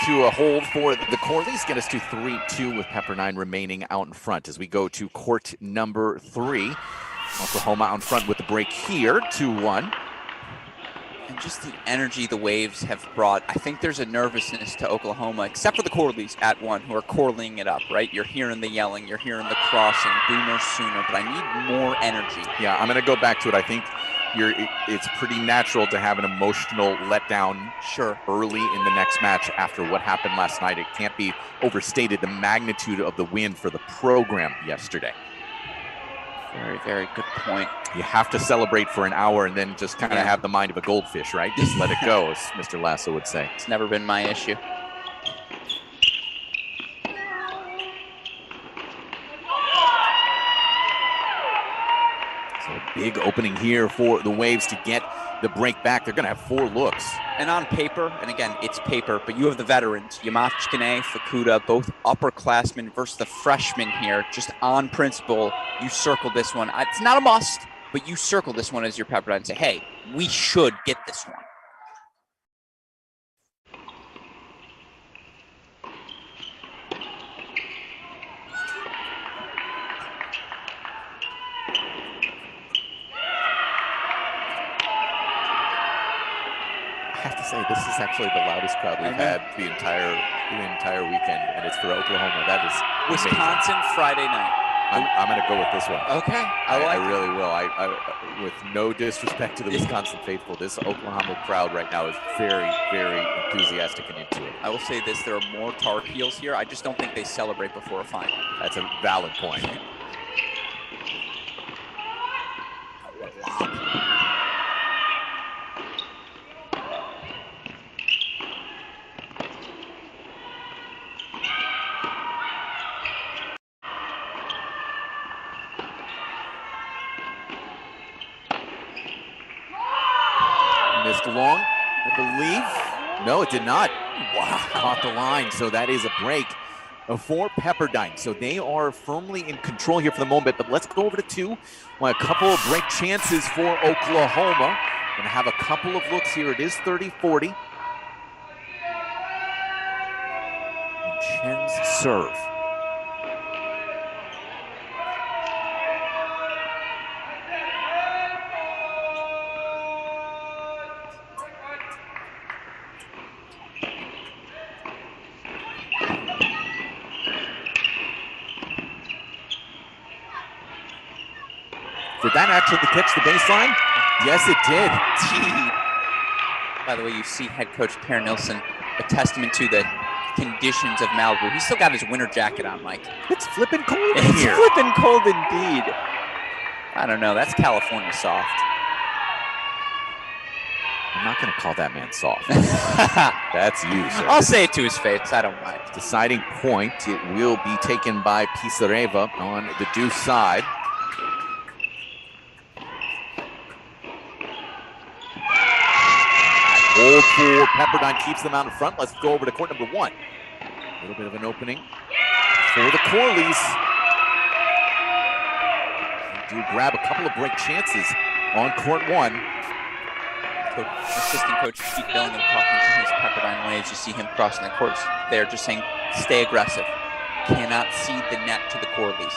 to a hold for the Corleys. Get us to 3-2 with Pepperdine remaining out in front as we go to court number 3. Oklahoma out in front with the break here, 2-1. And just the energy the Waves have brought. I think there's a nervousness to Oklahoma, except for the Corleys at 1, who are Corleying it up, right? You're hearing the yelling, you're hearing the crossing, Boomer Sooner, but I need more energy. Yeah, I'm going to go back to it. I think it's pretty natural to have an emotional letdown early in the next match after what happened last night. It can't be overstated, the magnitude of the win for the program yesterday. Very, very good point. You have to celebrate for an hour and then just kind of have the mind of a goldfish, right? Just let it go, as Mr. Lasso would say. It's never been my issue. So a big opening here for the Waves to get the break back. They're going to have 4 looks. And on paper, and again, it's paper, but you have the veterans, Yamachkine, Fukuda, both upperclassmen versus the freshmen here. Just on principle, you circled this one. It's not a must, but you circle this one as your Pepperdine and say, hey, we should get this one. I have to say, this is actually the loudest crowd we've had the entire weekend, and it's for Oklahoma. That is Wisconsin amazing. Friday night. I'm going to go with this one. Okay, I really will. I with no disrespect to the Wisconsin faithful, this Oklahoma crowd right now is very, very enthusiastic and into it. I will say this: there are more Tar Heels here. I just don't think they celebrate before a final. That's a valid point. Missed long, I believe. No, it did not. Wow, caught the line. So that is a break for Pepperdine. So they are firmly in control here for the moment. But let's go over to two. Well, a couple of break chances for Oklahoma. Going to have a couple of looks here. It is 30-40. And Chen's serve. Did that actually catch the baseline? Yes, it did. By the way, you see head coach Per Nilsson, a testament to the conditions of Malibu. He's still got his winter jacket on, Mike. It's flipping cold in It's here. flipping cold indeed. I don't know. That's California soft. I'm not going to call that man soft. That's you, sir. I'll say it to his face. I don't mind. Deciding point. It will be taken by Pisareva on the deuce side. Hold for Pepperdine keeps them out in front. Let's go over to court number one. A little bit of an opening for the Corleys. They do grab a couple of break chances on court one. Assistant coach Pete Bellingham talking to his Pepperdine Waves. You see him crossing the courts there, just saying, stay aggressive. Cannot cede the net to the Corleys.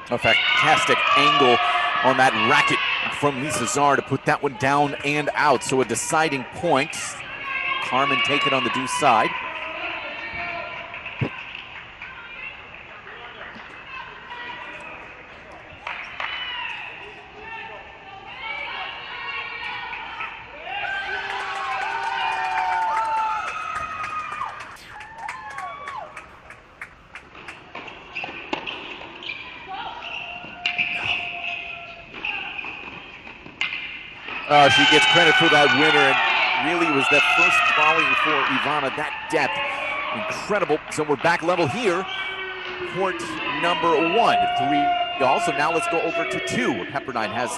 A fantastic angle on that racket from Lisa Czar to put that one down and out. So a deciding point. Carmen take it on the deuce side. She gets credit for that winner, and really was that first volley for Ivana, that depth, incredible. So we're back level here. Court number one, 3-all. So now let's go over to two, where Pepperdine has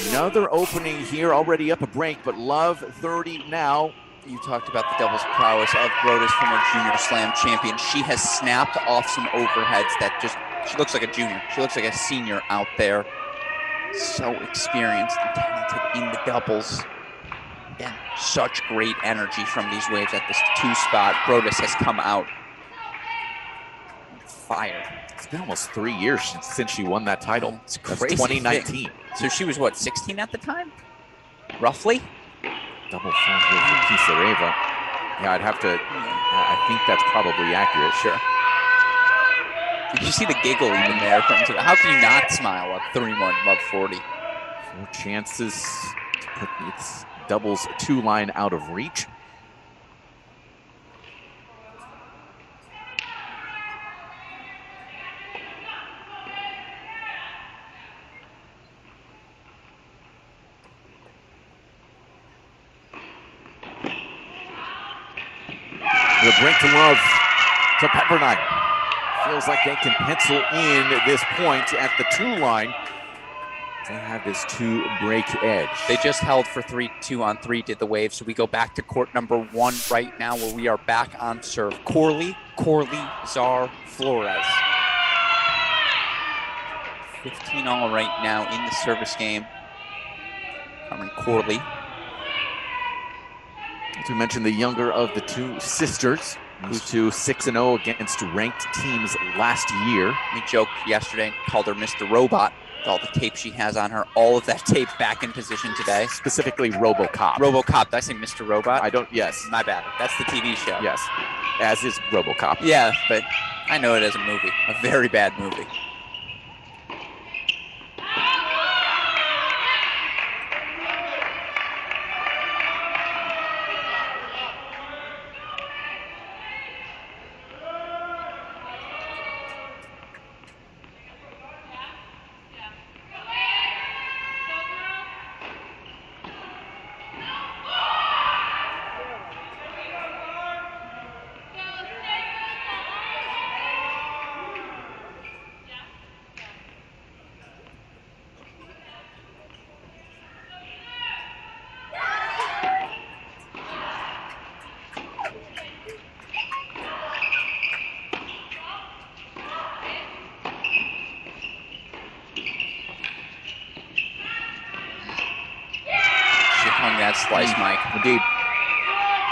another opening here, already up a break, but Love 30 now. You talked about the doubles prowess of Broadus, former junior slam champion. She has snapped off some overheads that just, she looks like a junior. She looks like a senior out there. So experienced and talented in the doubles. Again, such great energy from these waves at this two spot. Broadus has come out on fire. It's been almost 3 years since she won that title. It's That's crazy. 2019. So she was what, 16 at the time? Roughly? Double front here for Pisareva. Yeah, I'd have to, I think that's probably accurate. Sure. Did you see the giggle even there? How can you not smile at 31 above 40? 4 chances to put its doubles two line out of reach. The break to Love. So Pepperdine feels like they can pencil in this point at the 2 line. They have this 2-break edge. They just held for 2-on-3, did the wave. So we go back to court number 1 right now, where we are back on serve. Corley, Czar, Flores. 15 all right now in the service game. Carmen Corley. As we mentioned, the younger of the 2 sisters moved to 6-0 against ranked teams last year. We joked yesterday, called her Mr. Robot. All the tape she has on her, all of that tape back in position today. Specifically RoboCop. RoboCop. Did I say Mr. Robot? Yes. My bad. That's the TV show. Yes. As is RoboCop. Yeah, but I know it as a movie. A very bad movie. Slice, Mike. Indeed.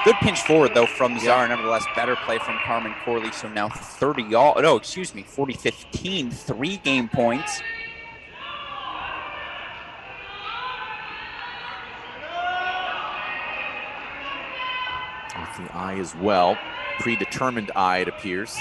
Good pinch forward, though, from Czar. Nevertheless, better play from Carmen Corley. So now 40-15, 3 game points. With the eye as well. Predetermined eye, it appears.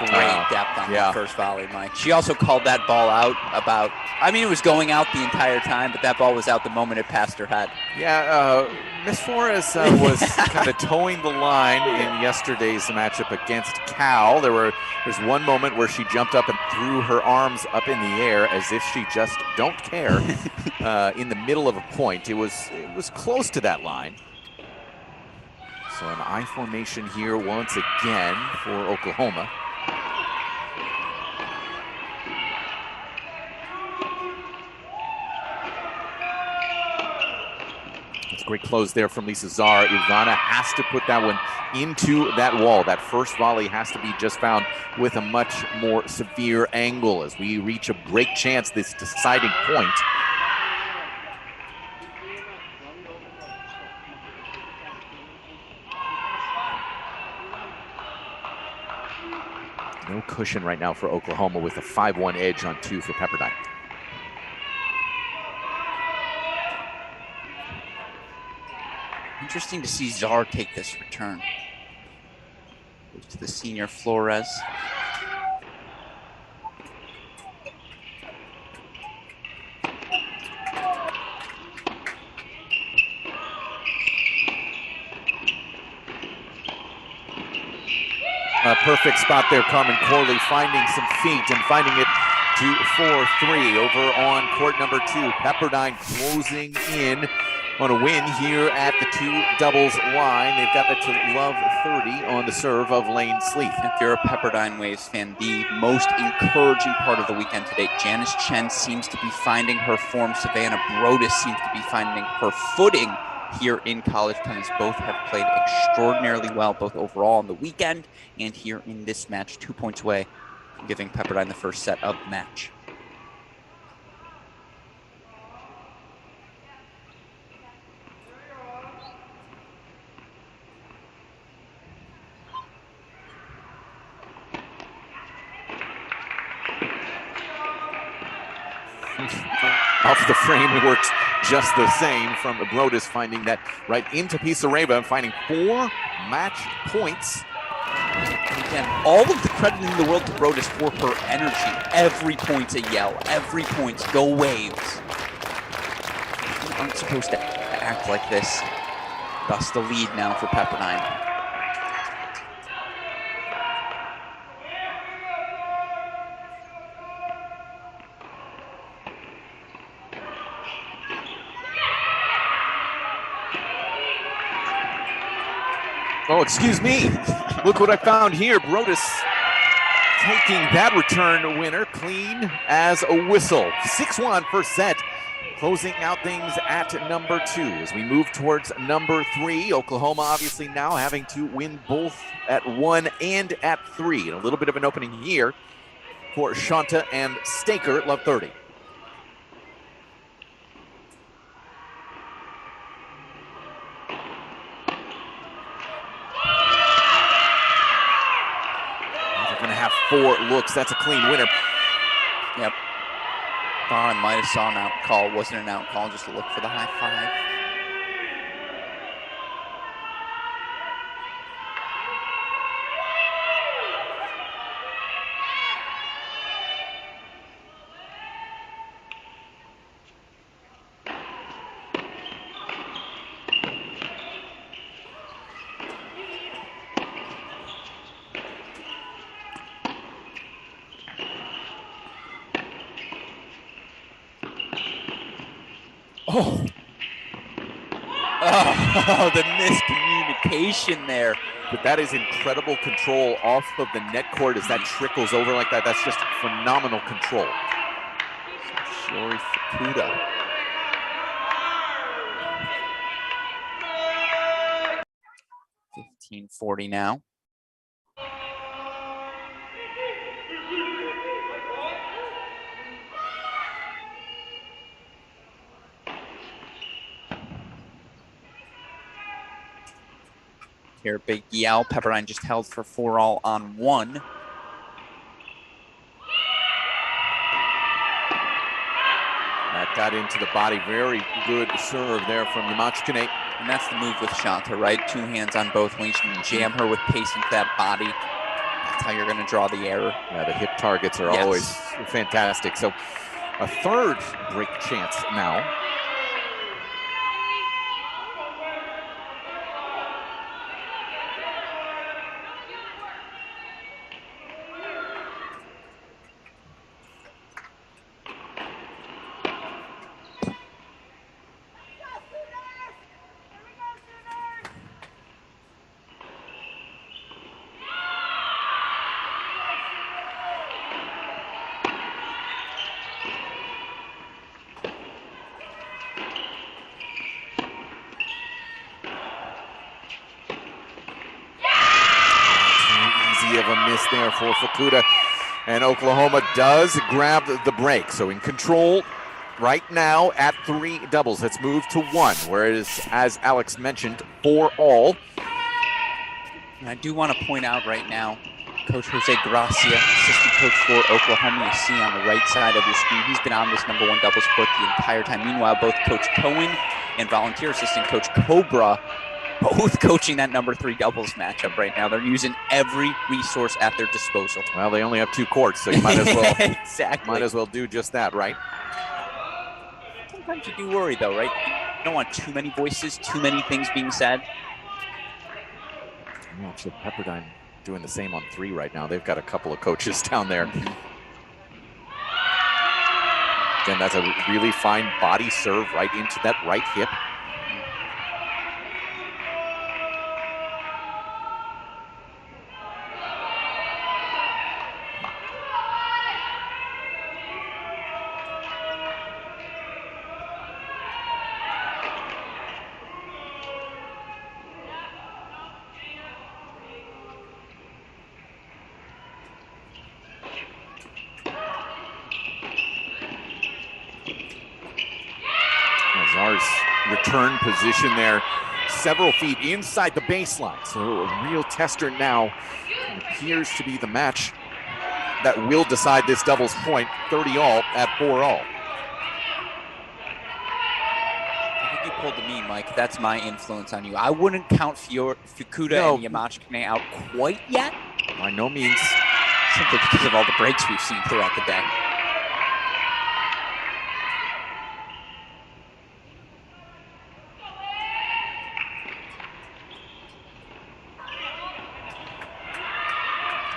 Great depth on that first volley, Mike. She also called that ball out it was going out the entire time, but that ball was out the moment it passed her head. Yeah, Miss Flores was kind of towing the line in yesterday's matchup against Cal. There's one moment where she jumped up and threw her arms up in the air as if she just don't care in the middle of a point. It was close to that line. So an I formation here once again for Oklahoma. Great close there from Lisa Czar. Ivana has to put that one into that wall. That first volley has to be just found with a much more severe angle as we reach a break chance, this deciding point. No cushion right now for Oklahoma with a 5-1 edge on 2 for Pepperdine. Interesting to see Czar take this return. Goes to the senior Flores. A perfect spot there, Carmen Corley finding some feet and finding it to 4-3 over on court number 2. Pepperdine closing in on a win here at the 2 doubles line. They've got it to love 30 on the serve of Lane Sleeth. If you're a Pepperdine Waves fan, the most encouraging part of the weekend today, Janice Chen seems to be finding her form. Savannah Brodus seems to be finding her footing here in college tennis. Both have played extraordinarily well, both overall on the weekend and here in this match, 2 points away from giving Pepperdine the first set of the match. Off the frame, it works just the same from Brodus, finding that right into Pisareva and finding 4 match points. Again, all of the credit in the world to Brodus for her energy. Every point's a yell. Every point's go Waves. You aren't supposed to act like this. Thus the lead now for Pepperdine. Oh, excuse me. Look what I found here. Brodus taking that return winner clean as a whistle. 6-1 first set. Closing out things at number 2 as we move towards number 3. Oklahoma obviously now having to win both at 1 and at 3. And a little bit of an opening here for Shanta and Staker at Love 30. They're going to have 4 looks. That's a clean winner. Yep. Thought I might have saw an out call. Wasn't an out call, just a look for the high five. Oh, the miscommunication there. But that is incredible control off of the net cord as that trickles over like that. That's just phenomenal control. Shiori Fukuda. $15.40 now. Here, big yell. Pepperdine just held for 4-all on 1. That got into the body. Very good serve there from Yamachikane. And that's the move with Shanta, right? 2 hands on both wings. You can jam her with pace into that body. That's how you're going to draw the error. Yeah, the hip targets are always fantastic. So a third break chance now. Of a miss there for Fukuda, and Oklahoma does grab the break. So in control right now at 3 doubles. Let's move to 1, where it is, as Alex mentioned, 4-all. And I do want to point out right now, Coach Jose Gracia, assistant coach for Oklahoma, you see on the right side of your screen. He's been on this number 1 doubles court the entire time. Meanwhile, both Coach Cohen and volunteer assistant Coach Cobra both coaching that number 3 doubles matchup right now. They're using every resource at their disposal. Well, they only have 2 courts, so you might as well exactly. Might as well do just that, right? Sometimes you do worry, though, right? You don't want too many voices, too many things being said. Yeah, actually, Pepperdine doing the same on 3 right now. They've got a couple of coaches down there. Again, that's a really fine body serve right into that right hip. Czar's return position there, several feet inside the baseline. So a real tester now. It appears to be the match that will decide this doubles point, 30-all at 4-all. pulled the me, Mike. That's my influence on you. I wouldn't count Fukuda and Yamachikane out quite yet. By no means. Simply because of all the breaks we've seen throughout the day.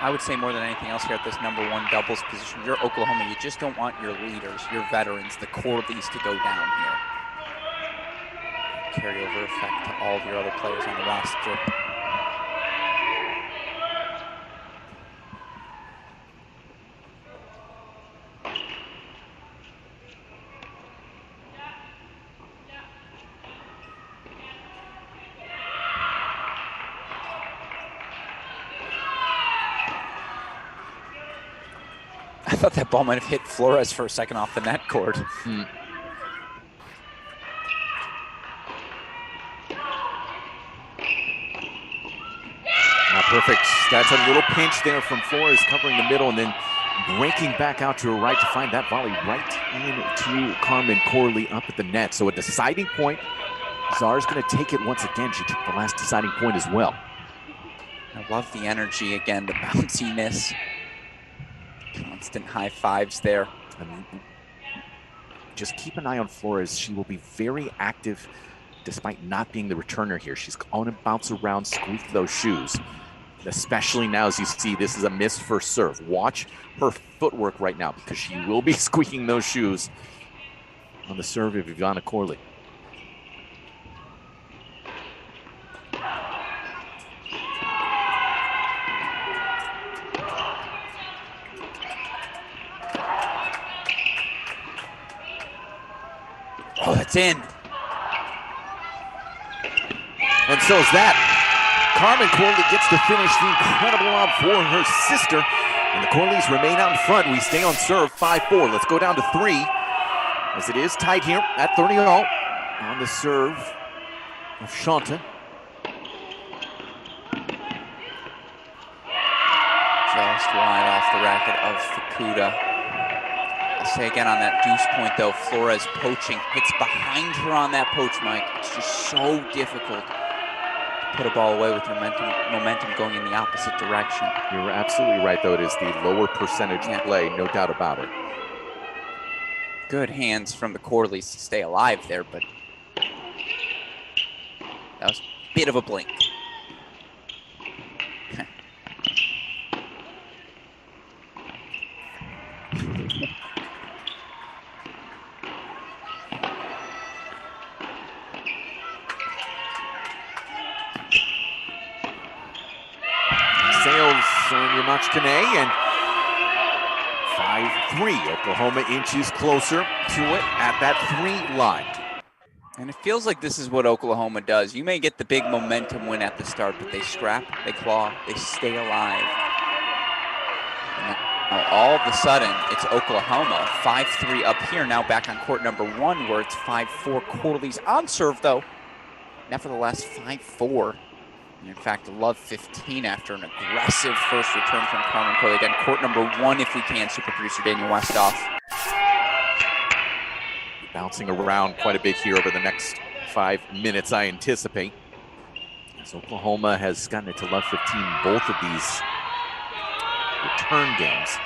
I would say more than anything else here at this #1 doubles position, you're Oklahoma. You just don't want your leaders, your veterans, the core of these to go down here. Carryover effect to all of your other players on the roster. I thought that ball might have hit Flores for a second off the net cord. Perfect. That's a little pinch there from Flores covering the middle and then breaking back out to her right to find that volley right into Carmen Corley up at the net. So a deciding point. Czar's going to take it once again. She took the last deciding point as well. I love the energy again, the bounciness. Constant high fives there. Just keep an eye on Flores. She will be very active despite not being the returner here. She's going to bounce around, squeak those shoes. Especially now as you see this is a missed first serve. Watch her footwork right now because she will be squeaking those shoes on the serve of Ivana Corley. Oh, that's in. And so is that. Carmen Corley gets to finish the incredible lob for her sister. And the Corleys remain out in front. We stay on serve 5-4. Let's go down to 3. As it is tight here at 30-all. On the serve of Shanta. Just wide off the racket of Fukuda. I'll say again on that deuce point though, Flores poaching. Hits behind her on that poach, Mike. It's just so difficult. Put a ball away with momentum going in the opposite direction. You're absolutely right, though. It is the lower percentage play, no doubt about it. Good hands from the Corleys to stay alive there, but that was a bit of a blink. Yamachikane and 5-3. Oklahoma inches closer to it at that 3 line. And it feels like this is what Oklahoma does. You may get the big momentum win at the start, but they scrap, they claw, they stay alive. And now all of a sudden, it's Oklahoma 5-3 up here. Now back on court #1 where it's 5-4. Corley's on serve though. Nevertheless, 5-4. In fact, love 15 after an aggressive first return from Carmen Corley. Again, court #1 if we can, super producer Daniel Westoff. Bouncing around quite a bit here over the next 5 minutes, I anticipate. As Oklahoma has gotten it to love 15 both of these return games.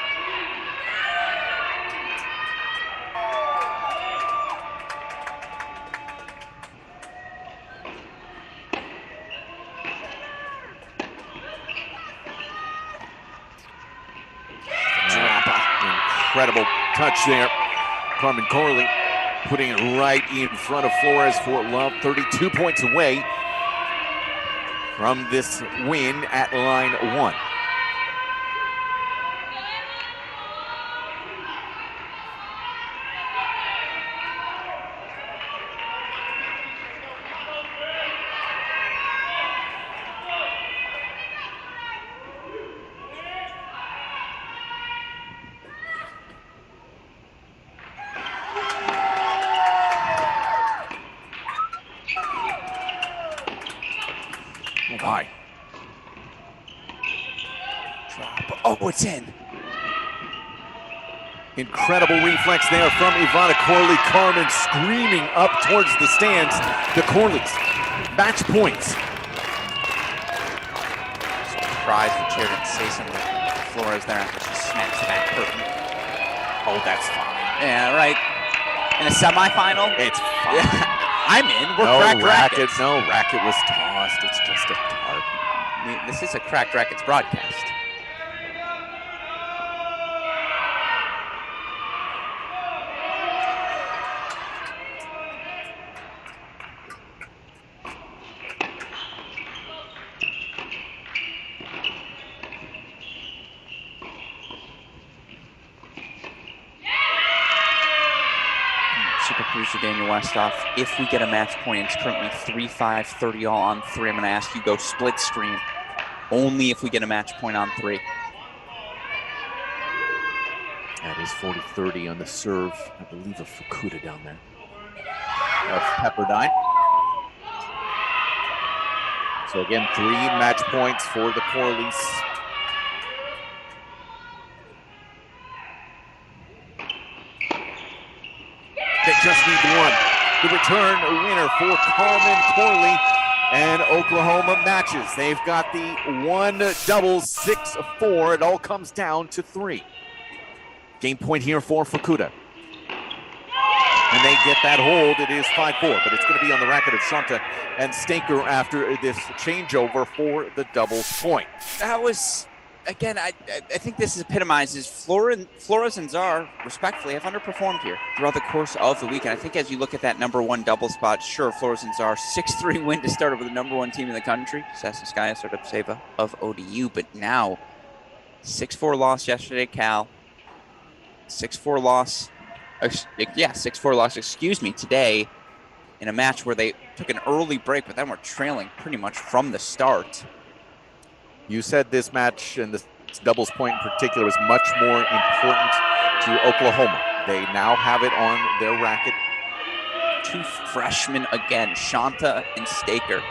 Incredible touch there. Carmen Corley putting it right in front of Flores for love. 32 points away from this win at line 1. Oh, it's in. Incredible reflex there from Ivana Corley. Carmen screaming up towards the stands. The Corleys, match points. Surprised the chair didn't say something to Flores there after she snaps that curtain. Oh, that's fine. Yeah, right. In a semifinal? It's fine. I'm in. We're No cracked racket. rackets. No racket was tossed. It's just a tarp. This is a cracked rackets broadcast. Super producer Daniel Westoff, if we get a match point, it's currently 3-5-30 all on 3. I'm going to ask you go split screen. Only if we get a match point on 3. That is 40-30 on the serve, I believe, of Fukuda down there. Of Pepperdine. So again, 3 match points for the Corleys. They just need 1. The return winner for Carmen Corley and Oklahoma matches. They've got the 1 double 6-4. It all comes down to 3. Game point here for Fukuda. And they get that hold. It is 5-4, but it's going to be on the racket of Shanta and Staker after this changeover for the doubles point. That was, again, I think this epitomizes Flores and Czar, respectfully, have underperformed here throughout the course of the weekend. I think as you look at that number 1 double spot, sure, Flores and Czar, 6-3 win to start over the number 1 team in the country, Sasnskaya Sardapseva of ODU, but now 6-4 loss yesterday, Cal. 6-4 loss, 6-4 loss, today in a match where they took an early break, but then were trailing pretty much from the start. You said this match and this doubles point in particular was much more important to Oklahoma. They now have it on their racket. 2 freshmen again, Shanta and Staker,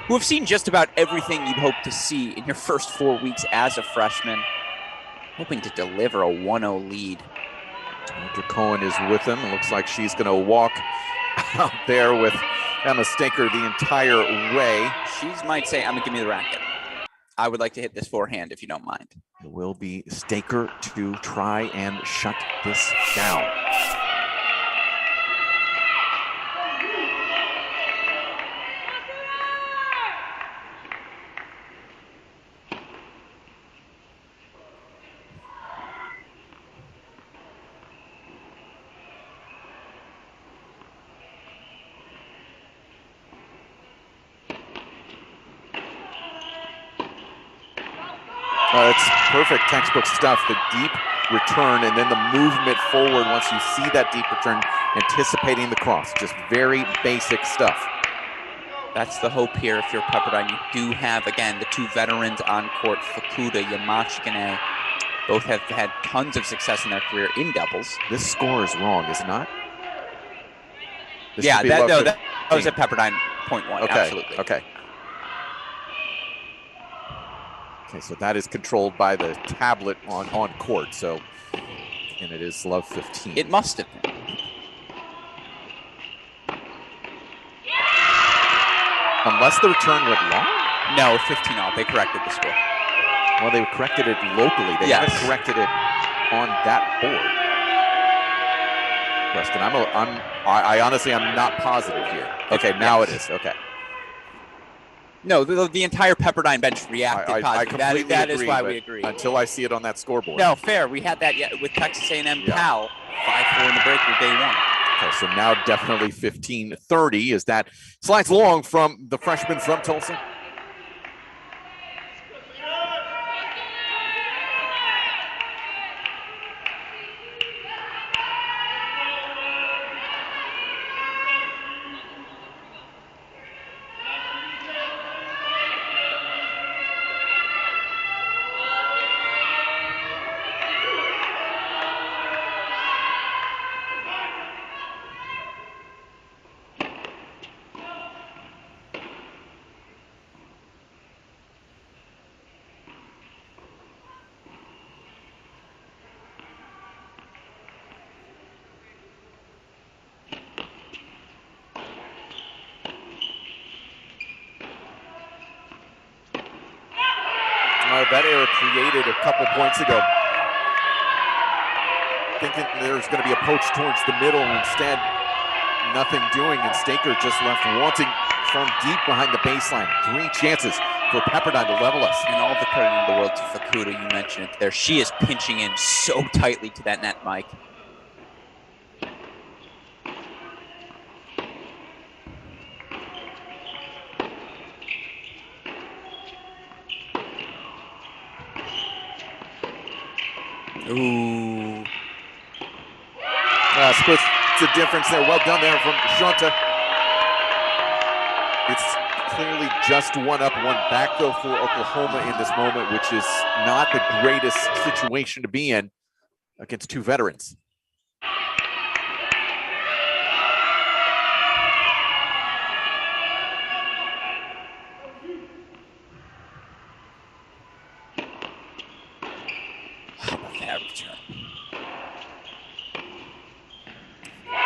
who have seen just about everything you'd hope to see in your first 4 weeks as a freshman, hoping to deliver a 1-0 lead. Dr. Cohen is with them. It looks like she's going to walk out there with Emma Staker the entire way. She might say, I'm going to give me the racket. I would like to hit this forehand if you don't mind. It will be Staker to try and shut this down. It's perfect textbook stuff. The deep return and then the movement forward once you see that deep return, anticipating the cross. Just very basic stuff. That's the hope here if you're Pepperdine. You do have, again, the 2 veterans on court, Fukuda, Yamashikane. Both have had tons of success in their career in doubles. This score is wrong, is it not? This yeah, that was at Pepperdine, point 1, okay, absolutely. Okay, so that is controlled by the tablet on court. So, and it is love 15. It must have been. Unless the return went long? No, 15 all. They corrected the score. Well, they corrected it locally. They haven't corrected it on that board. Preston, I honestly, I'm not positive here. Okay, now it is. Okay. No, the entire Pepperdine bench reacted positively. I completely that agree, is why we agree. Until I see it on that scoreboard. No, fair. We had that with Texas A&M Cal, 5-4 in the breaker day 1. Okay, so now definitely 15-30 as that slides long from the freshman from Tulsa. that error created a couple points ago. Thinking there's going to be a poach towards the middle, instead nothing doing, and Staker just left wanting from deep behind the baseline. 3 chances for Pepperdine to level us. And all the credit in the world to Fukuda, you mentioned it there. She is pinching in so tightly to that net, Mike. Ooh. Splits the difference there. Well done there from Shanta. It's clearly just 1 up, 1 back, though, for Oklahoma in this moment, which is not the greatest situation to be in against 2 veterans.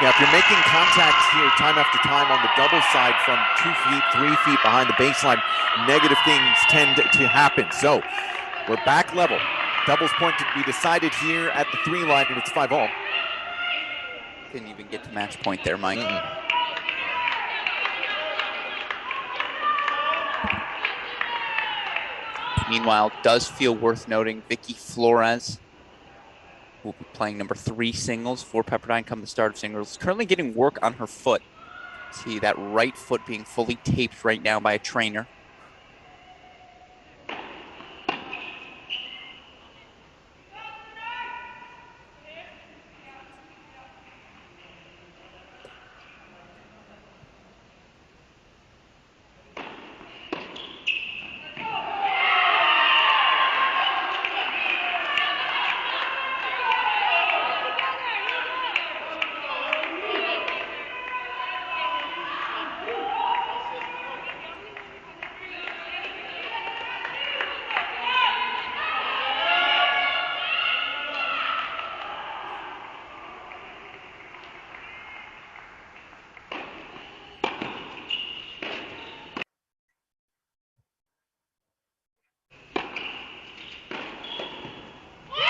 Yeah, if you're making contact here time after time on the double side from 2 feet, 3 feet behind the baseline, negative things tend to happen. So we're back level. Doubles point to be decided here at the 3 line, and it's 5-all. Couldn't even get to match point there, Mike. Meanwhile, does feel worth noting, Vicky Flores will be playing number 3 singles for Pepperdine come the start of singles. Currently getting work on her foot. See that right foot being fully taped right now by a trainer.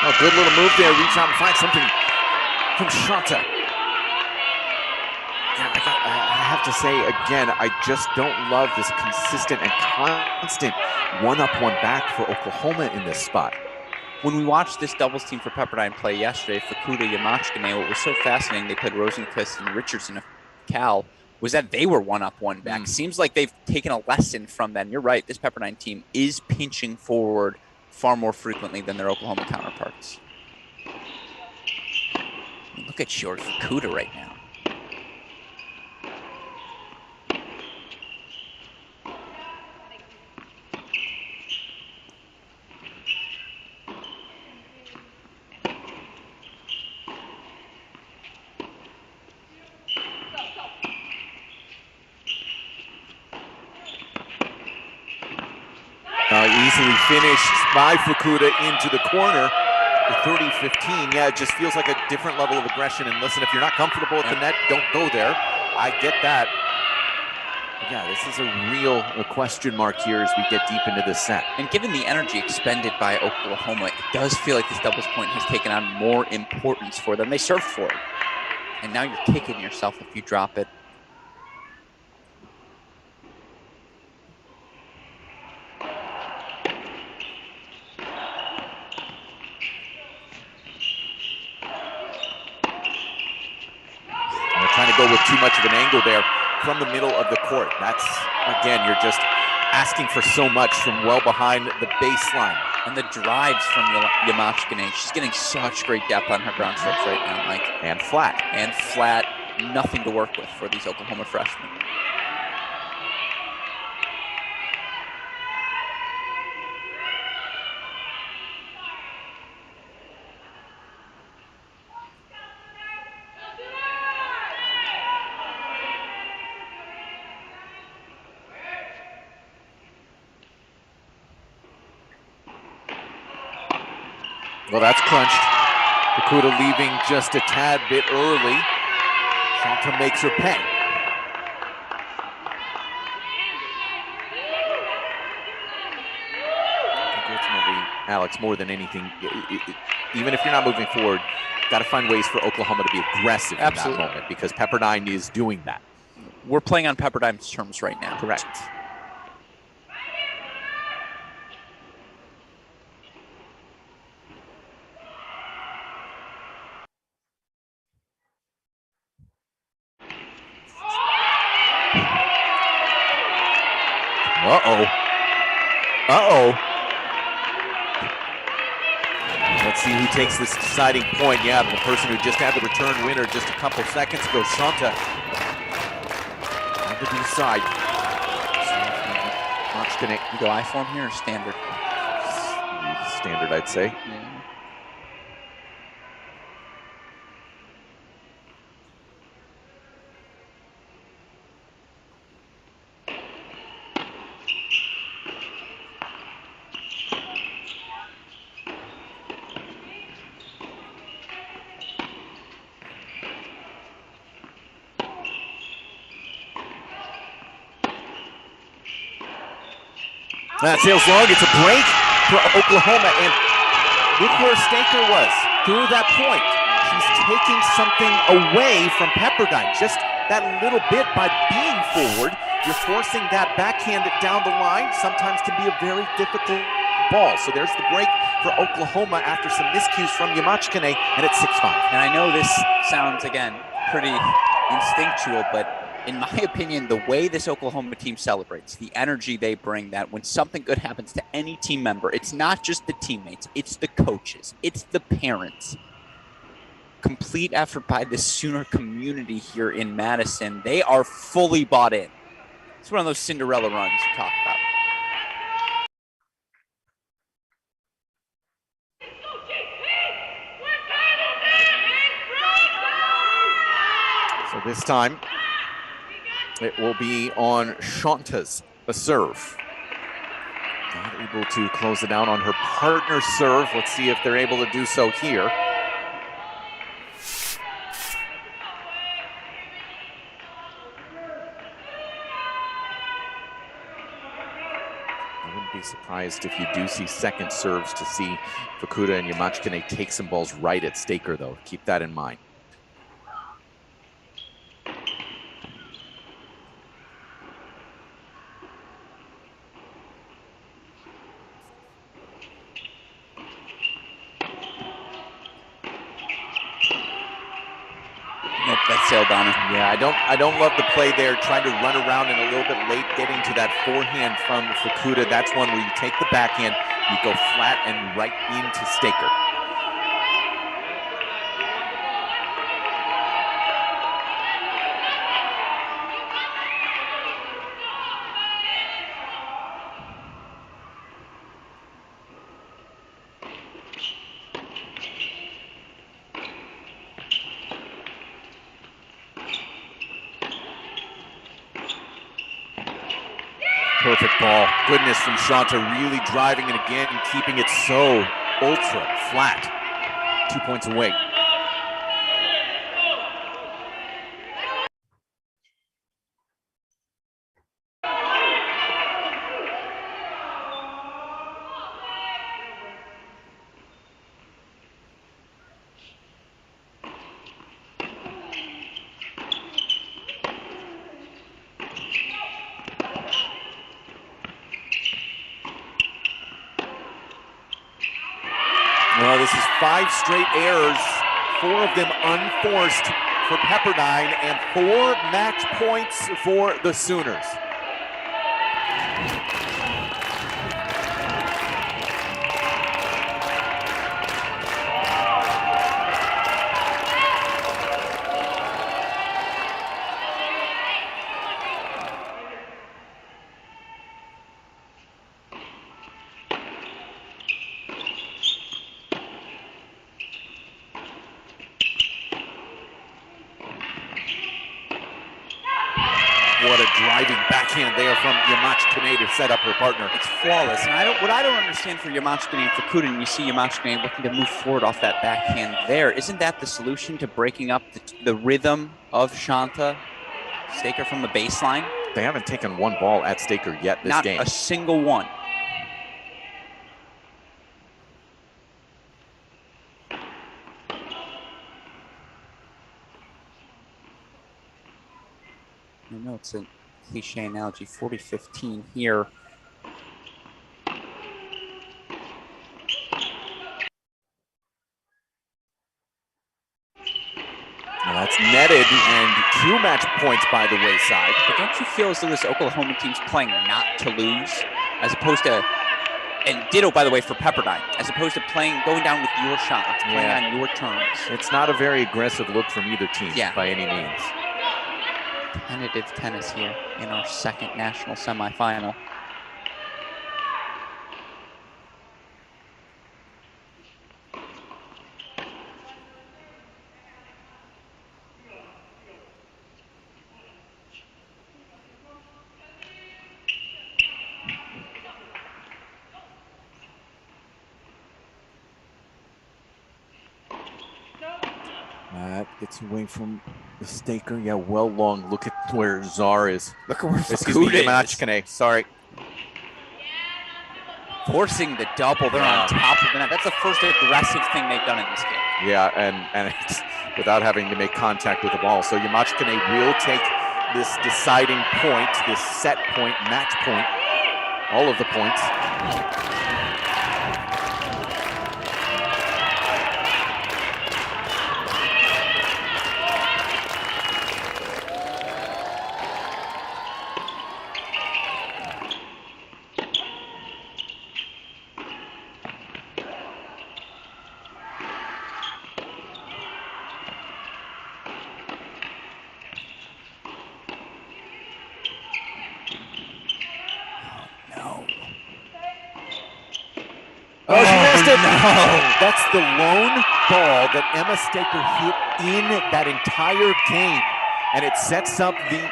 Oh, good little move there. Reach out and find something from Shanta. Yeah, I have to say again, I just don't love this consistent and constant 1 up, 1 back for Oklahoma in this spot. When we watched this doubles team for Pepperdine play yesterday, Fukuda, Yamachkine, what was so fascinating, they played Rosenquist and Richardson of Cal, was that they were 1 up, 1 back. Seems like they've taken a lesson from them. You're right, this Pepperdine team is pinching forward far more frequently than their Oklahoma counterparts. Look at Shiori Fukuda right now. Easily finished by Fukuda into the corner for 30-15. Yeah, it just feels like a different level of aggression. And listen, if you're not comfortable at the net, don't go there. I get that. But yeah, this is a real question mark here as we get deep into this set. And given the energy expended by Oklahoma, it does feel like this doubles point has taken on more importance for them. They served for it. And now you're kicking yourself if you drop it. Trying to go with too much of an angle there from the middle of the court. That's, again, you're just asking for so much from well behind the baseline. And the drives from Yamachkine. She's getting such great depth on her ground strokes right now, Mike. And flat. And flat. Nothing to work with for these Oklahoma freshmen. Well, that's crunched. Fukuda leaving just a tad bit early. Shanta makes her pay. I think ultimately Alex, more than anything, even if you're not moving forward, got to find ways for Oklahoma to be aggressive in that moment, because Pepperdine is doing that. We're playing on Pepperdine's terms right now. Correct. Uh-oh. Uh-oh. Let's see who takes this deciding point. Yeah, the person who just had the return winner just a couple seconds ago, Shanta. On the D side. You go I-form here or standard? Standard, I'd say. Yeah. That sails long. It's a break for Oklahoma, and look where Staker was through that point. She's taking something away from Pepperdine. Just that little bit by being forward, you're forcing that backhand down the line. Sometimes can be a very difficult ball. So there's the break for Oklahoma after some miscues from Yamachkine, and it's 6-5. And I know this sounds, again, pretty instinctual, but in my opinion, the way this Oklahoma team celebrates, the energy they bring, that when something good happens to any team member, it's not just the teammates, it's the coaches, it's the parents. Complete effort by the Sooner community here in Madison. They are fully bought in. It's one of those Cinderella runs you talk about. So this time, it will be on Shanta's serve. Not able to close it out on her partner's serve. Let's see if they're able to do so here. I wouldn't be surprised if you do see second serves to see Fukuda and Yamachkine take some balls right at Staker, though. Keep that in mind. Nope, that sailed on her. Yeah, I don't love the play there, trying to run around and a little bit late getting to that forehand from Fukuda. That's one where you take the backhand, you go flat and right into Staker. Perfect ball. Goodness from Shanta, really driving it again and keeping it so ultra flat. 2 points away. Well, this is 5 straight errors, 4 of them unforced for Pepperdine, and 4 match points for the Sooners. What a driving backhand there from Yamachkine to set up her partner. It's flawless. And what I don't understand for Yamachkine and Fukuda, and you see Yamachkine looking to move forward off that backhand there, isn't that the solution to breaking up the rhythm of Shanta? Staker from the baseline? They haven't taken one ball at Staker yet this game. Not a single one. I know it's a cliche analogy, 40-15 here. Well, that's netted and 2 match points by the wayside. But don't you feel as though this Oklahoma team's playing not to lose, as opposed to, and ditto, by the way, for Pepperdine, as opposed to going down with your shots, playing on your terms. It's not a very aggressive look from either team by any means. Tentative tennis here in our second national semifinal. That gets away from the staker. Yeah, well long. Look at where Czar is. Look at where Excuse me, Yamachkine. Sorry. Forcing the double. They're on top of the net. That's the first aggressive thing they've done in this game. Yeah, and it's without having to make contact with the ball. So Yamachkine will take this deciding point, this set point, match point, all of the points. Oh, she missed it. No. That's the lone ball that Emma Staker hit in that entire game. And it sets up the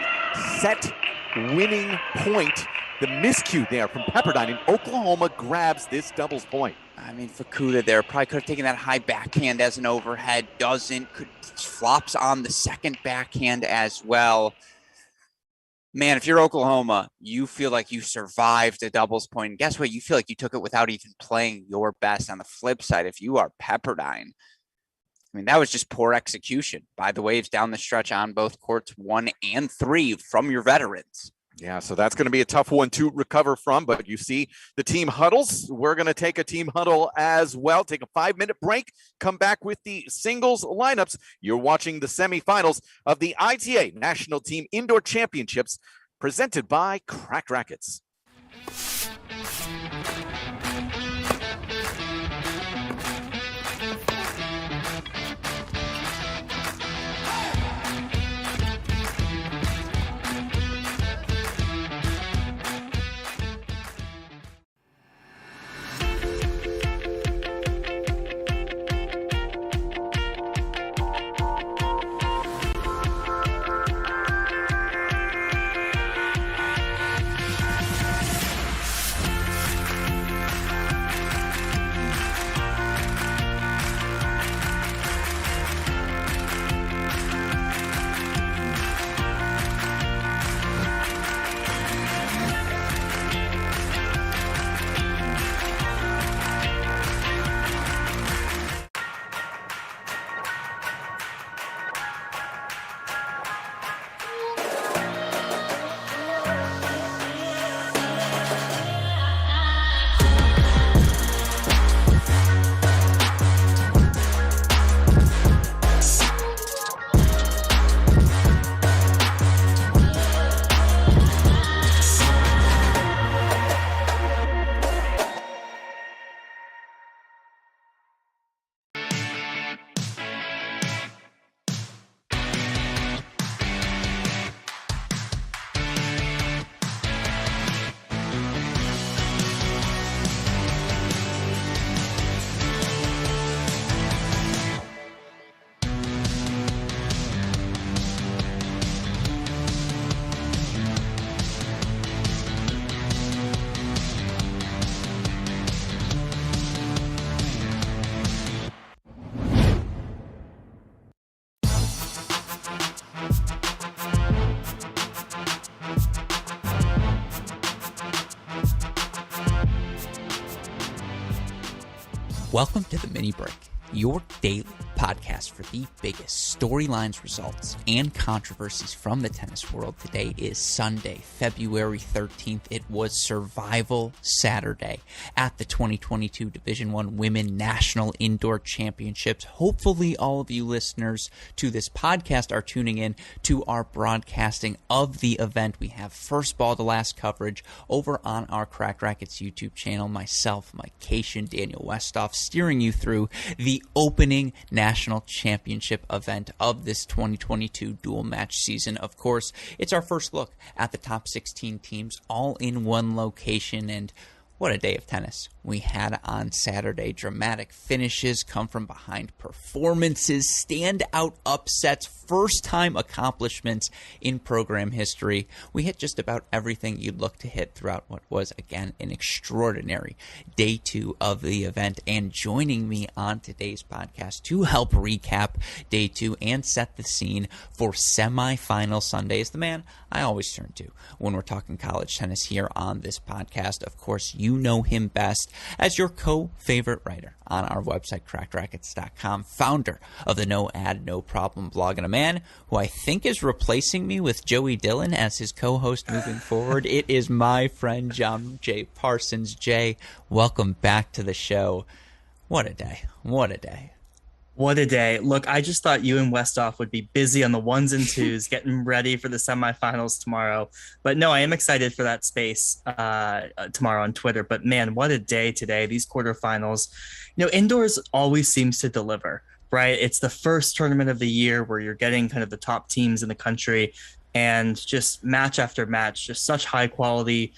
set-winning point. The miscue there from Pepperdine, and Oklahoma grabs this doubles point. I mean, Fukuda there probably could have taken that high backhand as an overhead. Doesn't. Flops on the second backhand as well. Man, if you're Oklahoma, you feel like you survived a doubles point. And guess what? You feel like you took it without even playing your best. On the flip side, if you are Pepperdine, I mean, that was just poor execution by the Waves down the stretch on both courts 1 and 3 from your veterans. Yeah, so that's going to be a tough one to recover from, but you see the team huddles. We're going to take a team huddle as well, take a 5-minute break, come back with the singles lineups. You're watching the semifinals of the ITA National Team Indoor Championships presented by Cracked Racquets. Welcome to the Mini Break, your daily podcast for the biggest storylines, results, and controversies from the tennis world. Today is Sunday, February 13th. It was Survival Saturday at the 2022 Division I Women National Indoor Championships. Hopefully all of you listeners to this podcast are tuning in to our broadcasting of the event. We have first ball to last coverage over on our Cracked Racquets YouTube channel. Myself, Mike Cation, Daniel Westoff steering you through the opening national championship event of this 2022 dual match season. Of course, it's our first look at the top 16 teams all in one location, and what a day of tennis we had on Saturday. Dramatic finishes, come from behind performances, standout upsets, first-time accomplishments in program history. We hit just about everything you'd look to hit throughout what was, again, an extraordinary day two of the event. And joining me on today's podcast to help recap day two and set the scene for semifinal Sunday is the man I always turn to when we're talking college tennis here on this podcast. Of course, you know him best as your co-favorite writer on our website, crackedrackets.com, founder of the No Ad, No Problem blog, and a man who I think is replacing me with Joey Dillon as his co-host moving forward. It is my friend, John J. Parsons. Jay, welcome back to the show. What a day. What a day. What a day. Look, I just thought you and Westoff would be busy on the ones and twos getting ready for the semifinals tomorrow. But no, I am excited for that space tomorrow on Twitter. But man, what a day today. These quarterfinals, indoors always seems to deliver, right? It's the first tournament of the year where you're getting kind of the top teams in the country, and just match after match, just such high quality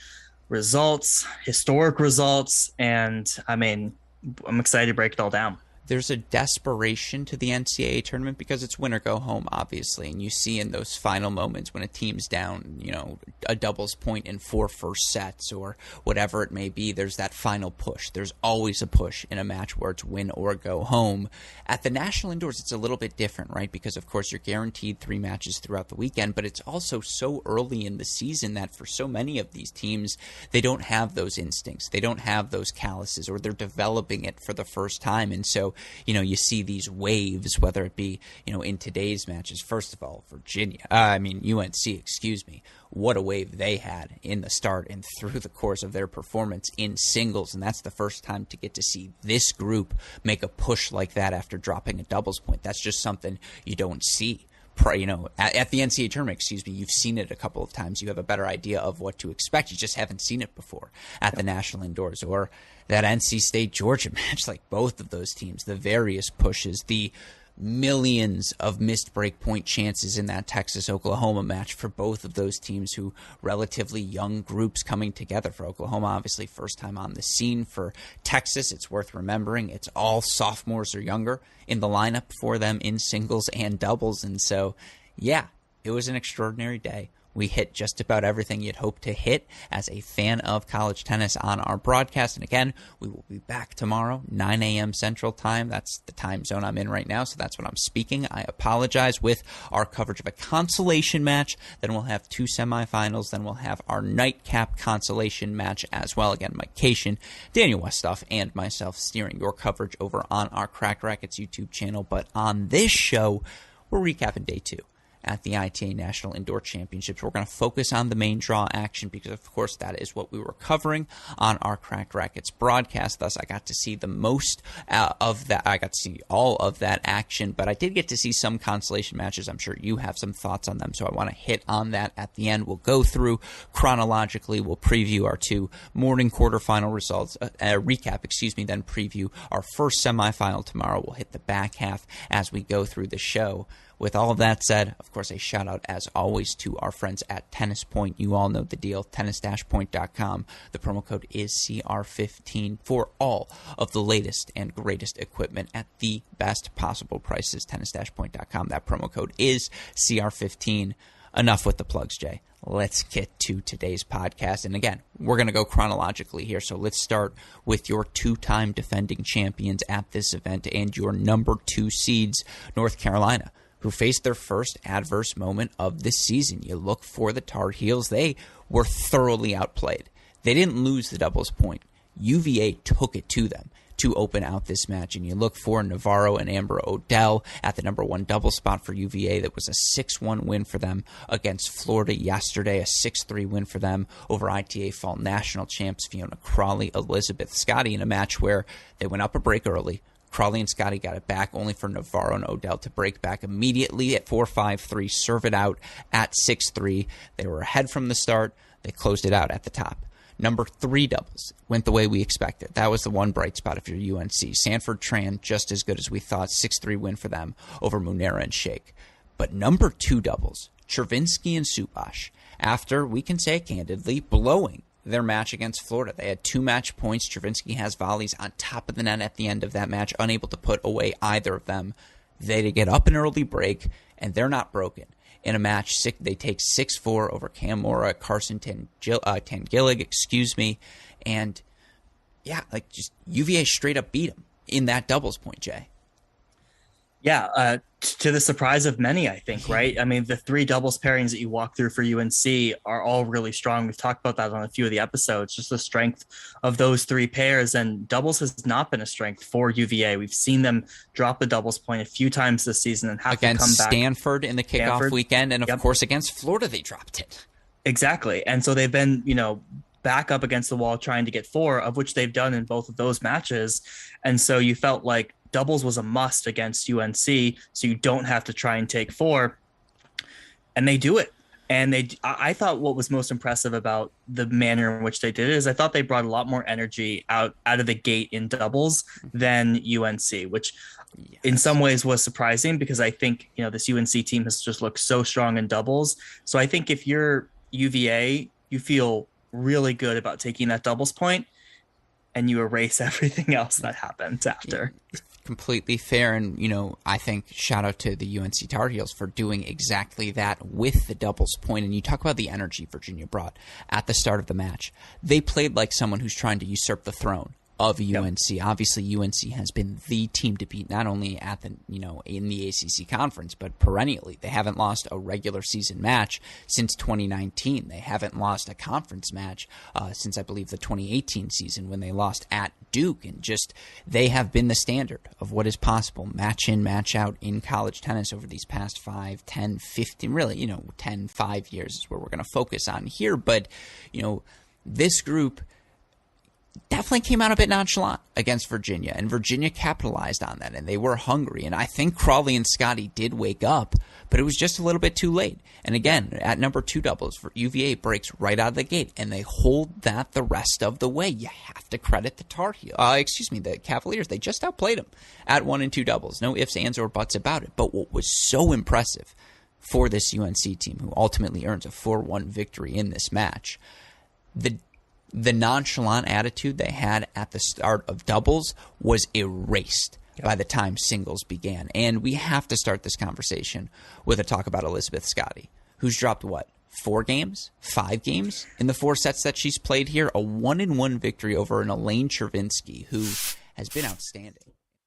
results, historic results. And I mean, I'm excited to break it all down. There's a desperation to the NCAA tournament because it's win or go home, obviously. And you see in those final moments when a team's down, a doubles point in 4 first sets or whatever it may be, there's that final push. There's always a push in a match where it's win or go home. At the National Indoors, it's a little bit different, right? Because, of course, you're guaranteed 3 matches throughout the weekend, but it's also so early in the season that for so many of these teams, they don't have those instincts. They don't have those calluses, or they're developing it for the first time. And so, you see these waves, whether it be, in today's matches. First of all, UNC, excuse me, what a wave they had in the start and through the course of their performance in singles. And that's the first time to get to see this group make a push like that after dropping a doubles point. That's just something you don't see. At the NCAA tournament, you've seen it a couple of times. You have a better idea of what to expect. You just haven't seen it before at the National Indoors. Or that NC State-Georgia match, like both of those teams, the various pushes, the millions of missed break point chances in that Texas-Oklahoma match for both of those teams, who relatively young groups coming together. For Oklahoma, obviously first time on the scene. For Texas, it's worth remembering it's all sophomores or younger in the lineup for them in singles and doubles. And so, yeah, it was an extraordinary day. We hit just about everything you'd hope to hit as a fan of college tennis on our broadcast. And again, we will be back tomorrow, 9 a.m. Central Time. That's the time zone I'm in right now, so that's when I'm speaking. I apologize. With our coverage of a consolation match, then we'll have 2 semifinals, then we'll have our nightcap consolation match as well. Again, Mike Cation, Daniel Westoff, and myself steering your coverage over on our Cracked Racquets YouTube channel. But on this show, we're recapping day 2 at the ITA National Indoor Championships. We're going to focus on the main draw action because, of course, that is what we were covering on our Cracked Racquets broadcast. Thus, I got to see the most of that. I got to see all of that action, but I did get to see some consolation matches. I'm sure you have some thoughts on them, so I want to hit on that at the end. We'll go through chronologically. We'll preview our 2 morning quarterfinal results, recap, then preview our first semifinal tomorrow. We'll hit the back half as we go through the show. With all of that said, of course, a shout out as always to our friends at Tennis Point. You all know the deal, tennis-point.com. The promo code is CR15 for all of the latest and greatest equipment at the best possible prices. Tennis-point.com. That promo code is CR15. Enough with the plugs, Jay. Let's get to today's podcast. And again, we're going to go chronologically here. So let's start with your 2-time defending champions at this event and your number 2 seeds, North Carolina, who faced their first adverse moment of this season. You look for the Tar Heels. They were thoroughly outplayed. They didn't lose the doubles point. UVA took it to them. to open out this match. And you look for Navarro and Amber Odell at the number 1 double spot for UVA. That was a 6-1 win for them against Florida yesterday, a 6-3 win for them over ITA Fall National Champs Fiona Crawley, Elizabeth Scotty, in a match where they went up a break early. Crawley and Scotty got it back, only for Navarro and Odell to break back immediately at 4-5-3, serve it out at 6-3. They were ahead from the start. They closed it out at the top. Number 3 doubles went the way we expected. That was the one bright spot if you're UNC. Sanford Tran, just as good as we thought, 6-3 win for them over Munera and Sheikh. But number 2 doubles, Chervinsky and Subash, after, we can say candidly, blowing their match against Florida. They had 2 match points. Chervinsky has volleys on top of the net at the end of that match, unable to put away either of them. They get up an early break, and they're not broken. In a match, they take 6-4 over Cam Mora, Carson Tangillig, and yeah, like just UVA straight up beat them in that doubles point, Jay. Yeah, to the surprise of many, I think, right? I mean, the 3 doubles pairings that you walk through for UNC are all really strong. We've talked about that on a few of the episodes, just the strength of those 3 pairs. And doubles has not been a strength for UVA. We've seen them drop the doubles point a few times this season and have against to come back. Stanford in the kickoff weekend, and of course against Florida, they dropped it. Exactly. And so they've been, back up against the wall trying to get 4, of which they've done in both of those matches. And so you felt like doubles was a must against UNC, so you don't have to try and take 4, and they do it. And I thought what was most impressive about the manner in which they did it is I thought they brought a lot more energy out of the gate in doubles than UNC, which in some ways was surprising because I think, this UNC team has just looked so strong in doubles. So I think if you're UVA, you feel really good about taking that doubles point and you erase everything else that happens after. Completely fair. And, I think shout out to the UNC Tar Heels for doing exactly that with the doubles point. And you talk about the energy Virginia brought at the start of the match. They played like someone who's trying to usurp the throne of UNC. Yep. Obviously, UNC has been the team to beat, not only at the in the ACC conference, but perennially. They haven't lost a regular season match since 2019. They haven't lost a conference match since I believe the 2018 season when they lost at Duke. And just they have been the standard of what is possible, match in, match out in college tennis over these past 5, 10, 15, really 5 years is where we're going to focus on here. But this group definitely came out a bit nonchalant against Virginia, and Virginia capitalized on that, and they were hungry. And I think Crawley and Scotty did wake up, but it was just a little bit too late. And again, at number 2 doubles, for UVA breaks right out of the gate, and they hold that the rest of the way. You have to credit the the Cavaliers. They just outplayed them at 1 and 2 doubles. No ifs, ands, or buts about it. But what was so impressive for this UNC team, who ultimately earns a 4-1 victory in this match, the nonchalant attitude they had at the start of doubles was erased by the time singles began. And we have to start this conversation with a talk about Elizabeth Scotty, who's dropped, 4 games? 5 games in the 4 sets that she's played here? A 1-1 victory over an Elaine Chervinsky, who has been outstanding.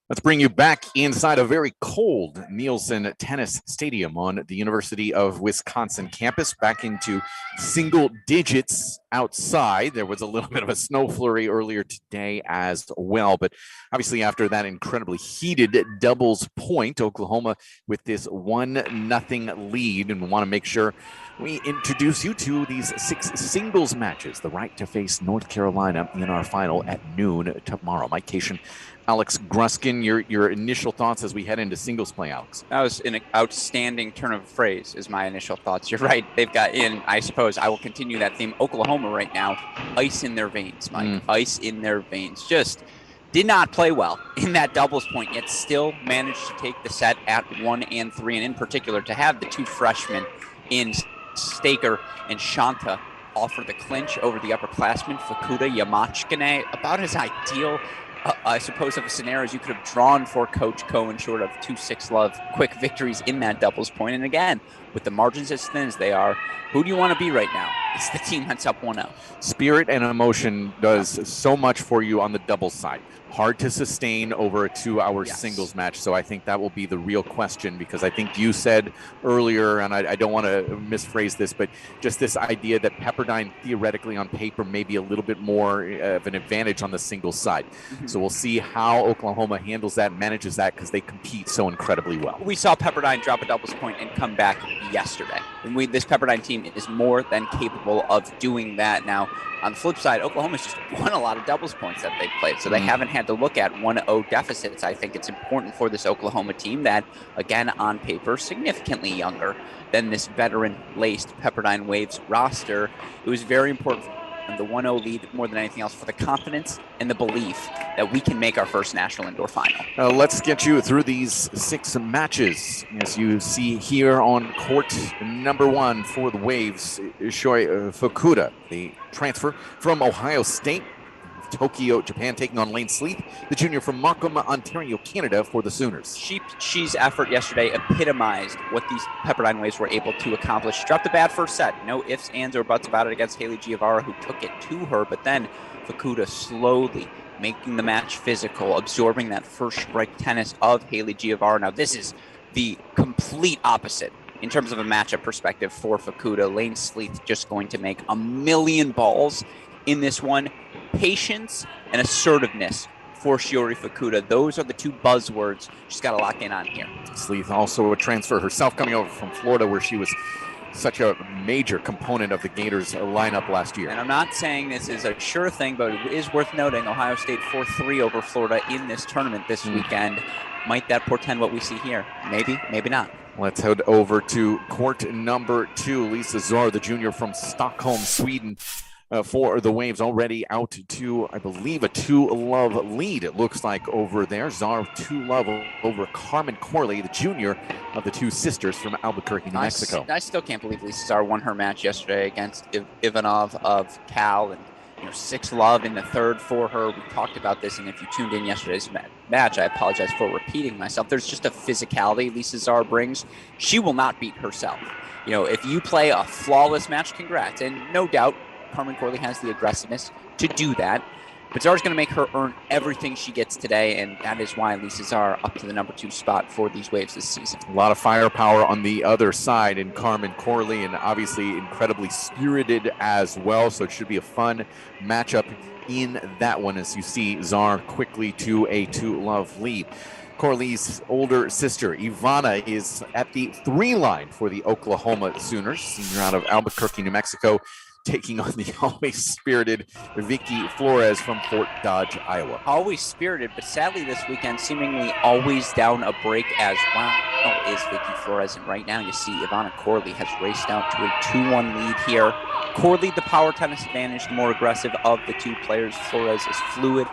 Let's bring you back inside a very cold Nielsen Tennis Stadium on the University of Wisconsin campus, back into single digits outside. There was a little bit of a snow flurry earlier today as well, but obviously after that incredibly heated doubles point, Oklahoma with this 1-0 lead, and we want to make sure we introduce you to these 6 singles matches, the right to face North Carolina in our final at noon tomorrow. Mike Cation, Alex Gruskin, your initial thoughts as we head into singles play, Alex? That was an outstanding turn of phrase, is my initial thoughts. You're right. They've got I suppose I will continue that theme. Oklahoma right now, ice in their veins, Mike. Ice in their veins. Just did not play well in that doubles point, yet still managed to take the set at 1 and 3. And in particular, to have the 2 freshmen in Staker and Shanta offer the clinch over the upperclassmen, Fukuda Yamachkine, about as ideal I suppose of a scenario as you could have drawn for Coach Cohen, short of 2-6 love quick victories in that doubles point. And again, with the margins as thin as they are, who do you want to be right now? It's the team that's up 1-0. Spirit and emotion does so much for you on the doubles side. Hard to sustain over a 2-hour singles match. So I think that will be the real question, because I think you said earlier, and I don't want to misphrase this, but just this idea that Pepperdine theoretically on paper may be a little bit more of an advantage on the singles side. So we'll see how Oklahoma handles that, manages that, because they compete so incredibly well. We saw Pepperdine drop a doubles point and come back yesterday. And this Pepperdine team is more than capable of doing that. Now, on the flip side, Oklahoma's just won a lot of doubles points that they've played, so they haven't had to look at 1-0 deficits. I think it's important for this Oklahoma team that, again, on paper, significantly younger than this veteran-laced Pepperdine Waves roster. It was very important for the 1-0 lead more than anything else, for the confidence and the belief that we can make our first national indoor final. Let's get you through these 6 matches. As you see here on court number 1 for the Waves, Shoi Fukuda, the transfer from Ohio State, Tokyo, Japan, taking on Lane Sleeth, the junior from Markham, Ontario, Canada, for the Sooners. She's effort yesterday epitomized what these Pepperdine Waves were able to accomplish. She dropped a bad first set. No ifs, ands, or buts about it against Haley Giavara, who took it to her, but then Fukuda slowly making the match physical, absorbing that first strike tennis of Haley Giavara. Now, this is the complete opposite in terms of a matchup perspective for Fukuda. Lane Sleeth just going to make a million balls in this one. Patience and assertiveness for Shiori Fukuda. Those are the 2 buzzwords she's got to lock in on here. Sleeth, also a transfer herself, coming over from Florida, where she was such a major component of the Gators lineup last year. And I'm not saying this is a sure thing, but it is worth noting Ohio State 4-3 over Florida in this tournament this weekend. Might that portend what we see here? Maybe, maybe not. Let's head over to court number 2. Lisa Zar, the junior from Stockholm, Sweden, for the Waves, already out to, I believe, a 2-love lead, it looks like, over there. Zar 2-love over Carmen Corley, the junior of the 2 sisters from Albuquerque, New Mexico. I still can't believe Lisa Zar won her match yesterday against Ivanov of Cal, and 6-love in the third for her. We talked about this, and if you tuned in yesterday's match, I apologize for repeating myself. There's just a physicality Lisa Zar brings. She will not beat herself. If you play a flawless match, congrats. And no doubt, Carmen Corley has the aggressiveness to do that, but Zar's going to make her earn everything she gets today, and that is why Lisa Zar up to the number 2 spot for these Waves this season. A lot of firepower on the other side in Carmen Corley, and obviously incredibly spirited as well, so it should be a fun matchup in that one, as you see Zar quickly to a 2-love lead. Corley's older sister, Ivana, is at the 3 line for the Oklahoma Sooners, senior out of Albuquerque, New Mexico, taking on the always spirited Vicky Flores from Fort Dodge, Iowa. Always spirited, but sadly this weekend seemingly always down a break as well is Vicky Flores. And right now you see Ivana Corley has raced out to a 2-1 lead here. Corley, the power tennis advantage, the more aggressive of the 2 players. Flores is fluid,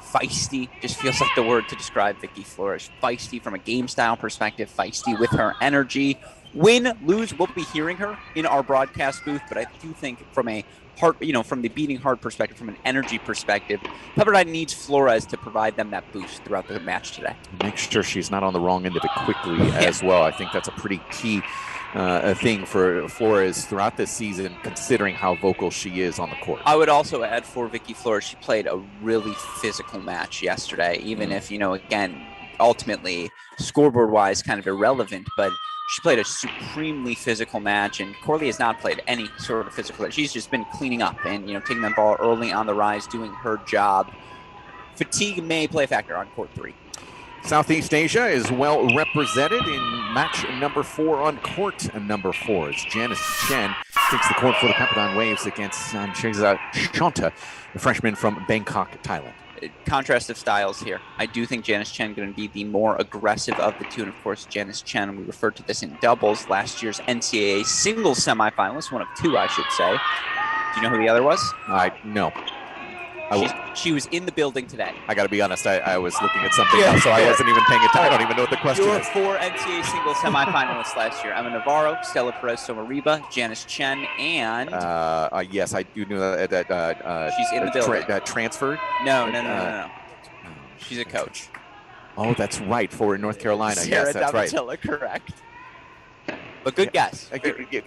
feisty, just feels like the word to describe Vicky Flores. Feisty from a game style perspective, feisty with her energy. Win, lose, we'll be hearing her in our broadcast booth, but I do think from a heart, from the beating heart perspective, from an energy perspective, Pepperdine needs Flores to provide them that boost throughout the match today. Make sure she's not on the wrong end of it quickly as well. I think that's a pretty key thing for Flores throughout this season, considering how vocal she is on the court. I would also add for Vicky Flores, she played a really physical match yesterday, even if, again, ultimately scoreboard-wise kind of irrelevant, but she played a supremely physical match, and Corley has not played any sort of physical. She's just been cleaning up and, taking that ball early on the rise, doing her job. Fatigue may play a factor on court 3. Southeast Asia is well represented in match number 4 on court number 4 as Janice Chen takes the court for the Pepperdine Waves against Shanta, the freshman from Bangkok, Thailand. Contrast of styles here. I do think Janice Chen going to be the more aggressive of the 2, and of course Janice Chen, we referred to this in doubles, last year's NCAA singles semifinalist, one of 2 I should say. Do you know who the other was? No. She was in the building today. I got to be honest, I was looking at something else, so I wasn't even paying attention. I don't even know what the question Your is. 4 NCAA singles semifinalists last year: Emma Navarro, Stella Perez-Somariba, Janice Chen, and yes, I do know that she's in the building. Transferred? No. She's a coach. Oh, that's right, for North Carolina. Sarah yes, that's Davatilla, right. Correct. But good guess.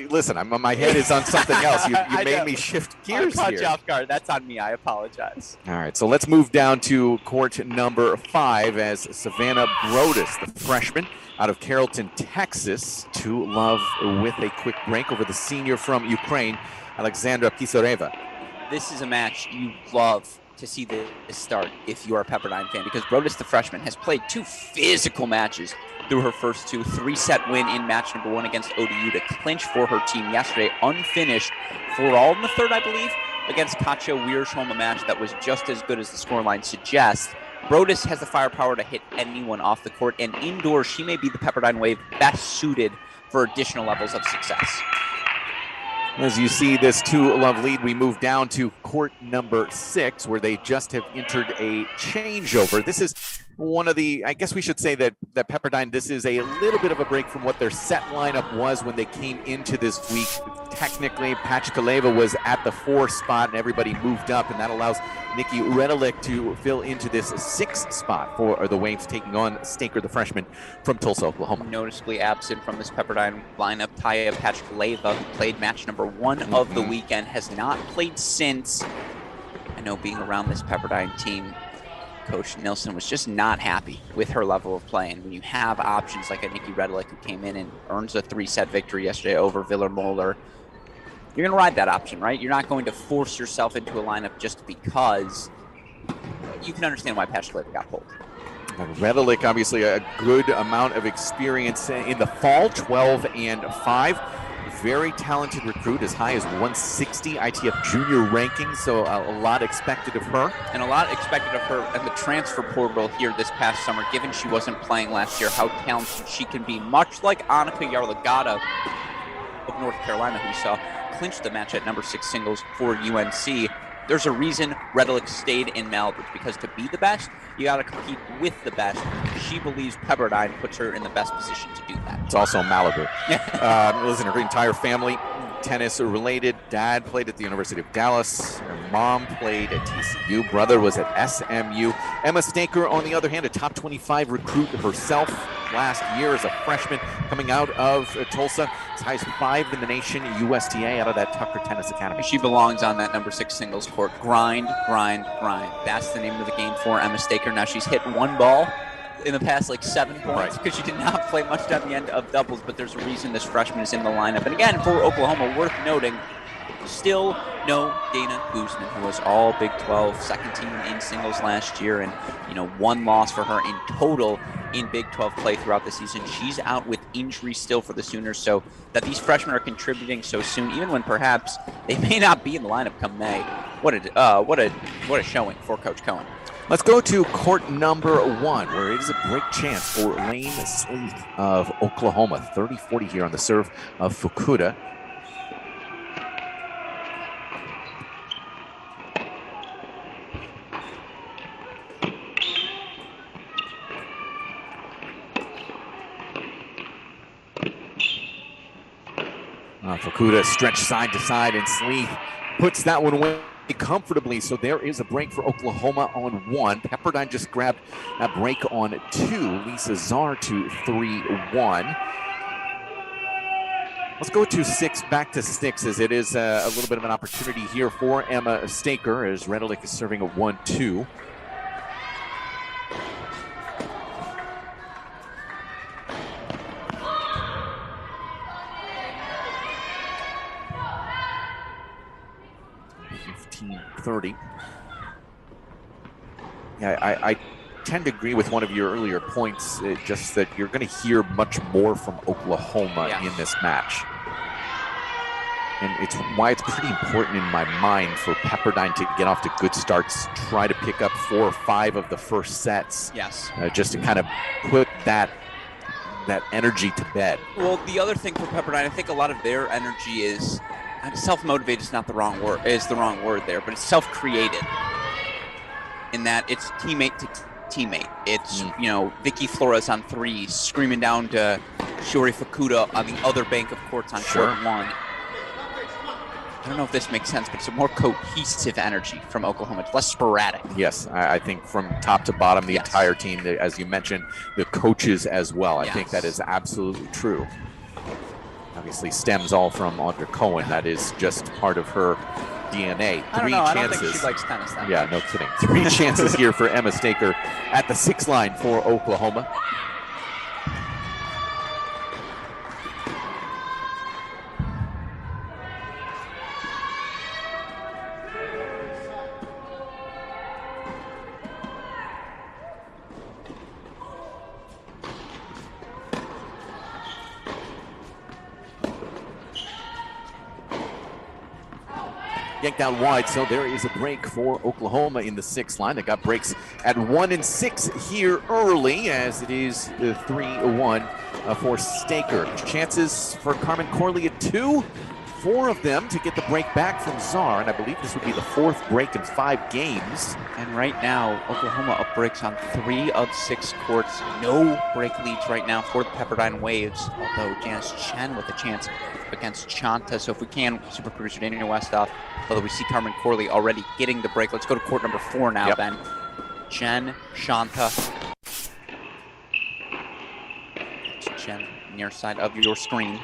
Listen, my head is on something else. You made me shift gears I caught here. you off guard. That's on me. I apologize. All right, so let's move down to court number 5 as Savannah Brodus, the freshman out of Carrollton, Texas, to love with a quick break over the senior from Ukraine, Alexandra Pisareva. This is a match you love to see this start if you are a Pepperdine fan, because Brodus, the freshman, has played 2 physical matches through her first 2. 3-set win in match number 1 against ODU to clinch for her team yesterday, unfinished 4-all in the third, I believe, against Katja Wiersholm, a match that was just as good as the scoreline suggests. Brodus has the firepower to hit anyone off the court, and indoors, she may be the Pepperdine Wave best suited for additional levels of success. As you see this 2-love lead, we move down to court number 6, where they just have entered a changeover. This is one of the, I guess we should say that Pepperdine, this is a little bit of a break from what their set lineup was when they came into this week. Technically, Pachkaleva was at the 4 spot and everybody moved up, and that allows Nikki Redelik to fill into this 6th spot for the Waves, taking on Staker, the freshman from Tulsa, Oklahoma. Noticeably absent from this Pepperdine lineup, Taya Pachkaleva, who played match number 1 of the weekend, has not played since. I know being around this Pepperdine team, Coach Nilsson was just not happy with her level of play. And when you have options like a Nikki Redelik, who came in and earns a 3-set victory yesterday over Viller-Moller, you're going to ride that option, right? You're not going to force yourself into a lineup just because. You can understand why Pachkaleva got pulled. Redelik, obviously a good amount of experience in the fall, 12-5. Very talented recruit, as high as 160 ITF junior ranking, so a lot expected of her. And a lot expected of her in the transfer portal here this past summer, given she wasn't playing last year, how talented she can be. Much like Annika Yarlagata of North Carolina, who we saw clinch the match at number 6 singles for UNC. There's a reason Redelik stayed in Malbridge, because to be the best, you got to compete with the best. She believes Pepperdine puts her in the best position to do that. It's also Malibu. Listen, her entire family, tennis related. Dad played at the University of Dallas. Her mom played at TCU. Brother was at SMU. Emma Staker, on the other hand, a top 25 recruit herself last year as a freshman, coming out of Tulsa, as high as 5 in the nation, USTA, out of that Tucker Tennis Academy. She belongs on that number 6 singles court. Grind, grind, grind. That's the name of the game for Emma Staker. Now she's hit 1 ball in the past 7 points, because she did not play much down the end of doubles, but there's a reason this freshman is in the lineup. And again, for Oklahoma, worth noting, still no Dana Guzman, who was all Big 12, second team in singles last year, and 1 loss for her in total in Big 12 play throughout the season. She's out with injury still for the Sooners, so that these freshmen are contributing so soon, even when perhaps they may not be in the lineup come May. What a showing for Coach Cohen. Let's go to court number 1, where it is a break chance for Lane Sleeth of Oklahoma. 30-40 here on the serve of Fukuda. Fukuda stretched side to side, and Sleeth puts that one away comfortably. So there is a break for Oklahoma on 1. Pepperdine just grabbed a break on 2. Lisa Czar to 3-1. Let's go to 6, back to 6, as it is a little bit of an opportunity here for Emma Staker, as Redelik is serving a 1-2. Yeah, I tend to agree with one of your earlier points, just that you're going to hear much more from Oklahoma in this match. And it's why it's pretty important in my mind for Pepperdine to get off to good starts, try to pick up 4 or 5 of the first sets. Yes. Just to kind of put that energy to bed. Well, the other thing for Pepperdine, I think a lot of their energy is self-motivated is not the wrong word, there, but it's self-created. In that it's teammate to teammate. It's, Vicky Flores on 3, screaming down to Shiori Fukuda on the other bank of courts on court 1. I don't know if this makes sense, but it's a more cohesive energy from Oklahoma. It's less sporadic. Yes, I think from top to bottom, the entire team, as you mentioned, the coaches as well. I think that is absolutely true. obviously stems all from Audra Cohen. That is just part of her DNA. I don't know. I don't think she likes tennis that much. No kidding. 3 chances here for Emma Staker at the 6 line for Oklahoma. Yanked out wide, so there is a break for Oklahoma in the 6th line. They got breaks at 1 and 6 here early, as it is 3-1 for Staker. Chances for Carmen Corley at 2. 4 of them to get the break back from Czar, and I believe this would be the 4th break in 5 games. And right now, Oklahoma up breaks on 3 of 6 courts. No break leads right now for the Pepperdine Waves, although Janice Chen with a chance against Chanta. So if we can, super producer Daniel Westoff, although we see Carmen Corley already getting the break. Let's go to court number 4 now, then. Chen, Shanta. Chen, near side of your screen.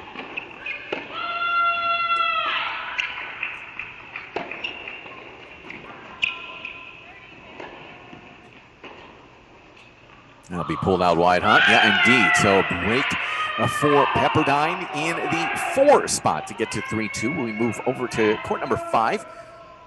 That'll be pulled out wide, huh? Yeah, indeed. So break for Pepperdine in the 4 spot to get to 3-2. We move over to court number 5.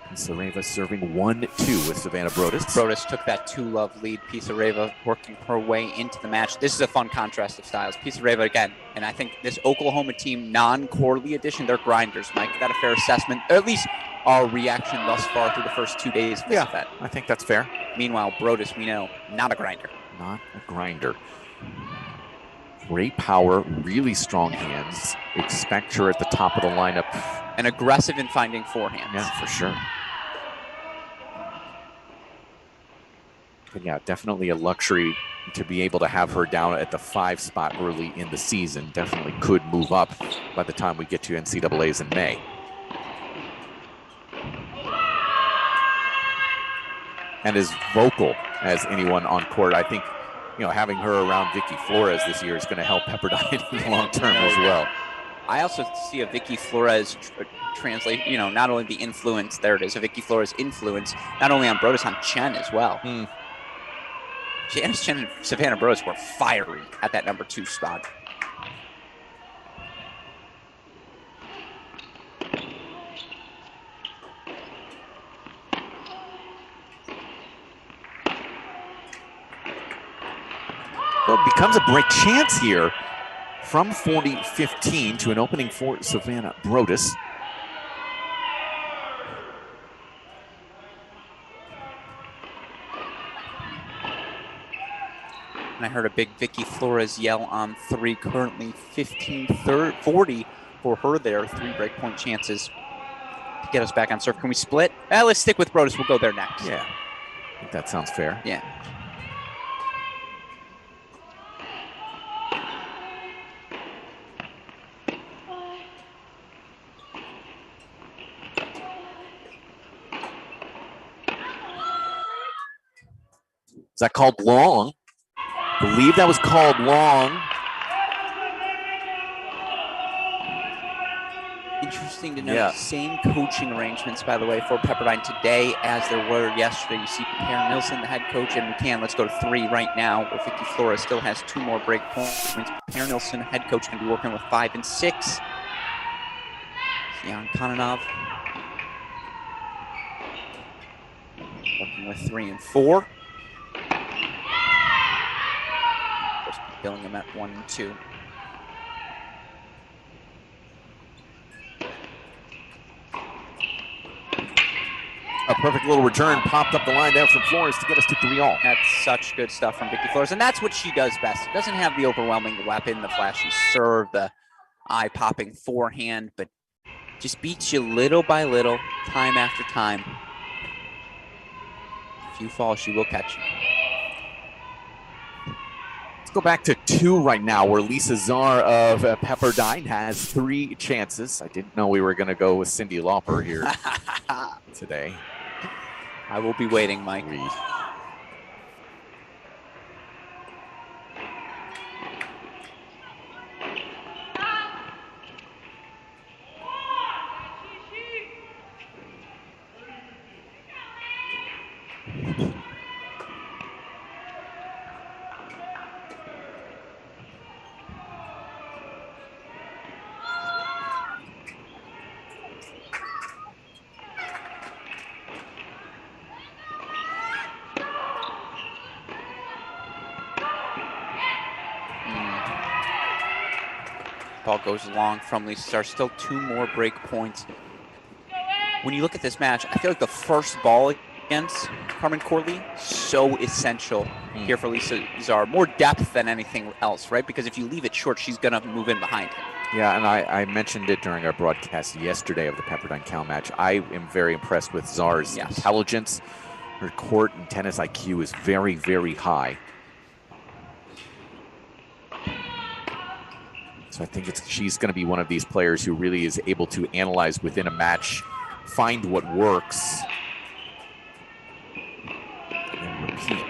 Pisareva serving 1-2 with Savannah Brodus. Brodus took that 2-love lead. Pisareva working her way into the match. This is a fun contrast of styles. Pisareva again, and I think this Oklahoma team, non-Corley edition, they're grinders, Mike. Is that a fair assessment? Or at least our reaction thus far through the first 2 days of this event. I think that's fair. Meanwhile, Brodus, we know, not a grinder. Not a grinder. Great power, really strong hands. Expect her at the top of the lineup. And aggressive in finding forehands. Yeah, for sure. But yeah, definitely a luxury to be able to have her down at the 5 spot early in the season. Definitely could move up by the time we get to NCAAs in May. And as vocal as anyone on court. I think, having her around Vicky Flores this year is going to help Pepperdine in the long term as well. I also see a Vicky Flores translate, not only the influence, there it is, a Vicky Flores influence, not only on Brodus, on Chen as well. Janice Chen and Savannah Brodus were fiery at that number 2 spot. So it becomes a break chance here from 40-15 to an opening for Savannah Brodus. And I heard a big Vicky Flores yell on 3, currently 15-40 for her there. 3 breakpoint chances to get us back on serve. Can we split? Let's stick with Brodus. We'll go there next. Yeah, I think that sounds fair. Yeah. Is that called long? I believe that was called long. Interesting to note, same coaching arrangements, by the way, for Pepperdine today as there were yesterday. You see Per Nilsson, the head coach, and let's go to 3 right now, where Vicky Flores still has 2 more break points. Per Nilsson, head coach, going to be working with 5 and 6. Jan Kononov working with 3 and 4. Billingham at 1 and 2. A perfect little return popped up the line there from Flores to get us to 3-all. That's such good stuff from Vicky Flores, and that's what she does best. Doesn't have the overwhelming weapon, the flashy serve, the eye-popping forehand, but just beats you little by little, time after time. If you fall, she will catch you. Go back to 2 right now, where Lisa Czar of Pepperdine has 3 chances. I didn't know we were going to go with Cyndi Lauper here today. I will be waiting, Mike. Ball goes long from Lisa Czar. Still 2 more break points. When you look at this match, I feel like the first ball against Carmen Corley, so essential here for Lisa Czar. More depth than anything else, right? Because if you leave it short, she's going to move in behind him. Yeah, and I mentioned it during our broadcast yesterday of the Pepperdine Cal match. I am very impressed with Czar's intelligence. Her court and tennis IQ is very, very high. So I think she's going to be one of these players who really is able to analyze within a match, find what works, and then repeat.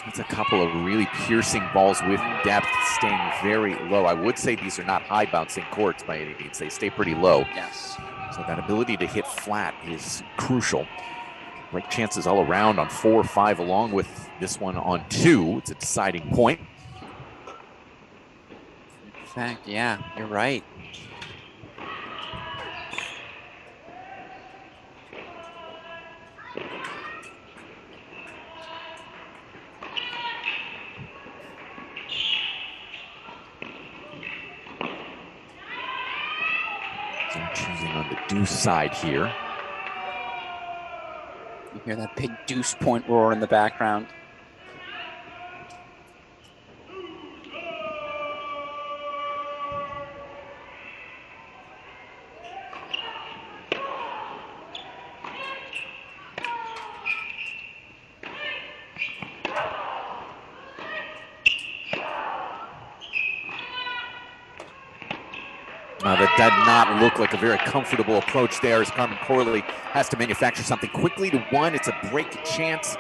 It's a couple of really piercing balls with depth, staying very low. I would say these are not high bouncing courts by any means. They stay pretty low. Yes. So that ability to hit flat is crucial. Break chances all around on 4 or 5, along with this one on 2. It's a deciding point. In fact, yeah, you're right. So choosing on the deuce side here. You hear that big deuce point roar in the background. That did not look like a very comfortable approach there as Carmen Corley has to manufacture something quickly to 1. It's a break chance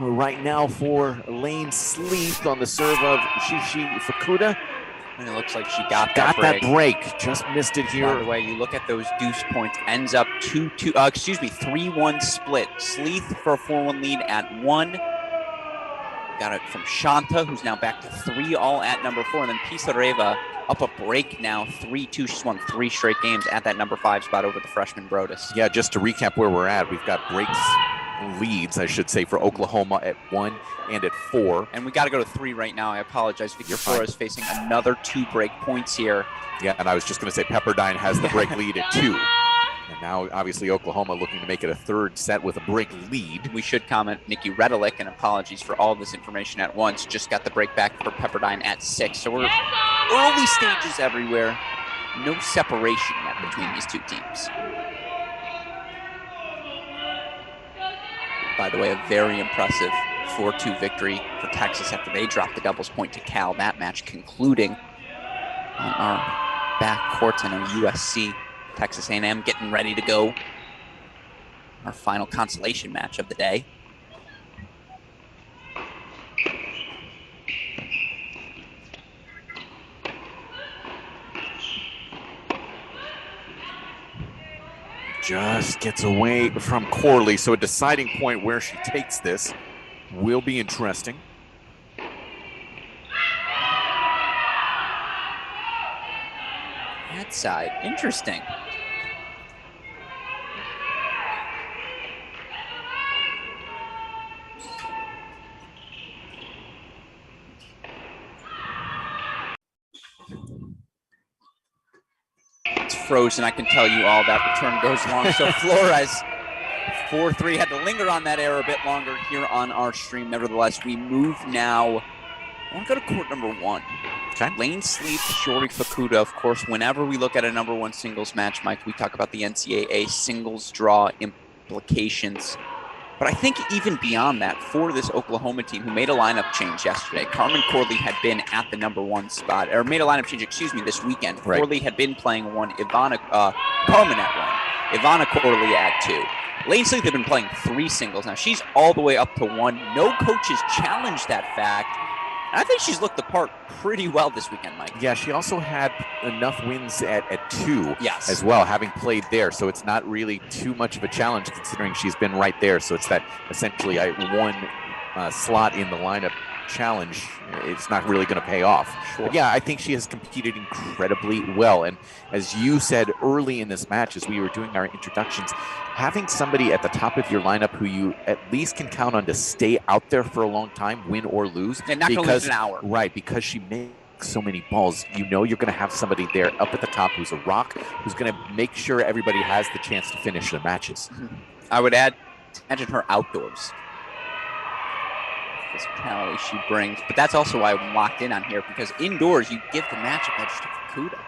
right now for Lane Sleeth on the serve of Shishi Fukuda. And it looks like she got that break. Just missed it here. By the way, you look at those deuce points, ends up 3-1 split. Sleeth for a 4-1 lead at 1. Got it from Shanta, who's now back to 3, all at number 4. And then Pisareva up a break now, 3-2. She's won 3 straight games at that number 5 spot over the freshman Brodus. Yeah, just to recap where we're at, we've got breaks, leads, I should say, for Oklahoma at 1 and at 4. And we got to go to 3 right now. I apologize. Vicky Flores facing another 2 break points here. Yeah, and I was just going to say Pepperdine has the break lead at 2. And now, obviously, Oklahoma looking to make it a 3rd set with a break lead. We should comment Nikki Redelick, and apologies for all this information at once. Just got the break back for Pepperdine at 6. So we're early stages everywhere. No separation yet between these two teams. By the way, a very impressive 4-2 victory for Texas after they dropped the doubles point to Cal. That match concluding on our back courts. I know USC, Texas A&M getting ready to go. Our final consolation match of the day. Just gets away from Corley, so a deciding point where she takes this will be interesting. That side, interesting. It's frozen, I can tell you all that return goes long. So Flores, 4-3, had to linger on that error a bit longer here on our stream. Nevertheless, we move now. I want to go to court number 1. Okay. Lane Sleeth, Shori Fukuda. Of course, whenever we look at a number 1 singles match, Mike, we talk about the NCAA singles draw implications. But I think even beyond that, for this Oklahoma team who made a lineup change yesterday, Carmen Corley had been at the number 1 spot, or made a lineup change, this weekend. Right. Corley had been playing 1, Carmen at 1, Ivana Corley at 2. Lane Sleeth had been playing 3 singles. Now she's all the way up to 1. No coaches challenged that fact. And I think she's looked the part pretty well this weekend, Mike. Yeah, she also had enough wins at 2 Yes. as well, having played there. So it's not really too much of a challenge considering she's been right there. So it's that essentially 1 slot in the lineup challenge, it's not really going to pay off. Sure. But yeah, I think she has competed incredibly well. And as you said early in this match, as we were doing our introductions, having somebody at the top of your lineup who you at least can count on to stay out there for a long time, win or lose. And not going to lose an hour. Right, because she makes so many balls, you know you're going to have somebody there up at the top who's a rock, who's going to make sure everybody has the chance to finish their matches. I would imagine her outdoors. Physicality she brings, but that's also why I'm locked in on here, because indoors you give the matchup edge to Fukuda.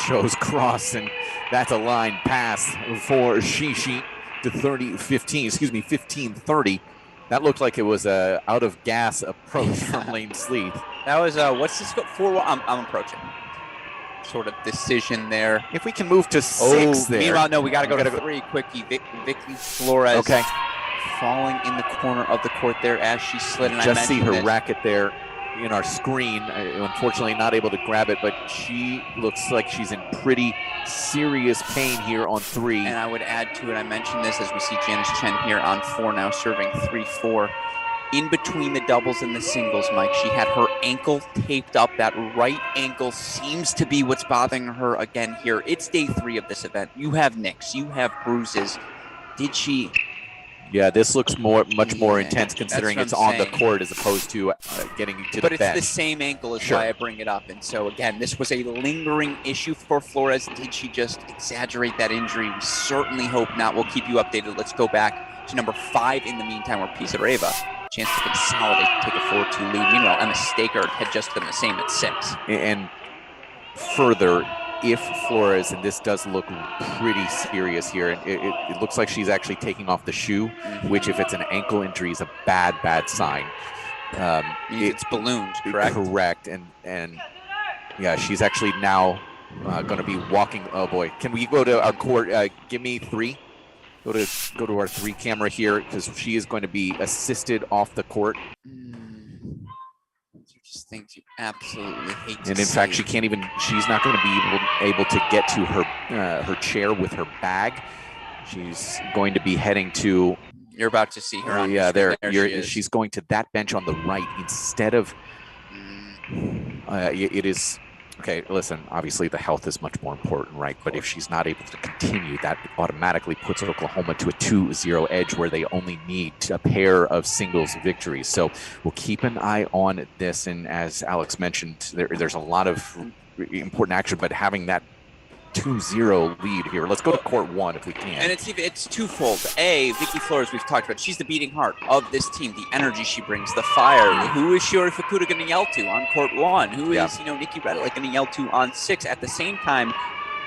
Chose cross, and that's a line pass for Shishi to 15-30. That looked like it was a out of gas approach from Lane Sleeth. That was what's this? 4-1. I'm approaching. Sort of decision there. If we can move to 6 there. Meanwhile, no, we got to go to 3 quickie. Vicky Flores. Okay. Falling in the corner of the court there as she slid. And just see her racket there in our screen. Unfortunately not able to grab it, but she looks like she's in pretty serious pain here on 3. And I would add to it, I mentioned this as we see Janice Chen here on 4 now, serving 3-4. In between the doubles and the singles, Mike, she had her ankle taped up. That right ankle seems to be what's bothering her again here. It's day 3 of this event. You have nicks, you have bruises. Did she... Yeah, this looks much more intense considering it's on the court as opposed to getting to the bench. But it's the same ankle is why I bring it up. And so, again, this was a lingering issue for Flores. Did she just exaggerate that injury? We certainly hope not. We'll keep you updated. Let's go back to number 5 in the meantime, where Pizarreva, chance to consolidate, take a 4-2 lead. Meanwhile, Emma Staker had just done the same at 6. And further, if Flores, and this does look pretty serious here, and it looks like she's actually taking off the shoe, which if it's an ankle injury is a bad sign. It's ballooned, correct? Correct, and yeah, she's actually now going to be walking. Oh boy, can we go to our court? Give me 3. Go to our 3 camera here, because she is going to be assisted off the court. Just things you absolutely hate to see. And in fact, she's not going to be able to get to her chair with her bag. She's going to be heading to... You're about to see her on she's going to that bench on the right instead of... it is... Okay, listen, obviously the health is much more important, right? But if she's not able to continue, that automatically puts Oklahoma to a 2-0 edge where they only need a pair of singles victories. So we'll keep an eye on this. And as Alex mentioned, there's a lot of important action, but having that 2-0 lead here. Let's go to court 1 if we can. And it's twofold. A, Vicky Flores, we've talked about, she's the beating heart of this team, the energy she brings, the fire. Who is Shiori Fukuda going to yell to on court 1? Who is, Nikki Reddick going to yell to on 6? At the same time,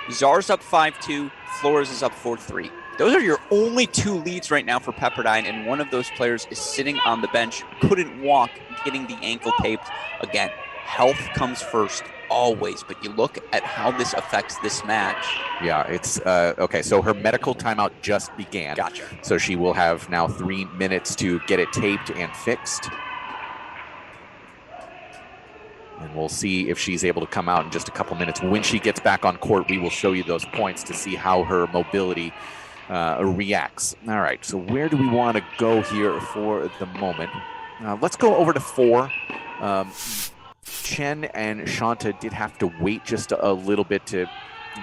Czar's up 5-2, Flores is up 4-3. Those are your only 2 leads right now for Pepperdine, and one of those players is sitting on the bench, couldn't walk, getting the ankle taped. Again, health comes first. Always, but you look at how this affects this match. Yeah, it's okay. So her medical timeout just began. Gotcha. So she will have now 3 minutes to get it taped and fixed. And we'll see if she's able to come out in just a couple minutes. When she gets back on court, we will show you those points to see how her mobility reacts. All right, so where do we want to go here for the moment? Let's go over to 4. Chen and Shanta did have to wait just a little bit to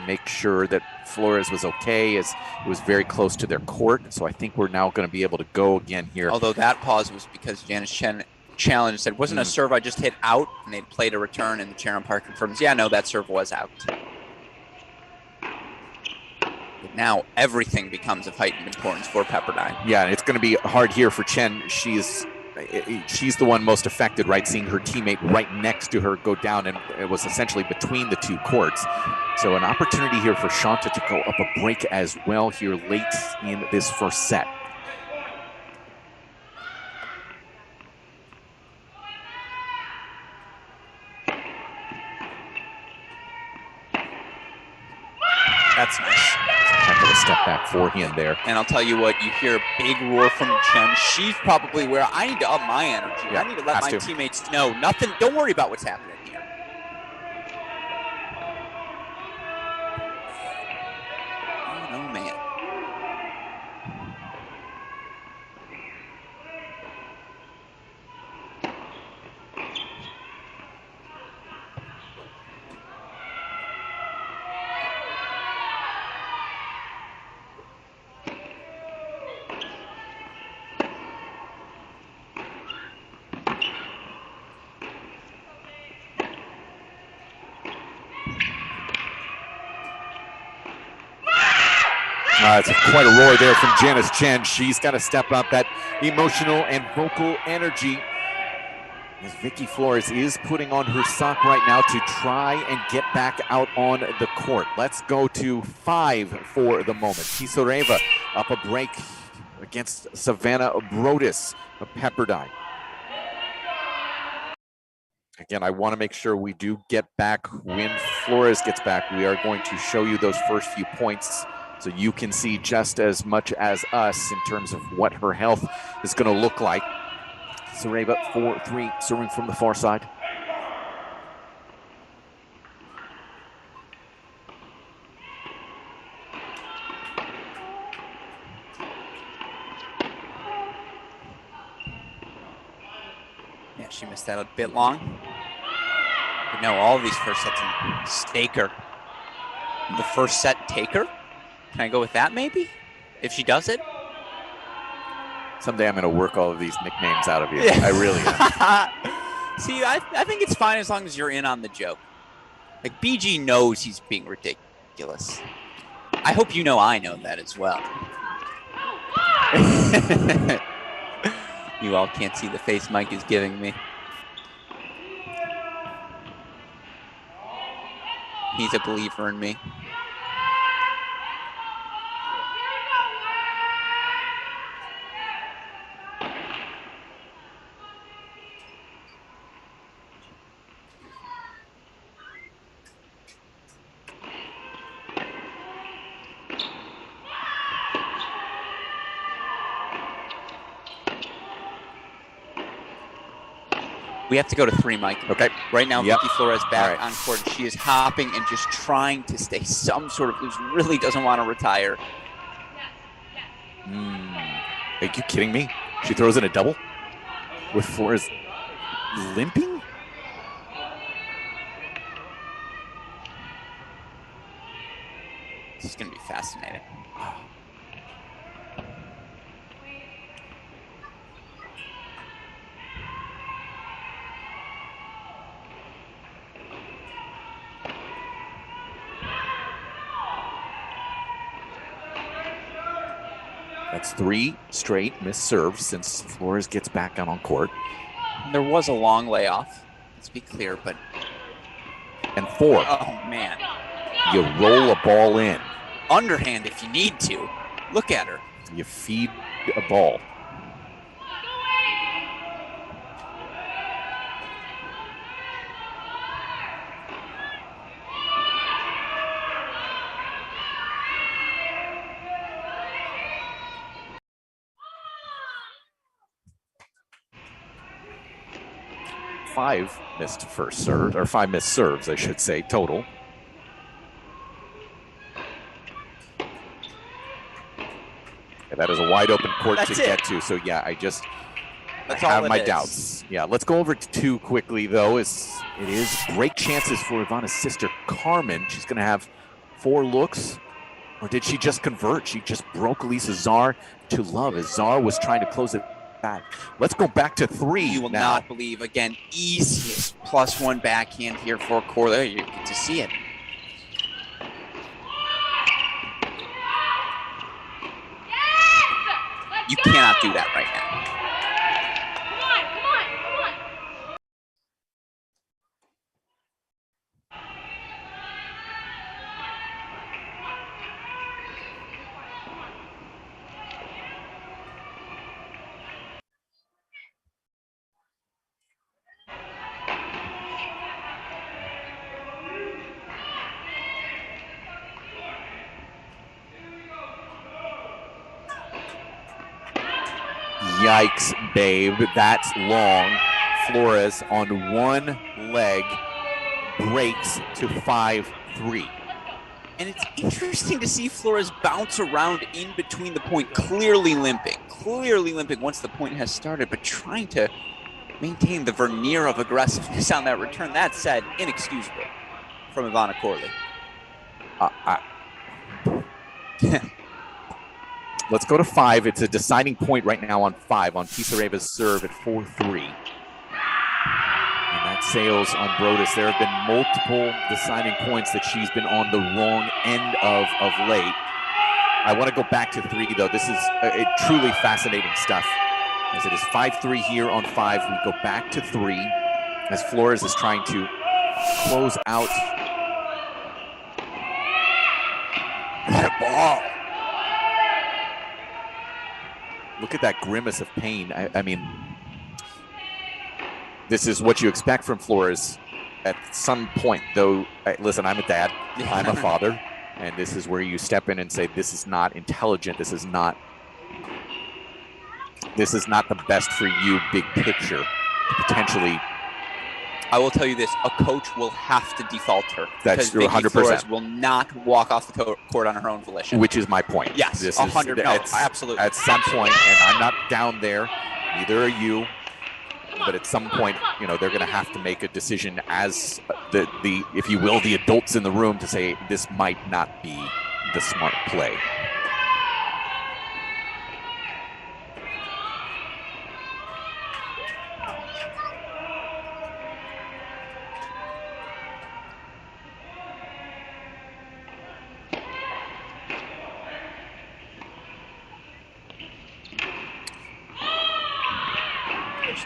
make sure that Flores was okay, as it was very close to their court. So I think we're now going to be able to go again here. Although that pause was because Janice Chen challenged, said, wasn't a serve I just hit out, and they'd played a return, and the chair umpire confirms, yeah, no, that serve was out. But now everything becomes of heightened importance for Pepperdine. Yeah, and it's going to be hard here for Chen. She's she's the one most affected, right? Seeing her teammate right next to her go down, and it was essentially between the two courts. So an opportunity here for Shanta to go up a break as well here late in this first set. That's nice. Heck of a step back forehand there. And I'll tell you what, you hear a big roar from Chen. She's probably where I need to up my energy. Yeah, I need to let my teammates know nothing. Don't worry about what's happening here. Oh, man. It's quite a roar there from Janice Chen. She's got to step up that emotional and vocal energy, as Vicky Flores is putting on her sock right now to try and get back out on the court. Let's go to 5 for the moment. Tisoreva up a break against Savannah Brodus of Pepperdine. Again, I want to make sure we do get back when Flores gets back. We are going to show you those first few points, so you can see just as much as us in terms of what her health is going to look like. Sareva 4-3, serving from the far side. Yeah, she missed that a bit long. But no, all of these first sets in Staker. The first set taker? Can I go with that maybe? If she does it? Someday I'm going to work all of these nicknames out of you. Yeah. I really am. See, I think it's fine as long as you're in on the joke. Like, BG knows he's being ridiculous. I hope you know I know that as well. You all can't see the face Mike is giving me. He's a believer in me. We have to go to 3, Mike. Okay. Right now, Vicky Flores back on court. She is hopping and just trying to stay some sort of loose. Really doesn't want to retire. Are you kidding me? She throws in a double with Flores limping? This is going to be fascinating. That's 3 straight missed serves since Flores gets back out on court. There was a long layoff, let's be clear, but... And 4. Oh, man. You roll a ball in. Underhand if you need to. Look at her. You feed a ball. Five missed first serve, or 5 missed serves, I should say, total. Yeah, that is a wide open court to get to. So yeah, I have my doubts. Yeah, let's go over to 2 quickly though. It is break chances for Ivana's sister Carmen. She's going to have 4 looks, or did she just convert? She just broke Lisa Czar to love as Czar was trying to close it back. Let's go back to 3. You will not believe, again, easiest +1 backhand here for Corley. You get to see it. You cannot do that right Yikes, babe. That's long. Flores on one leg breaks to 5-3. And it's interesting to see Flores bounce around in between the point, clearly limping once the point has started, but trying to maintain the veneer of aggressiveness on that return. That said, inexcusable from Ivana Corley. Let's go to 5. It's a deciding point right now on 5 on Pisareva's serve at 4-3. And that sails on Brodus. There have been multiple deciding points that she's been on the wrong end of late. I want to go back to 3, though. This is truly fascinating stuff. As it is 5-3 here on 5. We go back to 3 as Flores is trying to close out that ball. Look at that grimace of pain. I mean, this is what you expect from Flores at some point, though. Listen, I'm a dad, I'm a father, and this is where you step in and say, this is not intelligent. This is not the best for you, big picture, to potentially. I will tell you this, a coach will have to default her. That's because 100%. Flores will not walk off the court on her own volition. Which is my point. Yes, this 100, is, no, absolutely. At some point, and I'm not down there, neither are you, but at some point, you know, they're going to have to make a decision as the if you will, the adults in the room to say this might not be the smart play.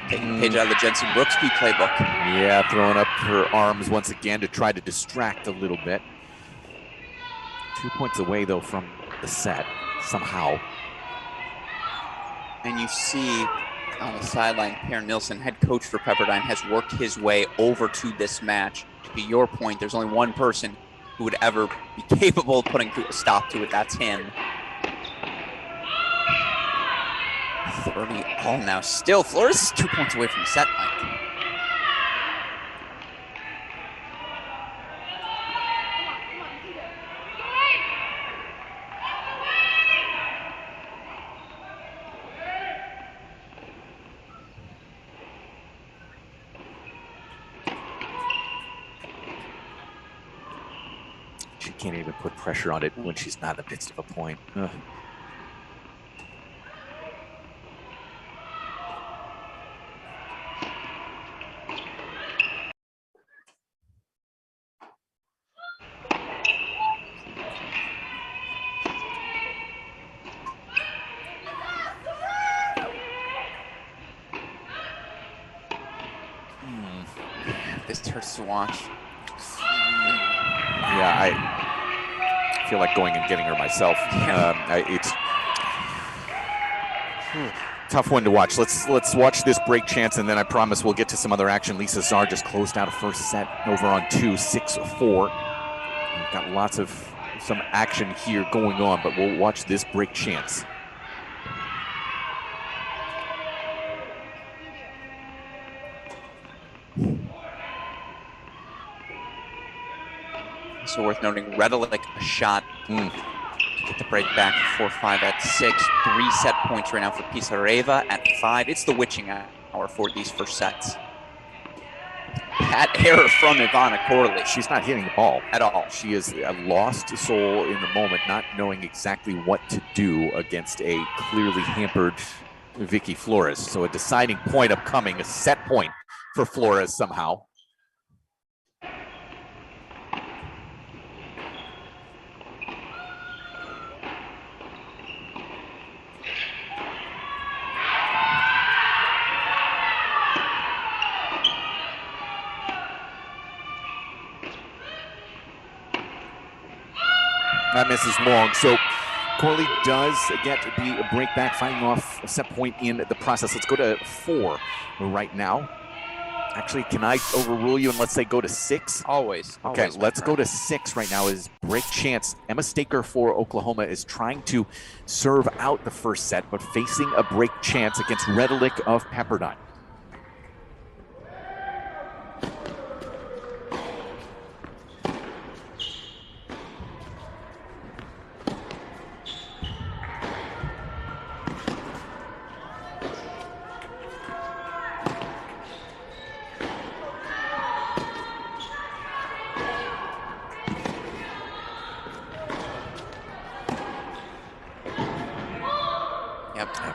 Taking a page out of the Jensen Brooksby playbook. Yeah, throwing up her arms once again to try to distract a little bit. 2 points away, though, from the set, somehow. And you see on the sideline, Per Nilsson, head coach for Pepperdine, has worked his way over to this match. To your point, there's only one person who would ever be capable of putting a stop to it. That's him. 30 all now. Still, Flores is 2 points away from the set, Mike. She can't even put pressure on it when she's not in the midst of a point. Ugh. This hurts to watch. Yeah, I feel like going and getting her myself. It's tough one to watch. Let's watch this break chance, and then I promise we'll get to some other action. Lisa Czar just closed out a first set over on 2, 6-4. We've got lots of some action here going on, but we'll watch this break chance. Also worth noting, Redelic a shot to get the break back 4-5 at 6. 3 set points right now for Pisareva at 5. It's the witching hour for these first sets. That error from Ivana Corley. She's not hitting the ball at all. She is a lost soul in the moment, not knowing exactly what to do against a clearly hampered Vicky Flores. So a deciding point upcoming, a set point for Flores somehow. That misses long. So Corley does get the break back, fighting off a set point in the process. Let's go to 4 right now. Actually, can I overrule you and let's say go to 6? Always. Okay, Always, let's go to 6 right now is break chance. Emma Staker for Oklahoma is trying to serve out the first set, but facing a break chance against Redelick of Pepperdine.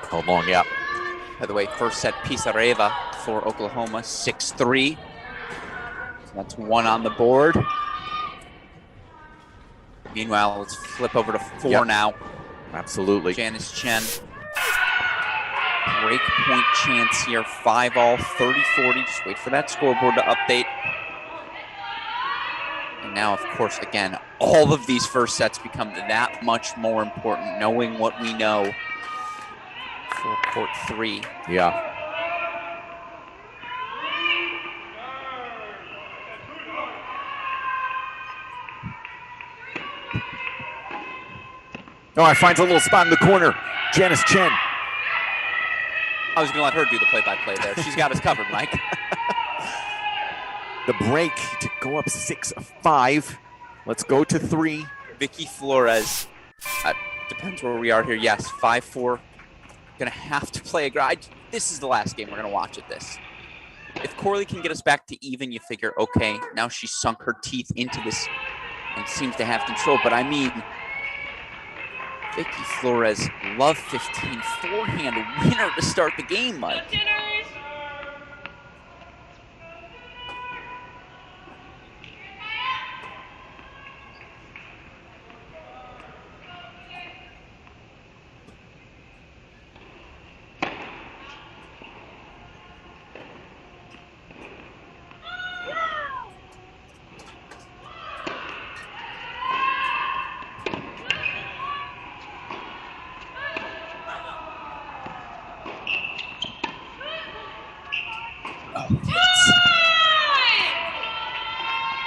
Called long, yeah. By the way, first set Pisareva for Oklahoma, 6-3. So that's 1 on the board. Meanwhile, let's flip over to 4 now. Absolutely. Janice Chen. Break point chance here, 5-all, 30-40. Just wait for that scoreboard to update. And now, of course, again, all of these first sets become that much more important, knowing what we know for court 3. Yeah. Oh, I finds a little spot in the corner. Janice Chen. I was going to let her do the play-by-play there. She's got us covered, Mike. The break to go up 6-5. Let's go to 3. Vicky Flores. Depends where we are here. Yes, 5-4. Going to have to play a grind. This is the last game we're going to watch at this. If Corley can get us back to even, you figure, okay, now she's sunk her teeth into this and seems to have control. But I mean, Vicky Flores, love 15, forehand winner to start the game, Mike.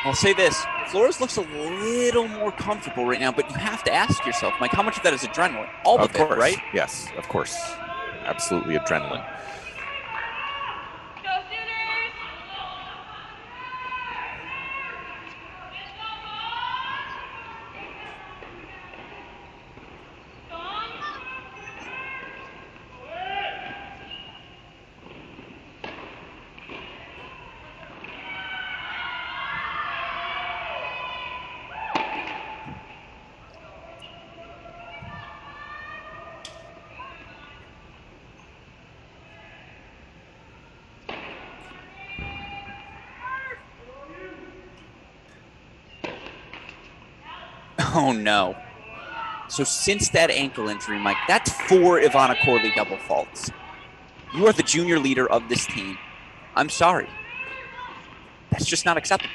I'll say this, Flores looks a little more comfortable right now, but you have to ask yourself, Mike, how much of that is adrenaline? All of it, right? Yes, of course. Absolutely adrenaline. Oh, no. So since that ankle injury, Mike, that's 4 Ivana Corley double faults. You are the junior leader of this team. I'm sorry. That's just not acceptable.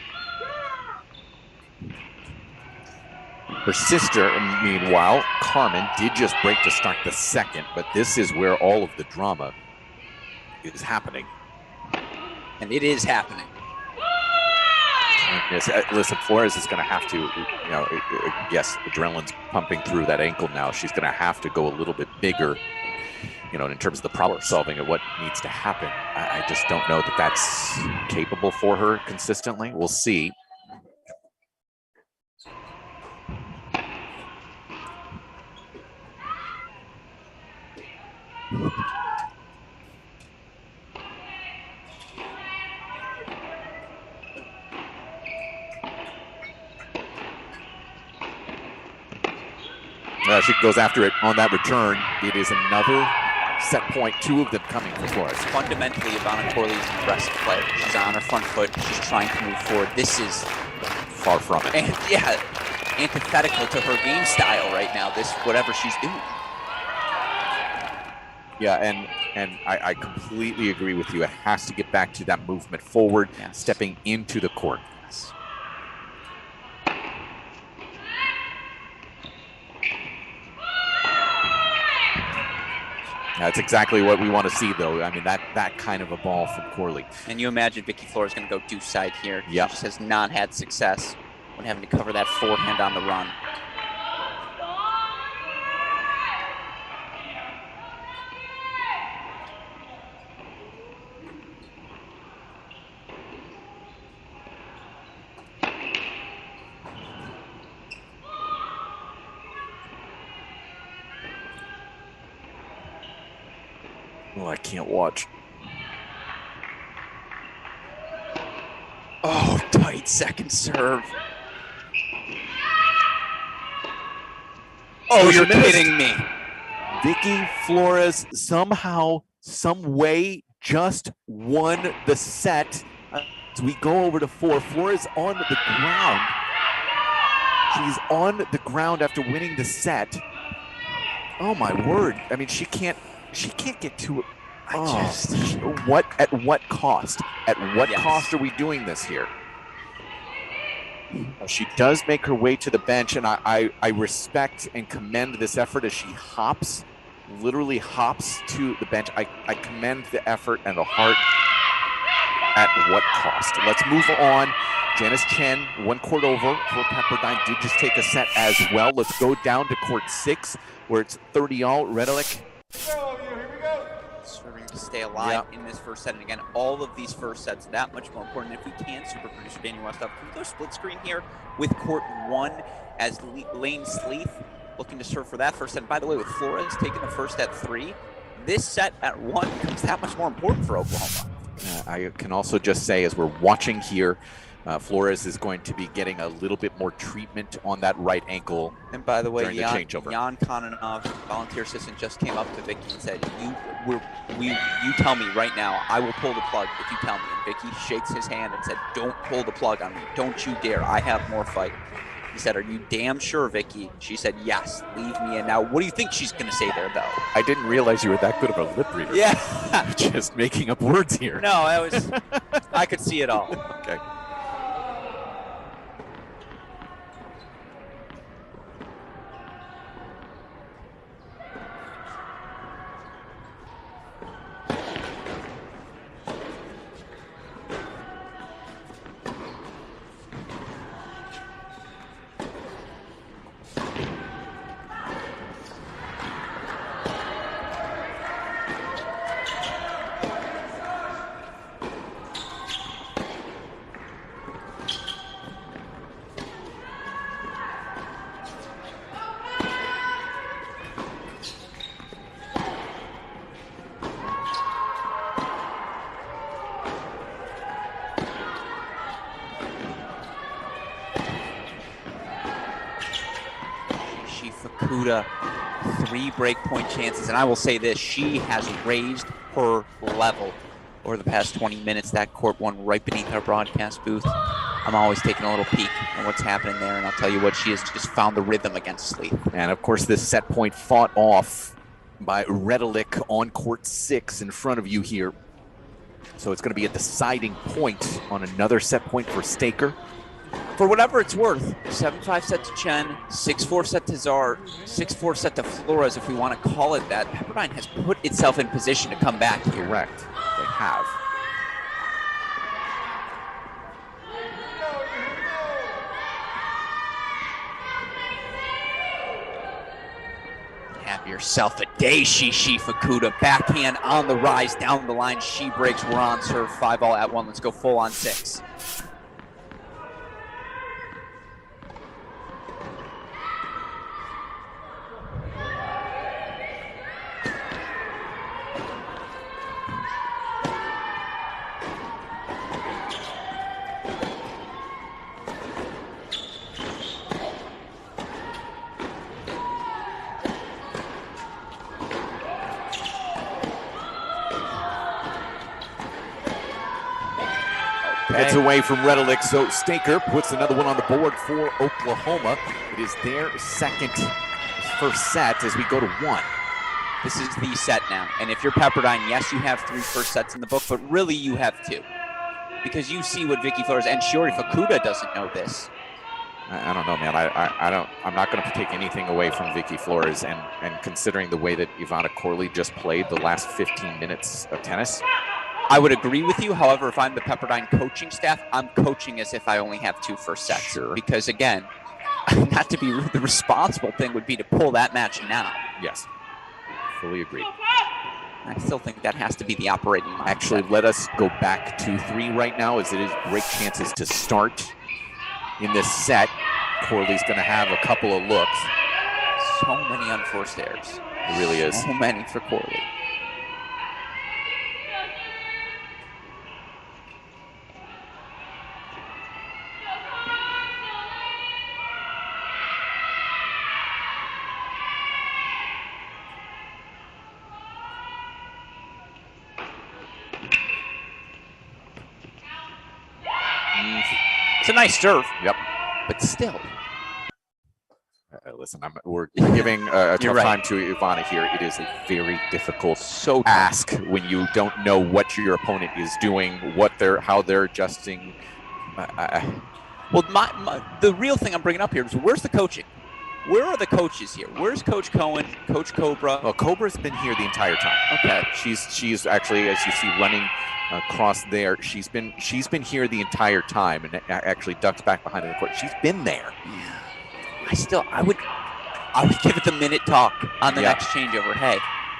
Her sister, meanwhile, Carmen, did just break to start the second, but this is where all of the drama is happening. And it is happening. Yes, listen, Flores is going to have to, yes, adrenaline's pumping through that ankle now. She's going to have to go a little bit bigger, in terms of the problem solving of what needs to happen. I just don't know that that's capable for her consistently. We'll see. She goes after it on that return. It is another set point, 2 of them coming for Flores. Fundamentally, Ivana Corley is an impressive player. She's on her front foot. She's trying to move forward. This is far from it. And yeah, antithetical to her game style right now, this whatever she's doing. Yeah, and I completely agree with you. It has to get back to that movement forward, stepping into the court. Yes. That's exactly what we want to see, though. I mean, that kind of a ball from Corley. And you imagine Vicky Flores is going to go deuce side here. Yep. She just has not had success when having to cover that forehand on the run. Oh, I can't watch. Oh, tight second serve. Oh, you're kidding me. Vicky Flores somehow, some way, just won the set. As we go over to 4, Flores on the ground. She's on the ground after winning the set. Oh my word! I mean, she can't get to it. At what cost? At what cost are we doing this here? She does make her way to the bench, and I respect and commend this effort as she literally hops to the bench. I commend the effort and the heart. At what cost? Let's move on. Janice Chen, 1 court over for Pepperdine, did just take a set as well. Let's go down to court 6, where it's 30-all. Redelic. Serving to stay alive in this first set. And again, all of these first sets, that much more important. If we can, super producer Danny Westhoff, can we go split screen here with court 1 as Lane Sleeth looking to serve for that first set. And by the way, with Flores taking the first at 3, this set at 1 becomes that much more important for Oklahoma. I can also just say, as we're watching here, Flores is going to be getting a little bit more treatment on that right ankle. And by the way, Jan Kononov, volunteer assistant, just came up to Vicky and said, you tell me right now, I will pull the plug if you tell me. And Vicky shakes his hand and said, don't pull the plug on me. Don't you dare. I have more fight. He said, are you damn sure, Vicky? She said, yes, leave me in. Now, what do you think she's going to say there, though? I didn't realize you were that good of a lip reader. Yeah. Just making up words here. No, I could see it all. Okay. Fukuda, 3 breakpoint chances, and I will say this, she has raised her level over the past 20 minutes. That court 1 right beneath our broadcast booth. I'm always taking a little peek at what's happening there, and I'll tell you what, she has just found the rhythm against Sleeth. And of course, this set point fought off by Redelic on court 6 in front of you here. So it's going to be a deciding point on another set point for Staker. For whatever it's worth, 7-5 set to Chen, 6-4 set to Czar, 6-4 set to Flores, if we want to call it that. Pepperdine has put itself in position to come back here. Correct. They have. Have yourself a day, Shishi Fukuda. Backhand on the rise, down the line. She breaks. We're on serve. 5-all at 1. Let's go full on 6. Gets away from Redelic, so Staker puts another one on the board for Oklahoma. It is their first set as we go to 1. This is the set now. And if you're Pepperdine, yes, you have 3 first sets in the book, but really you have 2. Because you see what Vicky Flores, and Shiori Fukuda doesn't know this. I don't know, man. I'm not going to take anything away from Vicky Flores, and considering the way that Ivana Corley just played the last 15 minutes of tennis. I would agree with you. However, if I'm the Pepperdine coaching staff, I'm coaching as if I only have 2 first sets. Sure. Because again, not to be rude, the responsible thing would be to pull that match now. Yes. Fully agreed. I still think that has to be the operating mindset. Actually, let us go back to 3 right now, as it is great chances to start in this set. Corley's going to have a couple of looks. So many unforced errors. It really is. So many for Corley. It's a nice serve. Yep. But still. Listen, we're giving a tough right. time to Ivana here. It is a very difficult ask when you don't know what your opponent is doing, how they're adjusting. Well, the real thing I'm bringing up here is, where's the coaching? Where are the coaches here? Where's Coach Cohen, Coach Cobra? Well, Cobra's been here the entire time. Okay. She's actually, as you see, running across there. She's been here the entire time, and actually ducked back behind the court. She's been there. Yeah. I would give it the minute talk on the next changeover. Hey,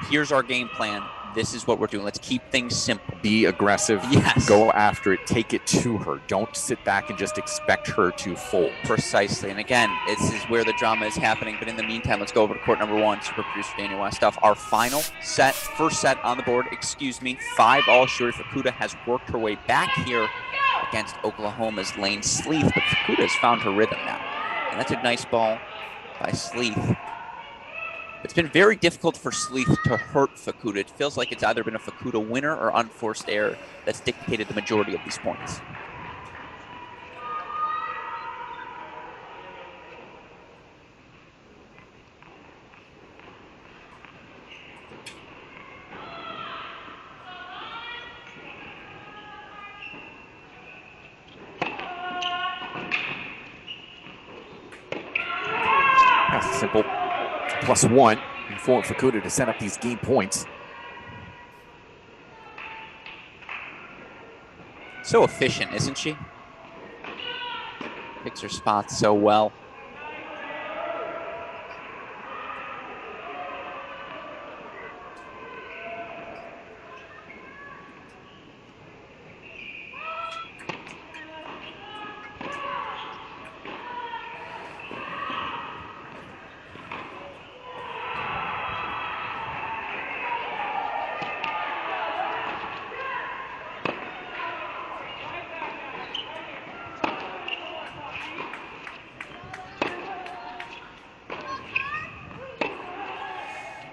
here's our game plan. This is what we're doing. Let's keep things simple. Be aggressive. Yes. Go after it. Take it to her. Don't sit back and just expect her to fold. Precisely. And again, this is where the drama is happening. But in the meantime, let's go over to court number 1. Super producer Daniel Westoff. Our final set, first set on the board, 5-all. Shuri Fukuda has worked her way back here against Oklahoma's Lane Sleeth. But Fukuda has found her rhythm now. And that's a nice ball by Sleeth. It's been very difficult for Sleeth to hurt Fukuda. It feels like it's either been a Fukuda winner or unforced error that's dictated the majority of these points. That's simple. +1 for Fukuda to set up these game points. So efficient, isn't she? Picks her spots so well.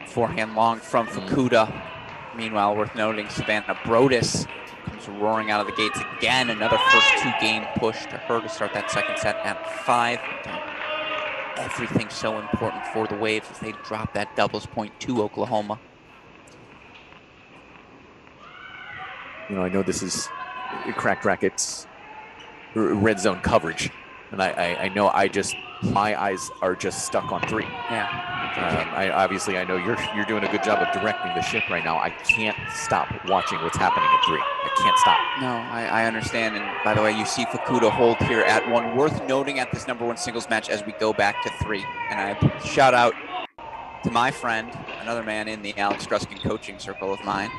Forehand long from Fukuda. Meanwhile, worth noting, Savannah Brodus comes roaring out of the gates again. Another first 2-game push to her to start that second set at 5. Everything so important for the Waves as they drop that doubles point to Oklahoma. You know, I know this is Cracked Racquets red zone coverage, and I know my eyes are just stuck on 3. Yeah. I know you're doing a good job of directing the ship right now. I can't stop watching what's happening at 3. I can't stop. No, I understand. And by the way, you see Fukuda hold here at 1. Worth noting at this number 1 singles match as we go back to 3. And I shout out to my friend, another man in the Alex Gruskin coaching circle of mine.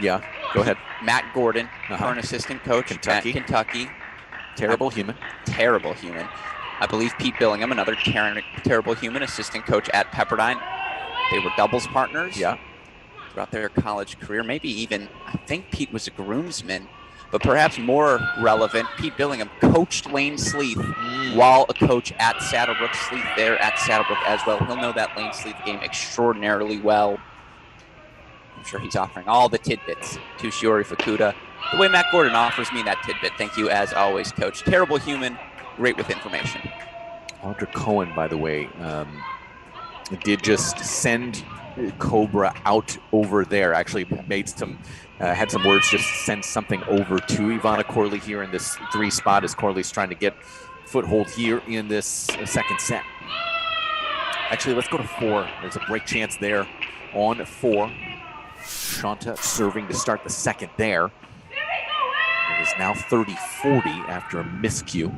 Yeah, go ahead. Matt Gordon, current assistant coach at Kentucky. Terrible human. Terrible human. I believe Pete Billingham, another terrible human, assistant coach at Pepperdine. They were doubles partners throughout their college career. Maybe even, I think Pete was a groomsman. But perhaps more relevant, Pete Billingham coached Lane Sleeth while a coach at Saddlebrook. Sleeth there at Saddlebrook as well. He'll know that Lane Sleeth game extraordinarily well. I'm sure he's offering all the tidbits to Shiori Fukuda. The way Matt Gordon offers me that tidbit. Thank you, as always, Coach. Terrible human, great with information. Audra Cohen, by the way, did just send Cobra out over there. Actually made some, had some words, just send something over to Ivana Corley here in this 3 spot as Corley's trying to get foothold here in this second set. Actually, let's go to 4. There's a break chance there on 4. Shanta serving to start the second there. It is now 30-40 after a miscue.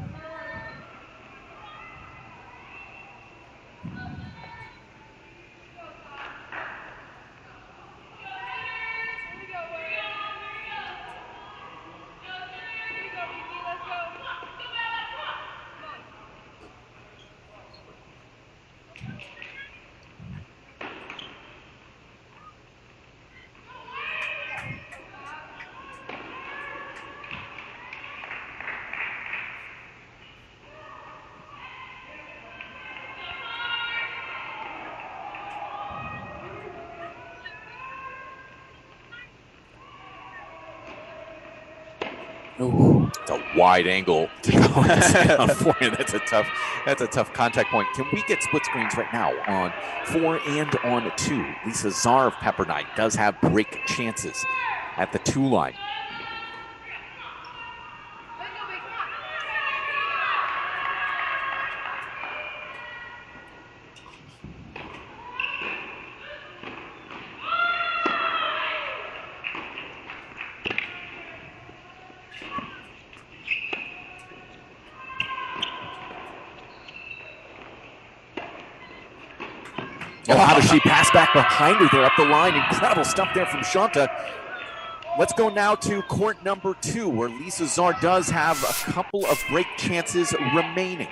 Ooh, it's a wide angle to go down for you. That's a tough contact point. Can we get split screens right now on 4 and on 2? Lisa Czar of Pepperdine does have break chances at the 2 line. Oh, how does she pass back behind her there up the line? Incredible stuff there from Shanta. Let's go now to court number 2, where Lisa Czar does have a couple of break chances remaining.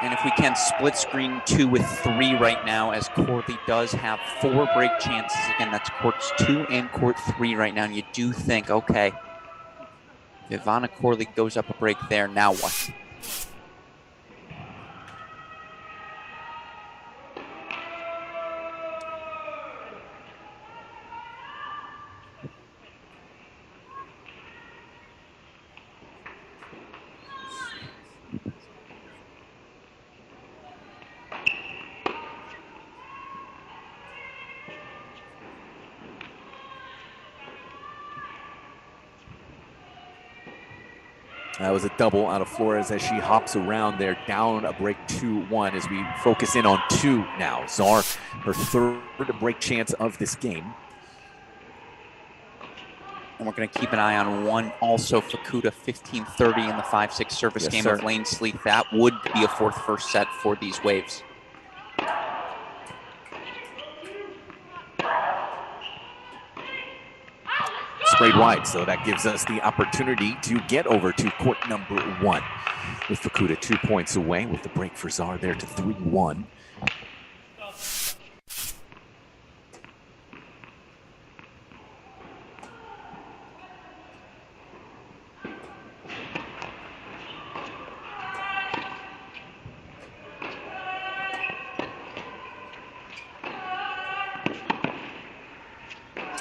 And if we can split screen 2 with 3 right now, as Corley does have 4 break chances. Again, that's courts 2 and court 3 right now. And you do think, okay, if Ivana Corley goes up a break there, now what? That was a double out of Flores as she hops around there, down a break 2-1 as we focus in on 2 now. Czar, her 3rd break chance of this game. And we're going to keep an eye on 1 also, Fukuda 15-30 in the 5-6 service game of Lane Sleeth. That would be a 4th first set for these Waves. Sprayed wide, so that gives us the opportunity to get over to court number 1 with Fukuda 2 points away with the break for Czar there to 3-1.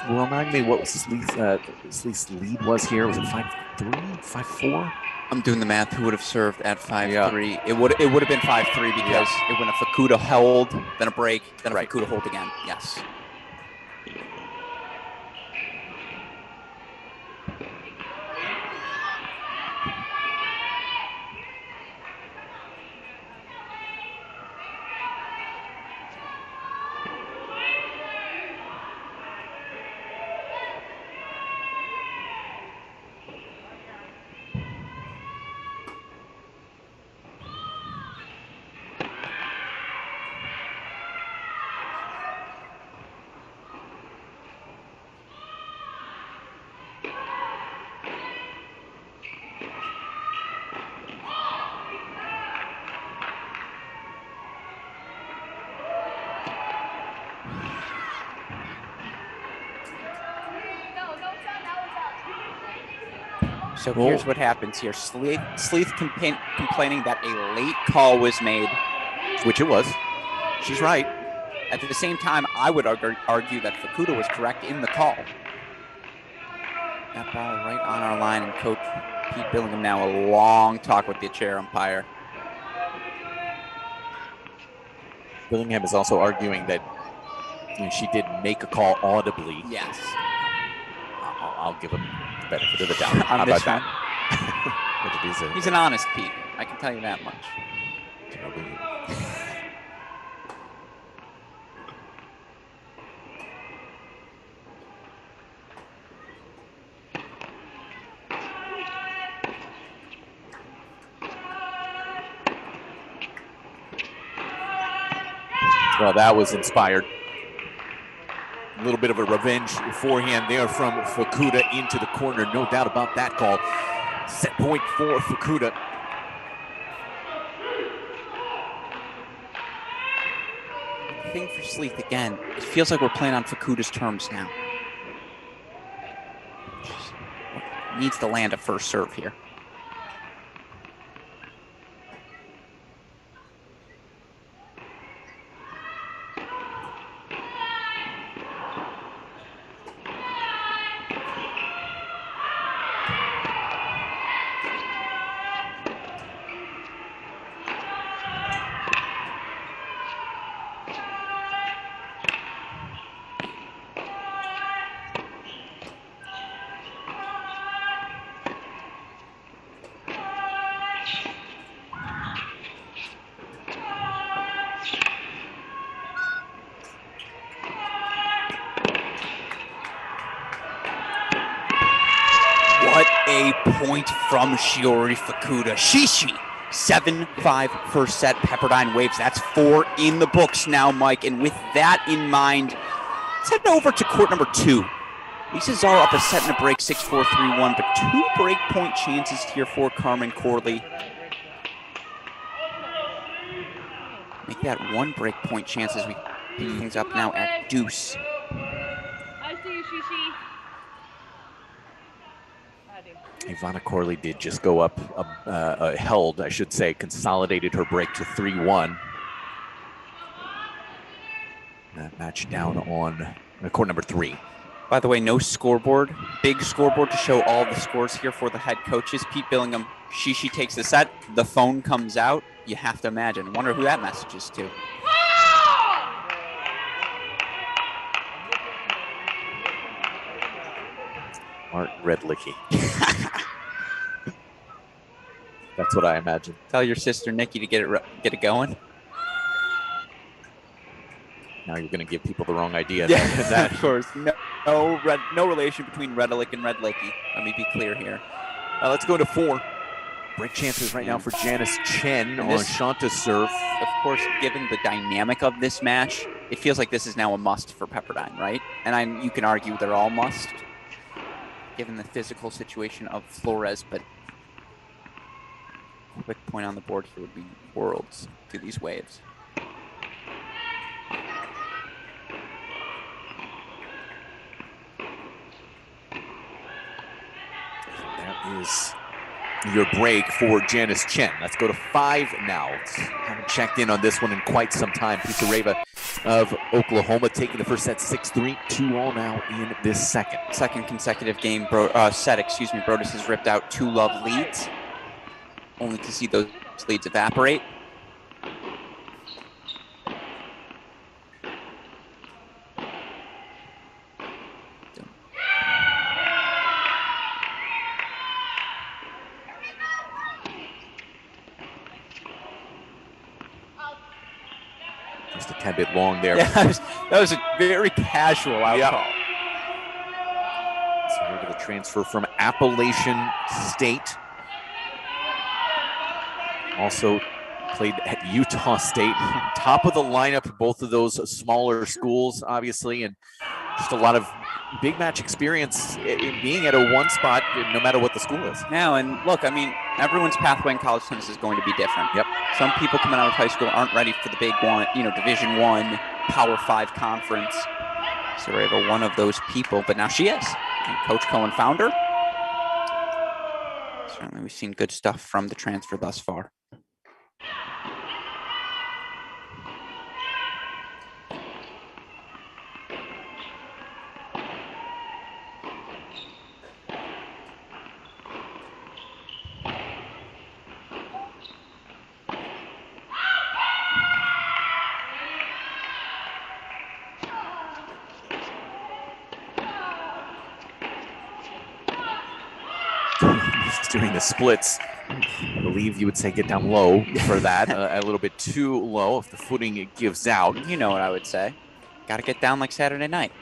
Remind me what Sleeth's lead was here. Was it 5-3, 5-4? I'm doing the math. Who would have served at 5-3? Yeah. It would have been 5-3 because it went a Fukuda hold, then a break, then a Fukuda hold again. Yes. So here's what happens here. Sleeth complaining that a late call was made. Which it was. She's right. At the same time, I would argue that Fukuda was correct in the call. That ball right on our line, and Coach Pete Billingham now a long talk with the chair umpire. Billingham is also arguing that And she did make a call audibly. Yes. I'll give him the benefit of the doubt. On How this about one? that? But it is He's an honest Pete. I can tell you that much. Well, that was inspired. A little bit of a revenge forehand there from Fukuda into the corner. No doubt about that call. Set point for Fukuda. The thing for Sleeth, again, it feels like we're playing on Fukuda's terms now. Just needs to land a first serve here. What a point from Shiori Fukuda. Shishi, 7-5 first set. Pepperdine waves. That's 4 in the books now, Mike. And with that in mind, let's head over to court number 2. Lisa Zara up a set and a break, 6-4, 3-1, but 2 break point chances here for Carmen Corley. Make that 1 break point chance as we pick things up now at deuce. I see you, Shishi. Ivana Corley did just go up, held, I should say, consolidated her break to 3-1. That match down on court number 3. By the way, no scoreboard. Big scoreboard to show all the scores here for the head coaches. Pete Billingham, Shishi takes the set. The phone comes out. You have to imagine. Wonder who that message is to. Art Redlicky. That's what I imagine. Tell your sister Nikki to get it going. Now you're going to give people the wrong idea. Yeah, that. of course. No relation between Redlick and Redlicky. Let me be clear here. Let's go to 4. Break chances right now for Janice Chen on Shanta's serve. Of course, given the dynamic of this match, it feels like this is now a must for Pepperdine, right? And you can argue they're all must, given the physical situation of Flores, but a quick point on the board here would be worlds to these waves. That is your break for Janice Chen. Let's go to 5 now. Haven't checked in on this one in quite some time. Pisareva of Oklahoma taking the first set 6-3, 2-all now in this second. Second consecutive game set. Brodus has ripped out 2 love leads, only to see those leads evaporate. Just a tad bit long there. Yeah, that was a very casual out call. So here to the transfer from Appalachian State. Also played at Utah State. Top of the lineup, both of those smaller schools, obviously, and just a lot of big match experience in being at a one spot, no matter what the school is. Now, and look, I mean, everyone's pathway in college tennis is going to be different. Yep. Some people coming out of high school aren't ready for the big one, Division I, Power 5 conference. So we're able one of those people, but now she is. And Coach Cohen found her. Certainly we've seen good stuff from the transfer thus far. He's doing the splits. I believe you would say get down low for that. A little bit too low if the footing gives out. You know what I would say. Got to get down like Saturday night.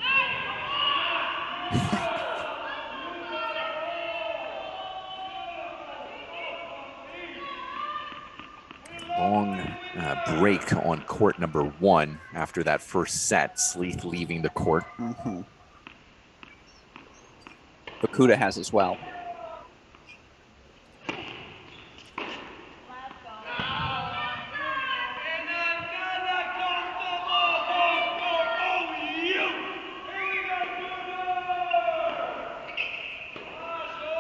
Long break on court number 1 after that first set. Sleeth leaving the court. Bakuda has as well.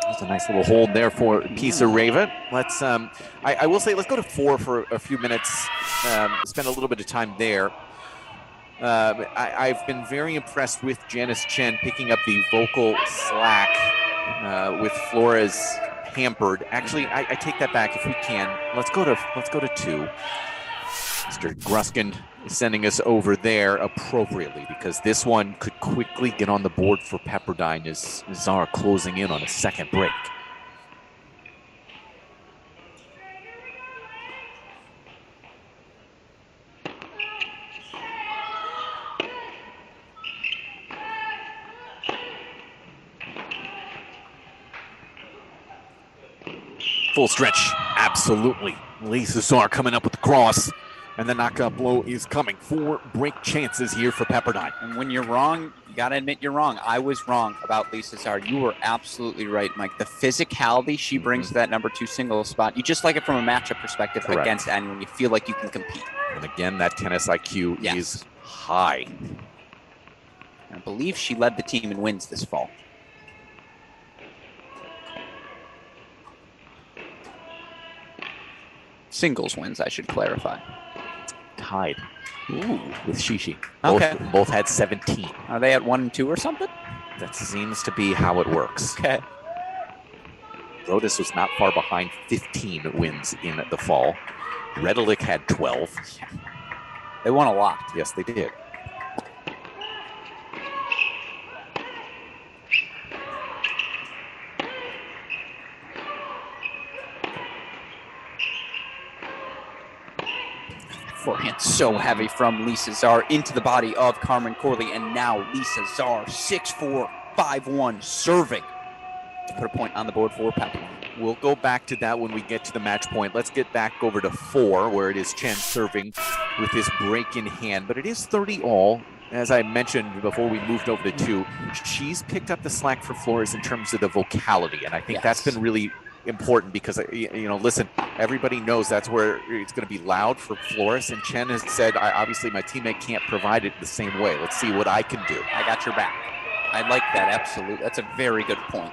There's a nice little hold there for Pisareva. Let's, I will say, let's go to 4 for a few minutes, spend a little bit of time there. I've been very impressed with Janice Chen picking up the vocal slack with Flores hampered. Actually, I take that back if we can. Let's go to 2. Mr. Gruskin is sending us over there appropriately because this one could quickly get on the board for Pepperdine as Zara closing in on a second break. Full stretch, absolutely. Lisa Zar coming up with the cross, and the knockout blow is coming. 4 break chances here for Pepperdine. And when you're wrong, you got to admit you're wrong. I was wrong about Lisa Zar. You were absolutely right, Mike. The physicality she brings to that number 2 singles spot, you just like it from a matchup perspective. Correct. Against anyone. You feel like you can compete. And again, that tennis IQ is high. I believe she led the team in wins this fall. Singles wins, I should clarify. Tied. Ooh. With Shishi. Okay. Both had 17. Are they at 1 and 2 or something? That seems to be how it works. Okay. Rodas was not far behind, 15 wins in the fall. Redelick had 12. Yeah. They won a lot. Yes, they did. Forehand so heavy from Lisa Zar into the body of Carmen Corley, and now Lisa Zar 6-4, 5-1 serving to put a point on the board for Pepperdine. We'll go back to that when we get to the match point. Let's get back over to 4, where it is Chen serving with this break in hand, but it is 30 all. As I mentioned before we moved over to 2, she's picked up the slack for Flores in terms of the vocality, and I think that's been really important because, you know, listen, everybody knows that's where it's going to be loud for Flores, and Chen has said, obviously my teammate can't provide it the same way. Let's see what I can do. I got your back. I like that, absolutely. That's a very good point.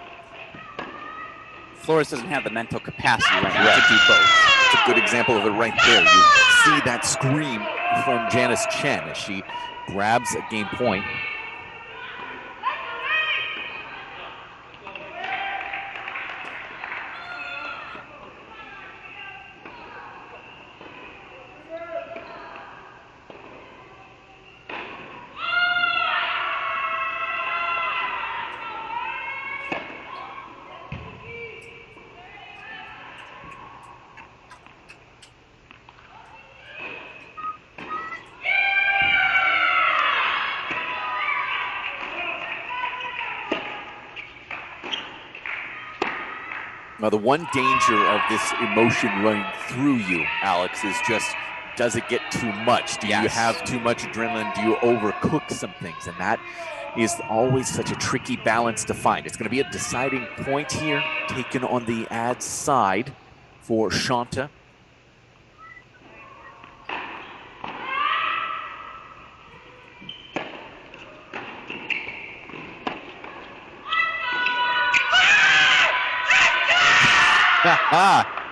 Flores doesn't have the mental capacity right now to do both. It's a good example of it right there. You see that scream from Janice Chen as she grabs a game point. Now, the one danger of this emotion running through you, Alex, is just, does it get too much? Do you have too much adrenaline? Do you overcook some things? And that is always such a tricky balance to find. It's going to be a deciding point here, taken on the ad side for Shanta.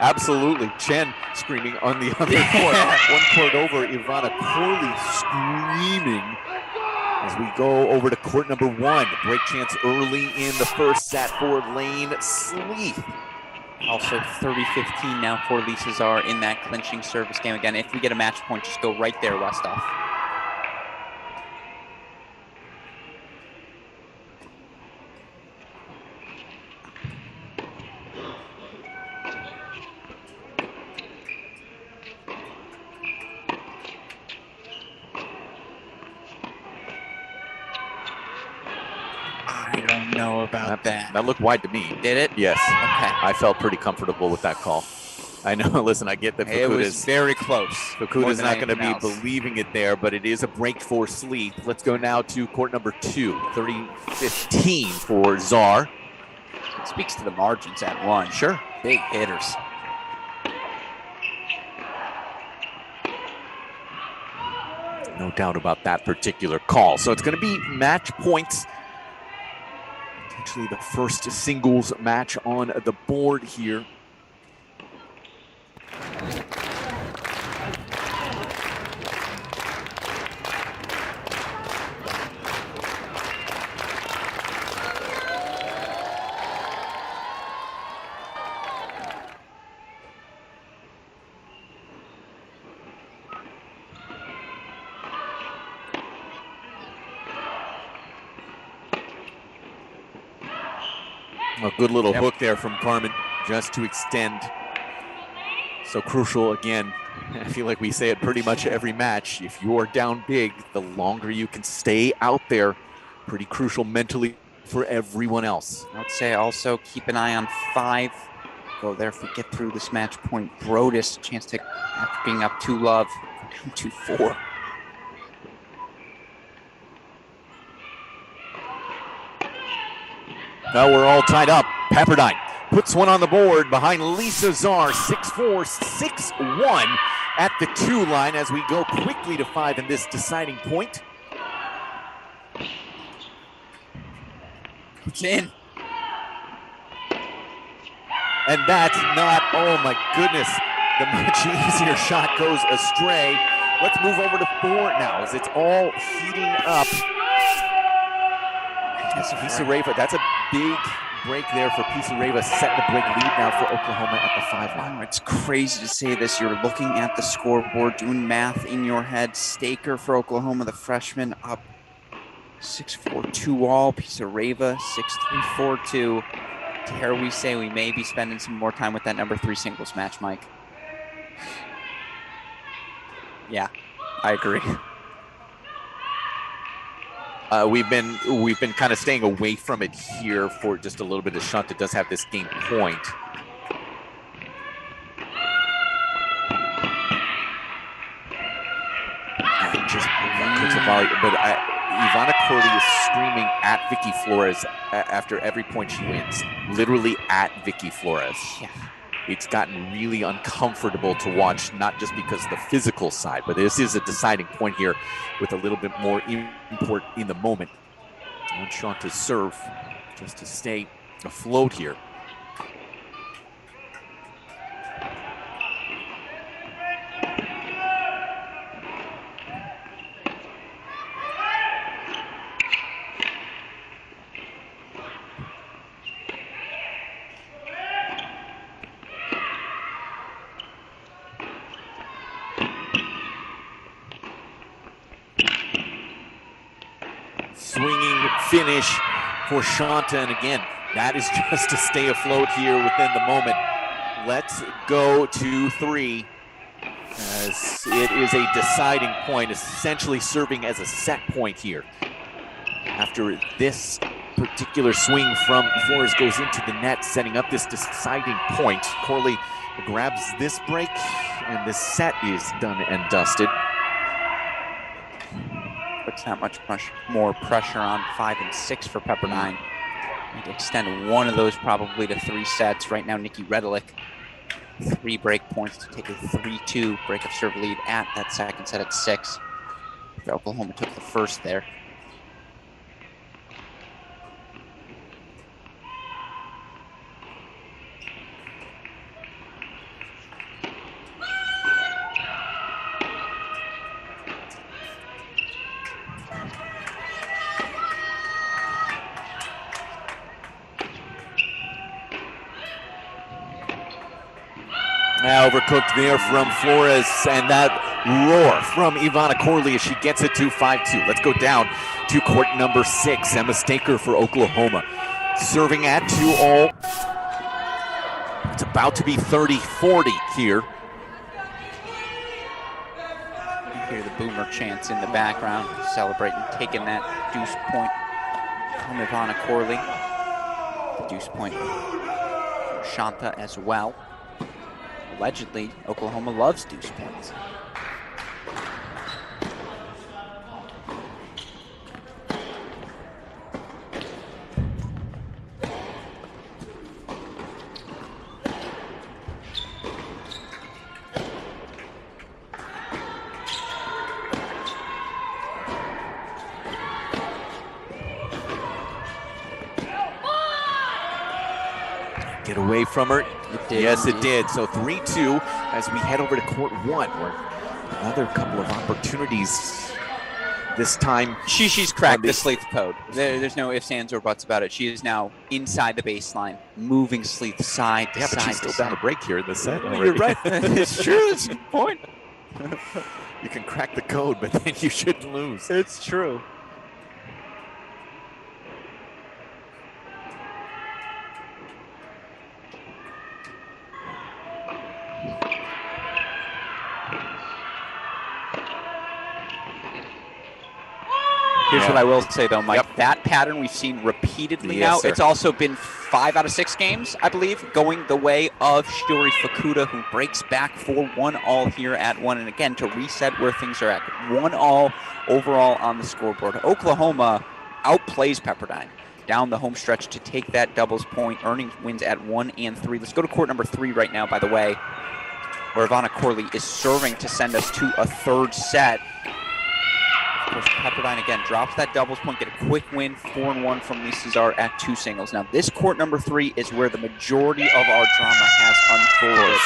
Absolutely. Chen screaming on the other court. One court over, Ivana Corley screaming as we go over to court number 1. Break chance early in the first set for Lane Sleeth. Also 30-15 now for Lisa Zar in that clinching service game. Again, if we get a match point, just go right there, Westoff. know about that. That looked wide to me. Did it? Yes. Okay. I felt pretty comfortable with that call. I know, listen, I get that It was Fukuda's very close. Fukuda's not going to be else. believing it there, but it is a break for Sleeth. Let's go now to court number 2, 30-15 for Czar. It speaks to the margins at one. Sure. Big hitters. No doubt about that particular call. So it's going to be match points. Potentially the first singles match on the board here. A good little hook there from Carmen just to extend. So crucial again. I feel like we say it pretty much every match. If you are down big, the longer you can stay out there, pretty crucial mentally for everyone else. I would say also keep an eye on 5. Go there if we get through this match point. Brodus, chance to, after being up 2-love, down 2-4. Now we're all tied up. Pepperdine puts one on the board behind Lisa Czar, 6-4, 6-1 at the 2 line as we go quickly to 5 in this deciding point. It's in. And that's not, oh my goodness, the much easier shot goes astray. Let's move over to 4 now as it's all heating up. Pisareva, that's a big break there for Pisareva, setting the break lead now for Oklahoma at the 5 line. It's crazy to say this. You're looking at the scoreboard, doing math in your head. Staker for Oklahoma, the freshman, up 6-4, 2-all. Pisareva, 6-3, 4-2. Dare we say we may be spending some more time with that number 3 singles match, Mike? Yeah, I agree. We've been kind of staying away from it here for just a little bit. Shanta does have this game point. But Ivana Corley is screaming at Vicky Flores after every point she wins. Literally at Vicky Flores. Yeah. It's gotten really uncomfortable to watch, not just because of the physical side, but this is a deciding point here with a little bit more import in the moment. One shot to serve just to stay afloat here. Swinging finish for Shanta, and again, that is just to stay afloat here within the moment. Let's go to 3, as it is a deciding point, essentially serving as a set point here. After this particular swing from Flores goes into the net, setting up this deciding point. Corley grabs this break, and this set is done and dusted. Puts that much more pressure on 5 and 6 for Pepperdine. Need to extend one of those probably to 3 sets. Right now, Nikki Redelick, 3 break points to take a 3-2 break of serve lead at that second set at 6. Oklahoma took the first there. Now overcooked there from Flores, and that roar from Ivana Corley as she gets it to 5-2. Let's go down to court number 6. Emma Staker for Oklahoma. Serving at 2-all. It's about to be 30-40 here. You hear the boomer chants in the background, celebrating, taking that deuce point from Ivana Corley. The deuce point for Shanta as well. Allegedly, Oklahoma loves deuce points. Get away from her. It did. Yes, it did. So 3-2 as we head over to court one, where another couple of opportunities this time. She's cracked the Sleeth code. There's no ifs, ands, or buts about it. She is now inside the baseline, moving Sleeth side to Yeah, side. but she's still down a break here in the set. You're right. It's true. It's a good point. You can crack the code, but then you shouldn't lose. It's true. Here's what I will say, though, Mike. Yep. That pattern we've seen repeatedly Yes, now. sir. It's also been 5 out of 6 games, I believe, going the way of Shiori Fukuda, who breaks back for 1-all here at 1. And again, to reset where things are at. 1-all overall on the scoreboard. Oklahoma outplays Pepperdine down the home stretch to take that doubles point, earning wins at 1 and 3. Let's go to court number 3 right now, by the way, where Ivana Corley is serving to send us to a third set. Of course, Pepperdine again drops that doubles point, get a quick win, 4-1 from Lisa Czar at 2 singles. Now, this court number 3 is where the majority of our drama has unfolded.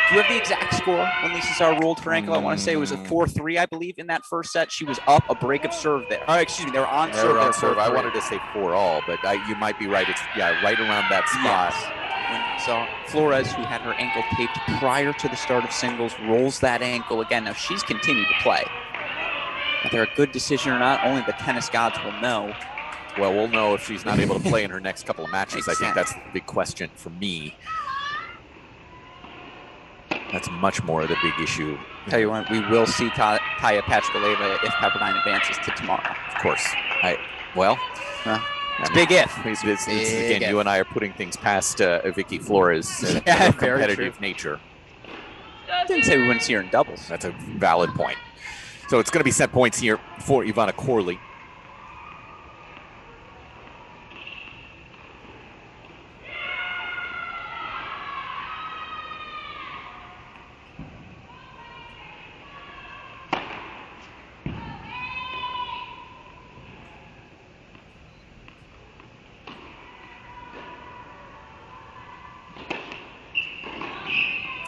Do you have the exact score when Lisa Czar rolled her ankle? I want to say it was a 4-3, I believe, in that first set. She was up a break of serve there. Oh, excuse me, they were on They serve. were on there, serve. I 4-3. wanted to say 4-all, but you might be right. It's right around that spot. Yes. When saw Flores, who had her ankle taped prior to the start of singles, rolls that ankle again. Now, she's continued to play. Whether a good decision or not, only the tennis gods will know. Well, we'll know if she's not able to play in her next couple of matches. Exactly. I think that's the big question for me. That's much more of the big issue. Tell you what, we will see Taya Pachkaleva if Pepperdine advances to tomorrow. Of course. It's It's big if. Again, you and I are putting things past Vicky Flores' Yeah, very competitive true. nature. Didn't say we wouldn't see her in doubles. That's a valid point. So it's going to be set points here for Ivana Corley.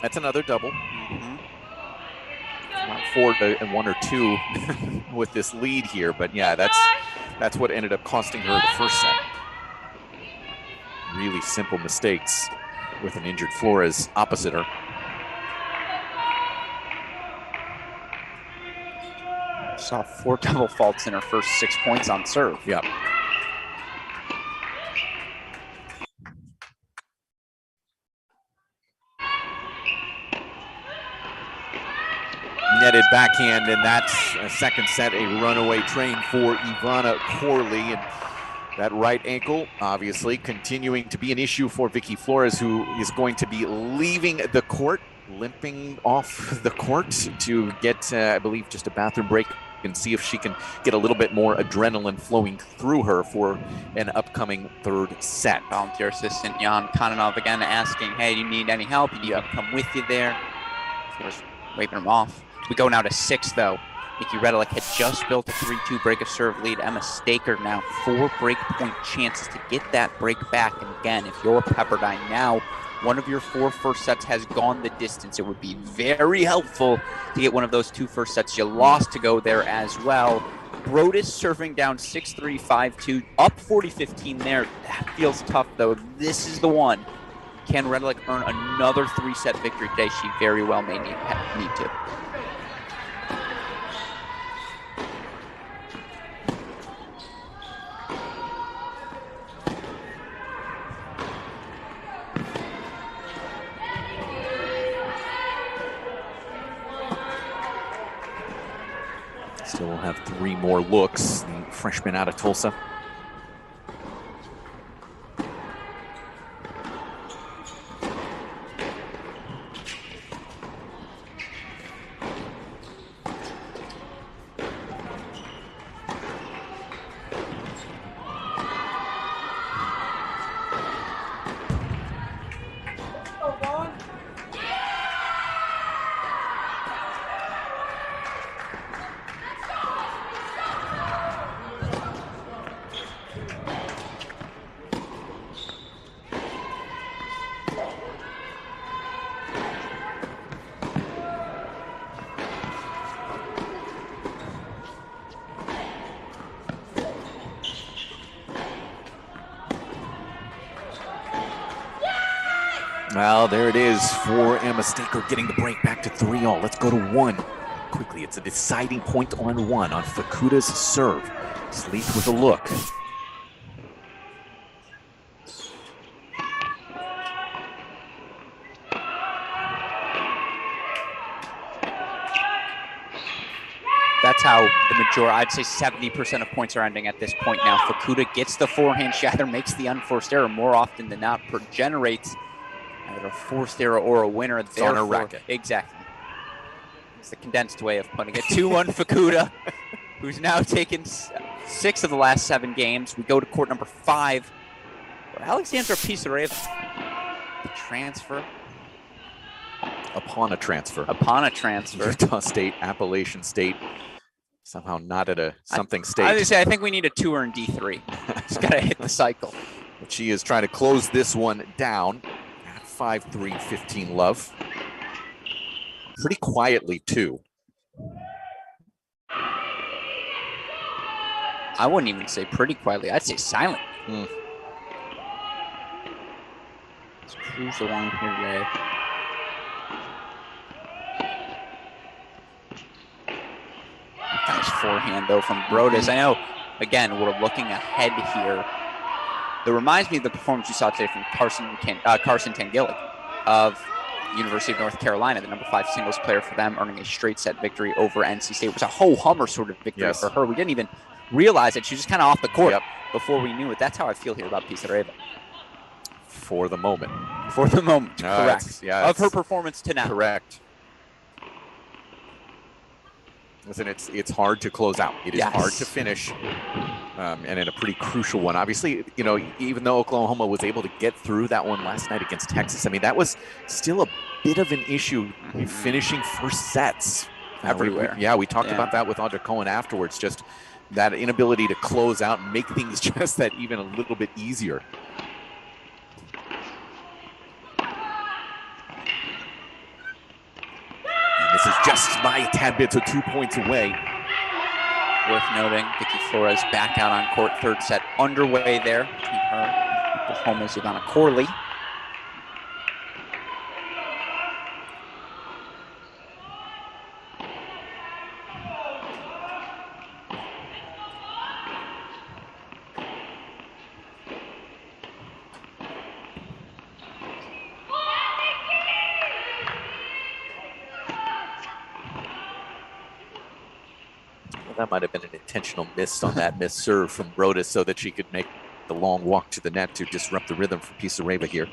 That's another double. Mm-hmm. Not 4-1 or 2 with this lead here, but yeah, that's what ended up costing her the first set. Really simple mistakes with an injured Flores opposite her. Saw 4 double faults in her first 6 points on serve. Yep. Netted backhand, and that's a second set, a runaway train for Ivana Corley. And that right ankle, obviously, continuing to be an issue for Vicky Flores, who is going to be leaving the court, limping off the court to get, I believe, just a bathroom break and see if she can get a little bit more adrenaline flowing through her for an upcoming third set. Volunteer assistant Jan Kananov again asking, hey, do you need any help? You need me to come with you there? Flores waving him off. We go now to 6, though. Nikki Redelick had just built a 3-2 break of serve lead. Emma Staker now 4 break point chances to get that break back. And again, if you're Pepperdine now, one of your 4 first sets has gone the distance. It would be very helpful to get one of those 2 first sets you lost to go there as well. Brodus serving down 6-3, 5-2, up 40-15 there. That feels tough, though. This is the one. Can Redelick earn another 3-set victory today? She very well may need to. Still will have 3 more looks. The freshman out of Tulsa. Well, there it is for Emma Staker getting the break back to 3-all. Let's go to 1 quickly. It's a deciding point on 1 on Fukuda's serve. Sleeth with a look. That's how the majority, I'd say 70% of points are ending at this point now. Fukuda gets the forehand. She either makes the unforced error more often than not, generates either a forced error or a winner. It's on her racket. Exactly. It's the condensed way of putting it. 2-1 Fukuda, who's now taken 6 of the last 7 games. We go to court number 5, where Alexandra Pisareva, the transfer. Upon a transfer. Utah State, Appalachian State. Somehow not at a something state. I think we need a tour in D3. Just got to hit the cycle. But she is trying to close this one down at 5-3, 15 love. Pretty quietly, too. I wouldn't even say pretty quietly. I'd say silent. Let's cruise along here today. Nice forehand, though, from Brodus. I know, again, we're looking ahead here. That reminds me of the performance you saw today from Carson Tangillick of University of North Carolina, the number 5 singles player for them, earning a straight set victory over NC State. It was a ho-hummer sort of victory for her. We didn't even realize it. She was just kind of off the court before we knew it. That's how I feel here about Pisareva. For the moment. Correct. Of her performance to now. Correct. Listen, it's hard to close out. It is hard to finish, and in a pretty crucial one. Obviously, you know, even though Oklahoma was able to get through that one last night against Texas, I mean, that was still a bit of an issue in finishing first sets. Everywhere. We talked about that with Audra Cohen afterwards, just that inability to close out and make things just that even a little bit easier. This is just by a tad bit, so 2 points away. Worth noting, Vicky Flores back out on court, 3rd set underway there between her and Oklahoma's Ivana Corley. That might have been an intentional miss on that miss serve from Brodus so that she could make the long walk to the net to disrupt the rhythm for Pisareva here.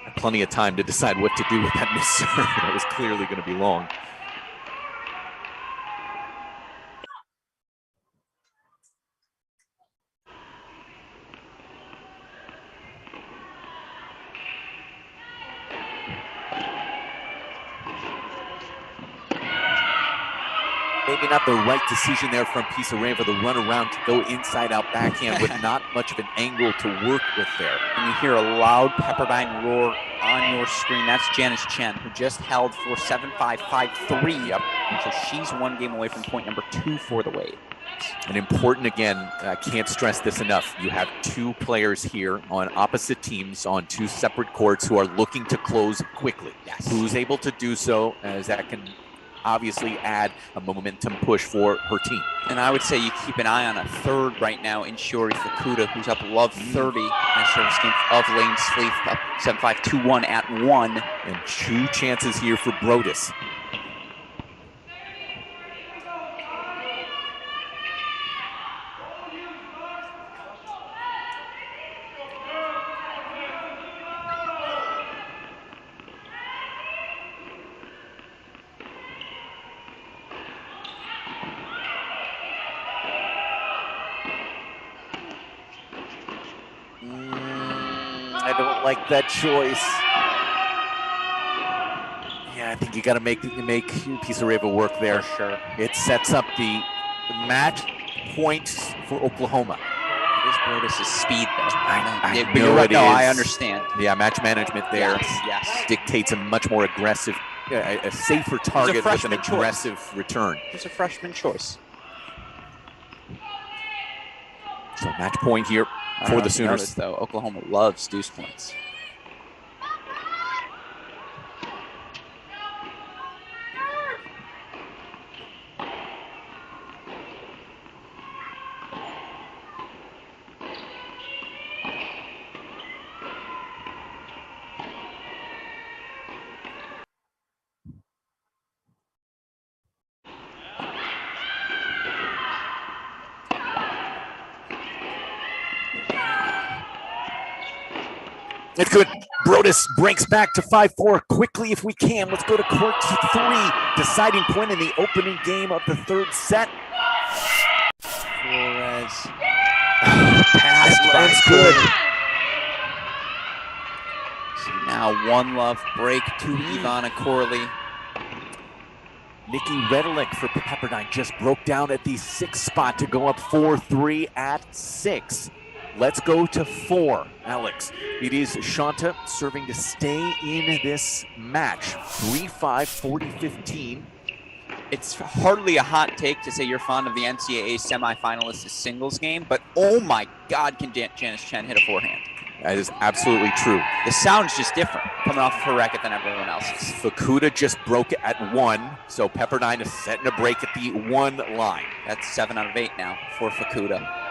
Had plenty of time to decide what to do with that miss serve. That was clearly going to be long. Maybe not the right decision there from Pisareva, the run around to go inside out backhand with not much of an angle to work with there. And you hear a loud Pepperdine roar on your screen. That's Janice Chen, who just held for 7-5, 5-3. So she's 1 game away from point number 2 for the Wave. And important again, I can't stress this enough. You have 2 players here on opposite teams on 2 separate courts who are looking to close quickly. Yes. Who's able to do so, as that can obviously add a momentum push for her team. And I would say you keep an eye on a 3rd right now in Shiori Fukuda, who's up love 30 in a service game of Lane Sleeth, up 7-5, 2-1 at 1. And 2 chances here for Brodus. I don't like that choice. Yeah, I think you got to make Pisareva work there. For sure. It sets up the match point for Oklahoma. It is Brodus' speed, though. I but you're right, no, I understand. Yeah, match management there dictates a much more aggressive, a safer target with an aggressive return. It's a freshman choice. So match point here for the Sooners. Notice, though, Oklahoma loves deuce points. It's good. Brodus breaks back to 5-4 quickly if we can. Let's go to court 3. Deciding point in the opening game of the third set. Flores. Passed by good. So now one love break to Ivana Corley. Nikki Redelick for Pepperdine just broke down at the 6th spot to go up 4-3 at 6. Let's go to 4, Alex. It is Shanta serving to stay in this match. 3-5, 40-15. It's hardly a hot take to say you're fond of the NCAA semifinalist singles game, but oh my God, can Janice Chen hit a forehand? That is absolutely true. The sound's just different coming off of her racket than everyone else's. Fukuda just broke it at 1, so Pepperdine is setting a break at the 1 line. That's 7 out of 8 now for Fukuda.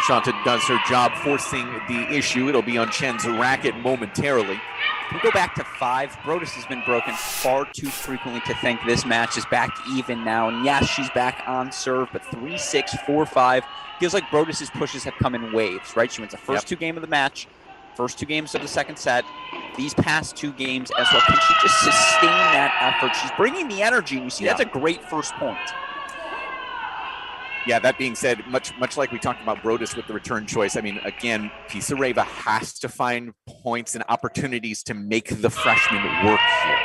Shanta does her job forcing the issue. It'll be on Chen's racket momentarily. We go back to 5. Brodus has been broken far too frequently to think this match is back even now. And yes, she's back on serve, but 3-6, 4-5. Feels like Brodus's pushes have come in waves, right? She wins the first 2 games of the match, first 2 games of the second set. These past 2 games as well. Can she just sustain that effort? She's bringing the energy. You see, that's a great first point. Yeah, that being said, much like we talked about Brodus with the return choice, I mean, again, Pisareva has to find points and opportunities to make the freshman work here.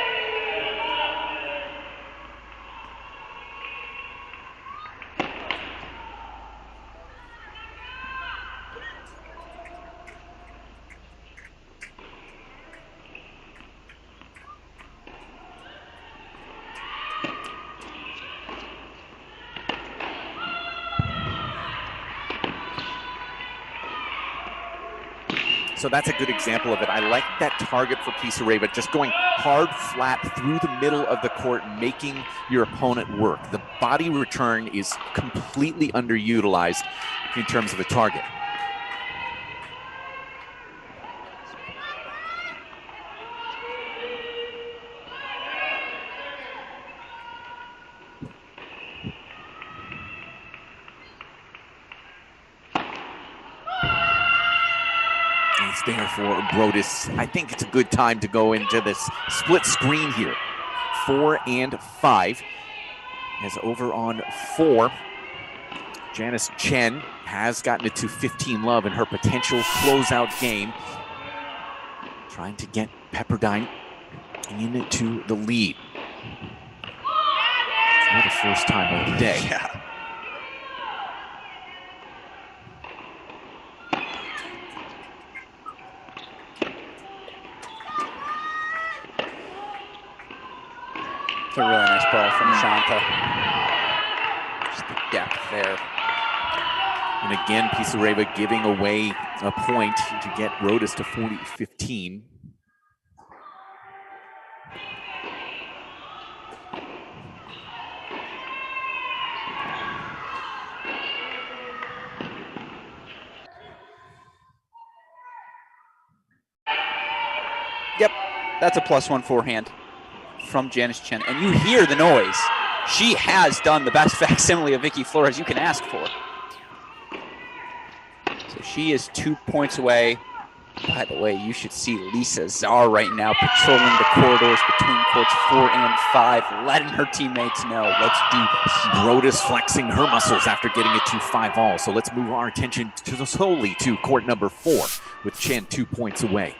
So that's a good example of it. I like that target for Pisareva, just going hard, flat through the middle of the court, making your opponent work. The body return is completely underutilized in terms of a target. It's there for Brodus. I think it's a good time to go into this split screen here. 4 and 5. As over on 4, Janice Chen has gotten it to 15 love in her potential closeout game. Trying to get Pepperdine into the lead. It's not the first time of the day. Yeah. It's a really nice ball from Shanta. Just the depth there. And again, Pisareva giving away a point to get Brodus to 40-15. Yep, that's a +1 forehand from Janice Chen. And you hear the noise. She has done the best facsimile of Vicky Flores you can ask for. So she is 2 points away. By the way, you should see Lisa Czar right now patrolling the corridors between courts 4 and 5, letting her teammates know, let's do this. Brodus flexing her muscles after getting it to 5-all. So let's move our attention solely to court number 4 with Chen 2 points away.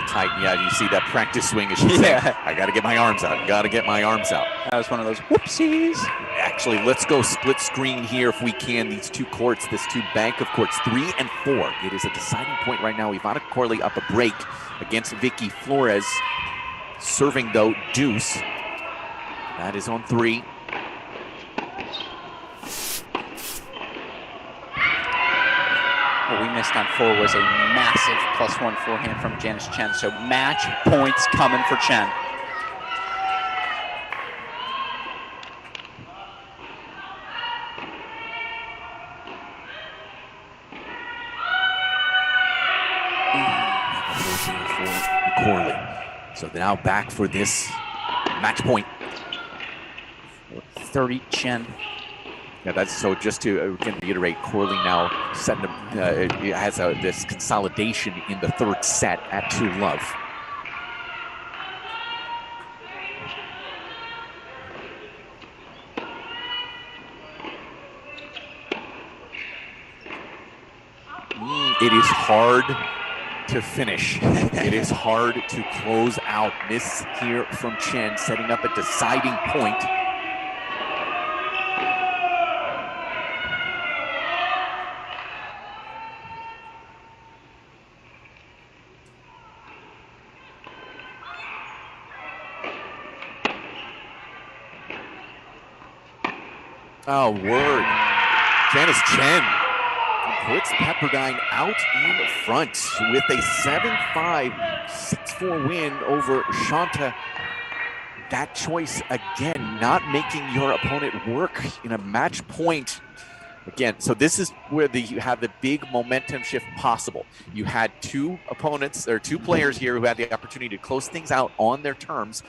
Tight. Yeah, you see that practice swing as she's saying, I got to get my arms out. Got to get my arms out. That was one of those whoopsies. Actually, let's go split screen here if we can. These 2 courts, this 2 bank of courts, 3 and 4. It is a deciding point right now. Ivana Corley up a break against Vicky Flores. Serving, though, deuce. That is on 3. What we missed on 4 was a massive +1 forehand from Janice Chen. So match points coming for Chen. For Corley. So now back for this match point. 30 Chen. Yeah, that's so. Just to again reiterate, Corley now setting has this consolidation in the third set at 2-love. It is hard to finish. It is hard to close out. Miss here from Chen, setting up a deciding point. Oh, word. Janice Chen puts Pepperdine out in front with a 7-5, 6-4 win over Shanta. That choice, again, not making your opponent work in a match point. Again, so this is where you have the big momentum shift possible. You had two players here who had the opportunity to close things out on their terms.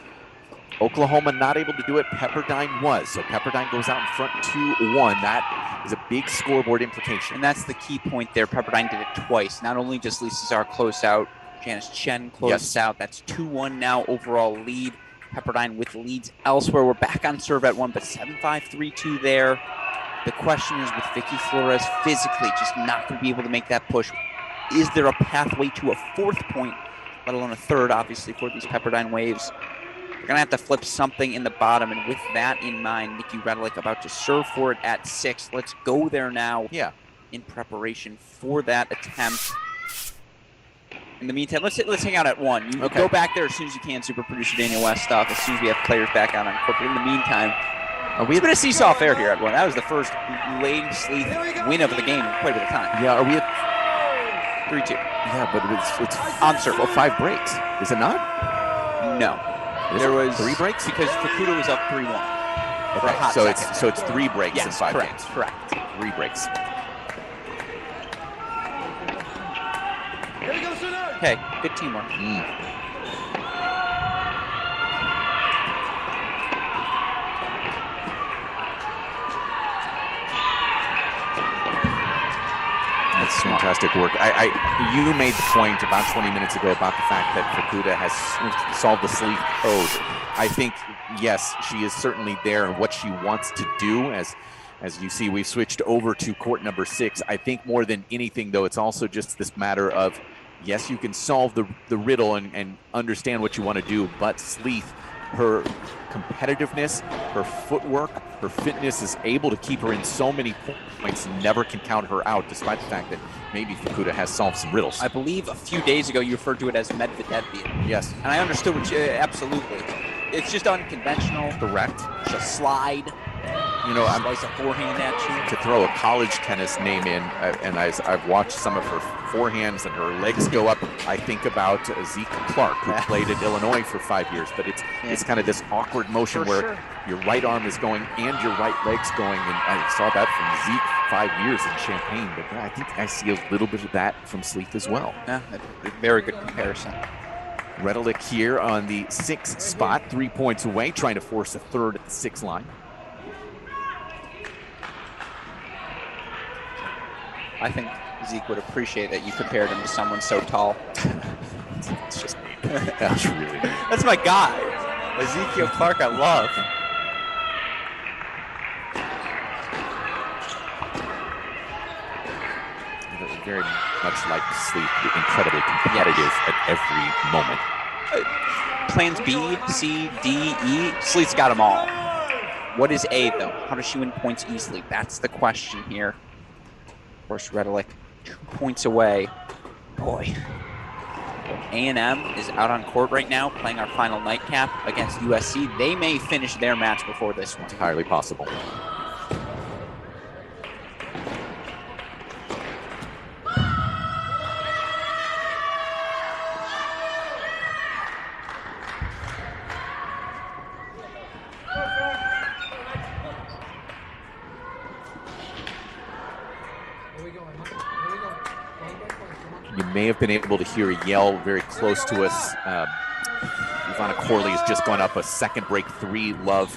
Oklahoma not able to do it. Pepperdine was. So Pepperdine goes out in front 2-1. That is a big scoreboard implication. And that's the key point there. Pepperdine did it twice. Not only does Lisa Czar close out, Janice Chen closed out. That's 2-1 now overall lead. Pepperdine with leads elsewhere. We're back on serve at 1, but 7-5, 3-2 there. The question is with Vicky Flores physically just not going to be able to make that push. Is there a pathway to a fourth point, let alone a third, obviously, for these Pepperdine Waves? They're going to have to flip something in the bottom, and with that in mind, Nikki Redelick about to serve for it at 6. Let's go there now in preparation for that attempt. In the meantime, let's hang out at 1. You go back there as soon as you can, super producer Daniel Westhoff, as soon as we have players back out on court. But in the meantime, we have been a seesaw fair here at 1. That was the first Lady Sleeth win of the game in quite a bit of time. Yeah, are we at 3-2? Yeah, but it's on serve. 5 breaks. Is it not? No. There was 3 breaks because Fukuda was up 3-1. Okay, so it's 3 breaks in 5 correct, games. Correct. 3 breaks. Hey, good teamwork. That's fantastic work. You made the point about 20 minutes ago about the fact that Fukuda has solved the Sleeth code. I think, yes, she is certainly there in what she wants to do. As you see, we've switched over to court number 6. I think more than anything, though, it's also just this matter of, yes, you can solve the riddle and understand what you want to do, but Sleeth, her competitiveness, her footwork, her fitness is able to keep her in so many points, never can count her out, despite the fact that maybe Fukuda has solved some riddles. I believe a few days ago you referred to it as Medvedevia. Yes. And I understood what you, absolutely. It's just unconventional. Correct. She'll slide. I'm slice a forehand at you. To throw a college tennis name in, and I've watched some of her forehands and her legs go up. I think about Zeke Clark, who played at Illinois for 5 years, but it's kind of this awkward motion where your right arm is going and your right leg's going, and I saw that from Zeke 5 years in Champaign, but I think I see a little bit of that from Sleeth as well. Yeah, a very good comparison. Redelick here on the 6th spot, 3 points away, trying to force a third at the 6 line. I think Zeke would appreciate that you compared him to someone so tall. It's just me. That's really me. That's my guy. Ezekiel Clark, I love. Very much like Sleeth, incredibly competitive at every moment. Plans B, C, D, E, Sleeth's got them all. What is A, though? How does she win points easily? That's the question here. Of course, Redelick 2 points away. Boy. A&M is out on court right now, playing our final nightcap against USC. They may finish their match before this one. Entirely possible. You may have been able to hear a yell very close to us. Ivana Corley has just gone up a second break 3 love.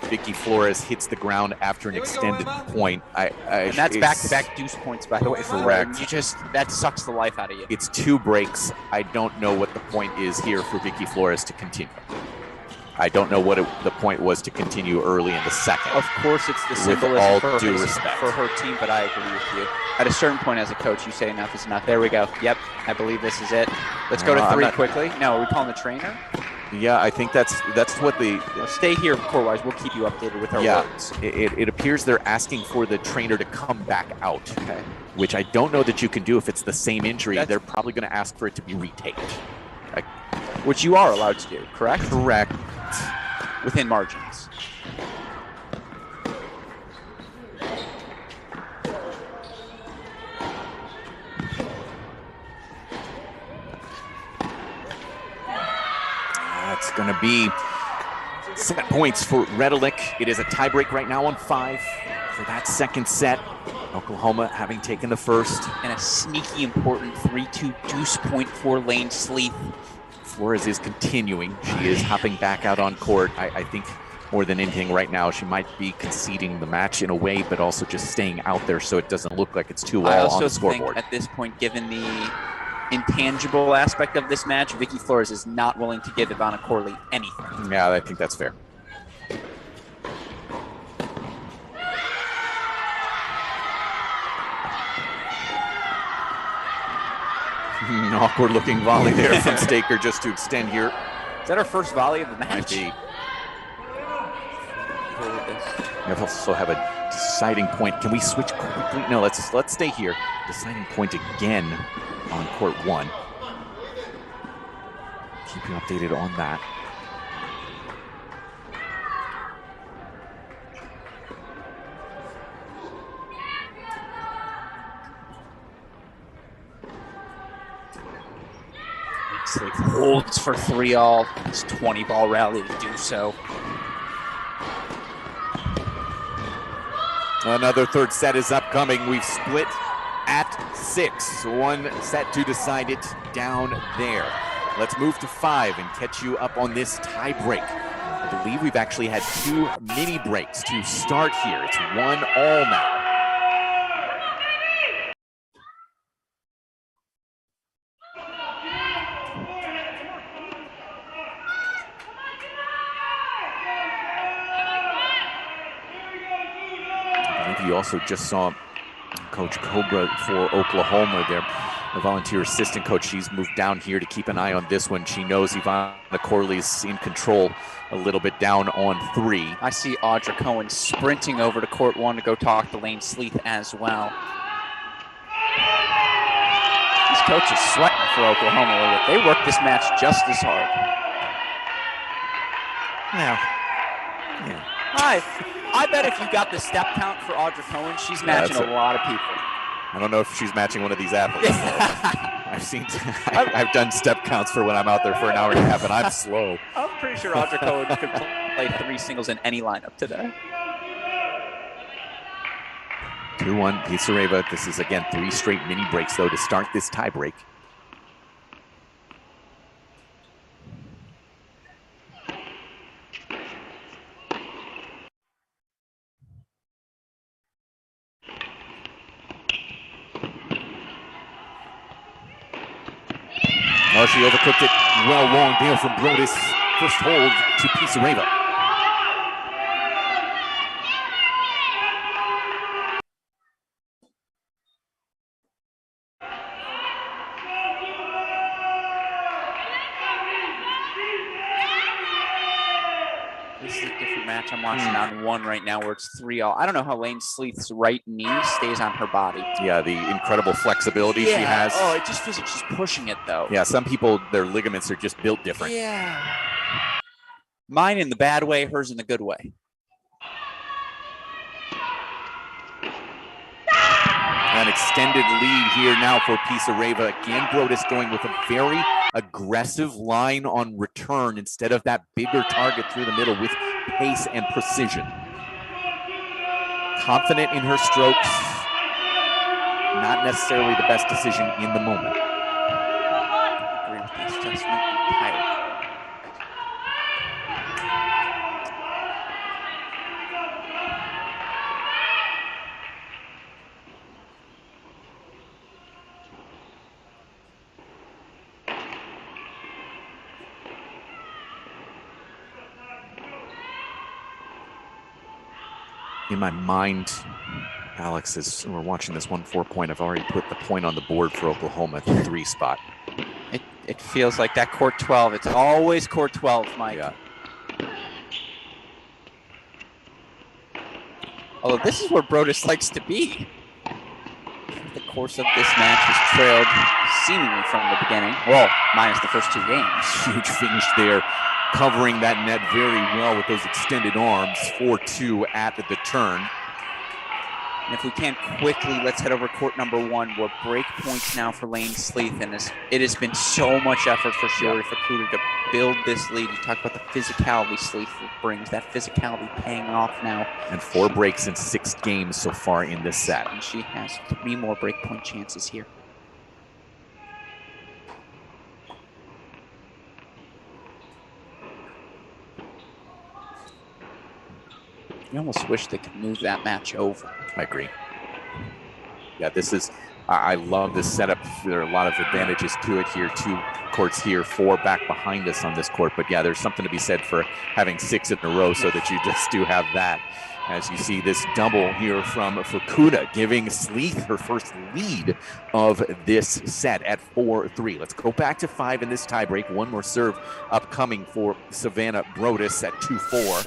Vicky Flores hits the ground after an extended point. And that's back-to-back deuce points, by the way. Correct. That sucks the life out of you. It's 2 breaks. I don't know what the point is here for Vicky Flores to continue. I don't know what the point was to continue early in the second. Of course, it's the symbolism for her team, but I agree with you. At a certain point as a coach, you say enough is enough. There we go. Yep, I believe this is it. Let's go to 3 quickly. No, are we calling the trainer? Yeah, I think that's what the... Stay here, court-wise. We'll keep you updated with our words. It appears they're asking for the trainer to come back out, which I don't know that you can do if it's the same injury. They're probably going to ask for it to be retaped. Which you are allowed to do, correct? Correct. Within margins. That's going to be set points for Redelic. It is a tiebreak right now on 5 for that second set. Oklahoma having taken the first. And a sneaky important 3-2 deuce point for Lane Sleeth. Flores is continuing. She is hopping back out on court. I think more than anything right now, she might be conceding the match in a way, but also just staying out there so it doesn't look like it's 2-all on the scoreboard. I also think at this point, given the intangible aspect of this match, Vicky Flores is not willing to give Ivana Corley anything. Yeah, I think that's fair. Awkward looking volley there from Staker just to extend here. Is that her first volley of the match? Might be. We also have a deciding point. Can we switch quickly? No, let's stay here. Deciding point again on court 1. Keep you updated on that. Sleeth holds for 3-all. It's 20-ball rally to do so. Another third set is upcoming. We've split at 6. 1 set to decide it down there. Let's move to 5 and catch you up on this tie break. I believe we've actually had 2 mini breaks to start here. It's 1-all now. You also just saw Coach Cobra for Oklahoma there, the volunteer assistant coach. She's moved down here to keep an eye on this one. She knows Ivana Corley's in control a little bit down on 3. I see Audra Cohen sprinting over to court 1 to go talk to Lane Sleeth as well. These coaches sweating for Oklahoma. They work this match just as hard. Yeah. Hi. I bet if you got the step count for Audra Cohen, she's matching a lot of people. I don't know if she's matching one of these athletes. I've done step counts for when I'm out there for an hour and a half, and I'm slow. I'm pretty sure Audra Cohen could play 3 singles in any lineup today. 2-1 Pisareva. This is, again, 3 straight mini breaks, though, to start this tie break. Oh, she overcooked it. Well, long deal from Brodus. First hold to Pisareva. This is a different match I'm watching on 1 right now where it's 3-all. I don't know how Lane Sleeth's right knee stays on her body. Yeah, the incredible flexibility she has. Oh, it just feels like she's pushing it, though. Yeah, some people, their ligaments are just built different. Yeah. Mine in the bad way, hers in the good way. An extended lead here now for Pisareva. Again, Brodus going with a very aggressive line on return instead of that bigger target through the middle with pace and precision. Confident in her strokes. not necessarily the best decision in the moment. I agree with this assessment entirely. In my mind, Alex, as we're watching this 1-4 point, I've already put the point on the board for Oklahoma at the 3 spot. It feels like that court 12. It's always court 12, Mike. Yeah. Although this is where Brodus likes to be. The course of this match has trailed seemingly from the beginning. Well, minus the first 2 games. Huge finish there, covering that net very well with those extended arms. 4-2 at the turn. And if we can quickly, let's head over court number 1, where break points now for Lane Sleeth. And it has been so much effort for Shiori Fukuda to build this lead. You talk about the physicality Sleeth brings, that physicality paying off now. And 4 breaks in 6 games so far in this set. And she has 3 more break point chances here. You almost wish they could move that match over. I agree. Yeah, this is, I love this setup. There are a lot of advantages to it here. 2 courts here, 4 back behind us on this court. But yeah, there's something to be said for having 6 in a row so that you just do have that. As you see this double here from Fukuda, giving Sleeth her first lead of this set at 4-3. Let's go back to 5 in this tiebreak. 1 more serve upcoming for Savannah Brodus at 2-4.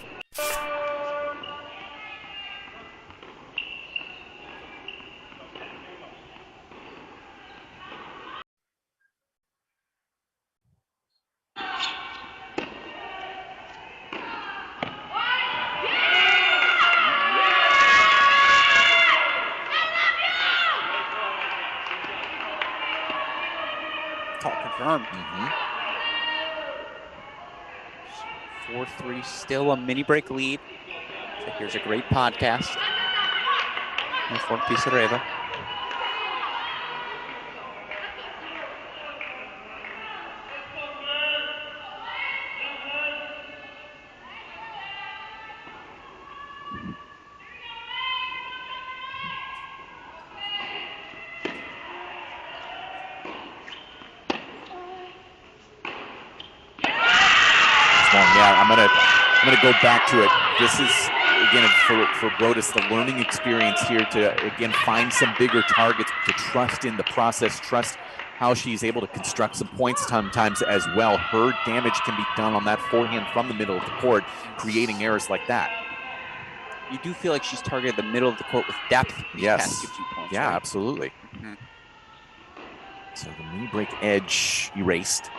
Confirmed. 4-3, still a mini break lead. So here's a great podcast for Pizarreva. Yeah, I'm gonna go back to it. This is again for Brodus, the learning experience here to again find some bigger targets, to trust in the process, trust how she's able to construct some points sometimes as well. Her damage can be done on that forehand from the middle of the court, creating errors like that. You do feel like she's targeted the middle of the court with depth. Yes. Past 2 points, yeah, right? absolutely. So the mini break edge erased.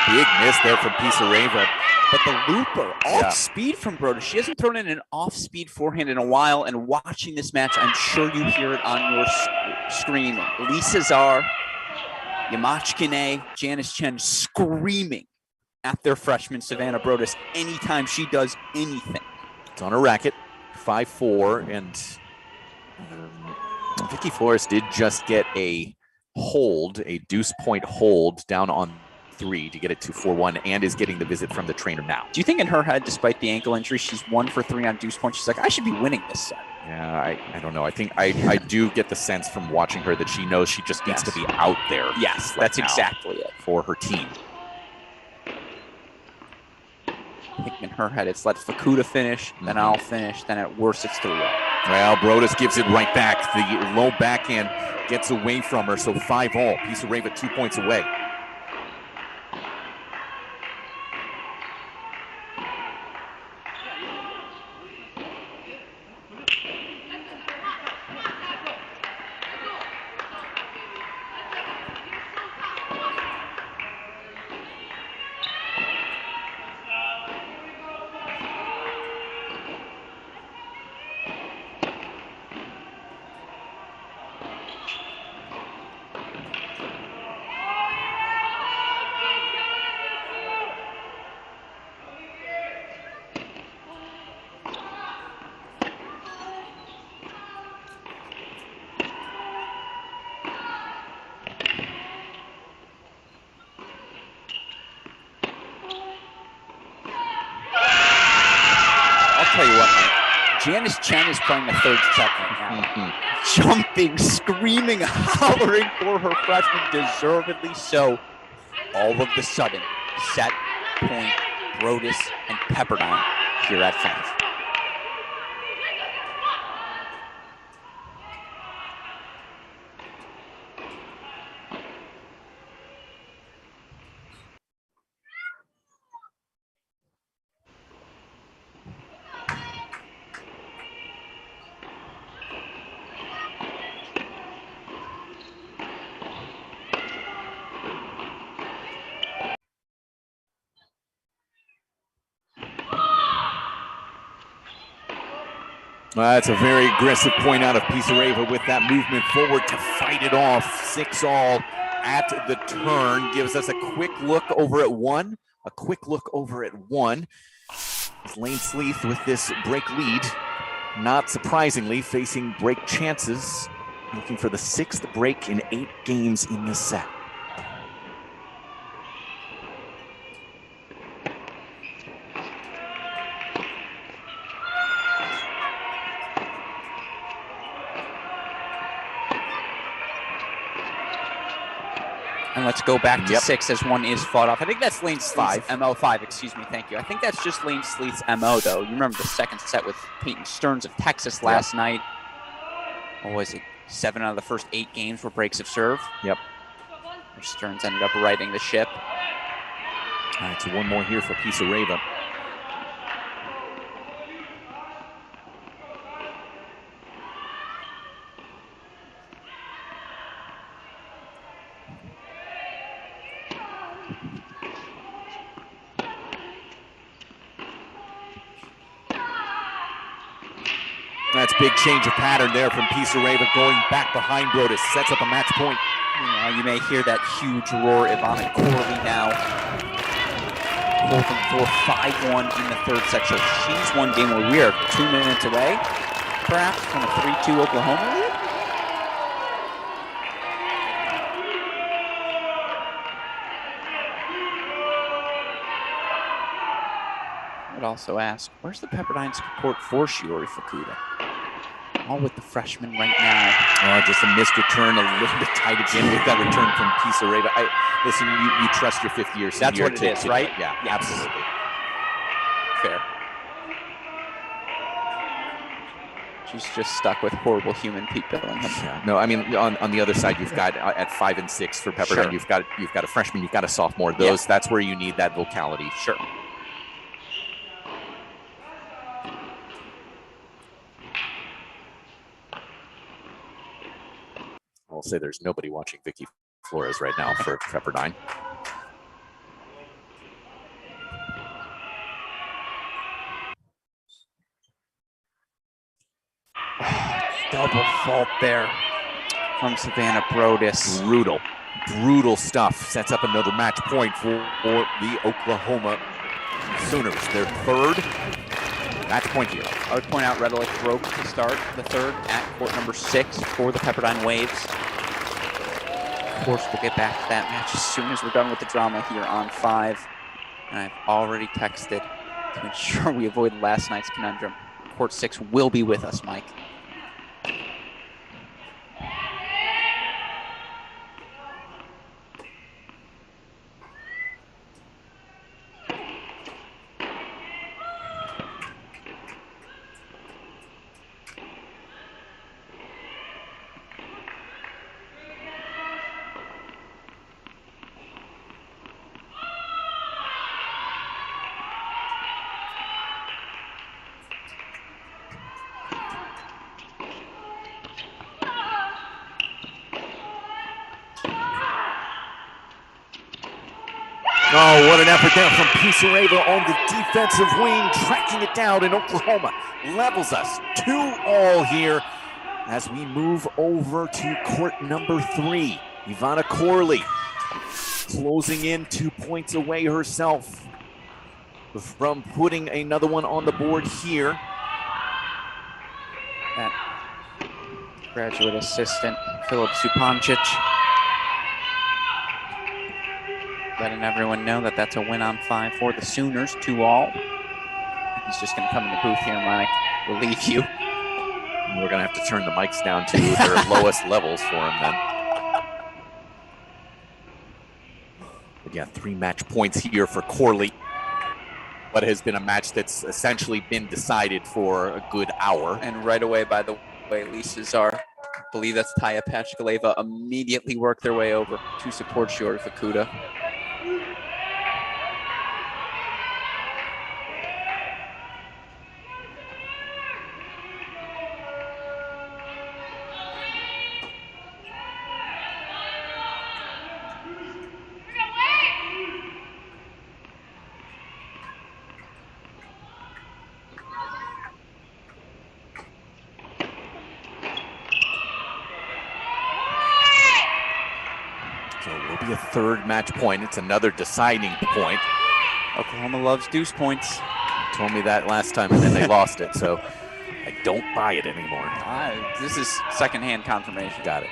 Big miss there from Pizarreva. But the looper, off speed from Brodus. She hasn't thrown in an off-speed forehand in a while, and watching this match, I'm sure you hear it on your screen. Lisa Czar, Yamachkine, Janice Chen screaming at their freshman Savannah Brodus anytime she does anything. It's on a racket, 5-4, and Vicky Flores did just get a hold, a deuce point hold down on 3 to get it to 4-1, and is getting the visit from the trainer now. Do you think in her head, despite the ankle injury, she's 1 for 3 on deuce point? She's like, I should be winning this set. Yeah, I don't know. I think I do get the sense from watching her that she knows she just needs to be out there. Yes, right that's now exactly it. for her team. I think in her head, it's let Fukuda finish, then I'll finish, then at worst it's 3-0. Well, Brodus gives it right back. The low backhand gets away from her, so 5-all. Pizarreva 2 points away. Janice Chen is playing the third set right now. Jumping, screaming, hollering for her freshman, deservedly so. All of the sudden, set, point, Brodus, and Pepperdine here at 5. That's a very aggressive point out of Pisareva with that movement forward to fight it off. 6-all at the turn. Gives us a quick look over at 1. A quick look over at 1. As Lane Sleeth with this break lead, not surprisingly, facing break chances. Looking for the 6th break in 8 games in this set. And let's go back to 6 as one is fought off. I think that's Lane Sleeth's 5. MO. 5, excuse me, thank you. I think that's just Lane Sleeth's MO, though. You remember the second set with Peyton Stearns of Texas last night. What was it? 7 out of the first 8 games were breaks of serve. Yep. Where Stearns ended up righting the ship. All right, so one more here for Pisareva. That's big change of pattern there from Pisareva going back behind Brodus. Sets up a match point. You may hear that huge roar. Ivana Corley now holding for 5-1 in the third set. So she's one game where we are 2 minutes away, perhaps, from a 3-2 Oklahoma lead. I would also ask, where's the Pepperdine support for Shiori Fukuda? All with the freshman right now. Just a missed return, a little bit tight again with that return from Pisareva. Listen, you trust your 5th-year senior. That's what it is, right? Yeah, yes. Absolutely. Fair. She's just stuck with horrible human Pete Billingham. Yeah. No, I mean on the other side, you've got at 5 and 6 for Pepperdine. Sure. You've got a freshman, you've got a sophomore. That's where you need that vocality. Sure. I'll say there's nobody watching Vicky Flores right now for Pepperdine. Double fault there from Savannah Brodus. Brutal stuff. Sets up another match point for the Oklahoma Sooners. Their 3rd match point here. I would point out Red Alert broke to start the 3rd at court number 6 for the Pepperdine Waves. Of course, we'll get back to that match as soon as we're done with the drama here on 5. And I've already texted to ensure we avoid last night's conundrum. Court 6 will be with us, Mike. Oh, what an effort there from Pisareva on the defensive wing, tracking it down, and Oklahoma levels us 2-all here as we move over to court number 3. Ivana Corley closing in 2 points away herself from putting another one on the board here. That graduate assistant, Philip Supancic, letting everyone know that that's a win on 5 for the Sooners, 2-all. He's just going to come in the booth here, Mike. will leave you. We're going to have to turn the mics down to their lowest levels for him then. Again, 3 match points here for Corley. What has been a match that's essentially been decided for a good hour. And right away, by the way, Lisa Czar, I believe that's Taya Pachkaleva, immediately worked their way over to support Shiori Fukuda. So it will be a 3rd match point. It's another deciding point. Oklahoma loves deuce points. You told me that last time and then they lost it, so I don't buy it anymore. This is secondhand confirmation. Got it.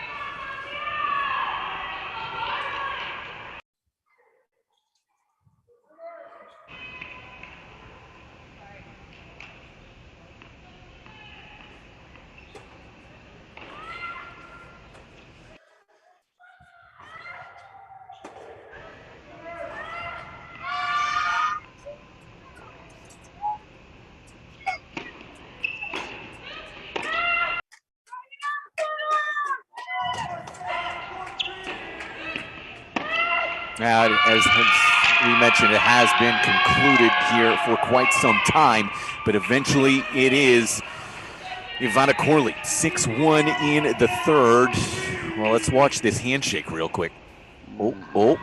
Now, as we mentioned, it has been concluded here for quite some time, but eventually it is Ivana Corley, 6-1 in the 3rd. Well, let's watch this handshake real quick. Oh.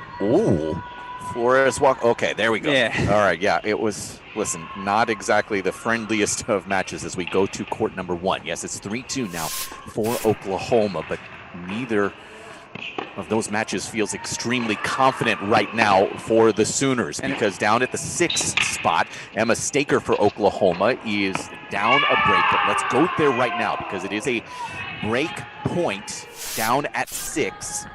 Flores walk. Okay, there we go. Yeah. All right, yeah, it was, listen, not exactly the friendliest of matches as we go to court number 1. Yes, it's 3-2 now for Oklahoma, but neither of those matches feels extremely confident right now for the Sooners, because down at the 6th spot, Emma Staker for Oklahoma is down a break. But let's go there right now because it is a break point down at 6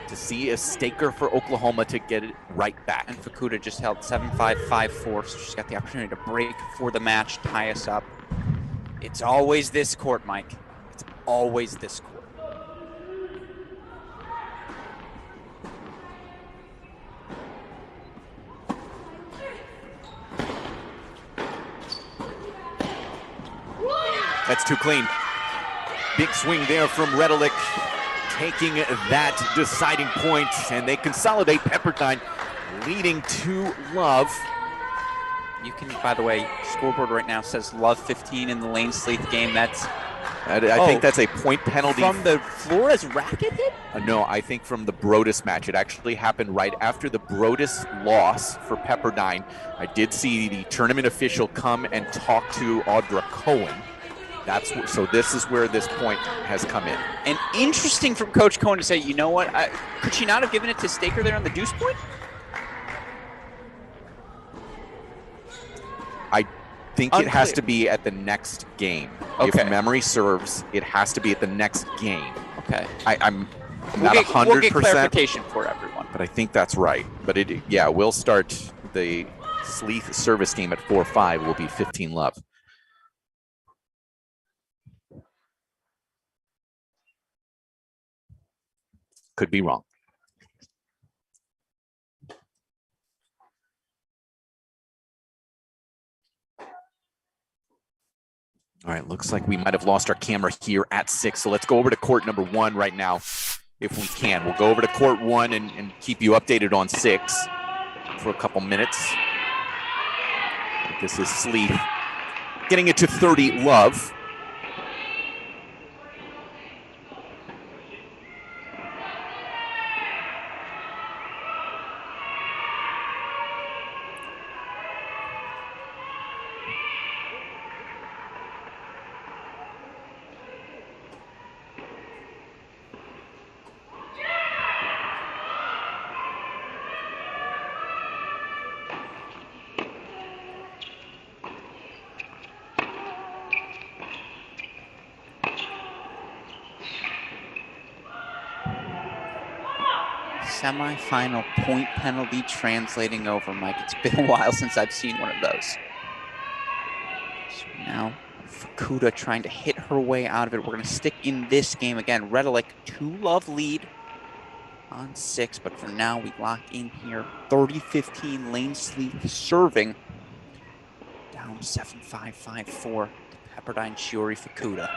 to see a Staker for Oklahoma to get it right back. And Fukuda just held 7-5, 5-4, so she's got the opportunity to break for the match, tie us up. It's always this court, Mike. It's always this court. That's too clean. Big swing there from Redelick, taking that deciding point, and they consolidate. Pepperdine leading 2-love. You can, by the way, scoreboard right now says love 15 in the Lane Sleeth game. That's I think that's a point penalty. From the Flores racket hit? No, I think from the Brodus match. It actually happened right after the Brodus loss for Pepperdine. I did see the tournament official come and talk to Audra Cohen. So this is where this point has come in. And interesting from Coach Cohen to say, you know what, could she not have given it to Staker there on the deuce point? I think Unclear. It has to be at the next game. Okay. If memory serves, it has to be at the next game. Okay. I'm not 100%. We'll get clarification for everyone. But I think that's right. But we'll start the Sleeth service game at 4-5 will be 15-love. Could be wrong. All right, looks like we might have lost our camera here at 6. So let's go over to court number 1 right now, if we can. We'll go over to court 1 and keep you updated on 6 for a couple minutes. This is Sleeth getting it to 30-love. Semifinal point penalty translating over, Mike. It's been a while since I've seen one of those. So now Fukuda trying to hit her way out of it. We're going to stick in this game again. Redzone 2-love lead on 6, but for now we lock in here. 30-15, Lane Sleeth serving. Down 7-5, 5-4 to Pepperdine Shiori Fukuda.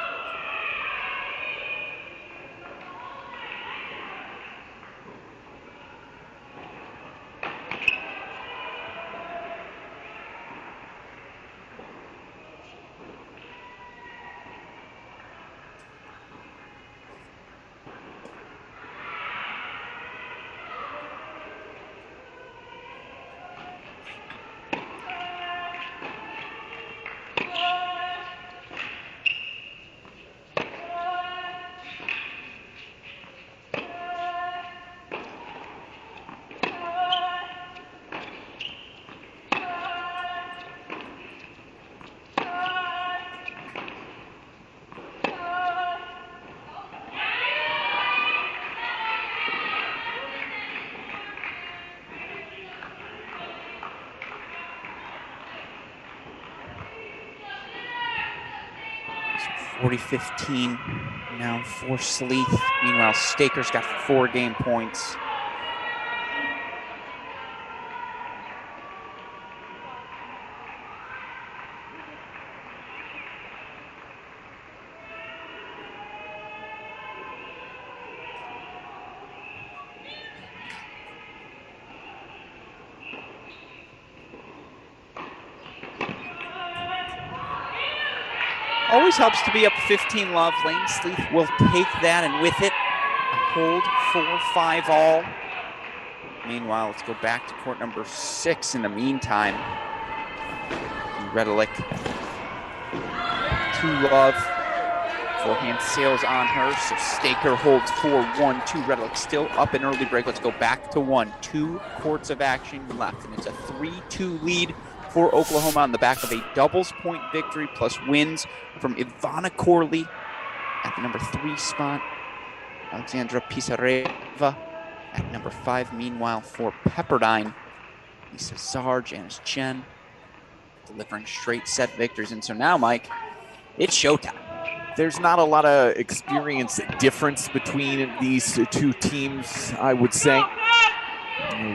So 40-15 now for Sleeth. Meanwhile, Staker's got 4 game points. Always helps to be up 15-love. Lane Sleeth will take that, and with it, a hold 4-5 all. Meanwhile, let's go back to court number 6 in the meantime. Redzone 2-love. Forehand sails on her, so Staker holds 4-1-2. Redzone still up in early break. Let's go back to 1. 2 courts of action left, and it's a 3-2 lead for Oklahoma on the back of a doubles point victory plus wins from Ivana Corley at the number 3 spot. Alexandra Pisareva at number 5. Meanwhile, for Pepperdine, Lisa Czar, Janice Chen delivering straight set victories. And so now, Mike, it's showtime. There's not a lot of experience difference between these two teams, I would say.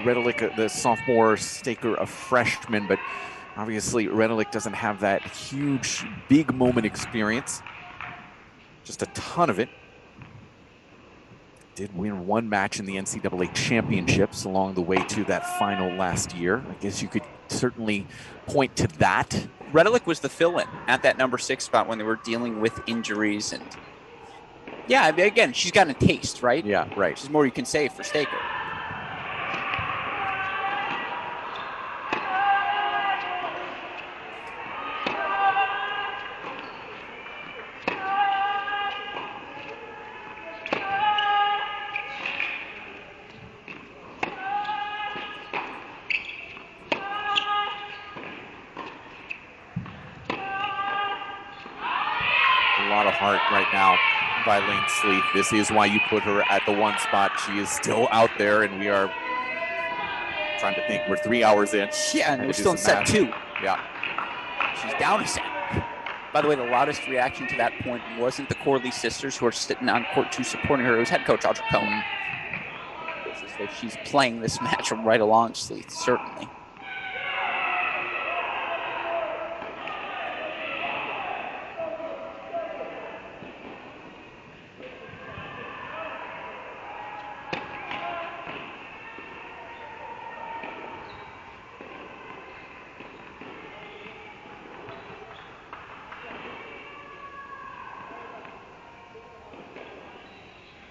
Redzone, the sophomore, Staker, a freshman, but obviously Redzone doesn't have that huge, big moment experience. Just a ton of it. Did win 1 match in the NCAA championships along the way to that final last year. I guess you could certainly point to that. Redzone was the fill-in at that number 6 spot when they were dealing with injuries. And yeah, again, she's gotten a taste, right? Yeah, right. There's more you can say for Staker. Heart right now by Lane Sleeth. This is why you put her at the 1 spot. She is still out there, and we are trying to think. We're 3 hours in. Yeah, and we're still in set 2. Yeah. She's down a set. By the way, the loudest reaction to that point wasn't the Corley sisters who are sitting on court 2 supporting her. It was head coach Audra Cohen. It's as though she's playing this match from right along Sleeth, certainly.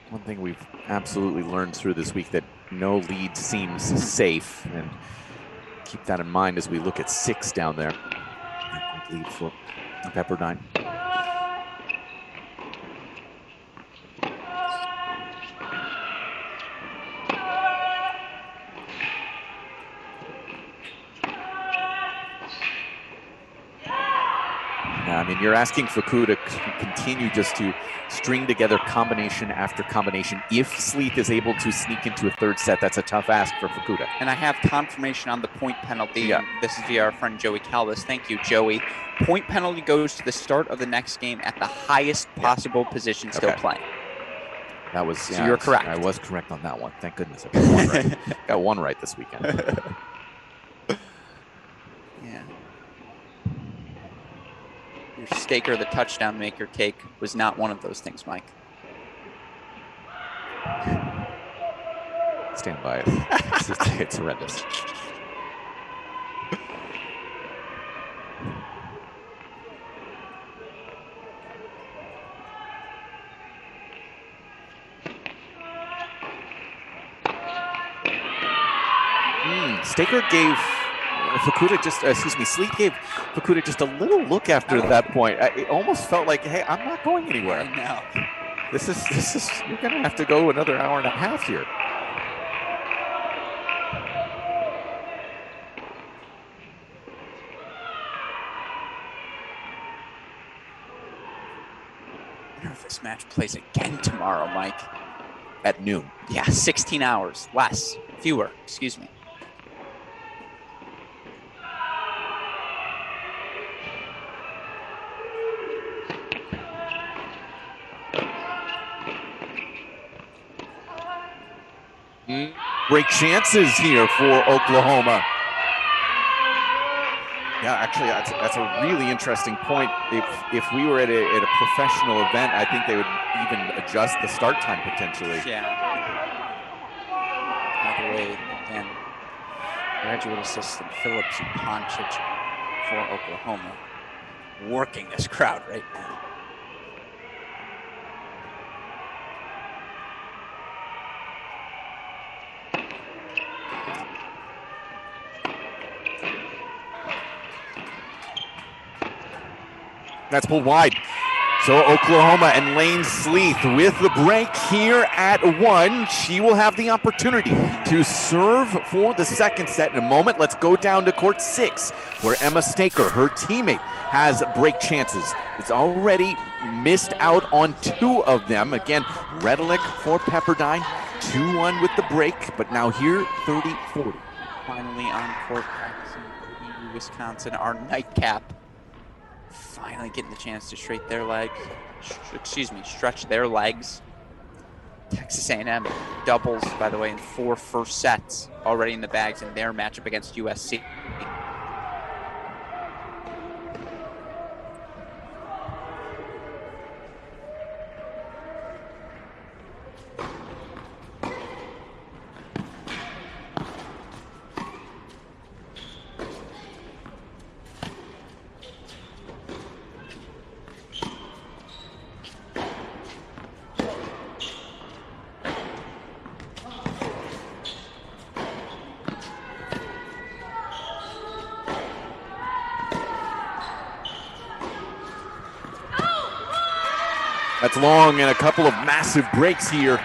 One thing we've absolutely learned through this week, that no lead seems safe, and keep that in mind as we look at 6 down there. Lead for Pepperdine. mean, you're asking Fukuda to continue just to string together combination after combination. If Sleeth is able to sneak into a third set, that's a tough ask for Fukuda. And I have confirmation on the point penalty. Yeah. This is via our friend Joey Calvis. Thank you, Joey. Point penalty goes to the start of the next game at the highest possible position still playing. That was, so you're correct. I was correct on that one. Thank goodness I got one right. Got one right this weekend. Yeah. Your Staker, the touchdown maker take was not one of those things, Mike. Stand by it. It's horrendous. Staker gave Sleeth gave Fukuda just a little look after that point. It almost felt like, hey, I'm not going anywhere. I know. This is, you're going to have to go another hour and a half here. I wonder if this match plays again tomorrow, Mike. At noon. Yeah, 16 hours. Fewer, excuse me. Great chances here for Oklahoma. Yeah, actually, that's a really interesting point. If we were at a professional event, I think they would even adjust the start time potentially. Yeah. By the way, again, graduate assistant Philip Zupancic for Oklahoma working this crowd right now. That's pulled wide. So Oklahoma and Lane Sleeth with the break here at 1. She will have the opportunity to serve for the second set in a moment. Let's go down to court 6, where Emma Staker, her teammate, has break chances. It's already missed out on 2 of them. Again, Redelick for Pepperdine, 2-1 with the break, but now here 30-40. Finally on court practicing Wisconsin, our nightcap. Finally getting the chance to stretch their legs. Texas A&M doubles, by the way, in 4 first sets already in the bags in their matchup against USC. That's long and a couple of massive breaks here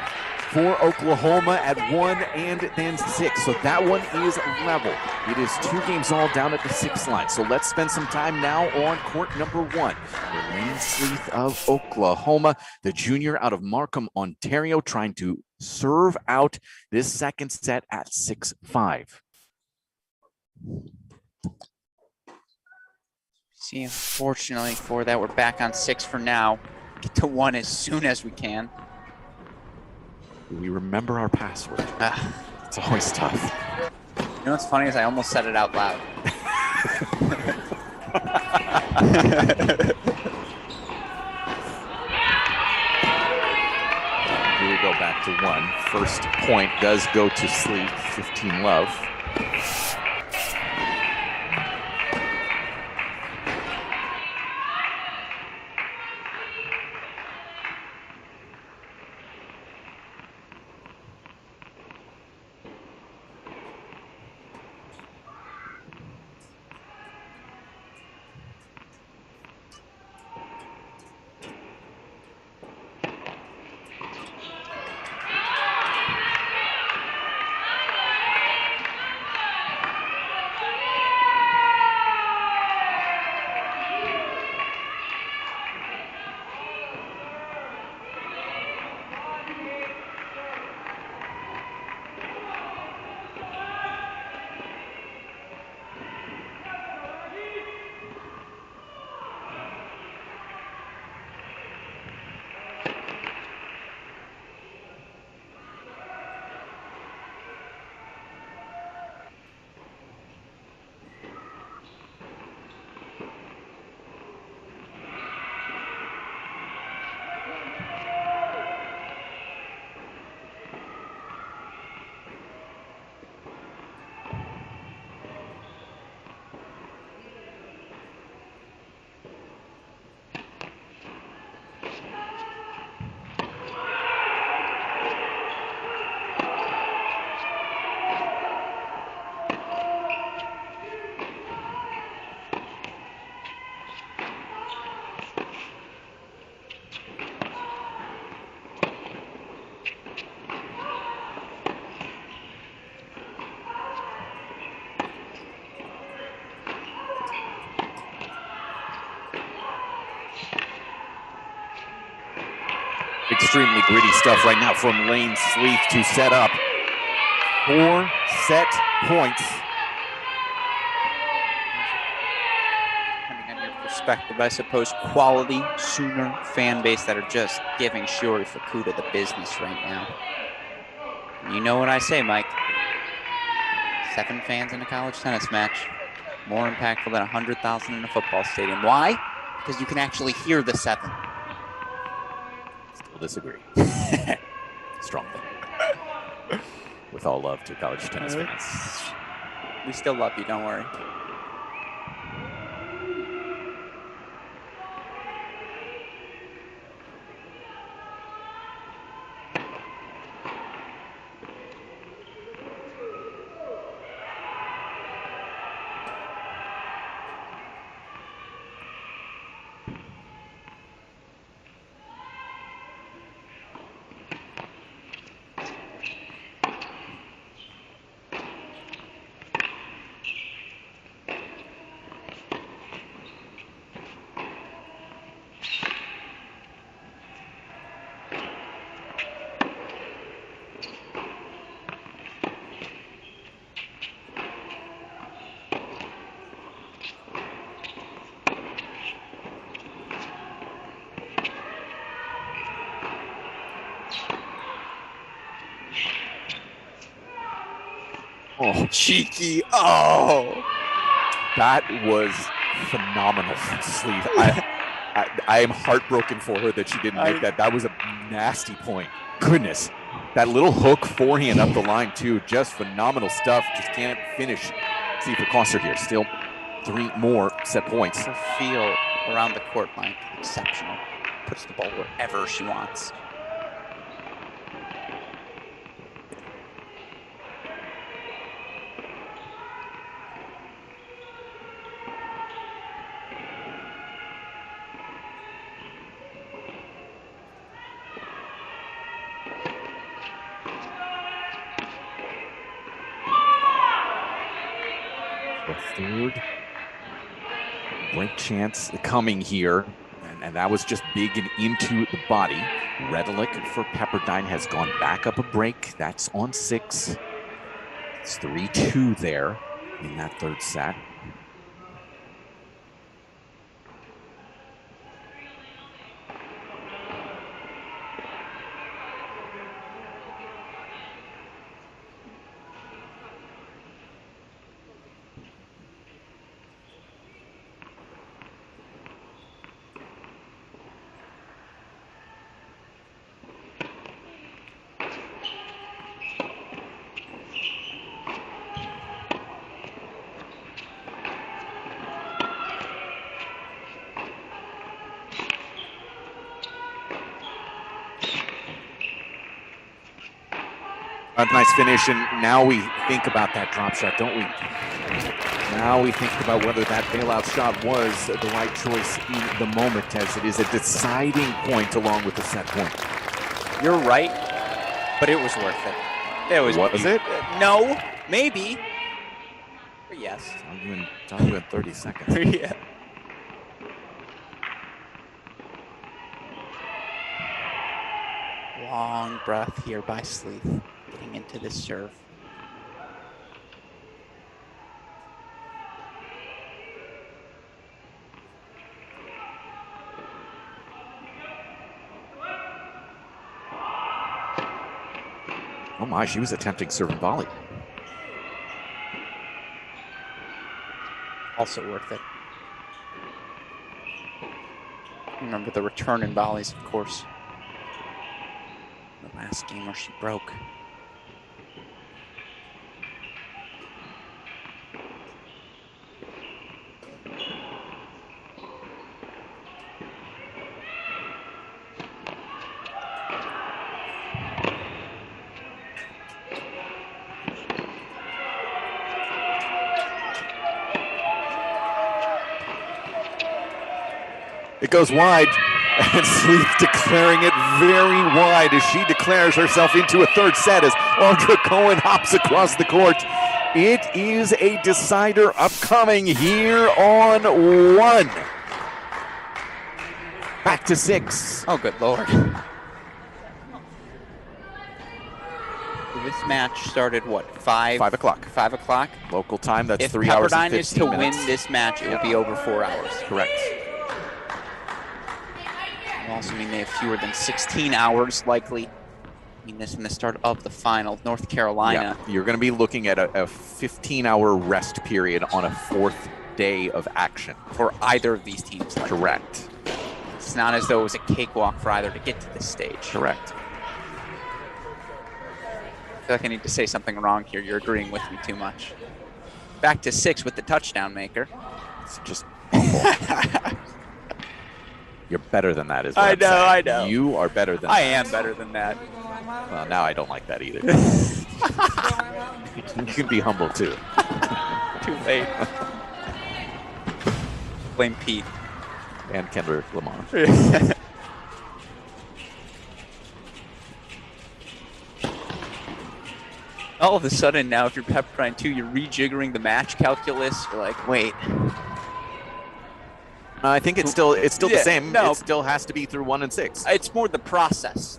for Oklahoma at 1 and then 6. So that one is level. It is 2 games all down at the 6th line. So let's spend some time now on court number 1. Lane Sleeth of Oklahoma, the junior out of Markham, Ontario, trying to serve out this second set at 6-5. See, unfortunately for that, we're back on 6 for now. Get to 1 as soon as we can. We remember our password. It's always tough. You know what's funny is I almost said it out loud. Here we go back to 1. First point does go to Sleeth, 15-love. Extremely gritty stuff right now from Lane Sleeth to set up 4 set points. Depending on your perspective, I suppose, quality Sooner fan base that are just giving Shiori Fukuda the business right now. And you know what I say, Mike. 7 fans in a college tennis match. More impactful than 100,000 in a football stadium. Why? Because you can actually hear the 7. Still disagree. Strongly. With all love to college tennis fans. We still love you, don't worry. Oh, Cheeky. Oh. that was phenomenal from Sleeth. I am heartbroken for her that she didn't make that. That was a nasty point. Goodness. That little hook forehand up the line, too. Just phenomenal stuff. Just can't finish. See if it costs her here. Still 3 more set points. Her feel around the court, Mike, exceptional. Puts the ball wherever she wants. The 3rd break chance coming here. And that was just big and into the body. Redelick for Pepperdine has gone back up a break. That's on 6. It's 3-2 there in that 3rd set. A nice finish, and now we think about that drop shot, don't we? Now we think about whether that bailout shot was the right choice in the moment, as it is a deciding point along with the set point. You're right, but it was worth it. It was it? No, maybe. But yes. It's on you in 30 seconds. Yeah. Long breath here by Sleeth. Getting into this serve. Oh my, she was attempting serve and volley. Also worth it. Remember the return and volleys, of course. The last game where she broke. It goes wide, and Sleeth declaring it very wide as she declares herself into a 3rd set as Audra Cohen hops across the court. It is a decider upcoming here on 1. Back to 6. Oh, good Lord. This match started, what, 5 o'clock. 5 o'clock? Local time, that's If 3 hours and Pepperdine 15 is to minutes. win this match, it will be over 4 hours. Correct. It'll also mean they have fewer than 16 hours, likely. I mean, this in the start of the final, North Carolina. Yeah, you're going to be looking at a 15-hour rest period on a 4th day of action. For either of these teams. Likely. Correct. It's not as though it was a cakewalk for either to get to this stage. Correct. I feel like I need to say something wrong here. You're agreeing with me too much. Back to 6 with the touchdown maker. It's just awful. You're better than that, is what I'm saying. I know. You are better than I that. am better than that. Well, now I don't like that either. You can be humble, too. Too late. Blame Pete. And Kendrick Lamar. All of a sudden now, if you're Pepperdine 2, you're rejiggering the match calculus. You're like, wait. I think it's still the same. No. It still has to be through 1 and 6. It's more the process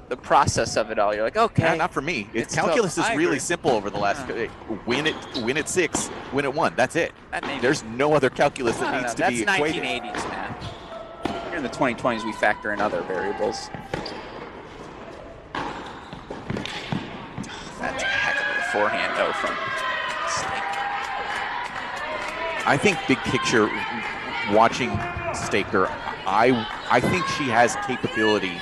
of it all. You're like, okay. Yeah, not for me. It's Calculus still, is I really agree. simple over the last. Win at 6, win at 1. That's it. That may be- There's no other calculus that needs to that's be equated. 1980s math. Here in the 2020s, we factor in other variables. That's a heck of a forehand, though, from Stake. I think big picture, watching Staker, I think she has capability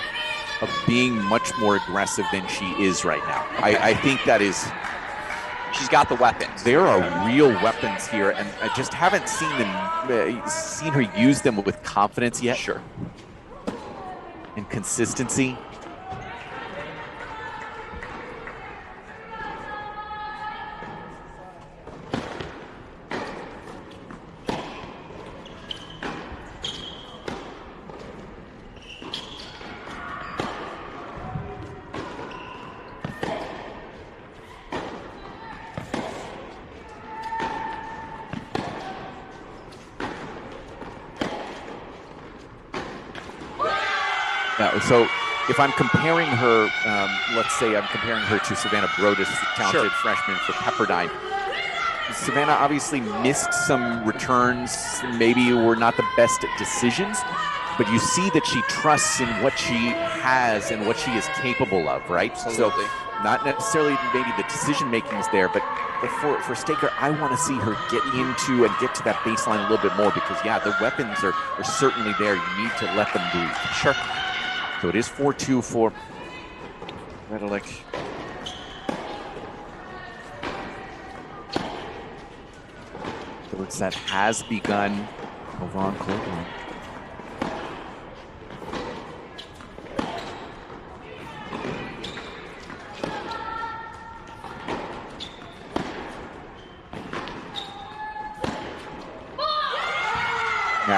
of being much more aggressive than she is right now. I think that is. She's got the weapons. There are real weapons here, and I just haven't seen her use them with confidence yet. Sure. And consistency. Yeah, so if I'm comparing her, let's say I'm comparing her to Savannah Brodus, talented freshman for Pepperdine. Savannah obviously missed some returns, maybe were not the best decisions, but you see that she trusts in what she has and what she is capable of, right? Absolutely. So not necessarily maybe the decision making is there, but for Staker, I want to see her get into and get to that baseline a little bit more because, yeah, the weapons are certainly there. You need to let them breathe. Sure. So it is 4-2 for Redelick. Third set has begun over on court one.